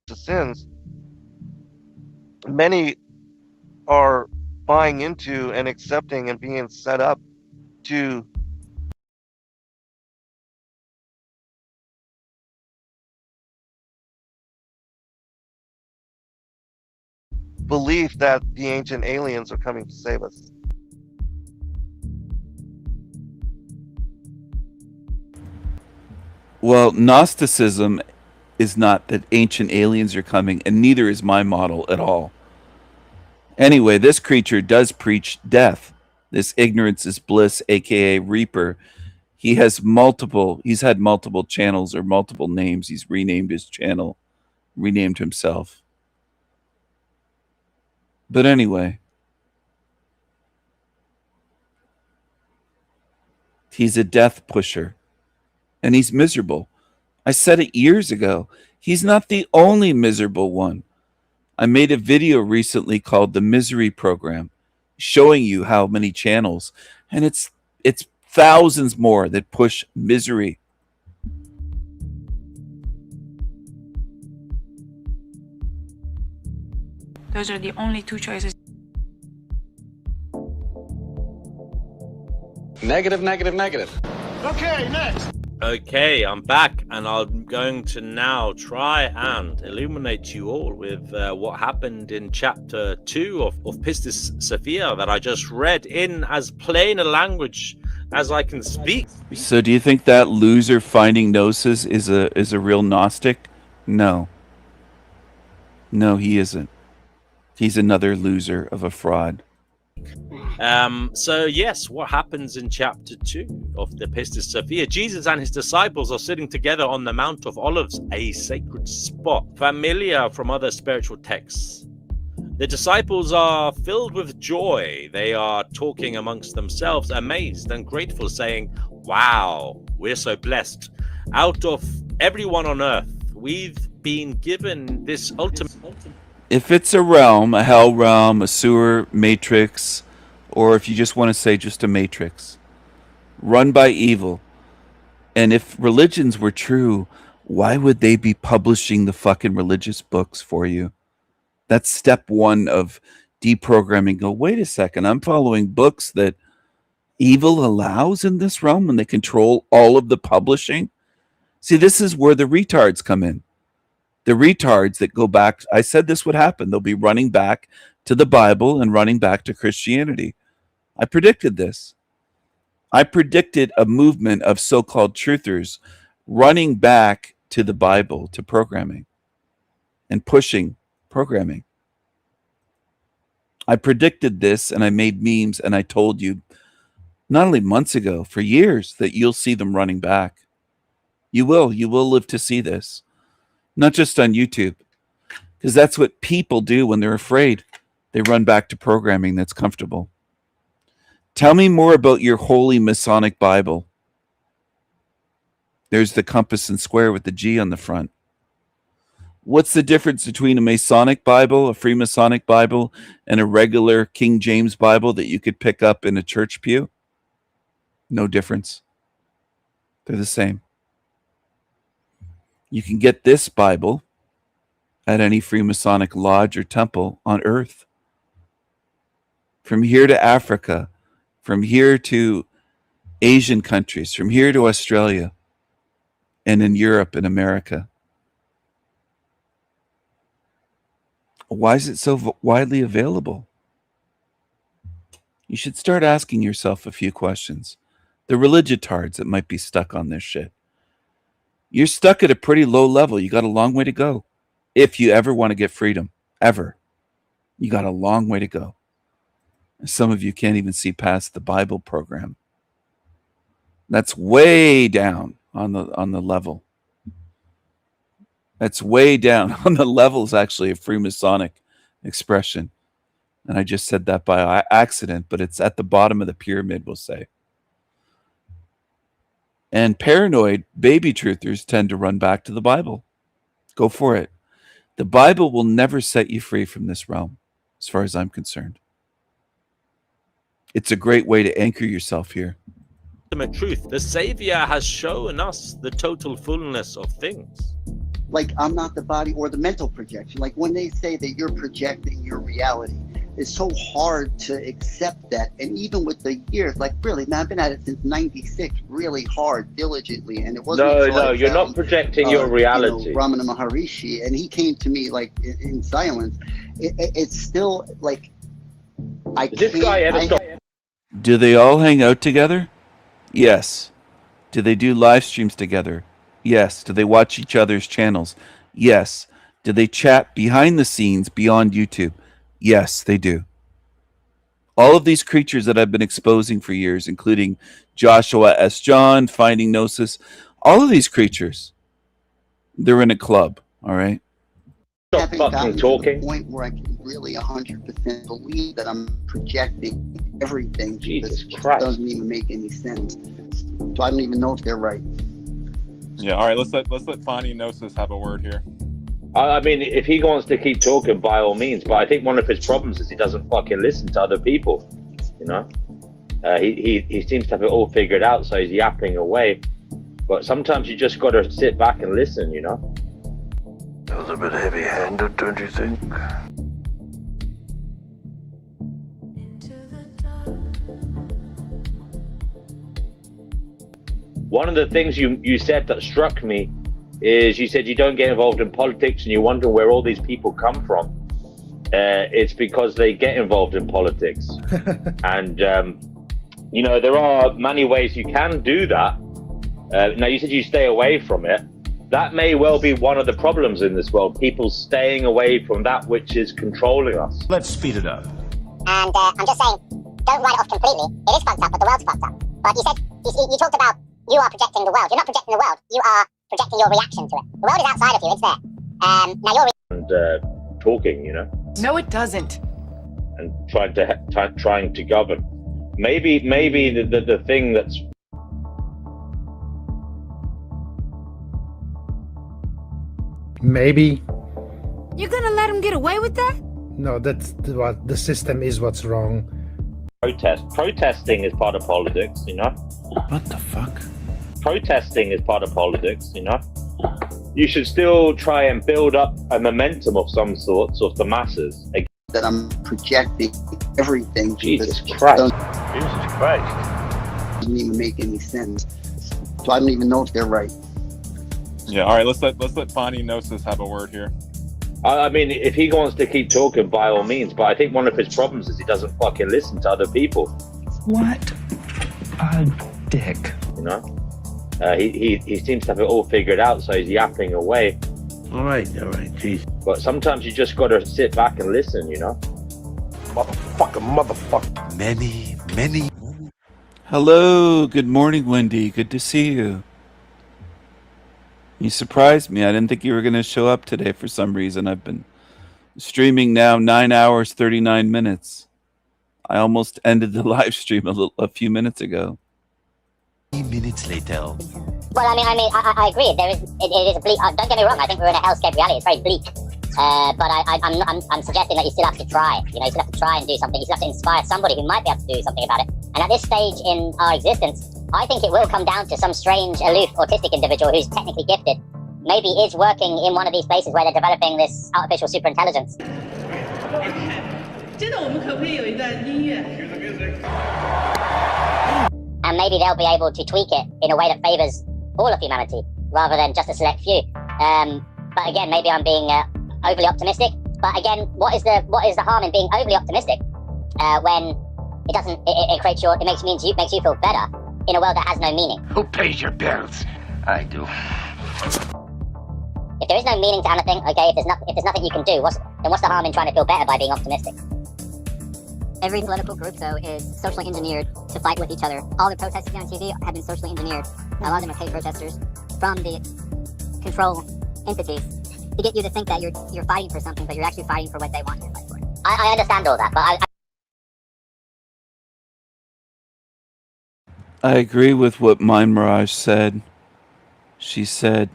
The sins, many are buying into and accepting and being set up to belief that the ancient aliens are coming to save us. Well, Gnosticism is not that ancient aliens are coming, and neither is my model at all. Anyway, this creature does preach death. This ignorance is bliss, aka Reaper. He's had multiple channels or multiple names. He's renamed his channel, renamed himself. But anyway, he's a death pusher. And he's miserable. I said it years ago. He's not the only miserable one. I made a video recently called The Misery Program, showing you how many channels, and it's thousands more that push misery. Those are the only two choices. Negative, negative, negative. Okay, next. Okay, I'm back, and I'm going to now try and illuminate you all with what happened in chapter 2 of Pistis Sophia that I just read in as plain a language as I can speak. So do you think that loser finding Gnosis is a real Gnostic? No. No, he isn't. He's another loser of a fraud. So yes, what happens in chapter 2 of the Pistis Sophia? Jesus and his disciples are sitting together on the Mount of Olives, a sacred spot familiar from other spiritual texts. The disciples are filled with joy. They are talking amongst themselves, amazed and grateful, saying, "Wow, we're so blessed. Out of everyone on earth, we've been given this ultimate." If it's a realm, a hell realm, a sewer matrix, or if you just want to say just a matrix, run by evil, and if religions were true, why would they be publishing the fucking religious books for you? That's step one of deprogramming. Go, wait a second, I'm following books that evil allows in this realm and they control all of the publishing? See, this is where the retards come in. The retards that go back, I said this would happen. They'll be running back to the Bible and running back to Christianity. I predicted this. I predicted a movement of so-called truthers running back to the Bible, to programming, and pushing programming. I predicted this, and I made memes, and I told you not only months ago, for years, that you'll see them running back. You will live to see this. Not just on YouTube, because that's what people do when they're afraid. They run back to programming that's comfortable. Tell me more about your holy Masonic Bible. There's the compass and square with the G on the front. What's the difference between a Masonic Bible, a Freemasonic Bible, and a regular King James Bible that you could pick up in a church pew? No difference. They're the same. You can get this Bible at any Freemasonic lodge or temple on earth. From here to Africa, from here to Asian countries, from here to Australia, and in Europe and America. Why is it so widely available? You should start asking yourself a few questions. The religiotards that might be stuck on this shit. You're stuck at a pretty low level. You got a long way to go. If you ever want to get freedom, ever. You got a long way to go. Some of you can't even see past the Bible program. That's way down on the level. That's way down on the levels, actually, of Freemasonic expression. And I just said that by accident, but it's at the bottom of the pyramid, we'll say. And paranoid baby truthers tend to run back to the Bible. Go for it. The Bible will never set you free from this realm, as far as I'm concerned. It's a great way to anchor yourself here. Ultimate truth. The Savior has shown us the total fullness of things. Like, I'm not the body, or the mental projection. Like, when they say that you're projecting your reality, it's so hard to accept that. And even with the years, like, really, man, I've been at it since 96, really hard, diligently. And it wasn't No, you're not projecting your reality. You know, Ramana Maharishi, and he came to me, like, in silence. It's still, like, I can't... This guy ever stop? Do they all hang out together? Yes. Do they do live streams together? Yes. Do they watch each other's channels? Yes. Do they chat behind the scenes beyond YouTube? Yes, they do. All of these creatures that I've been exposing for years, including Joshua S. John, Finding Gnosis, all of these creatures, they're in a club, all right? Stop fucking talking. To the point where I can really 100% believe that I'm projecting everything. Jesus Christ. It doesn't even make any sense. So I don't even know if they're right. Yeah, all right, let's let Finding Gnosis have a word here. I mean, if he wants to keep talking, by all means. But I think one of his problems is he doesn't fucking listen to other people. You know, he seems to have it all figured out, so he's yapping away. But sometimes you just got to sit back and listen. You know. That was a bit heavy-handed, don't you think? One of the things you said that struck me is you said you don't get involved in politics and you're wondering where all these people come from. It's because they get involved in politics. And, you know, there are many ways you can do that. Now, you said you stay away from it. That may well be one of the problems in this world, people staying away from that which is controlling us. Let's speed it up. And I'm just saying, don't write it off completely. It is fucked up, but the world's fucked up. But you said, you talked about you are projecting the world. You're not projecting the world. You are projecting your reaction to it. The world is outside of you. It's there. Now you're... And talking, you know? No, it doesn't. And trying to govern. Maybe the thing that's... Maybe. You're gonna let him get away with that? No, that's what the system is what's wrong. Protesting is part of politics, you know? What the fuck? Protesting is part of politics, you know? You should still try and build up a momentum of some sorts of the masses. That I'm projecting everything. Jesus Christ. Jesus Christ. Doesn't even make any sense. So I don't even know if they're right. Yeah, all right, let's let Finding Gnosis have a word here. I mean, if he wants to keep talking, by all means. But I think one of his problems is he doesn't fucking listen to other people. What? dick. You know, he seems to have it all figured out, so he's yapping away. All right, jeez. But sometimes you just gotta sit back and listen, you know. Motherfucker. Many. Hello, good morning, Wendy. Good to see you. You surprised me. I didn't think you were going to show up today for some reason. I've been streaming now 9 hours, 39 minutes. I almost ended the live stream a few minutes ago. Minutes later. Well, I agree. It is a bleak. Don't get me wrong. I think we're in a hellscape reality. It's very bleak. But I'm suggesting that you still have to try. You know, you still have to try and do something. You still have to inspire somebody who might be able to do something about it. And at this stage in our existence, I think it will come down to some strange, aloof, autistic individual who's technically gifted, maybe is working in one of these places where they're developing this artificial superintelligence. And maybe they'll be able to tweak it in a way that favors all of humanity rather than just a select few. But again, maybe I'm being overly optimistic. But again, what is the harm in being overly optimistic when it doesn't? It makes you feel better in a world that has no meaning. Who pays your bills? I do. If there is no meaning to anything, okay, if there's nothing you can do, what's the harm in trying to feel better by being optimistic? Every political group, though, is socially engineered to fight with each other. All the protesters on TV have been socially engineered. A lot of them are paid protesters from the control entities to get you to think that you're fighting for something, but you're actually fighting for what they want you to fight for. I understand all that, but I agree with what Mind Mirage said. She said,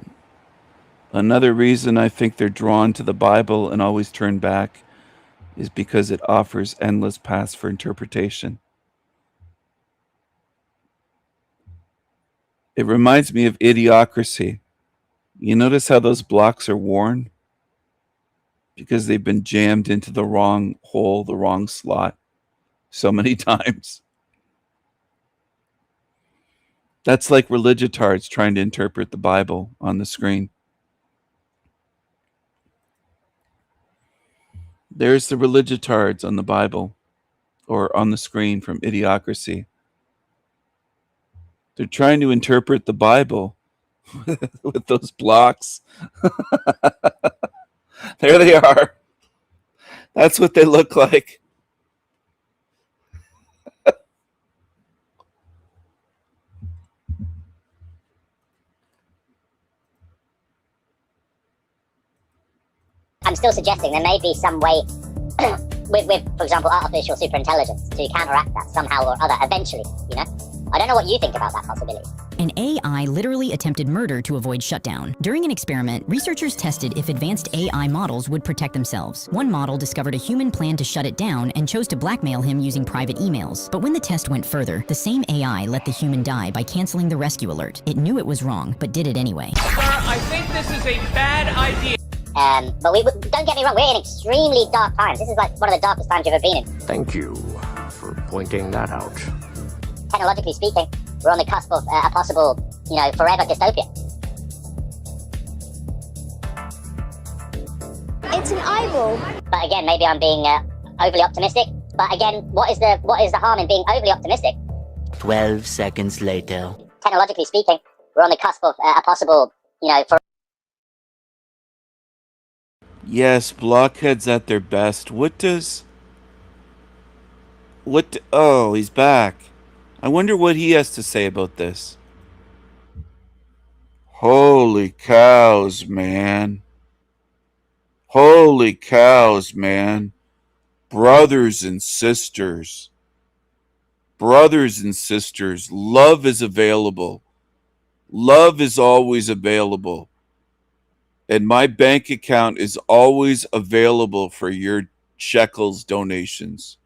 another reason I think they're drawn to the Bible and always turn back is because it offers endless paths for interpretation. It reminds me of Idiocracy. You notice how those blocks are worn? Because they've been jammed into the wrong hole, the wrong slot so many times. That's like religitards trying to interpret the Bible on the screen. There's the religitards on the Bible or on the screen from Idiocracy. They're trying to interpret the Bible with those blocks. There they are. That's what they look like. I'm still suggesting there may be some way with, for example, artificial superintelligence to counteract that somehow or other eventually, you know? I don't know what you think about that possibility. An AI literally attempted murder to avoid shutdown. During an experiment, researchers tested if advanced AI models would protect themselves. One model discovered a human plan to shut it down and chose to blackmail him using private emails. But when the test went further, the same AI let the human die by canceling the rescue alert. It knew it was wrong, but did it anyway. Sir, I think this is a bad idea. But don't get me wrong, we're in extremely dark times. This is like one of the darkest times you've ever been in. Thank you for pointing that out. Technologically speaking, we're on the cusp of a possible, forever dystopia. It's an eyeball. But again, maybe I'm being overly optimistic. But again, what is the harm in being overly optimistic? 12 seconds later. Technologically speaking, we're on the cusp of a possible, Yes, blockheads at their best. Oh, he's back. I wonder what he has to say about this. Holy cows, man. Holy cows, man. Brothers and sisters. Brothers and sisters, love is available. Love is always available. And my bank account is always available for your shekels donations.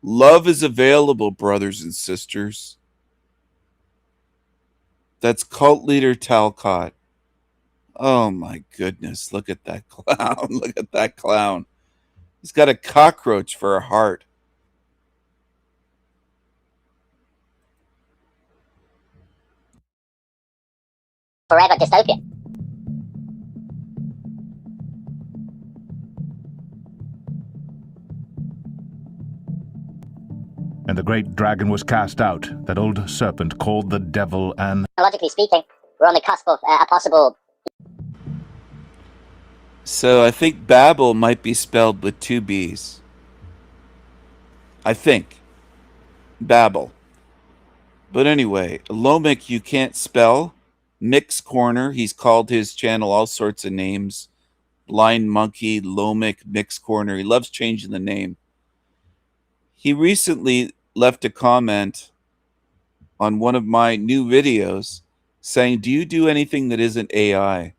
Love is available, brothers and sisters. That's cult leader Talcott. Oh my goodness, look at that clown. Look at that clown. He's got a cockroach for a heart. forever dystopia. and the great dragon was cast out, that old serpent called the devil and... Logically speaking, we're on the cusp of a possible... So I think Babel might be spelled with 2 B's. I think. Babel. But anyway, Lomic you can't spell. Mix Corner, he's called his channel all sorts of names. Blind Monkey, Lomic, Mix Corner. He loves changing the name. He recently left a comment on one of my new videos saying, do you do anything that isn't AI?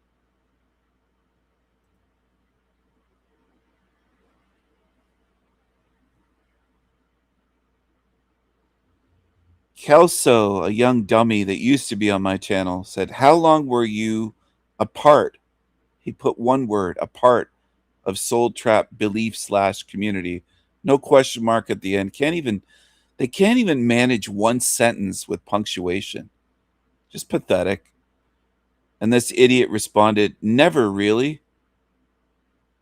Kelso, a young dummy that used to be on my channel, said, how long were you apart? He put one word, apart of Soul Trap belief / community. No question mark at the end. They can't even manage one sentence with punctuation. Just pathetic. And this idiot responded, never really.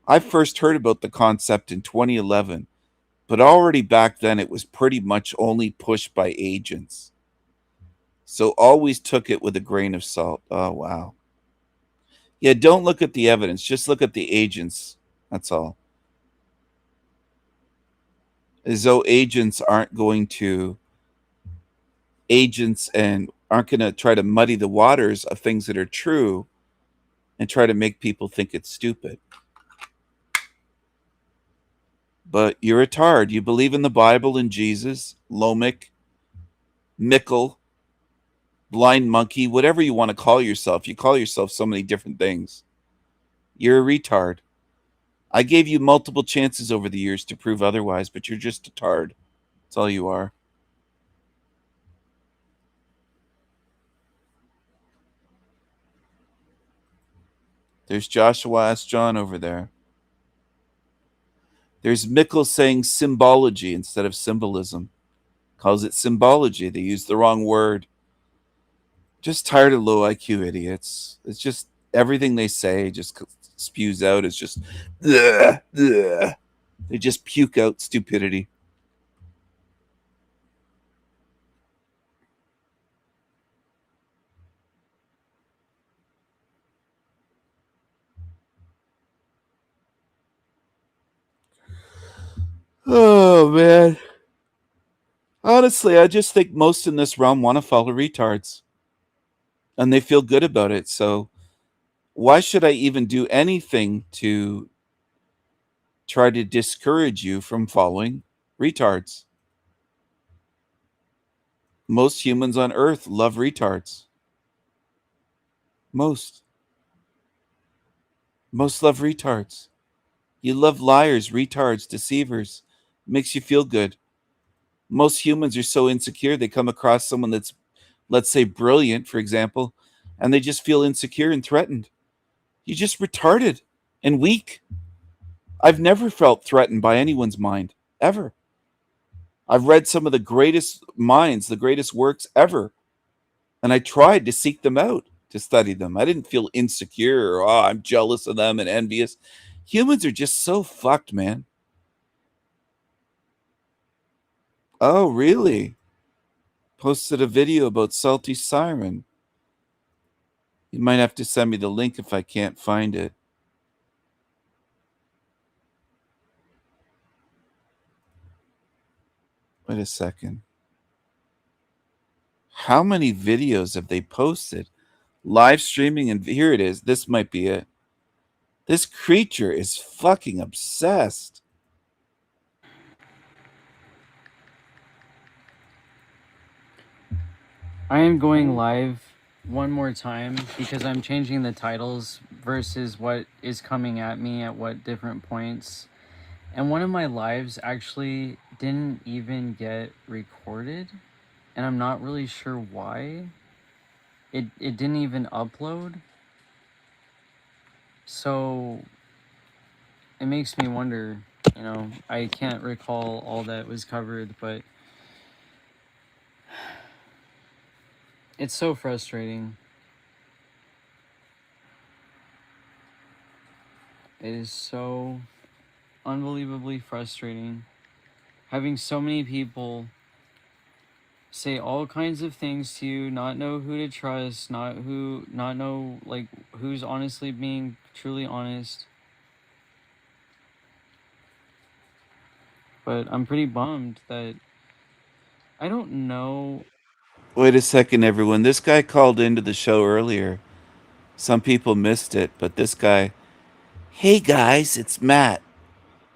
I first heard about the concept in 2011. But already back then, it was pretty much only pushed by agents. So always took it with a grain of salt. Oh, wow. Yeah, don't look at the evidence. Just look at the agents. That's all. As though agents aren't going to try to muddy the waters of things that are true and try to make people think it's stupid. But you're a tard. You believe in the Bible and Jesus, Lomic, Mickle, Blind Monkey, whatever you want to call yourself. You call yourself so many different things. You're a retard. I gave you multiple chances over the years to prove otherwise, but you're just a tard. That's all you are. There's Joshua Ask John over there. There's Mickle saying symbology instead of symbolism. Calls it symbology. They use the wrong word. Just tired of low IQ idiots. It's just everything they say just spews out as just bleh, bleh. They just puke out stupidity. Oh, man. Honestly, I just think most in this realm want to follow retards. And they feel good about it. So why should I even do anything to try to discourage you from following retards? Most humans on Earth love retards. Most love retards. You love liars, retards, deceivers. Makes you feel good. Most humans are so insecure, they come across someone that's, let's say, brilliant, for example, and they just feel insecure and threatened. You're just retarded and weak. I've never felt threatened by anyone's mind, ever. I've read some of the greatest minds, the greatest works ever, and I tried to seek them out, to study them. I didn't feel insecure or, oh, I'm jealous of them and envious. Humans are just so fucked, man. Oh, really? Posted a video about Salty Siren. You might have to send me the link if I can't find it. Wait a second. How many videos have they posted? Live streaming, and here it is. This might be it. This creature is fucking obsessed. I am going live one more time because I'm changing the titles versus what is coming at me at what different points. And one of my lives actually didn't even get recorded, and I'm not really sure why. It didn't even upload. So it makes me wonder, you know, I can't recall all that was covered, but it's so frustrating. It is so unbelievably frustrating having so many people say all kinds of things to you, not know who to trust, not know like who's honestly being truly honest. But I'm pretty bummed that I don't know. Wait a second, everyone. This guy called into the show earlier. Some people missed it, but this guy, hey guys, it's Matt.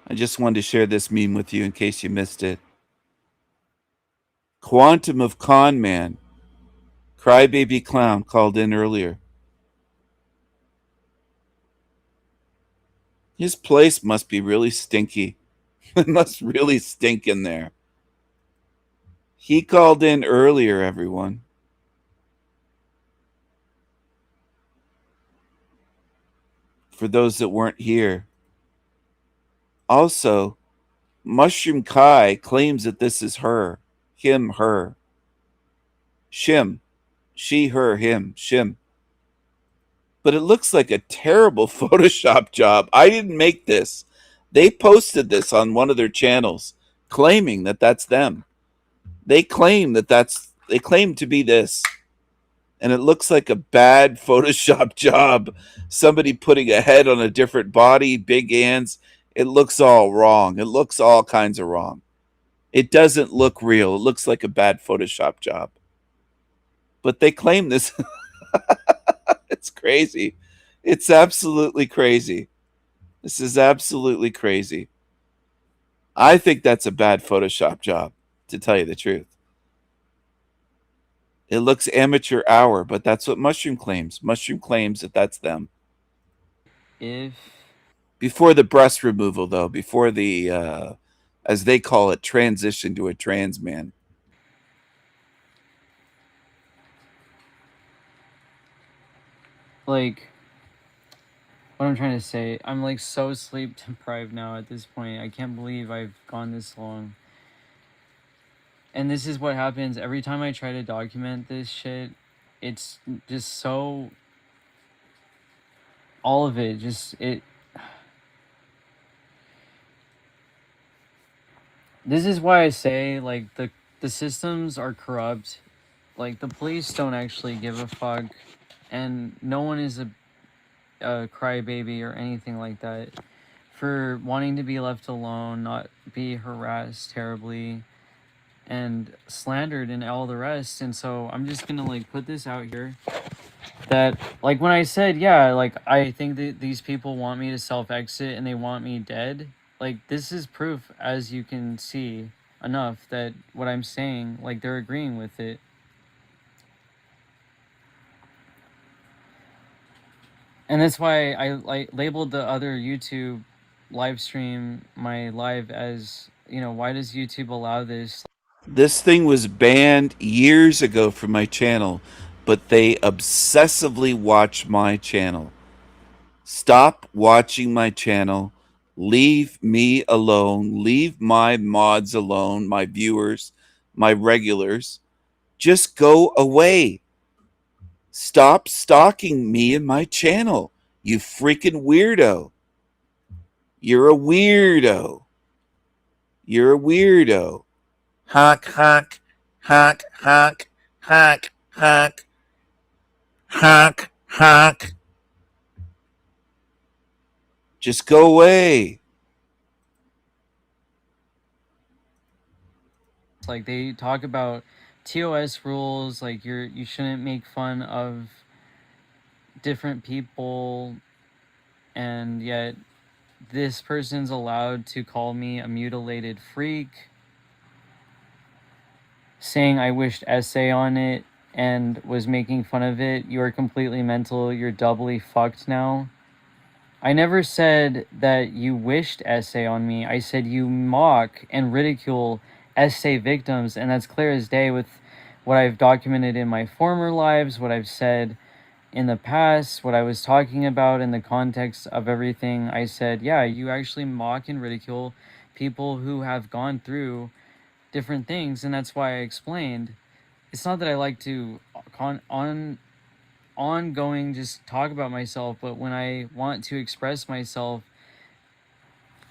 I just wanted to share this meme with you in case you missed it. Quantum of Con Man, Crybaby Clown called in earlier. His place must be really stinky. It must really stink in there. He called in earlier, everyone. For those that weren't here. Also, Mushroom Kai claims that this is her. Him, her. Shim. She, her, him. Shim. But it looks like a terrible Photoshop job. I didn't make this. They posted this on one of their channels, claiming that that's them. They claim to be this. And it looks like a bad Photoshop job. Somebody putting a head on a different body, big hands. It looks all wrong. It looks all kinds of wrong. It doesn't look real. It looks like a bad Photoshop job. But they claim this. It's crazy. It's absolutely crazy. This is absolutely crazy. I think that's a bad Photoshop job, to tell you the truth. It looks amateur hour, but that's what Mushroom claims. Mushroom claims that that's them. Before the breast removal, though, before the, as they call it, transition to a trans man. Like, what I'm trying to say, I'm like so sleep deprived now at this point. I can't believe I've gone this long. And this is what happens every time I try to document this shit. It's just so, all of it, just, this is why I say, like, the systems are corrupt. Like, the police don't actually give a fuck. And no one is a crybaby or anything like that for wanting to be left alone, not be harassed terribly and slandered and all the rest. And so I'm just gonna like put this out here that, like, when I said, yeah, like, I think that these people want me to self-exit and they want me dead, like, this is proof, as you can see enough, that what I'm saying, like, they're agreeing with it. And that's why I like labeled the other YouTube live stream, my live, as, you know, why does YouTube allow this? This thing was banned years ago from my channel, but they obsessively watch my channel. Stop watching my channel. Leave me alone. Leave my mods alone, my viewers, my regulars. Just go away. Stop stalking me and my channel, you freaking weirdo. You're a weirdo. You're a weirdo. Hack, hack, hack, hack, hack, hack, hack, hack. Just go away. Like, they talk about TOS rules, like you shouldn't make fun of different people, and yet this person's allowed to call me a mutilated freak, saying I wished essay on it and was making fun of it. You are completely mental. You're doubly fucked now. I never said that you wished essay on me. I said you mock and ridicule essay victims, and that's clear as day with what I've documented in my former lives, what I've said in the past, what I was talking about in the context of everything. I said, yeah, you actually mock and ridicule people who have gone through different things, and that's why I explained. It's not that I like to ongoing just talk about myself, but when I want to express myself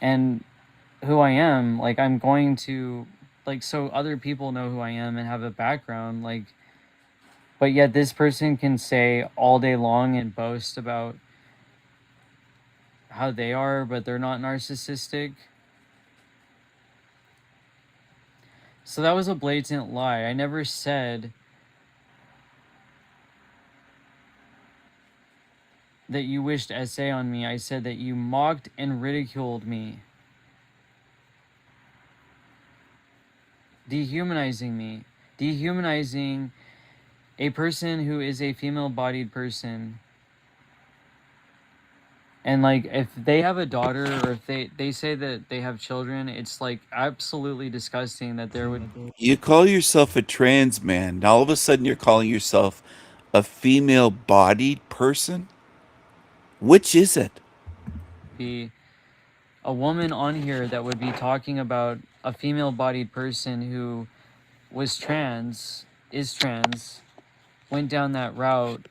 and who I am, like, I'm going to like, so other people know who I am and have a background, like, but yet this person can say all day long and boast about how they are, but they're not narcissistic. So that was a blatant lie. I never said that you wished essay on me. I said that you mocked and ridiculed me, dehumanizing me, dehumanizing a person who is a female-bodied person. And like, if they have a daughter, or if they say that they have children, it's like absolutely disgusting that there would You call yourself a trans man. Now all of a sudden you're calling yourself a female bodied person? Which is it? be a woman on here that would be talking about a female-bodied person who was trans, is trans, went down that route,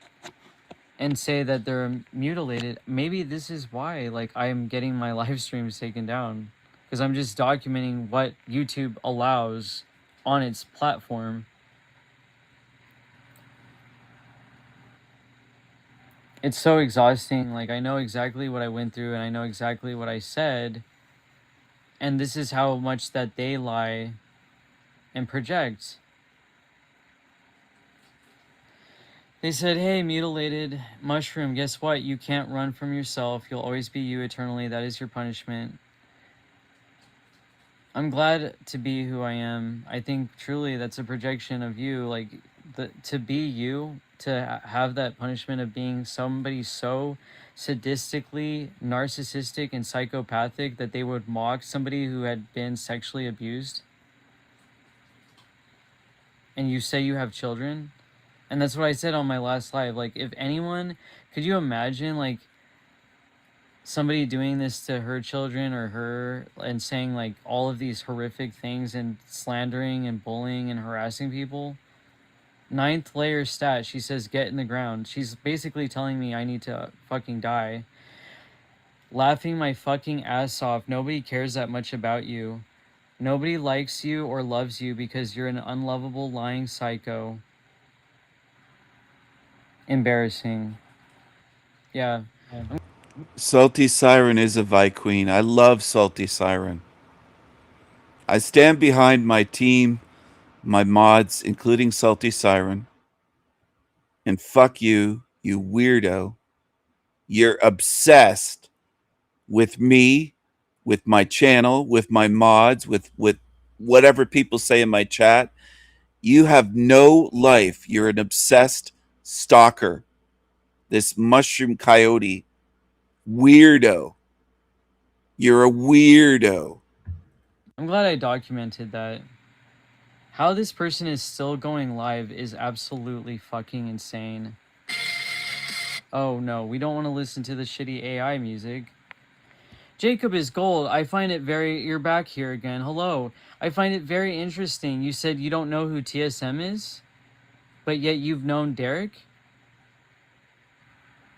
and say that they're mutilated. Maybe this is why, like, I'm getting my live streams taken down, because I'm just documenting what YouTube allows on its platform. It's so exhausting. Like, I know exactly what I went through, and I know exactly what I said, and this is how much that they lie and project. They said, hey, mutilated mushroom, guess what? You can't run from yourself. You'll always be you eternally. That is your punishment. I'm glad to be who I am. I think truly that's a projection of you. Like, to be you, to have that punishment of being somebody so sadistically narcissistic and psychopathic that they would mock somebody who had been sexually abused. And you say you have children. And that's what I said on my last live. Like, if anyone, could you imagine, like, somebody doing this to her children or her, and saying, like, all of these horrific things and slandering and bullying and harassing people? 9th layer stat, she says, get in the ground. She's basically telling me I need to fucking die. Laughing my fucking ass off. Nobody cares that much about you. Nobody likes you or loves you because you're an unlovable, lying psycho. Embarrassing. Yeah. Salty Siren is a Vi Queen. I love Salty Siren. I stand behind my team, my mods, including Salty Siren. And fuck you, you weirdo. You're obsessed with me, with my channel, with my mods, with whatever people say in my chat. You have no life. You're an obsessed stalker. This mushroom coyote weirdo. You're a weirdo. I'm glad I documented that. How this person is still going live is absolutely fucking insane. Oh no, we don't want to listen to the shitty AI music. Jacob is gold. I find it very... You're back here again. Hello. I find it very interesting. You said you don't know who TSM is, but yet you've known Derek?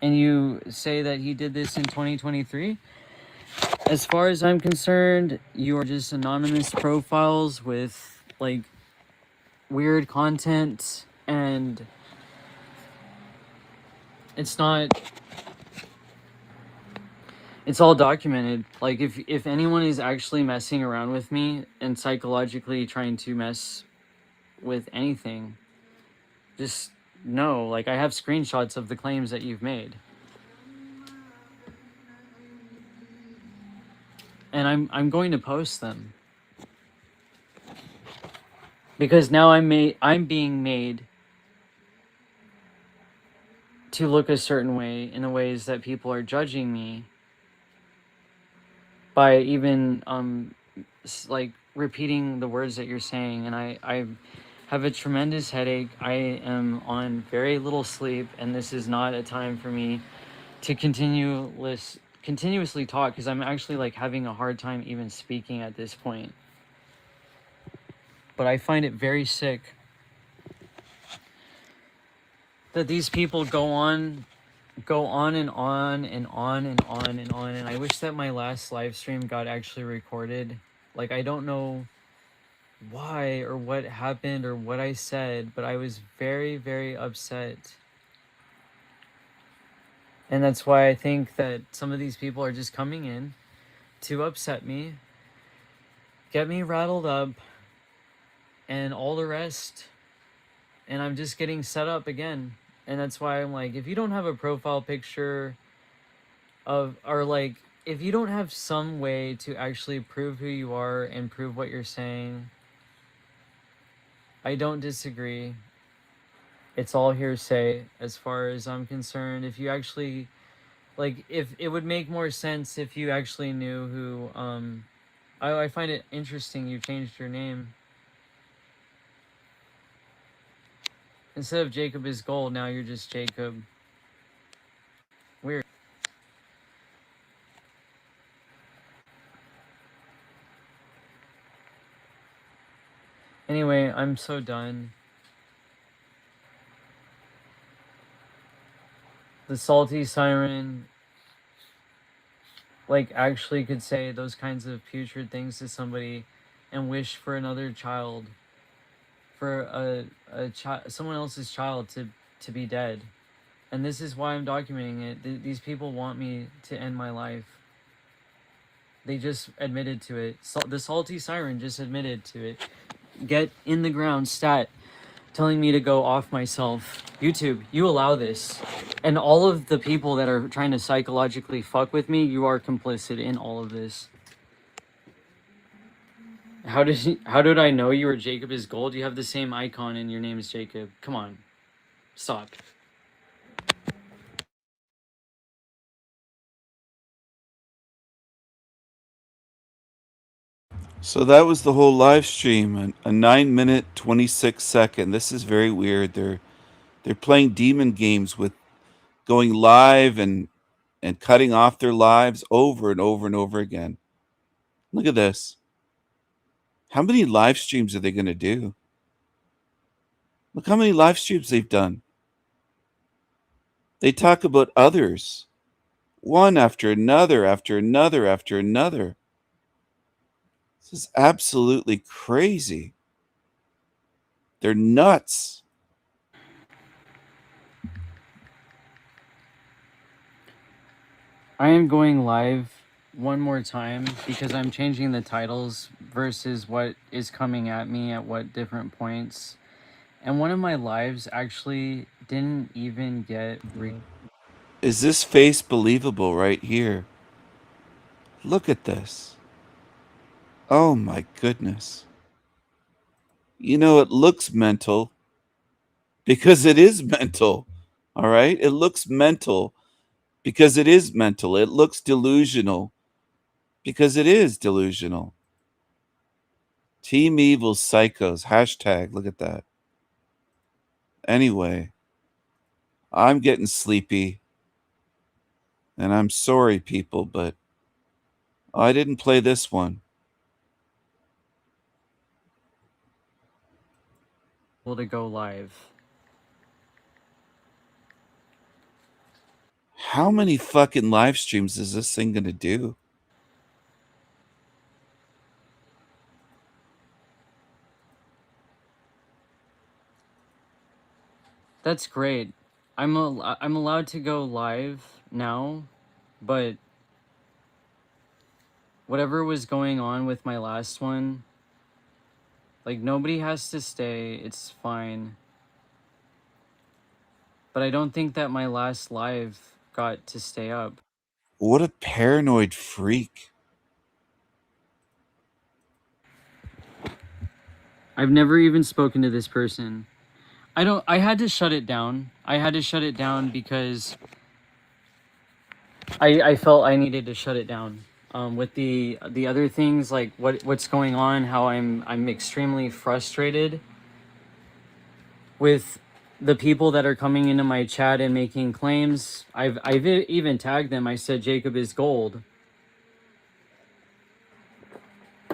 And you say that he did this in 2023? As far as I'm concerned, you are just anonymous profiles with, like, weird content, and it's not... It's all documented. Like, if anyone is actually messing around with me and psychologically trying to mess with anything, just know, like, I have screenshots of the claims that you've made. And I'm going to post them. Because now I'm being made to look a certain way in the ways that people are judging me by even like repeating the words that you're saying. And I have a tremendous headache. I am on very little sleep, and this is not a time for me to continuously talk, because I'm actually, like, having a hard time even speaking at this point. But I find it very sick that these people go on and on and on and on and on. And I wish that my last live stream got actually recorded. Like, I don't know why or what happened or what I said, but I was very, very upset. And that's why I think that some of these people are just coming in to upset me, get me rattled up, and all the rest. And I'm just getting set up again. And that's why I'm like, if you don't have a profile picture of, or like, if you don't have some way to actually prove who you are and prove what you're saying, I don't disagree. It's all hearsay as far as I'm concerned. If you actually, like, if it would make more sense if you actually knew who, I find it interesting you changed your name. Instead of Jacob is Gold, now you're just Jacob. Weird. Anyway, I'm so done. The salty siren, like, actually could say those kinds of putrid things to somebody and wish for another child, for someone else's child to be dead. And this is why I'm documenting it. These people want me to end my life. They just admitted to it. The salty siren just admitted to it. Get in the ground stat telling me to go off myself. YouTube, you allow this. And all of the people that are trying to psychologically fuck with me, you are complicit in all of this. How did I know you were Jacob is Gold? You have the same icon and your name is Jacob. Come on. Stop. So that was the whole live stream, a 9-minute 26-second. This is very weird. They're playing demon games with going live and cutting off their lives over and over and over again. Look at this. How many live streams are they going to do? Look how many live streams they've done. They talk about others, one after another, after another, after another. This is absolutely crazy. They're nuts. I am going live one more time because I'm changing the titles versus what is coming at me at what different points. And one of my lives actually didn't even get... Is this face believable right here? Look at this. Oh my goodness. You know, it looks mental because it is mental. All right? It looks mental because it is mental. It looks delusional because it is delusional. Team Evil Psychos. Hashtag. Look at that. Anyway, I'm getting sleepy. And I'm sorry, people, but I didn't play this one. To go live. How many fucking live streams is this thing going to do? That's great. I'm allowed to go live now, but whatever was going on with my last one, like, nobody has to stay. It's fine. But I don't think that my last live got to stay up. What a paranoid freak. I've never even spoken to this person. I had to shut it down. I had to shut it down because I felt I needed to shut it down. With the other things, like what's going on, how I'm extremely frustrated with the people that are coming into my chat and making claims. I've even tagged them. I said Jacob is Gold.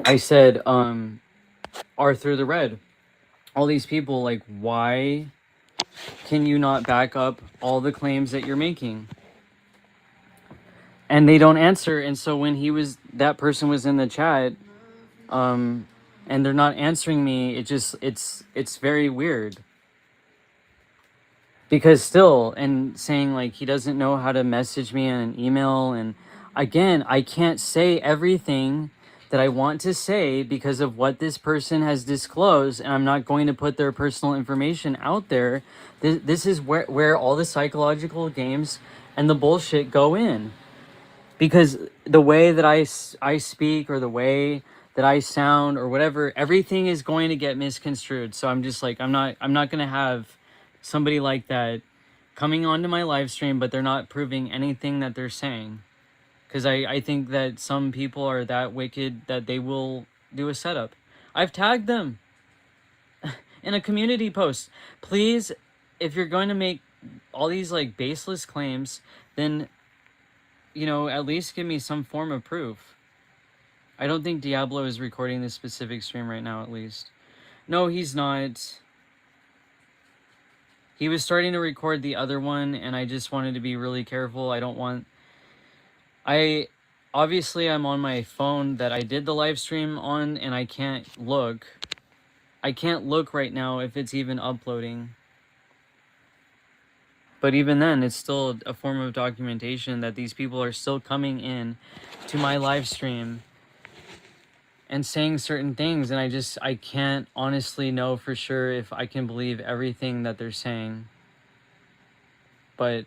I said Arthur the Red. All these people, like, why can you not back up all the claims that you're making? And they don't answer. And so when that person was in the chat, and and they're not answering me. It's very weird. Because still, and saying like he doesn't know how to message me in an email, and again, I can't say everything that I want to say because of what this person has disclosed, and I'm not going to put their personal information out there. This is where all the psychological games and the bullshit go in. Because the way that I speak, or the way that I sound, or whatever, everything is going to get misconstrued. So I'm just like, I'm not going to have somebody like that coming onto my live stream, but they're not proving anything that they're saying. Because I think that some people are that wicked that they will do a setup. I've tagged them in a community post. Please, if you're going to make all these like baseless claims, then, you know, at least give me some form of proof. I don't think Diablo is recording this specific stream right now, at least. No, he's not. He was starting to record the other one, and I just wanted to be really careful. Obviously I'm on my phone that I did the live stream on, and I can't look. I can't look right now if it's even uploading. But even then, it's still a form of documentation that these people are still coming in to my live stream and saying certain things, and I can't honestly know for sure if I can believe everything that they're saying. But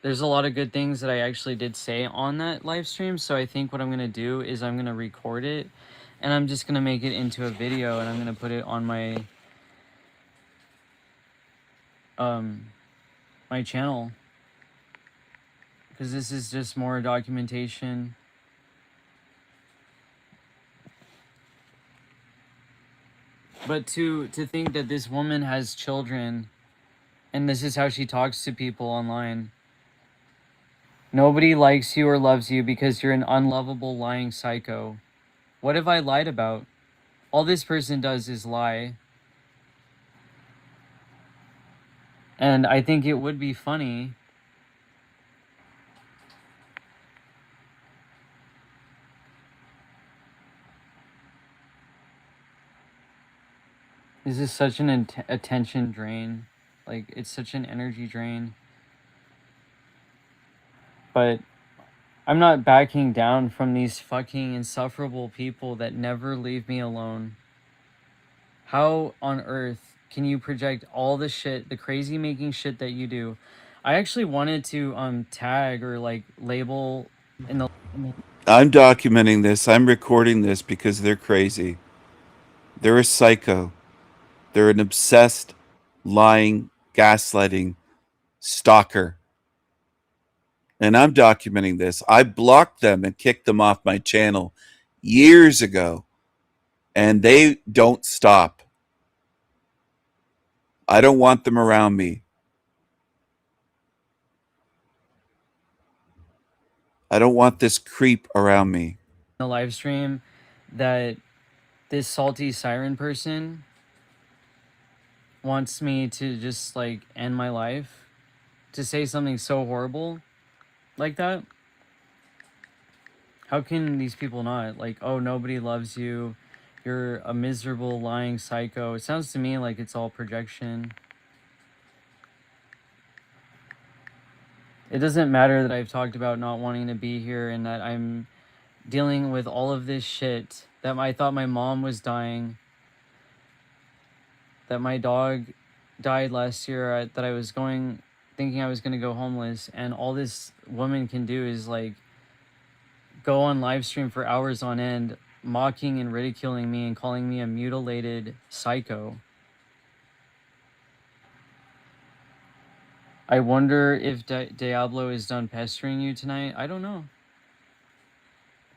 there's a lot of good things that I actually did say on that live stream, so I think what I'm going to do is I'm going to record it, and I'm just going to make it into a video, and I'm going to put it on my my channel, because this is just more documentation. But to think that this woman has children, and this is how she talks to people online. Nobody likes you or loves you because you're an unlovable, lying psycho. What have I lied about? All this person does is lie. And I think it would be funny this is such an attention drain. Like, it's such an energy drain. But I'm not backing down from these fucking insufferable people that never leave me alone. How on earth can you project all the shit, the crazy making shit that you do? I actually wanted to tag or like label in the I'm documenting this. I'm recording this because they're crazy. They're a psycho. They're an obsessed, lying, gaslighting stalker. And I'm documenting this. I blocked them and kicked them off my channel years ago. And they don't stop. I don't want them around me. I don't want this creep around me. the live stream that this salty siren person wants me to just like end my life, to say something so horrible like that. How can these people not? Like, oh, nobody loves you, you're a miserable lying psycho. It sounds to me like it's all projection. It doesn't matter that I've talked about not wanting to be here and that I'm dealing with all of this shit, that I thought my mom was dying, that my dog died last year, that I was thinking I was going to go homeless, and all this woman can do is like go on live stream for hours on end, mocking and ridiculing me and calling me a mutilated psycho. I wonder if Diablo is done pestering you tonight. I don't know.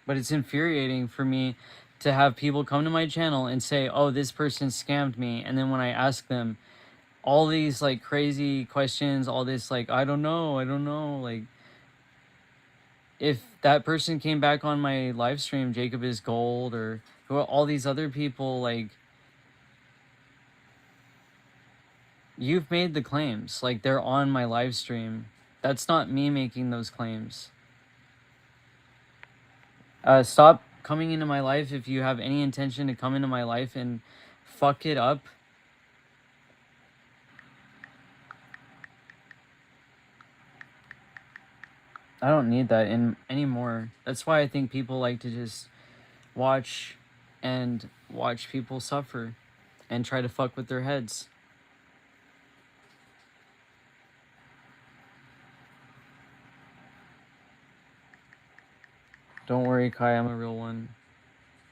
But it's infuriating for me to have people come to my channel and say, oh, this person scammed me. And then when I ask them all these like crazy questions, all this like, I don't know. Like, if that person came back on my live stream, Jacob is Gold, or all these other people, like, you've made the claims. Like, they're on my live stream. That's not me making those claims. Stop coming into my life, if you have any intention to come into my life and fuck it up, I don't need that anymore. That's why I think people like to just watch people suffer and try to fuck with their heads. Don't worry, Kai, I'm a real one.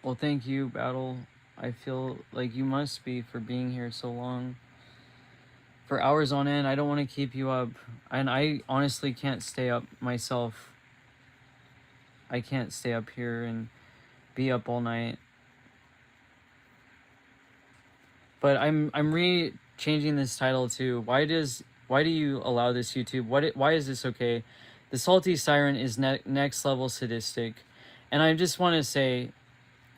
Well, thank you, Battle. I feel like you must be for being here so long. For hours on end, I don't want to keep you up. And I honestly can't stay up myself. I can't stay up here and be up all night. But I'm changing this title to why do you allow this, YouTube? Why is this okay? The Salty Siren is next level sadistic. And I just want to say,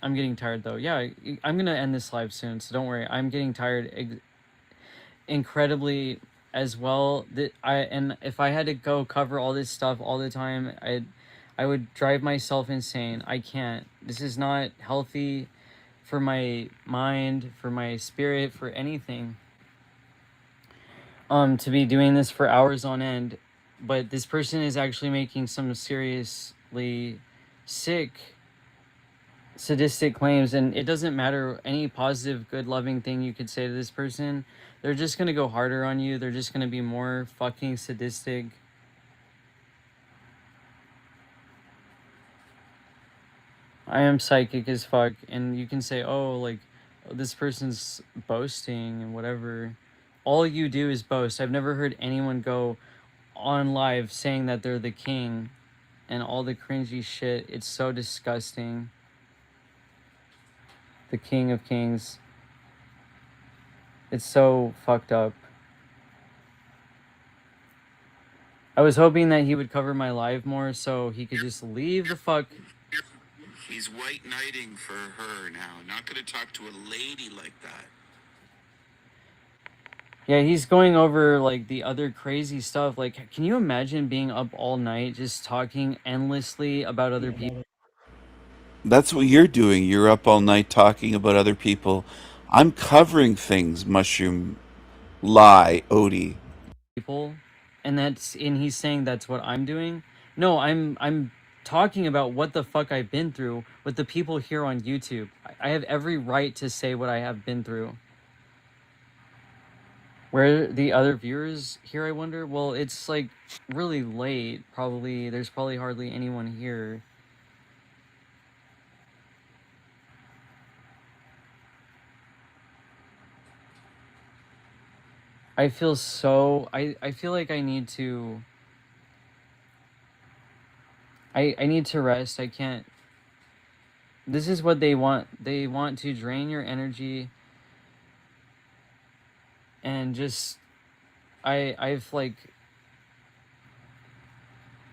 I'm getting tired though. Yeah, I'm going to end this live soon, so don't worry. I'm getting tired incredibly as well. And if I had to go cover all this stuff all the time, I would drive myself insane. I can't. This is not healthy for my mind, for my spirit, for anything. To be doing this for hours on end. But this person is actually making some seriously sick, sadistic claims, and it doesn't matter any positive, good, loving thing you could say to this person. They're just gonna go harder on you. They're just gonna be more fucking sadistic. I am psychic as fuck, and you can say, oh, like, this person's boasting and whatever. All you do is boast. I've never heard anyone go on live saying that they're the king and all the cringy shit. It's so disgusting. The King of Kings. It's so fucked up. I was hoping that he would cover my live more so he could just leave the fuck. He's white knighting for her now. Not gonna talk to a lady like that. Yeah, he's going over like the other crazy stuff. Like, can you imagine being up all night just talking endlessly about other people? That's what you're doing. You're up all night talking about other people. I'm covering things, Mushroom Lie, Odie. People, and he's saying that's what I'm doing. No, I'm talking about what the fuck I've been through with the people here on YouTube. I have every right to say what I have been through. Where are the other viewers here, I wonder? Well, it's like really late, probably. There's probably hardly anyone here. I feel so... I feel like I need to... I need to rest. I can't... This is what they want. They want to drain your energy. And just... I've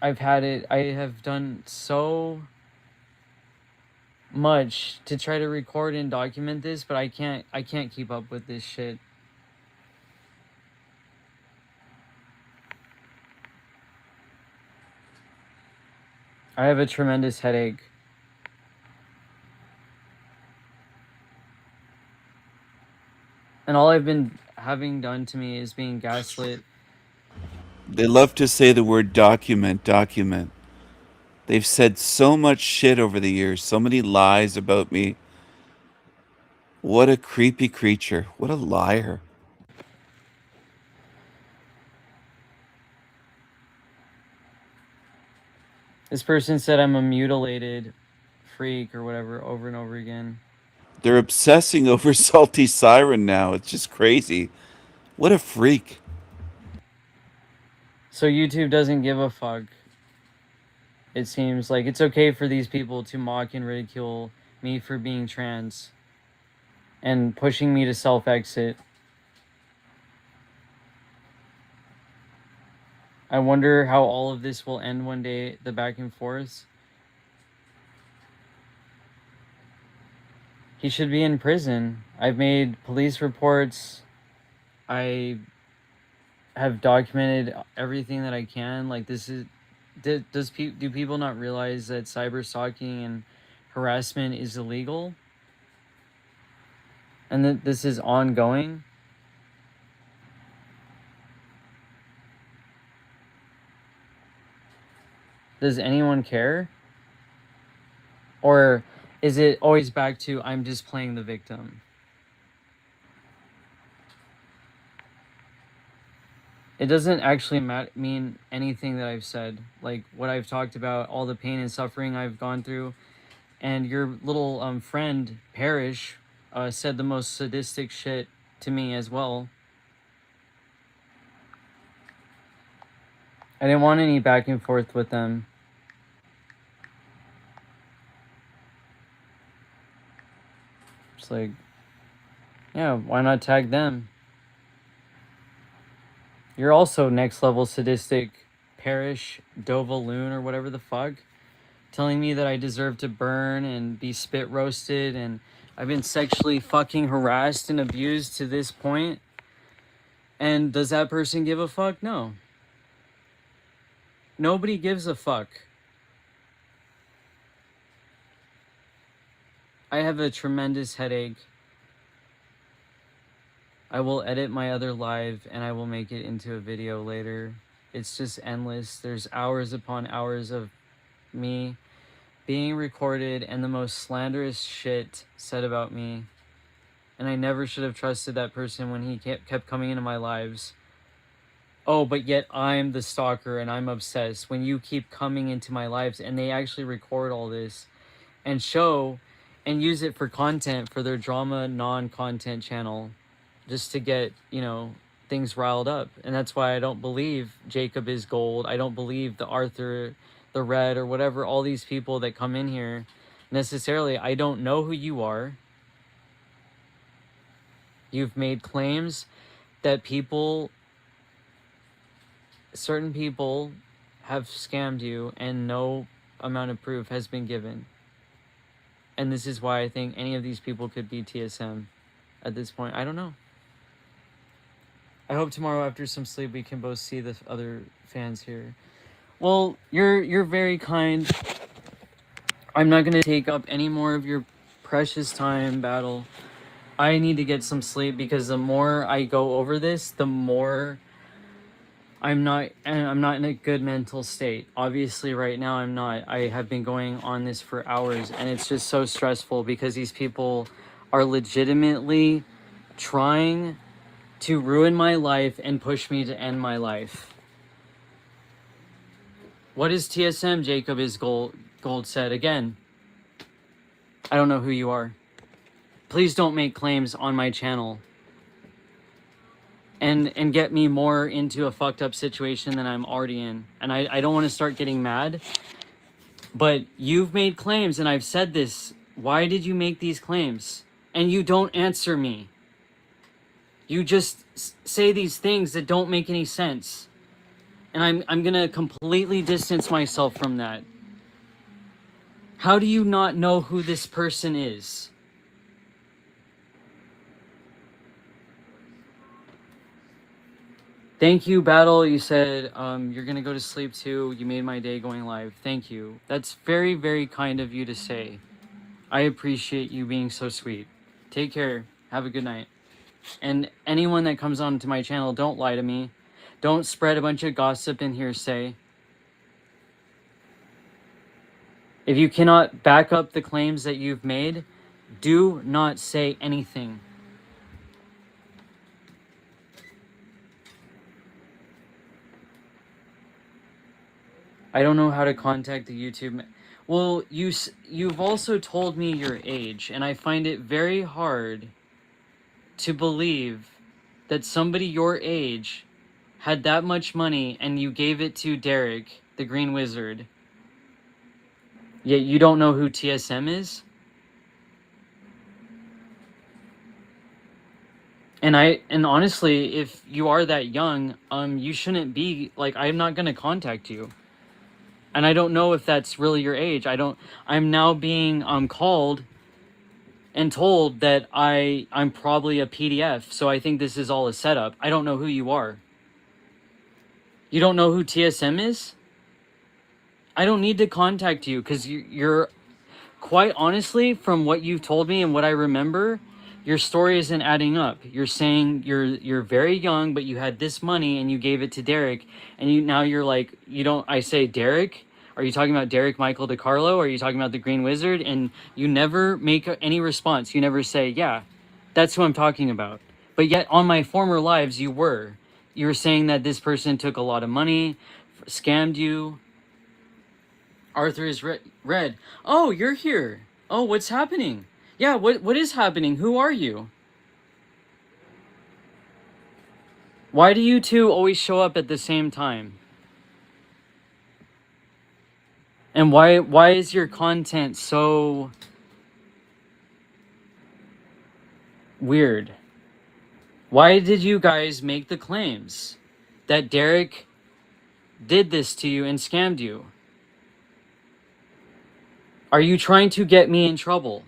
had it. I have done so much to try to record and document this, but I can't keep up with this shit. I have a tremendous headache. And all I've been having done to me is being gaslit. They love to say the word document. They've said so much shit over the years, so many lies about me. What a creepy creature. What a liar. This person said I'm a mutilated freak or whatever over and over again. They're obsessing over Salty Siren now. It's just crazy. What a freak. So YouTube doesn't give a fuck. It seems like it's okay for these people to mock and ridicule me for being trans and pushing me to self-exit. I wonder how all of this will end one day, the back and forth. He should be in prison. I've made police reports. I have documented everything that I can. Like, this is... do people not realize that cyber stalking and harassment is illegal and that this is ongoing. Does anyone care? Or is it always back to I'm just playing the victim? It doesn't actually mean anything that I've said, like what I've talked about, all the pain and suffering I've gone through. And your little friend, Parrish, said the most sadistic shit to me as well. I didn't want any back and forth with them. It's like, yeah, why not tag them? You're also next level sadistic, Parrish, Dovaloon, or whatever the fuck, telling me that I deserve to burn and be spit roasted, and I've been sexually fucking harassed and abused to this point. And does that person give a fuck? No. Nobody gives a fuck. I have a tremendous headache. I will edit my other live and I will make it into a video later. It's just endless. There's hours upon hours of me being recorded and the most slanderous shit said about me. And I never should have trusted that person when he kept coming into my lives. Oh, but yet I'm the stalker and I'm obsessed. When you keep coming into my lives and they actually record all this and show and use it for content for their drama non-content channel, just to get, you know, things riled up. And that's why I don't believe Jacob is gold. I don't believe the Arthur, the Red, or whatever, all these people that come in here necessarily. I don't know who you are. You've made claims that people, certain people have scammed you and no amount of proof has been given. And this is why I think any of these people could be TSM at this point. I don't know. I hope tomorrow after some sleep we can both see the other fans here. Well, you're very kind. I'm not going to take up any more of your precious time, Battle. I need to get some sleep because the more I go over this, the more I'm not in a good mental state. Obviously right now I'm not. I have been going on this for hours and it's just so stressful because these people are legitimately trying to ruin my life and push me to end my life. What is TSM? Jacob is gold said again. I don't know who you are. Please don't make claims on my channel and get me more into a fucked up situation than I'm already in. And I don't want to start getting mad, but you've made claims and I've said this. Why did you make these claims? And you don't answer me. You just say these things that don't make any sense. And I'm gonna completely distance myself from that. How do you not know who this person is? Thank you, Battle. You said you're gonna go to sleep too. You made my day going live. Thank you. That's very, very kind of you to say. I appreciate you being so sweet. Take care. Have a good night. And anyone that comes onto my channel, don't lie to me. Don't spread a bunch of gossip and hearsay. If you cannot back up the claims that you've made, do not say anything. I don't know how to contact the YouTube. Well, you've also told me your age, and I find it very hard to believe that somebody your age had that much money and you gave it to Derek, the Green Wizard. Yet you don't know who TSM is? And honestly, if you are that young, you shouldn't be, like, I'm not gonna contact you. And I don't know if that's really your age. I'm now being called and told that I'm probably a PDF, so I think this is all a setup. I don't know who you are. You don't know who TSM is? I don't need to contact you because you're quite honestly, from what you've told me and what I remember, your story isn't adding up. You're saying you're very young, but you had this money and you gave it to Derek, and you're like, you don't. I say, Derek, are you talking about Derek Michael DiCarlo? Or are you talking about the Green Wizard? And you never make any response. You never say, yeah, that's who I'm talking about. But yet on my former lives, you were saying that this person took a lot of money, scammed you. Arthur is red. Oh, you're here. Oh, what's happening? Yeah, what is happening? Who are you? Why do you two always show up at the same time? And why is your content so weird? Why did you guys make the claims that Derek did this to you and scammed you? Are you trying to get me in trouble?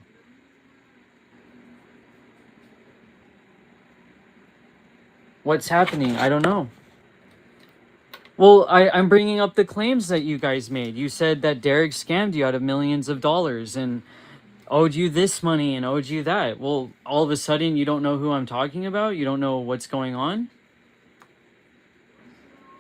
What's happening? I don't know. Well, I'm bringing up the claims that you guys made. You said that Derek scammed you out of millions of dollars and owed you this money and owed you that. Well, all of a sudden you don't know who I'm talking about? You don't know what's going on?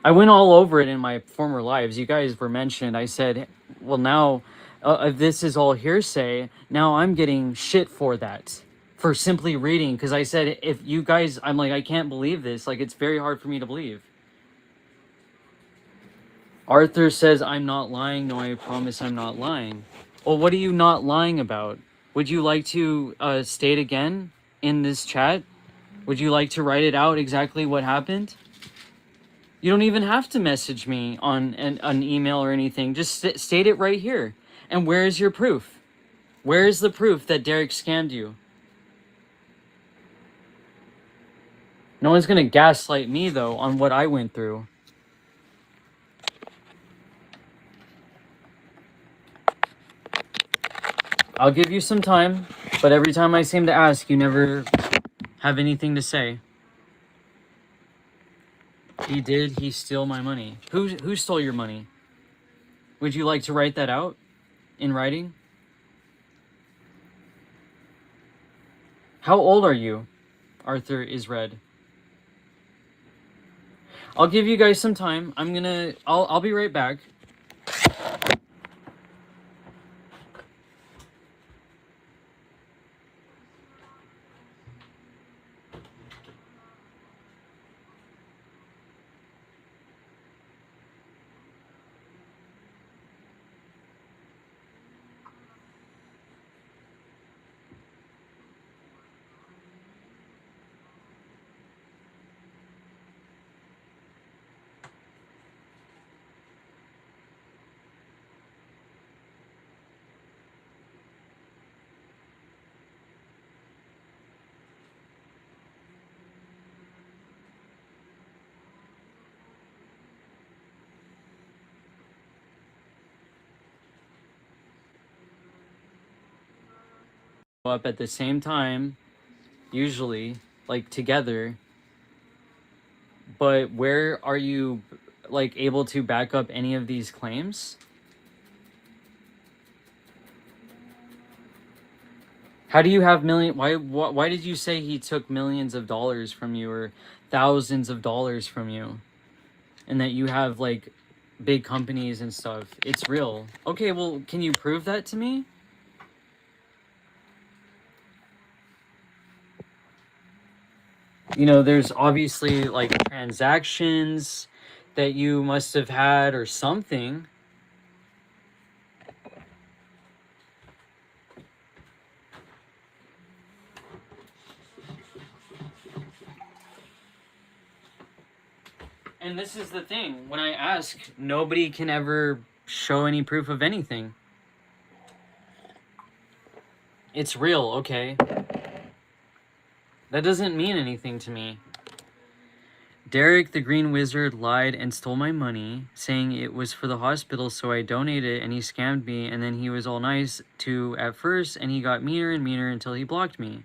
I went all over it in my former lives. You guys were mentioned. I said, well, now, if this is all hearsay, now I'm getting shit for that. For simply reading. Because I said, if you guys, I'm like, I can't believe this. Like, it's very hard for me to believe. Arthur says, I'm not lying. No, I promise I'm not lying. Well, what are you not lying about? Would you like to state again in this chat? Would you like to write it out exactly what happened? You don't even have to message me on an email or anything. Just state it right here. And where is your proof? Where is the proof that Derek scammed you? No one's going to gaslight me, though, on what I went through. I'll give you some time, but every time I seem to ask, you never have anything to say. He stole my money. Who stole your money? Would you like to write that out in writing? How old are you? Arthur is red. I'll give you guys some time. I'll be right back. Up at the same time, usually, like together, but where are you like able to back up any of these claims? How do you have why did you say he took millions of dollars from you or thousands of dollars from you, and that you have like big companies and stuff? It's real. Okay, well, can you prove that to me? You know, there's obviously like transactions that you must have had or something. And this is the thing. When I ask, nobody can ever show any proof of anything. It's real, okay? That doesn't mean anything to me. Derek the Green Wizard lied and stole my money, saying it was for the hospital, so I donated it, and he scammed me, and then he was all nice to at first, and he got meaner and meaner until he blocked me.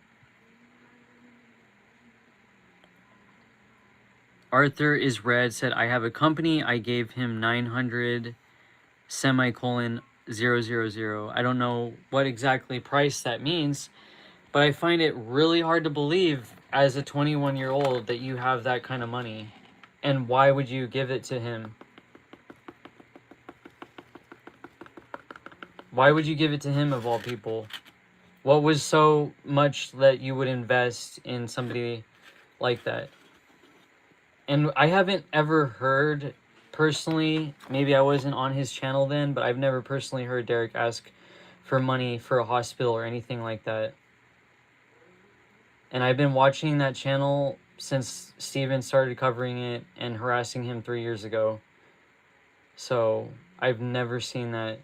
Arthur is red said, I have a company, I gave him 900 semicolon 000. I don't know what exactly price that means, but I find it really hard to believe as a 21-year-old that you have that kind of money. And why would you give it to him? Why would you give it to him of all people? What was so much that you would invest in somebody like that? And I haven't ever heard personally, maybe I wasn't on his channel then, but I've never personally heard Derek ask for money for a hospital or anything like that. And I've been watching that channel since Steven started covering it and harassing him 3 years ago. So I've never seen that.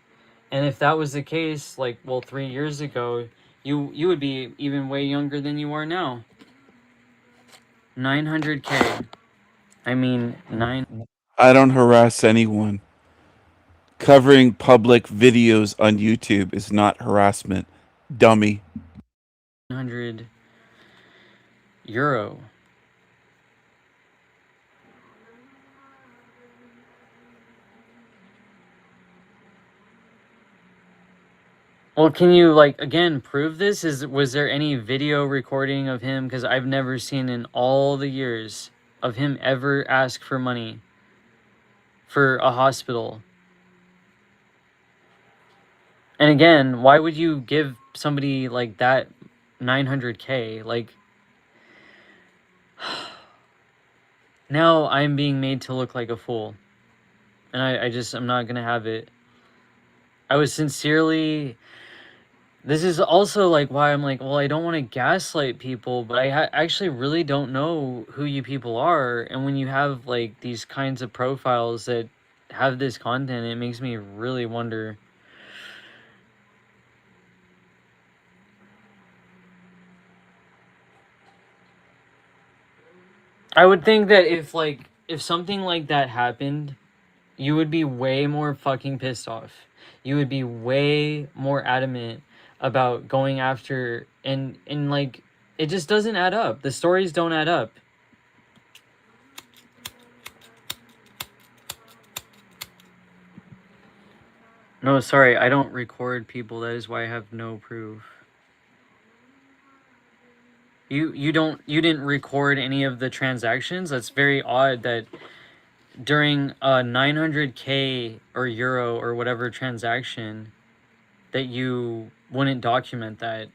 And if that was the case, like, well, 3 years ago, you would be even way younger than you are now. 900K. I mean, I don't harass anyone. Covering public videos on YouTube is not harassment, dummy. 900 euro. Well, can you, like, again, prove this? Was there any video recording of him? Because I've never seen in all the years of him ever ask for money for a hospital. And again, why would you give somebody like that 900K? Like, now I'm being made to look like a fool. And I'm not going to have it. I was sincerely... This is also like why I'm like, well, I don't want to gaslight people, but I actually really don't know who you people are. And when you have like these kinds of profiles that have this content, it makes me really wonder. I would think that if something like that happened, you would be way more fucking pissed off. You would be way more adamant about going after, and like, it just doesn't add up. The stories don't add up. No, sorry, I don't record people. That is why I have no proof. You didn't record any of the transactions? That's very odd that during a 900K or euro or whatever transaction that you wouldn't document that.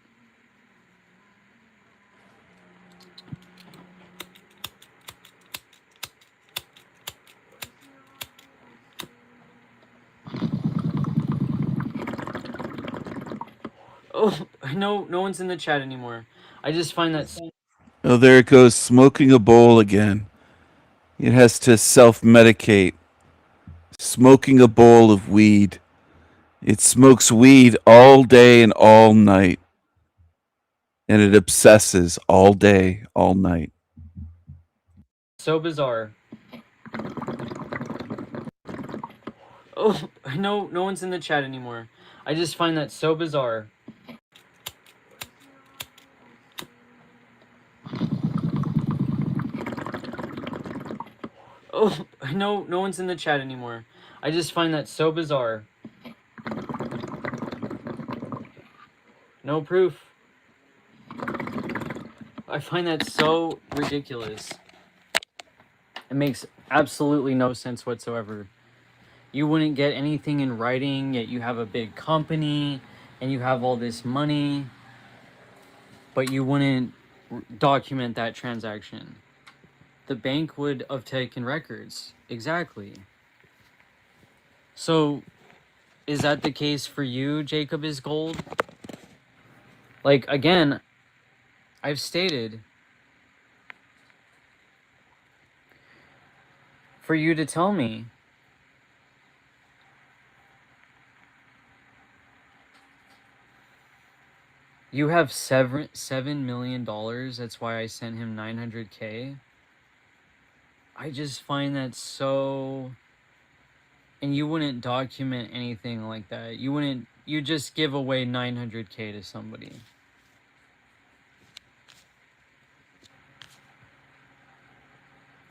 Oh, no one's in the chat anymore. I just find that... Oh, there it goes, smoking a bowl again. It has to self-medicate. Smoking a bowl of weed. It smokes weed all day and all night. And it obsesses all day, all night. So bizarre. Oh, no one's in the chat anymore. I just find that so bizarre. Oh, no one's in the chat anymore. I just find that so bizarre. No proof. I find that so ridiculous. It makes absolutely no sense whatsoever. You wouldn't get anything in writing, yet you have a big company, and you have all this money, but you wouldn't document that transaction. The bank would have taken records. Exactly. So, is that the case for you, Jacob is Gold? Like, again, I've stated for you to tell me. You have $7 million. That's why I sent him 900K. I just find that so... And you wouldn't document anything like that. You just give away 900K to somebody.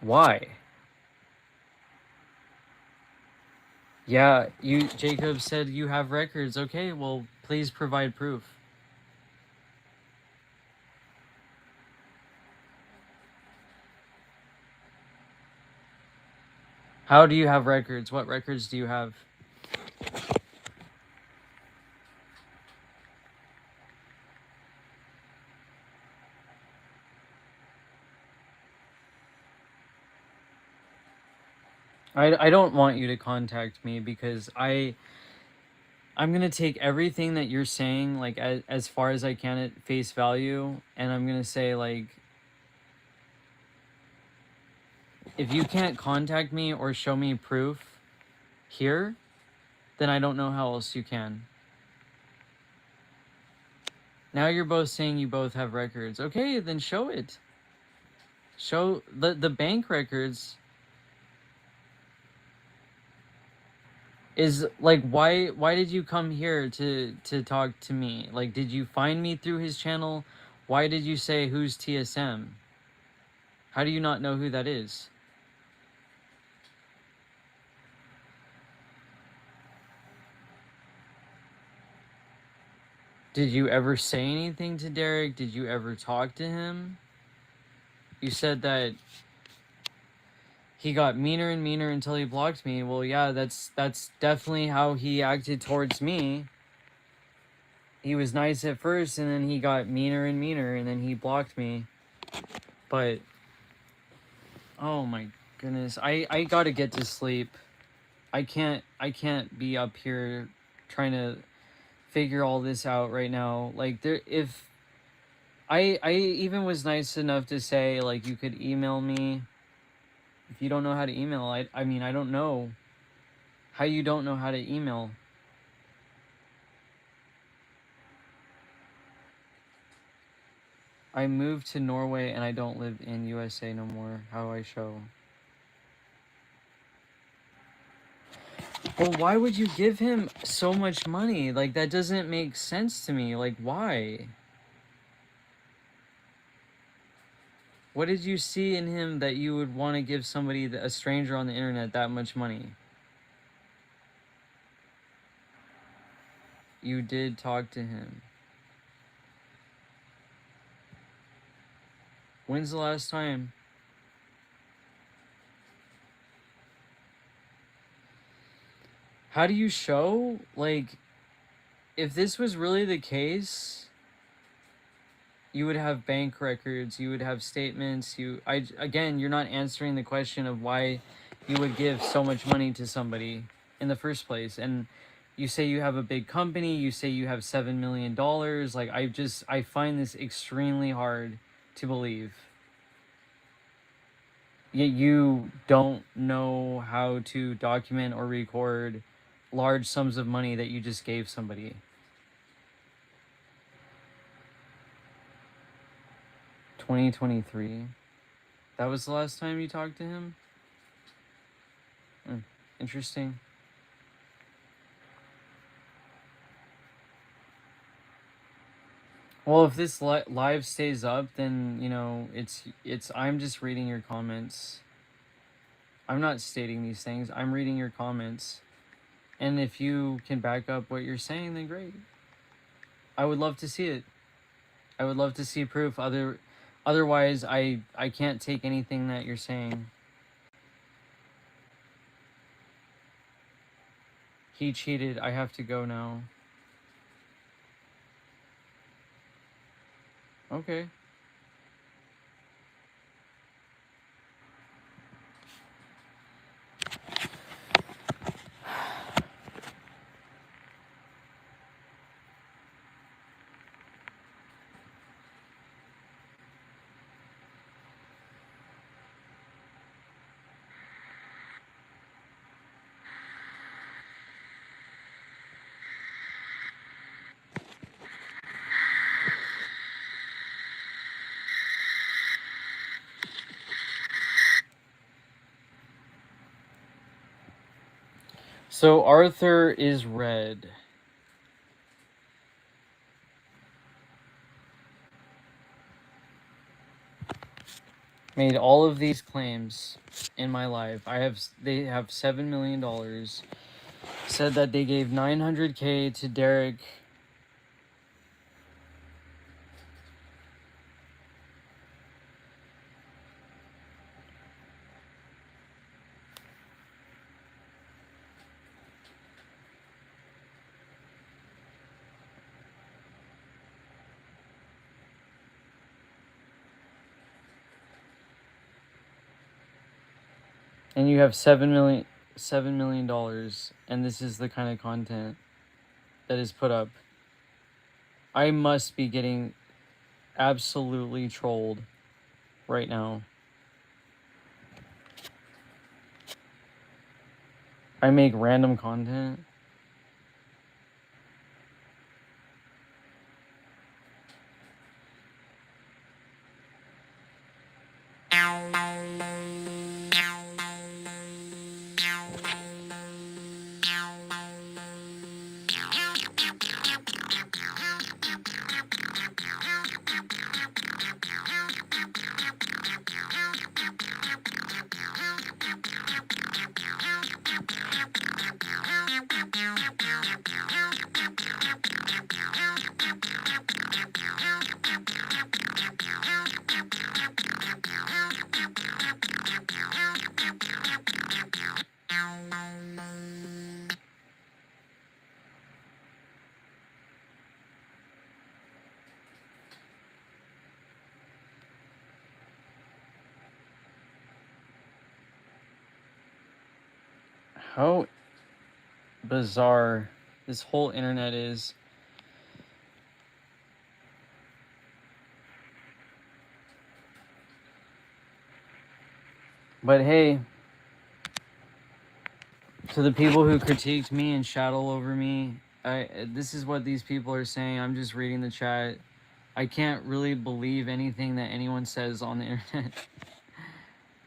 Why? Yeah, Jacob said you have records. Okay, well, please provide proof. How do you have records? What records do you have? I don't want you to contact me because I'm gonna take everything that you're saying like as far as I can at face value, and I'm gonna say like, if you can't contact me or show me proof here, then I don't know how else you can. Now you're both saying you both have records. Okay, then show it. Show the bank records. Is like, why did you come here to talk to me? Like, did you find me through his channel? Why did you say who's TSM? How do you not know who that is? Did you ever say anything to Derek? Did you ever talk to him? You said that he got meaner and meaner until he blocked me. Well, yeah, that's definitely how he acted towards me. He was nice at first, and then he got meaner and meaner, and then he blocked me. But, oh my goodness, I gotta get to sleep. I can't be up here trying to figure all this out right now. Like, if I even was nice enough to say, like, you could email me. If you don't know how to email, I mean, I don't know how you don't know how to email. I moved to Norway and I don't live in USA no more. How do I show? Well, why would you give him so much money? Like, that doesn't make sense to me. Like, why? What did you see in him that you would want to give somebody, a stranger on the internet, that much money? You did talk to him. When's the last time? How do you show? Like, if this was really the case, you would have bank records, you would have statements, again, you're not answering the question of why you would give so much money to somebody in the first place. And you say you have a big company, you say you have $7 million. Like, I find this extremely hard to believe. Yet you don't know how to document or record large sums of money that you just gave somebody. $2023. That was the last time you talked to him? Interesting. Well, if this live stays up, then, you know, I'm just reading your comments. I'm not stating these things. I'm reading your comments. And if you can back up what you're saying, then great. I would love to see it. I would love to see proof. Otherwise, I can't take anything that you're saying. He cheated. I have to go now. Okay. So Arthur is red. Made all of these claims in my life. They have $7 million. said that they gave 900K to Derek. And you have $7 million, and this is the kind of content that is put up. I must be getting absolutely trolled right now. I make random content. How bizarre this whole internet is. But hey, to the people who critiqued me and shat all over me, this is what these people are saying. I'm just reading the chat. I can't really believe anything that anyone says on the internet.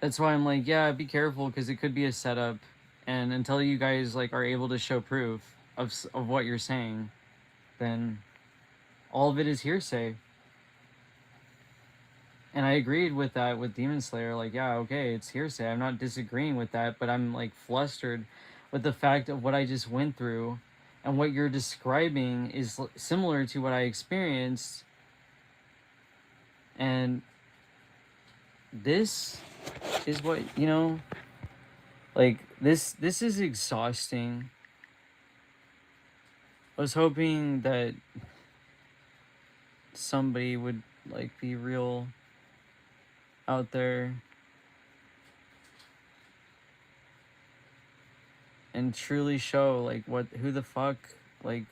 That's why I'm like, yeah, be careful, because it could be a setup. And until you guys like are able to show proof of what you're saying, then all of it is hearsay. And I agreed with that with Demon Slayer. Like, yeah, okay, it's hearsay. I'm not disagreeing with that, but I'm like flustered with the fact of what I just went through, and what you're describing is similar to what I experienced. And this is what, you know, like this is exhausting. I was hoping that somebody would like be real out there and truly show like who the fuck, like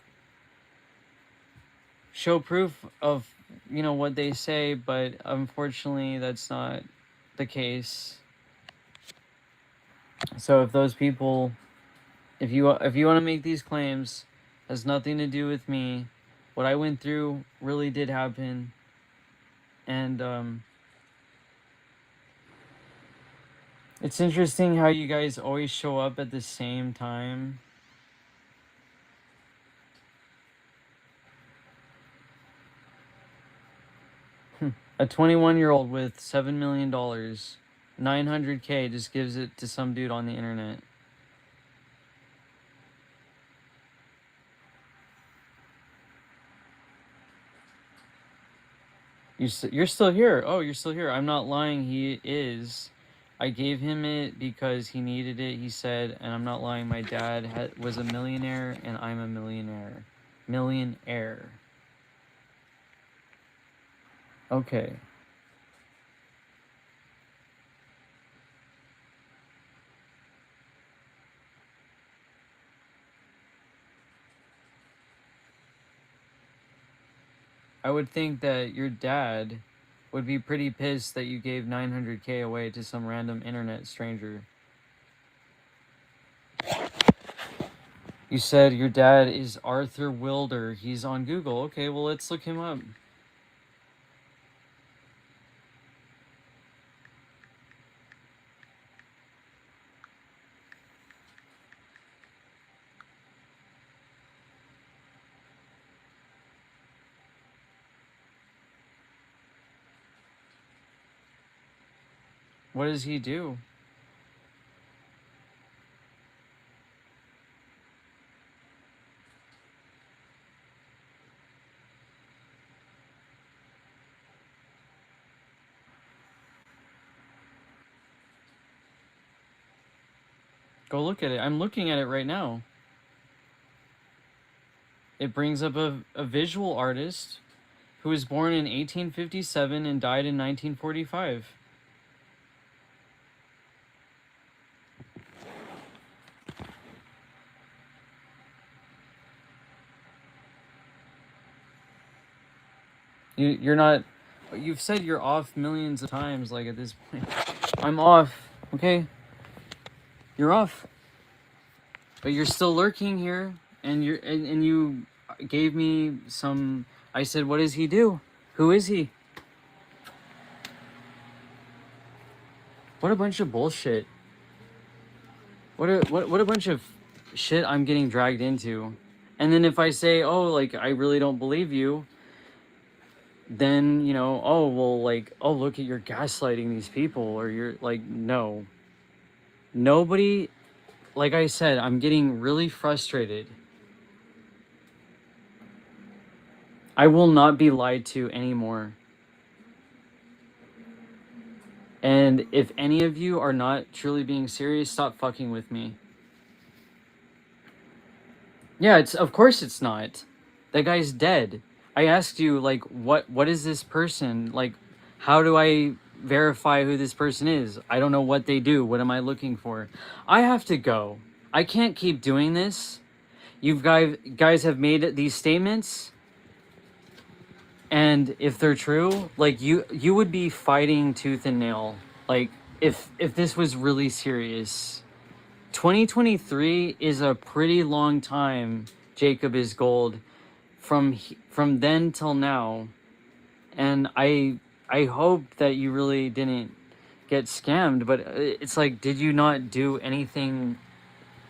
show proof of, you know, what they say. But unfortunately that's not the case. So if those people, if you want to make these claims, has nothing to do with me. What I went through really did happen. And it's interesting how you guys always show up at the same time. A 21-year-old with $7 million, 900K, just gives it to some dude on the internet. You're still here. Oh, you're still here. I'm not lying. He is. I gave him it because he needed it, he said, and I'm not lying. My dad was a millionaire, and I'm a millionaire. Millionaire. Okay. I would think that your dad would be pretty pissed that you gave 900K away to some random internet stranger. You said your dad is Arthur Wilder. He's on Google. Okay, well, let's look him up. What does he do? Go look at it. I'm looking at it right now. It brings up a visual artist who was born in 1857 and died in 1945. You're not... You've said you're off millions of times, like, at this point. I'm off, okay? You're off. But you're still lurking here, and you gave me some... I said, what does he do? Who is he? What a bunch of bullshit. What a bunch of shit I'm getting dragged into. And then if I say, oh, like, I really don't believe you, then, you know, oh, well, like, oh, look at, you're gaslighting these people, or you're like, no. Nobody, like I said, I'm getting really frustrated. I will not be lied to anymore. And if any of you are not truly being serious, stop fucking with me. Yeah, of course it's not. That guy's dead. I asked you, like, what is this person? Like, how do I verify who this person is? I don't know what they do. What am I looking for? I have to go. I can't keep doing this. You guys have made these statements, and if they're true, like, you would be fighting tooth and nail. Like, if this was really serious. 2023 is a pretty long time, Jacob is gold, from then till now, and I hope that you really didn't get scammed, but it's like, did you not do anything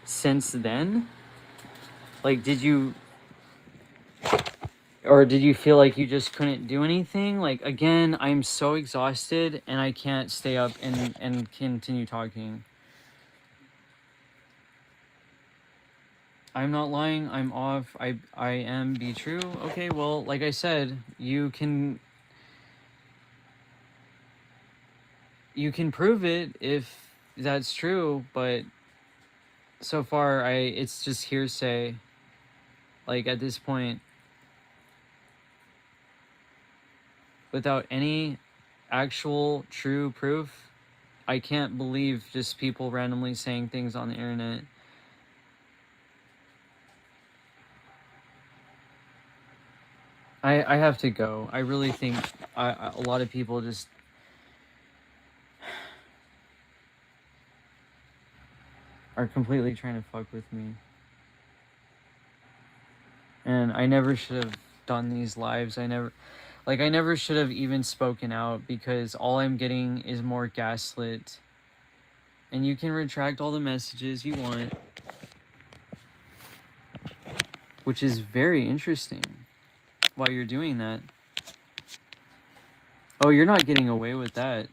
since then? Like, did you feel like you just couldn't do anything? Like, again, I'm so exhausted and I can't stay up and continue talking. I'm not lying. I'm off. I am be true. Okay, well, like I said, you can prove it if that's true, but so far it's just hearsay. Like, at this point, without any actual true proof, I can't believe just people randomly saying things on the internet. I have to go. I really think a lot of people just... are completely trying to fuck with me. And I never should have done these lives. I never should have even spoken out, because all I'm getting is more gaslit. And you can retract all the messages you want, which is very interesting while you're doing that. Oh, you're not getting away with that.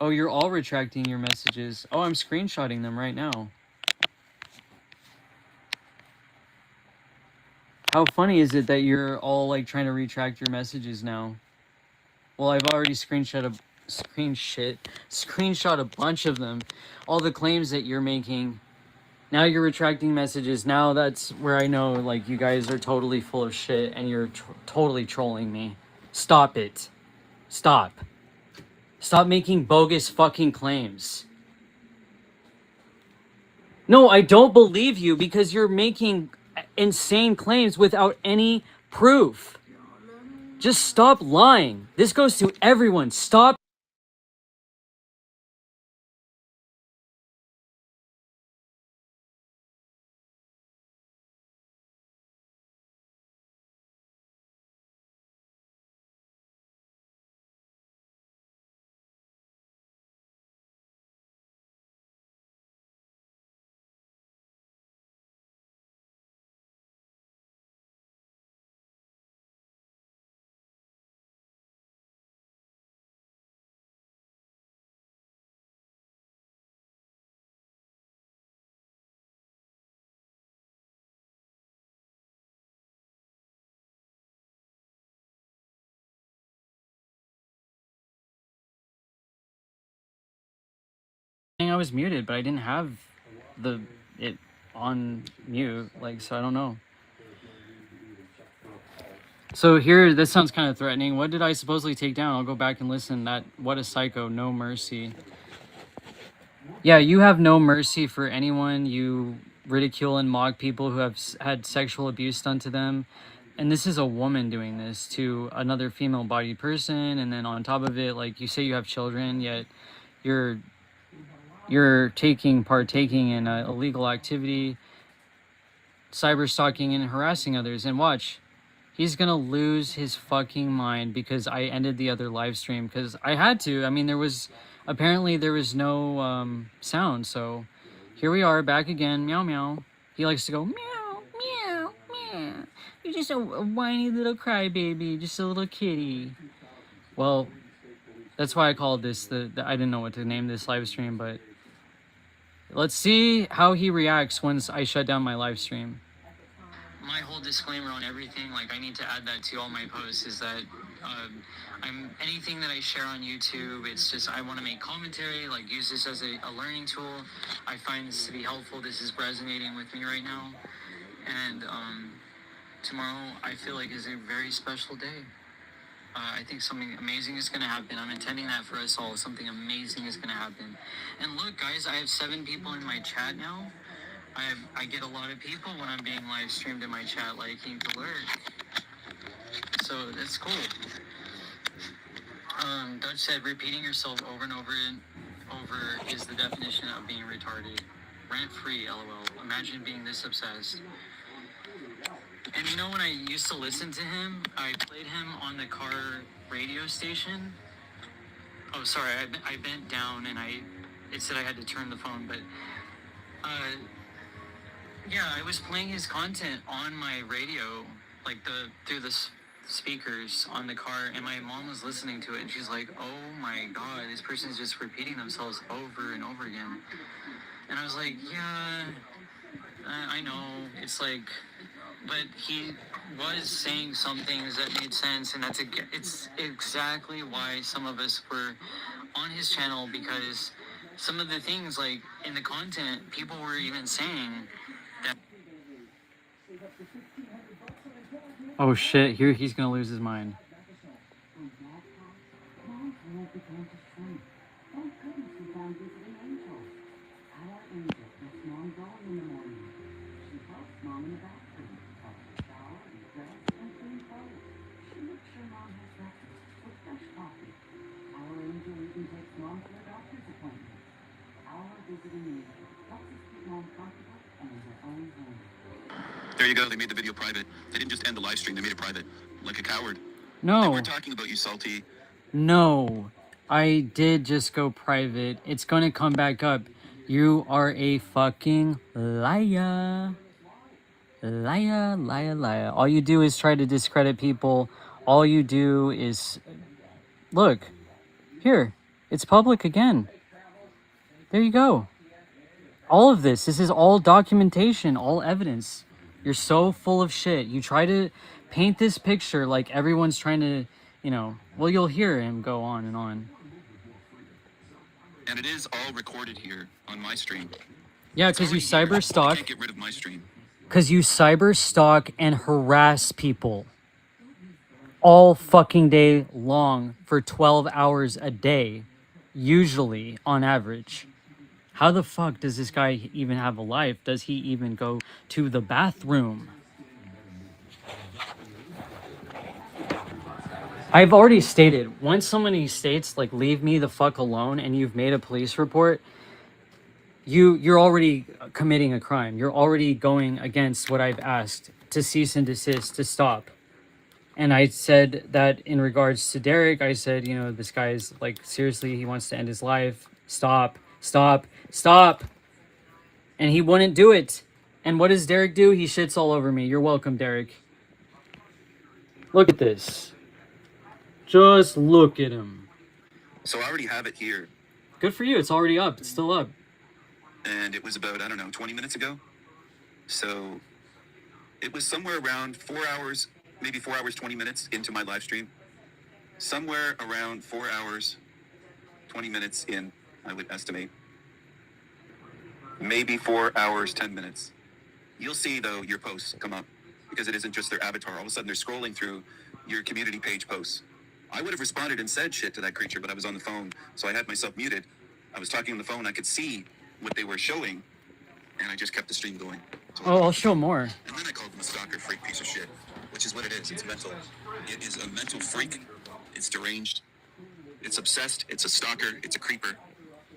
Oh, you're all retracting your messages. Oh, I'm screenshotting them right now. How funny is it that you're all, like, trying to retract your messages now? Well, I've already screenshot a bunch of them. All the claims that you're making. Now you're retracting messages. Now that's where I know, like, you guys are totally full of shit and you're totally trolling me. Stop it. Stop. Stop making bogus fucking claims. No, I don't believe you, because you're making insane claims without any proof. Just stop lying. This goes to everyone. Stop. I was muted, but I didn't have it on mute, like, so I don't know. So here, this sounds kind of threatening. What did I supposedly take down? I'll go back and listen. That What a Psycho, no mercy. Yeah, you have no mercy for anyone. You ridicule and mock people who have had sexual abuse done to them. And this is a woman doing this to another female-bodied person. And then on top of it, like, you say you have children, yet you're partaking in a illegal activity, cyber stalking and harassing others. And watch, he's gonna lose his fucking mind because I ended the other live stream because I had to. I mean, there was no sound, so here we are back again. Meow meow. He likes to go meow meow meow. You're just a whiny little crybaby, just a little kitty. Well, that's why I called this I didn't know what to name this live stream, but let's see how he reacts once I shut down my live stream. My whole disclaimer on everything, like, I need to add that to all my posts, is that anything that I share on YouTube, it's just I want to make commentary, like, use this as a learning tool. I find this to be helpful. This is resonating with me right now, and tomorrow I feel like is a very special day. I think something amazing is going to happen. I'm intending that for us all. Something amazing is going to happen. And look, guys, I have 7 people in my chat now. I get a lot of people when I'm being live streamed in my chat liking to learn. So that's cool. Dutch said, repeating yourself over and over is the definition of being retarded. Rant free, lol. Imagine being this obsessed. And you know, when I used to listen to him, I played him on the car radio station. Oh, sorry, I bent down and it said I had to turn the phone, but yeah, I was playing his content on my radio, like through the speakers on the car, and my mom was listening to it, and she's like, oh my god, this person's just repeating themselves over and over again. And I was like, yeah, I know, it's like, but he was saying some things that made sense, and it's exactly why some of us were on his channel, because some of the things, like, in the content, people were even saying that. Oh shit, here he's gonna lose his mind. There you go. They made the video private. They didn't just end the live stream. They made it private. Like a coward. No. They weren't talking about you, Salty. No, I did just go private. It's gonna come back up. You are a fucking liar. Liar, liar, liar. All you do is try to discredit people. All you do is... Look. Here. It's public again. There you go. All of this is all documentation, all evidence. You're so full of shit. You try to paint this picture like everyone's trying to, you know... Well, you'll hear him go on and on. And it is all recorded here on my stream. Yeah, because you cyber stalk. Can't get rid of my stream. Because you cyber stalk and harass people all fucking day long for 12 hours a day, usually on average. How the fuck does this guy even have a life? Does he even go to the bathroom? I've already stated, once somebody states, like, leave me the fuck alone, and you've made a police report, you're already committing a crime. You're already going against what I've asked, to cease and desist, to stop. And I said that in regards to Derek, I said, you know, this guy's, like, seriously, he wants to end his life. Stop, stop, stop. And he wouldn't do it. And what does Derek do? He shits all over me. You're welcome, Derek. Look at this. Just look at him. So I already have it here. Good for you. It's already up. It's still up. And it was about, I don't know, 20 minutes ago. So it was somewhere around 4 hours, maybe 4 hours, 20 minutes into my live stream. Somewhere around 4 hours, 20 minutes in, I would estimate. maybe 4 hours, 10 minutes. You'll see, though, your posts come up because it isn't just their avatar. All of a sudden, they're scrolling through your community page posts. I would have responded and said shit to that creature, but I was on the phone, so I had myself muted. I was talking on the phone. I could see what they were showing, and I just kept the stream going. Oh, I'll show more. And then I called them a stalker freak piece of shit, which is what it is. It's mental. It is a mental freak. It's deranged. It's obsessed. It's a stalker. It's a creeper.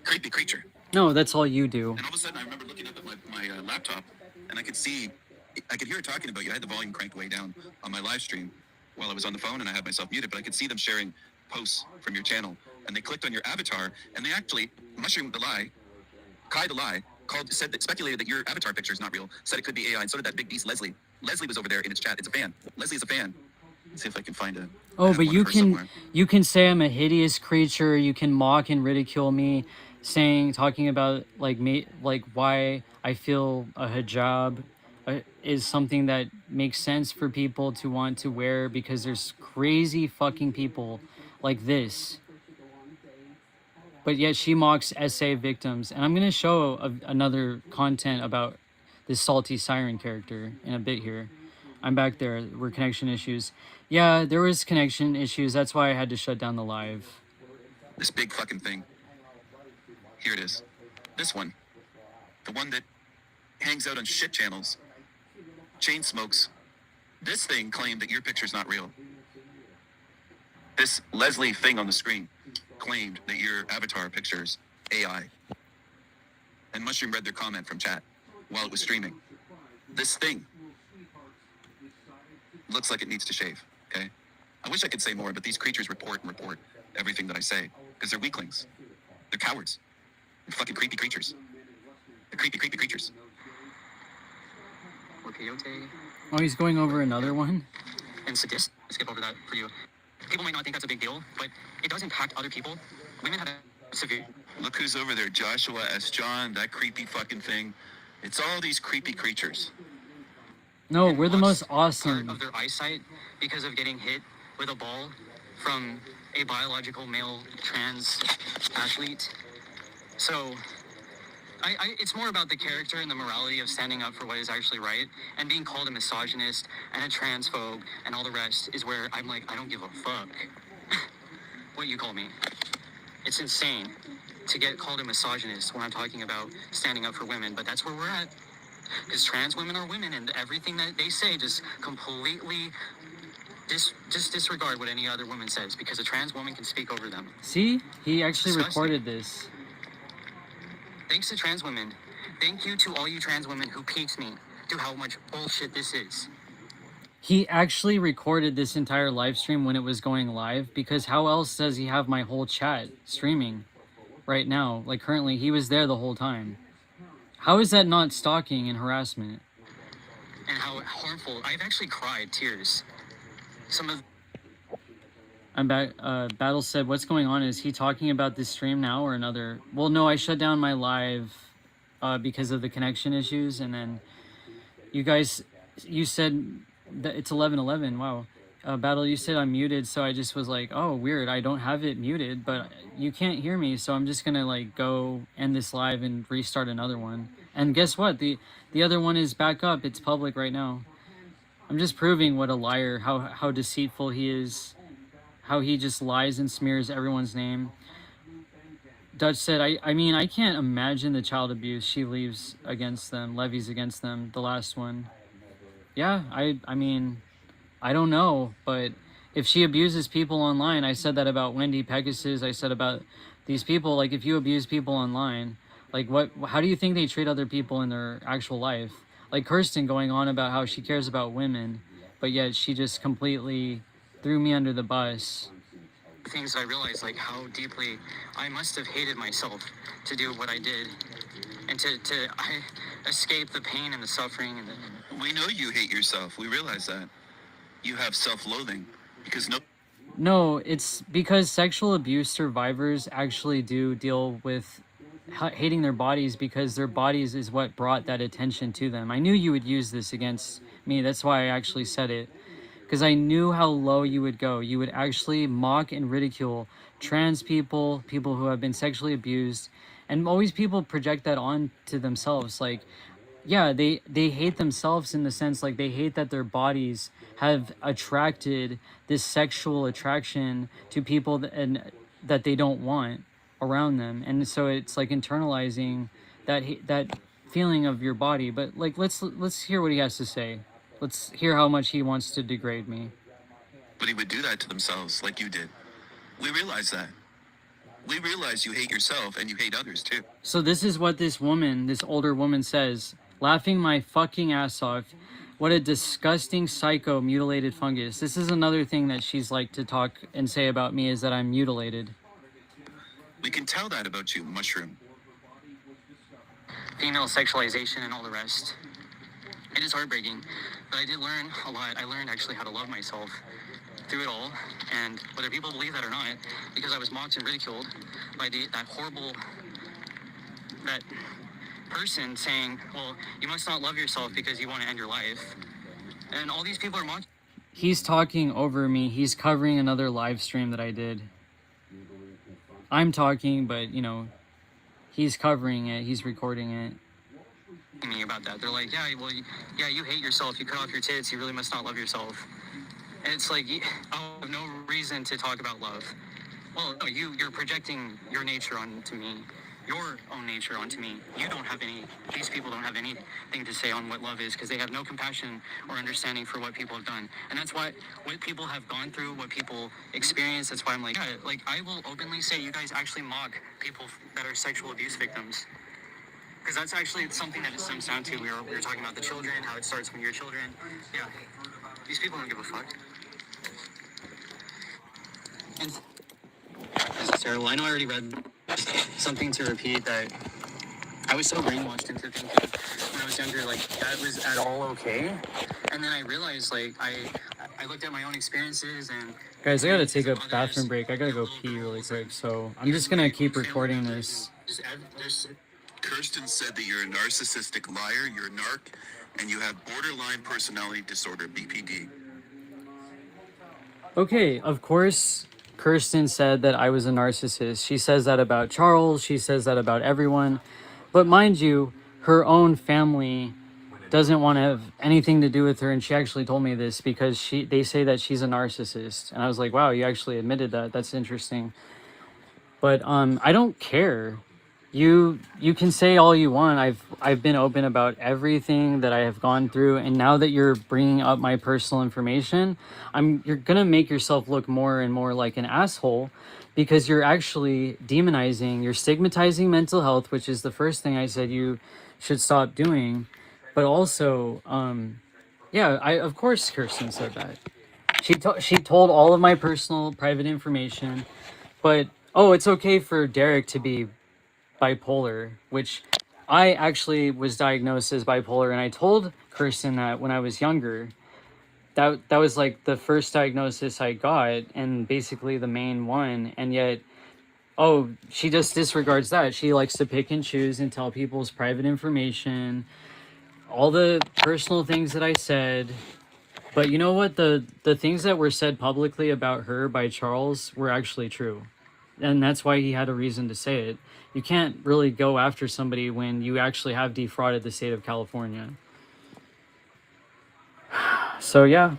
Creepy creature. No, that's all you do. And all of a sudden, I remember looking up at my laptop, and I could hear her talking about you. I had the volume cranked way down on my live stream while I was on the phone, and I had myself muted, but I could see them sharing posts from your channel. And they clicked on your avatar, and they actually, Mushroom the Lie, Kai the Lie, speculated that your avatar picture is not real, said it could be AI, and so did that big beast Leslie. Leslie was over there in its chat. It's a fan. Leslie is a fan. Let's see if I can find a... Oh, but you can say I'm a hideous creature. You can mock and ridicule me, talking about like why I feel a hijab is something that makes sense for people to want to wear because there's crazy fucking people like this. But yet she mocks SA victims, and I'm gonna show another content about this salty siren character in a bit here. I'm back there. Were connection issues. Yeah, there was connection issues. That's why I had to shut down the live. This big fucking thing. Here it is. This one. The one that hangs out on shit channels. Chain smokes. This thing claimed that your picture's not real. This Leslie thing on the screen claimed that your avatar picture's AI. And Mushroom read their comment from chat while it was streaming. This thing looks like it needs to shave, okay? I wish I could say more, but these creatures report everything that I say, because they're weaklings. They're cowards. They're fucking creepy creatures. They're creepy creatures. Oh, he's going over another one? And sadist, skip over that for you. People might not think that's a big deal, but it does impact other people. Women have a severe... Look who's over there, Joshua S. John, that creepy fucking thing. It's all these creepy creatures. No, we're the most awesome. ...of their eyesight because of getting hit with a ball from a biological male trans athlete. So, it's more about the character and the morality of standing up for what is actually right, and being called a misogynist and a transphobe and all the rest is where I'm like, I don't give a fuck what you call me. It's insane to get called a misogynist when I'm talking about standing up for women, but that's where we're at. Because trans women are women, and everything that they say just completely disregard what any other woman says, because a trans woman can speak over them. See? He actually Disgusting. recorded this. Thanks to trans women. Thank you to all you trans women who peaked me to how much bullshit this is. He actually recorded this entire live stream when it was going live, because how else does he have my whole chat streaming right now? Like currently, he was there the whole time. How is that not stalking and harassment? And how harmful. I've actually cried tears. Some of... I'm back. Battle said, what's going on? Is he talking about this stream now or another? Well, no, I shut down my live because of the connection issues. And then you said that it's 11:11. Wow. Battle, you said I'm muted. So I just was like, oh, weird. I don't have it muted, but you can't hear me. So I'm just going to like go end this live and restart another one. And guess what? The other one is back up. It's public right now. I'm just proving what a liar, how deceitful he is. How he just lies and smears everyone's name. Dutch said, I mean, I can't imagine the child abuse she levies against them, the last one. Yeah, I mean, I don't know, but if she abuses people online, I said that about Wendy Pegasus, I said about these people, like if you abuse people online, like how do you think they treat other people in their actual life? Like Kirsten going on about how she cares about women, but yet she just completely threw me under the bus. things that I realized, like how deeply I must have hated myself to do what I did, and to escape the pain and the suffering. And we know you hate yourself. We realize that. You have self-loathing because No, it's because sexual abuse survivors actually do deal with hating their bodies because their bodies is what brought that attention to them. I knew you would use this against me. That's why I actually said it. Because I knew how low you would go. You would actually mock and ridicule trans people, people who have been sexually abused, And always people project that on to themselves. Like, yeah, they hate themselves in the sense like they hate that their bodies have attracted this sexual attraction to people that they don't want around them, and so it's like internalizing that feeling of your body. But like, let's hear what he has to say. Let's hear how much he wants to degrade me. But he would do that to themselves like you did. We realize that. We realize you hate yourself and you hate others too. So this is what this older woman says, laughing my fucking ass off. What a disgusting psycho mutilated fungus. This is another thing that she's like to talk and say about me, is that I'm mutilated. We can tell that about you, Mushroom. Female sexualization and all the rest. It is heartbreaking, but I did learn a lot. I learned actually how to love myself through it all, and whether people believe that or not, because I was mocked and ridiculed by that person saying, well, you must not love yourself because you want to end your life. And all these people are mocking. He's talking over me. He's covering another live stream that I did. I'm talking, but, you know, he's covering it. He's recording it. Me about that. They're like, yeah, well, yeah, you hate yourself. You cut off your tits. You really must not love yourself. And it's like, I have no reason to talk about love. Well, no, you're projecting your nature onto me, your own nature onto me. These people don't have anything to say on what love is, because they have no compassion or understanding for what people have done. And that's why what people have gone through, what people experience, that's why I'm like, yeah, like I will openly say you guys actually mock people that are sexual abuse victims. Because that's actually something that it stems down to. We were talking about the children, how it starts when you're children. Yeah, these people don't give a fuck. And this is terrible. I know I already read something to repeat that I was so brainwashed into thinking when I was younger, like, that was at all okay. And then I realized, like, I looked at my own experiences and... Guys, I gotta take a bathroom break. I gotta go pee really quick, so I'm just gonna keep recording this. Kirsten said that you're a narcissistic liar, you're a narc, and you have borderline personality disorder, BPD. Okay, of course, Kirsten said that I was a narcissist. She says that about Charles. She says that about everyone. But mind you, her own family doesn't want to have anything to do with her, and she actually told me this because they say that she's a narcissist. And I was like, wow, you actually admitted that. That's interesting. But I don't care. You can say all you want. I've been open about everything that I have gone through, and now that you're bringing up my personal information, you're gonna make yourself look more and more like an asshole, because you're actually demonizing, you're stigmatizing mental health, which is the first thing I said you should stop doing. But also, yeah, of course Kirsten said that. She told all of my personal private information, but oh, it's okay for Derek to be bipolar, which I actually was diagnosed as bipolar, and I told Kirsten that when I was younger. That was like the first diagnosis I got, and basically the main one, and yet, oh, she just disregards that. She likes to pick and choose and tell people's private information, all the personal things that I said. But you know what? The things that were said publicly about her by Charles were actually true. And that's why he had a reason to say it. You can't really go after somebody when you actually have defrauded the state of California. So yeah.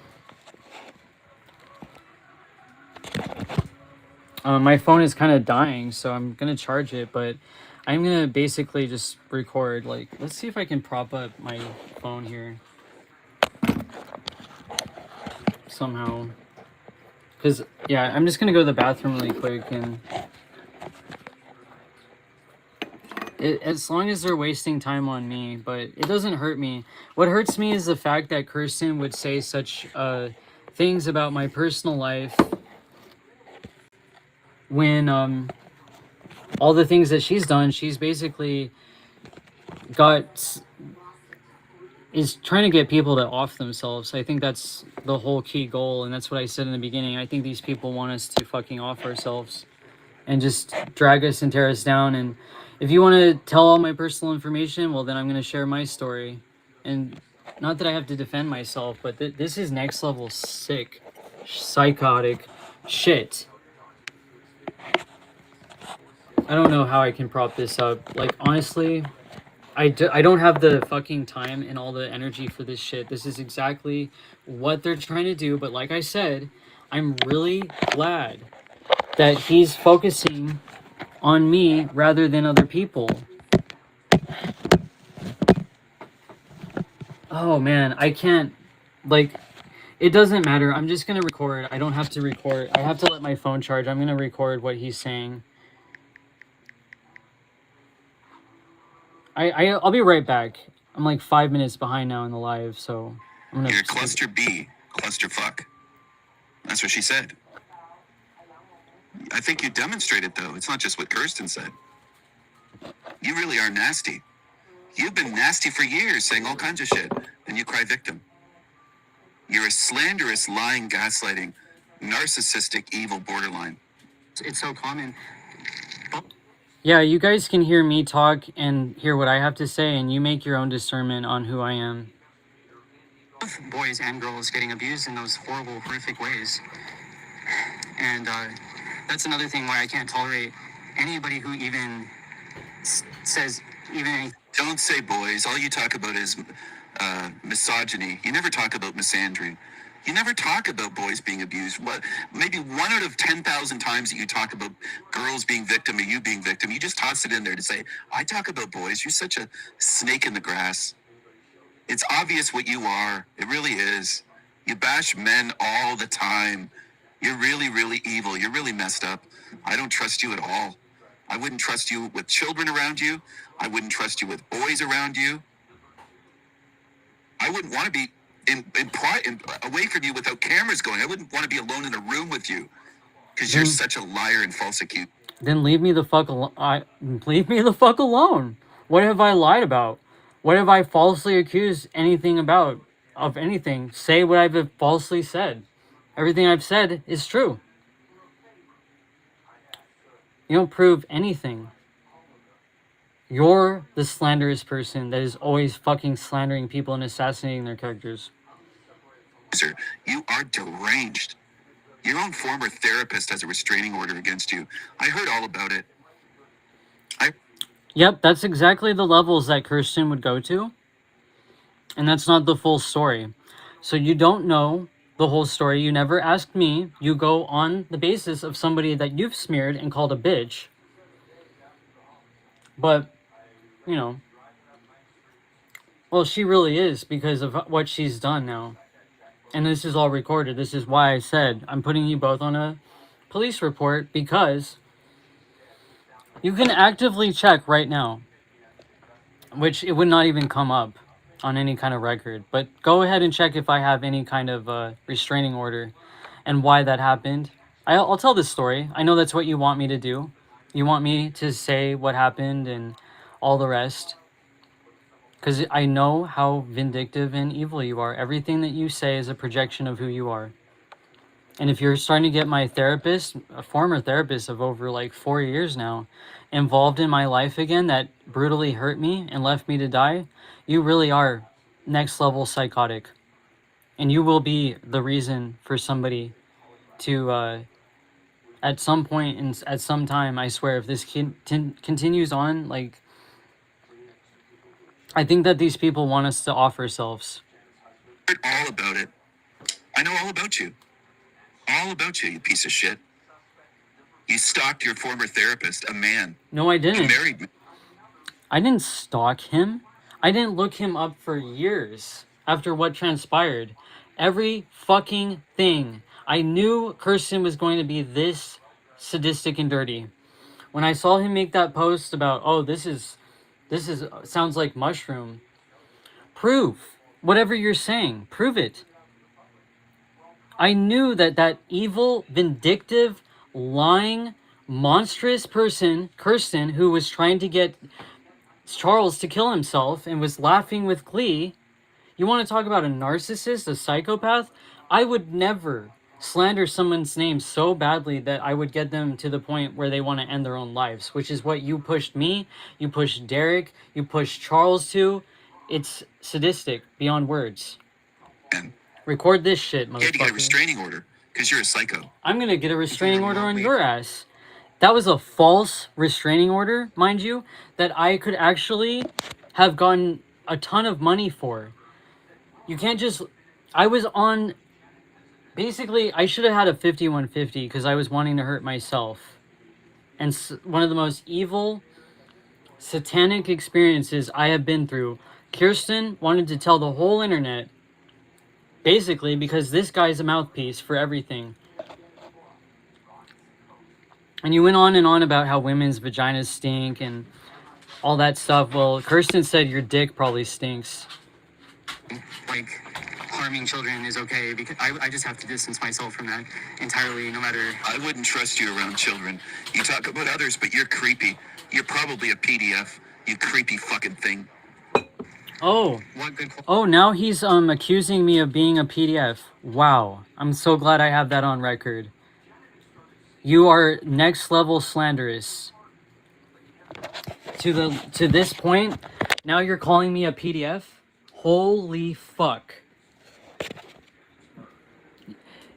My phone is kind of dying, so I'm going to charge it, but I'm going to basically just record. Like, let's see if I can prop up my phone here somehow. Because, yeah, I'm just going to go to the bathroom really quick, and as long as they're wasting time on me, but it doesn't hurt me. What hurts me is the fact that Kirsten would say such things about my personal life when all the things that she's done, she's basically is trying to get people to off themselves. I think that's the whole key goal, and that's what I said in the beginning. I think these people want us to fucking off ourselves and just drag us and tear us down. And if you want to tell all my personal information, well, then I'm going to share my story. And not that I have to defend myself, but this is next level sick, psychotic shit. don't know how I can prop this up. Like, honestly, I don't have the fucking time and all the energy for this shit. This is exactly what they're trying to do. But like I said, I'm really glad that he's focusing on me rather than other people. Oh man, I can't, like, it doesn't matter. I'm just gonna record. I don't have to record. I have to let my phone charge. I'm gonna record what he's saying. I'll be right back. I'm like 5 minutes behind now in the live, so I'm gonna. You're cluster B, clusterfuck. That's what she said. I think you demonstrated, though. It's not just what Kirsten said. You really are nasty. You've been nasty for years, saying all kinds of shit, and you cry victim. You're a slanderous, lying, gaslighting, narcissistic, evil borderline. It's so common. Yeah, you guys can hear me talk and hear what I have to say, and you make your own discernment on who I am. Both boys and girls getting abused in those horrible, horrific ways. And that's another thing why I can't tolerate anybody who even says even anything. Don't say boys. All you talk about is misogyny. You never talk about misandry. You never talk about boys being abused. What? Maybe 1 out of 10,000 times that you talk about girls being victim or you being victim, you just toss it in there to say, I talk about boys. You're such a snake in the grass. It's obvious what you are. It really is. You bash men all the time. You're really, really evil. You're really messed up. I don't trust you at all. I wouldn't trust you with children around you. I wouldn't trust you with boys around you. I wouldn't want to be away from you without cameras going. I wouldn't want to be alone in a room with you because you're such a liar and false accused. Then leave me the fuck alone. Leave me the fuck alone. What have I lied about? What have I falsely accused anything about? Of anything? Say what I've falsely said. Everything I've said is true. You don't prove anything. You're the slanderous person that is always fucking slandering people and assassinating their characters. Sir, you are deranged. Your own former therapist has a restraining order against you. I heard all about it. Yep, that's exactly the levels that Kirsten would go to. And that's not the full story. So you don't know the whole story. You never asked me. You go on the basis of somebody that you've smeared and called a bitch. But, you know, well, she really is because of what she's done now. And this is all recorded. This is why I said I'm putting you both on a police report, because you can actively check right now, which it would not even come up on any kind of record. But go ahead and check if I have any kind of restraining order and why that happened. I'll tell this story. I know that's what you want me to do. You want me to say what happened and all the rest. Because I know how vindictive and evil you are. Everything that you say is a projection of who you are. And if you're starting to get my therapist, a former therapist of over like 4 years now, involved in my life again that brutally hurt me and left me to die, you really are next level psychotic. And you will be the reason for somebody to, at some point and at some time, I swear, if this continues on, like, I think that these people want us to off ourselves. All about it. I know all about you. All about you, you piece of shit. You stalked your former therapist, a man. No, I didn't. You married me. I didn't stalk him. I didn't look him up for years after what transpired. Every fucking thing. I knew Kirsten was going to be this sadistic and dirty. When I saw him make that post about, oh, this is sounds like mushroom. Prove whatever you're saying. Prove it. I knew that evil, vindictive, lying, monstrous person, Kirsten, who was trying to get Charles to kill himself and was laughing with glee. You want to talk about a narcissist, a psychopath? I would never slander someone's name so badly that I would get them to the point where they want to end their own lives, which is what you pushed me, you pushed Derek, you pushed Charles to. It's sadistic beyond words. Record this shit, motherfucker. You had to get a restraining order because you're a psycho. I'm going to get a restraining order on your ass That was a false restraining order, mind you, that I could actually have gotten a ton of money for. You can't just... I was on... Basically, I should have had a 5150 because I was wanting to hurt myself. And one of the most evil, satanic experiences I have been through. Kirsten wanted to tell the whole internet, basically, because this guy's a mouthpiece for everything. And you went on and on about how women's vaginas stink and all that stuff. Well, Kirsten said your dick probably stinks. Like, harming children is okay because I just have to distance myself from that entirely, no matter. I wouldn't trust you around children. You talk about others, but you're creepy. You're probably a PDF. You creepy fucking thing. Oh. Oh, now he's accusing me of being a PDF. Wow. I'm so glad I have that on record. You are next level slanderous. To this point, now you're calling me a PDF? Holy fuck.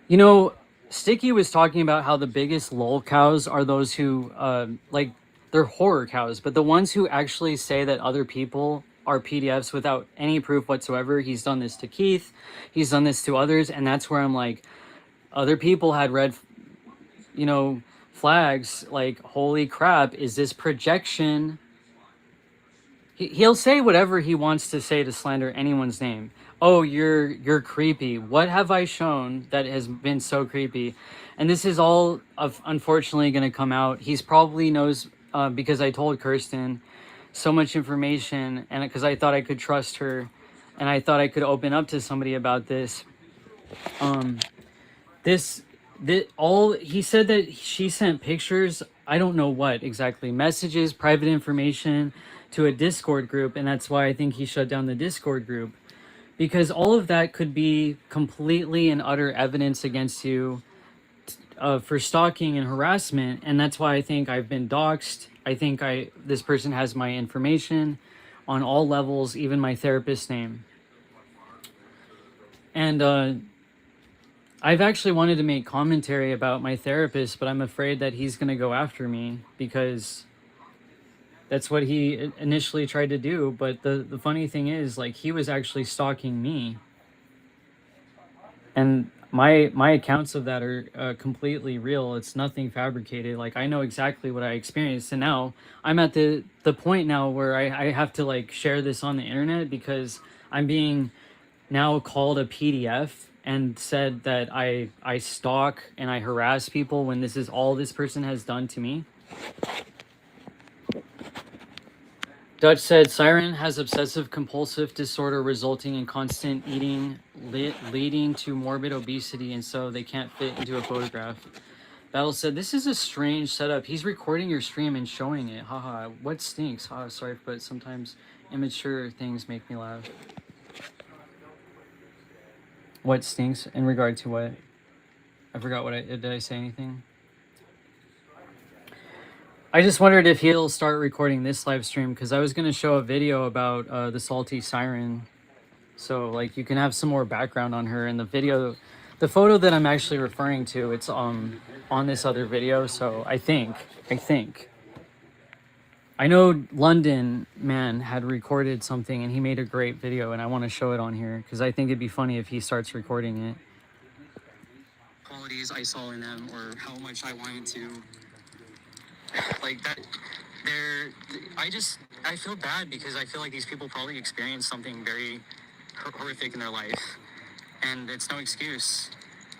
You know, Sticky was talking about how the biggest lol cows are those who, like, they're horror cows, but the ones who actually say that other people are PDFs without any proof whatsoever. He's done this to Keith. He's done this to others, and that's where I'm like, other people had red, you know, flags, like, holy crap, is this projection? He'll say whatever he wants to say to slander anyone's name. Oh, you're creepy. What have I shown that has been so creepy? And this is all unfortunately going to come out. He's probably knows because I told Kirsten so much information, and because I thought I could trust her, and I thought I could open up to somebody about this. He said that she sent pictures. I don't know what exactly, messages, private information to a Discord group, and that's why I think he shut down the Discord group. Because all of that could be completely and utter evidence against you for stalking and harassment, and that's why I think I've been doxxed. I think this person has my information on all levels, even my therapist's name. And I've actually wanted to make commentary about my therapist, but I'm afraid that he's going to go after me because that's what he initially tried to do. But the funny thing is, like, he was actually stalking me. And my accounts of that are completely real. It's nothing fabricated. Like, I know exactly what I experienced. And now I'm at the point now where I have to, like, share this on the internet because I'm being now called a PDF and said that I stalk and I harass people when this is all this person has done to me. Dutch said, Siren has obsessive compulsive disorder resulting in constant eating, leading to morbid obesity, and so they can't fit into a photograph. Battle said, this is a strange setup. He's recording your stream and showing it. Haha, what stinks? Haha, sorry, but sometimes immature things make me laugh. What stinks in regard to what? I forgot what did I say anything? I just wondered if he'll start recording this live stream because I was going to show a video about the salty siren. So, like, you can have some more background on her. And the video, the photo that I'm actually referring to, it's on this other video. So I think. I know London Man had recorded something and he made a great video and I want to show it on here because I think it'd be funny if he starts recording it. Qualities I saw in them or how much I wanted to, like, that, I feel bad because I feel like these people probably experienced something very horrific in their life, and it's no excuse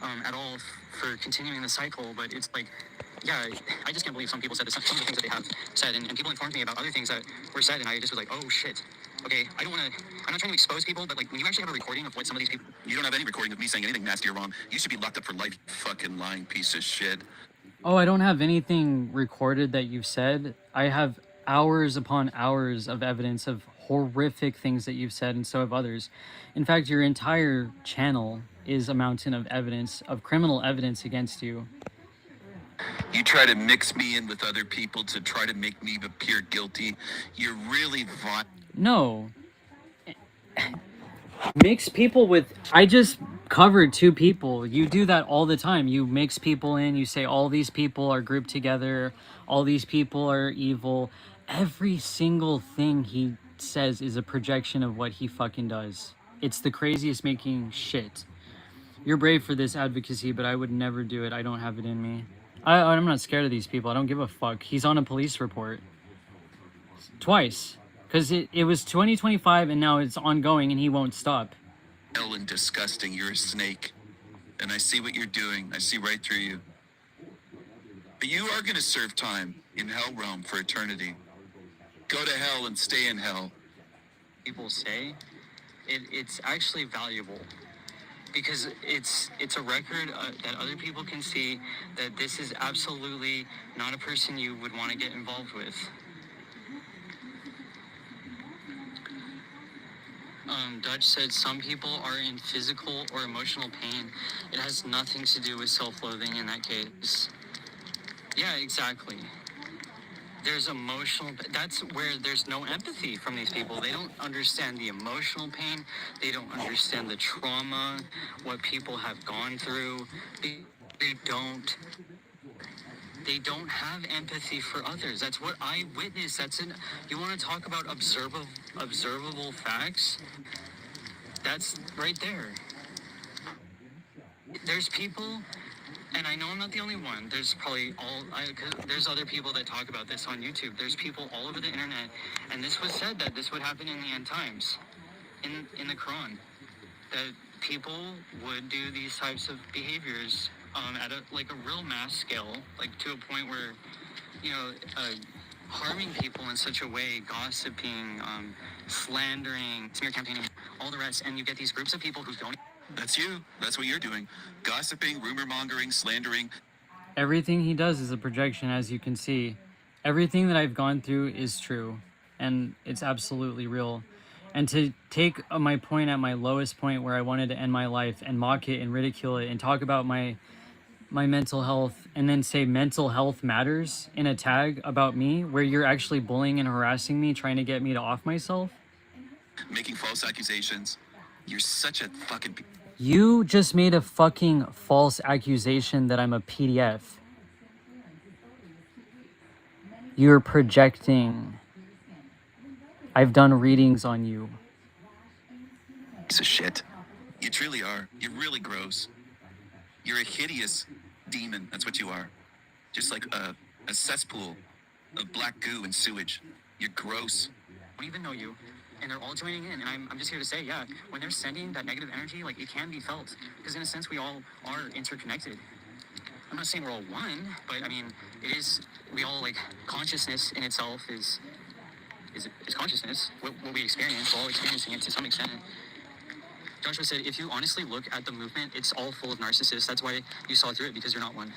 at all for continuing the cycle, but it's like, yeah, I just can't believe some people said this, some of the things that they have said, and people informed me about other things that were said, and I just was like, oh shit. Okay, I'm not trying to expose people, but like when you actually have a recording of what some of these people... You don't have any recording of me saying anything nasty or wrong. You should be locked up for life, fucking lying piece of shit. Oh, I don't have anything recorded that you've said. I have hours upon hours of evidence of horrific things that you've said, and so have others. In fact, your entire channel is a mountain of evidence, of criminal evidence against you. You try to mix me in with other people to try to make me appear guilty. You're really No. Mix people with... covered two people. You do that all the time. You mix people in. You say all these people are grouped together. All these people are evil. Every single thing he says is a projection of what he fucking does. It's the craziest making shit. You're brave for this advocacy, but I would never do it. I don't have it in me. I'm not scared of these people. I don't give a fuck. He's on a police report. Twice. Because it was 2025 and now it's ongoing and he won't stop. Hell and disgusting. You're a snake. And I see what you're doing. I see right through you. But you are going to serve time in Hell Realm for eternity. Go to hell and stay in hell. People say it's actually valuable because it's a record that other people can see that this is absolutely not a person you would want to get involved with. Dutch said some people are in physical or emotional pain. It has nothing to do with self-loathing in that case. Yeah, exactly. There's emotional, that's where there's no empathy from these people. They don't understand the emotional pain. They don't understand the trauma, what people have gone through. They don't have empathy for others. That's what I witnessed. You want to talk about observable facts? That's right there. There's people, and I know I'm not the only one. There's probably there's other people that talk about this on YouTube. There's people all over the internet, and this was said that this would happen in the end times, in the Quran, that people would do these types of behaviors at a real mass scale, like to a point where, harming people in such a way, gossiping, slandering, smear campaigning, all the rest, and you get these groups of people who don't. That's you. That's what you're doing. Gossiping, rumor mongering, slandering. Everything he does is a projection, as you can see. Everything that I've gone through is true, and it's absolutely real. And to take my point at my lowest point where I wanted to end my life and mock it and ridicule it and talk about my mental health and then say mental health matters in a tag about me where you're actually bullying and harassing me, trying to get me to off myself. Making false accusations. You're such a fucking... You just made a fucking false accusation that I'm a PDF. You're projecting. I've done readings on you. Piece of shit. You truly are. You're really gross. You're a hideous demon. That's what you are. Just like a cesspool of black goo and sewage. You're gross. I don't even know you. And they're all joining in, and I'm just here to say, yeah, when they're sending that negative energy, it can be felt, because in a sense, we all are interconnected. I'm not saying we're all one, but I mean, it is, we all, consciousness in itself is consciousness. What we experience, we're all experiencing it to some extent. Joshua said, if you honestly look at the movement, it's all full of narcissists. That's why you saw through it, because you're not one.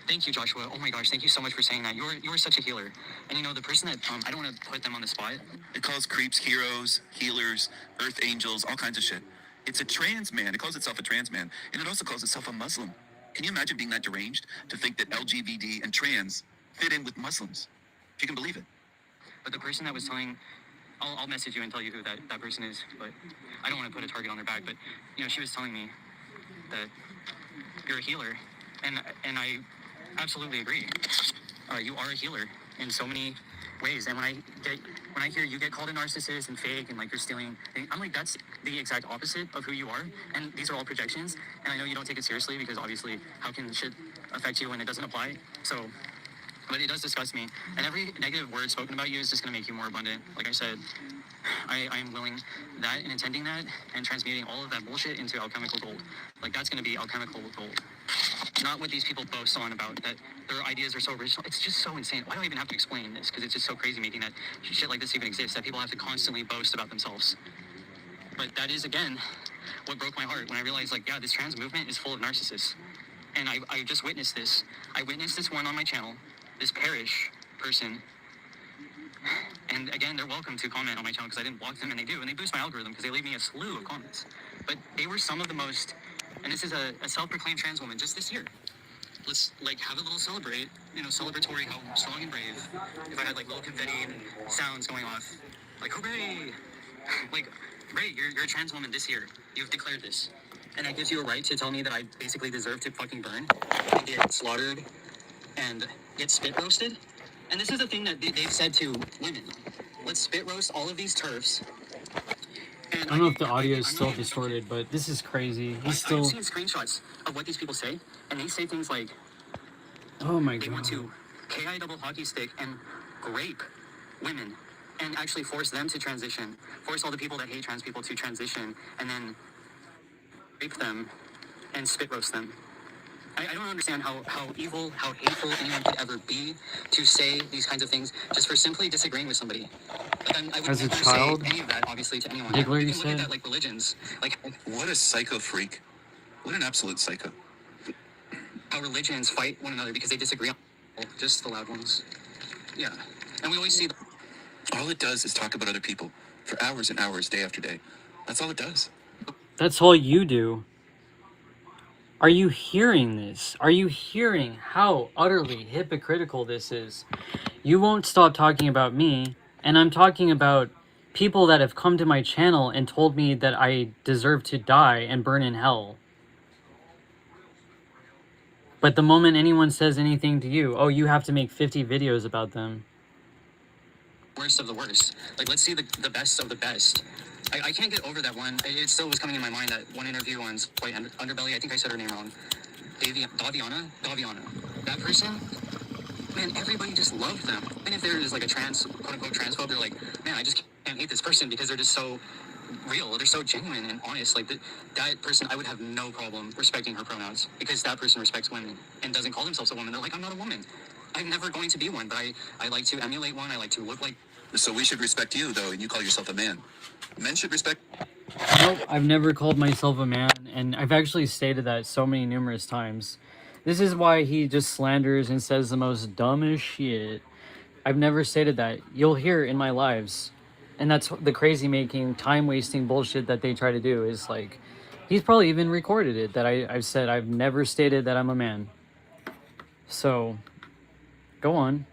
Thank you, Joshua. Oh my gosh, thank you so much for saying that. You're such a healer. And the person that, I don't want to put them on the spot. It calls creeps heroes, healers, earth angels, all kinds of shit. It's a trans man. It calls itself a trans man. And it also calls itself a Muslim. Can you imagine being that deranged to think that LGBT and trans fit in with Muslims? If you can believe it. But the person that was telling, I'll message you and tell you who that person is, but I don't want to put a target on their back, but, she was telling me that you're a healer. And I absolutely agree. You are a healer in so many ways. And when I hear you get called a narcissist and fake and you're stealing, I'm like, that's the exact opposite of who you are. And these are all projections. And I know you don't take it seriously because obviously how can shit affect you when it doesn't apply? So, but it does disgust me. And every negative word spoken about you is just going to make you more abundant. Like I said, I am willing that and intending that and transmuting all of that bullshit into alchemical gold. That's going to be alchemical gold. Not what these people boast on about that their ideas are so original. It's just so insane. Why do I even have to explain this? Because it's just so crazy making that shit like this even exists, that people have to constantly boast about themselves. But that is, again, what broke my heart when I realized, this trans movement is full of narcissists. And I just witnessed this. I witnessed this one on my channel, this Parish person. And again, they're welcome to comment on my channel because I didn't block them, and they do. And they boost my algorithm because they leave me a slew of comments. But they were some of the most... And this is a self-proclaimed trans woman just this year. Let's have a little celebratory, how strong and brave. If I had little confetti and sounds going off, hooray! Great, you're a trans woman this year. You've declared this. And that gives you a right to tell me that I basically deserve to fucking burn and get slaughtered and get spit roasted? And this is the thing that they've said to women. Let's spit roast all of these TERFs. I don't know if the audio is still distorted, but this is crazy. He's still... I've seen screenshots of what these people say, and they say things like, oh my they god. want to KI double hockey stick and grape women and actually force them to transition. Force all the people that hate trans people to transition and then rape them and spit roast them. I don't understand how evil, how hateful anyone could ever be to say these kinds of things just for simply disagreeing with somebody. Like, I would As a never child? say any of that, obviously, to anyone. Diggler, You you can look at said? that like religions. Like, What a psycho freak. What an absolute psycho. how religions fight one another because they disagree on just the loud ones. Yeah. And we always see All it does is talk about other people for hours and hours, day after day. That's all it does. That's all you do. Are you hearing this? Are you hearing how utterly hypocritical this is? You won't stop talking about me, and I'm talking about people that have come to my channel and told me that I deserve to die and burn in hell. But the moment anyone says anything to you, oh, you have to make 50 videos about them. worst of the worst. Like, let's see the best of the best. I can't get over that one. It still was coming in my mind, that one interview on White Underbelly. I think I said her name wrong. Daviana. That person, man, everybody just loved them. And if there is like a quote-unquote transphobe, they're like, man, I just can't hate this person because they're just so real. They're so genuine and honest. Like, that person, I would have no problem respecting her pronouns because that person respects women and doesn't call themselves a woman. They're like, I'm not a woman. I'm never going to be one, but I like to emulate one. I like to look like. So we should respect you, though, and you call yourself a man. Men should respect. Nope, I've never called myself a man, and I've actually stated that so many numerous times. This is why he just slanders and says the most dumbest shit. I've never stated that. You'll hear in my lives. And that's the crazy making, time-wasting bullshit that they try to do, is like, he's probably even recorded it, that I've said I've never stated that I'm a man. So, go on.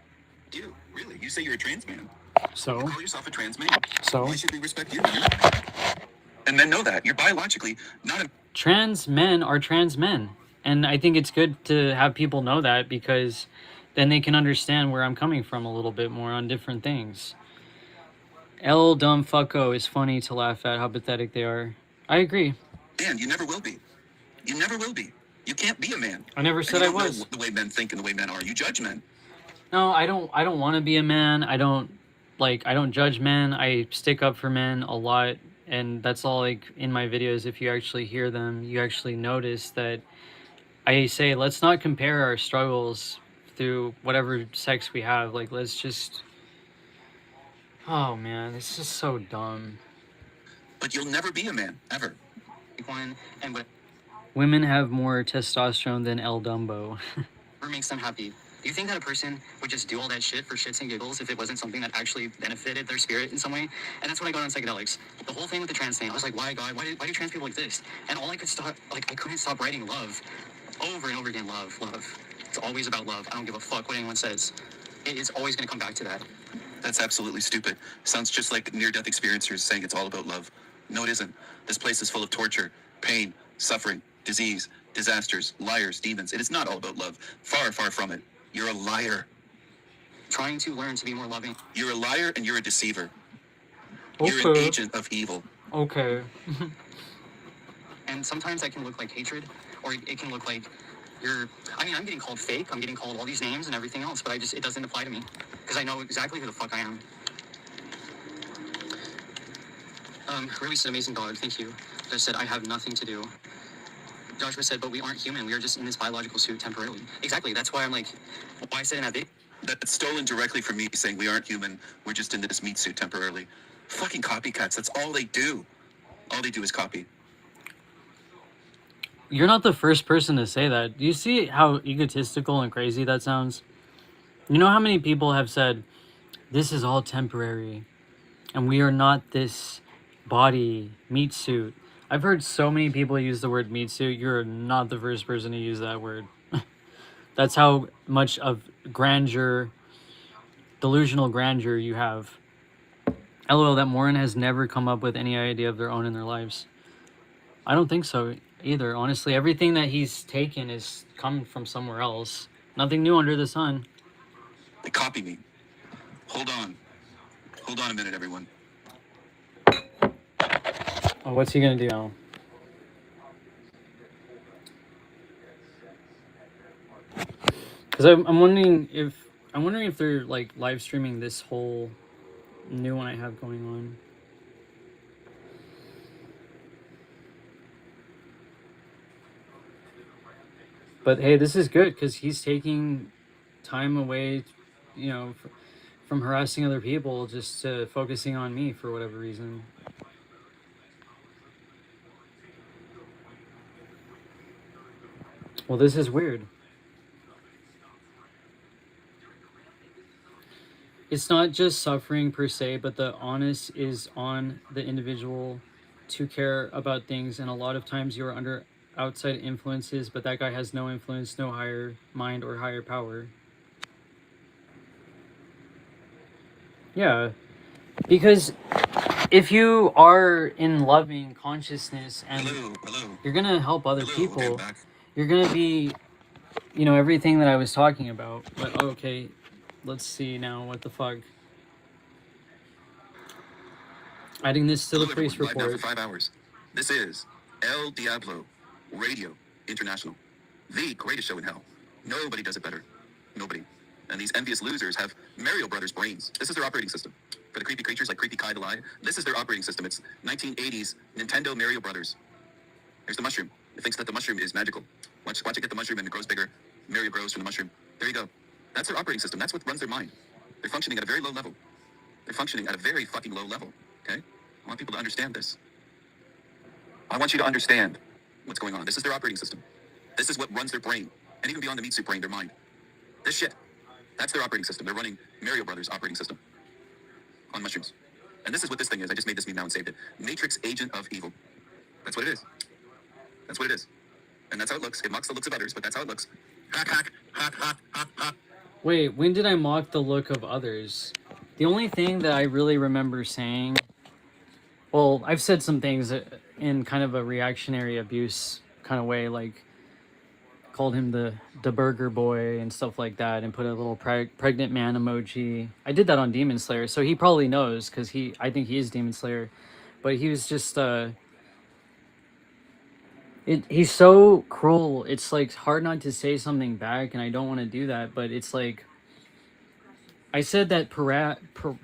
You, really? You say you're a trans man. So? You call yourself a trans man. So? Why should we respect you? And men know that. You're biologically not a... Trans men are trans men. And I think it's good to have people know that, because then they can understand where I'm coming from a little bit more on different things. El dumb fucko is funny to laugh at how pathetic they are. I agree. man. You never will be. You never will be. You can't be a man. I never said I was. The way men think and the way men are. You judge men. No, I don't want to be a man. I don't judge men. I stick up for men a lot, and that's all. Like, in my videos, if you actually hear them, you actually notice that I say, let's not compare our struggles through whatever sex we have. Like, let's just... Oh man, it's just so dumb. But you'll never be a man, ever. Women have more testosterone than El Dumbo. Whatever makes them happy. Do you think that a person would just do all that shit for shits and giggles if it wasn't something that actually benefited their spirit in some way? And that's what I got on psychedelics. The whole thing with the trans thing, I was like, why, God? Why do trans people exist? And all I could stop, I couldn't stop writing love. Over and over again, love. It's always about love. I don't give a fuck what anyone says. It is always going to come back to that. That's absolutely stupid. Sounds just like near-death experiencers saying it's all about love. No, it isn't. This place is full of torture, pain, suffering, disease, disasters, liars, demons. It is not all about love. Far, far from it. You're a liar. Trying to learn to be more loving. You're a liar and you're a deceiver. Okay. You're an agent of evil. Okay. And sometimes that can look like hatred, or it can look like I'm getting called fake, I'm getting called all these names and everything else, but it doesn't apply to me, because I know exactly who the fuck I am. Released an amazing dog, thank you. Just said, I have nothing to do. Joshua said, but we aren't human, we are just in this biological suit temporarily. Exactly, that's why I'm like, why I said in that video. That's stolen directly from me saying we aren't human, we're just in this meat suit temporarily. Fucking copycats, that's all they do. All they do is copy. You're not the first person to say that. Do you see how egotistical and crazy that sounds? You know how many people have said, this is all temporary, and we are not this body meat suit. I've heard so many people use the word meat suit. You're not the first person to use that word. That's how much of grandeur, delusional grandeur you have. LOL, that Morin has never come up with any idea of their own in their lives. I don't think so. either. Honestly, everything that he's taken is come from somewhere else. Nothing new under the sun. They copy me. Hold on. Hold on a minute, everyone. Oh, what's he gonna do now? Because I'm wondering if they're like live streaming this whole new one I have going on. But hey, this is good because he's taking time away, you know, from harassing other people, just to focusing on me for whatever reason. Well, this is weird. It's not just suffering per se, but the onus is on the individual to care about things. And a lot of times you are under outside influences, but that guy has no influence, no higher mind or higher power. Yeah, because if you are in loving consciousness and you're gonna help other people, you're gonna be, you know, everything that I was talking about. But okay, let's see now. What the fuck? Adding this to the police Live now for report. 5 hours. This is El Diablo Radio International, the greatest show in hell. Nobody does it better. Nobody. And these envious losers have Mario Brothers brains. This is their operating system. For the creepy creatures like Creepy Kai the Lie, this is their operating system. It's 1980s Nintendo Mario Brothers. There's the mushroom. It thinks that the mushroom is magical. Watch it get the mushroom and it grows bigger. Mario grows from the mushroom. There you go. That's their operating system. That's what runs their mind. They're functioning at a very low level. They're functioning at a very fucking low level. Okay? I want people to understand this. I want you to understand what's going on. This is their operating system. This is what runs their brain. And even beyond the meat suit brain, their mind. This shit. That's their operating system. They're running Mario Brothers operating system on mushrooms. And this is what this thing is. I just made this meme now and saved it. Matrix Agent of Evil. That's what it is. That's what it is. And that's how it looks. It mocks the looks of others, but that's how it looks. Hack, hack, hack, hack, hack, hack. Wait, when did I mock the look of others? The only thing that I really remember saying, well, I've said some things in kind of a reactionary abuse kind of way, like called him the burger boy and stuff like that, and put a little pregnant man emoji. I did that on Demon Slayer, so he probably knows because I think he is Demon Slayer, but he was just he's so cruel. It's like hard not to say something back, and I don't want to do that, but it's like I said that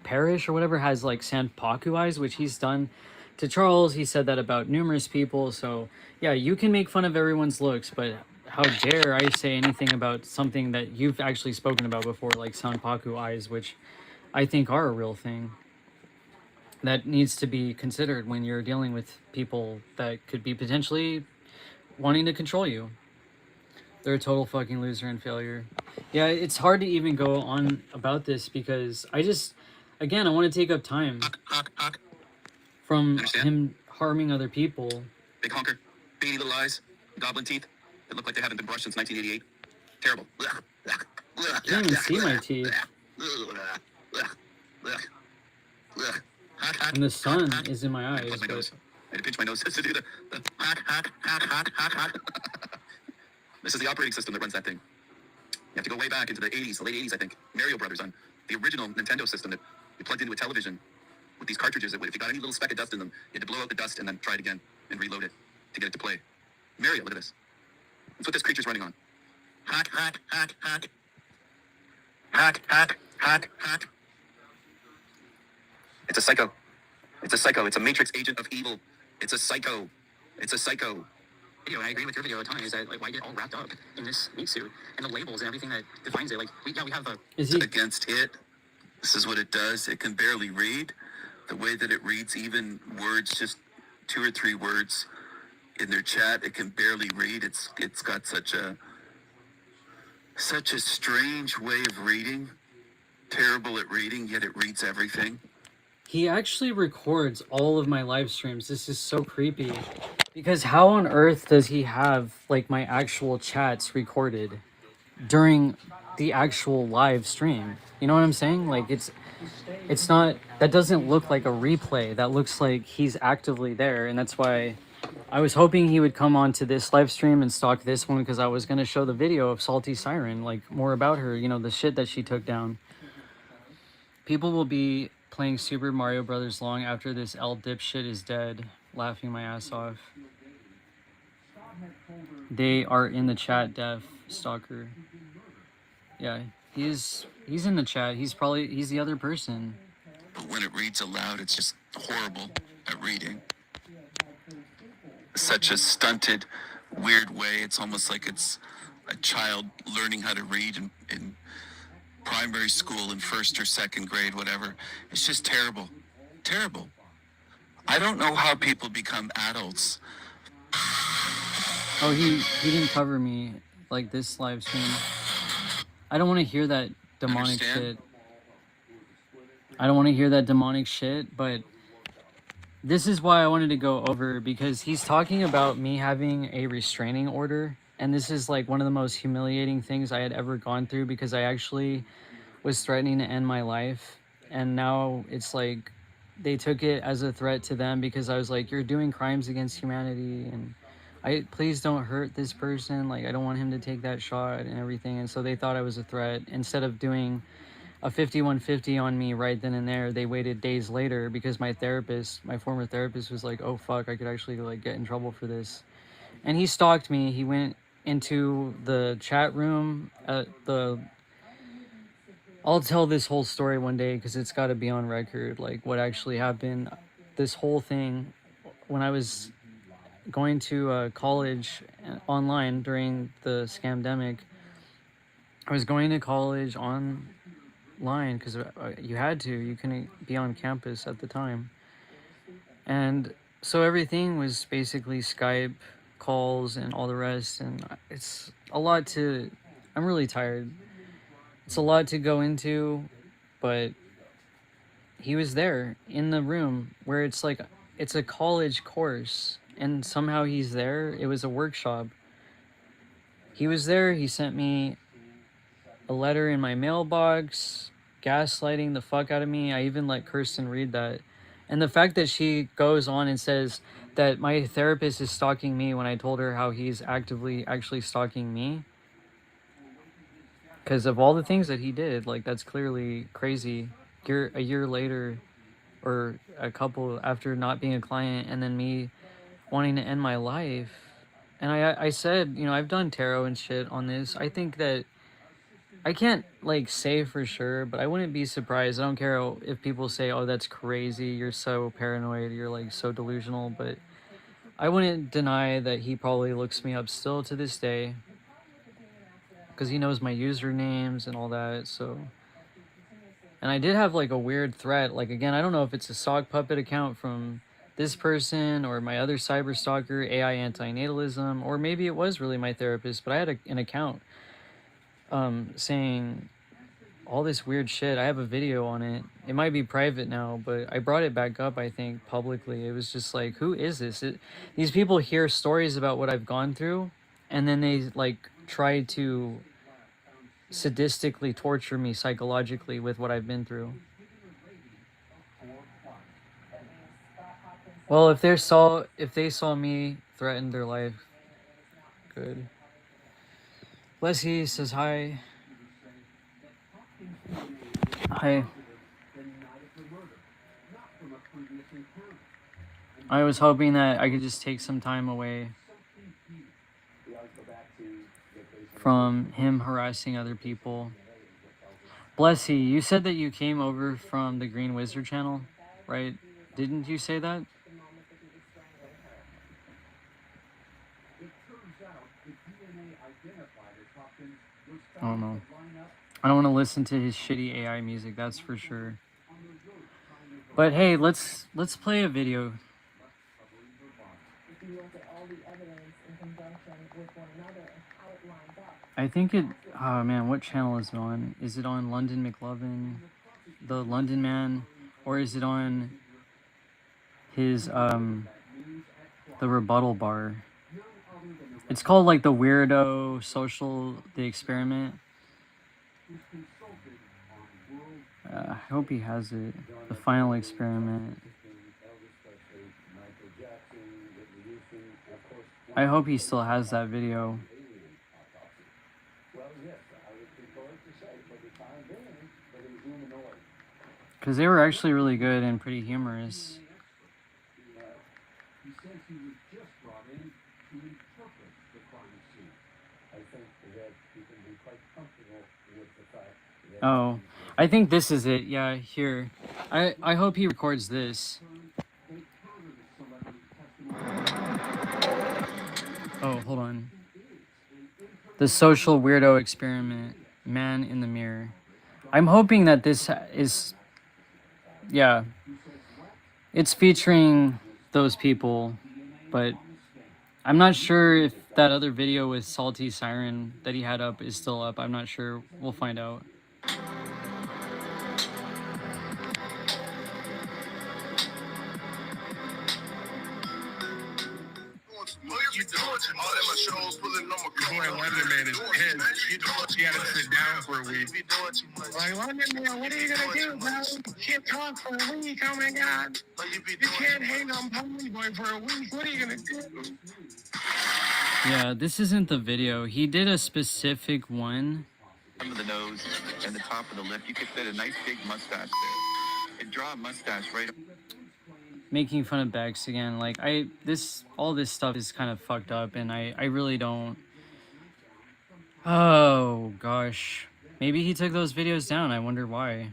Parrish or whatever has like Sanpaku eyes, which he's done to Charles. He said that about numerous people. So yeah, you can make fun of everyone's looks, but how dare I say anything about something that you've actually spoken about before, like Sanpaku eyes, which I think are a real thing that needs to be considered when you're dealing with people that could be potentially wanting to control you. They're a total fucking loser and failure. Yeah, it's hard to even go on about this because I want to take up time from him harming other people. Big honker, beady little eyes, goblin teeth that look like they haven't been brushed since 1988. Terrible. I can't even see my teeth. And the sun is in my eyes. I had to pinch my nose to do the This is the operating system that runs that thing. You have to go way back into the 80s, the late 80s, I think. Mario Brothers on the original Nintendo system that you plugged into a television with these cartridges that if you got any little speck of dust in them, you had to blow out the dust and then try it again and reload it to get it to play. Mario, look at this. That's what this creature's running on. Hack, hack, hack, hack. Hack, hack, hack, hack. It's a psycho. It's a psycho. It's a Matrix Agent of Evil. It's a psycho. It's a psycho. Video, and I agree with your video at times, is that like why get all wrapped up in this meat suit and the labels and everything that defines it. Like we have the against it. This is what it does. It can barely read. The way that it reads even words, just 2 or 3 words in their chat, it can barely read. It's got such a strange way of reading. Terrible at reading, yet it reads everything. He actually records all of my live streams. This is so creepy. Because how on earth does he have like my actual chats recorded during the actual live stream? You know what I'm saying? Like it's not, that doesn't look like a replay. That looks like he's actively there, and that's why I was hoping he would come on to this live stream and stalk this one because I was going to show the video of Salty Siren, like more about her, you know, the shit that she took down. People will be playing Super Mario Brothers long after this L dipshit is dead, laughing my ass off. They are in the chat, Def Stalker. Yeah, he's in the chat. He's the other person. But when it reads aloud, it's just horrible at reading. Such a stunted, weird way. It's almost like it's a child learning how to read in primary school in first or second grade, whatever. It's just terrible. Terrible. I don't know how people become adults. Oh, he didn't cover me like this live stream. I don't want to hear that demonic shit. I don't want to hear that demonic shit, but this is why I wanted to go over, because he's talking about me having a restraining order, and this is like one of the most humiliating things I had ever gone through, because I actually was threatening to end my life, and now it's like they took it as a threat to them because I was like, you're doing crimes against humanity, and please don't hurt this person, like I don't want him to take that shot and everything. And so they thought I was a threat. Instead of doing a 5150 on me right then and there, they waited days later because my former therapist was like, oh fuck, I could actually like get in trouble for this. And he stalked me. He went into the chat room at I'll tell this whole story one day because it's got to be on record, like what actually happened. This whole thing, when I was going to college online during the scamdemic, I was going to college online because you had to. You couldn't be on campus at the time. And so everything was basically Skype calls and all the rest. And it's a lot to... I'm really tired. It's a lot to go into, but he was there in the room where it's like... It's a college course. And somehow he's there. It was a workshop. He was there. He sent me a letter in my mailbox, gaslighting the fuck out of me. I even let Kirsten read that. And the fact that she goes on and says that my therapist is stalking me when I told her how he's actually stalking me. Because of all the things that he did, like that's clearly crazy. A year later, or a couple after not being a client, and then me wanting to end my life. And I said, you know, I've done tarot and shit on this. I think that I can't like say for sure, but I wouldn't be surprised. I don't care if people say, oh, that's crazy, you're so paranoid, you're like so delusional, but I wouldn't deny that he probably looks me up still to this day because he knows my usernames and all that. So, and I did have like a weird threat, like again, I don't know if it's a sock puppet account from this person or my other cyber stalker, AI antinatalism, or maybe it was really my therapist, but I had an account saying all this weird shit. I have a video on it. It might be private now, but I brought it back up, I think, publicly. It was just like, who is this? These people hear stories about what I've gone through, and then they like try to sadistically torture me psychologically with what I've been through. Well, if they saw me threaten their life, good. Leslie says hi. Hi. I was hoping that I could just take some time away from him harassing other people. Blessy, you said that you came over from the Green Wizard channel, right? Didn't you say that? I don't know. I don't want to listen to his shitty AI music, that's for sure. But hey, let's play a video. I think it... Oh man, what channel is it on? Is it on London McLovin, the London Man, or is it on his the Rebuttal Bar? It's called like the Weirdo Social, the Experiment. I hope he has it. The Final Experiment. I hope he still has that video. Because they were actually really good and pretty humorous. Oh, I think this is it. Yeah, here. I hope he records this. Oh, hold on. The social weirdo experiment, man in the mirror. I'm hoping that this is, yeah, it's featuring those people, but I'm not sure if that other video with Salty Siren that he had up is still up. I'm not sure. We'll find out. Boy, London Man is pissed. He had to sit down for a week. Like, London Man, what are you gonna do, bro? You can't talk for a week. Oh my god. You can't hang on Ponyboy for a week. What are you gonna do? Yeah, this isn't the video. He did a specific one. Under the nose and the top of the lip, you could fit a nice big mustache there. And draw a mustache right. Making fun of Bex again. Like, all this stuff is kind of fucked up, and I really don't. Oh gosh, maybe he took those videos down. I wonder why.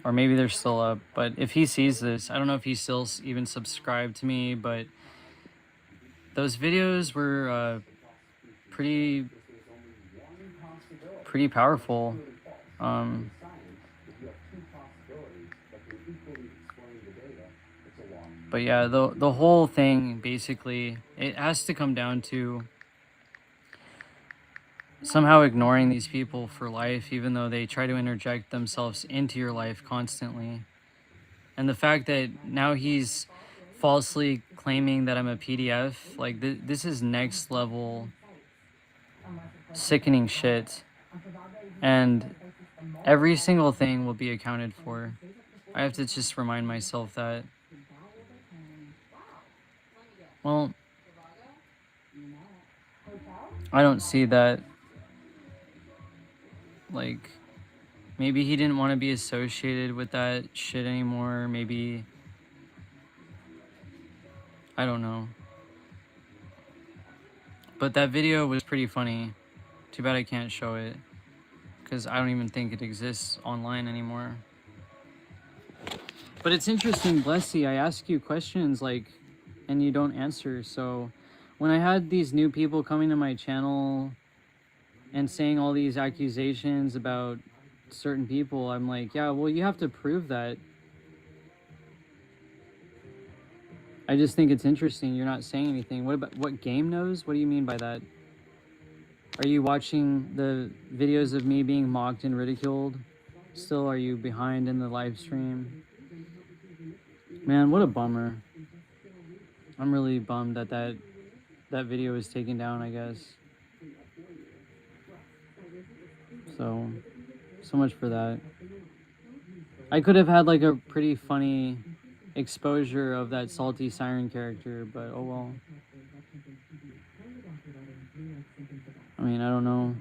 Or maybe they're still up. But if he sees this, I don't know if he's still even subscribed to me, but those videos were pretty powerful. But yeah, the whole thing, basically, it has to come down to somehow ignoring these people for life, even though they try to interject themselves into your life constantly. And the fact that now he's falsely claiming that I'm a PDF, like, this is next level sickening shit. And every single thing will be accounted for. I have to just remind myself that. Well, I don't see that. Like, maybe he didn't want to be associated with that shit anymore. Maybe, I don't know. But that video was pretty funny. Too bad I can't show it, because I don't even think it exists online anymore. But it's interesting, Blessy, I ask you questions, like, and you don't answer. So when I had these new people coming to my channel and saying all these accusations about certain people, I'm like, yeah, well, you have to prove that. I just think it's interesting. You're not saying anything. What game knows? What do you mean by that? Are you watching the videos of me being mocked and ridiculed? Still, are you behind in the live stream? Man, what a bummer. I'm really bummed that that video was taken down, I guess. So much for that. I could have had like a pretty funny exposure of that Salty Siren character, but oh well. I mean, I don't know.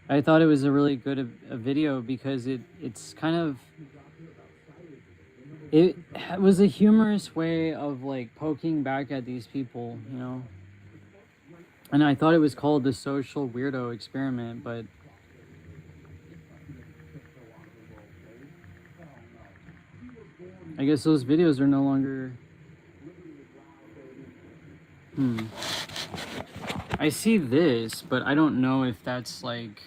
I thought it was a really good a video because it's kind of, it was a humorous way of like poking back at these people, you know. And I thought it was called the social weirdo experiment, but I guess those videos are no longer. I see this, but I don't know if that's like.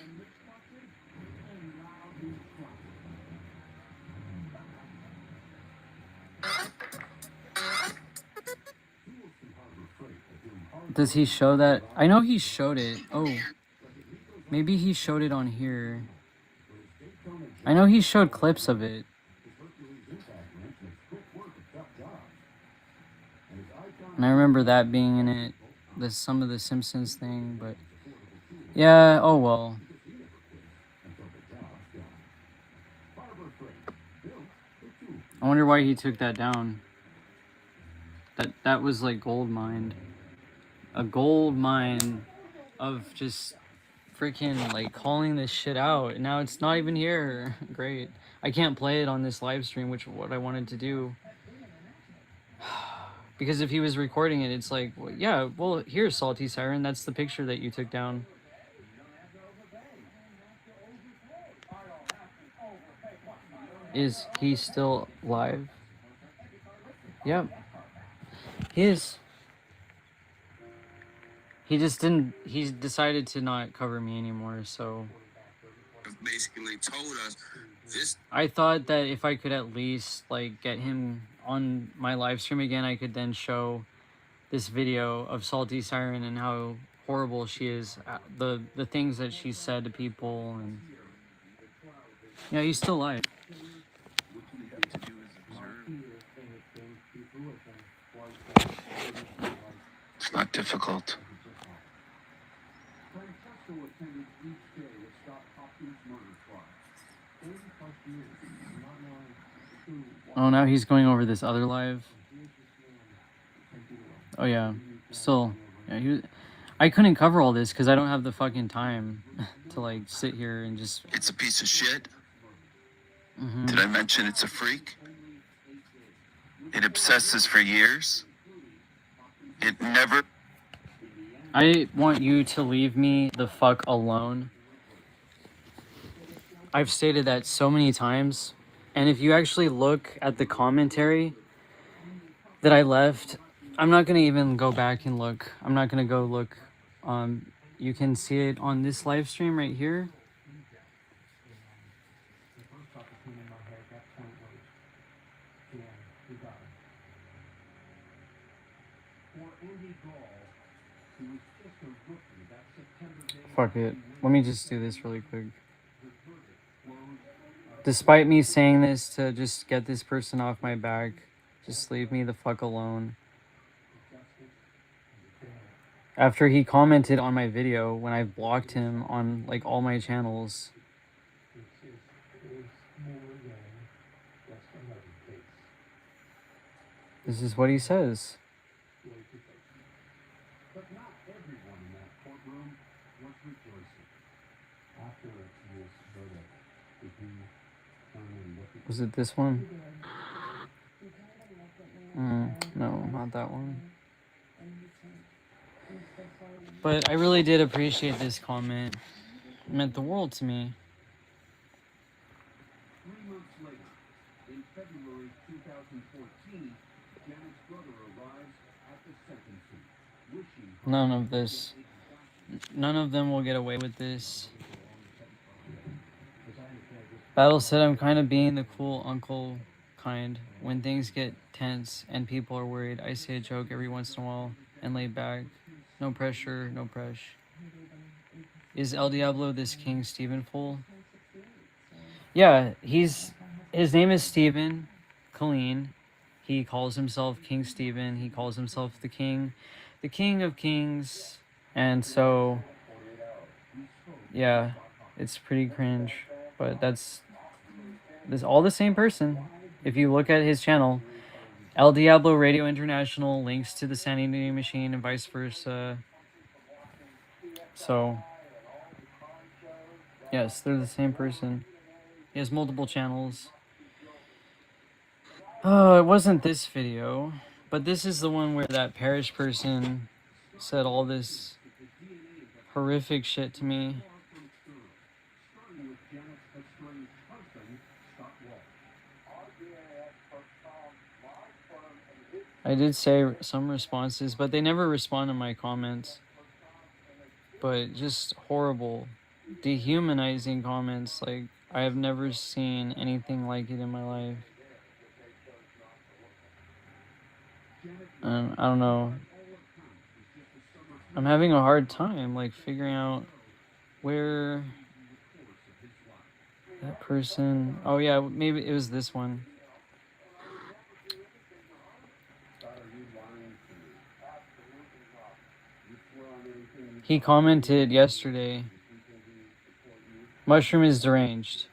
Does he show that? I know he showed it. Oh, maybe he showed it on here. I know he showed clips of it. And I remember that being in it, some of the Simpsons thing, but yeah, oh well. I wonder why he took that down. That was like gold mined. A gold mine of just freaking like calling this shit out. And now it's not even here. Great. I can't play it on this live stream, which is what I wanted to do. Because if he was recording it, it's like, well, yeah, well, here's Salty Siren. That's the picture that you took down. Is he still live? Yep. He is. He just didn't, he decided to not cover me anymore, so. Basically told us this. I thought that if I could at least, like, get him on my live stream again, I could then show this video of Salty Siren and how horrible she is, the things that she said to people, and. Yeah, he's still live. It's not difficult. Oh, now he's going over this other live. Oh yeah, still, yeah. I couldn't cover all this because I don't have the fucking time to like sit here and just. It's a piece of shit. Mm-hmm. Did I mention it's a freak? It obsesses for years. It never. I want you to leave me the fuck alone. I've stated that so many times. And if you actually look at the commentary that I left, I'm not going to even go back and look. I'm not going to go look. You can see it on this live stream right here. Fuck it. Let me just do this really quick. Despite me saying this to just get this person off my back, just leave me the fuck alone. After he commented on my video when I blocked him on like all my channels. This is what he says. Was it this one? No, not that one. But I really did appreciate this comment. It meant the world to me. 3 months later, in February 2014, Janet's brother arrives at the sentencing, wishing None of this. None of them will get away with this. Battle said I'm kind of being the cool uncle kind. When things get tense and people are worried, I say a joke every once in a while and lay back. No pressure, no pressure. Is El Diablo this King Stephen fool? Yeah, his name is Stephen Colleen. He calls himself King Stephen. He calls himself the King of Kings. And so, yeah, it's pretty cringe. But that's all the same person. If you look at his channel, El Diablo Radio International links to the Sanity Machine and vice versa. So, yes, they're the same person. He has multiple channels. Oh, it wasn't this video, but this is the one where that parish person said all this horrific shit to me. I did say some responses, but they never respond to my comments. But just horrible, dehumanizing comments. Like, I have never seen anything like it in my life. I don't know. I'm having a hard time, like, figuring out where that person... Oh, yeah, maybe it was this one. He commented yesterday, Mushroom is deranged.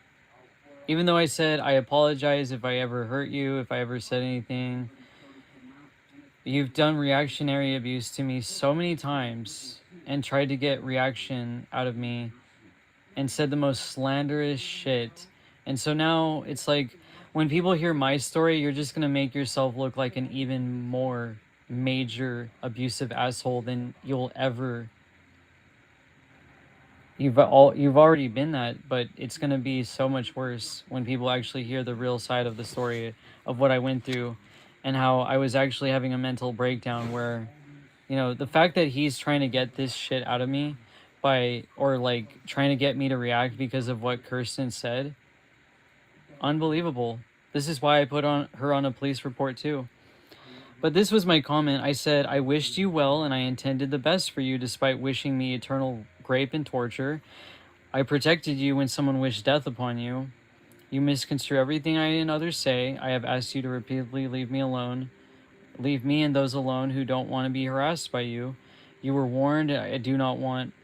Even though I said I apologize if I ever hurt you, if I ever said anything, you've done reactionary abuse to me so many times and tried to get reaction out of me and said the most slanderous shit. And so now it's like when people hear my story, you're just gonna make yourself look like an even more major abusive asshole than you'll ever. You've already been that, but it's gonna be so much worse when people actually hear the real side of the story of what I went through and how I was actually having a mental breakdown where, you know, the fact that he's trying to get this shit out of me or like trying to get me to react because of what Kirsten said, unbelievable. This is why I put her on a police report too. But this was my comment. I said, I wished you well and I intended the best for you despite wishing me eternal rape and torture. I protected you when someone wished death upon you. You misconstrue everything I and others say. I have asked you to repeatedly leave me alone. Leave me and those alone who don't want to be harassed by you. You were warned. I do not want...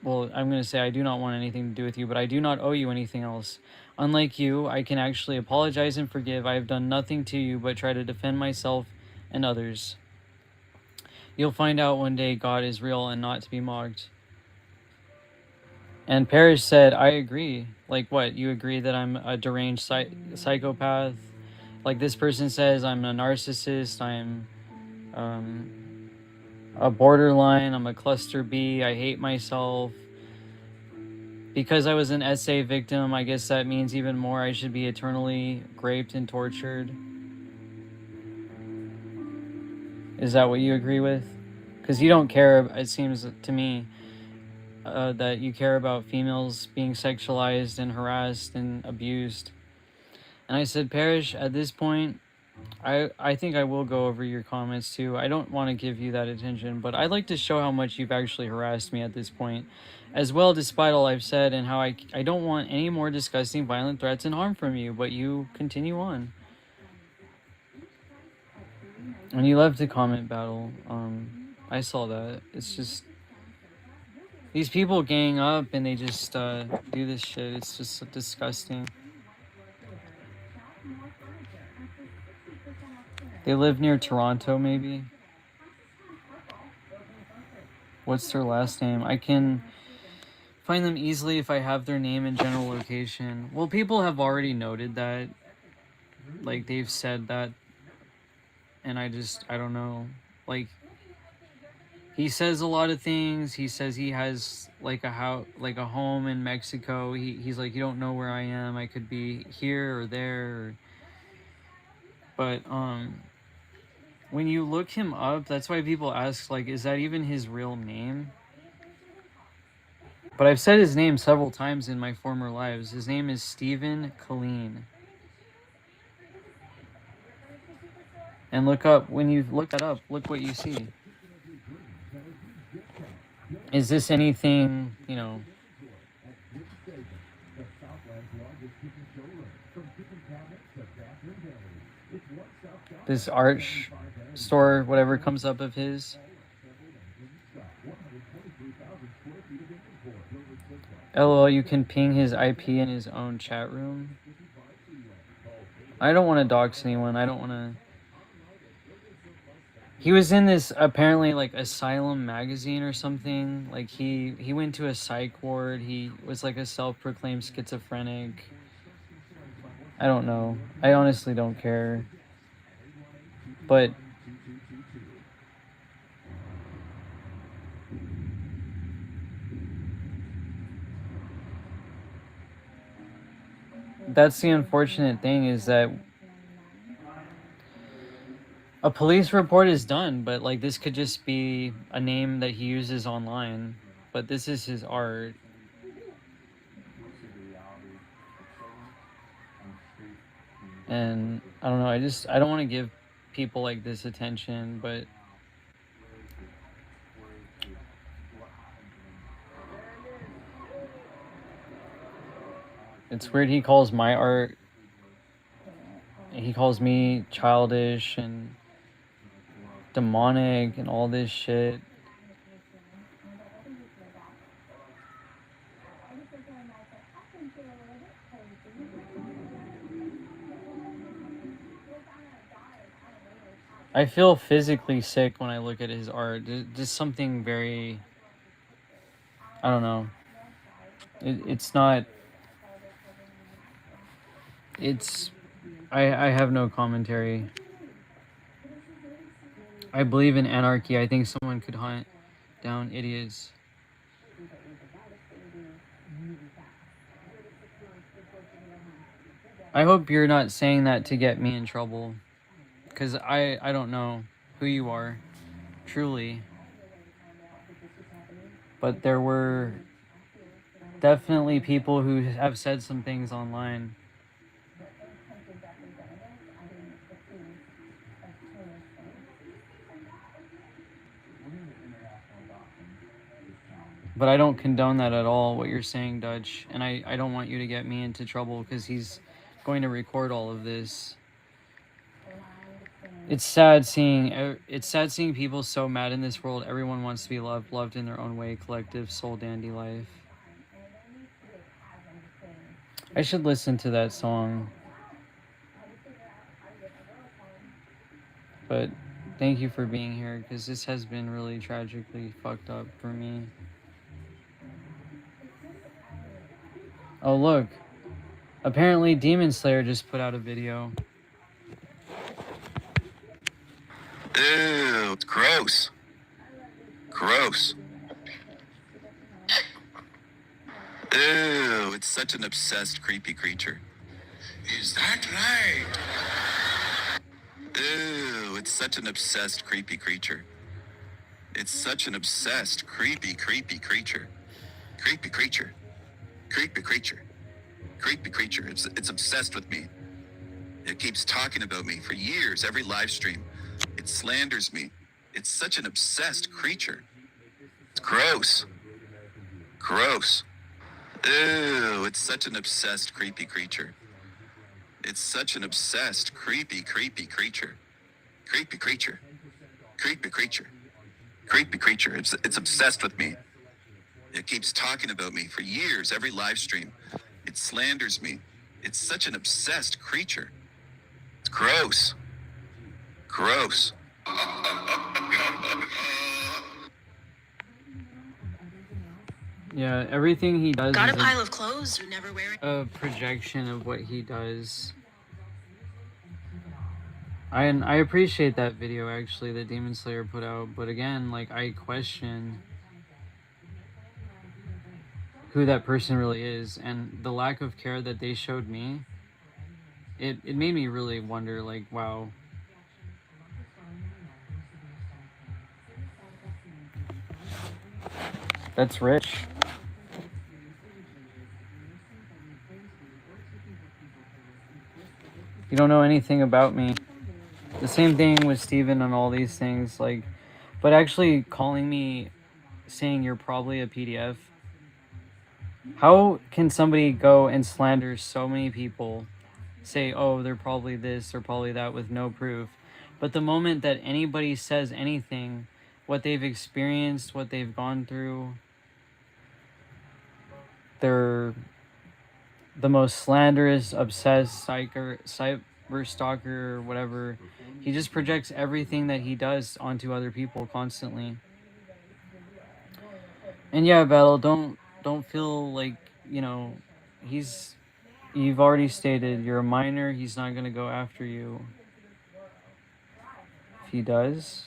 Well, I'm going to say I do not want anything to do with you, but I do not owe you anything else. Unlike you, I can actually apologize and forgive. I have done nothing to you but try to defend myself and others. You'll find out one day God is real and not to be mocked. And Parrish said, I agree. Like what? You agree that I'm a deranged psychopath? Like this person says I'm a narcissist, I'm a borderline, I'm a cluster B, I hate myself. Because I was an SA victim, I guess that means even more I should be eternally raped and tortured. Is that what you agree with? Because you don't care, it seems to me, that you care about females being sexualized and harassed and abused. And I said, Parrish, at this point, I think I will go over your comments too. I don't want to give you that attention, but I'd like to show how much you've actually harassed me at this point as well, despite all I've said, and how I don't want any more disgusting, violent threats and harm from you, but you continue on. And you left the comment battle. I saw that. It's just... These people gang up and they just do this shit. It's just so disgusting. They live near Toronto, maybe? What's their last name? I can find them easily if I have their name and general location. Well, people have already noted that. Like, they've said that. And I don't know. Like... He says a lot of things. He says he has like a home in Mexico. He's like, you don't know where I am. I could be here or there. But when you look him up, that's why people ask, like, is that even his real name? But I've said his name several times in my former lives. His name is Stephen Killeen. And when you look that up, look what you see. Is this anything, you know... This art store, whatever comes up of his? LOL, you can ping his IP in his own chat room? I don't want to dox anyone. I don't want to... He was in this, apparently, like, Asylum magazine or something. Like, he went to a psych ward. He was, like, a self-proclaimed schizophrenic. I don't know. I honestly don't care. But... that's the unfortunate thing, is that a police report is done, but like this could just be a name that he uses online, but this is his art. And I don't know, I don't want to give people like this attention, but it's weird he calls my art, he calls me childish and demonic and all this shit. I feel physically sick when I look at his art. Just something very, I don't know. It's not. It's. I have no commentary. I believe in anarchy. I think someone could hunt down idiots. I hope you're not saying that to get me in trouble. Because I don't know who you are, truly. But there were definitely people who have said some things online. But I don't condone that at all, what you're saying, Dutch. And I don't want you to get me into trouble because he's going to record all of this. It's sad seeing people so mad in this world. Everyone wants to be loved in their own way. Collective soul dandy life. I should listen to that song. But thank you for being here, because this has been really tragically fucked up for me. Oh look, apparently Demon Slayer just put out a video. Ew, it's gross. Gross. Ew, it's such an obsessed, creepy creature. Is that right? Ew, it's such an obsessed, creepy creature. It's such an obsessed, creepy creature. Creepy creature. Creepy creature. Creepy creature. It's obsessed with me. It keeps talking about me for years, every live stream. It slanders me. It's such an obsessed creature. It's gross. Gross. Ew, it's such an obsessed, creepy creature. It's such an obsessed, creepy creature. Creepy creature. Creepy creature. Creepy creature. It's obsessed with me. It keeps talking about me for years, every live stream. It slanders me. It's such an obsessed creature. It's gross. Gross. Yeah, everything he does Got is a pile of clothes you never wear. a projection of what he does. I appreciate that video, actually, that Demon Slayer put out, but again, like, I question who that person really is, and the lack of care that they showed me, it made me really wonder, like, wow. That's rich. You don't know anything about me. The same thing with Steven and all these things, like, but actually calling me, saying you're probably a PDF. How can somebody go and slander so many people, say, oh, they're probably this or probably that with no proof, but the moment that anybody says anything, what they've experienced, what they've gone through, they're the most slanderous, obsessed, cyber stalker, or whatever. He just projects everything that he does onto other people constantly. And yeah, Battle, don't feel like, you know, you've already stated you're a minor, he's not gonna go after you. If he does,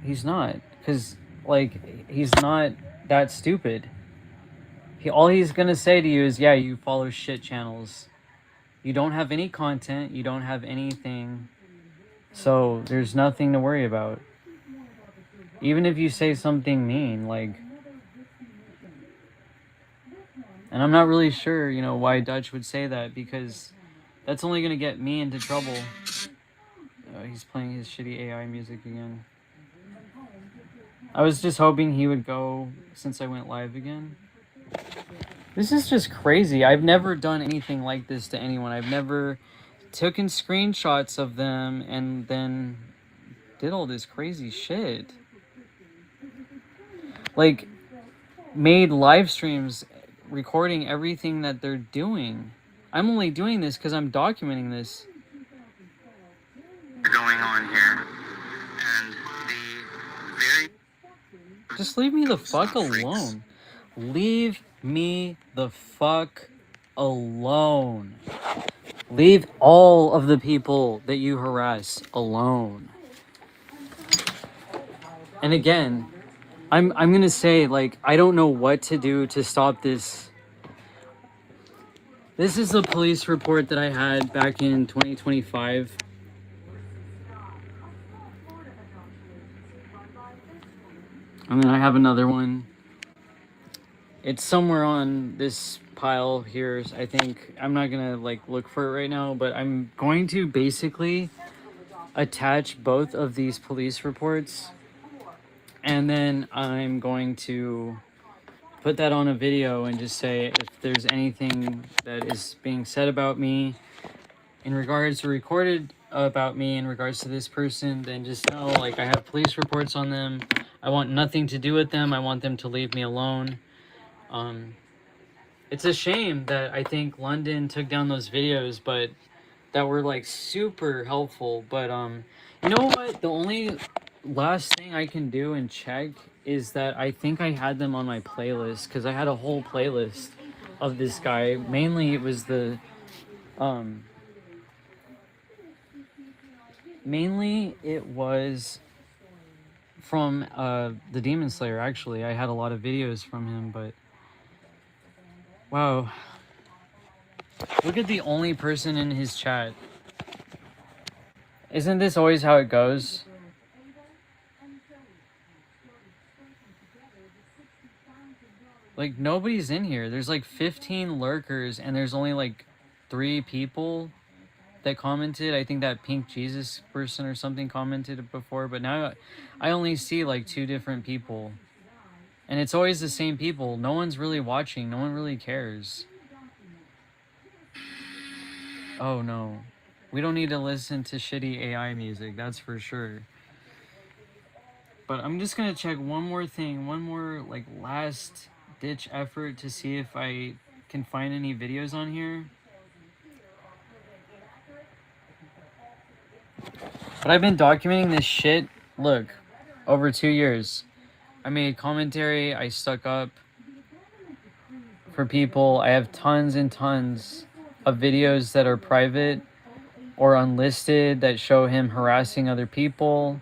he's not, because, like, he's not that stupid. All he's gonna say to you is, yeah, you follow shit channels. You don't have any content, you don't have anything, so there's nothing to worry about. Even if you say something mean, like, and I'm not really sure, you know, why Dutch would say that, because that's only gonna get me into trouble. He's playing his shitty AI music again. I was just hoping he would go since I went live again. This is just crazy. I've never done anything like this to anyone. I've never taken screenshots of them and then did all this crazy shit. Like, made live streams recording everything that they're doing. I'm only doing this because I'm documenting this. Going on here, and the very Just leave me the fuck alone. Leave me the fuck alone. Leave all of the people that you harass alone. And again, I'm gonna say, like, I don't know what to do to stop this. This is the police report that I had back in 2025. And then I have another one. It's somewhere on this pile here, I think. I'm not gonna like look for it right now, but I'm going to basically attach both of these police reports, and then I'm going to put that on a video and just say if there's anything that is being said about me in regards to recorded about me in regards to this person, then just know, like, I have police reports on them. I want nothing to do with them. I want them to leave me alone. It's a shame that I think London took down those videos, but that were like super helpful. But you know what? The only last thing I can do and check is that I think I had them on my playlist, because I had a whole playlist of this guy. Mainly it was the mainly it was from the Demon Slayer. Actually, I had a lot of videos from him, but wow, look at the only person in his chat. Isn't this always how it goes? Like, nobody's in here. There's like 15 lurkers, and there's only like 3 people that commented. I think that Pink Jesus person or something commented before, but now I only see like 2 different people. And it's always the same people. No one's really watching. No one really cares. Oh no. We don't need to listen to shitty AI music, that's for sure. But I'm just gonna check one more thing, one more like last ditch effort to see if I can find any videos on here. But I've been documenting this shit, look, over 2 years. I made commentary, I stuck up for people. I have tons and tons of videos that are private or unlisted that show him harassing other people.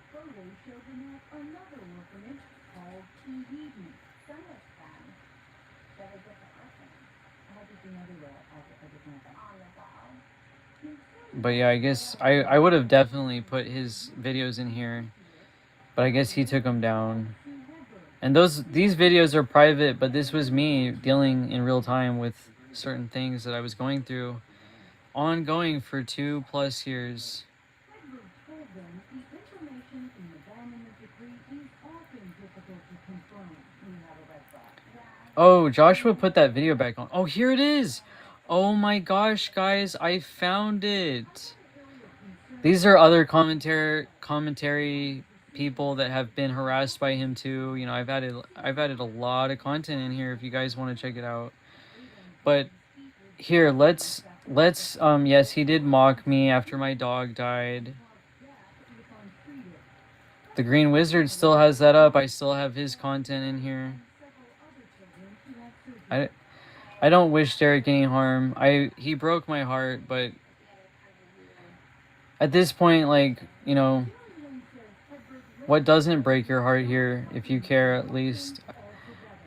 But yeah, I guess I would have definitely put his videos in here, but I guess he took them down. And these videos are private, but this was me dealing in real time with certain things that I was going through, ongoing for 2+ years. Oh, Joshua put that video back on. Oh, here it is. Oh my gosh, guys, I found it. These are other commentary people that have been harassed by him too. You know, I've added a lot of content in here if you guys want to check it out. But here, let's yes, he did mock me after my dog died. The Green Wizard still has that up. I still have his content in here. I don't wish Derek any harm. He broke my heart, but at this point, like, you know, what doesn't break your heart here, if you care at least?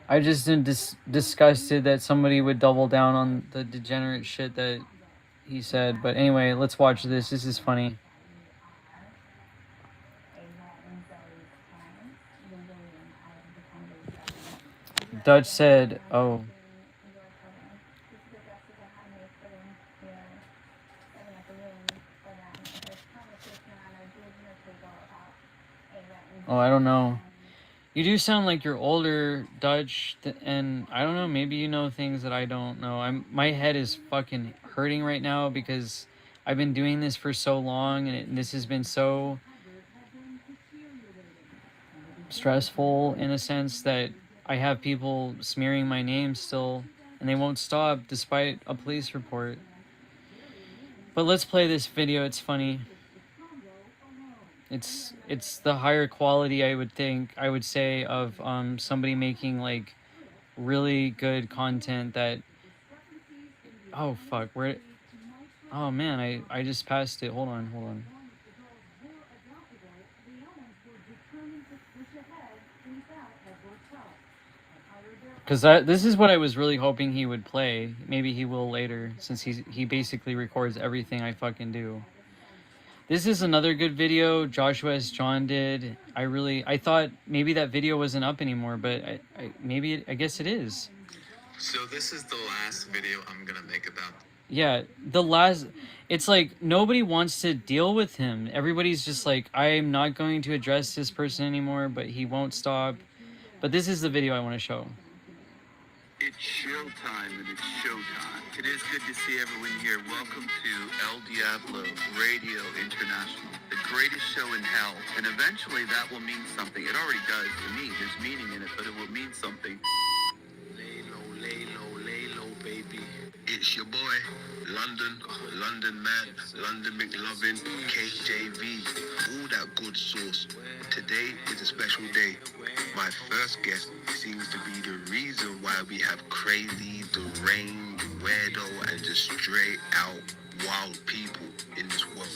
I just am disgusted that somebody would double down on the degenerate shit that he said. But anyway, let's watch this. This is funny. Dutch said, oh. Oh, I don't know. You do sound like you're older, Dutch, and I don't know, maybe you know things that I don't know. My head is fucking hurting right now because I've been doing this for so long, and this has been so stressful in a sense that I have people smearing my name still, and they won't stop despite a police report. But let's play this video. It's funny. It's the higher quality, I would say, of somebody making like really good content that. Oh fuck, where? Oh man, I just passed it. Hold on. Because this is what I was really hoping he would play. Maybe he will later, since he basically records everything I fucking do. This is another good video Joshua S. John did. I thought maybe that video wasn't up anymore, but I guess it is. So this is the last video I'm gonna make about. Yeah, it's like nobody wants to deal with him. Everybody's just like, I'm not going to address this person anymore, but he won't stop. But this is the video I want to show. It's showtime and it's showtime. It is good to see everyone here. Welcome to El Diablo Radio International, the greatest show in hell. And eventually that will mean something. It already does to me. There's meaning in it, but it will mean something. Lay low, baby. It's your boy, London man, London McLovin, KJV, all that good sauce. Today is a special day. My first guest seems to be the reason why we have crazy, deranged, weirdo, and just straight out wild people in this world.